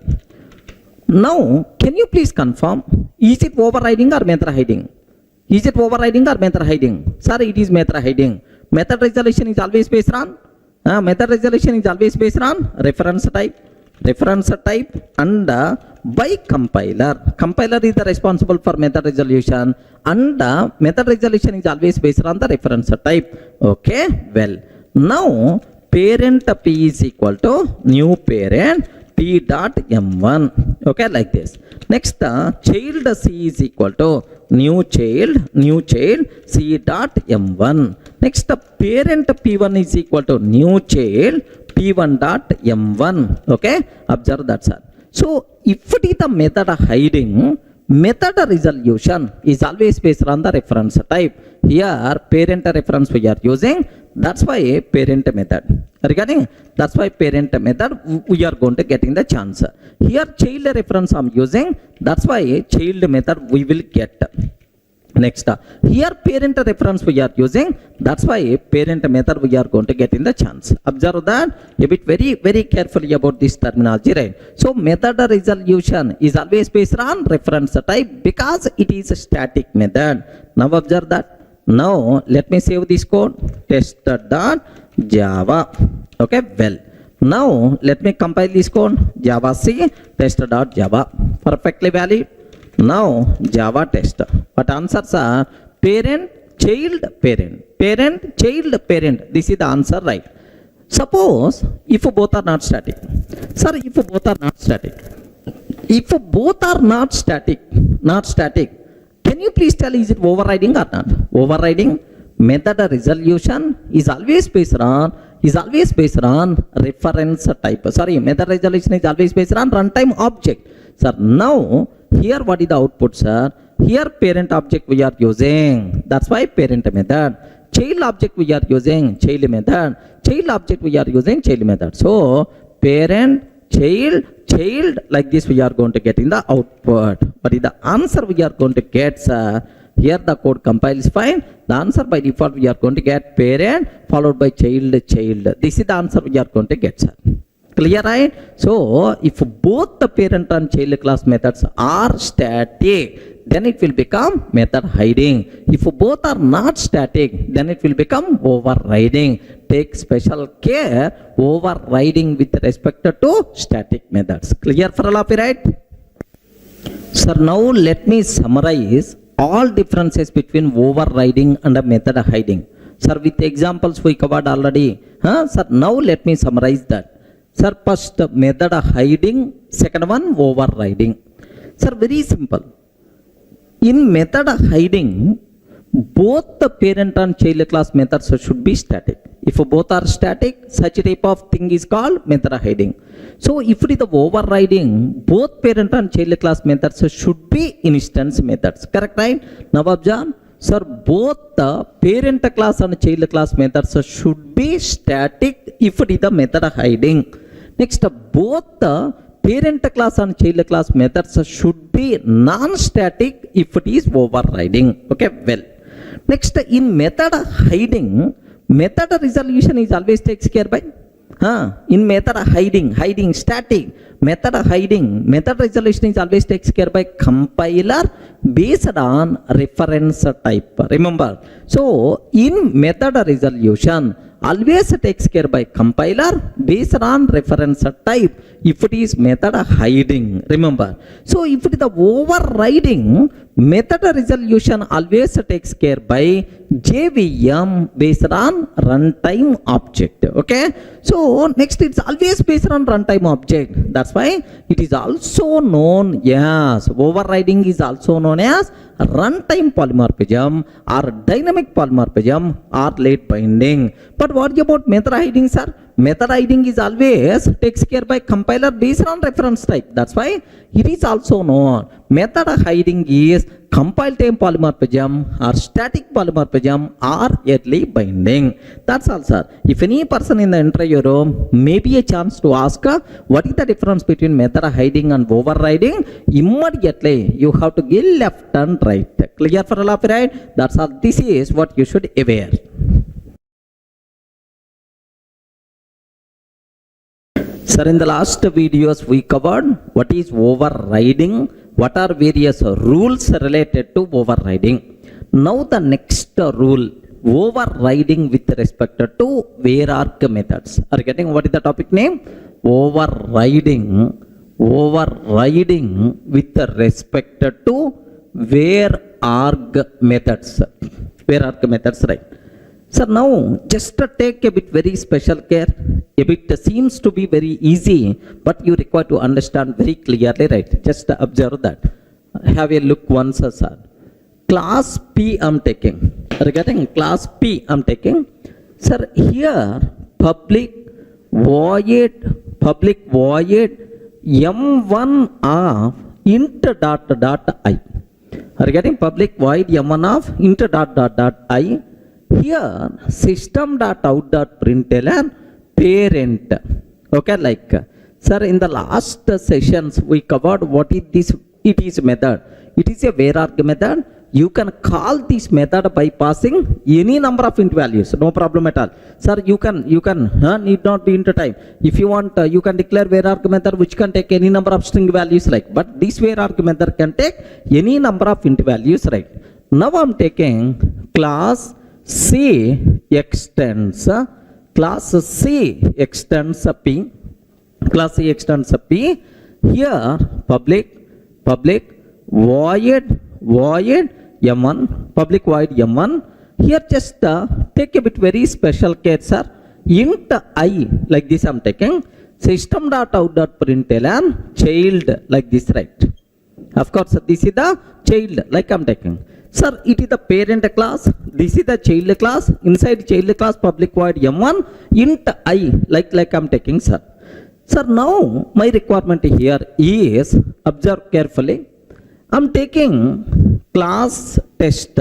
Now, can you please confirm, is it overriding or method hiding? Is it overriding or method hiding? Sir, it is method hiding. Method resolution is always based on reference type and by compiler. Compiler is the responsible for method resolution and method resolution is always based on the reference type. Okay, well, now parent P is equal to new parent P dot M1. Okay, like this. Next, child C is equal to new child C dot M1. Next, parent P1 is equal to new child P1 dot M1. Okay, observe that, sir. So if it is the method hiding, method resolution is always based on the reference type. Here parent reference we are using, that's why parent method. Regarding that's why parent method we are going to get in the chance. Here child reference I'm using, that's why child method we will get. Next, here parent reference we are using, that's why parent method we are going to get in the chance. Observe that a bit very carefully about this terminology, right? So method resolution is always based on reference type because it is a static method. Now observe that Now let me save this code, test.java. Okay, well, now let me compile this code, java c test.java, perfectly valid. Now java test, but answers are parent, child, parent, parent, child, parent. This is the answer, right? Suppose if both are not static. Sir, if both are not static, if both are not static, can you please tell, is it overriding or not? Overriding. Method resolution is always based on reference type. Sorry, method resolution is always based on runtime object. Sir, now here what is the output, sir? Here parent object we are using. That's why parent method. Child object we are using child method. Child object we are using child method. So parent, child, like this we are going to get in the output. But in the answer we are going to get, sir, here the code compiles fine. The answer by default we are going to get parent followed by child. This is the answer we are going to get, sir. Clear, right? So if both the parent and child class methods are static, then it will become method hiding. If both are not static, then it will become overriding. Take special care overriding with respect to static methods. Clear for all of you, right? Sir, now let me summarize all differences between overriding and method hiding. Sir, with examples we covered already. Sir, now let me summarize that. Sir, first method hiding, second one overriding. Sir, very simple. In method hiding, both the parent and child class methods should be static. If both are static, such a type of thing is called method hiding. So if it is the overriding, both parent and child class methods should be instance methods. Correct, right? Now observe, sir, both the parent class and child class methods should be static if it is the method hiding. Next, both the parent class and child class methods should be non-static if it is overriding. Okay, well. Next, in method hiding, method resolution is always takes care by. In method hiding static, method hiding, method resolution is always takes care by compiler based on reference type. Remember, so in method resolution, always takes care by compiler based on reference type if it is method hiding. Remember, so if it is the overriding, method resolution always takes care by JVM based on runtime object. Okay, so next it's always based on runtime object. That's why it is also known as, overriding is also known as runtime polymorphism or dynamic polymorphism or late binding. But what about method hiding, sir? Method hiding is always takes care by compiler based on reference type. That's why it is also known method hiding is compile time polymorphism or static polymorphism or early binding. That's all, sir. If any person in the interview room may be a chance to ask what is the difference between method hiding and overriding, immediately you have to give left and right. Clear for all of you, right? That's all. This is what you should aware. Sir, in the last videos we covered what is overriding, what are various rules related to overriding. Now the next rule, overriding with respect to Var-Arg methods. Are you getting what is the topic name? Overriding with respect to Var-Arg methods. Var-Arg methods, right? So now just take a bit very special care. A bit seems to be very easy, but you require to understand very clearly, right? Just observe that. Have a look once, sir. Class P I'm taking. Regarding class P I'm taking. Sir, here public void m1 of int dot I. Regarding public void m1 of int dot I. Here system.out.println parent. Okay, like, sir, in the last sessions we covered what is this. It is method. It is a Var-Arg method. You can call this method by passing any number of int values. No problem at all. Sir, you can need not be into time. If you want, you can declare Var-Arg method which can take any number of string values, like. But this Var-Arg method can take any number of int values, right? Now I'm taking class C extends class C extends P. Class C extends P. Here public void M1, public void M1. Here just take a bit very special care, sir. Int I, like this I'm taking, system.out.println child, like this, right? Of course, this is the child, like I'm taking. Sir, it is the parent class, this is the child class. Inside child class public void M1, int I, like I'm taking, sir. Sir, now my requirement here is, observe carefully, I'm taking class test,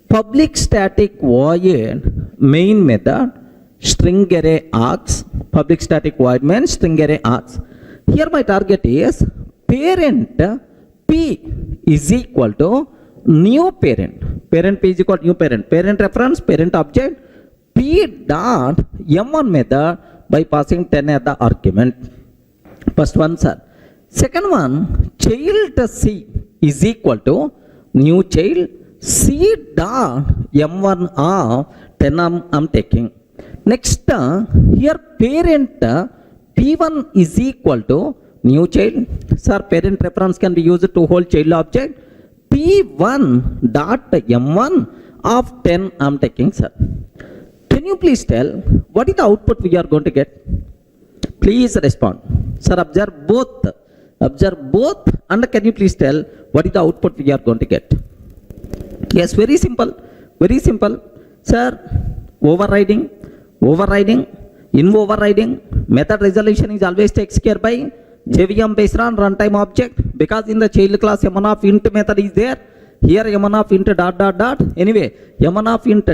public static void main method, string array args, public static void main string array args. Here my target is parent P is equal to new parent. Parent P is equal to new parent. Parent reference, parent object, P dot M1 method by passing 10 as the argument. First one, sir. Second one, child C is equal to new child C dot M1 of 10 I'm taking. Next, here parent P1 is equal to new child. Sir, parent reference can be used to hold child object. P1 dot M1 of 10 I'm taking, sir. Can you please tell what is the output we are going to get? Please respond. Sir, observe both and can you please tell what is the output we are going to get? Yes, very simple. Sir, overriding, in overriding, method resolution is always takes care by JVM based on runtime object, because in the child class M1 of int method is there. Here M1 of int dot. Anyway, M1 of int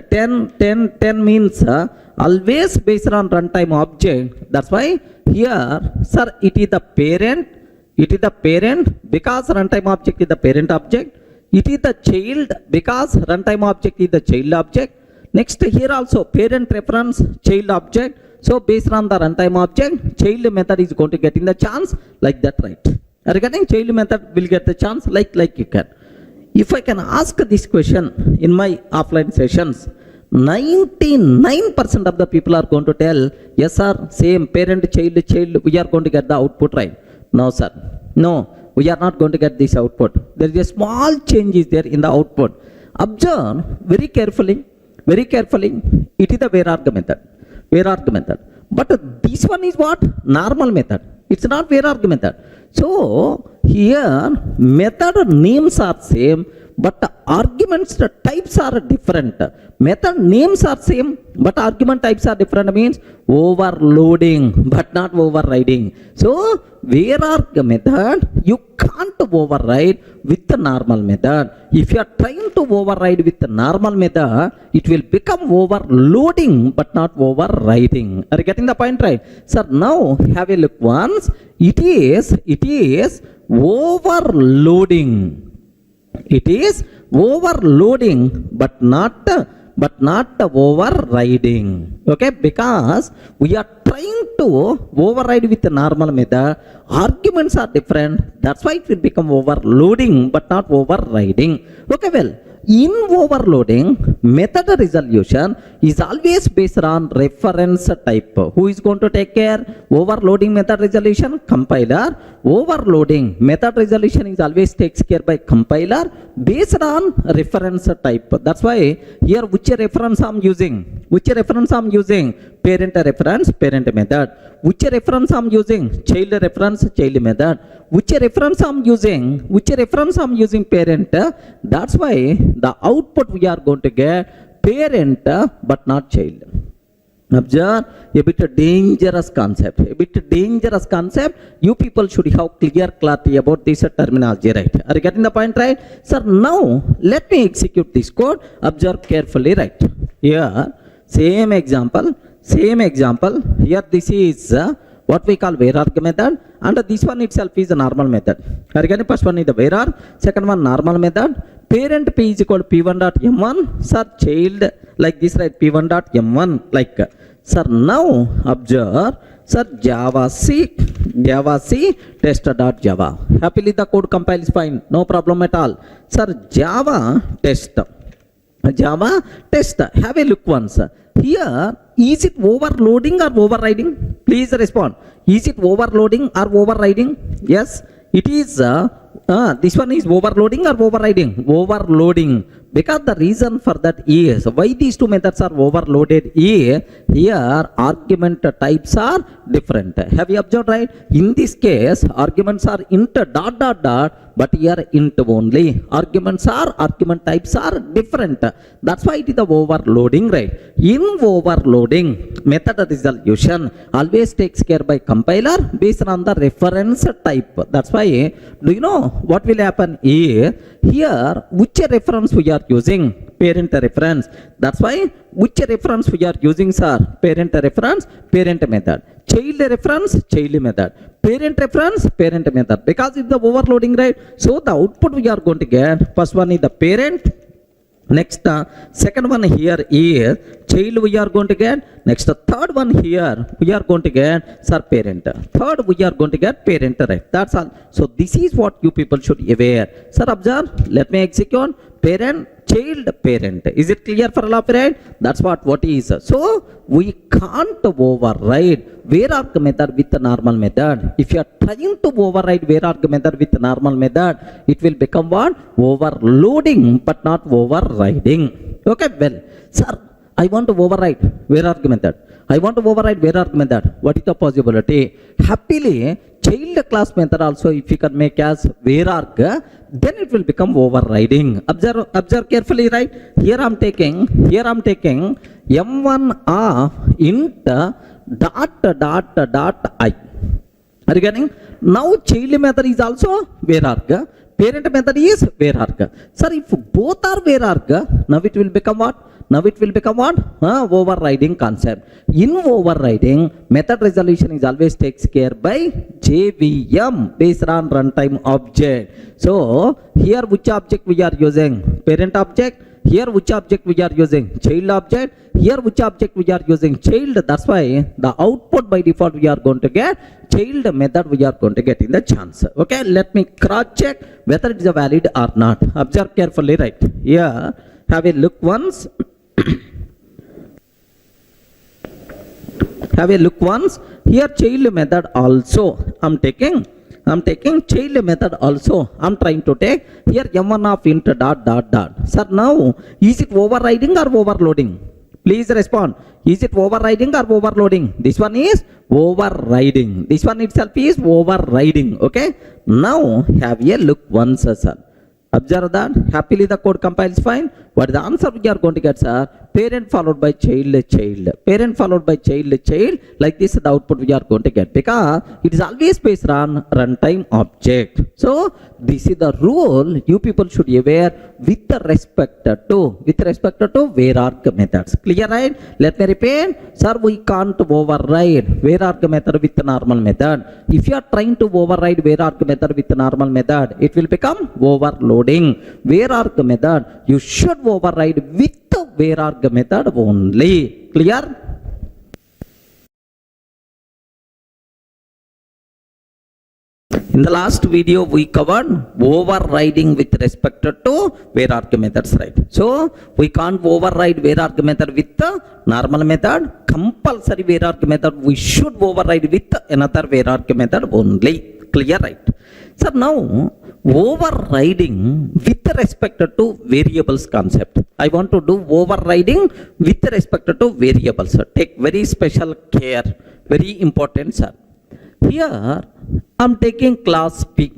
10 means always based on runtime object. That's why here, sir, it is the parent because runtime object is the parent object. It is the child because runtime object is the child object. Next, here also parent reference child object. So based on the runtime object, child method is going to get in the chance, like that, right? Regarding child method will get the chance, like you can. If I can ask this question in my offline sessions, 99% of the people are going to tell, yes sir, same parent, child, we are going to get the output, right? No sir, no, we are not going to get this output. There is a small change is there in the output. Observe very carefully, it is the Var-Arg method. But this one is what? Normal method. It's not Var-Arg method. So here method names are same, but the arguments, the types are different. Method names are same, but argument types are different, means overloading but not overriding. So Var-Arg method you can't override with the normal method. If you are trying to override with the normal method, it will become overloading but not overriding. Are you getting the point, right? Sir, now have a look once. It is overloading. It is overloading but not overriding. Okay, because we are trying to override with the normal method, arguments are different, that's why it will become overloading but not overriding. Okay, well, in overloading, method resolution is always based on reference type. Who is going to take care? Overloading method resolution? Compiler. Overloading method resolution is always takes care by compiler based on reference type. That's why here which reference I'm using? Parent reference, parent method. Which reference I'm using? Child reference, child method. Which reference I'm using? Parent. That's why the output we are going to get parent but not child. Observe, a bit dangerous concept. You people should have clear clarity about this terminology, right? Are you getting the point, right? Sir, now let me execute this code. Observe carefully, right? Here, same example. Here this is what we call Var-Arg method, and this one itself is a normal method. Are you getting? First one is the Var-Arg, second one normal method. Parent P is equal to P1.M1. Sir, child like this, right? P1.M1 like. Sir, now observe Sir, Java C test.java. Happily the code compiles fine, no problem at all. Sir, Java test, have a look once. Here, is it overloading or overriding? Please respond. Is it overloading or overriding? Yes, it is. This one is overloading or overriding? Overloading. Because the reason for that is, why these two methods are overloaded is, here argument types are different. Have you observed, right? In this case, arguments are int ... but here int only. Argument types are different. That's why it is the overloading, right? In overloading, method resolution always takes care by compiler based on the reference type. That's why, do you know what will happen is, here which reference we are using? Parent reference. That's why which reference we are using, sir? Parent reference, parent method. Child reference, child method. Parent reference, parent method. Because it's the overloading, right? So the output we are going to get, first one is the parent. Next, second one here is child we are going to get. Next, third one here we are going to get, sir, parent. Third we are going to get parent, right? That's all. So this is what you people should aware. Sir, observe. Let me execute. Parent, child, parent. Is it clear for all of you, right? That's what is. So we can't override Var-Arg method with the normal method. If you are trying to override Var-Arg method with the normal method, it will become what? Overloading, but not overriding. Okay, well, sir, I want to override Var-Arg method. I want to override Var-Arg method. What is the possibility? Happily, child class method also, if you can make as Var-Arg, then it will become overriding. Observe carefully, right? Here I'm taking m1 of int ... I. Are you getting? Now child method is also Var-Arg. Parent method is Var-Arg. Sir, if both are Var-Arg, now it will become what? Overriding concept. In overriding, method resolution is always takes care by JVM, based on runtime object. So here which object we are using? Parent object. Here which object we are using? Child object. Here which object we are using? Child. That's why the output by default we are going to get child method we are going to get in the chance. Okay, let me cross check whether it is a valid or not. Observe carefully, right? Here, have a look once. Have a look once. Here child method also I'm taking child method also. I'm trying to take here m1 of int ... Sir, now is it overriding or overloading? Please respond. Is it overriding or overloading? This one is overriding. This one itself is overriding. Okay. Now have a look once, sir. Observe that. Happily the code compiles fine. What is the answer we are going to get, sir? Parent followed by child. Parent followed by child. Like this the output we are going to get. Because it is always based on runtime object. So this is the rule you people should be aware with respect to Var-Arg methods. Clear, right? Let me repeat. Sir, we can't override Var-Arg method with the normal method. If you are trying to override Var-Arg method with the normal method, it will become overloading. Var-Arg method you should override with the Var-Arg method only. Clear? In the last video we covered overriding with respect to Var-Arg methods, right? So we can't override Var-Arg method with the normal method. Compulsory Var-Arg method we should override with another Var-Arg method only. Clear, right? So now overriding with respect to variables concept. I want to do overriding with respect to variables. Take very special care. Very important, sir. Here I'm taking class P.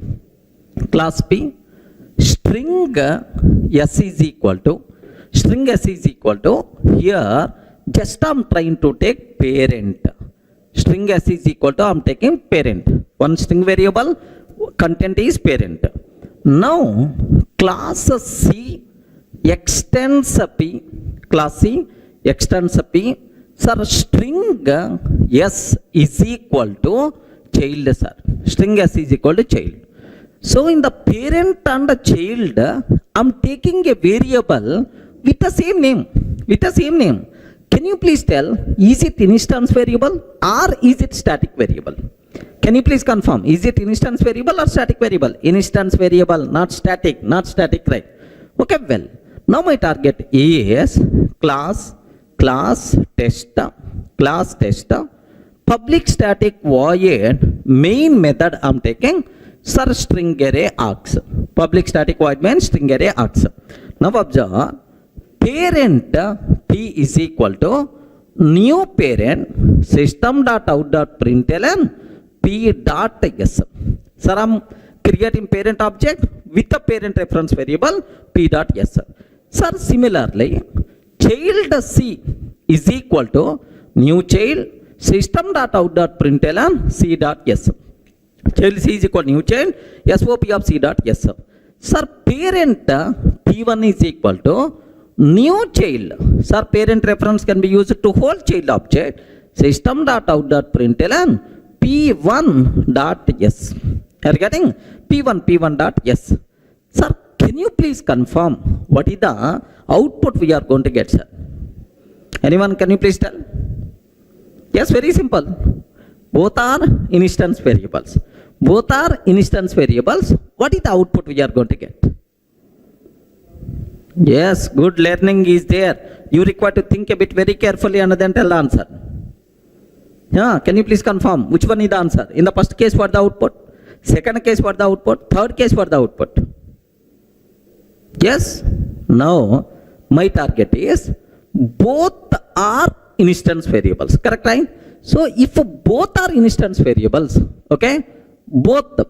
String S is equal to here just I'm trying to take parent. String S is equal to I'm taking parent. One string variable content is parent. Now class C extends P. Sir, string S is equal to child, sir. String S is equal to child. So in the parent and the child, I'm taking a variable with the same name. Can Can you please tell, is it instance variable or is it static variable? Can you please confirm, is it instance variable or static variable? Instance variable, not static, right? Okay, well, now my target is class tester, public static void main method I'm taking, sir string array args. Public static void main string array args. Now observe, parent p is equal to new parent system.out.println p dot s. Sir, I'm creating parent object with a parent reference variable p dot s. Sir, similarly, child c is equal to new child system.out.println c dot s. Child c is equal to new child sop of c dot s. Sir, parent p1 is equal to new child. Sir, parent reference can be used to whole child object system.out.println p1 dot s. Are you getting? p1 dot s. Sir, can you please confirm what is the output we are going to get, sir? Anyone, can you please tell? Yes, very simple. Both are instance variables. What is the output we are going to get? Yes, good learning is there. You require to think a bit very carefully and then tell the answer. Yeah, can you please confirm which one is the answer? In the first case, what the output? Second case, what the output? Third case, what the output? Yes. Now, my target is both are instance variables. Correct, right? So, if both are instance variables, okay, both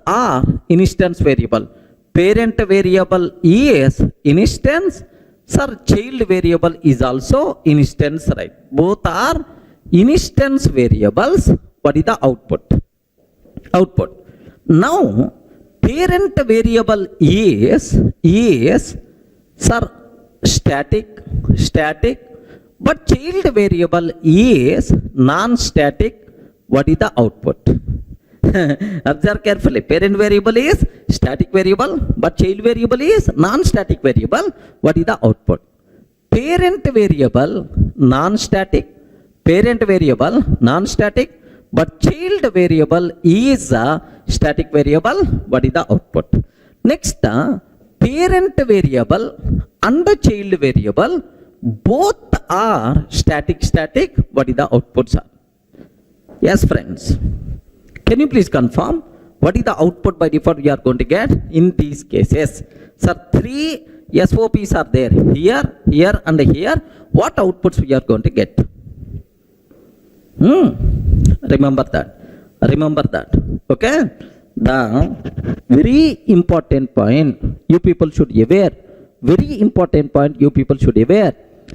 are instance variable. Parent variable is instance, sir, child variable is also instance, right? Both are instance variables. What is the output? Now, parent variable is sir, static, but child variable is non-static. What is the output? Observe carefully. Parent variable is static variable, but child variable is non-static variable. What is the output? Parent variable non-static, but child variable is a static variable. What is the output? Next, parent variable and the child variable both are static. What is the output, sir? Yes, friends. Can you please confirm what is the output by default we are going to get in these cases? Sir, 3 SOPs are there, here and here. What outputs we are going to get? Remember that. Okay? The very important point you people should be aware.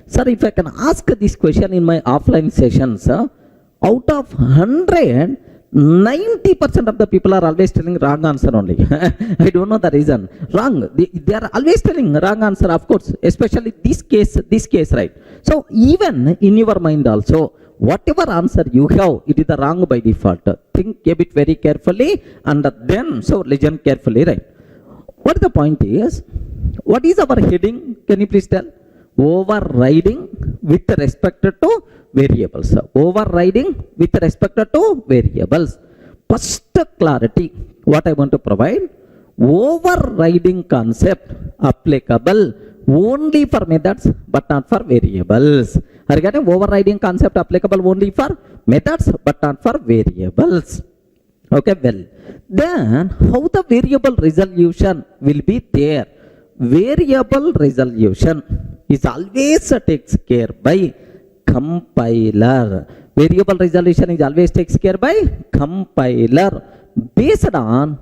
Sir, if I can ask this question in my offline sessions, out of 100, 90% of the people are always telling wrong answer only. I don't know the reason. Wrong. They are always telling wrong answer, of course, especially this case, right? So even in your mind also, whatever answer you have, it is the wrong by default. Think a bit very carefully and then, so listen carefully, right? What the point is, what is our heading? Can you please tell? Overriding with respect to variables. First clarity, what I want to provide, overriding concept applicable only for methods but not for variables. Are you getting? Overriding concept applicable only for methods but not for variables. Okay, well, then how the variable resolution will be there? Variable resolution is always takes care by compiler. Variable resolution is always takes care by compiler based on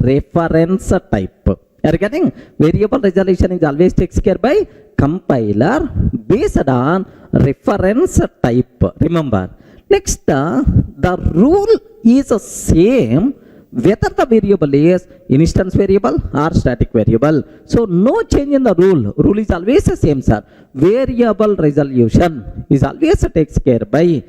reference type. Are you getting? Variable resolution is always takes care by compiler based on reference type. Remember. Next, the rule is the same whether the variable is instance variable or static variable. So no change in the rule. Rule is always the same, sir. Variable resolution is always takes care by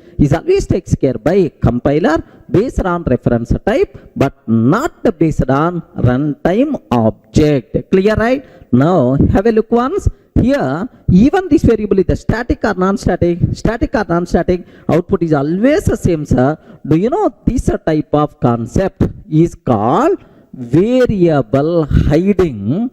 compiler based on reference type, but not based on runtime object. Clear, right? Now have a look once. Here, even this variable is the static or non-static, output is always the same, sir. Do you know this type of concept is called variable hiding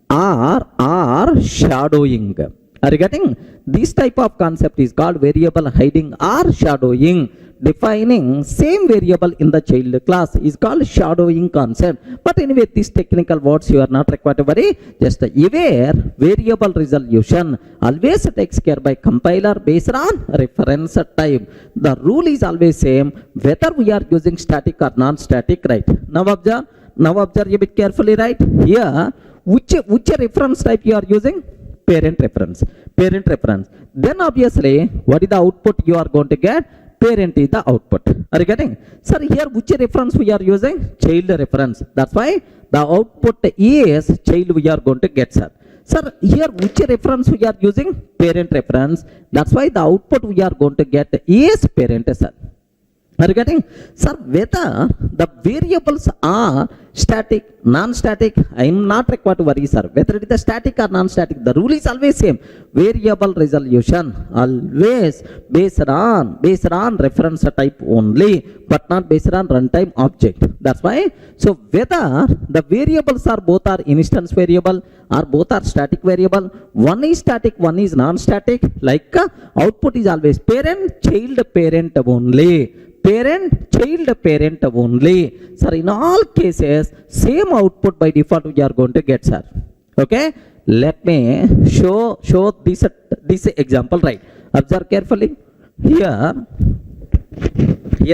or shadowing. Are you getting? This type of concept is called variable hiding or shadowing. Defining same variable in the child class is called shadowing concept. But anyway, these technical words you are not required to worry. Just aware variable resolution always takes care by compiler based on reference type. The rule is always same whether we are using static or non-static, right? Now observe a bit carefully, right? Here, which reference type you are using? Parent reference. Then obviously, what is the output you are going to get? Parent is the output. Are you getting? Sir, here which reference we are using? Child reference. That's why the output is child we are going to get, sir. Sir, here which reference we are using? Parent reference. That's why the output we are going to get is parent, sir. Are you getting? Sir, whether the variables are static, non-static, I am not required to worry, sir. Whether it is static or non-static, the rule is always same. Variable resolution always based on reference type only, but not based on runtime object. That's why. So whether the variables are both are instance variable or both are static variable, one is static, one is non-static. Like output is always parent, child, parent only. Parent, child, parent only. Sir, in all cases, same output by default we are going to get, sir. Okay? Let me show this example, right? Observe carefully. Here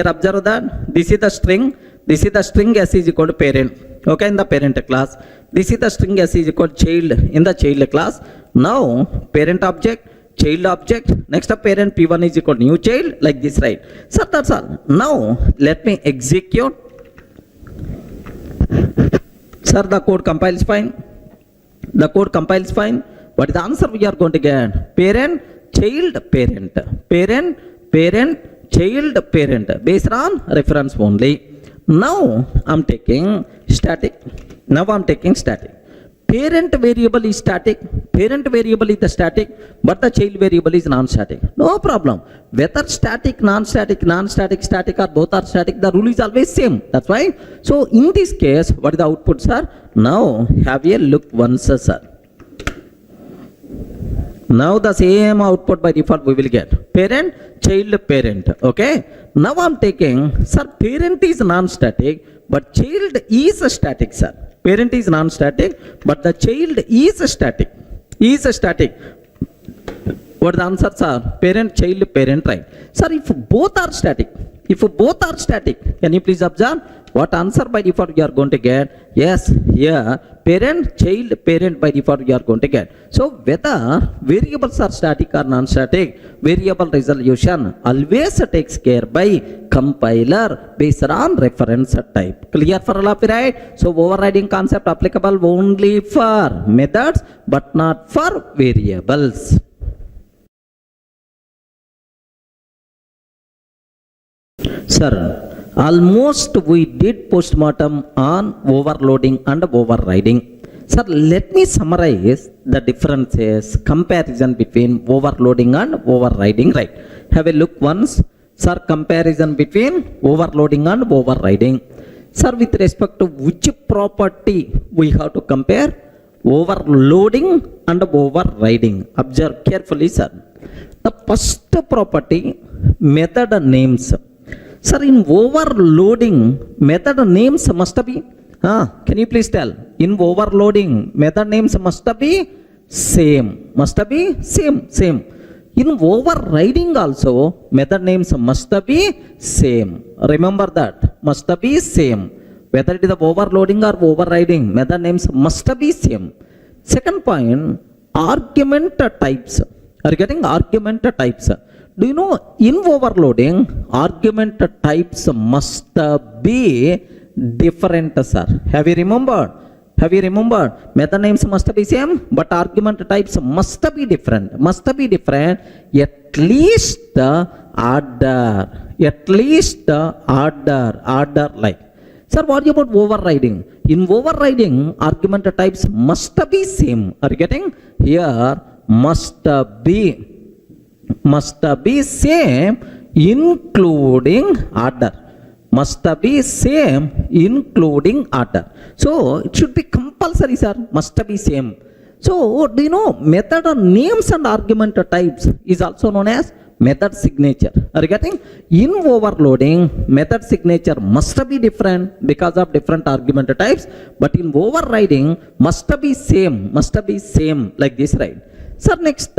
observe that this is the string. This is the string S is equal to parent. Okay, in the parent class. This is the string S is equal to child in the child class. Now, parent object, child object, next up parent P1 is equal to new child, like this, right? So that's all. Now let me execute. Sir, the code compiles fine. What is the answer we are going to get? Parent, child, parent. Child, parent, based on reference only. Now I'm taking static. Parent variable is static, but the child variable is non-static. No problem. Whether static, non-static, static, or both are static, the rule is always same. That's why. So in this case, what is the output, sir? Now have a look once, sir. Now the same output by default we will get. Parent, child, parent. Okay. Now I'm taking, sir, parent is non-static, but child is static, sir. Parent is non-static, but the child is static. What the answers are? Parent, child, parent, right? Sir, if both are static, can you please observe what answer by default you are going to get? Yes, here parent, child, parent by default you are going to get. So whether variables are static or non-static, variable resolution always takes care by compiler based on reference type. Clear for all of you, right? So overriding concept applicable only for methods but not for variables. Sir, almost we did postmortem on overloading and overriding. Sir, let me summarize the differences, comparison between overloading and overriding, right? Have a look once. Sir, comparison between overloading and overriding. Sir, with respect to which property we have to compare? Overloading and overriding. Observe carefully, sir. The first property, method names. Sir, in overloading, method names must be, can you please tell? In overloading, method names must be same. In overriding also, method names must be same. Remember that, must be same. Whether it is overloading or overriding, method names must be same. Second point, argument types. Are you getting argument types? Do you know in overloading, argument types must be different, sir? Have you remembered? Method names must be same, but argument types must be different. At least the order. at least order like. Sir, what about overriding? In overriding, argument types must be same. Are you getting? Here must be same including order. Must be same including order. So it should be compulsory, sir. Must be same. So do you know method names and argument types is also known as method signature. Are you getting? In overloading, method signature must be different because of different argument types, but in overriding must be same like this, right? So next,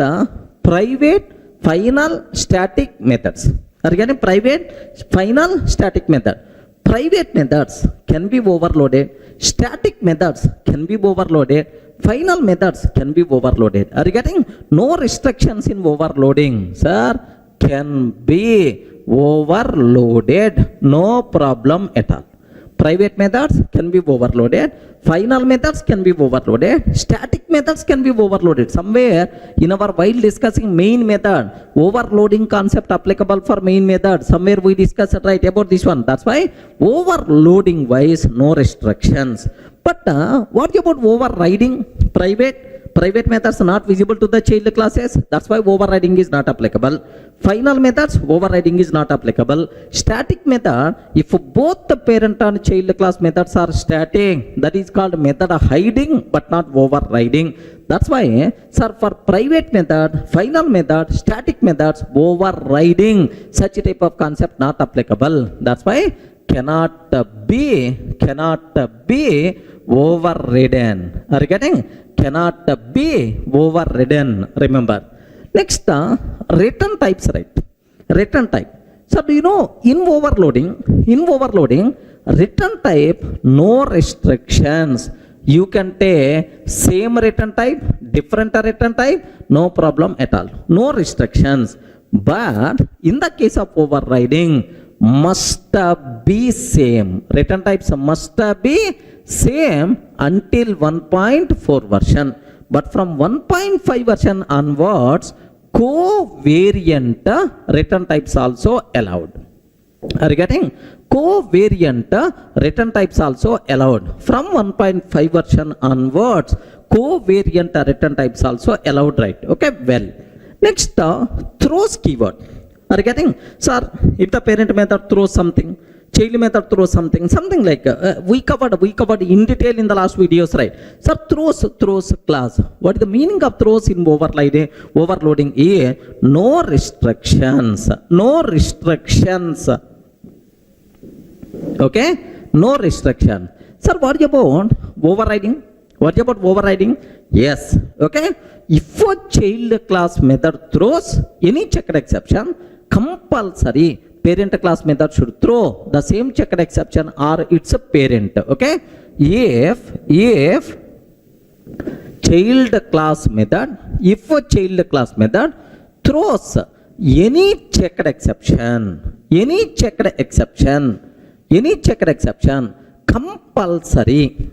private final static methods. Are you getting? Private final static method. Private methods can be overloaded, static methods can be overloaded, final methods can be overloaded. Are you getting? No restrictions in overloading, sir. Can be overloaded, no problem at all. Private methods can be overloaded, final methods can be overloaded, static methods can be overloaded. Somewhere in our while discussing main method, overloading concept applicable for main method, somewhere we discussed right about this one. That's why overloading wise no restrictions. But what about overriding? Private methods are not visible to the child classes. That's why overriding is not applicable. Final methods, overriding is not applicable. Static method, if both the parent and child class methods are static, that is called method hiding but not overriding. That's why, sir, for private method, final method, static methods, overriding, such type of concept not applicable. That's why cannot be overridden. Are you getting? Cannot be overridden. Remember. Next, return types, right? Return type. So do you know in overloading, return type no restrictions. You can take same return type, different return type, no problem at all. No restrictions. But in the case of overriding, must be same. Return types must be same until 1.4 version. But from 1.5 version onwards, covariant return types also allowed. Are you getting? Covariant return types also allowed. From 1.5 version onwards, covariant return types also allowed, right? Okay, well. Next, throws keyword. Are you getting? Sir, if the parent method throws something, child method throws something like we covered in detail in the last videos, right? Sir, throws class. What is the meaning of throws in overloading? No restrictions. Okay, no restriction. Sir, what about overriding? Yes. Okay, if a child class method throws any checked exception, compulsory parent class method should throw the same checked exception or its a parent. Okay, if child class method throws any checked exception, compulsory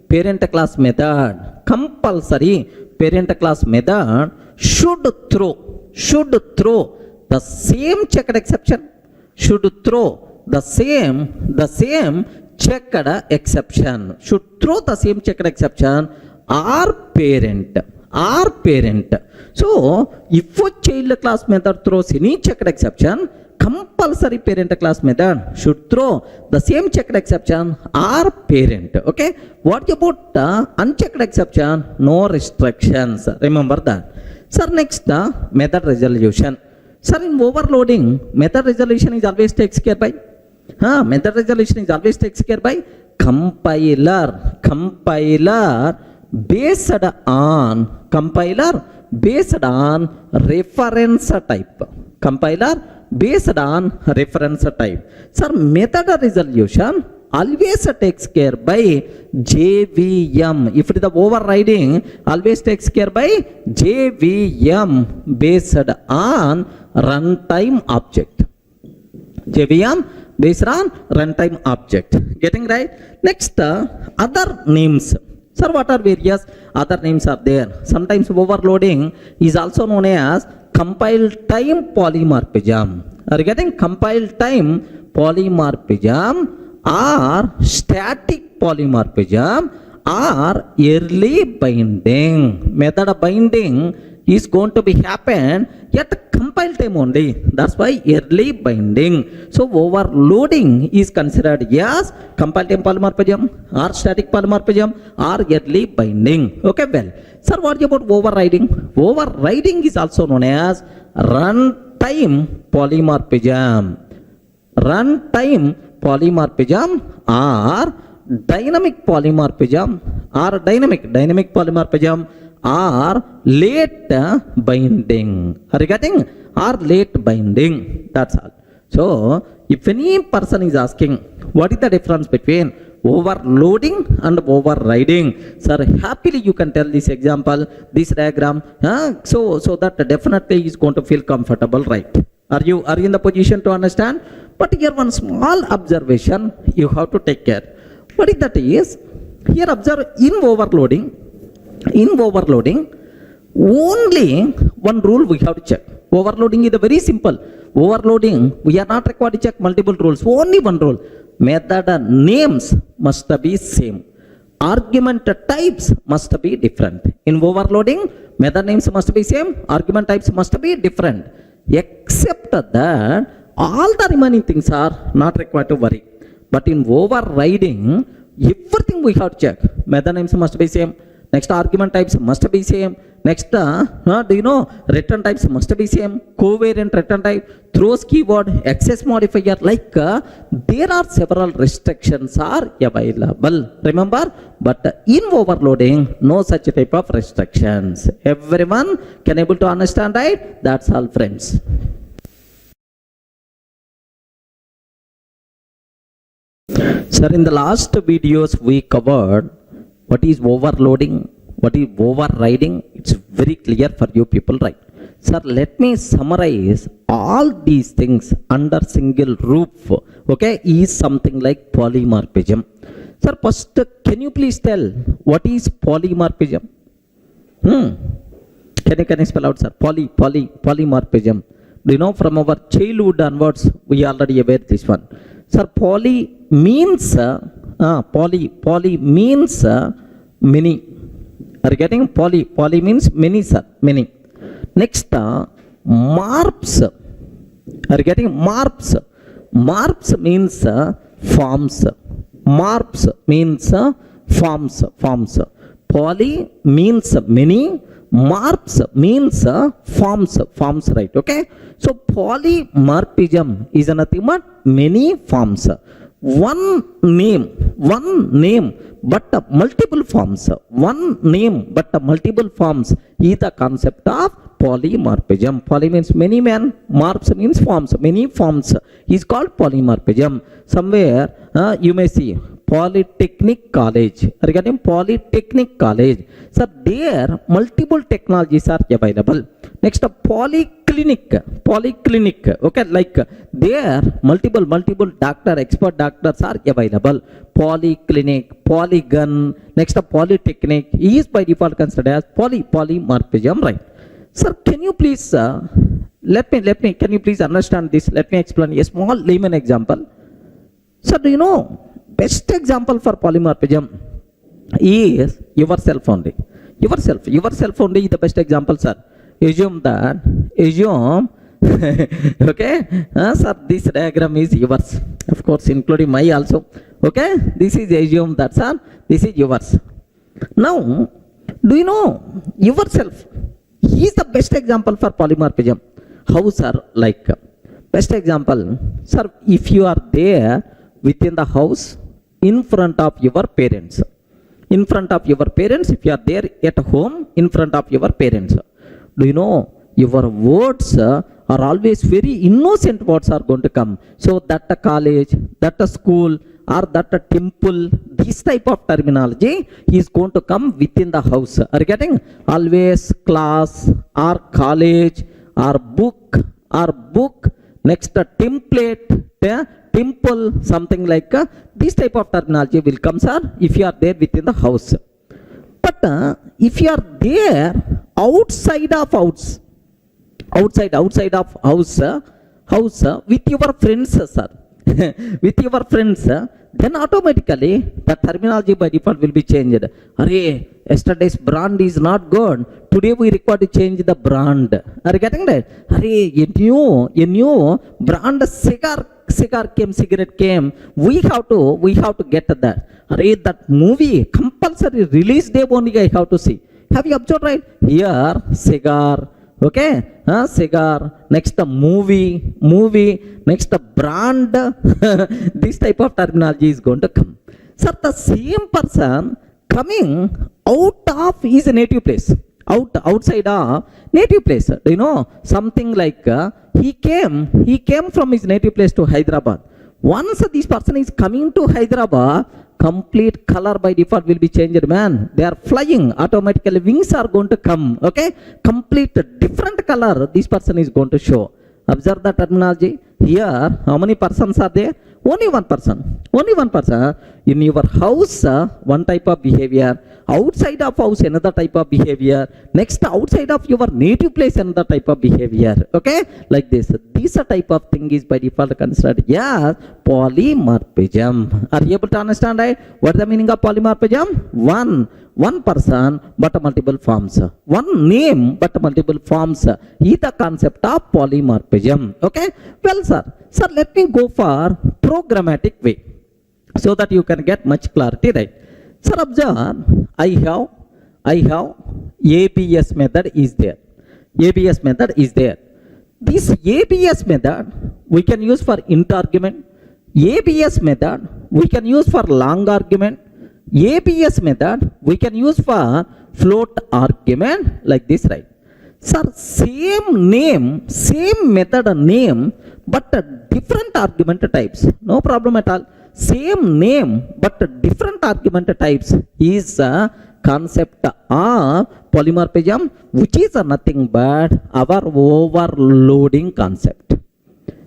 parent class method should throw the same checked exception, should throw the same checked exception, should throw the same checked exception or parent. So if a child class method throws any checked exception, compulsory parent class method should throw the same checked exception or parent. Okay, what about unchecked exception? No restrictions. Remember that. Sir, next, method resolution. Sir, in overloading, method resolution is always takes care by compiler based on reference type. Sir, method resolution always takes care by JVM. If it is the overriding, always takes care by JVM based on runtime object. JVM based on runtime object. Getting right? Next, other names. Sir, what are various other names are there? Sometimes overloading is also known as compile time polymorphism. Are you getting compile time polymorphism or static polymorphism or early binding? Method of binding is going to be happen at compile time only. That's why early binding. So overloading is considered as compile time polymorphism or static polymorphism or early binding. Okay, well, sir, what about overriding? Overriding is also known as runtime polymorphism. Runtime polymorphism or dynamic polymorphism or dynamic polymorphism or late binding. Are you getting? Or late binding. That's all. So if any person is asking what is the difference between overloading and overriding, sir, happily you can tell this example, this diagram, so that definitely is going to feel comfortable, right? Are you in the position to understand? But here one small observation you have to take care. What is that is, here observe, in overloading, only one rule we have to check. Overloading is very simple. Overloading, we are not required to check multiple rules. Only one rule. Method names must be same. Argument types must be different. In overloading, method names must be same. Argument types must be different. Except that, all the remaining things are not required to worry. But in overriding, everything we have to check. Method names must be same. Next, argument types must be same. Next, return types must be same. Covariant return type, throws keyword, access modifier, like there are several restrictions are available. Remember, but in overloading, no such type of restrictions. Everyone can able to understand, right? That's all, friends. Sir, in the last videos we covered what is overloading, what is overriding. It's very clear for you people, right? Sir, let me summarize all these things under single roof. Okay, is something like polymorphism. Sir, first, can you please tell what is polymorphism? Can you spell out, sir? Polymorphism. Do you know, from our childhood onwards, we already aware this one. Sir, poly means poly means many. Are you getting? Poly means many, sir. Many. Next, marps. Are you getting? Marps. Marps means forms. Marps means forms. Poly means many. Marps means forms, right? Okay. So polymorphism is nothing but many forms. One name, but multiple forms. One name, but multiple forms is the concept of polymorphism. Poly means many man, marps means forms. Many forms is called polymorphism. Somewhere you may see Polytechnic College. Regarding Polytechnic College, so there multiple technologies are available. Next, polyclinic. Okay, like there multiple expert doctors are available. Polyclinic, polygon. Next, polytechnic is by default considered as polymorphism, right? Sir, can you please can you please understand this? Let me explain a small layman example. Sir, do you know best example for polymorphism is yourself only. Yourself only is the best example, sir. Assume okay, sir, this diagram is yours, of course, including my also. Okay, this is assume that, sir, this is yours. Now, do you know yourself? He is the best example for polymorphism. How, sir? Like best example, sir, if you are there within the house in front of your parents. In front of your parents, if you are there at home in front of your parents, do you know your words are always very innocent words are going to come. So that a college, that a school, or that a temple, this type of terminology is going to come within the house. Are you getting? Always class or college or book. Next, a template, temple, something like this type of terminology will come, sir, if you are there within the house. But if you are there outside of house, outside of house with your friends, sir. With your friends, then automatically the terminology by default will be changed. Array, yesterday's brand is not good. Today we require to change the brand. Are you getting that? Array, a new brand cigarette came. We have to get that. Array, that movie compulsory release day only I have to see. Have you observed, right? Here cigar. Okay, cigar, next the movie, next the brand. This type of terminology is going to come. Sir, the same person coming out of his native place, outside of native place. Do you know something like he came from his native place to Hyderabad. Once this person is coming to Hyderabad, complete color by default will be changed, man. They are flying, automatically wings are going to come. Okay, complete different color this person is going to show. Observe the terminology. Here, how many persons are there? Only one person. Only one person. In your house, one type of behavior. Outside of house, another type of behavior. Next, outside of your native place, another type of behavior. Okay, like this. This type of thing is by default considered as polymorphism. Are you able to understand, right? What is the meaning of polymorphism? One person but multiple forms. One name but multiple forms is the concept of polymorphism. Okay, well, sir, let me go for programmatic way so that you can get much clarity, right? Sir, observe, I have ABS method is there. ABS method is there. This ABS method we can use for int argument. ABS method we can use for long argument. ABS method we can use for float argument, like this, right? Sir, same name, same method name, but different argument types. No problem at all. Same name but different argument types is a concept of polymorphism, which is nothing but our overloading concept.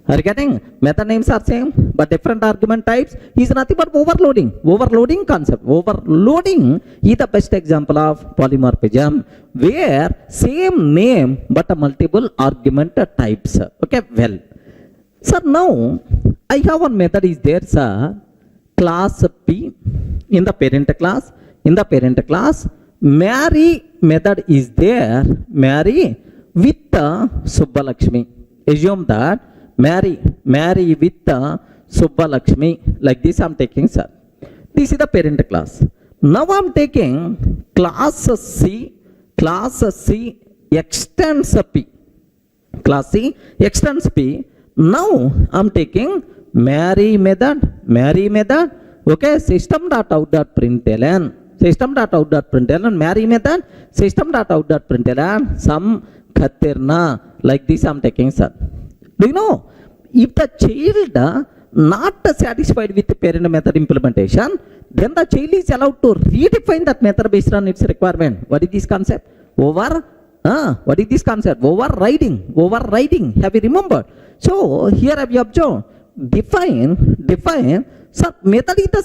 Are you getting? Method names are same but different argument types is nothing but overloading. Overloading concept. Overloading is the best example of polymorphism, where same name but multiple argument types. Okay, well, sir, now I have one method is there, sir. Class P in the parent class. In the parent class, marry method is there. Marry with Subbalakshmi. Assume that marry with Subbalakshmi. Like this I'm taking, sir. This is the parent class. Now I'm taking class C extends P. Class C extends P. Now I'm taking marry method. Okay, system.out.println. Marry method, system.out.println, some khatirna. Like this I'm taking, sir. Do you know, if the child not satisfied with the parent method implementation, then the child is allowed to redefine that method based on its requirement. What is this concept? What is this concept? Overriding. Have you remembered? So here have you observed? Define. So method is the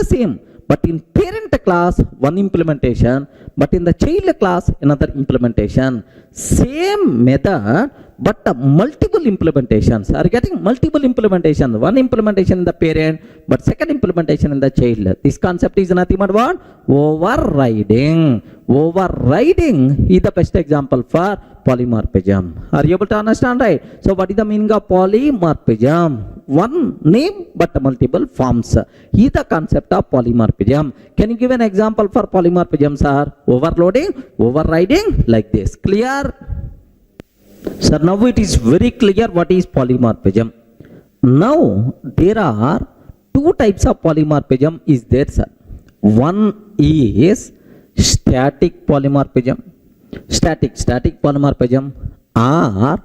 same. But in parent class, one implementation, but in the child class, another implementation. Same method, but multiple implementations. Are you getting? Multiple implementations. One implementation in the parent, but second implementation in the child. This concept is nothing but what? Overriding. Overriding is the best example for polymorphism. Are you able to understand, right? So what is the meaning of polymorphism? One name but multiple forms is the concept of polymorphism. Can you give an example for polymorphism, sir? Overloading, overriding, like this. Clear? Sir, now it is very clear what is polymorphism. Now there are two types of polymorphism is there, sir. One is static polymorphism. Static polymorphism or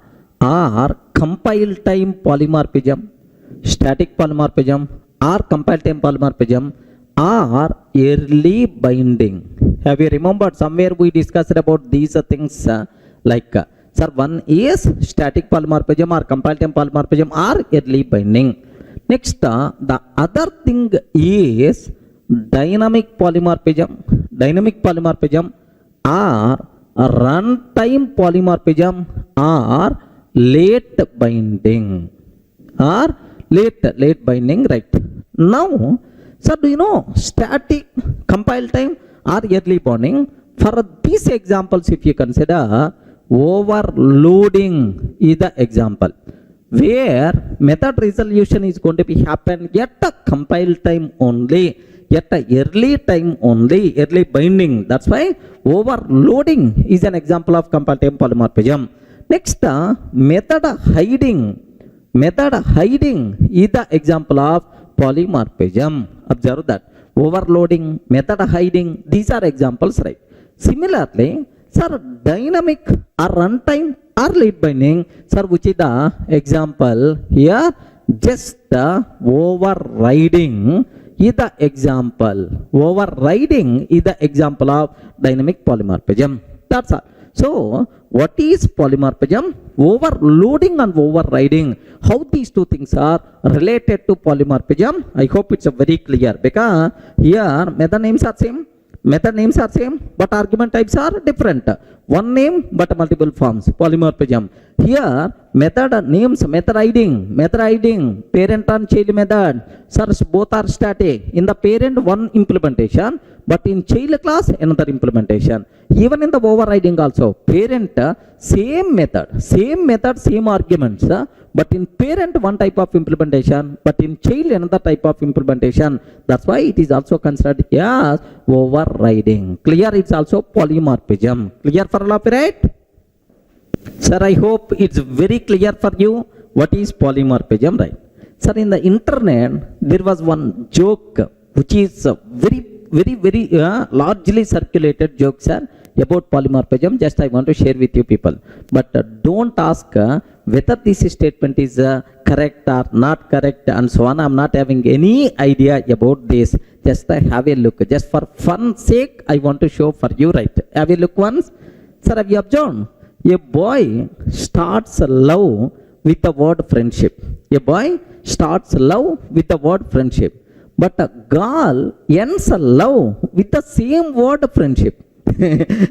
compile time polymorphism. Static polymorphism or compile time polymorphism or early binding. Have you remembered somewhere we discussed about these things like sir, one is static polymorphism or compile time polymorphism or early binding. Next, the other thing is dynamic polymorphism or runtime polymorphism or late binding or late binding, right? Now, sir, do you know static compile time or early bonding? For these examples, if you consider, overloading is the example where method resolution is going to be happen at a compile time only, at a early time only, early binding. That's why overloading is an example of compile time polymorphism. Next, method hiding is the example of polymorphism. Observe that. Overloading, method hiding, these are examples, right? Similarly, sir, dynamic or runtime or late binding, sir, which is the example here? Just overriding is the example. Overriding is the example of dynamic polymorphism. That's all. So, what is polymorphism? Overloading and overriding. How these two things are related to polymorphism? I hope it's very clear, because here method names are same. Method names are same, but argument types are different. One name but multiple forms, polymorphism. Here method names, method hiding, parent and child method, sir, both are static. In the parent one implementation, but in child class another implementation. Even in the overriding also, parent same method, same arguments, but in parent one type of implementation, but in child another type of implementation. That's why it is also considered as overriding. Clear? It's also polymorphism. Clear for all of you, right? Sir, I hope it's very clear for you what is polymorphism, right? Sir, in the internet there was one joke which is very largely circulated joke, sir, about polymorphism. Just I want to share with you people, but don't ask whether this statement is correct or not correct and so on. I'm not having any idea about this. Just have a look. Just for fun sake, I want to show for you, right? Have a look once. Sir, have you observed? A boy starts love with the word friendship. A boy starts love with the word friendship. But a girl ends love with the same word friendship.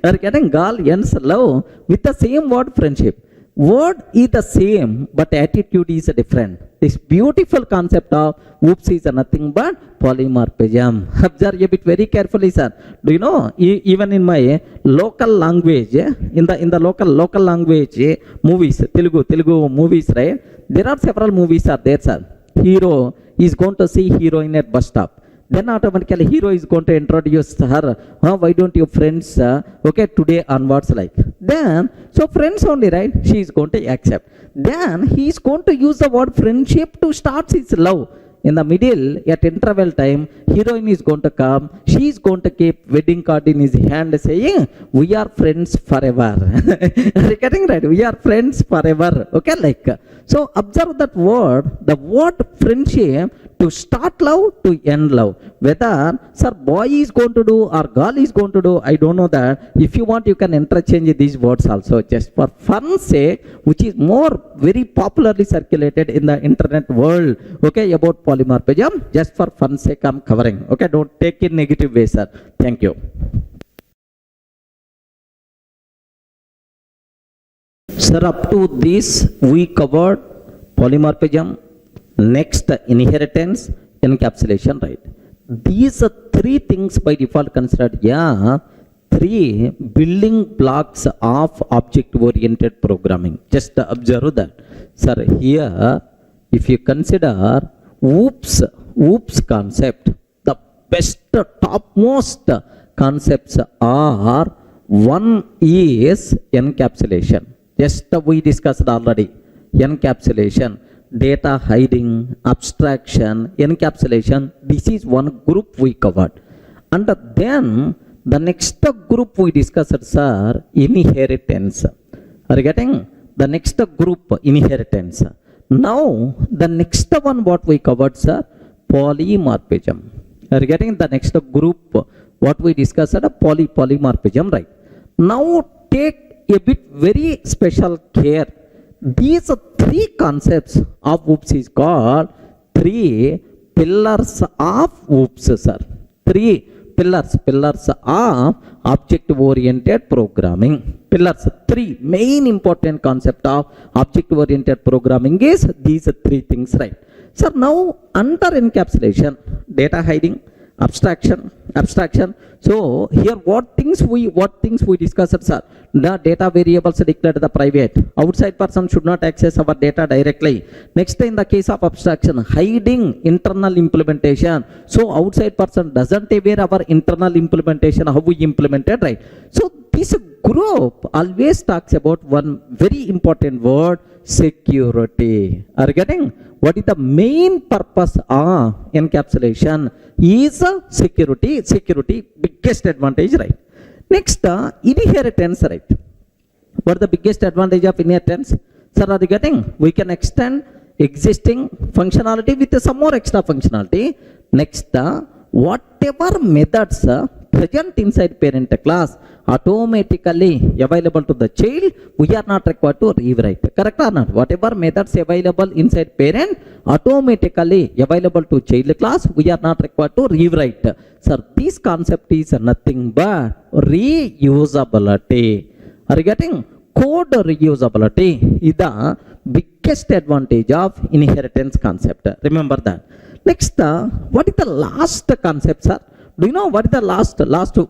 Are getting? Girl ends love with the same word friendship. Word is the same, but attitude is different. This beautiful concept of oops is nothing but polymorphism. Observe a bit very carefully, sir. Do you know, even in my local language, in the local language movies, Telugu movies, right? There are several movies are there, sir. Hero is going to see heroine at bus stop. Then automatically hero is going to introduce her. Why don't you friends, okay, today onwards, like. Then, so friends only, right? She is going to accept. Then he is going to use the word friendship to start his love. In the middle, at interval time, heroine is going to come. She is going to keep wedding card in his hand saying, we are friends forever. Are you getting right? We are friends forever. Okay, like. So observe that word, the word friendship, to start love, to end love. Whether, sir, boy is going to do or girl is going to do, I don't know that. If you want, you can interchange these words also, just for fun's sake, which is more very popularly circulated in the internet world, okay, about polymorphism. Just for fun's sake, I'm covering. Okay, don't take it negative way, sir. Thank you. Sir, up to this, we covered polymorphism. Next, inheritance, encapsulation, right? These are three things by default considered, three building blocks of object-oriented programming. Just observe that. Sir, here, if you consider oops concept, the best, topmost concepts are, one is encapsulation. Just we discussed already. Encapsulation, data hiding, abstraction, encapsulation, this is one group we covered. And then the next group we discussed, sir, inheritance. Are you getting? The next group, inheritance. Now the next one what we covered, sir, polymorphism. Are you getting? The next group what we discussed, polymorphism, right? Now take a bit very special care. These three concepts of oops is called three pillars of oops, sir. Three pillars of object-oriented programming. Pillars, three main important concept of object-oriented programming is these three things, right? So now under encapsulation, data hiding, abstraction. So here what things we discussed, sir? The data variables declared the private. Outside person should not access our data directly. Next, in the case of abstraction, hiding internal implementation. So outside person doesn't aware our internal implementation, how we implemented, right? So this group always talks about one very important word, security. Are you getting? What is the main purpose of encapsulation? Is security. Security, biggest advantage, right? Next, inheritance, right? What is the biggest advantage of inheritance? Sir, are you getting? We can extend existing functionality with some more extra functionality. Next, whatever methods present inside parent class automatically available to the child, we are not required to rewrite. Correct or not? Whatever methods available inside parent automatically available to child class, we are not required to rewrite. Sir, this concept is nothing but reusability. Are you getting? Code reusability is the biggest advantage of inheritance concept. Remember that. Next, what is the last concept, sir? Do you know what is the last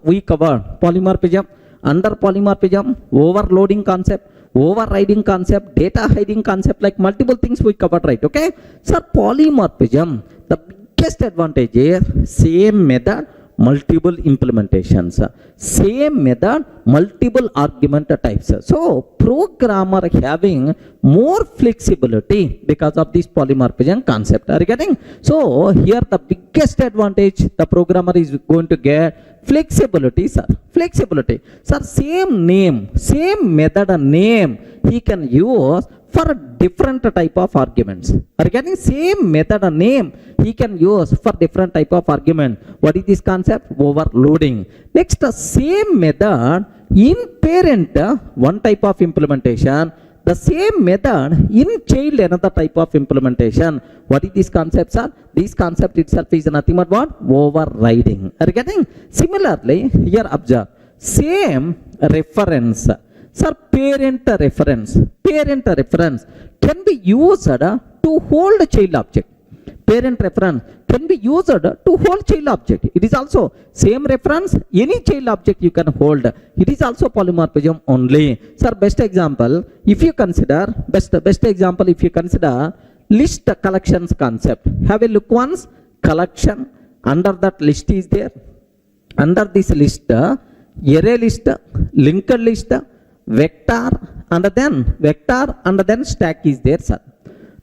we covered? Polymorphism. Under polymorphism, overloading concept, overriding concept, data hiding concept, like multiple things we covered, right? Okay. Sir, polymorphism, the biggest advantage is same method, multiple implementations. Same method, multiple argument types. So programmer having more flexibility because of this polymorphism concept. Are you getting? So here the biggest advantage the programmer is going to get flexibility, sir. Flexibility. Sir, same name, same method and name he can use for a different type of arguments. Are you getting? Same method and name he can use for different type of argument. What is this concept? Overloading. Next, same method in parent, one type of implementation. The same method in child, another type of implementation. What is this concept, sir? This concept itself is nothing but what? Overriding. Are you getting? Similarly, here observe. Same reference. Sir, parent reference can be used to hold child object. Parent reference can be used to hold child object. It is also same reference, any child object you can hold. It is also polymorphism only. Sir, best example, if you consider, best example, if you consider list collections concept. Have a look once, collection, under that list is there. Under this list, array list, linked list, vector and then stack is there, sir.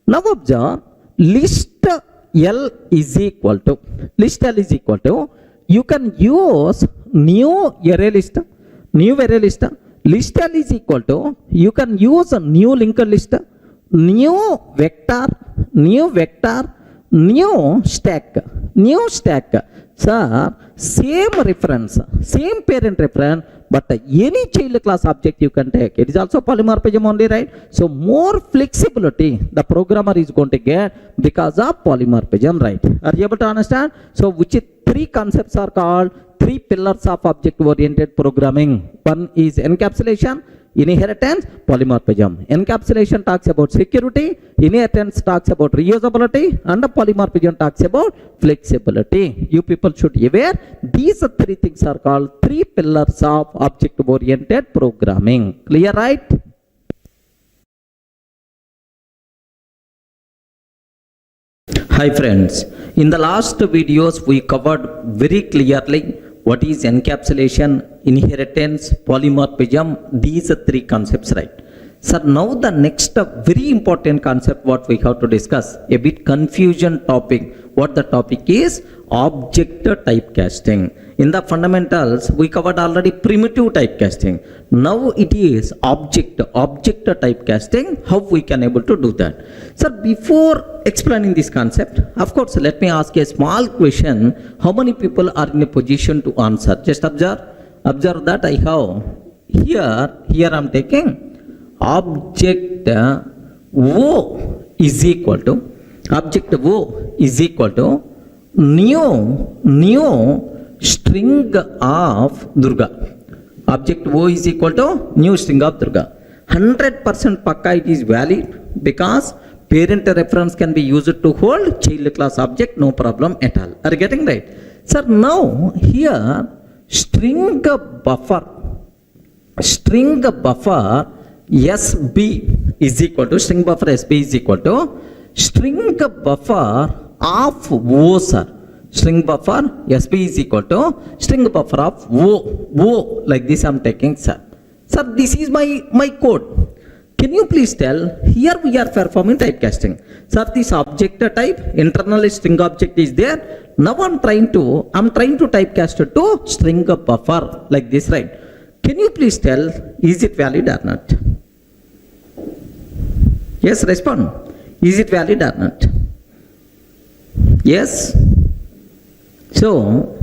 Now observe, list L is equal to you can use new array list, list L is equal to you can use a new linked list, new vector, new stack. Sir, same reference, same parent reference, but any child class object you can take. It is also polymorphism only, right? So more flexibility the programmer is going to get because of polymorphism, right? Are you able to understand? So which three concepts are called three pillars of object oriented programming? One is encapsulation, inheritance, polymorphism. Encapsulation talks about security, inheritance talks about reusability, and the polymorphism talks about flexibility. You people should be aware these three things are called three pillars of object oriented programming. Clear, right? Hi friends, in the last videos we covered very clearly what is encapsulation, inheritance, polymorphism, these are three concepts, right? Sir, now the next very important concept what we have to discuss, a bit confusion topic. What the topic is? Object typecasting. In the fundamentals, we covered already primitive typecasting. Now it is object typecasting. How we can able to do that? Sir, before explaining this concept, of course, let me ask a small question. How many people are in a position to answer? Just observe that I have here I am taking object O is equal to new string of Durga. Object O is equal to new string of Durga. 100% pakka it is valid because parent reference can be used to hold child class object, no problem at all. Are you getting right? Sir, now here string buffer SB is equal to string buffer SB is equal to string buffer of O, sir. String buffer SB is equal to string buffer of O. Like this I am taking, sir. Sir, this is my code. Can you please tell, here we are performing typecasting. Sir, this object type, internal string object is there. Now I'm trying to typecast to string buffer like this, right? Can you please tell, is it valid or not? Yes, respond. Is it valid or not? Yes. So,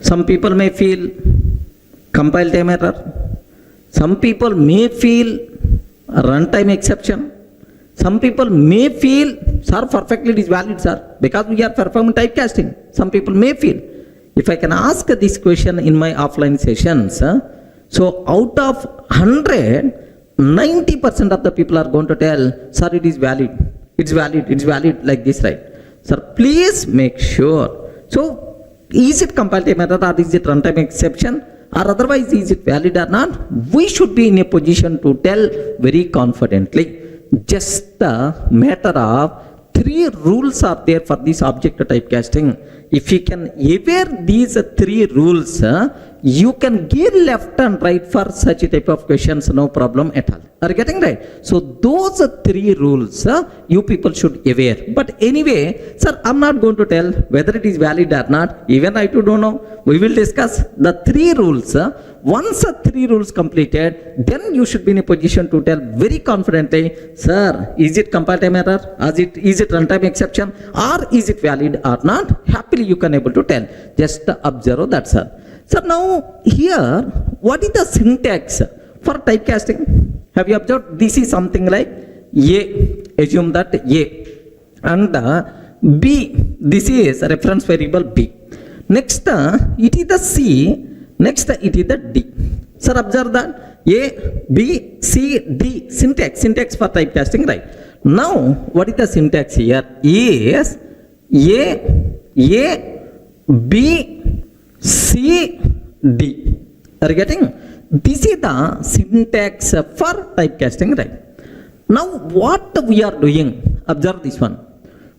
some people may feel compile time error. Some people may feel runtime exception. Some people may feel, sir, perfectly it is valid, sir, because we are performing typecasting. Some people may feel. If I can ask this question in my offline sessions, so out of 100, 90% of the people are going to tell, sir, it is valid. It's valid like this, right? Sir, please make sure. So, is it compile time error or is it runtime exception? Or otherwise, is it valid or not? We should be in a position to tell very confidently. Just a matter of 3 rules are there for this object typecasting. If you can aware these 3 rules, you can give left and right for such a type of questions, no problem at all. Are you getting right? So those 3 rules you people should aware. But anyway, sir, I'm not going to tell whether it is valid or not. Even I too don't know. We will discuss the 3 rules. Once 3 rules completed, then you should be in a position to tell very confidently, sir, is it compile time error? Is it runtime exception? Or is it valid or not? Happily you can able to tell. Just observe that, sir. So now here, what is the syntax for typecasting? Have you observed? This is something like A. Assume that A. And B. This is a reference variable B. Next, it is the C. Next, it is the D. Sir, observe that A, B, C, D. Syntax for typecasting, right? Now, what is the syntax here? Is A, B, C, D. Are you getting? This is the syntax for typecasting, right? Now, what we are doing? Observe this one.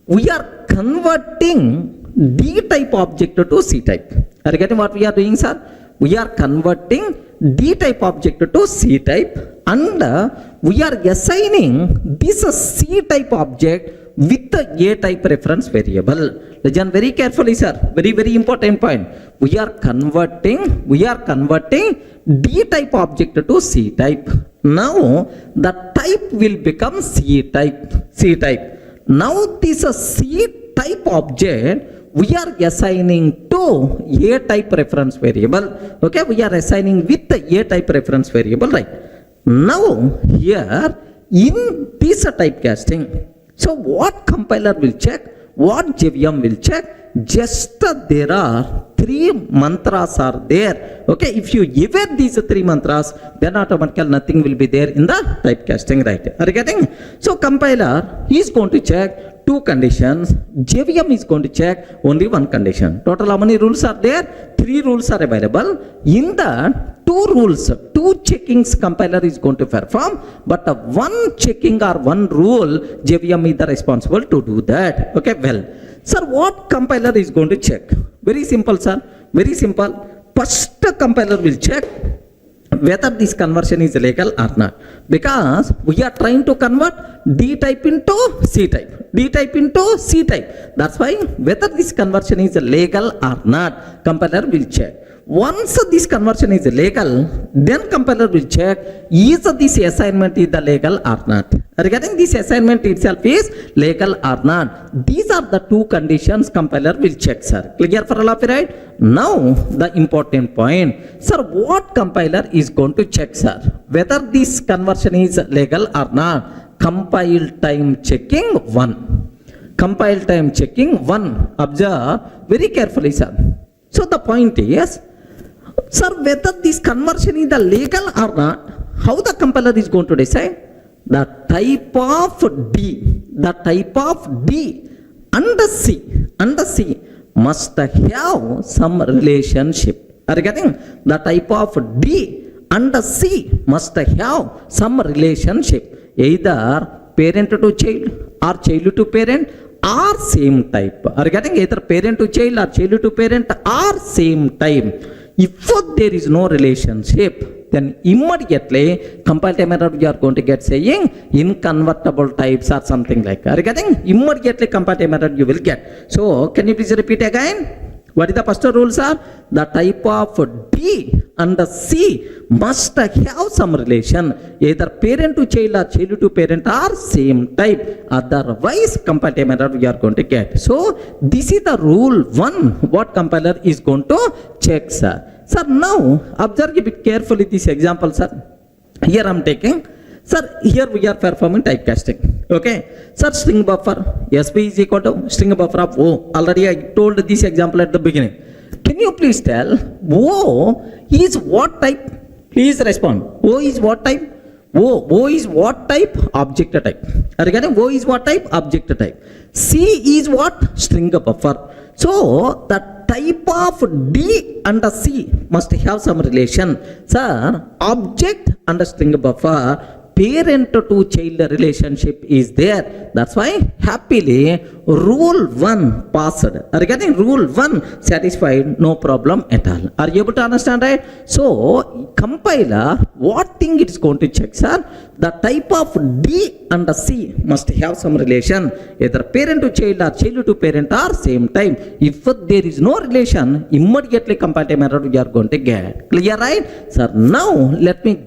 We are converting D type object to C type. Are you getting what we are doing, sir? We are converting D type object to C type, and we are assigning this C type object with the A type reference variable. Listen very carefully, sir. Very important point. We are converting D type object to C type. Now the type will become C type. Now this C type object we are assigning to A type reference variable. Okay, we are assigning with the A type reference variable, right? Now here in this typecasting, so what compiler will check? What JVM will check? Just there are 3 mantras are there. Okay, if you evade these 3 mantras, then automatically nothing will be there in the typecasting, right? Are you getting? So compiler is going to check 2 conditions. JVM is going to check only 1 condition. Total how many rules are there? 3 rules are available. In the 2 rules, 2 checkings compiler is going to perform, but 1 checking or 1 rule, JVM is the responsible to do that. Okay, well, sir, what compiler is going to check? Very simple, sir. Very simple. First compiler will check whether this conversion is legal or not, because we are trying to convert D type into C type, D type into C type. That's why whether this conversion is legal or not, compiler will check. Once this conversion is legal, then compiler will check is this assignment is the legal or not. Regarding this assignment itself is legal or not. These are the 2 conditions compiler will check, sir. Clear for all of you, right? Now the important point, sir, what compiler is going to check, sir? Whether this conversion is legal or not. Compile time checking 1. Compile time checking 1. Observe very carefully, sir. So the point is, sir, whether this conversion is the legal or not, how the compiler is going to decide? The type of D under C must have some relationship. Are you getting? The type of D under C must have some relationship, either parent to child or child to parent or same type. Are you getting? Either parent to child or child to parent or same type. If there is no relationship, then immediately compile time error you are going to get saying inconvertible types or something like that. Are you getting? Immediately compile time error you will get. So can you please repeat again? What is the first rule, sir? The type of D and the C must have some relation, either parent to child or child to parent or same type. Otherwise, compile time error we are going to get. So this is the rule 1. What compiler is going to check, sir? Sir, now observe a bit carefully this example, sir. Here I am taking. Sir, here we are performing typecasting. Okay. Sir, string buffer SP is equal to string buffer of O. Already I told this example at the beginning. Can you please tell O is what type? Please respond. O is what type? O is what type? Object type. Are you getting? O is what type? Object type. C is what? String buffer. So the type of D and C must have some relation. Sir, object and string buffer, parent to child relationship is there. That's why happily rule 1 passed. Are you getting? Rule 1 satisfied, no problem at all. Are you able to understand, right? So compiler, what thing it is going to check, sir? The type of D and C must have some relation, either parent to child or child to parent or same time. If there is no relation, immediately compile time error we are going to get. Clear, right? Sir, now let me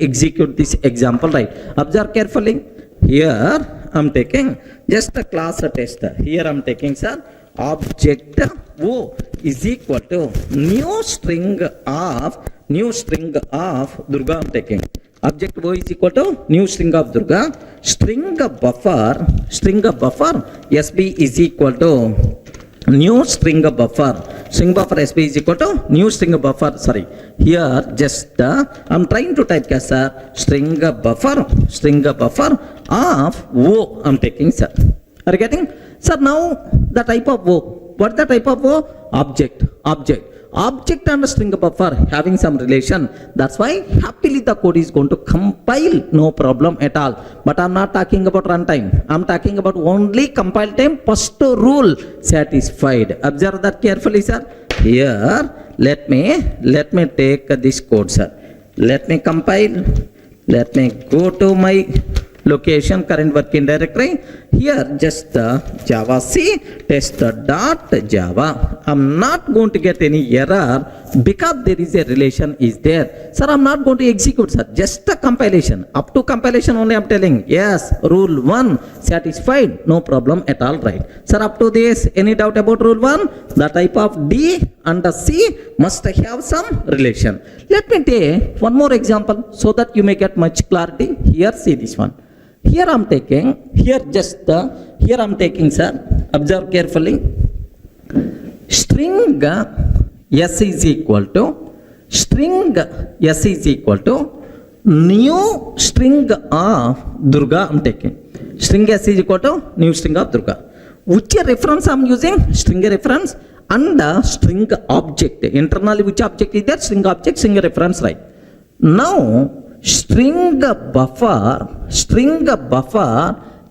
execute this example, right? Observe carefully. Here I am taking just a class test. Here I am taking, sir, object O is equal to new string of Durga. I am taking object O is equal to new string of Durga. String buffer SB is equal to new string buffer. String buffer SB is equal to new string buffer. Sorry, here just I'm trying to typecast, sir, string buffer of O. I'm taking, sir. Are you getting? Sir, now the type of O. What the type of O? Object and string buffer having some relation. That's why happily the code is going to compile, no problem at all. But I'm not talking about runtime. I'm talking about only compile time. First rule satisfied. Observe that carefully, sir. Here let me take this code, sir. Let me compile. Let me go to my location, current working directory. Here just Java C test.java. I'm not going to get any error because there is a relation is there. Sir, I'm not going to execute, sir. Just a compilation. Up to compilation only I'm telling. Yes, rule 1 satisfied. No problem at all, right? Sir, up to this, any doubt about rule 1? The type of D and the C must have some relation. Let me take one more example so that you may get much clarity. Here, see this one. Here I'm taking, here I'm taking, sir, observe carefully, string S is equal to new string of Durga. I'm taking string S is equal to new string of Durga. Which reference I'm using? String reference and string object. Internally which object is there? String object, string reference, right? Now string buffer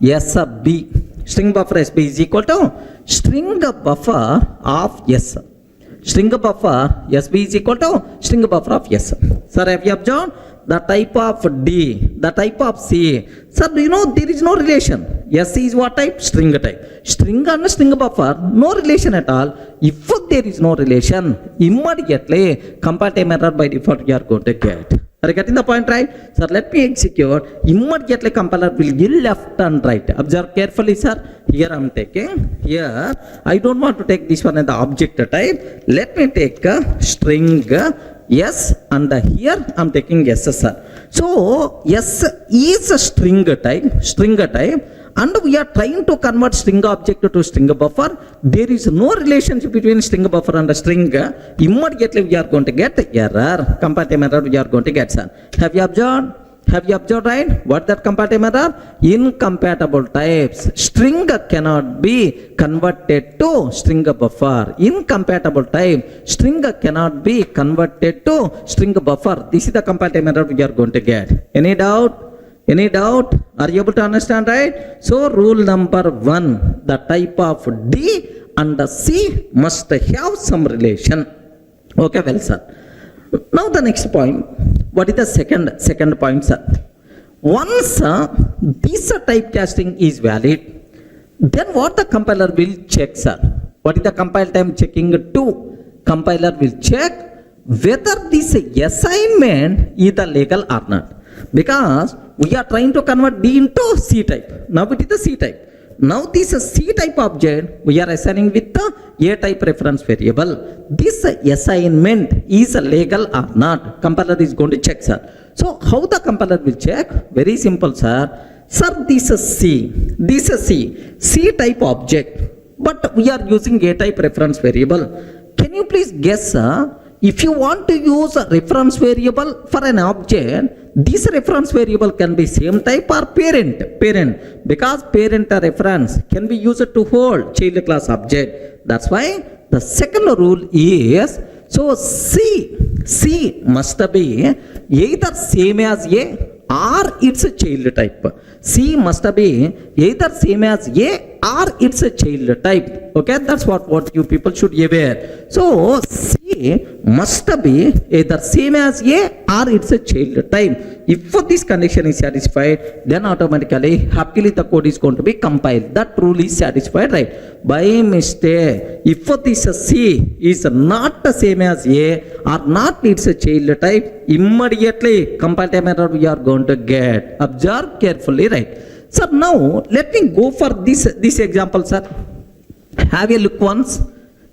SB. String buffer SB is equal to string buffer of S. String buffer SB is equal to string buffer of S. Sir, have you observed? The type of D, the type of C. Sir, do you know there is no relation? S is what type? String type. String and string buffer, no relation at all. If there is no relation, immediately compile time error by default you are going to get. Are you getting the point, right? Sir, let me execute. Immediately compiler will give left and right. Observe carefully, sir. Here I am taking. Here I don't want to take this one as the object type. Let me take a string S and here I am taking S, sir. So S is a string type and we are trying to convert string object to string buffer, there is no relationship between string buffer and string. Immediately we are going to get error, comparative error we are going to get, sir. Have you observed? Have you observed, right? What that comparative error? Incompatible types. String cannot be converted to string buffer. Incompatible type. String cannot be converted to string buffer. This is the comparative error we are going to get. Any doubt? Any doubt? Are you able to understand, right? So rule number 1, the type of D and the C must have some relation. Okay, well, sir. Now the next point. What is the second point, sir? Once this typecasting is valid, then what the compiler will check, sir? What is the compile time checking to? Compiler will check whether this assignment is the legal or not. Because we are trying to convert D into C type. Now it is the C type. Now this C type object we are assigning with the A type reference variable. This assignment is legal or not. Compiler is going to check, sir. So how the compiler will check? Very simple, sir. Sir, this is C type object, but we are using A type reference variable. Can you please guess, sir? If you want to use a reference variable for an object, this reference variable can be same type or parent, because parent reference can be used to hold child class object. That's why the second rule is, so C must be either same as A or it's a child type. C must be either same as A or it's a child type. Okay, that's what you people should be aware. So C must be either same as A or it's a child type. If this condition is satisfied, then automatically, happily the code is going to be compiled. That rule is satisfied, right? By mistake, if this C is not the same as A or not it's a child type, immediately compile time error we are going to get. Observe carefully, right? Sir, now let me go for this example, sir. Have a look once.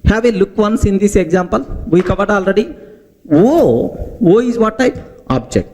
Have a look once in this example. We covered already. O is what type? Object.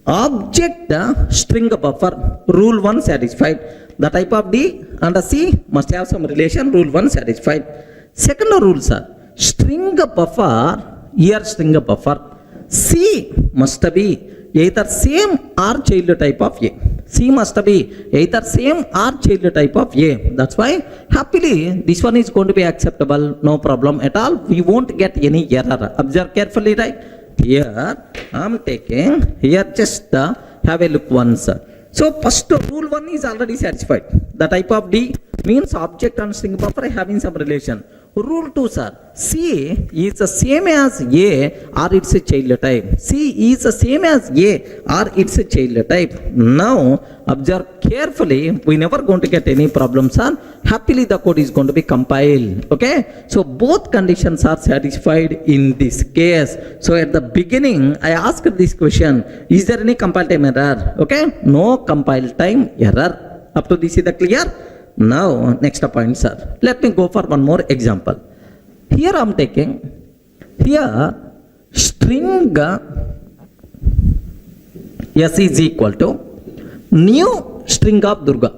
Object string buffer. Rule 1 satisfied. The type of D and the C must have some relation. Rule 1 satisfied. Second rule, sir. String buffer. Here string buffer. C must be either same or child type of A. C must be either same or child type of A. That's why happily this one is going to be acceptable, no problem at all. We won't get any error. Observe carefully, right? Here I'm taking, here just have a look once. So first rule 1 is already satisfied. The type of D means object and string buffer having some relation. Rule 2, sir. C is the same as A or it's a child type. C is the same as A or it's a child type. Now observe carefully. We never going to get any problem, sir. Happily the code is going to be compiled. Okay. So both conditions are satisfied in this case. So at the beginning I asked this question: is there any compile time error? Okay. No compile time error. Up to this is the clear. Now, next point, sir. Let me go for one more example. Here I am taking, here string S is equal to new string of Durga.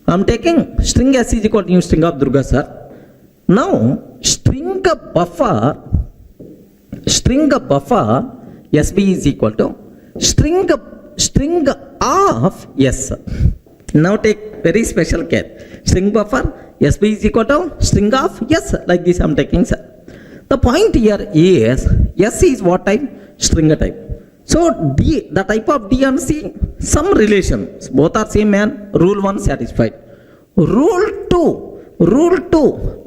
I am taking string S is equal to new string of Durga, sir. Now, string buffer SB is equal to string of S. Now take very special care. String buffer SB is equal to string of S. Like this I am taking, sir. The point here is S is what type? String type. So D, the type of D and C, some relation. Both are same, man. Rule 1 satisfied. Rule 2,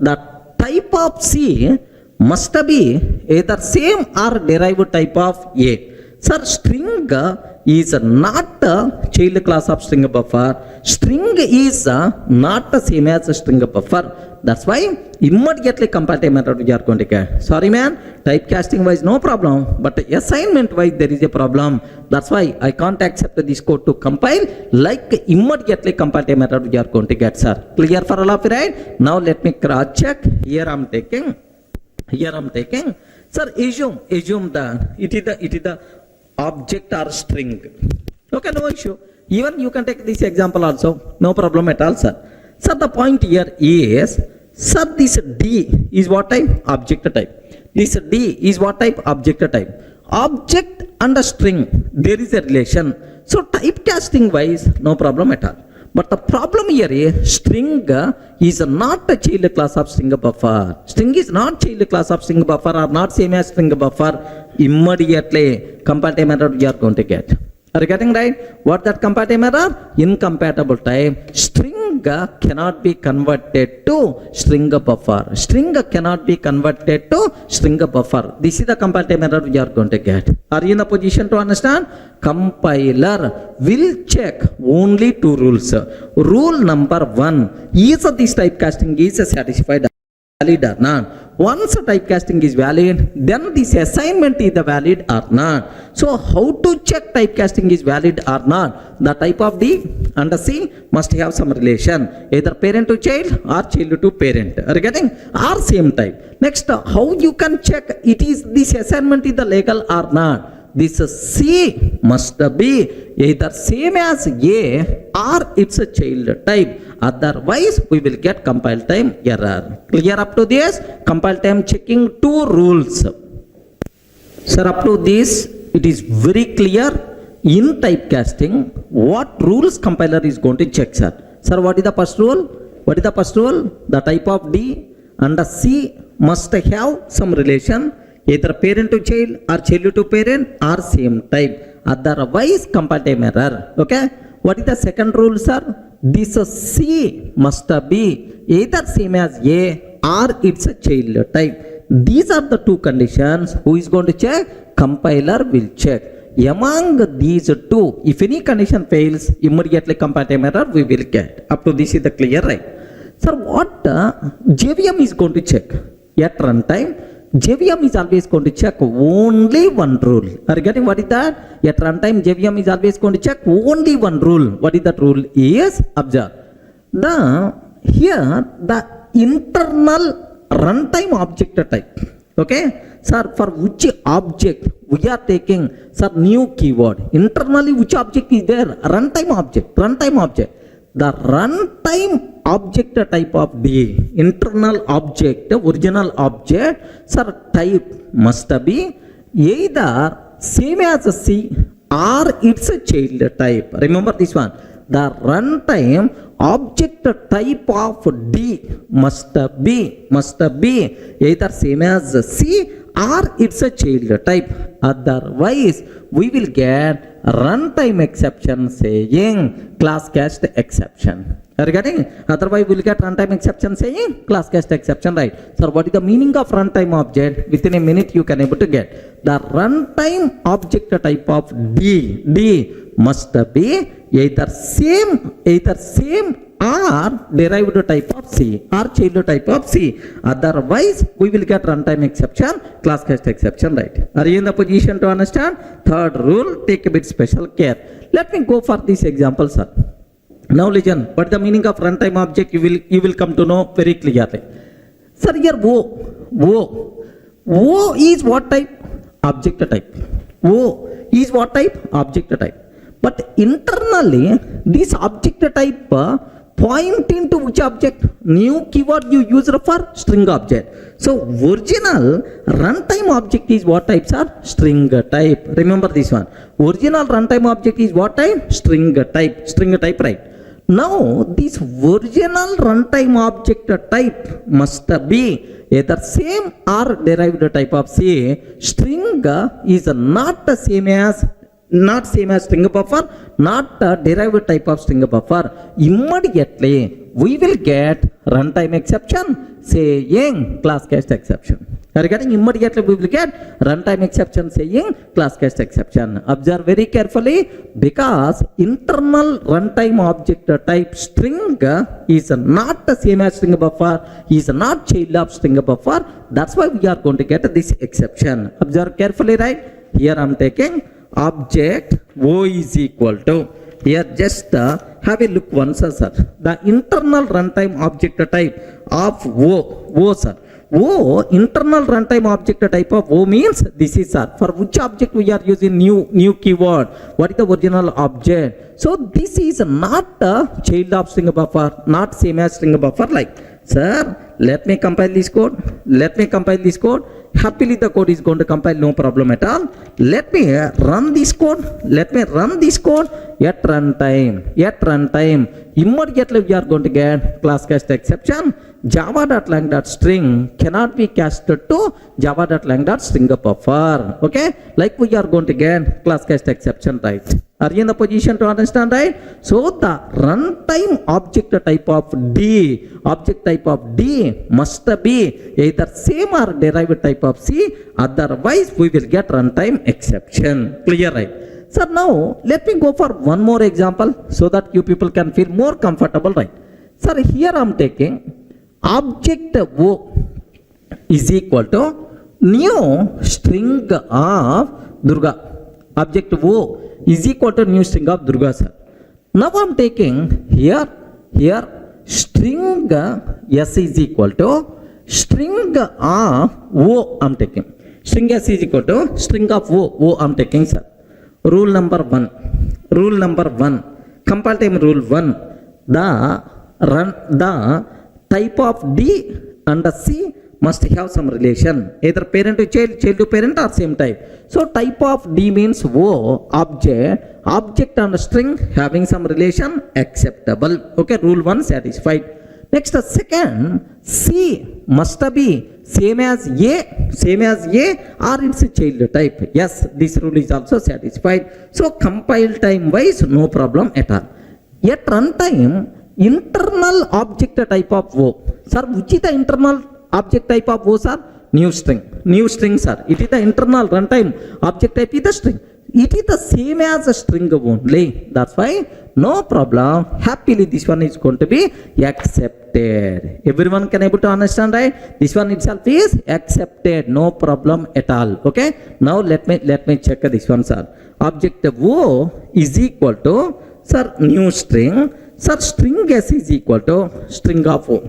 the type of C must be either same or derived type of A. Sir, string is not a child class of string buffer. String is not the same as a string buffer. That's why immediately compile time error we are going to get. Sorry, man. Typecasting wise no problem, but assignment wise there is a problem. That's why I can't accept this code to compile. Like immediately compile time error we are going to get, sir. Clear for all of you, right? Now let me cross check. Here I'm taking. Sir, assume that it is the object or string. Okay, no issue. Even you can take this example also, no problem at all, sir. Sir, the point here is, sir, this D is what type? Object type. This D is what type? Object type. Object and a string, there is a relation. So typecasting wise, no problem at all. But the problem here is string is not a child class of string buffer. String is not child class of string buffer or not same as string buffer. Immediately compatible error we are going to get. Are you getting right? What that compatible error? Incompatible type. String cannot be converted to string buffer. String cannot be converted to string buffer. This is the compatible error we are going to get. Are you in a position to understand? Compiler will check only two rules. Rule number 1, is this typecasting is satisfied, valid or not. Once typecasting is valid, then this assignment is valid or not. So how to check typecasting is valid or not? The type of D and C must have some relation, either parent to child or child to parent. Are you getting? Or same type. Next, how you can check it is this assignment is the legal or not? This C must be either same as A or it's a child type. Otherwise, we will get compile time error. Clear up to this? Compile time checking two rules. Sir, up to this, it is very clear in typecasting what rules compiler is going to check, sir. Sir, what is the first rule? What is the first rule? The type of D and the C must have some relation, either parent to child or child to parent or same type. Otherwise, compile time error. Okay? What is the second rule, sir? This C must be either same as A or it's a child type. These are the two conditions. Who is going to check? Compiler will check. Among these two, if any condition fails, immediately compile time error we will get. Up to this is the clear, right? Sir, what JVM is going to check? At runtime, JVM is always going to check only one rule. Are you getting what is that? At runtime, JVM is always going to check only one rule. What is that rule? Is observe. Here the internal runtime object type. Okay, sir, for which object we are taking, sir, new keyword. Internally, which object is there? Runtime object. Runtime object. The runtime object type of D, internal object, original object, sir, type must be either same as a C or it's a child type. Remember this one. The runtime object type of D must be either same as a C or it's a child type. Otherwise, we will get runtime exception saying class cast exception. Are you getting? Otherwise, we will get runtime exception saying class cast exception, right? So, what is the meaning of runtime object? Within a minute, you can able to get. The runtime object type of D must be either same or derived type of C or child type of C. Otherwise, we will get runtime exception, class cast exception, right? Are you in the position to understand? Third rule, take a bit special care. Let me go for this example, sir. Now listen, what is the meaning of runtime object? You will come to know very clearly. Sir, here O is what type? Object type. O is what type? Object type. But internally, this object type point into which object? New keyword you used for string object. So original runtime object is what type, sir? String type. Remember this one. Original runtime object is what type? String type. String type, right? Now this original runtime object type must be either same or derived type of C. String is not the same as string buffer, not a derived type of string buffer. Immediately we will get runtime exception saying class cast exception. Are you getting? Immediately we will get runtime exception saying class cast exception. Observe very carefully, because internal runtime object type string is not the same as string buffer, is not child of string buffer. That's why we are going to get this exception. Observe carefully, right? Here I am taking object O is equal to, here just have a look once, sir. The internal runtime object type of O, sir. O, internal runtime object type of O means this is, sir. For which object we are using new keyword? What is the original object? So this is not a child of string buffer, not same as string buffer. Like, sir, let me compile this code. Let me compile this code. Happily the code is going to compile, no problem at all. Let me run this code. Let me run this code at runtime. At runtime, immediately we are going to get class cast exception. Java.lang.string cannot be casted to Java.lang.string buffer. Okay, like we are going to get class cast exception, right? Are you in the position to understand, right? So the runtime object type of D must be either same or derived type of C, otherwise we will get runtime exception. Clear, right? So now let me go for one more example so that you people can feel more comfortable, right? Sir, here I am taking object O is equal to new string of Durga. Object O is equal to new string of Durga, sir. Now I am taking here string S is equal to string of O. I am taking string S is equal to string of O I am taking, sir. Rule number one, compile time rule 1, the type of D and C must have some relation, either parent to child, child to parent, or same type. So type of D means O, object and string having some relation, acceptable. Okay, rule 1 satisfied. Next, second, C must be same as A or its child type. Yes, this rule is also satisfied. So compile time wise, no problem at all. At runtime, internal object type of O. Sir, which is the internal object type of O, sir? New string, sir. It is the internal runtime object type is the string. It is the same as a string only. That's why no problem. Happily this one is going to be accepted. Everyone can able to understand, right? This one itself is accepted. No problem at all. Okay. Now let me check this one, sir. Object O is equal to, sir, new string. Sir, string S is equal to string of O.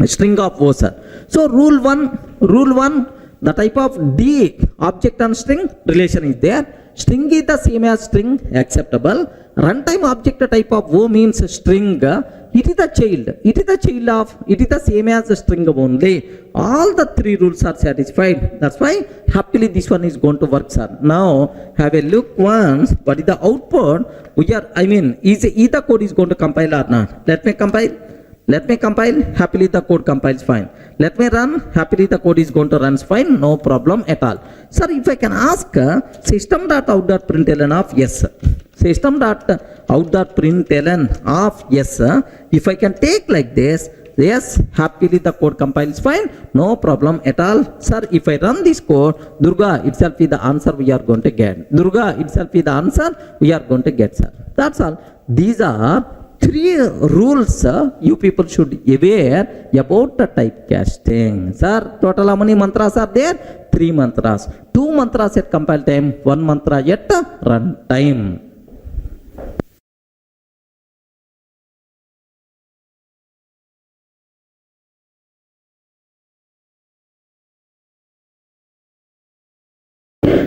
String of O, sir. So rule 1, the type of D object and string relation is there. String is the same as string, acceptable. Runtime object type of O means string. It is the child. It is the same as the string only. All the three rules are satisfied. That's why happily this one is going to work, sir. Now have a look once. What is the output? Is either code is going to compile or not? Let me compile. Happily the code compiles fine. Let me run. Happily the code is going to run fine. No problem at all. Sir, if I can ask system.out.println of yes. System.out.println of yes. If I can take like this, yes, happily the code compiles fine. No problem at all. Sir, if I run this code, Durga itself is the answer we are going to get. Sir. That's all. These are three rules you people should aware about the typecasting. Sir, total how many mantras are there? 3 mantras. 2 mantras at compile time, 1 mantra at run time.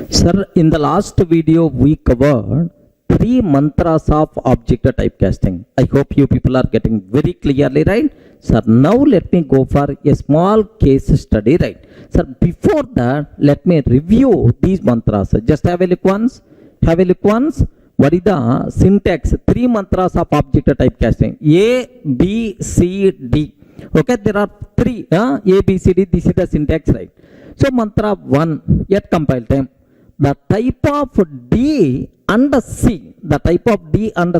Sir, in the last video we covered 3 mantras of object typecasting. I hope you people are getting very clearly, right? Sir, now let me go for a small case study, right? Sir, before that, let me review these mantras. Just have a look once. What is the syntax? 3 mantras of object typecasting. A, B, C, D. Okay, there are 3. A, B, C, D. This is the syntax, right? So, mantra 1, at compile time. The type of D and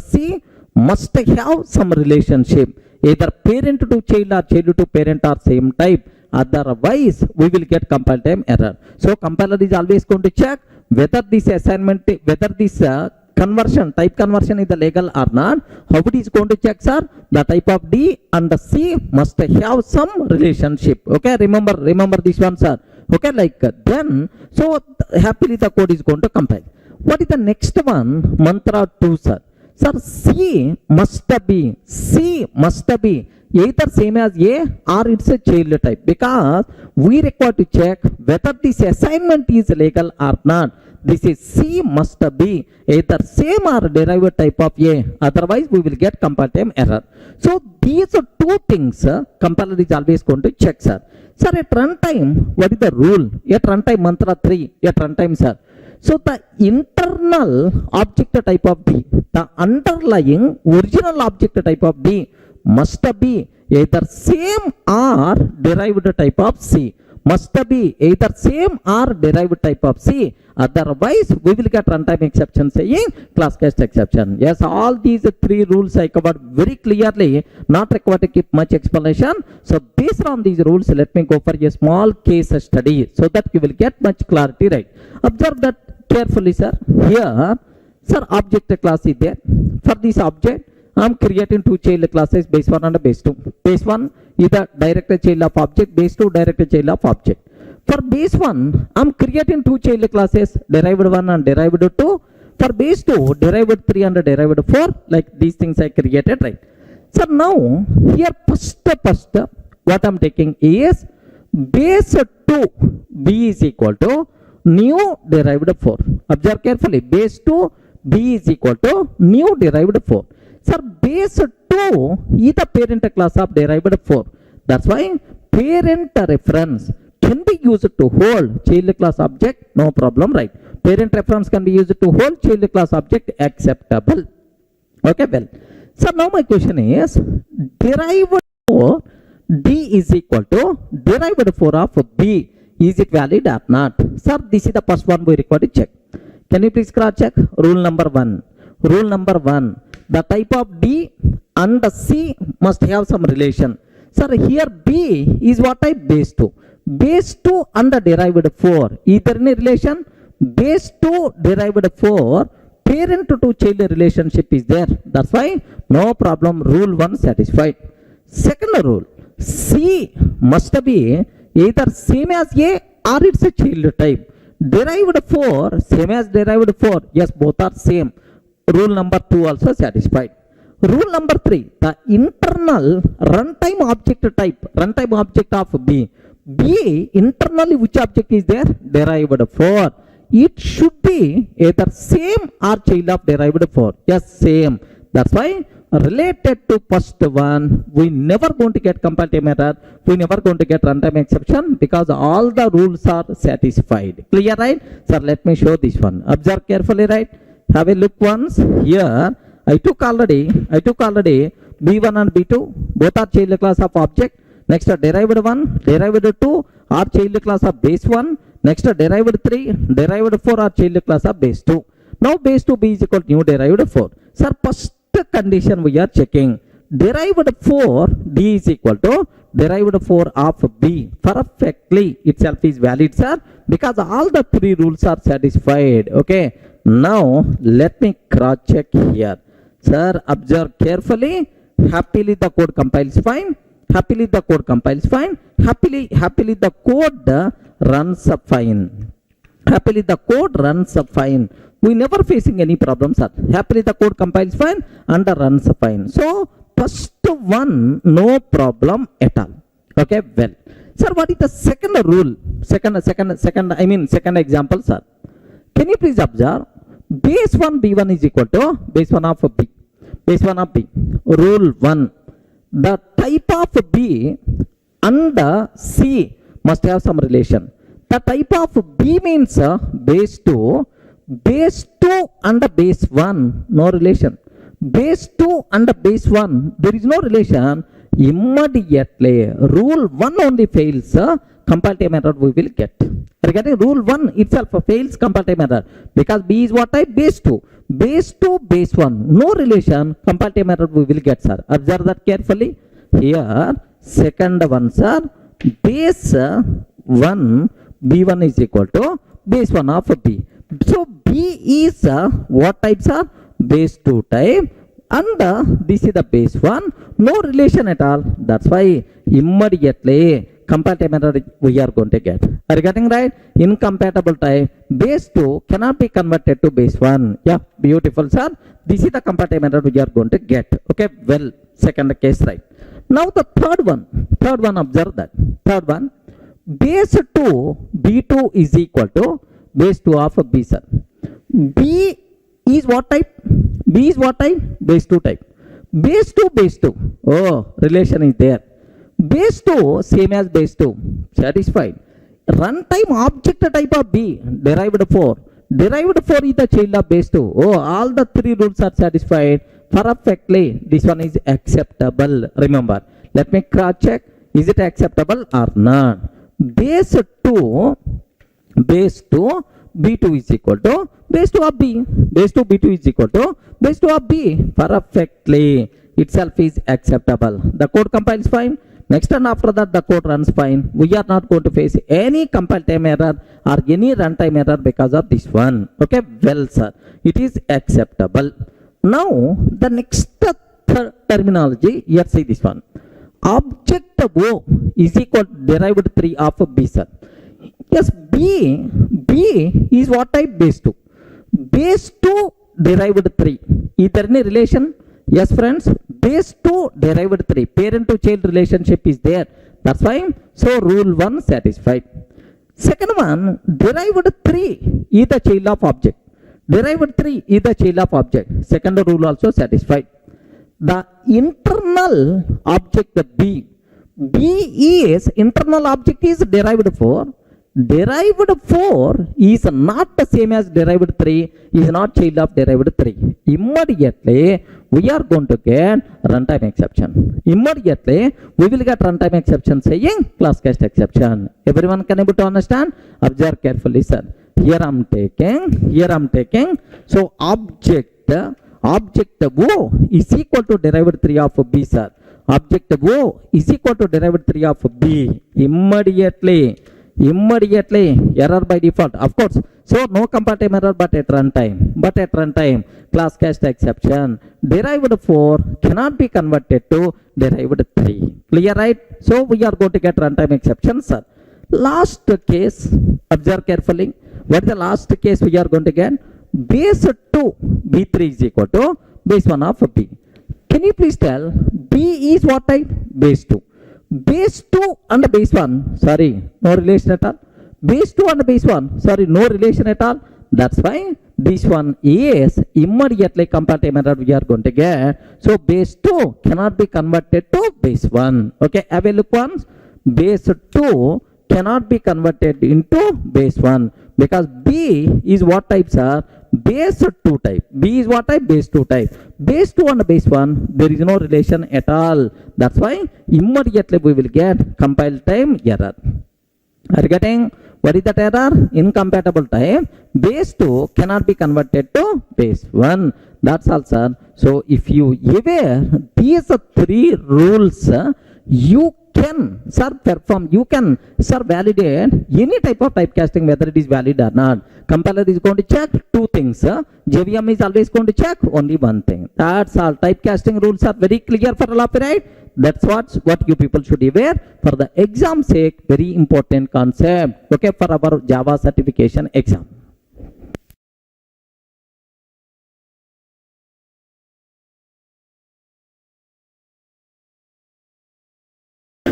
C must have some relationship, either parent to child or child to parent or same type. Otherwise, we will get compile time error. So compiler is always going to check whether this assignment, whether this type conversion is the legal or not. How it is going to check, sir? The type of D and C must have some relationship. Okay, remember this one, sir. Okay, like then, so happily the code is going to compile. What is the next one? Mantra 2, sir. Sir, C must be either same as A or it's a child type, because we require to check whether this assignment is legal or not. This is C must be either same or derived type of A, otherwise we will get compile time error. So these are two things compiler is always going to check, sir. Sir, at runtime, what is the rule? At runtime mantra 3, at runtime, sir. So the internal object type of B, the underlying original object type of B must be either same or derived type of C. Must be either same or derived type of C. Otherwise, we will get runtime exception saying class cast exception. Yes, all these three rules I covered very clearly, not required to keep much explanation. So based on these rules, let me go for a small case study so that you will get much clarity, right? Observe that carefully, sir. Here, sir, object class is there. For this object, I am creating two child classes, base 1 and base 2. Base 1 is the direct child of object, base 2 direct child of object. For base 1, I am creating two child classes, derived 1 and derived 2. For base 2, derived 3 and derived 4, like these things I created, right? So now, here first, what I am taking is base 2, B is equal to new derived 4. Observe carefully, base 2, B is equal to new derived 4. Sir, base 2 is the parent class of derived 4. That's why parent reference can be used to hold child class object, no problem, right? Parent reference can be used to hold child class object, acceptable. Okay, well. So now my question is, derived 4 D is equal to derived 4 of B. Is it valid or not? Sir, this is the first one we require to check. Can you please cross check? Rule number 1. Rule number 1. The type of D and the C must have some relation. Sir, here B is what type? Base 2. Base 2 and the derived 4. Is there any relation? Base 2 derived 4, parent to child relationship is there. That's why no problem. Rule 1 satisfied. Second rule, C must be either same as A or it's a child type. Derived 4, same as derived 4. Yes, both are same. Rule number 2 also satisfied. Rule number 3, the internal runtime object type, runtime object of B. B, internally which object is there? Derived 4. It should be either same or child of derived 4. Yes, same. That's why related to first one, we never going to get compile time error. We never going to get runtime exception because all the rules are satisfied. Clear, right? Sir, let me show this one. Observe carefully, right? Have a look once. Here, I took already B1 and B2. Both are child class of object. Next, derived 1, derived 2 are child class of base 1. Next, derived 3, derived 4 are child class of base 2. Now, base 2 B is equal to new derived 4. Sir, first condition we are checking. Derived 4 D is equal to derived 4 of B. Perfectly itself is valid, sir, because all the three rules are satisfied. Okay. Now, let me cross check here. Sir, observe carefully. Happily the code compiles fine. Happily the code compiles fine. Happily the code runs fine. Happily the code runs fine. We never facing any problems, sir. Happily the code compiles fine and runs fine. So first one, no problem at all. Okay, well. Sir, what is the second rule? Second example, sir. Can you please observe? Base 1 B1 is equal to base 1 of B. Base 1 of B. Rule 1. The type of B and C must have some relation. The type of B means base 2. Base 2 and base 1, no relation. Base 2 and base 1, there is no relation. Immediately, rule 1 only fails, compile time error we will get. Regarding rule 1 itself fails compile time error, because B is what type? Base 2. Base 2, base 1, no relation, compile time error we will get, sir. Observe that carefully. Here, second one, sir, base 1, B1 is equal to base 1 of B. So B is what type, sir? Base 2 type, and this is the base 1, no relation at all. That's why immediately compile time error we are going to get. Are you getting right? Incompatible type, base 2 cannot be converted to base 1. Yeah, beautiful, sir. This is the compile time error we are going to get. Okay, well, second case, right. Now the third one, observe that. Third one, base 2, B2 is equal to base 2 of B, sir. B is what type? B is what type? Base 2 type. Base 2. Oh, relation is there. Base 2 same as base 2. Satisfied. Runtime object type of B, derived 4. Derived 4 is the child of base 2. Oh, all the three rules are satisfied perfectly. This one is acceptable. Remember, let me cross check. Is it acceptable or not? Base 2, B2 is equal to base 2 of B. Base 2 B2 is equal to base 2 of B. Perfectly. Itself is acceptable. The code compiles fine. Next and after that the code runs fine. We are not going to face any compile time error or any runtime error because of this one. Okay, well, sir, it is acceptable. Now the next terminology, here see this one. Object O is equal to derived 3 of B, sir. Yes, B is what type? Base 2. Base 2 derived 3. Is there any relation? Yes, friends. Base 2 derived 3. Parent to child relationship is there. That's why. So rule 1 satisfied. Second one, derived 3 is the child of object. Derived 3 is the child of object. Second rule also satisfied. The internal object B is internal object is derived 4. Derived 4 is not the same as derived 3, is not child of derived 3. Immediately we are going to get runtime exception. Immediately we will get runtime exception saying class cast exception. Everyone can able to understand? Observe carefully, sir. Here I am taking. So object O is equal to derived 3 of B, sir. Object O is equal to derived 3 of B. Immediately error by default, of course. So no compile time error but at runtime class cast exception. Derived 4 cannot be converted to derived 3. Clear, right? So we are going to get runtime exception, sir. Last case, observe carefully. What is the last case we are going to get? Base 2 B3 is equal to base 1 of B. Can you please tell B is what type? Base 2. Base 2 and base 1, sorry, no relation at all. Base 2 and base 1, sorry, no relation at all. That's why this one is immediately compile time error we are going to get. So base 2 cannot be converted to base 1. Okay, have a look once. Base 2 cannot be converted into base 1 because B is what type, sir? Base 2 type. B is what type? Base 2 type. Base 2 and base 1, there is no relation at all. That's why immediately we will get compile time error. Are you getting? What is that error? Incompatible type. Base 2 cannot be converted to base 1. That's all, sir. So if you aware these three rules, you can, sir, perform, you can, sir, validate any type of typecasting whether it is valid or not. Compiler is going to check two things. JVM is always going to check only one thing. That's all. Typecasting rules are very clear for all of you, right? That's what you people should be aware. For the exam sake, very important concept. Okay, for our Java certification exam.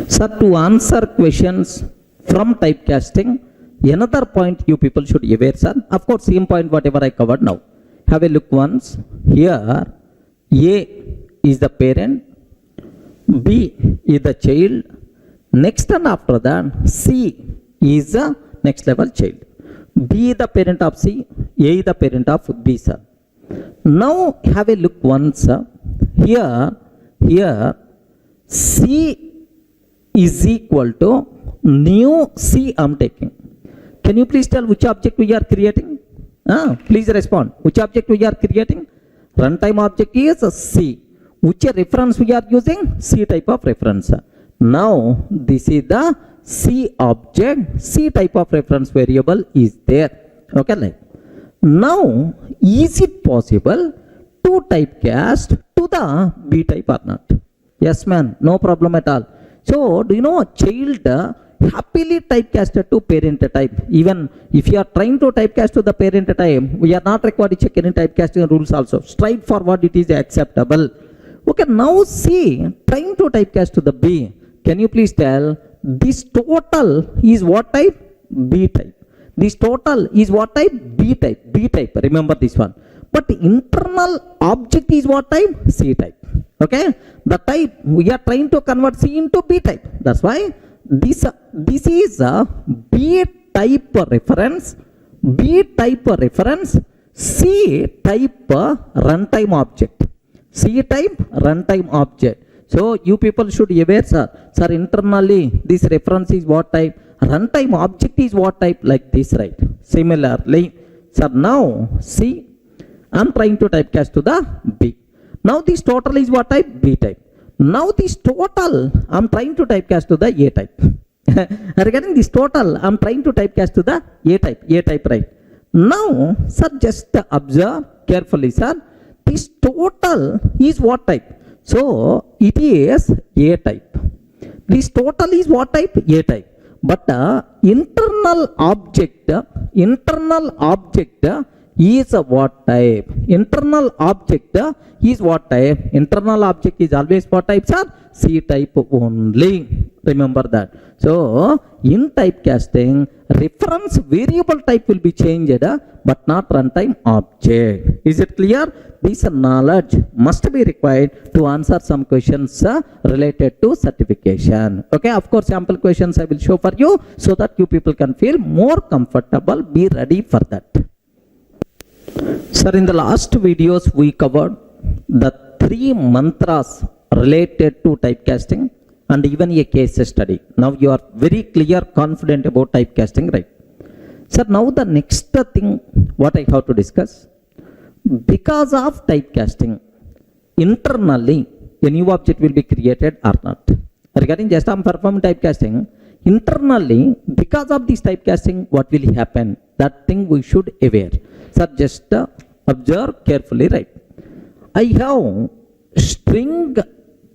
Sir, to answer questions from typecasting, another point you people should be aware, sir. Of course, same point whatever I covered now. Have a look once. Here, A is the parent, B is the child. Next and after that, C is the next level child. B is the parent of C, A is the parent of B, sir. Now, have a look once. Here, C is equal to new C I'm taking. Can you please tell which object we are creating? Please respond. Which object we are creating? Runtime object is C. Which reference we are using? C type of reference. Now this is the C object. C type of reference variable is there. Okay, like. Now is it possible to typecast to the B type or not? Yes, man. No problem at all. So, do you know child happily typecasted to parent type. Even if you are trying to typecast to the parent type, we are not required to check any typecasting rules also. Straightforward, it is acceptable. Okay, now see, trying to typecast to the B. Can you please tell this total is what type? B type. This total is what type? B type. B type. Remember this one. But internal object is what type? C type. Okay, the type we are trying to convert C into B type. That's why this is a B type reference, B type reference, C type runtime object, C type runtime object. So you people should be aware, sir. Sir, internally this reference is what type? Runtime object is what type? Like this, right? Similarly, sir, now see, I'm trying to typecast to the B. Now this total is what type? B type. Now this total, I'm trying to typecast to the A type. Regarding this total, I'm trying to typecast to the A type, right? Now, sir, just observe carefully, sir. This total is what type? So, it is A type. This total is what type? A type. But internal object is what type? Internal object is what type? Internal object is always what type, sir? C type only. Remember that. So, in typecasting, reference variable type will be changed, but not runtime object. Is it clear? This knowledge must be required to answer some questions related to certification. Okay, of course, sample questions I will show for you so that you people can feel more comfortable. Be ready for that. Sir, in the last videos we covered the 3 mantras related to typecasting and even a case study. Now you are very clear, confident about typecasting, right? Sir, now the next thing what I have to discuss, because of typecasting, internally a new object will be created or not. Regarding just performing typecasting, internally because of this typecasting, what will happen? That thing we should aware. Sir, just observe carefully, right? I have string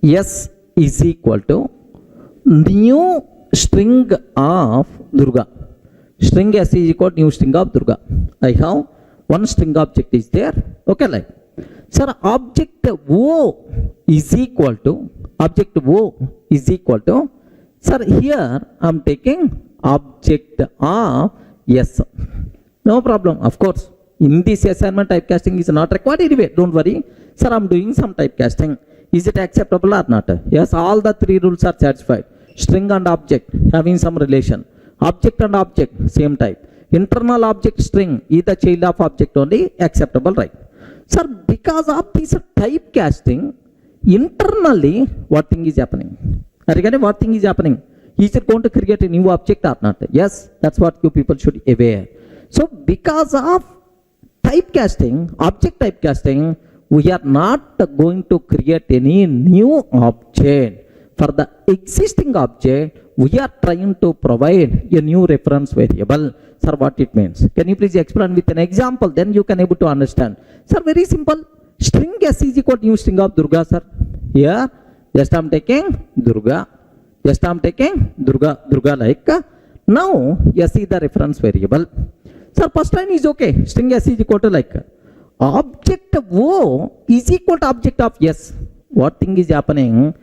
S is equal to new string of Durga. String S is equal to new string of Durga. I have one string object is there. Okay, like. Sir, object O is equal to, sir, here I am taking object of S. No problem, of course. In this assignment, typecasting is not required anyway. Don't worry. Sir, I am doing some typecasting. Is it acceptable or not? Yes, all the 3 rules are satisfied. String and object having some relation. Object and object, same type. Internal object string is the child of object only, acceptable, right? Sir, because of this typecasting, internally, what thing is happening? Regarding what thing is happening? Is it going to create a new object or not? Yes, that's what you people should be aware. So, because of typecasting, object typecasting, we are not going to create any new object. For the existing object, we are trying to provide a new reference variable. Sir, what it means? Can you please explain with an example? Then you can able to understand. Sir, very simple. String S is equal to new string of Durga, sir. Here, just I am taking Durga. Durga like. Now, S is the reference variable. Sir, first line is okay. String S is equal to like object O is equal to object of S. What thing is happening?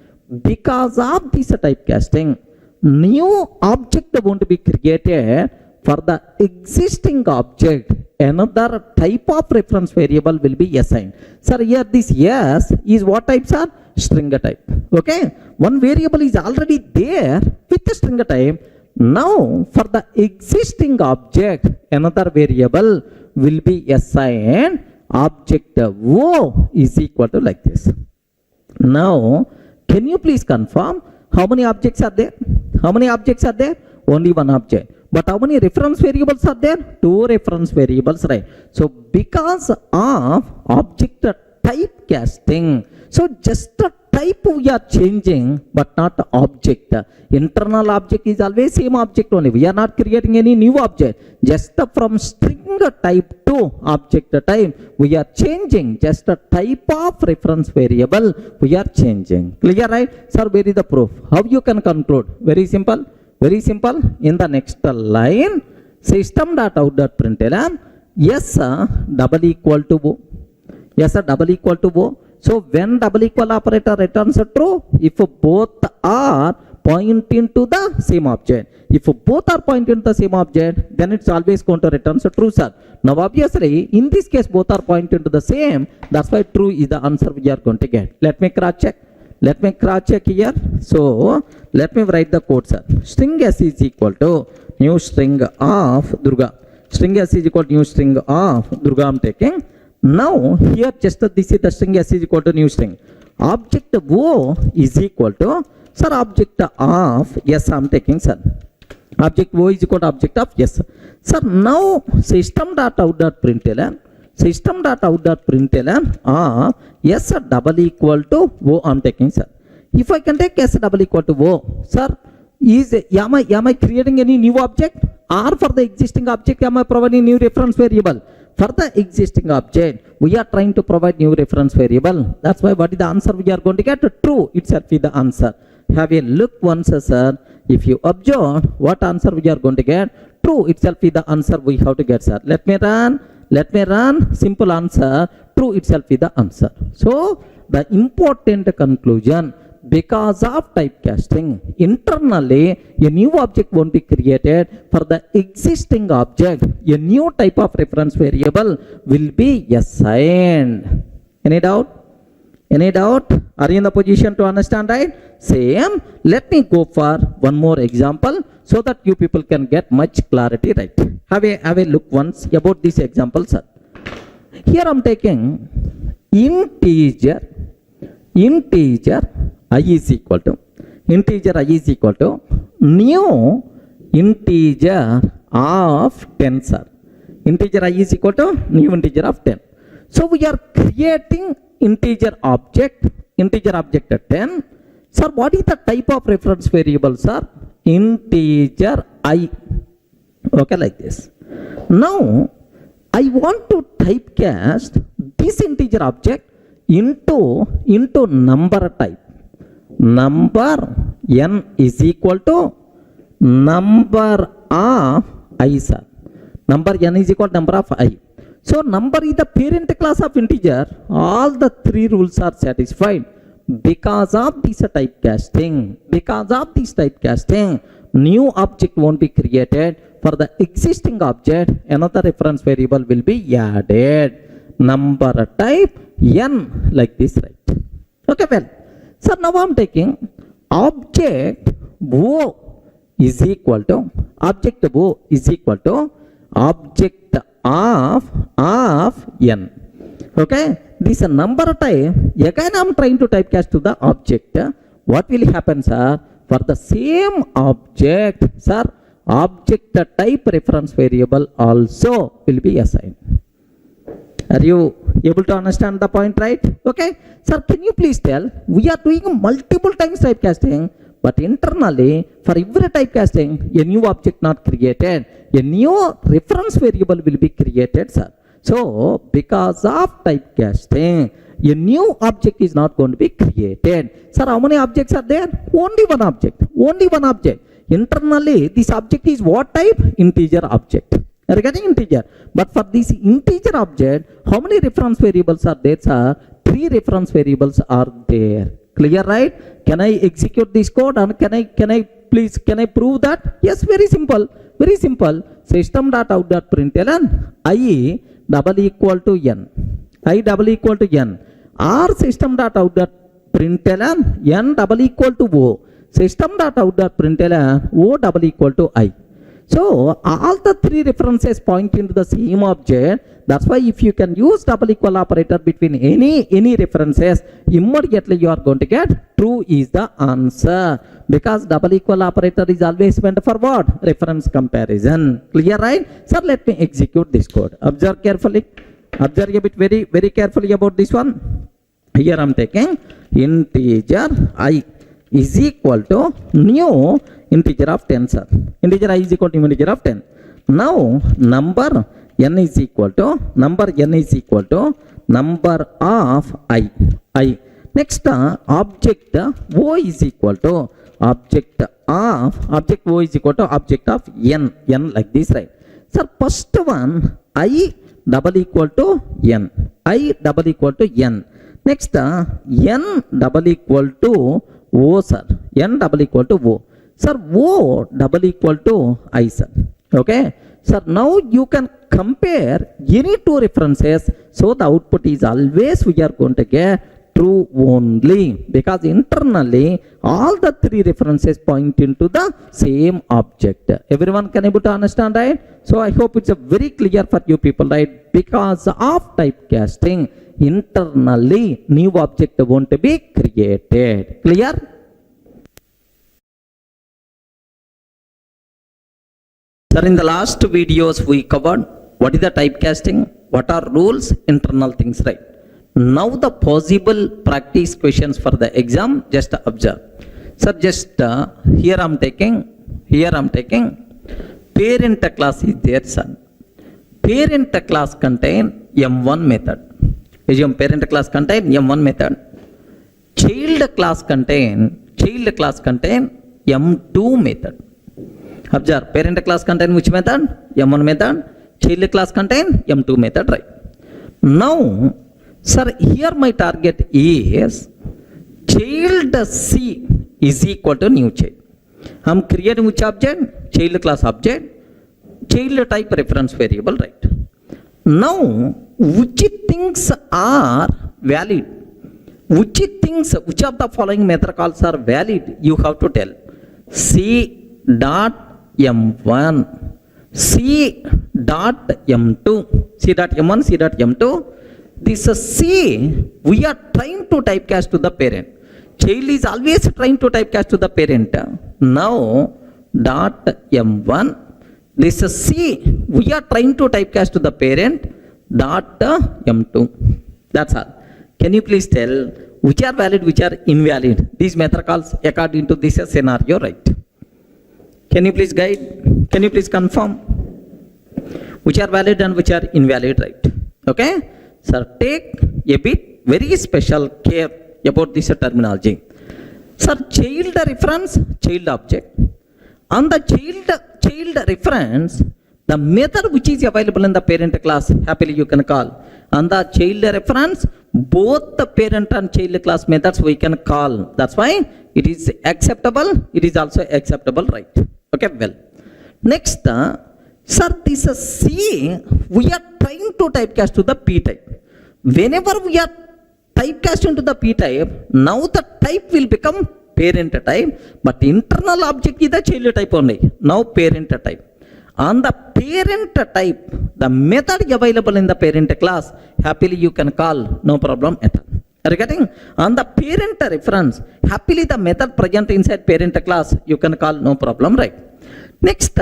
Because of this typecasting, new object won't be created. For the existing object, another type of reference variable will be assigned. Sir, here this S is what type, sir? String type. Okay, one variable is already there with the string type. Now, for the existing object, another variable will be assigned. Object O is equal to like this. Now, can you please confirm how many objects are there? How many objects are there? Only one object. But how many reference variables are there? 2 reference variables, right? So, because of object typecasting, so just the type we are changing, but not the object. Internal object is always same object only. We are not creating any new object. Just from string type to object type, we are changing just the type of reference variable we are changing. Clear, right? Sir, where is the proof? How you can conclude? Very simple. Very simple. In the next line, system.out.println yes double equal to O. Yes double equal to O. So when double equal operator returns true, if both are pointing to the same object. If both are pointing to the same object, then it's always going to return true, sir. Now obviously, in this case, both are pointing to the same. That's why true is the answer we are going to get. Let me cross check. Let me cross check here. So let me write the code, sir. String s is equal to new string of Durga. String s is equal to new string of Durga. I'm taking. Now here just this is the string s is equal to new string. Object O is equal to, sir, object of yes. I'm taking, sir. Object O is equal to object of yes. Sir, now system.out.println yes double equal to O. I'm taking, sir. If I can take s double equal to O, sir, am I creating any new object, or for the existing object am I providing new reference variable? For the existing object, we are trying to provide new reference variable. That's why what is the answer we are going to get? True itself is the answer. Have a look once, sir. If you observe what answer we are going to get, true itself is the answer we have to get, sir. Let me run. Simple answer. True itself is the answer. So the important conclusion, because of typecasting, internally a new object won't be created. For the existing object, a new type of reference variable will be assigned. Any doubt? Any doubt? Are you in the position to understand, right? Same. Let me go for one more example so that you people can get much clarity, right? Have a look once about this example, sir. Here I'm taking integer I is equal to new integer of 10, sir. Integer I is equal to new integer of 10. So we are creating integer object 10. Sir, what is the type of reference variable, sir? Integer I. Okay, like this. Now I want to typecast this integer object into number type. Number n is equal to number of I, sir. Number n is equal to number of I. So number is the parent class of integer. All the three rules are satisfied. Because of this typecasting, new object won't be created. For the existing object, another reference variable will be added. Number type n, like this, right? Okay, well, so now I'm taking object O is equal to object of n. Okay, this number type, again I'm trying to typecast to the object. What will happen, sir? For the same object, sir, object type reference variable also will be assigned. Are you able to understand the point, right? Okay, sir, can you please tell, we are doing multiple times typecasting, but internally for every typecasting a new object not created, a new reference variable will be created, sir. So because of typecasting, a new object is not going to be created. Sir, how many objects are there? Only one object. Internally this object is what type? Integer object. Are you getting integer? But for this integer object, how many reference variables are there, sir? 3 reference variables are there. Clear, right? Can I execute this code and can I prove that? Yes, very simple. System.out.println I double equal to n. Or system.out.println n double equal to O. System.out.println O double equal to I. So all the 3 references point into the same object. That's why if you can use double equal operator between any references, immediately you are going to get true is the answer. Because double equal operator is always meant for what? Reference comparison. Clear, right? Sir, let me execute this code. Observe carefully. Observe a bit very carefully about this one. Here I'm taking integer I is equal to new integer of 10, sir. Integer I is equal to new integer of 10. Now number n is equal to number of I. Next object O is equal to object O is equal to object of n like this, right? Sir, first one I double equal to n, I double equal to n. Next n double equal to O, sir, n double equal to O. Sir, O double equal to I, sir. Okay, sir, now you can compare any two references, so the output is always we are going to get true only, because internally all the three references point into the same object. Everyone can able to understand, right? So I hope it's a very clear for you people, right? Because of typecasting, internally new object won't be created. Clear? Sir, in the last videos we covered what is the typecasting, what are rules, internal things, right? Now the possible practice questions for the exam, just observe. Sir, just here I'm taking parent class is there, son. Parent class contain M1 method. Assume parent class contain M1 method. Child class contain M2 method. Observe, parent class contain which method? M1 method. Child class contain M2 method, right? Now, sir, here my target is child C is equal to new child. I'm creating which object? Child class object, child type reference variable, right? Now, which things are valid? Which of the following method calls are valid? You have to tell. C dot M1, C dot M2, C dot M1, C dot M2. This C, we are trying to typecast to the parent. Child is always trying to typecast to the parent. Now, dot M1, this C, we are trying to typecast to the parent, dot M2. That's all. Can you please tell which are valid, which are invalid? These method calls according to this scenario, right? Can you please guide? Can you please confirm? Which are valid and which are invalid, right? Okay? Sir, take a bit very special care about this terminology. Sir, child reference, child object. On the child reference, the method which is available in the parent class, happily you can call. On the child reference, both the parent and child class methods we can call. That's why it is acceptable. It is also acceptable, right? Okay, well. Next, sir, this C, we are trying to typecast to the P type. Whenever we are typecasting to the P type, now the type will become parent type, but internal object is the child type only. Now parent type. On the parent type, the method available in the parent class, happily you can call, no problem at all. Are you getting? On the parent reference, happily the method present inside parent class, you can call, no problem, right? Next,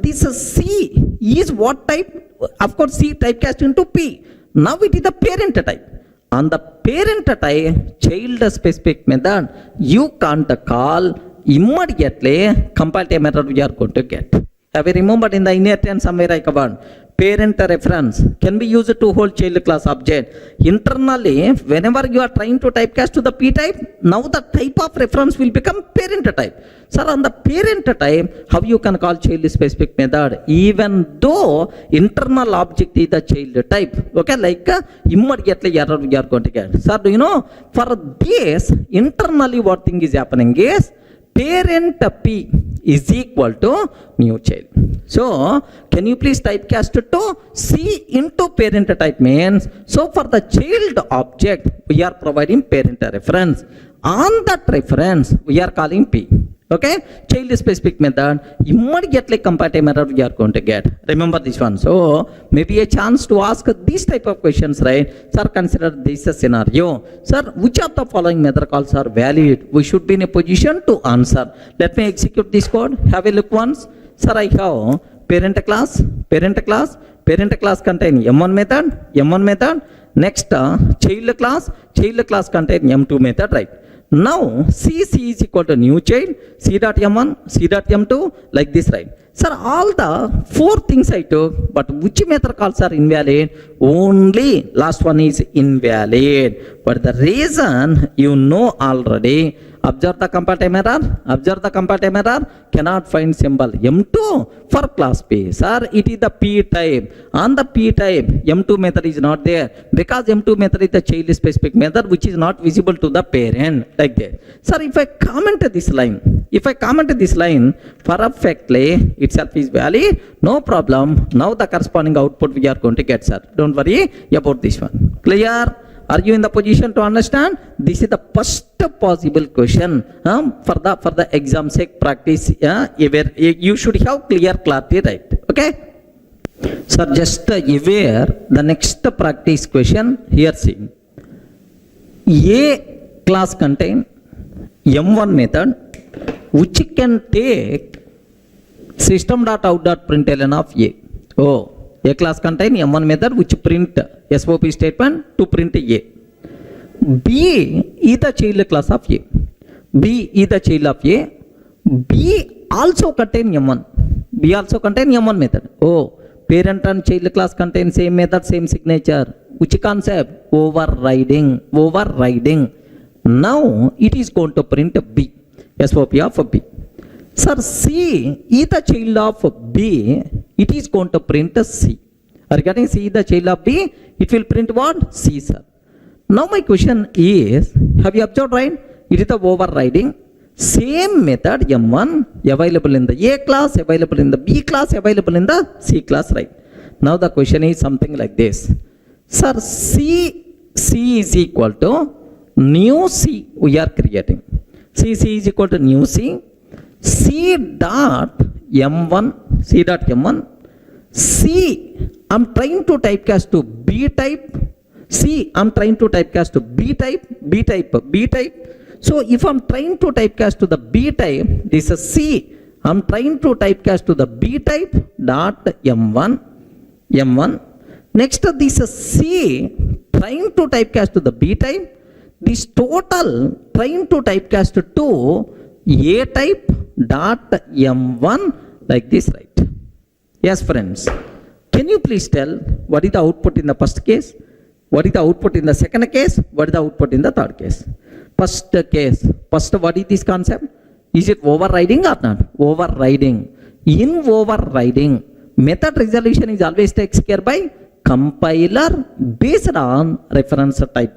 this C is what type? Of course, C typecast into P. Now it is the parent type. On the parent type, child specific method, you can't call immediately comparative method we are going to get. Have you remembered in the inheritance somewhere I covered? Parent reference can be used to hold child class object. Internally, whenever you are trying to typecast to the P type, now the type of reference will become parent type. Sir, on the parent type, how you can call child specific method? Even though internal object is the child type. Okay, like immediately error we are going to get. Sir, do you know, for this, internally what thing is happening is, parent P is equal to new child. So, can you please typecast to C into parent type means, so for the child object, we are providing parent reference. On that reference, we are calling P. Okay, child specific method, immediately comparative method we are going to get. Remember this one. So, maybe a chance to ask these type of questions, right? Sir, consider this a scenario. Sir, which of the following method calls are valid? We should be in a position to answer. Let me execute this code. Have a look once. Sir, I have parent class contain M1 method. Next, child class contain M2 method, right? Now, C is equal to new child, C dot M1, C dot M2, like this, right? Sir, all the four things I took, but which method calls are invalid? Only last one is invalid. But the reason you know already, Observe the compartment error. Observe the compartment error. Cannot find symbol M2 for class P. Sir, it is the P type. On the P type, M2 method is not there because M2 method is the child specific method which is not visible to the parent, like that. Sir, if I comment this line, perfectly itself is valid, no problem. Now the corresponding output we are going to get, sir. Don't worry about this one. Clear? Are you in the position to understand? This is the first possible question for the exam sake practice. Where you should have clear clarity, right? Okay. Sir, just aware the next practice question here. See, A class contain M1 method which can take system.out.println of A. Oh. A class contain M1 method which print SOP statement to print A. B is the child class of A. B is the child of A. B also contain M1. B also contain M1 method. Oh, parent and child class contain same method, same signature. Which concept? Overriding. Overriding. Now it is going to print B. SOP of B. Sir, C is the child of B. It is going to print C. Regarding C is the child of B, it will print what? C, sir. Now my question is, have you observed, right? It is the overriding. Same method M1 available in the A class, available in the B class, available in the C class, right? Now the question is something like this. Sir, C is equal to new C we are creating. C is equal to new C. C dot M1, I'm trying to typecast to B type. I'm trying to typecast to B type. So if I'm trying to typecast to the B type, this is C. I'm trying to typecast to the B type dot M1. Next, this is C trying to typecast to the B type. This total trying to typecast to A type dot M1, like this, right? Yes, friends. Can you please tell what is the output in the first case? What is the output in the second case? What is the output in the third case? First case. First, what is this concept? Is it overriding or not? Overriding. In overriding, method resolution is always takes care by compiler based on reference type.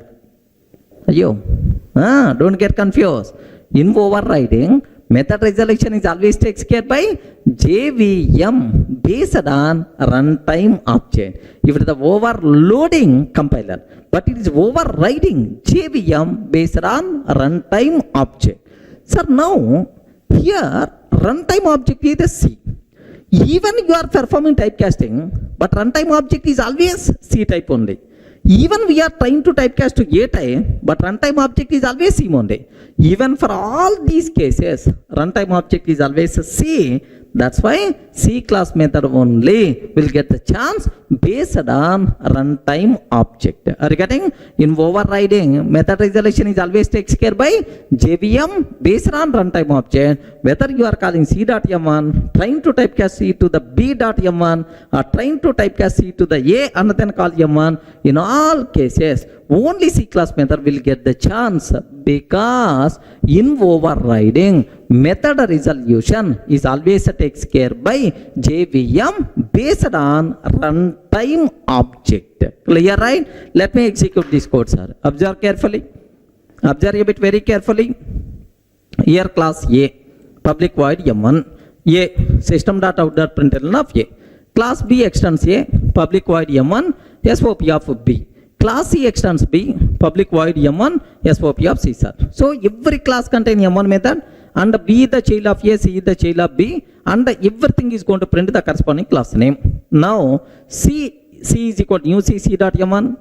Don't get confused. In overriding, method resolution is always takes care by JVM based on runtime object. If it is the overloading compiler, but it is overriding JVM based on runtime object. Sir, now here runtime object is the C. Even you are performing typecasting, but runtime object is always C type only. Even we are trying to typecast to A type, but runtime object is always C only. Even for all these cases, runtime object is always C. That's why C class method only will get the chance based on runtime object. Are you getting? In overriding, method resolution is always takes care by JVM based on runtime object. Whether you are calling C.M1, trying to typecast C to the B.M1, or trying to typecast C to the A and then call M1, in all cases, only C class method will get the chance, because in overriding, method resolution is always takes care by JVM based on runtime object. Clear, right? Let me execute this code, sir. Observe carefully. Observe a bit very carefully. Here class A, public void M1, A, system.out.println of A. Class B extends A, public void M1, SOP of B. Class C extends B, public void M1, SOP of C, sir. So every class contain M1 method, and B is the child of A, C is the child of B, and everything is going to print the corresponding class name. Now C is equal to new C dot M1,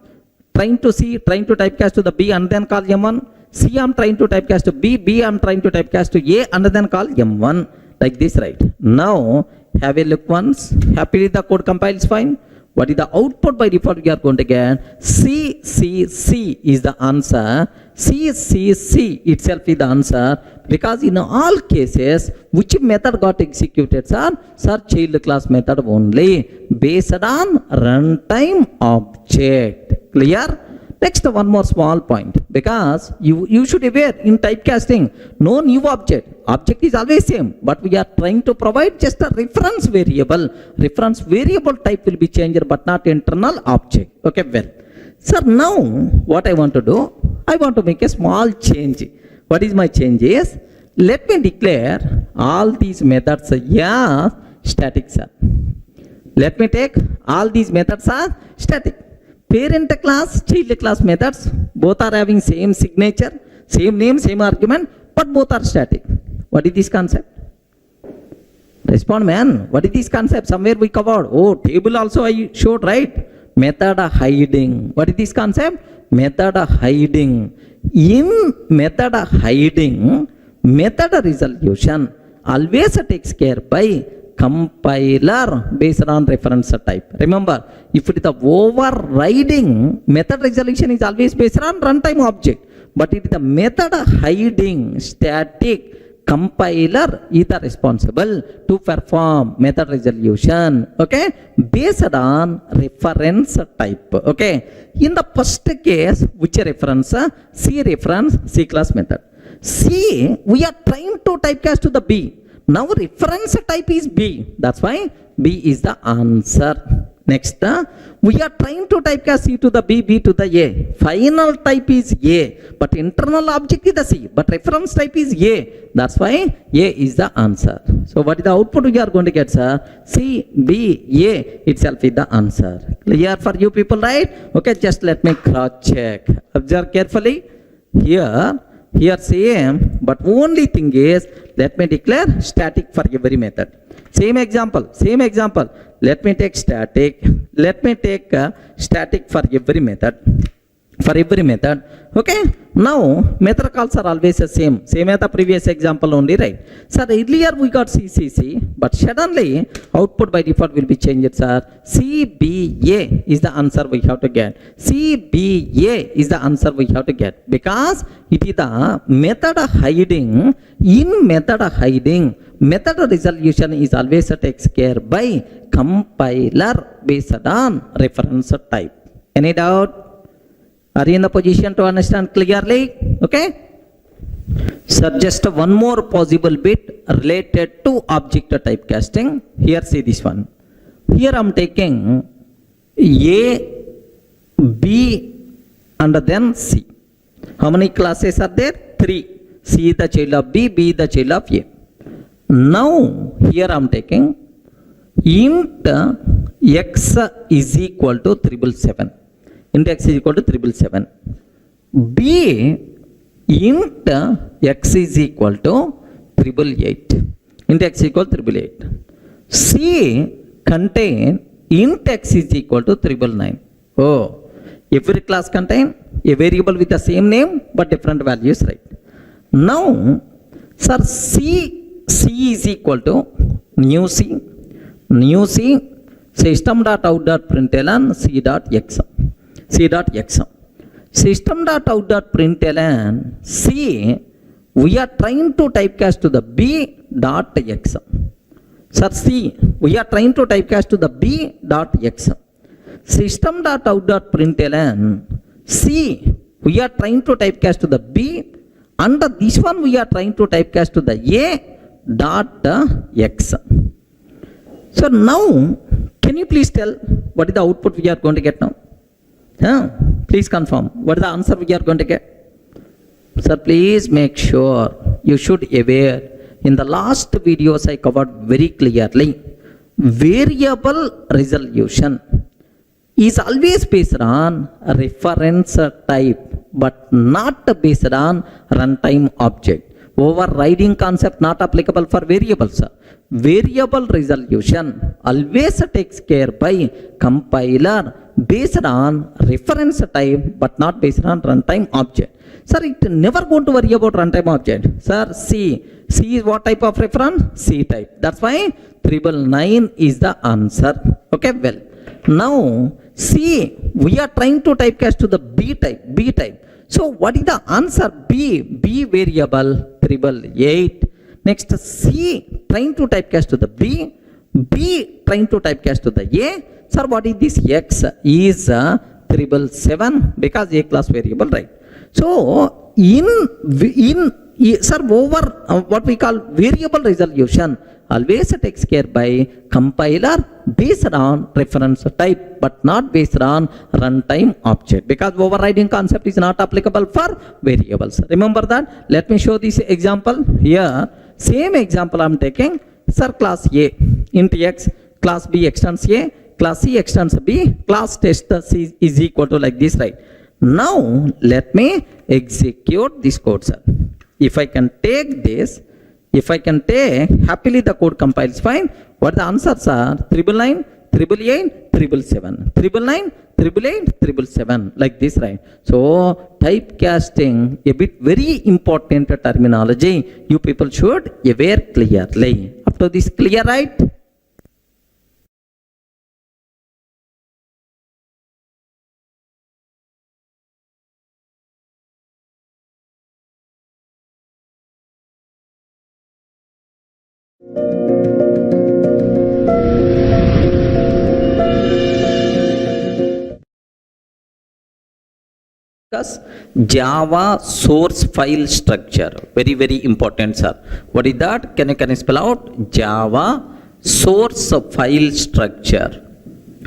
trying to typecast to the B and then call M1. C I'm trying to typecast to B I'm trying to typecast to A and then call M1, like this, right? Now have a look once. Happily the code compiles fine. What is the output by default we are going to get? C is the answer. C itself is the answer, because in all cases, which method got executed, sir? Sir, child class method only, based on runtime object. Clear? Next, one more small point. because you should aware in typecasting, no new object. Object is always same, but we are trying to provide just a reference variable. Reference variable type will be changed, but not internal object. Okay, well. Sir, now what I want to do, I want to make a small change. What is my change is, let me declare all these methods as static, sir. Let me take all these methods are static. Parent class, child class methods, both are having same signature, same name, same argument, but both are static. What is this concept? Respond, man. What is this concept? Somewhere we covered. Oh, table also I showed, right? Method hiding. What is this concept? Method hiding. In method hiding, method resolution always takes care by compiler based on reference type. Remember, if it is the overriding, method resolution is always based on runtime object. But it is the method hiding static compiler is the responsible to perform method resolution, okay, based on reference type. Okay, in the first case, which reference? C reference, C class method. C, we are trying to typecast to the B. Now reference type is B. That's why B is the answer. Next, we are trying to typecast C to the B, B to the A. Final type is A, but internal object is the C, but reference type is A. That's why A is the answer. So what is the output we are going to get, sir? C, B, A itself is the answer. Clear for you people, right? Okay, just let me cross check. Observe carefully. Here same, but only thing is, let me declare static for every method. Same example. Let me take static. Let me take static for every method. Okay. Now method calls are always the same. Same as the previous example only, right? Sir, earlier we got CCC, but suddenly output by default will be changed, sir. CBA is the answer we have to get. CBA is the answer we have to get, because it is the method hiding. In method hiding, method resolution is always takes care by compiler based on reference type. Any doubt? Are you in the position to understand clearly? Okay. Sir, just one more possible bit related to object typecasting. Here, see this one. Here I am taking A, B, and then C. How many classes are there? 3. C is the child of B, B is the child of A. Now, here I am taking int x is equal to 777. Int x is equal to 777. B, int x is equal to 888. Int x is equal to 888. C contain int x is equal to 999. Oh, every class contain a variable with the same name but different values, right? Now, sir, C is equal to new C, system.out.println C.x. System.out.println C, we are trying to typecast to the B.x. Sir, C, we are trying to typecast to the B.x. System.out.println C, we are trying to typecast to the B, and this one we are trying to typecast to the A.x. So now, can you please tell what is the output we are going to get now? Please confirm. What is the answer we are going to get? Sir, please make sure you should aware. In the last videos I covered very clearly, variable resolution is always based on reference type, but not based on runtime object. Overriding concept not applicable for variables. Variable resolution always takes care by compiler based on reference type but not based on runtime object. Sir, it never going to worry about runtime object. Sir, C is what type of reference? C type. That's why 999 is the answer. Okay, well, now C, we are trying to typecast to the B type. So what is the answer? B variable 888. Next, C trying to typecast to the B trying to typecast to the A. Sir, what is this? X is 777 because A class variable, right? So sir, over what we call variable resolution always takes care by compiler based on reference type, but not based on runtime object, because overriding concept is not applicable for variables. Remember that. Let me show this example here. Same example I'm taking. Sir, class A int x, class B extends A, class C extends B, class test C is equal to like this, right? Now let me execute this code, sir. If I can take this, happily the code compiles fine. What the answers are? 999, 888, 777, 999, 888, 777, like this, right? So typecasting, a bit very important terminology. You people should aware clearly. Up to this clear, right? Java source file structure, very very important, sir. What is that? Can you spell out? Java source file structure.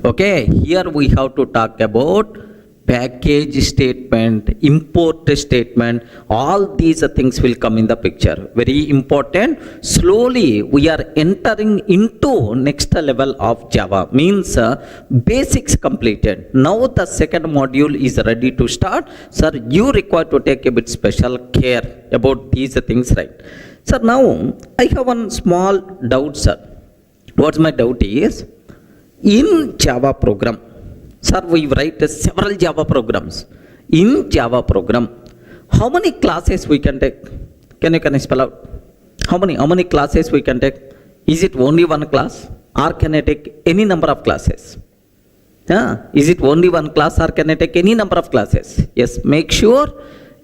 Okay, here we have to talk about package statement, import statement, all these things will come in the picture. Very important. Slowly we are entering into next level of Java, means basics completed. Now the second module is ready to start. Sir, you require to take a bit special care about these things, right? Sir, now I have one small doubt, sir. What's my doubt is, in Java program, sir, we write several Java programs. In Java program, how many classes we can take? Can you spell out? How many classes we can take? Is it only one class, or can I take any number of classes? Is it only one class, or can I take any number of classes? Yes, make sure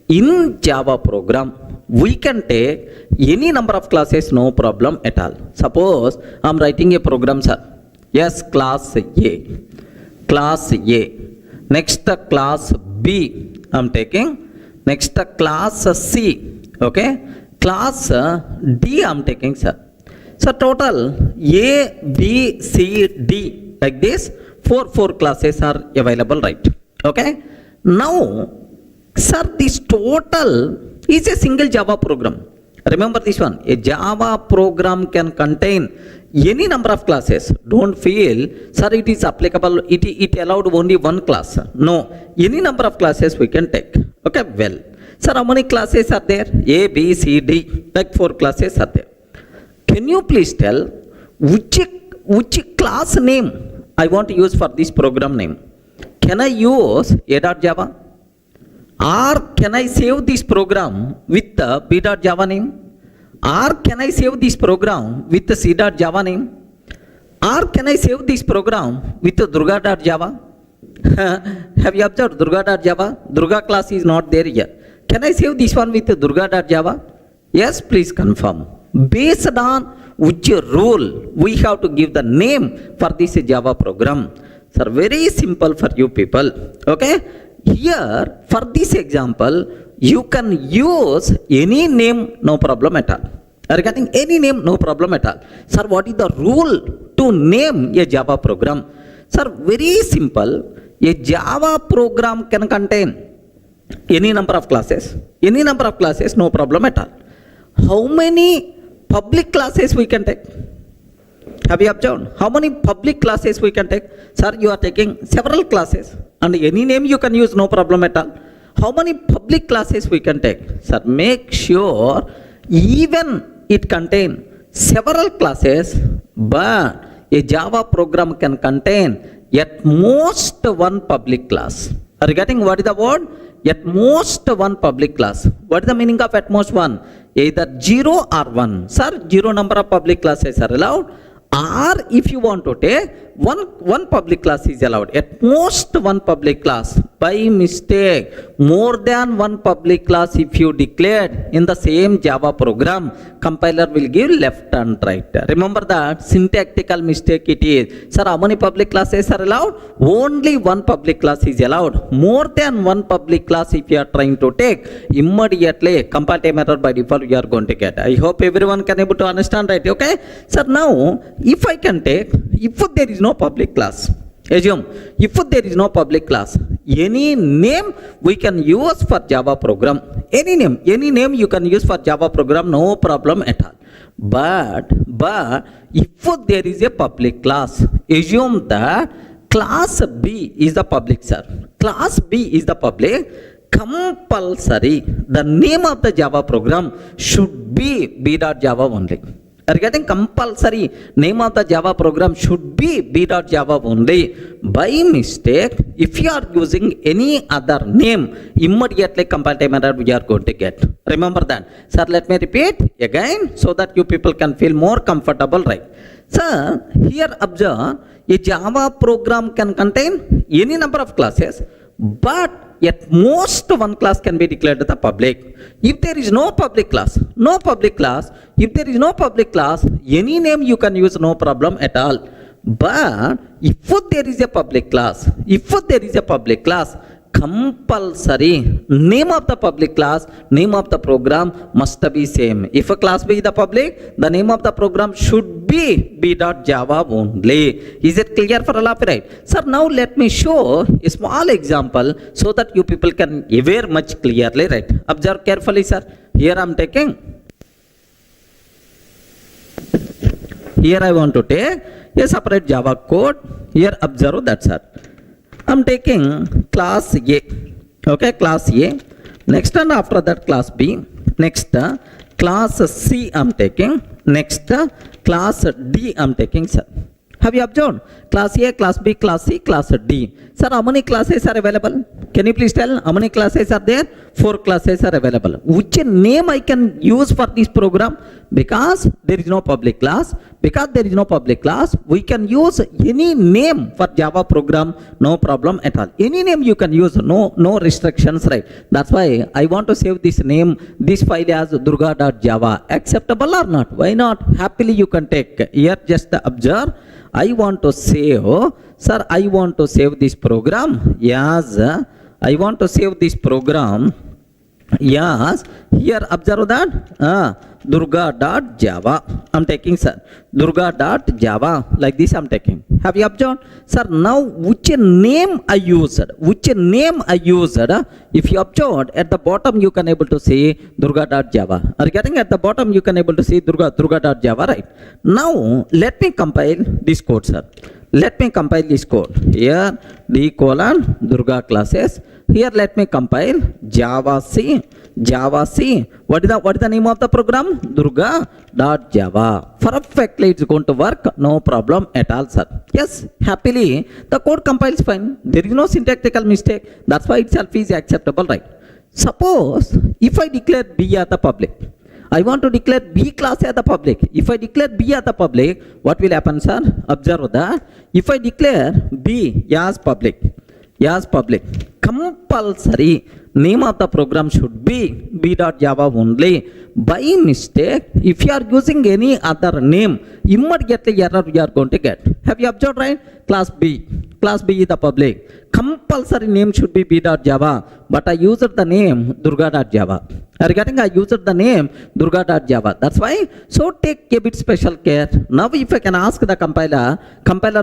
in Java program we can take any number of classes, no problem at all. Suppose I'm writing a program, sir. Yes, class A. Class A. Next class B I'm taking. Next class C. Okay. Class D I'm taking, sir. So total A, B, C, D, like this, four classes are available, right? Okay. Now, sir, this total is a single Java program. Remember this one. A Java program can contain any number of classes. Don't feel, sir, it is applicable, it allowed only one class. No, any number of classes we can take. Okay, well, sir, how many classes are there? A, B, C, D, like 4 classes are there. Can you please tell which class name I want to use for this program name? Can I use A.Java? Or can I save this program with the B.Java name? Or can I save this program with the C.Java name? Or can I save this program with the Durga.java? Have you observed Durga.java? Durga class is not there yet. Can I save this one with the Durga.java? Yes, please confirm. Based on which rule we have to give the name for this Java program. Sir, very simple for you people. Okay? Here, for this example, you can use any name, no problem at all. Regarding any name, no problem at all. Sir, what is the rule to name a Java program? Sir, very simple. A Java program can contain any number of classes. Any number of classes, no problem at all. How many public classes we can take? Have you observed? How many public classes we can take? Sir, you are taking several classes and any name you can use, no problem at all. How many public classes we can take? Sir, make sure even it contain several classes, but a Java program can contain at most one public class. Regarding what is the word? At most one public class. What is the meaning of at most one? Either 0 or 1. Sir, 0 number of public classes are allowed, or if you want to take one public class is allowed, at most one public class. By mistake, more than one public class if you declared in the same Java program, compiler will give left and right. Remember that syntactical mistake it is. Sir, how many public classes are allowed? Only one public class is allowed. More than one public class if you are trying to take, immediately compile time error by default you are going to get. I hope everyone can able to understand, right? Okay. Sir, now if I can take, if there is no public class, assume if there is no public class, any name we can use for Java program, any name you can use for Java program, no problem at all. But if there is a public class, assume that class B is the public, sir. Class B is the public. Compulsory, the name of the Java program should be b.java only. Are you getting? Compulsory name of the Java program should be b.java only. By mistake, if you are using any other name, immediately compile time error we are going to get. Remember that. Sir, let me repeat again so that you people can feel more comfortable, right? Sir, here observe, a Java program can contain any number of classes, but at most one class can be declared the public. If there is no public class, if there is no public class, any name you can use, no problem at all. But if there is a public class, compulsory name of the public class, name of the program must be same. If a class B is the public, the name of the program should be b.java only. Is it clear for all of you, right? Sir, now let me show a small example so that you people can aware much clearly, right? Observe carefully, sir. Here I am taking. Here I want to take a separate Java code. Here observe that, sir. I'm taking class A, okay, class A, next and after that class B, next class C I'm taking, next class D I'm taking, sir. Have you observed? Class A, class B, class C, class D. Sir, how many classes are available? Can you please tell how many classes are there? 4 classes are available. Which name I can use for this program? Because there is no public class. Because there is no public class, we can use any name for Java program, no problem at all. Any name you can use, no restrictions, right? That's why I want to save this name, this file as durga.java. Acceptable or not? Why not? Happily you can take. Here just observe. I want to save, sir, I want to save this program. Yes, I want to save this program. Yes, here observe that durga.java I'm taking, sir. Durga.java, like this I'm taking. Have you observed? Sir, now which name I used? If you observed, at the bottom you can able to see durga.java. Are you getting? At the bottom you can able to see durga.java, right? Now let me compile this code, sir. Let me compile this code. Here D : Durga classes. Here let me compile Java C. What is the name of the program? Durga.java. Perfectly it's going to work, no problem at all, sir. Yes, happily the code compiles fine. There is no syntactical mistake. That's why itself is acceptable, right? Suppose if I declare B as the public, I want to declare B class as the public. If I declare B as the public, what will happen, sir? Observe that. If I declare B as public, compulsory name of the program should be b.java only. By mistake, if you are using any other name, immediately error you are going to get. Have you observed, right? Class B is the public. Compulsory name should be b.java, but I used the name durga.java. Are you getting? I used the name durga.java. That's why. So take a bit special care. Now if I can ask the compiler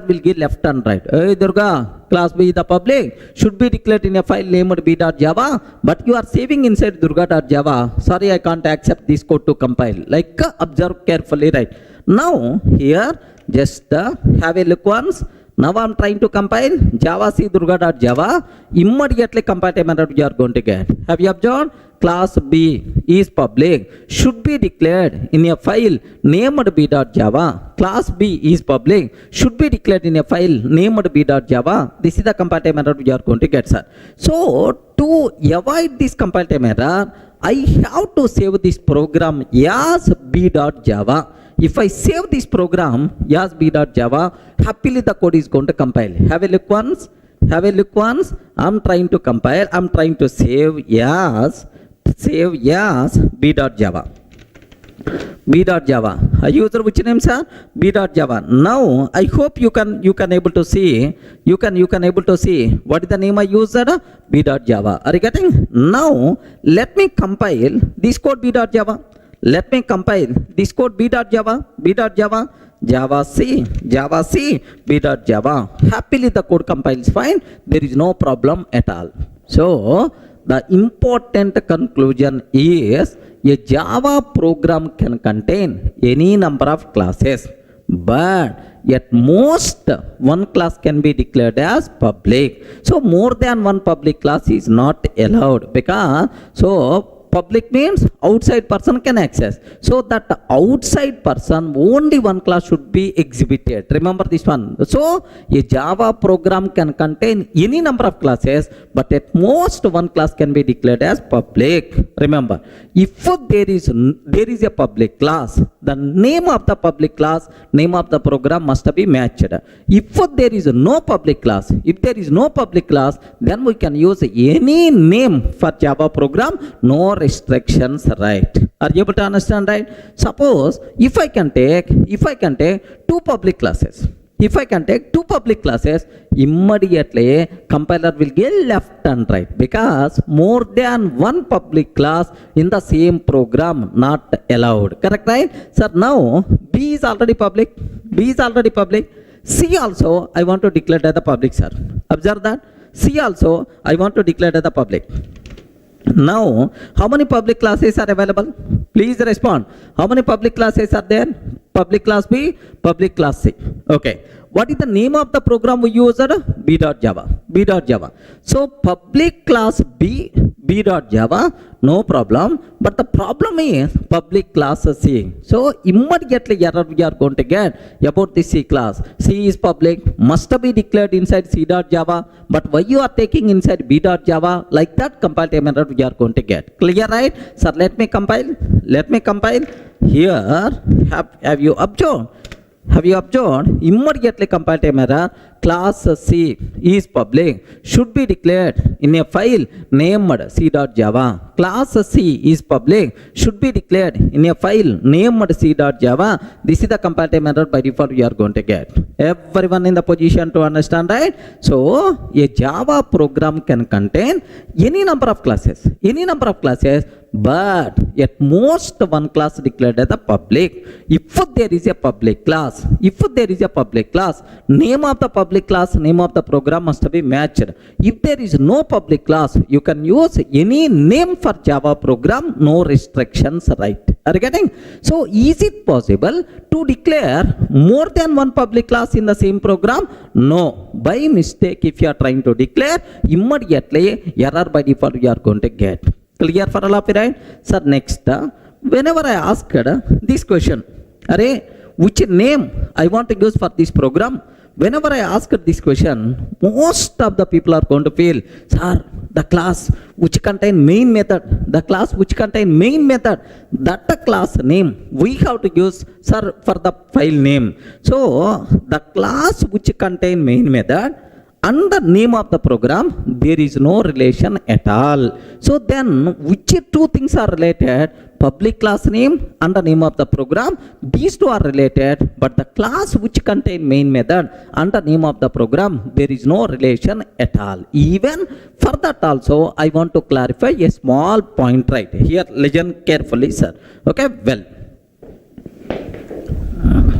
will give left and right. Hey Durga, class B is the public, should be declared in a file named b.java, but you are saving inside durga.java. Sorry, I can't accept this code to compile. Like observe carefully, right? Now here just have a look once. Now I am trying to compile Java C Durga.java. Immediately compile time error you are going to get. Have you observed? Class B is public, should be declared in a file named b.java. Class B is public, should be declared in a file named b.java. This is the compile time error you are going to get, sir. So to avoid this compile time error, I have to save this program as b.java. If I save this program as b.java, happily the code is going to compile. Have a look once. Have a look once. I'm trying to compile. I'm trying to save as b.java. b.java. I use which name, sir? b.java. Now I hope you can able to see. You can able to see what is the name I used? b.java. Are you getting? Now let me compile this code b.java. Let me compile this code b.java. b.java. Java C, b.java. Happily the code compiles fine. There is no problem at all. So the important conclusion is a Java program can contain any number of classes, but at most one class can be declared as public. So more than one public class is not allowed, because public means outside person can access. So that the outside person, only one class should be exhibited. Remember this one. So a Java program can contain any number of classes, but at most one class can be declared as public. Remember, if there is a public class, the name of the public class, name of the program must be matched. If there is no public class, then we can use any name for Java program. No restrictions, right? Are you able to understand, right? Suppose if I can take two public classes. If I can take two public classes, immediately compiler will get left and right, because more than one public class in the same program not allowed. Correct, right? Sir, now B is already public. C also I want to declare as the public, sir. Observe that. C also I want to declare as the public. Now, how many public classes are available? Please respond. How many public classes are there? Public class B, public class C. Okay. What is the name of the program we used? b.java. So, public class b.java, no problem. But the problem is public class C. So, immediately error we are going to get about this C class. C is public, must be declared inside C.java. But why you are taking inside b.java? Like that compile time error we are going to get. Clear, right? Sir, let me compile. Here, have you observed? Immediately compile time error. Class C is public, should be declared in a file named C.java. Class C is public, should be declared in a file named C.java. This is the compile time error by default we are going to get. Everyone in the position to understand, right? So a Java program can contain any number of classes, but at most one class declared as the public. If there is a public class, name of the public class, name of the program must be matched. If there is no public class, you can use any name for Java program, no restrictions, right? Are you getting? So is it possible to declare more than one public class in the same program? No. By mistake, if you are trying to declare, immediately error by default you are going to get. Clear for all of you, right? Sir, next, whenever I asked this question, which name I want to use for this program, whenever I ask this question, most of the people are going to feel, sir, the class which contain main method, that class name we have to use, sir, for the file name. So the class which contain main method and the name of the program, there is no relation at all. So then which two things are related? Public class name and the name of the program, these two are related, but the class which contain main method and the name of the program, there is no relation at all. Even for that also, I want to clarify a small point right here. Listen carefully, sir. Okay, well.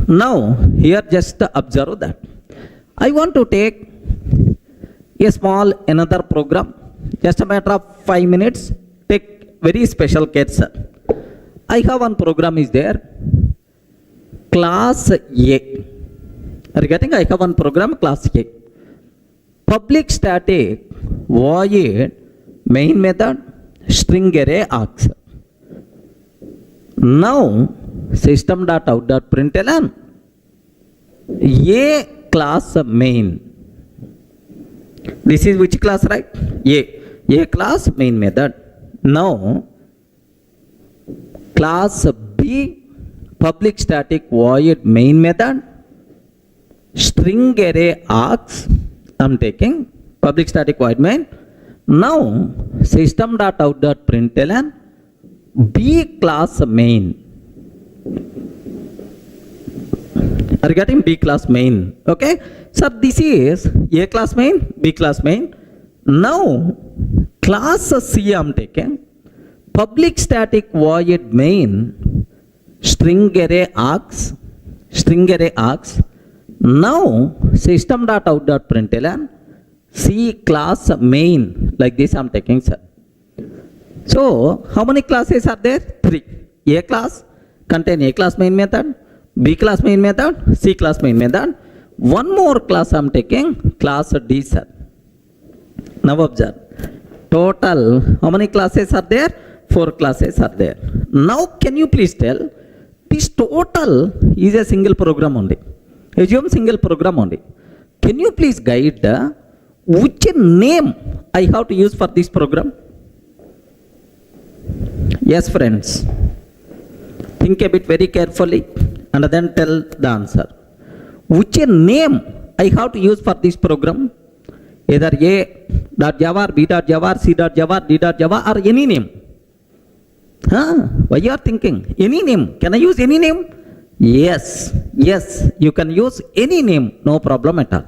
Now, here just observe that. I want to take a small another program, just a matter of 5 minutes. Take very special case, sir. I have one program is there, class A. Are you getting? I have one program, class A. Public static void main method string array args. Now system.out.println A class main. This is which class, right? A class main method. Now class B public static void main method, string array args, I'm taking public static void main. Now system.out.println B class main. Are you getting B class main? Okay. So this is A class main, B class main. Now class C I'm taking public static void main string array args. Now system.out.println C class main, like this I'm taking, sir. So how many classes are there? 3. A class contain A class main method, B class main method, C class main method. One more class I'm taking, class D, sir. Now observe, total how many classes are there? 4 classes are there. Now can you please tell, this total is a single program only. Assume single program only. Can you please guide which name I have to use for this program? Yes, friends. Think a bit very carefully and then tell the answer. Which name I have to use for this program? Either A.Java, B.Java, C.Java, D.Java or any name. Why you are thinking? Any name. Can I use any name? Yes, you can use any name, no problem at all.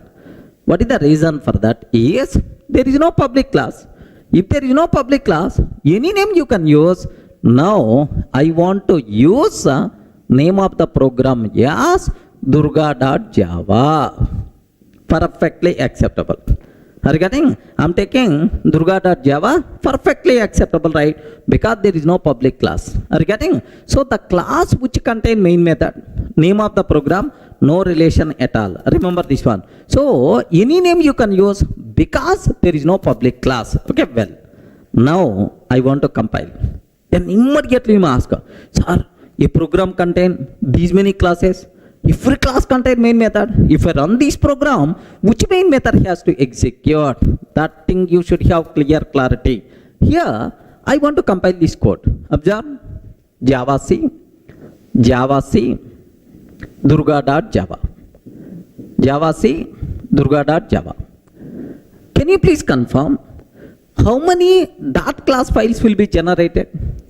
What is the reason for that? Is there is no public class. If there is no public class, any name you can use. Now I want to use name of the program as Durga.java. Perfectly acceptable. Are you getting? I'm taking Durga.java, perfectly acceptable, right? Because there is no public class. Are you getting? So the class which contain main method, name of the program, no relation at all. Remember this one. So any name you can use because there is no public class. Okay, well, now I want to compile. Then immediately you ask, sir, a program contain these many classes. Every class contain main method. If I run this program, which main method has to execute? That thing you should have clear clarity. Here, I want to compile this code. Observe, Java C, Durga.java. Java C, Durga.java. Can you please confirm how many dot class files will be generated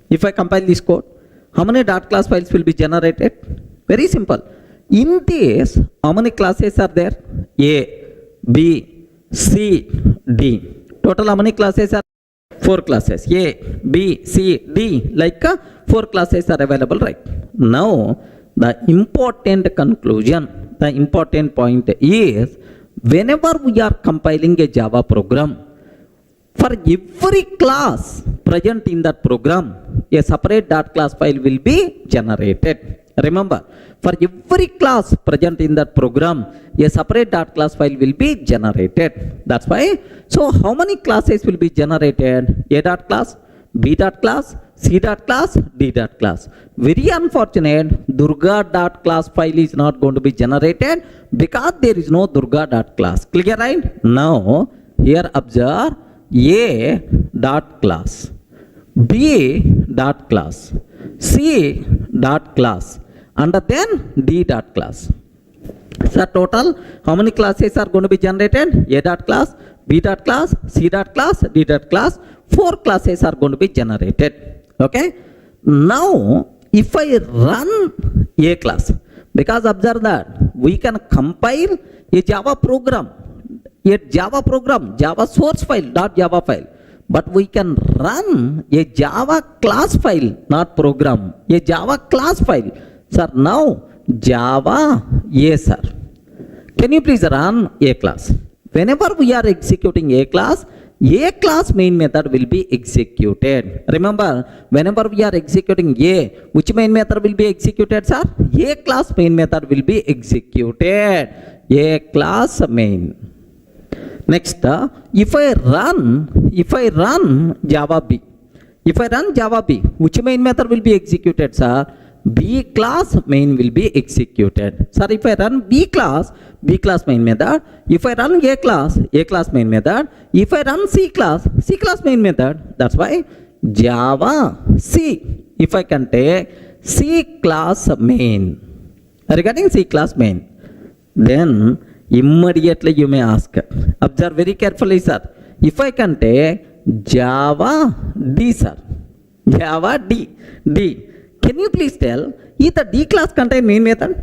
if I compile this code? How many dot class files will be generated? Very simple. In this, how many classes are there? A, B, C, D. Total how many classes are? 4 classes. A, B, C, D. Like 4 classes are available, right? Now, the important conclusion, the important point is, whenever we are compiling a Java program, for every class present in that program, a separate dot class file will be generated. Remember, for every class present in that program, a separate dot class file will be generated. That's why. So how many classes will be generated? A dot class, B dot class, C dot class, D dot class. Very unfortunate, Durga dot class file is not going to be generated because there is no Durga dot class. Clear, right? Now, here observe A dot class, B dot class, C dot class, and then D dot class. So total, how many classes are going to be generated? A dot class, B dot class, C dot class, D dot class. 4 classes are going to be generated. Okay. Now, if I run A class, because observe that we can compile a Java program, Java source file, .java file. But we can run a Java class file, not program, a Java class file. Sir, now Java, yes sir. Can you please run A class? Whenever we are executing A class main method will be executed. Remember, whenever we are executing A, which main method will be executed, sir? A class main method will be executed. A class main. Next, if I run Java B, which main method will be executed, sir? B class main will be executed. Sir, if I run B class main method. If I run A class main method. If I run C class main method. That's why Java C. If I can take C class main. Regarding C class main, then immediately you may ask, observe very carefully, sir. If I can take Java D, sir, Java D, can you please tell, is the D class contain main method?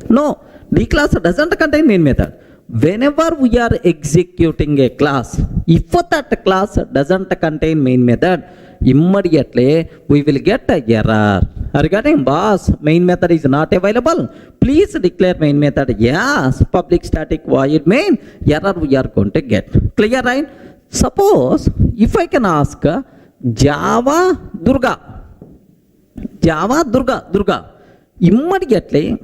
No, D class doesn't contain main method. Whenever we are executing a class, if that class doesn't contain main method, immediately we will get a error. Regarding boss, main method is not available, please declare main method yes, public static void main, error we are going to get. Clear, right? Suppose if I can ask Java Durga, immediately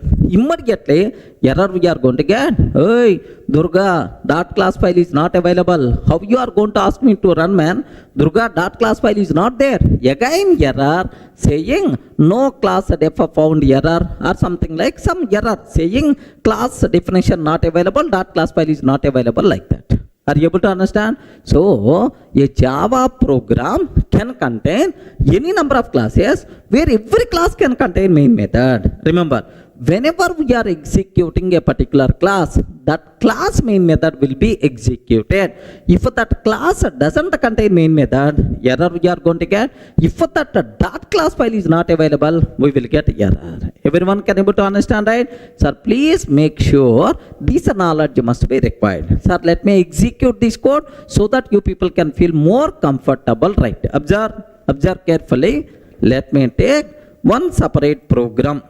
error we are going to get, hey Durga, dot class file is not available. How you are going to ask me to run, man? Durga dot class file is not there. Again error saying no class def found error, or something like some error saying class definition not available, dot class file is not available, like that. Are you able to understand? So a Java program can contain any number of classes where every class can contain main method. Remember, whenever we are executing a particular class, that class main method will be executed. If that class doesn't contain main method, error we are going to get. If that dot class file is not available, we will get error. Everyone can able to understand, right? Sir, please make sure this knowledge must be required. Sir, let me execute this code so that you people can feel more comfortable, right? Observe carefully. Let me take one separate program.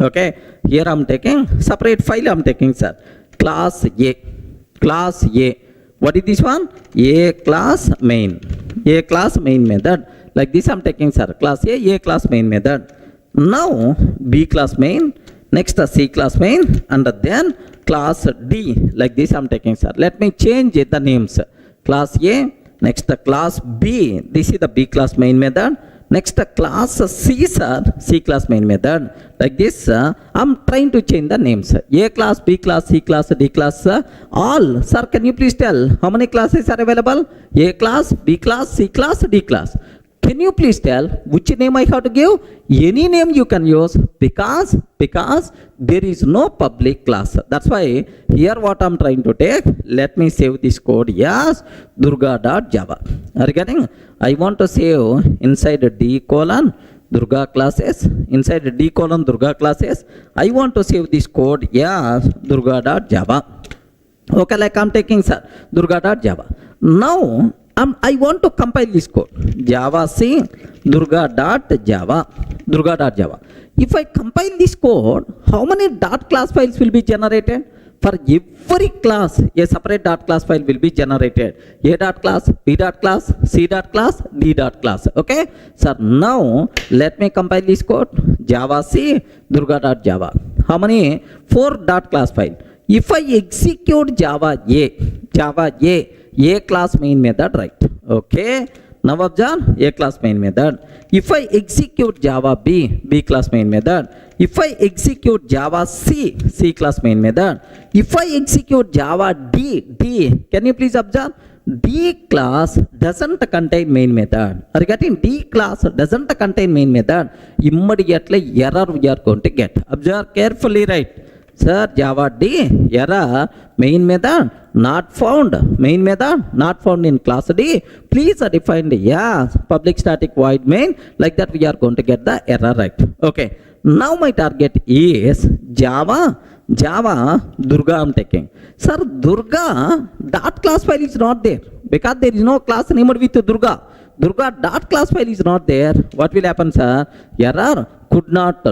Okay, here I am taking separate file, I am taking, sir, class A. What is this one? A class main method. Like this I am taking, sir, class A class main method. Now B class main, next C class main, and then class D. Like this I am taking, sir. Let me change the names. Class A, next class B. This is the B class main method. Next class C, sir, C class main method. Like this, I'm trying to change the names. A class, B class, C class, D class, all. Sir, can you please tell how many classes are available? A class, B class, C class, D class. Can you please tell which name I have to give? Any name you can use, because there is no public class. That's why here what I'm trying to take, let me save this code. Yes, Durga.java. Are you getting? I want to save inside D colon Durga classes. Inside D colon Durga classes, I want to save this code. Yes, Durga.java. Okay, like I'm taking, sir, Durga.java. Now I want to compile this code. Java C Durga.java. If I compile this code, how many dot class files will be generated? For every class, a separate dot class file will be generated. A dot class, B dot class, C dot class, D dot class. Okay? So now let me compile this code. Java C Durga.java. How many? 4 dot class file. If I execute Java A class main method, right? Okay. Now observe A class main method. If I execute Java B class main method. If I execute Java C class main method. If I execute Java D, can you please observe? D class doesn't contain main method. Are you getting? D class doesn't contain main method. Immediately error we are going to get. Observe carefully, right? Sir, Java D, error, main method not found. Main method not found in class D. Please define the yes, public static void main. Like that we are going to get the error, right? Okay. Now my target is Java Durga I'm taking. Sir, Durga dot class file is not there because there is no class named with Durga. Durga dot class file is not there. What will happen, sir? Error, could not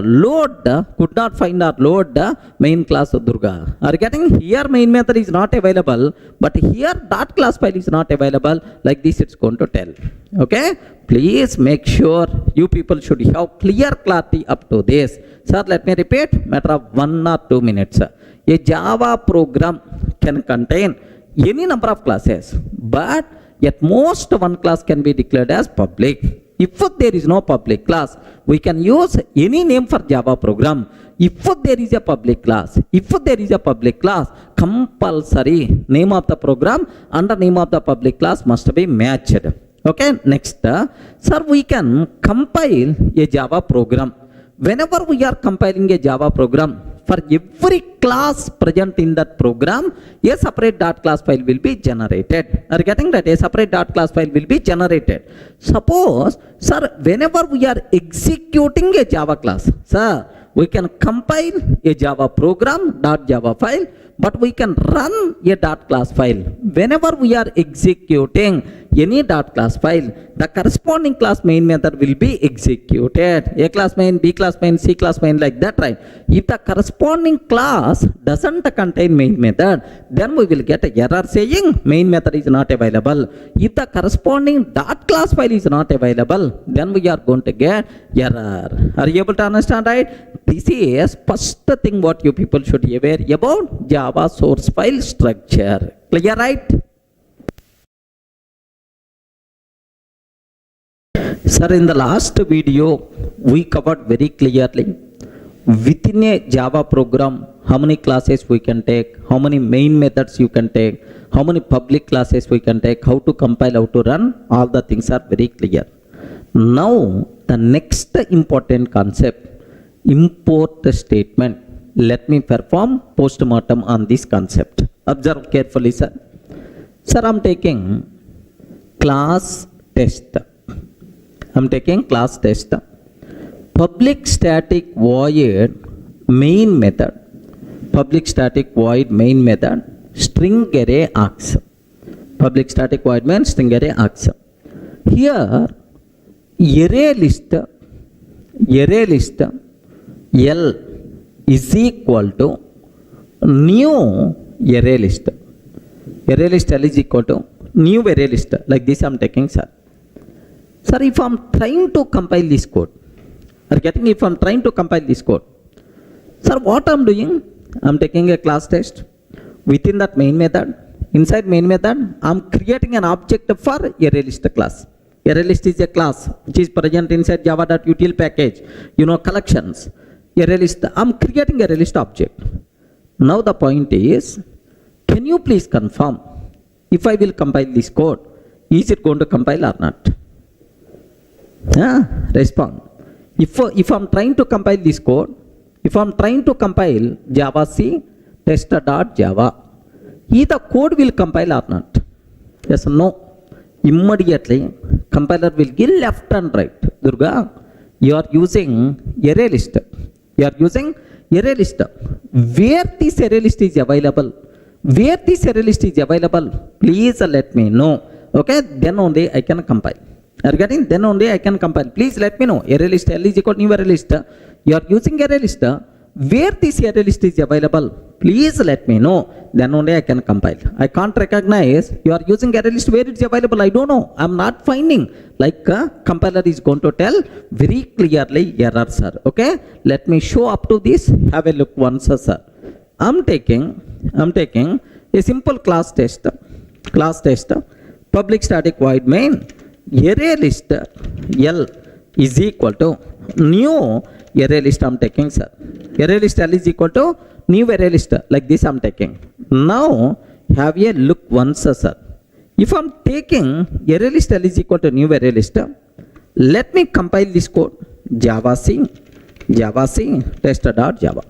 find or load the main class of Durga. Are you getting? Here main method is not available, but here dot class file is not available. Like this it's going to tell. Okay? Please make sure you people should have clear clarity up to this. Sir, let me repeat, matter of 1 or 2 minutes. A Java program can contain any number of classes, but at most one class can be declared as public. If there is no public class, we can use any name for Java program. If there is a public class, compulsory name of the program and the name of the public class must be matched. Okay, next, sir, we can compile a Java program. whenever we are compiling a Java program, for every class present in that program, a separate dot class file will be generated. Are you getting that? A separate dot class file will be generated. Suppose, sir, whenever we are executing a Java class, sir, we can compile a Java program, .java file, but we can run a dot class file. Whenever we are executing any dot class file, the corresponding class main method will be executed. A class main, B class main, C class main, like that, right? If the corresponding class doesn't contain main method, then we will get an error saying main method is not available. If the corresponding dot class file is not available, then we are going to get error. Are you able to understand, right? This is first thing what you people should be aware about Java source file structure. Clear, right? Sir, in the last video, we covered very clearly within a Java program how many classes we can take, how many main methods you can take, how many public classes we can take, how to compile, how to run, all the things are very clear. Now, the next important concept, import statement. Let me perform postmortem on this concept. Observe carefully, sir. Sir, I'm taking class test. I'm taking class test. Public static void main method. Public static void main method. String array args. Public static void main string array args. Here, array list L is equal to new array list. Array list L is equal to new array list. Like this I'm taking, sir. Sir, if I'm trying to compile this code, if I'm trying to compile this code, sir, what I'm doing? I'm taking a class test. Within that main method, inside main method, I'm creating an object for array list class. Array list is a class which is present inside java.util package. You know, collections. Array list, I'm creating array list object. Now the point is, can you please confirm if I will compile this code, is it going to compile or not? Respond. If I'm trying to compile this code, if I'm trying to compile Java C test.java, is the code will compile or not? Yes or no? Immediately, compiler will give left and right. Durga, you are using array list. You are using array list. Where this array list is available? Where this array list is available? Please let me know. Okay, then only I can compile. Are you getting? Then only I can compile. Please let me know. Array list L is equal to new array list. You are using array list. Where this array list is available? Please let me know. Then only I can compile. I can't recognize you are using array list where it's available. I don't know. I'm not finding. Like compiler is going to tell very clearly error, sir. Okay. Let me show up to this. Have a look once, sir. I'm taking a simple class test. Public static void main. Array list L is equal to new array list I'm taking, sir. Array list L is equal to new array list. Like this I'm taking. Now have a look once, sir. If I'm taking array list L is equal to new array list, let me compile this code. Java C test.java.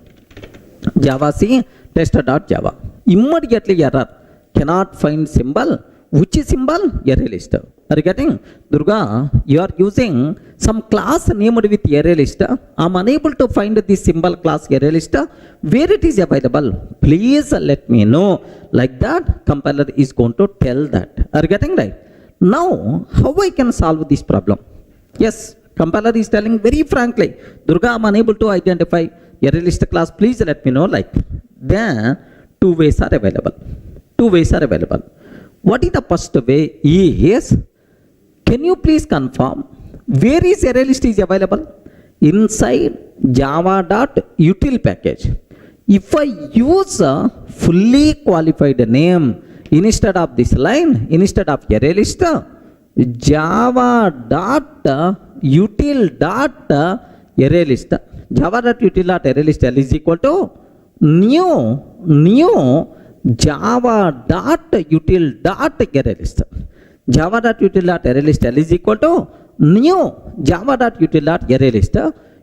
Java C test.java. Immediately error. Cannot find symbol. Which is symbol? Array list. Are you getting? Durga, you are using some class named with array list. I'm unable to find this symbol class array list. Where it is available? Please let me know. Like that, compiler is going to tell that. Are you getting right? Now, how I can solve this problem? Yes, compiler is telling very frankly, Durga, I'm unable to identify array list class. Please let me know. Like, then two ways are available. What is the first way is, can you please confirm where is array list is available? Inside java.util package. If I use a fully qualified name instead of this line, instead of array list, java.util.array list. Java.util.array list L is equal to new java.util.array list. Java.util.array list L is equal to new java.util.array list.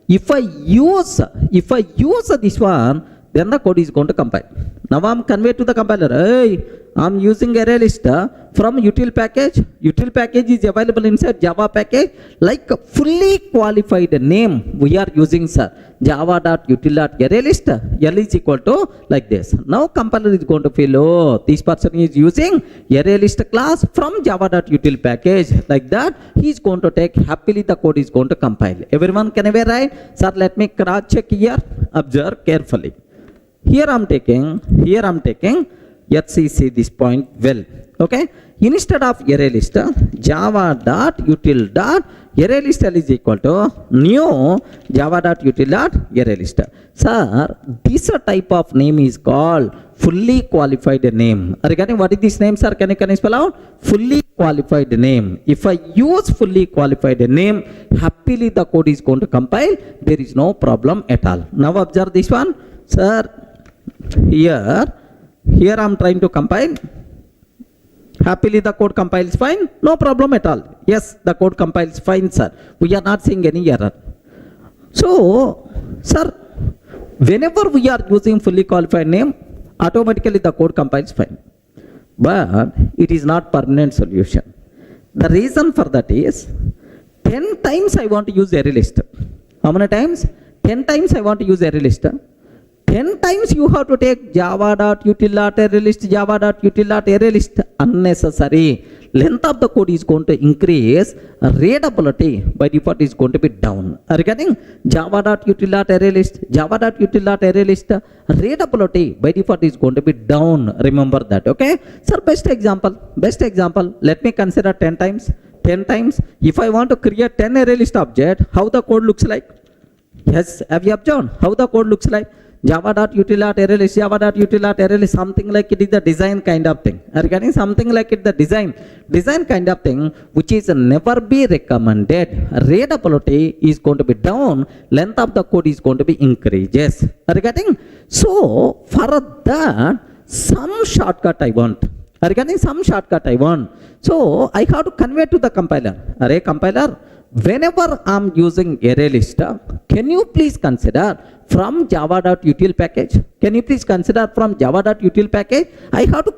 If I use this one, then the code is going to compile. Now I'm conveyed to the compiler. Hey, I'm using array list from util package. Util package is available inside Java package. Like a fully qualified name we are using, sir. Java.util.array list. L is equal to like this. Now compiler is going to feel, oh, this person is using array list class from Java.util package. Like that, he is going to take happily the code is going to compile. Everyone can ever write? Sir, let me cross check here. Observe carefully. Here I'm taking, let's see this point well. Okay, instead of array list, java.util.array list is equal to new java.util.array list. Sir, this type of name is called fully qualified name. Regarding what is this name, sir? Can you spell out? Fully qualified name. If I use fully qualified name, happily the code is going to compile. There is no problem at all. Now observe this one, sir. Here I'm trying to compile. Happily the code compiles fine, no problem at all. Yes, the code compiles fine, sir. We are not seeing any error. So, sir, whenever we are using fully qualified name, automatically the code compiles fine. But it is not permanent solution. The reason for that is 10 times I want to use array list. How many times? 10 times I want to use array list. 10 times you have to take java.util.array list, java.util.array list. Unnecessary. Length of the code is going to increase. Readability by default is going to be down. Regarding java.util.array list, java.util.array list, readability by default is going to be down. Remember that, okay? Sir, best example. Let me consider 10 times. 10 times. If I want to create 10 array list object, how the code looks like? Yes, have you observed how the code looks like? Java.util.array list, Java.util.array list, something like it is the design kind of thing. Regarding something like it, the design kind of thing, which is never be recommended. Readability is going to be down. Length of the code is going to be increases. Regarding, so for that, some shortcut I want. Regarding some shortcut I want. So I have to convey to the compiler. Array compiler, whenever I'm using array list, can you please consider from java.util package? Can you please consider from java.util package? I have to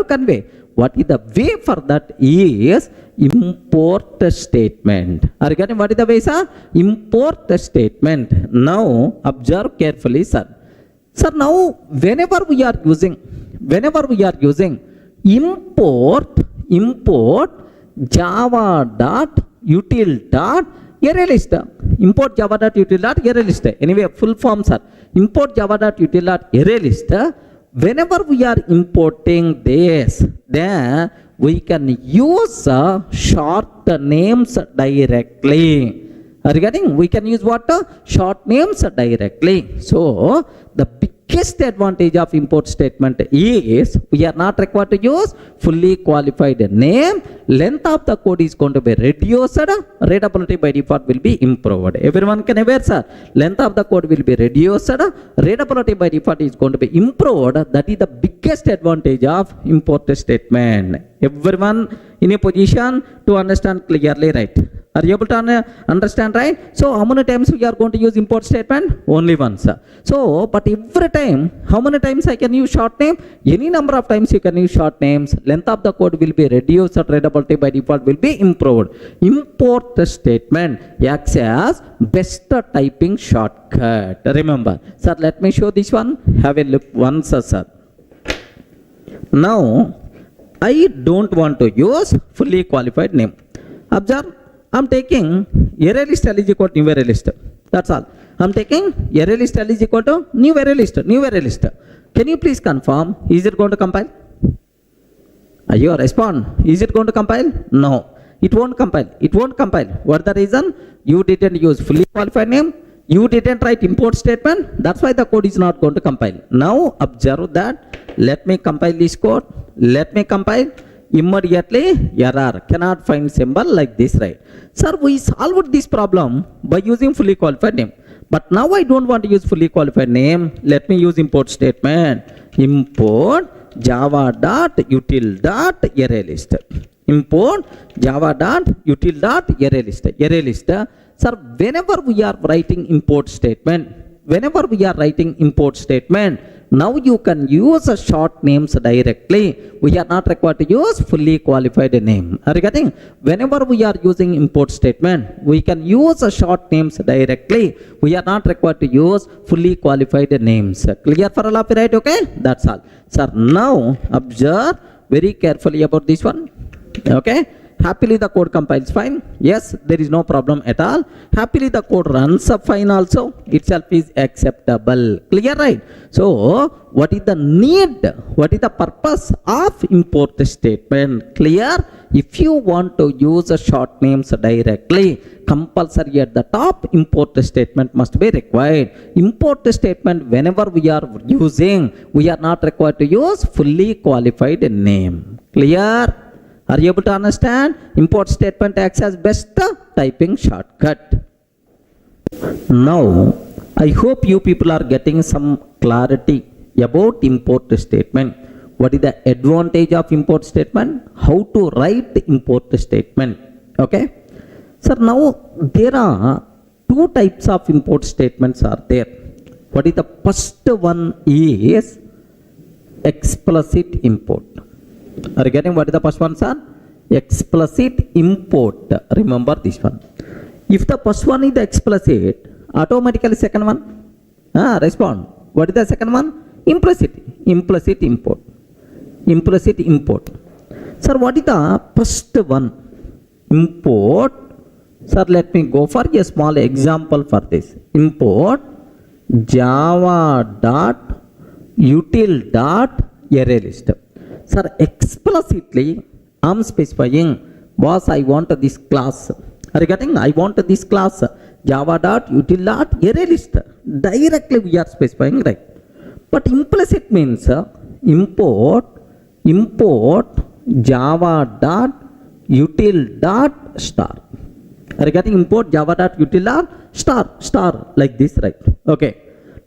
convey. What is the way for that is import statement. Regarding what is the way, sir? Import statement. Now observe carefully, sir. Sir, now whenever we are using import java.util.array list. Import java.util.array list. Anyway, full form, sir. Import java.util.array list. Whenever we are importing this, then we can use short names directly. Regarding, we can use what? Short names directly. So, the biggest advantage of import statement is we are not required to use fully qualified name. Length of the code is going to be reduced. Readability by default will be improved. Everyone can aware, sir. Length of the code will be reduced. Readability by default is going to be improved. That is the biggest advantage of import statement. Everyone in a position to understand clearly, right? Are you able to understand, right? So how many times we are going to use import statement? Only once. So, but every time, how many times I can use short name? Any number of times you can use short names. Length of the code will be reduced. Readability by default will be improved. Import statement acts as best typing shortcut. Remember, sir, let me show this one. Have a look once, sir. Now, I don't want to use fully qualified name. Observe. I'm taking array list is equal to new array list. That's all. I'm taking array list is equal to new array list. Can you please confirm? Is it going to compile? You respond. Is it going to compile? No. It won't compile. What the reason? You didn't use fully qualified name. You didn't write import statement. That's why the code is not going to compile. Now observe that. Let me compile this code. Immediately error, cannot find symbol like this, right? Sir, we solved this problem by using fully qualified name. But now I don't want to use fully qualified name. Let me use import statement. Import java.util.array list. Import java dot util dot array list. Array list. Sir, whenever we are writing import statement, now you can use a short names directly. We are not required to use fully qualified name. Are you getting? Whenever we are using import statement, we can use a short names directly. We are not required to use fully qualified names. Clear for all of you, right? Okay, that's all. Sir, now observe very carefully about this one. Okay. Happily the code compiles fine. Yes, there is no problem at all. Happily the code runs up fine also. Itself is acceptable. Clear, right? So what is the need? What is the purpose of import statement? Clear? If you want to use a short names directly, compulsory at the top import statement must be required. Import statement whenever we are using, we are not required to use fully qualified name. Clear? Are you able to understand? Import statement acts as best typing shortcut. Now, I hope you people are getting some clarity about import statement. What is the advantage of import statement? How to write import statement? Okay. So now there are two types of import statements are there. What is the first one is explicit import. Are you getting what is the first one, sir? Explicit import. Remember this one. If the first one is the explicit, automatically second one respond. What is the second one? Implicit. Implicit import. Implicit import. Sir, what is the first one? Import. Sir, let me go for a small example for this. Import java dot util dot array list. Sir, explicitly I am specifying, boss, I want this class. Are you getting? I want this class java dot util dot array list. Directly we are specifying, right? But implicit means import java dot util dot star. Are you getting? Import java dot util dot star like this, right? Okay.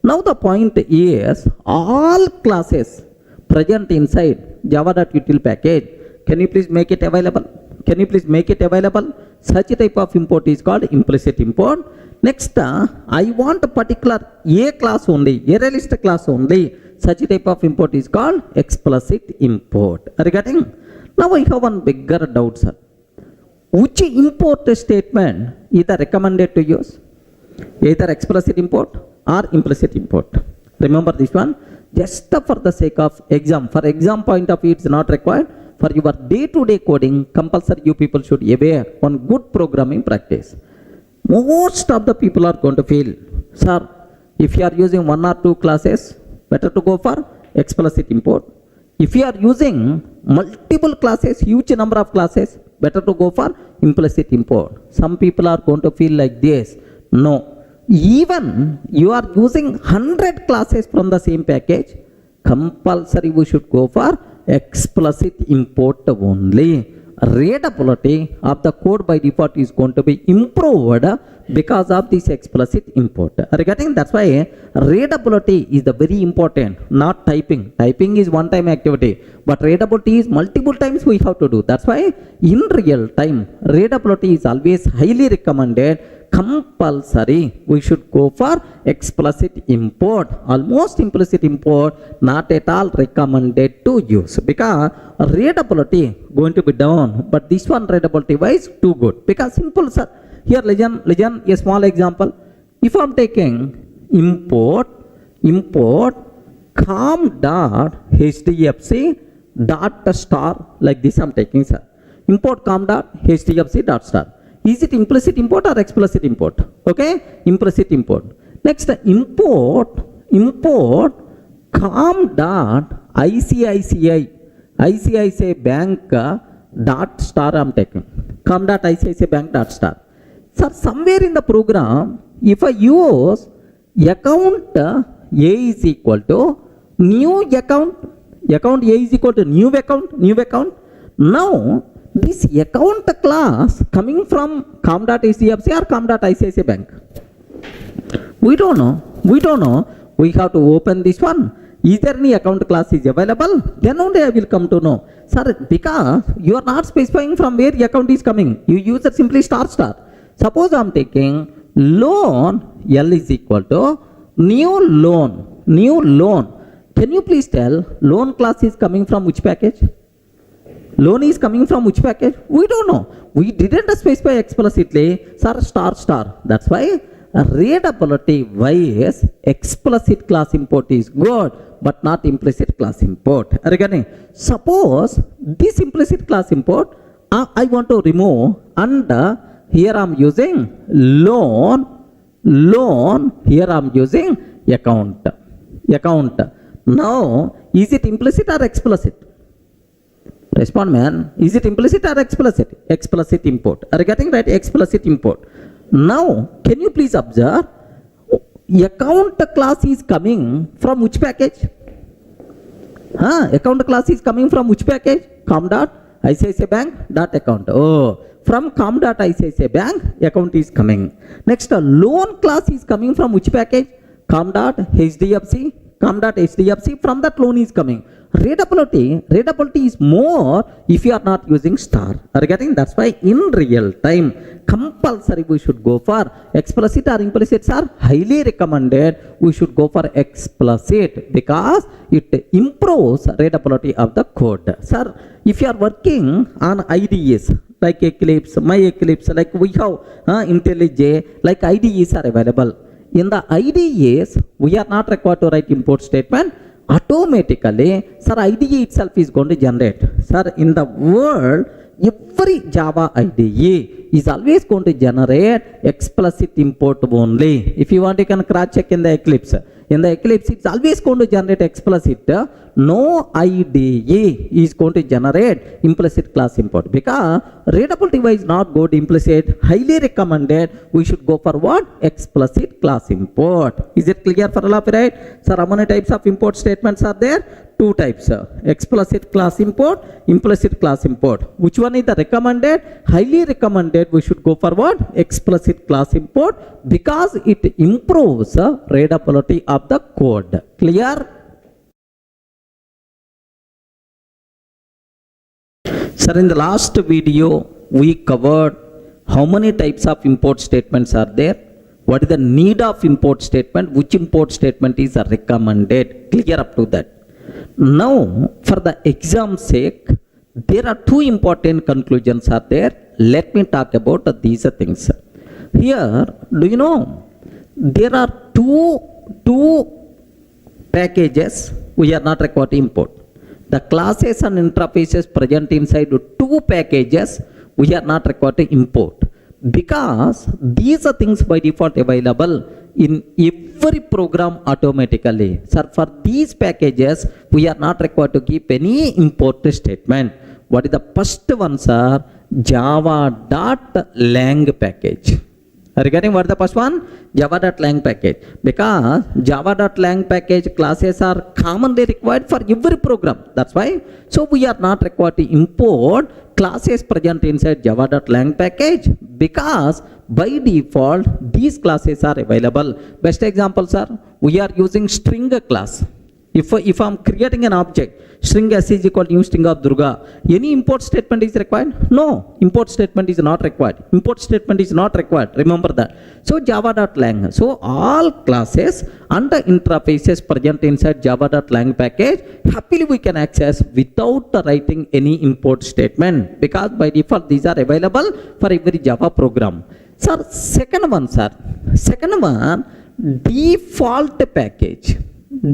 Now the point is all classes present inside java.util package, can you please make it available? Can you please make it available? Such a type of import is called implicit import. Next, I want a particular A class only, array list class only. Such a type of import is called explicit import. Are you getting? Now I have one bigger doubt, sir. Which import statement is recommended to use? Either explicit import or implicit import. Remember this one. Just for the sake of exam, for exam point of view, it's not required. For your day-to-day coding, compulsory you people should aware on good programming practice. Most of the people are going to feel, sir, if you are using one or two classes, better to go for explicit import. If you are using multiple classes, huge number of classes, better to go for implicit import. Some people are going to feel like this. No. Even you are using 100 classes from the same package, compulsory we should go for explicit import only. Readability of the code by default is going to be improved because of this explicit import. Are you getting? That's why readability is the very important, not typing. Typing is one time activity, but readability is multiple times we have to do. That's why in real time, readability is always highly recommended. Compulsory we should go for explicit import. Almost implicit import not at all recommended to use because readability going to be down, but this one readability wise too good because simple, sir. Here listen a small example. If I'm taking import com dot hdfc dot star like this, I'm taking, sir. Import com dot hdfc dot star. Is it implicit import or explicit import? Okay, implicit import. Next, import com dot ICICI bank dot star I'm taking. Com dot ICICI bank dot star. Sir, somewhere in the program, if I use account A is equal to new account A is equal to new account. Now, this account class coming from com.hdfc or com.icici bank? We don't know. We have to open this one. Is there any account class is available? Then only I will come to know. Sir, because you are not specifying from where the account is coming. You use it simply star star. Suppose I am taking loan L is equal to new loan. New loan. Can you please tell loan class is coming from which package? Loan is coming from which package? We don't know. We didn't specify explicitly. Sir, star star. That's why readability wise explicit class import is good, but not implicit class import. Again, suppose this implicit class import I want to remove, and here I am using loan. Here I am using account. Now, is it implicit or explicit? Respond, man. Is it implicit or explicit? Explicit import. Are you getting right? Explicit import. Now, can you please observe? Account class is coming from which package? Account class is coming from which package? Com.ICICI Bank dot account. Oh, from com.ICICI Bank account is coming. Next, loan class is coming from which package? Com.HDFC. Com.HDFC. From that loan is coming. Readability is more if you are not using star. Are you getting? That's why in real time compulsory we should go for explicit or implicit are highly recommended. We should go for explicit because it improves readability of the code. Sir, if you are working on IDEs like Eclipse, My Eclipse, like we have IntelliJ, like IDEs are available. In the IDEs, we are not required to write import statement. Automatically, sir, IDE itself is going to generate. Sir, in the world, every Java IDE is always going to generate explicit import only. If you want, you can cross check in the Eclipse. In the Eclipse, it's always going to generate explicit. No IDE is going to generate implicit class import because readability wise not good implicit. Highly recommended. We should go for what? Explicit class import. Is it clear for all of you, right? Sir, how many types of import statements are there? Two types. Explicit class import, implicit class import. Which one is the recommended? Highly recommended. We should go for what? Explicit class import because it improves readability of the code. Clear? Sir, in the last video we covered how many types of import statements are there, what is the need of import statement, which import statement is recommended. Clear up to that. Now, for the exam sake, there are two important conclusions are there. Let me talk about these things. Here, do you know, there are two packages we are not required to import. The classes and interfaces present inside two packages we are not required to import because these are things by default available in every program automatically. Sir, for these packages we are not required to keep any import statement. What is the first one, sir? Java.lang package. Are you getting what the first one? Java.lang package. Because Java.lang package classes are commonly required for every program. That's why. So we are not required to import classes present inside Java.lang package because by default these classes are available. Best examples are we are using string class. If I am creating an object, string s is equal to new string of Durga, any import statement is required? No, import statement is not required. Import statement is not required. Remember that. So Java.lang. So all classes and the interfaces present inside Java.lang package, happily we can access without writing any import statement because by default these are available for every Java program. Sir, second one, default package.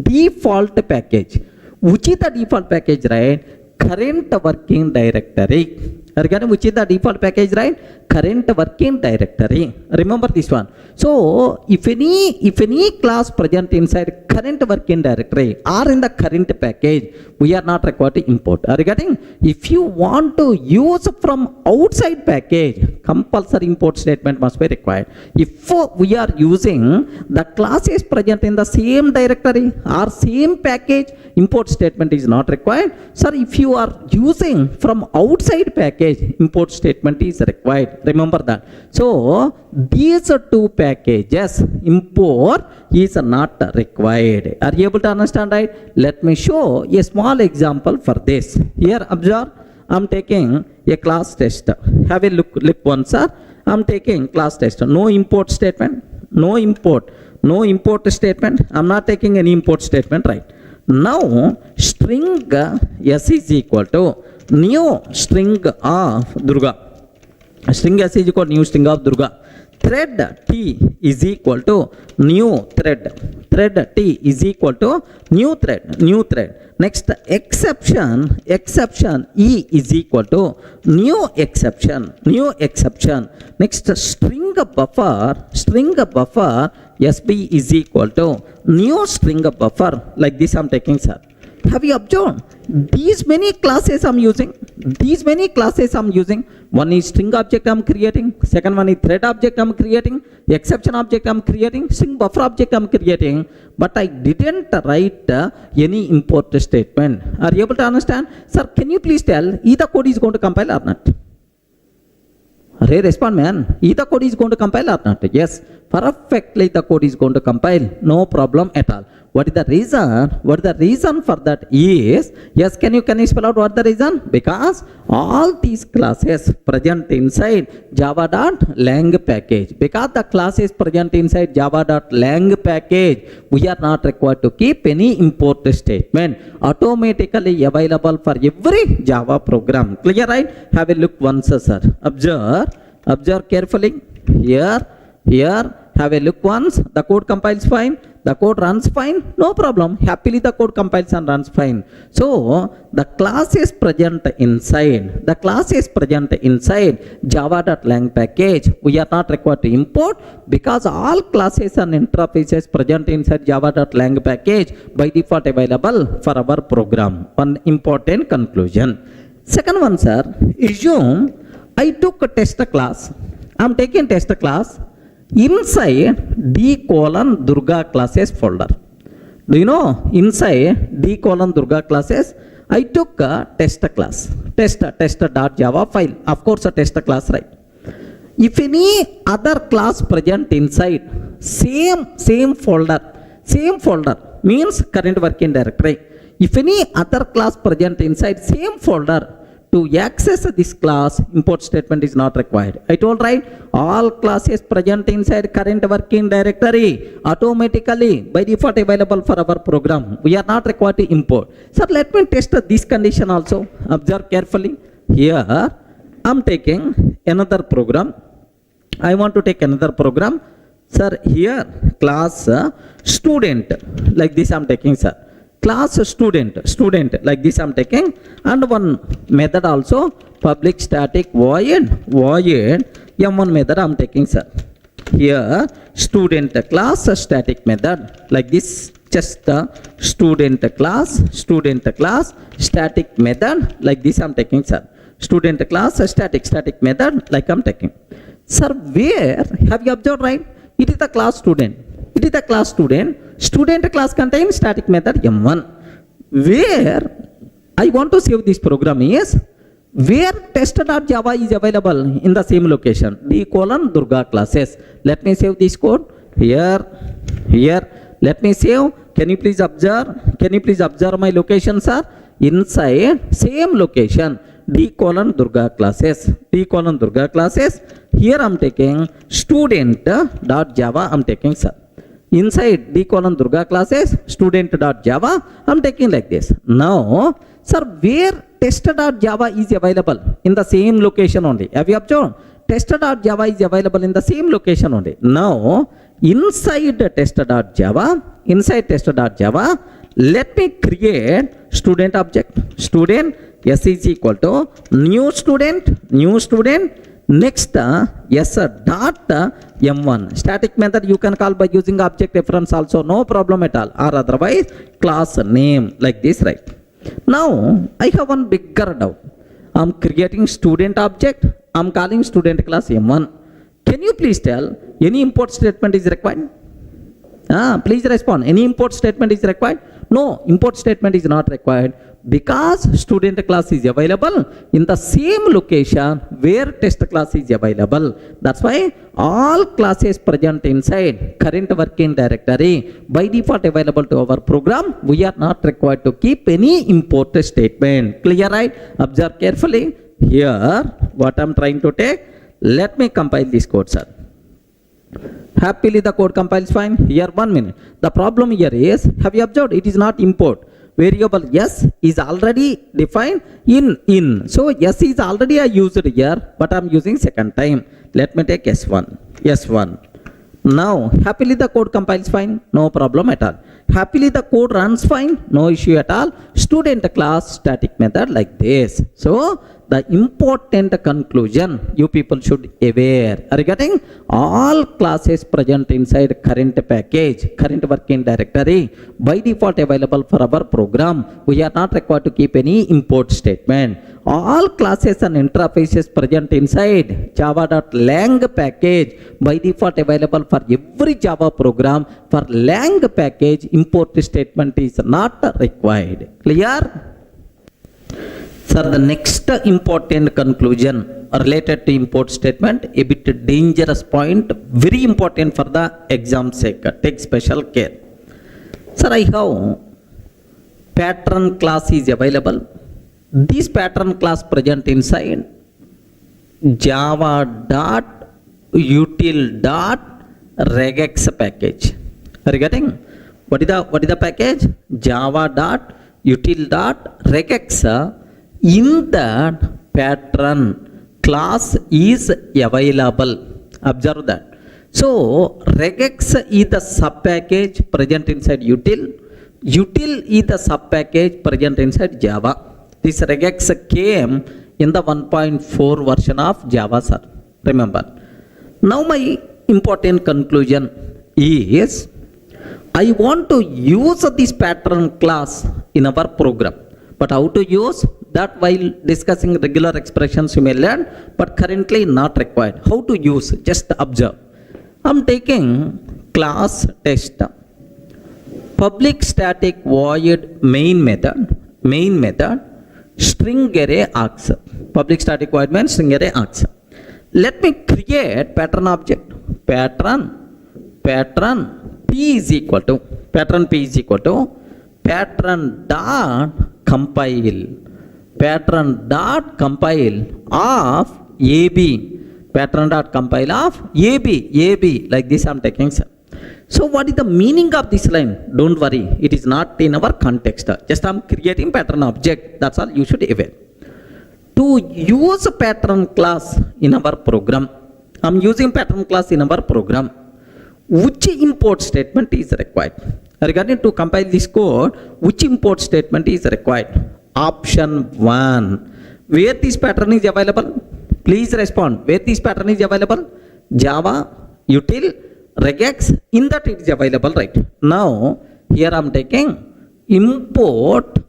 Default package. Which is the default package, right? Current working directory. Again, which is the default package, right? Current working directory. Remember this one. So if any class present inside current working directory or in the current package, we are not required to import. Are you getting? If you want to use from outside package, compulsory import statement must be required. If we are using the classes present in the same directory or same package, import statement is not required. Sir, if you are using from outside package, import statement is required. Remember that. So these are two packages, import is not required. Are you able to understand, right? Let me show a small example for this. Here observe, I'm taking a class test. Have a look once, sir. I'm taking class test. No import statement, no import statement. I'm not taking any import statement, right? Now string s is equal to new string of Durga. String s is equal to new string of Durga. Thread t is equal to new thread. Thread t is equal to new thread. Next exception e is equal to new exception. Next string buffer sb is equal to new string buffer. Like this I'm taking, sir. Have you observed? These many classes I'm using. One is string object I'm creating. Second one is thread object I'm creating. Exception object I'm creating. String buffer object I'm creating. But I didn't write any import statement. Are you able to understand? Sir, can you please tell either code is going to compile or not? Array, respond, man. Either code is going to compile or not? Yes, perfectly the code is going to compile. No problem at all. What is the reason? For that is, yes, can you spell out what the reason? Because all these classes present inside java.lang package. Because the class is present inside java.lang package, we are not required to keep any import statement. Automatically available for every Java program. Clear, right? Have a look once, sir. Observe carefully. Here, have a look once. The code compiles fine. The code runs fine. No problem. Happily the code compiles and runs fine. So the class is present inside java.lang package. We are not required to import because all classes and interfaces present inside java.lang package by default available for our program. One important conclusion. Second one, sir. Assume I took a test class. I'm taking test class inside d:\Durga classes folder. Do you know inside d:\Durga classes I took a test class, test.java file. Of course a test class, right? If any other class present inside same folder means current working directory. If any other class present inside same folder, to access this class, import statement is not required. I told, right? All classes present inside current working directory automatically by default available for our program. We are not required to import. Sir, let me test this condition also. Observe carefully. Here I'm taking another program. I want to take another program. Sir, here class student, like this I'm taking, sir. Class student like this I'm taking, and one method also, public static void m1 method I'm taking, sir. Here student class static method like this, just student class static method like this I'm taking, sir. Student class static method like I'm taking. Sir, where have you observed, right? It is the class student. Student class contains static method m1. Where I want to save this program is where test.java is available in the same location, d:\Durga classes. Let me save this code. Here. Let me save. Can you please observe my location, sir? Inside same location, d:\Durga classes. Here I'm taking student.java I'm taking, sir. Inside d:\Durga classes, student.java I'm taking like this. Now, sir, where test.java is available? In the same location only. Have you observed? Test.java is available in the same location only. Now, inside test.java, let me create student object. Student s is equal to new student. Next s dot m1 static method you can call by using object reference also, no problem at all, or otherwise class name like this, right? Now I have one bigger doubt. I'm creating student object, I'm calling student class m1. Can you please tell any import statement is required? Please respond. Any import statement is required? No, import statement is not required because student class is available in the same location where test class is available. That's why all classes present inside current working directory by default available to our program. We are not required to keep any import statement. Clear, right? Observe carefully. Here, what I'm trying to take, let me compile this code, sir. Happily the code compiles fine. Here 1 minute. The problem here is, have you observed it is not import. Variable s is already defined in. So s is already I used here, but I'm using second time. Let me take s1. Now happily the code compiles fine, no problem at all. Happily the code runs fine, no issue at all. Student class static method like this. So the important conclusion you people should aware regarding all classes present inside current package, current working directory by default available for our program. We are not required to keep any import statement. All classes and interfaces present inside java.lang package by default available for every Java program. For lang package, import statement is not required. Clear? Sir, the next important conclusion related to import statement, a bit dangerous point, very important for the exam sake. Take special care. Sir, I have pattern class is available. This pattern class present inside java.util.regex package. Are you getting? What is the package? java.util.regex. In that pattern class is available. Observe that. So regex is the sub package present inside util. Util is the sub package present inside Java. This regex came in the 1.4 version of Java, sir. Remember. Now my important conclusion is, I want to use this pattern class in our program. But how to use that while discussing regular expressions you may learn, but currently not required. How to use? Just observe. I'm taking class test, public static void main method, string array args. Public static void means string array args. Let me create pattern object. Pattern p is equal to pattern dot compile of ab, pattern dot compile of ab, like this I'm taking, sir. So what is the meaning of this line? Don't worry, it is not in our context. Just I'm creating pattern object, that's all you should aware. To use a pattern class in our program, I'm using pattern class in our program. Which import statement is required? Regarding to compile this code, which import statement is required? Option 1. Where this pattern is available? Please respond. Where this pattern is available? Java, util, regex, in that it is available, right? Now, here I am taking import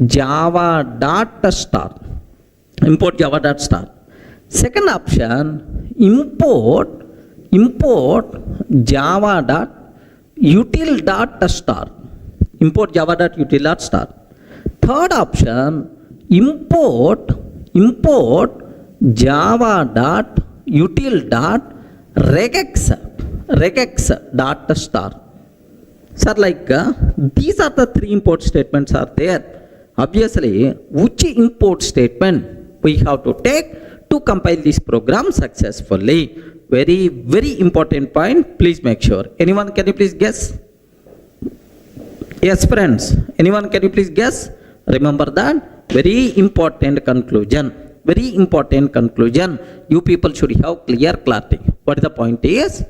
java.star. Import java.star. Second option, import java.util.star. Import java.util.star. Third option, import java.util.regex.star. Sir, like these are the three import statements are there. Obviously, which import statement we have to take to compile this program successfully? Very, very important point. Please make sure. Anyone, can you please guess? Yes, friends. Anyone, can you please guess? Remember that. Very important conclusion. Very important conclusion. You people should have clear clarity. What the point is?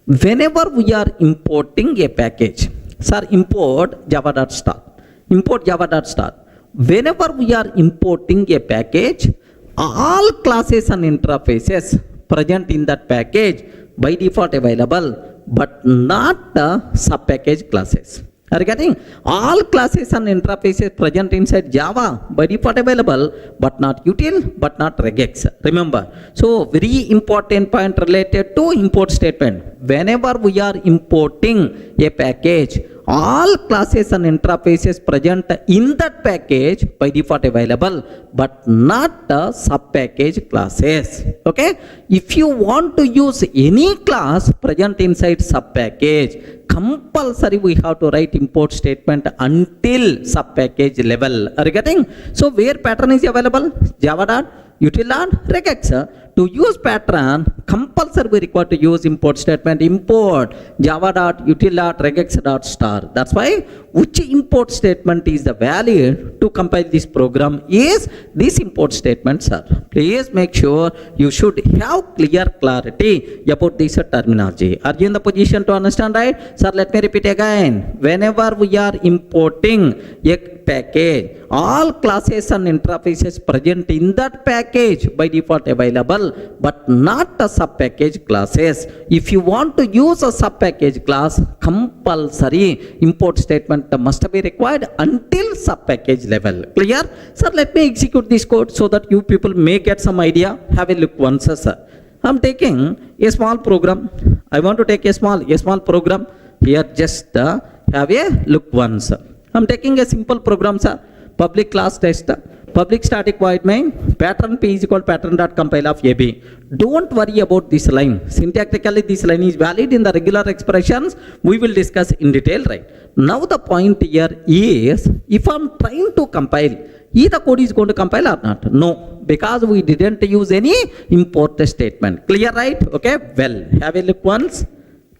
Whenever we are importing a package, sir, import java.star. Import java.star. Whenever we are importing a package, all classes and interfaces present in that package by default available, but not the sub-package classes. Are you getting? All classes and interfaces present inside Java by default available, but not util, but not regex. Remember. So very important point related to import statement. whenever we are importing a package, all classes and interfaces present in that package by default available, but not the sub-package classes. Okay, if you want to use any class present inside sub-package, compulsory we have to write import statement until sub-package level. Are you getting? So where pattern is available? Java.util.regex. To use pattern, compulsory we require to use import statement import java.util.regex.star. That's why which import statement is the valid to compile this program is this import statement, sir. Please make sure you should have clear clarity about this terminology. Are you in the position to understand, right? Sir, let me repeat again. Whenever we are importing a package, all classes and interfaces present in that package by default available, but not the sub-package classes. If you want to use a sub-package class, compulsory import statement must be required until sub-package level. Clear? Sir, let me execute this code so that you people may get some idea. Have a look once, sir. I'm taking a small program. I want to take a small program. Here just have a look once. I'm taking a simple program, sir. Public class test, public static void main, pattern p is equal pattern.compile of ab. Don't worry about this line. Syntactically this line is valid in the regular expressions. We will discuss in detail, right? Now the point here is, if I'm trying to compile, either code is going to compile or not? No, because we didn't use any import statement. Clear, right? Okay, well, have a look once.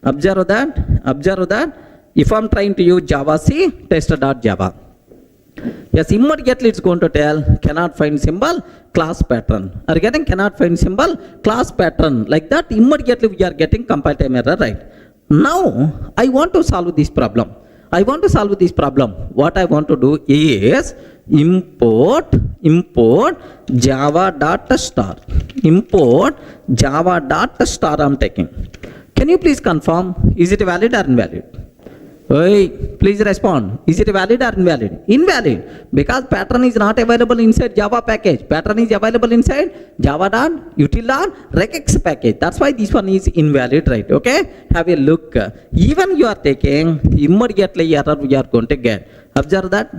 Observe that. If I'm trying to use Java C test.java, yes, immediately it's going to tell cannot find symbol class pattern. Are you getting? Cannot find symbol class pattern. Like that, immediately we are getting compile time error, right? Now I want to solve this problem. What I want to do is import java.star. I'm taking. Can you please confirm? Is it valid or invalid? Hey, please respond. Is it valid or invalid? Invalid. Because pattern is not available inside Java package. Pattern is available inside java.util.regex package. That's why this one is invalid, right? Okay? Have a look. Even you are taking, immediately error we are going to get. Observe that.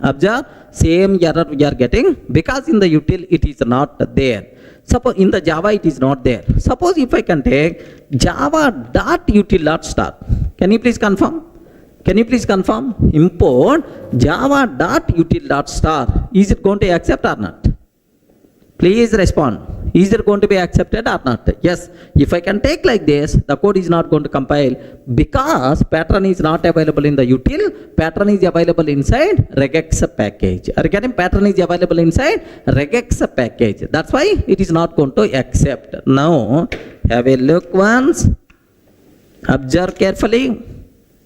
Observe, same error we are getting because in the util it is not there. Suppose in the Java it is not there. Suppose if I can take java.util.star. Can you please confirm? Import java.util.star. Is it going to accept or not? Please respond. Is it going to be accepted or not? Yes. If I can take like this, the code is not going to compile because pattern is not available in the util. Pattern is available inside regex package. Are you getting? Pattern is available inside regex package. That's why it is not going to accept. Now, have a look once. Observe carefully.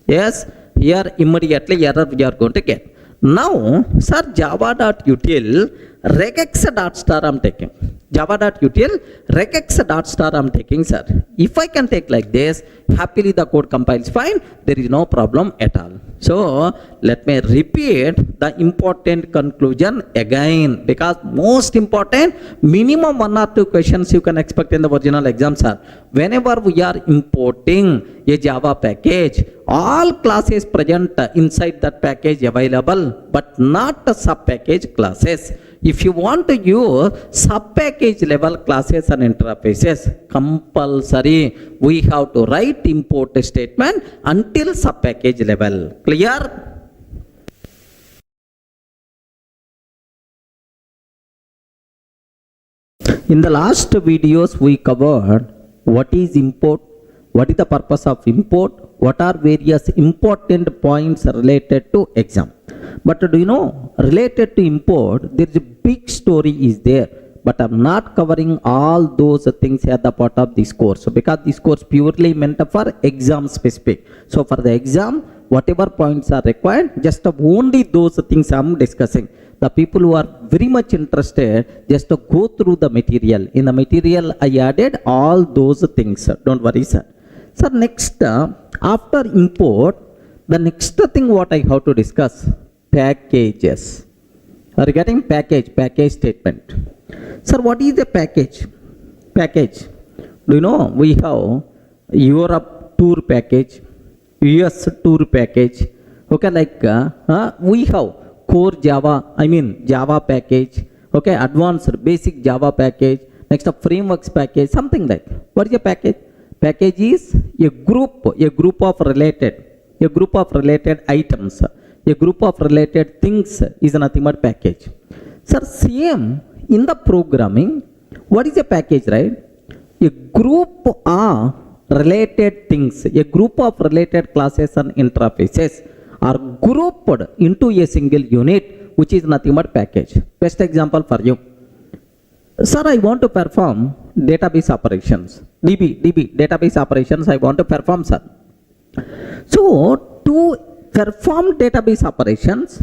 Yes. Here immediately error we are going to get. Now, sir, java.util regex.star I'm taking. Java.util regex.star I'm taking, sir. If I can take like this, happily the code compiles fine. There is no problem at all. So, let me repeat the important conclusion again, because most important, minimum 1 or 2 questions you can expect in the original exam, sir. Whenever we are importing a Java package, all classes present inside that package available, but not the sub-package classes. If you want to use sub-package level classes and interfaces, compulsory we have to write import statement until sub-package level. Clear? In the last videos we covered what is import, what is the purpose of import, what are various important points related to exam. But do you know, related to import, there is a big story is there. But I'm not covering all those things at the part of this course. So because this course purely meant for exam specific. So for the exam, whatever points are required, just only those things I'm discussing. The people who are very much interested, just go through the material. In the material, I added all those things. Don't worry, sir. Sir, next, after import, the next thing what I have to discuss, packages. Are you getting package statement? Sir, what is the package? Do you know we have Europe tour package, US tour package. Okay, like we have core Java, Java package. Okay, advanced basic Java package. Next a frameworks package, something like. What is a package? Package is a group of related items, a group of related things is nothing but package. Sir, same in the programming, what is a package, right? A group of related things, a group of related classes and interfaces are grouped into a single unit, which is nothing but package. Best example for you. Sir, I want to perform database operations. DB, database operations I want to perform, sir. So, to perform database operations,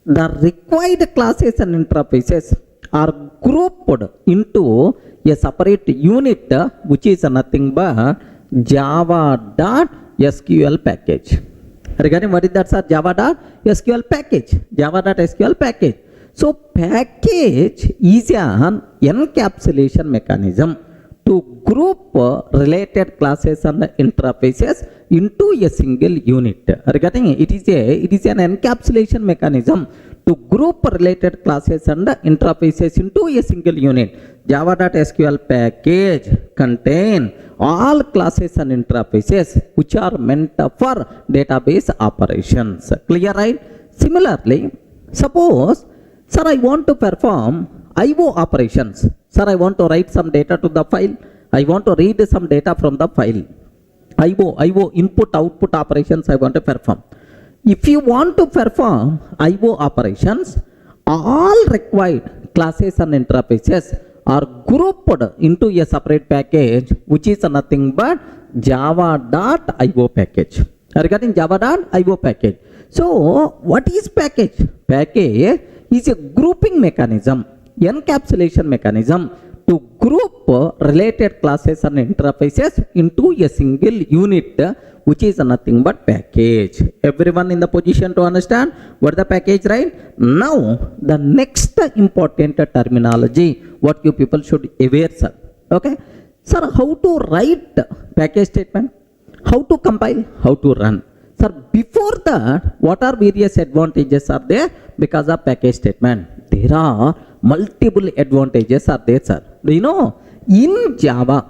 the required classes and interfaces are grouped into a separate unit, which is nothing but java.sql package. Regarding what is that, sir? Java.sql package. Java.sql package. So, package is an encapsulation mechanism to group related classes and interfaces into a single unit. Regarding it is an encapsulation mechanism to group related classes and interfaces into a single unit. Java.sql package contain all classes and interfaces which are meant for database operations. Clear, right? Similarly, suppose, sir, I want to perform IO operations. Sir, I want to write some data to the file. I want to read some data from the file. IO, input, output operations I want to perform. If you want to perform IO operations, all required classes and interfaces are grouped into a separate package, which is nothing but java.io package. Regarding java.io package. So, what is package? Package is a grouping mechanism, encapsulation mechanism to group related classes and interfaces into a single unit, which is nothing but package. Everyone in the position to understand what the package, right? Now, the next important terminology, what you people should aware, sir. Okay? Sir, how to write package statement? How to compile? How to run? Sir, before that, what are various advantages are there because of package statement? There are multiple advantages are there, sir. Do you know? In Java,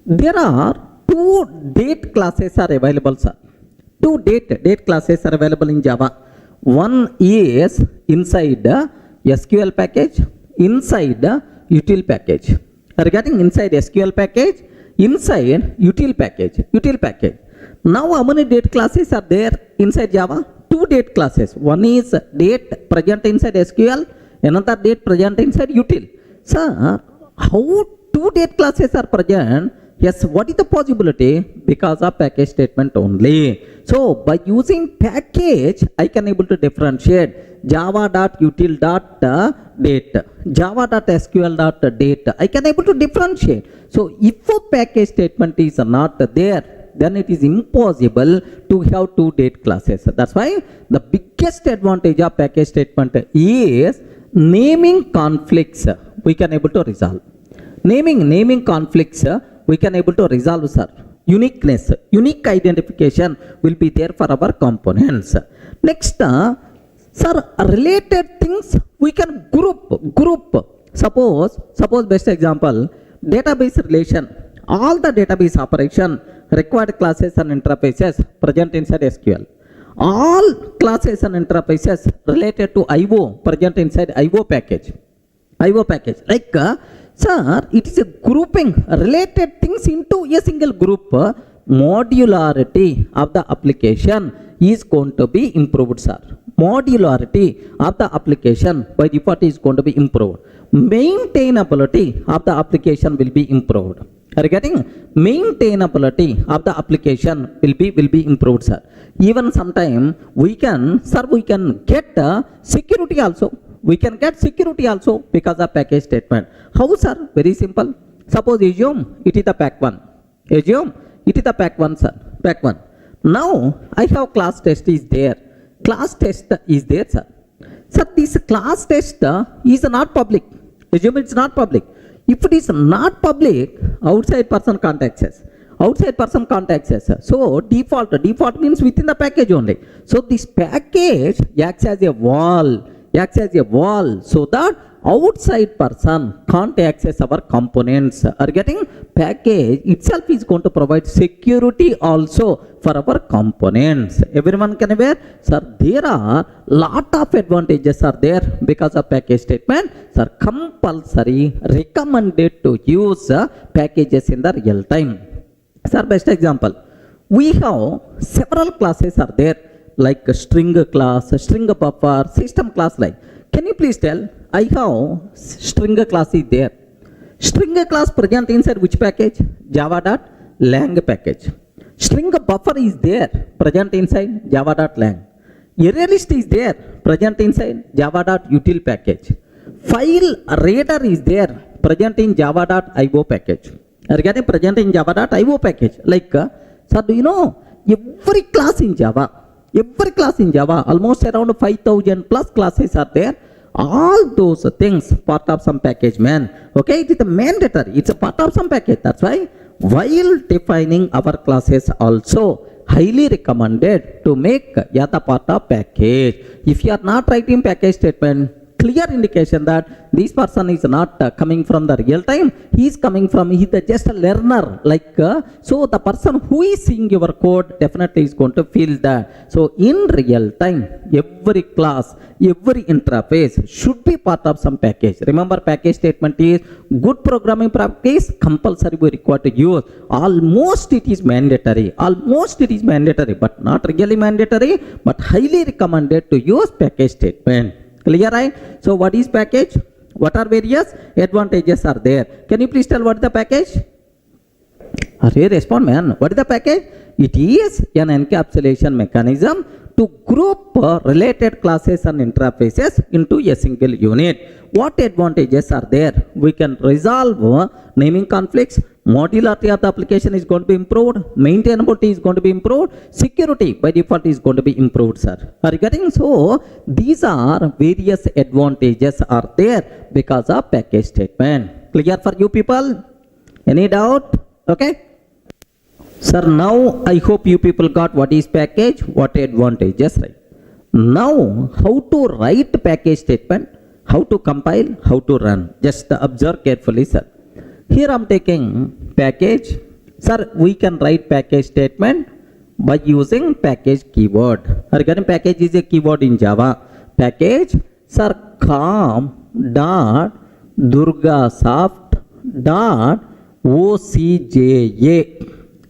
there are two date classes are available, sir. Two date classes are available in Java. One is inside the SQL package, inside the util package. Regarding inside SQL package, inside util package. Now, how many date classes are there inside Java? Two date classes. One is date present inside SQL, another date present inside util. Sir, how two date classes are present? Yes, what is the possibility? Because of package statement only. So, by using package, I can able to differentiate java.util.date, java.sql.date. I can able to differentiate. So, if a package statement is not there, then it is impossible to have two date classes. That's why the biggest advantage of package statement is naming conflicts we can able to resolve. Naming conflicts we can able to resolve, sir. Uniqueness, unique identification will be there for our components. Next, sir, related things we can group. Suppose best example, database relation. All the database operation required classes and interfaces present inside SQL. All classes and interfaces related to IO present inside IO package. Like, sir, it is a grouping related things into a single group. Modularity of the application is going to be improved, sir. Modularity of the application by default is going to be improved. Maintainability of the application will be improved. Regarding maintainability of the application will be improved, sir. Even sometime we can get security also. We can get security also because of package statement. How, sir? Very simple. Suppose assume it is the pack 1. Assume it is the pack 1, sir. Pack 1. Now I have class test is there. Class test is there, sir. Sir, this class test is not public. Assume it's not public. If it is not public, outside person can't access. outside person can't access. So default means within the package only. So this package acts as a wall, so that outside person can't access our components. Are getting? Package itself is going to provide security also for our components. Everyone can aware? Sir, there are lot of advantages are there because of package statement. Sir, compulsory recommended to use packages in the real time. Sir, best example, we have several classes are there, like a string class, a string buffer, system class. Like, can you please tell, I have string class is there. String class present inside which package? Java.lang package. String buffer is there, present inside java.lang. Array list is there, present inside java.util package. File reader is there, present in java.io package. Are getting? Present in java.io package. Like, sir, do you know, every class in Java, almost around 5,000 plus classes are there. All those things part of some package, man. Okay, it is a mandatory, it's a part of some package. That's why while defining our classes also highly recommended to make yata part of package. If you are not writing package statement, clear indication that this person is not coming from the real time. He is coming from, he is just a learner. Like, so the person who is seeing your code definitely is going to feel that. So in real time, every class, every interface should be part of some package. Remember, package statement is good programming practice, compulsory we require to use. Almost it is mandatory, but not really mandatory, but highly recommended to use package statement. Clear, right? So what is package? What are various advantages are there? Can you please tell what is the package? Array, respond, man. What is the package? It is an encapsulation mechanism to group related classes and interfaces into a single unit. What advantages are there? We can resolve naming conflicts. Modularity of the application is going to be improved. Maintainability is going to be improved. Security by default is going to be improved, sir. Are you getting? So these are various advantages are there because of package statement. Clear for you people? Any doubt? Okay. Sir, now I hope you people got what is package, what advantages, right? Now, how to write package statement, how to compile, how to run. Just observe carefully, sir. Here I am taking package. Sir, we can write package statement by using package keyword. Regarding package is a keyword in Java. Package, sir, com.durgasoft.ocja.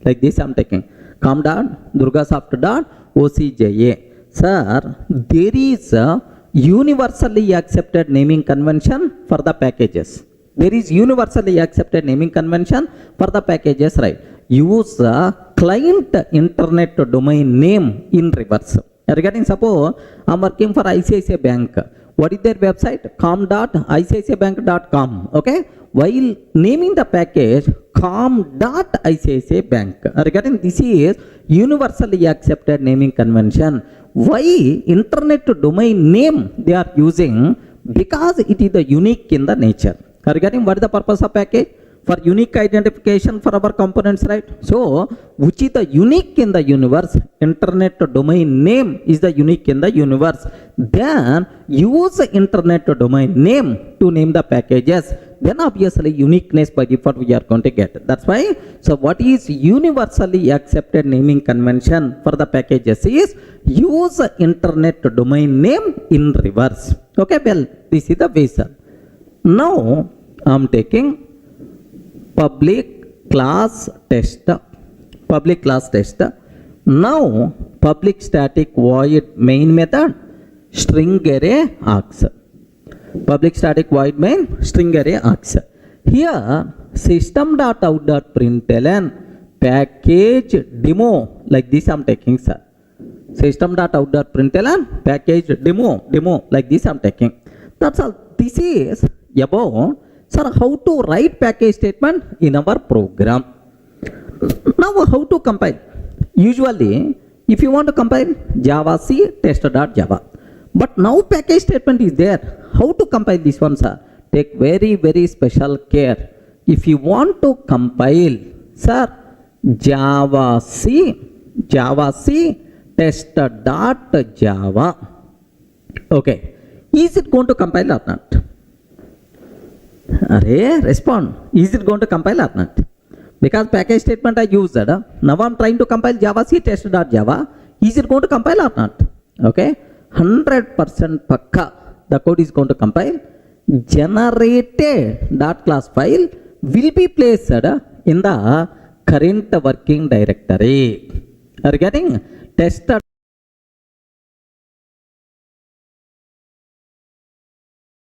Like this I am taking. com.durgasoft.ocja. Sir, there is a universally accepted naming convention for the packages. There is universally accepted naming convention for the packages, right? Use the client internet domain name in reverse. Regarding, suppose I am working for ICICI Bank. What is their website? com.icicibank.com. Okay. While naming the package com.icicibank. Regarding, this is universally accepted naming convention. Why internet domain name they are using? Because it is the unique in the nature. Regarding, what is the purpose of package? For unique identification for our components, right? So which is the unique in the universe? Internet domain name is the unique in the universe. Then use the internet domain name to name the packages. Then obviously uniqueness by default we are going to get. That's why, so what is universally accepted naming convention for the packages is use the internet domain name in reverse. Okay, well, this is the basic. Now I am taking public class test. Now public static void main method string array args. Public static void main string array args. Here system.out.println package demo, like this I am taking, sir. System.out.println package demo, like this I am taking. That's all. This is about, sir, how to write package statement in our program. Now how to compile? Usually if you want to compile javac test.java, but now package statement is there. How to compile this one, sir? Take very special care. If you want to compile, sir, Java C test.java. Okay, is it going to compile or not? Respond. Is it going to compile or not? Because package statement I used. Now I'm trying to compile Java C test.java. Is it going to compile or not? Okay, 100% pakka. The code is going to compile. Generated dot class file will be placed in the current working directory. Are you getting? Test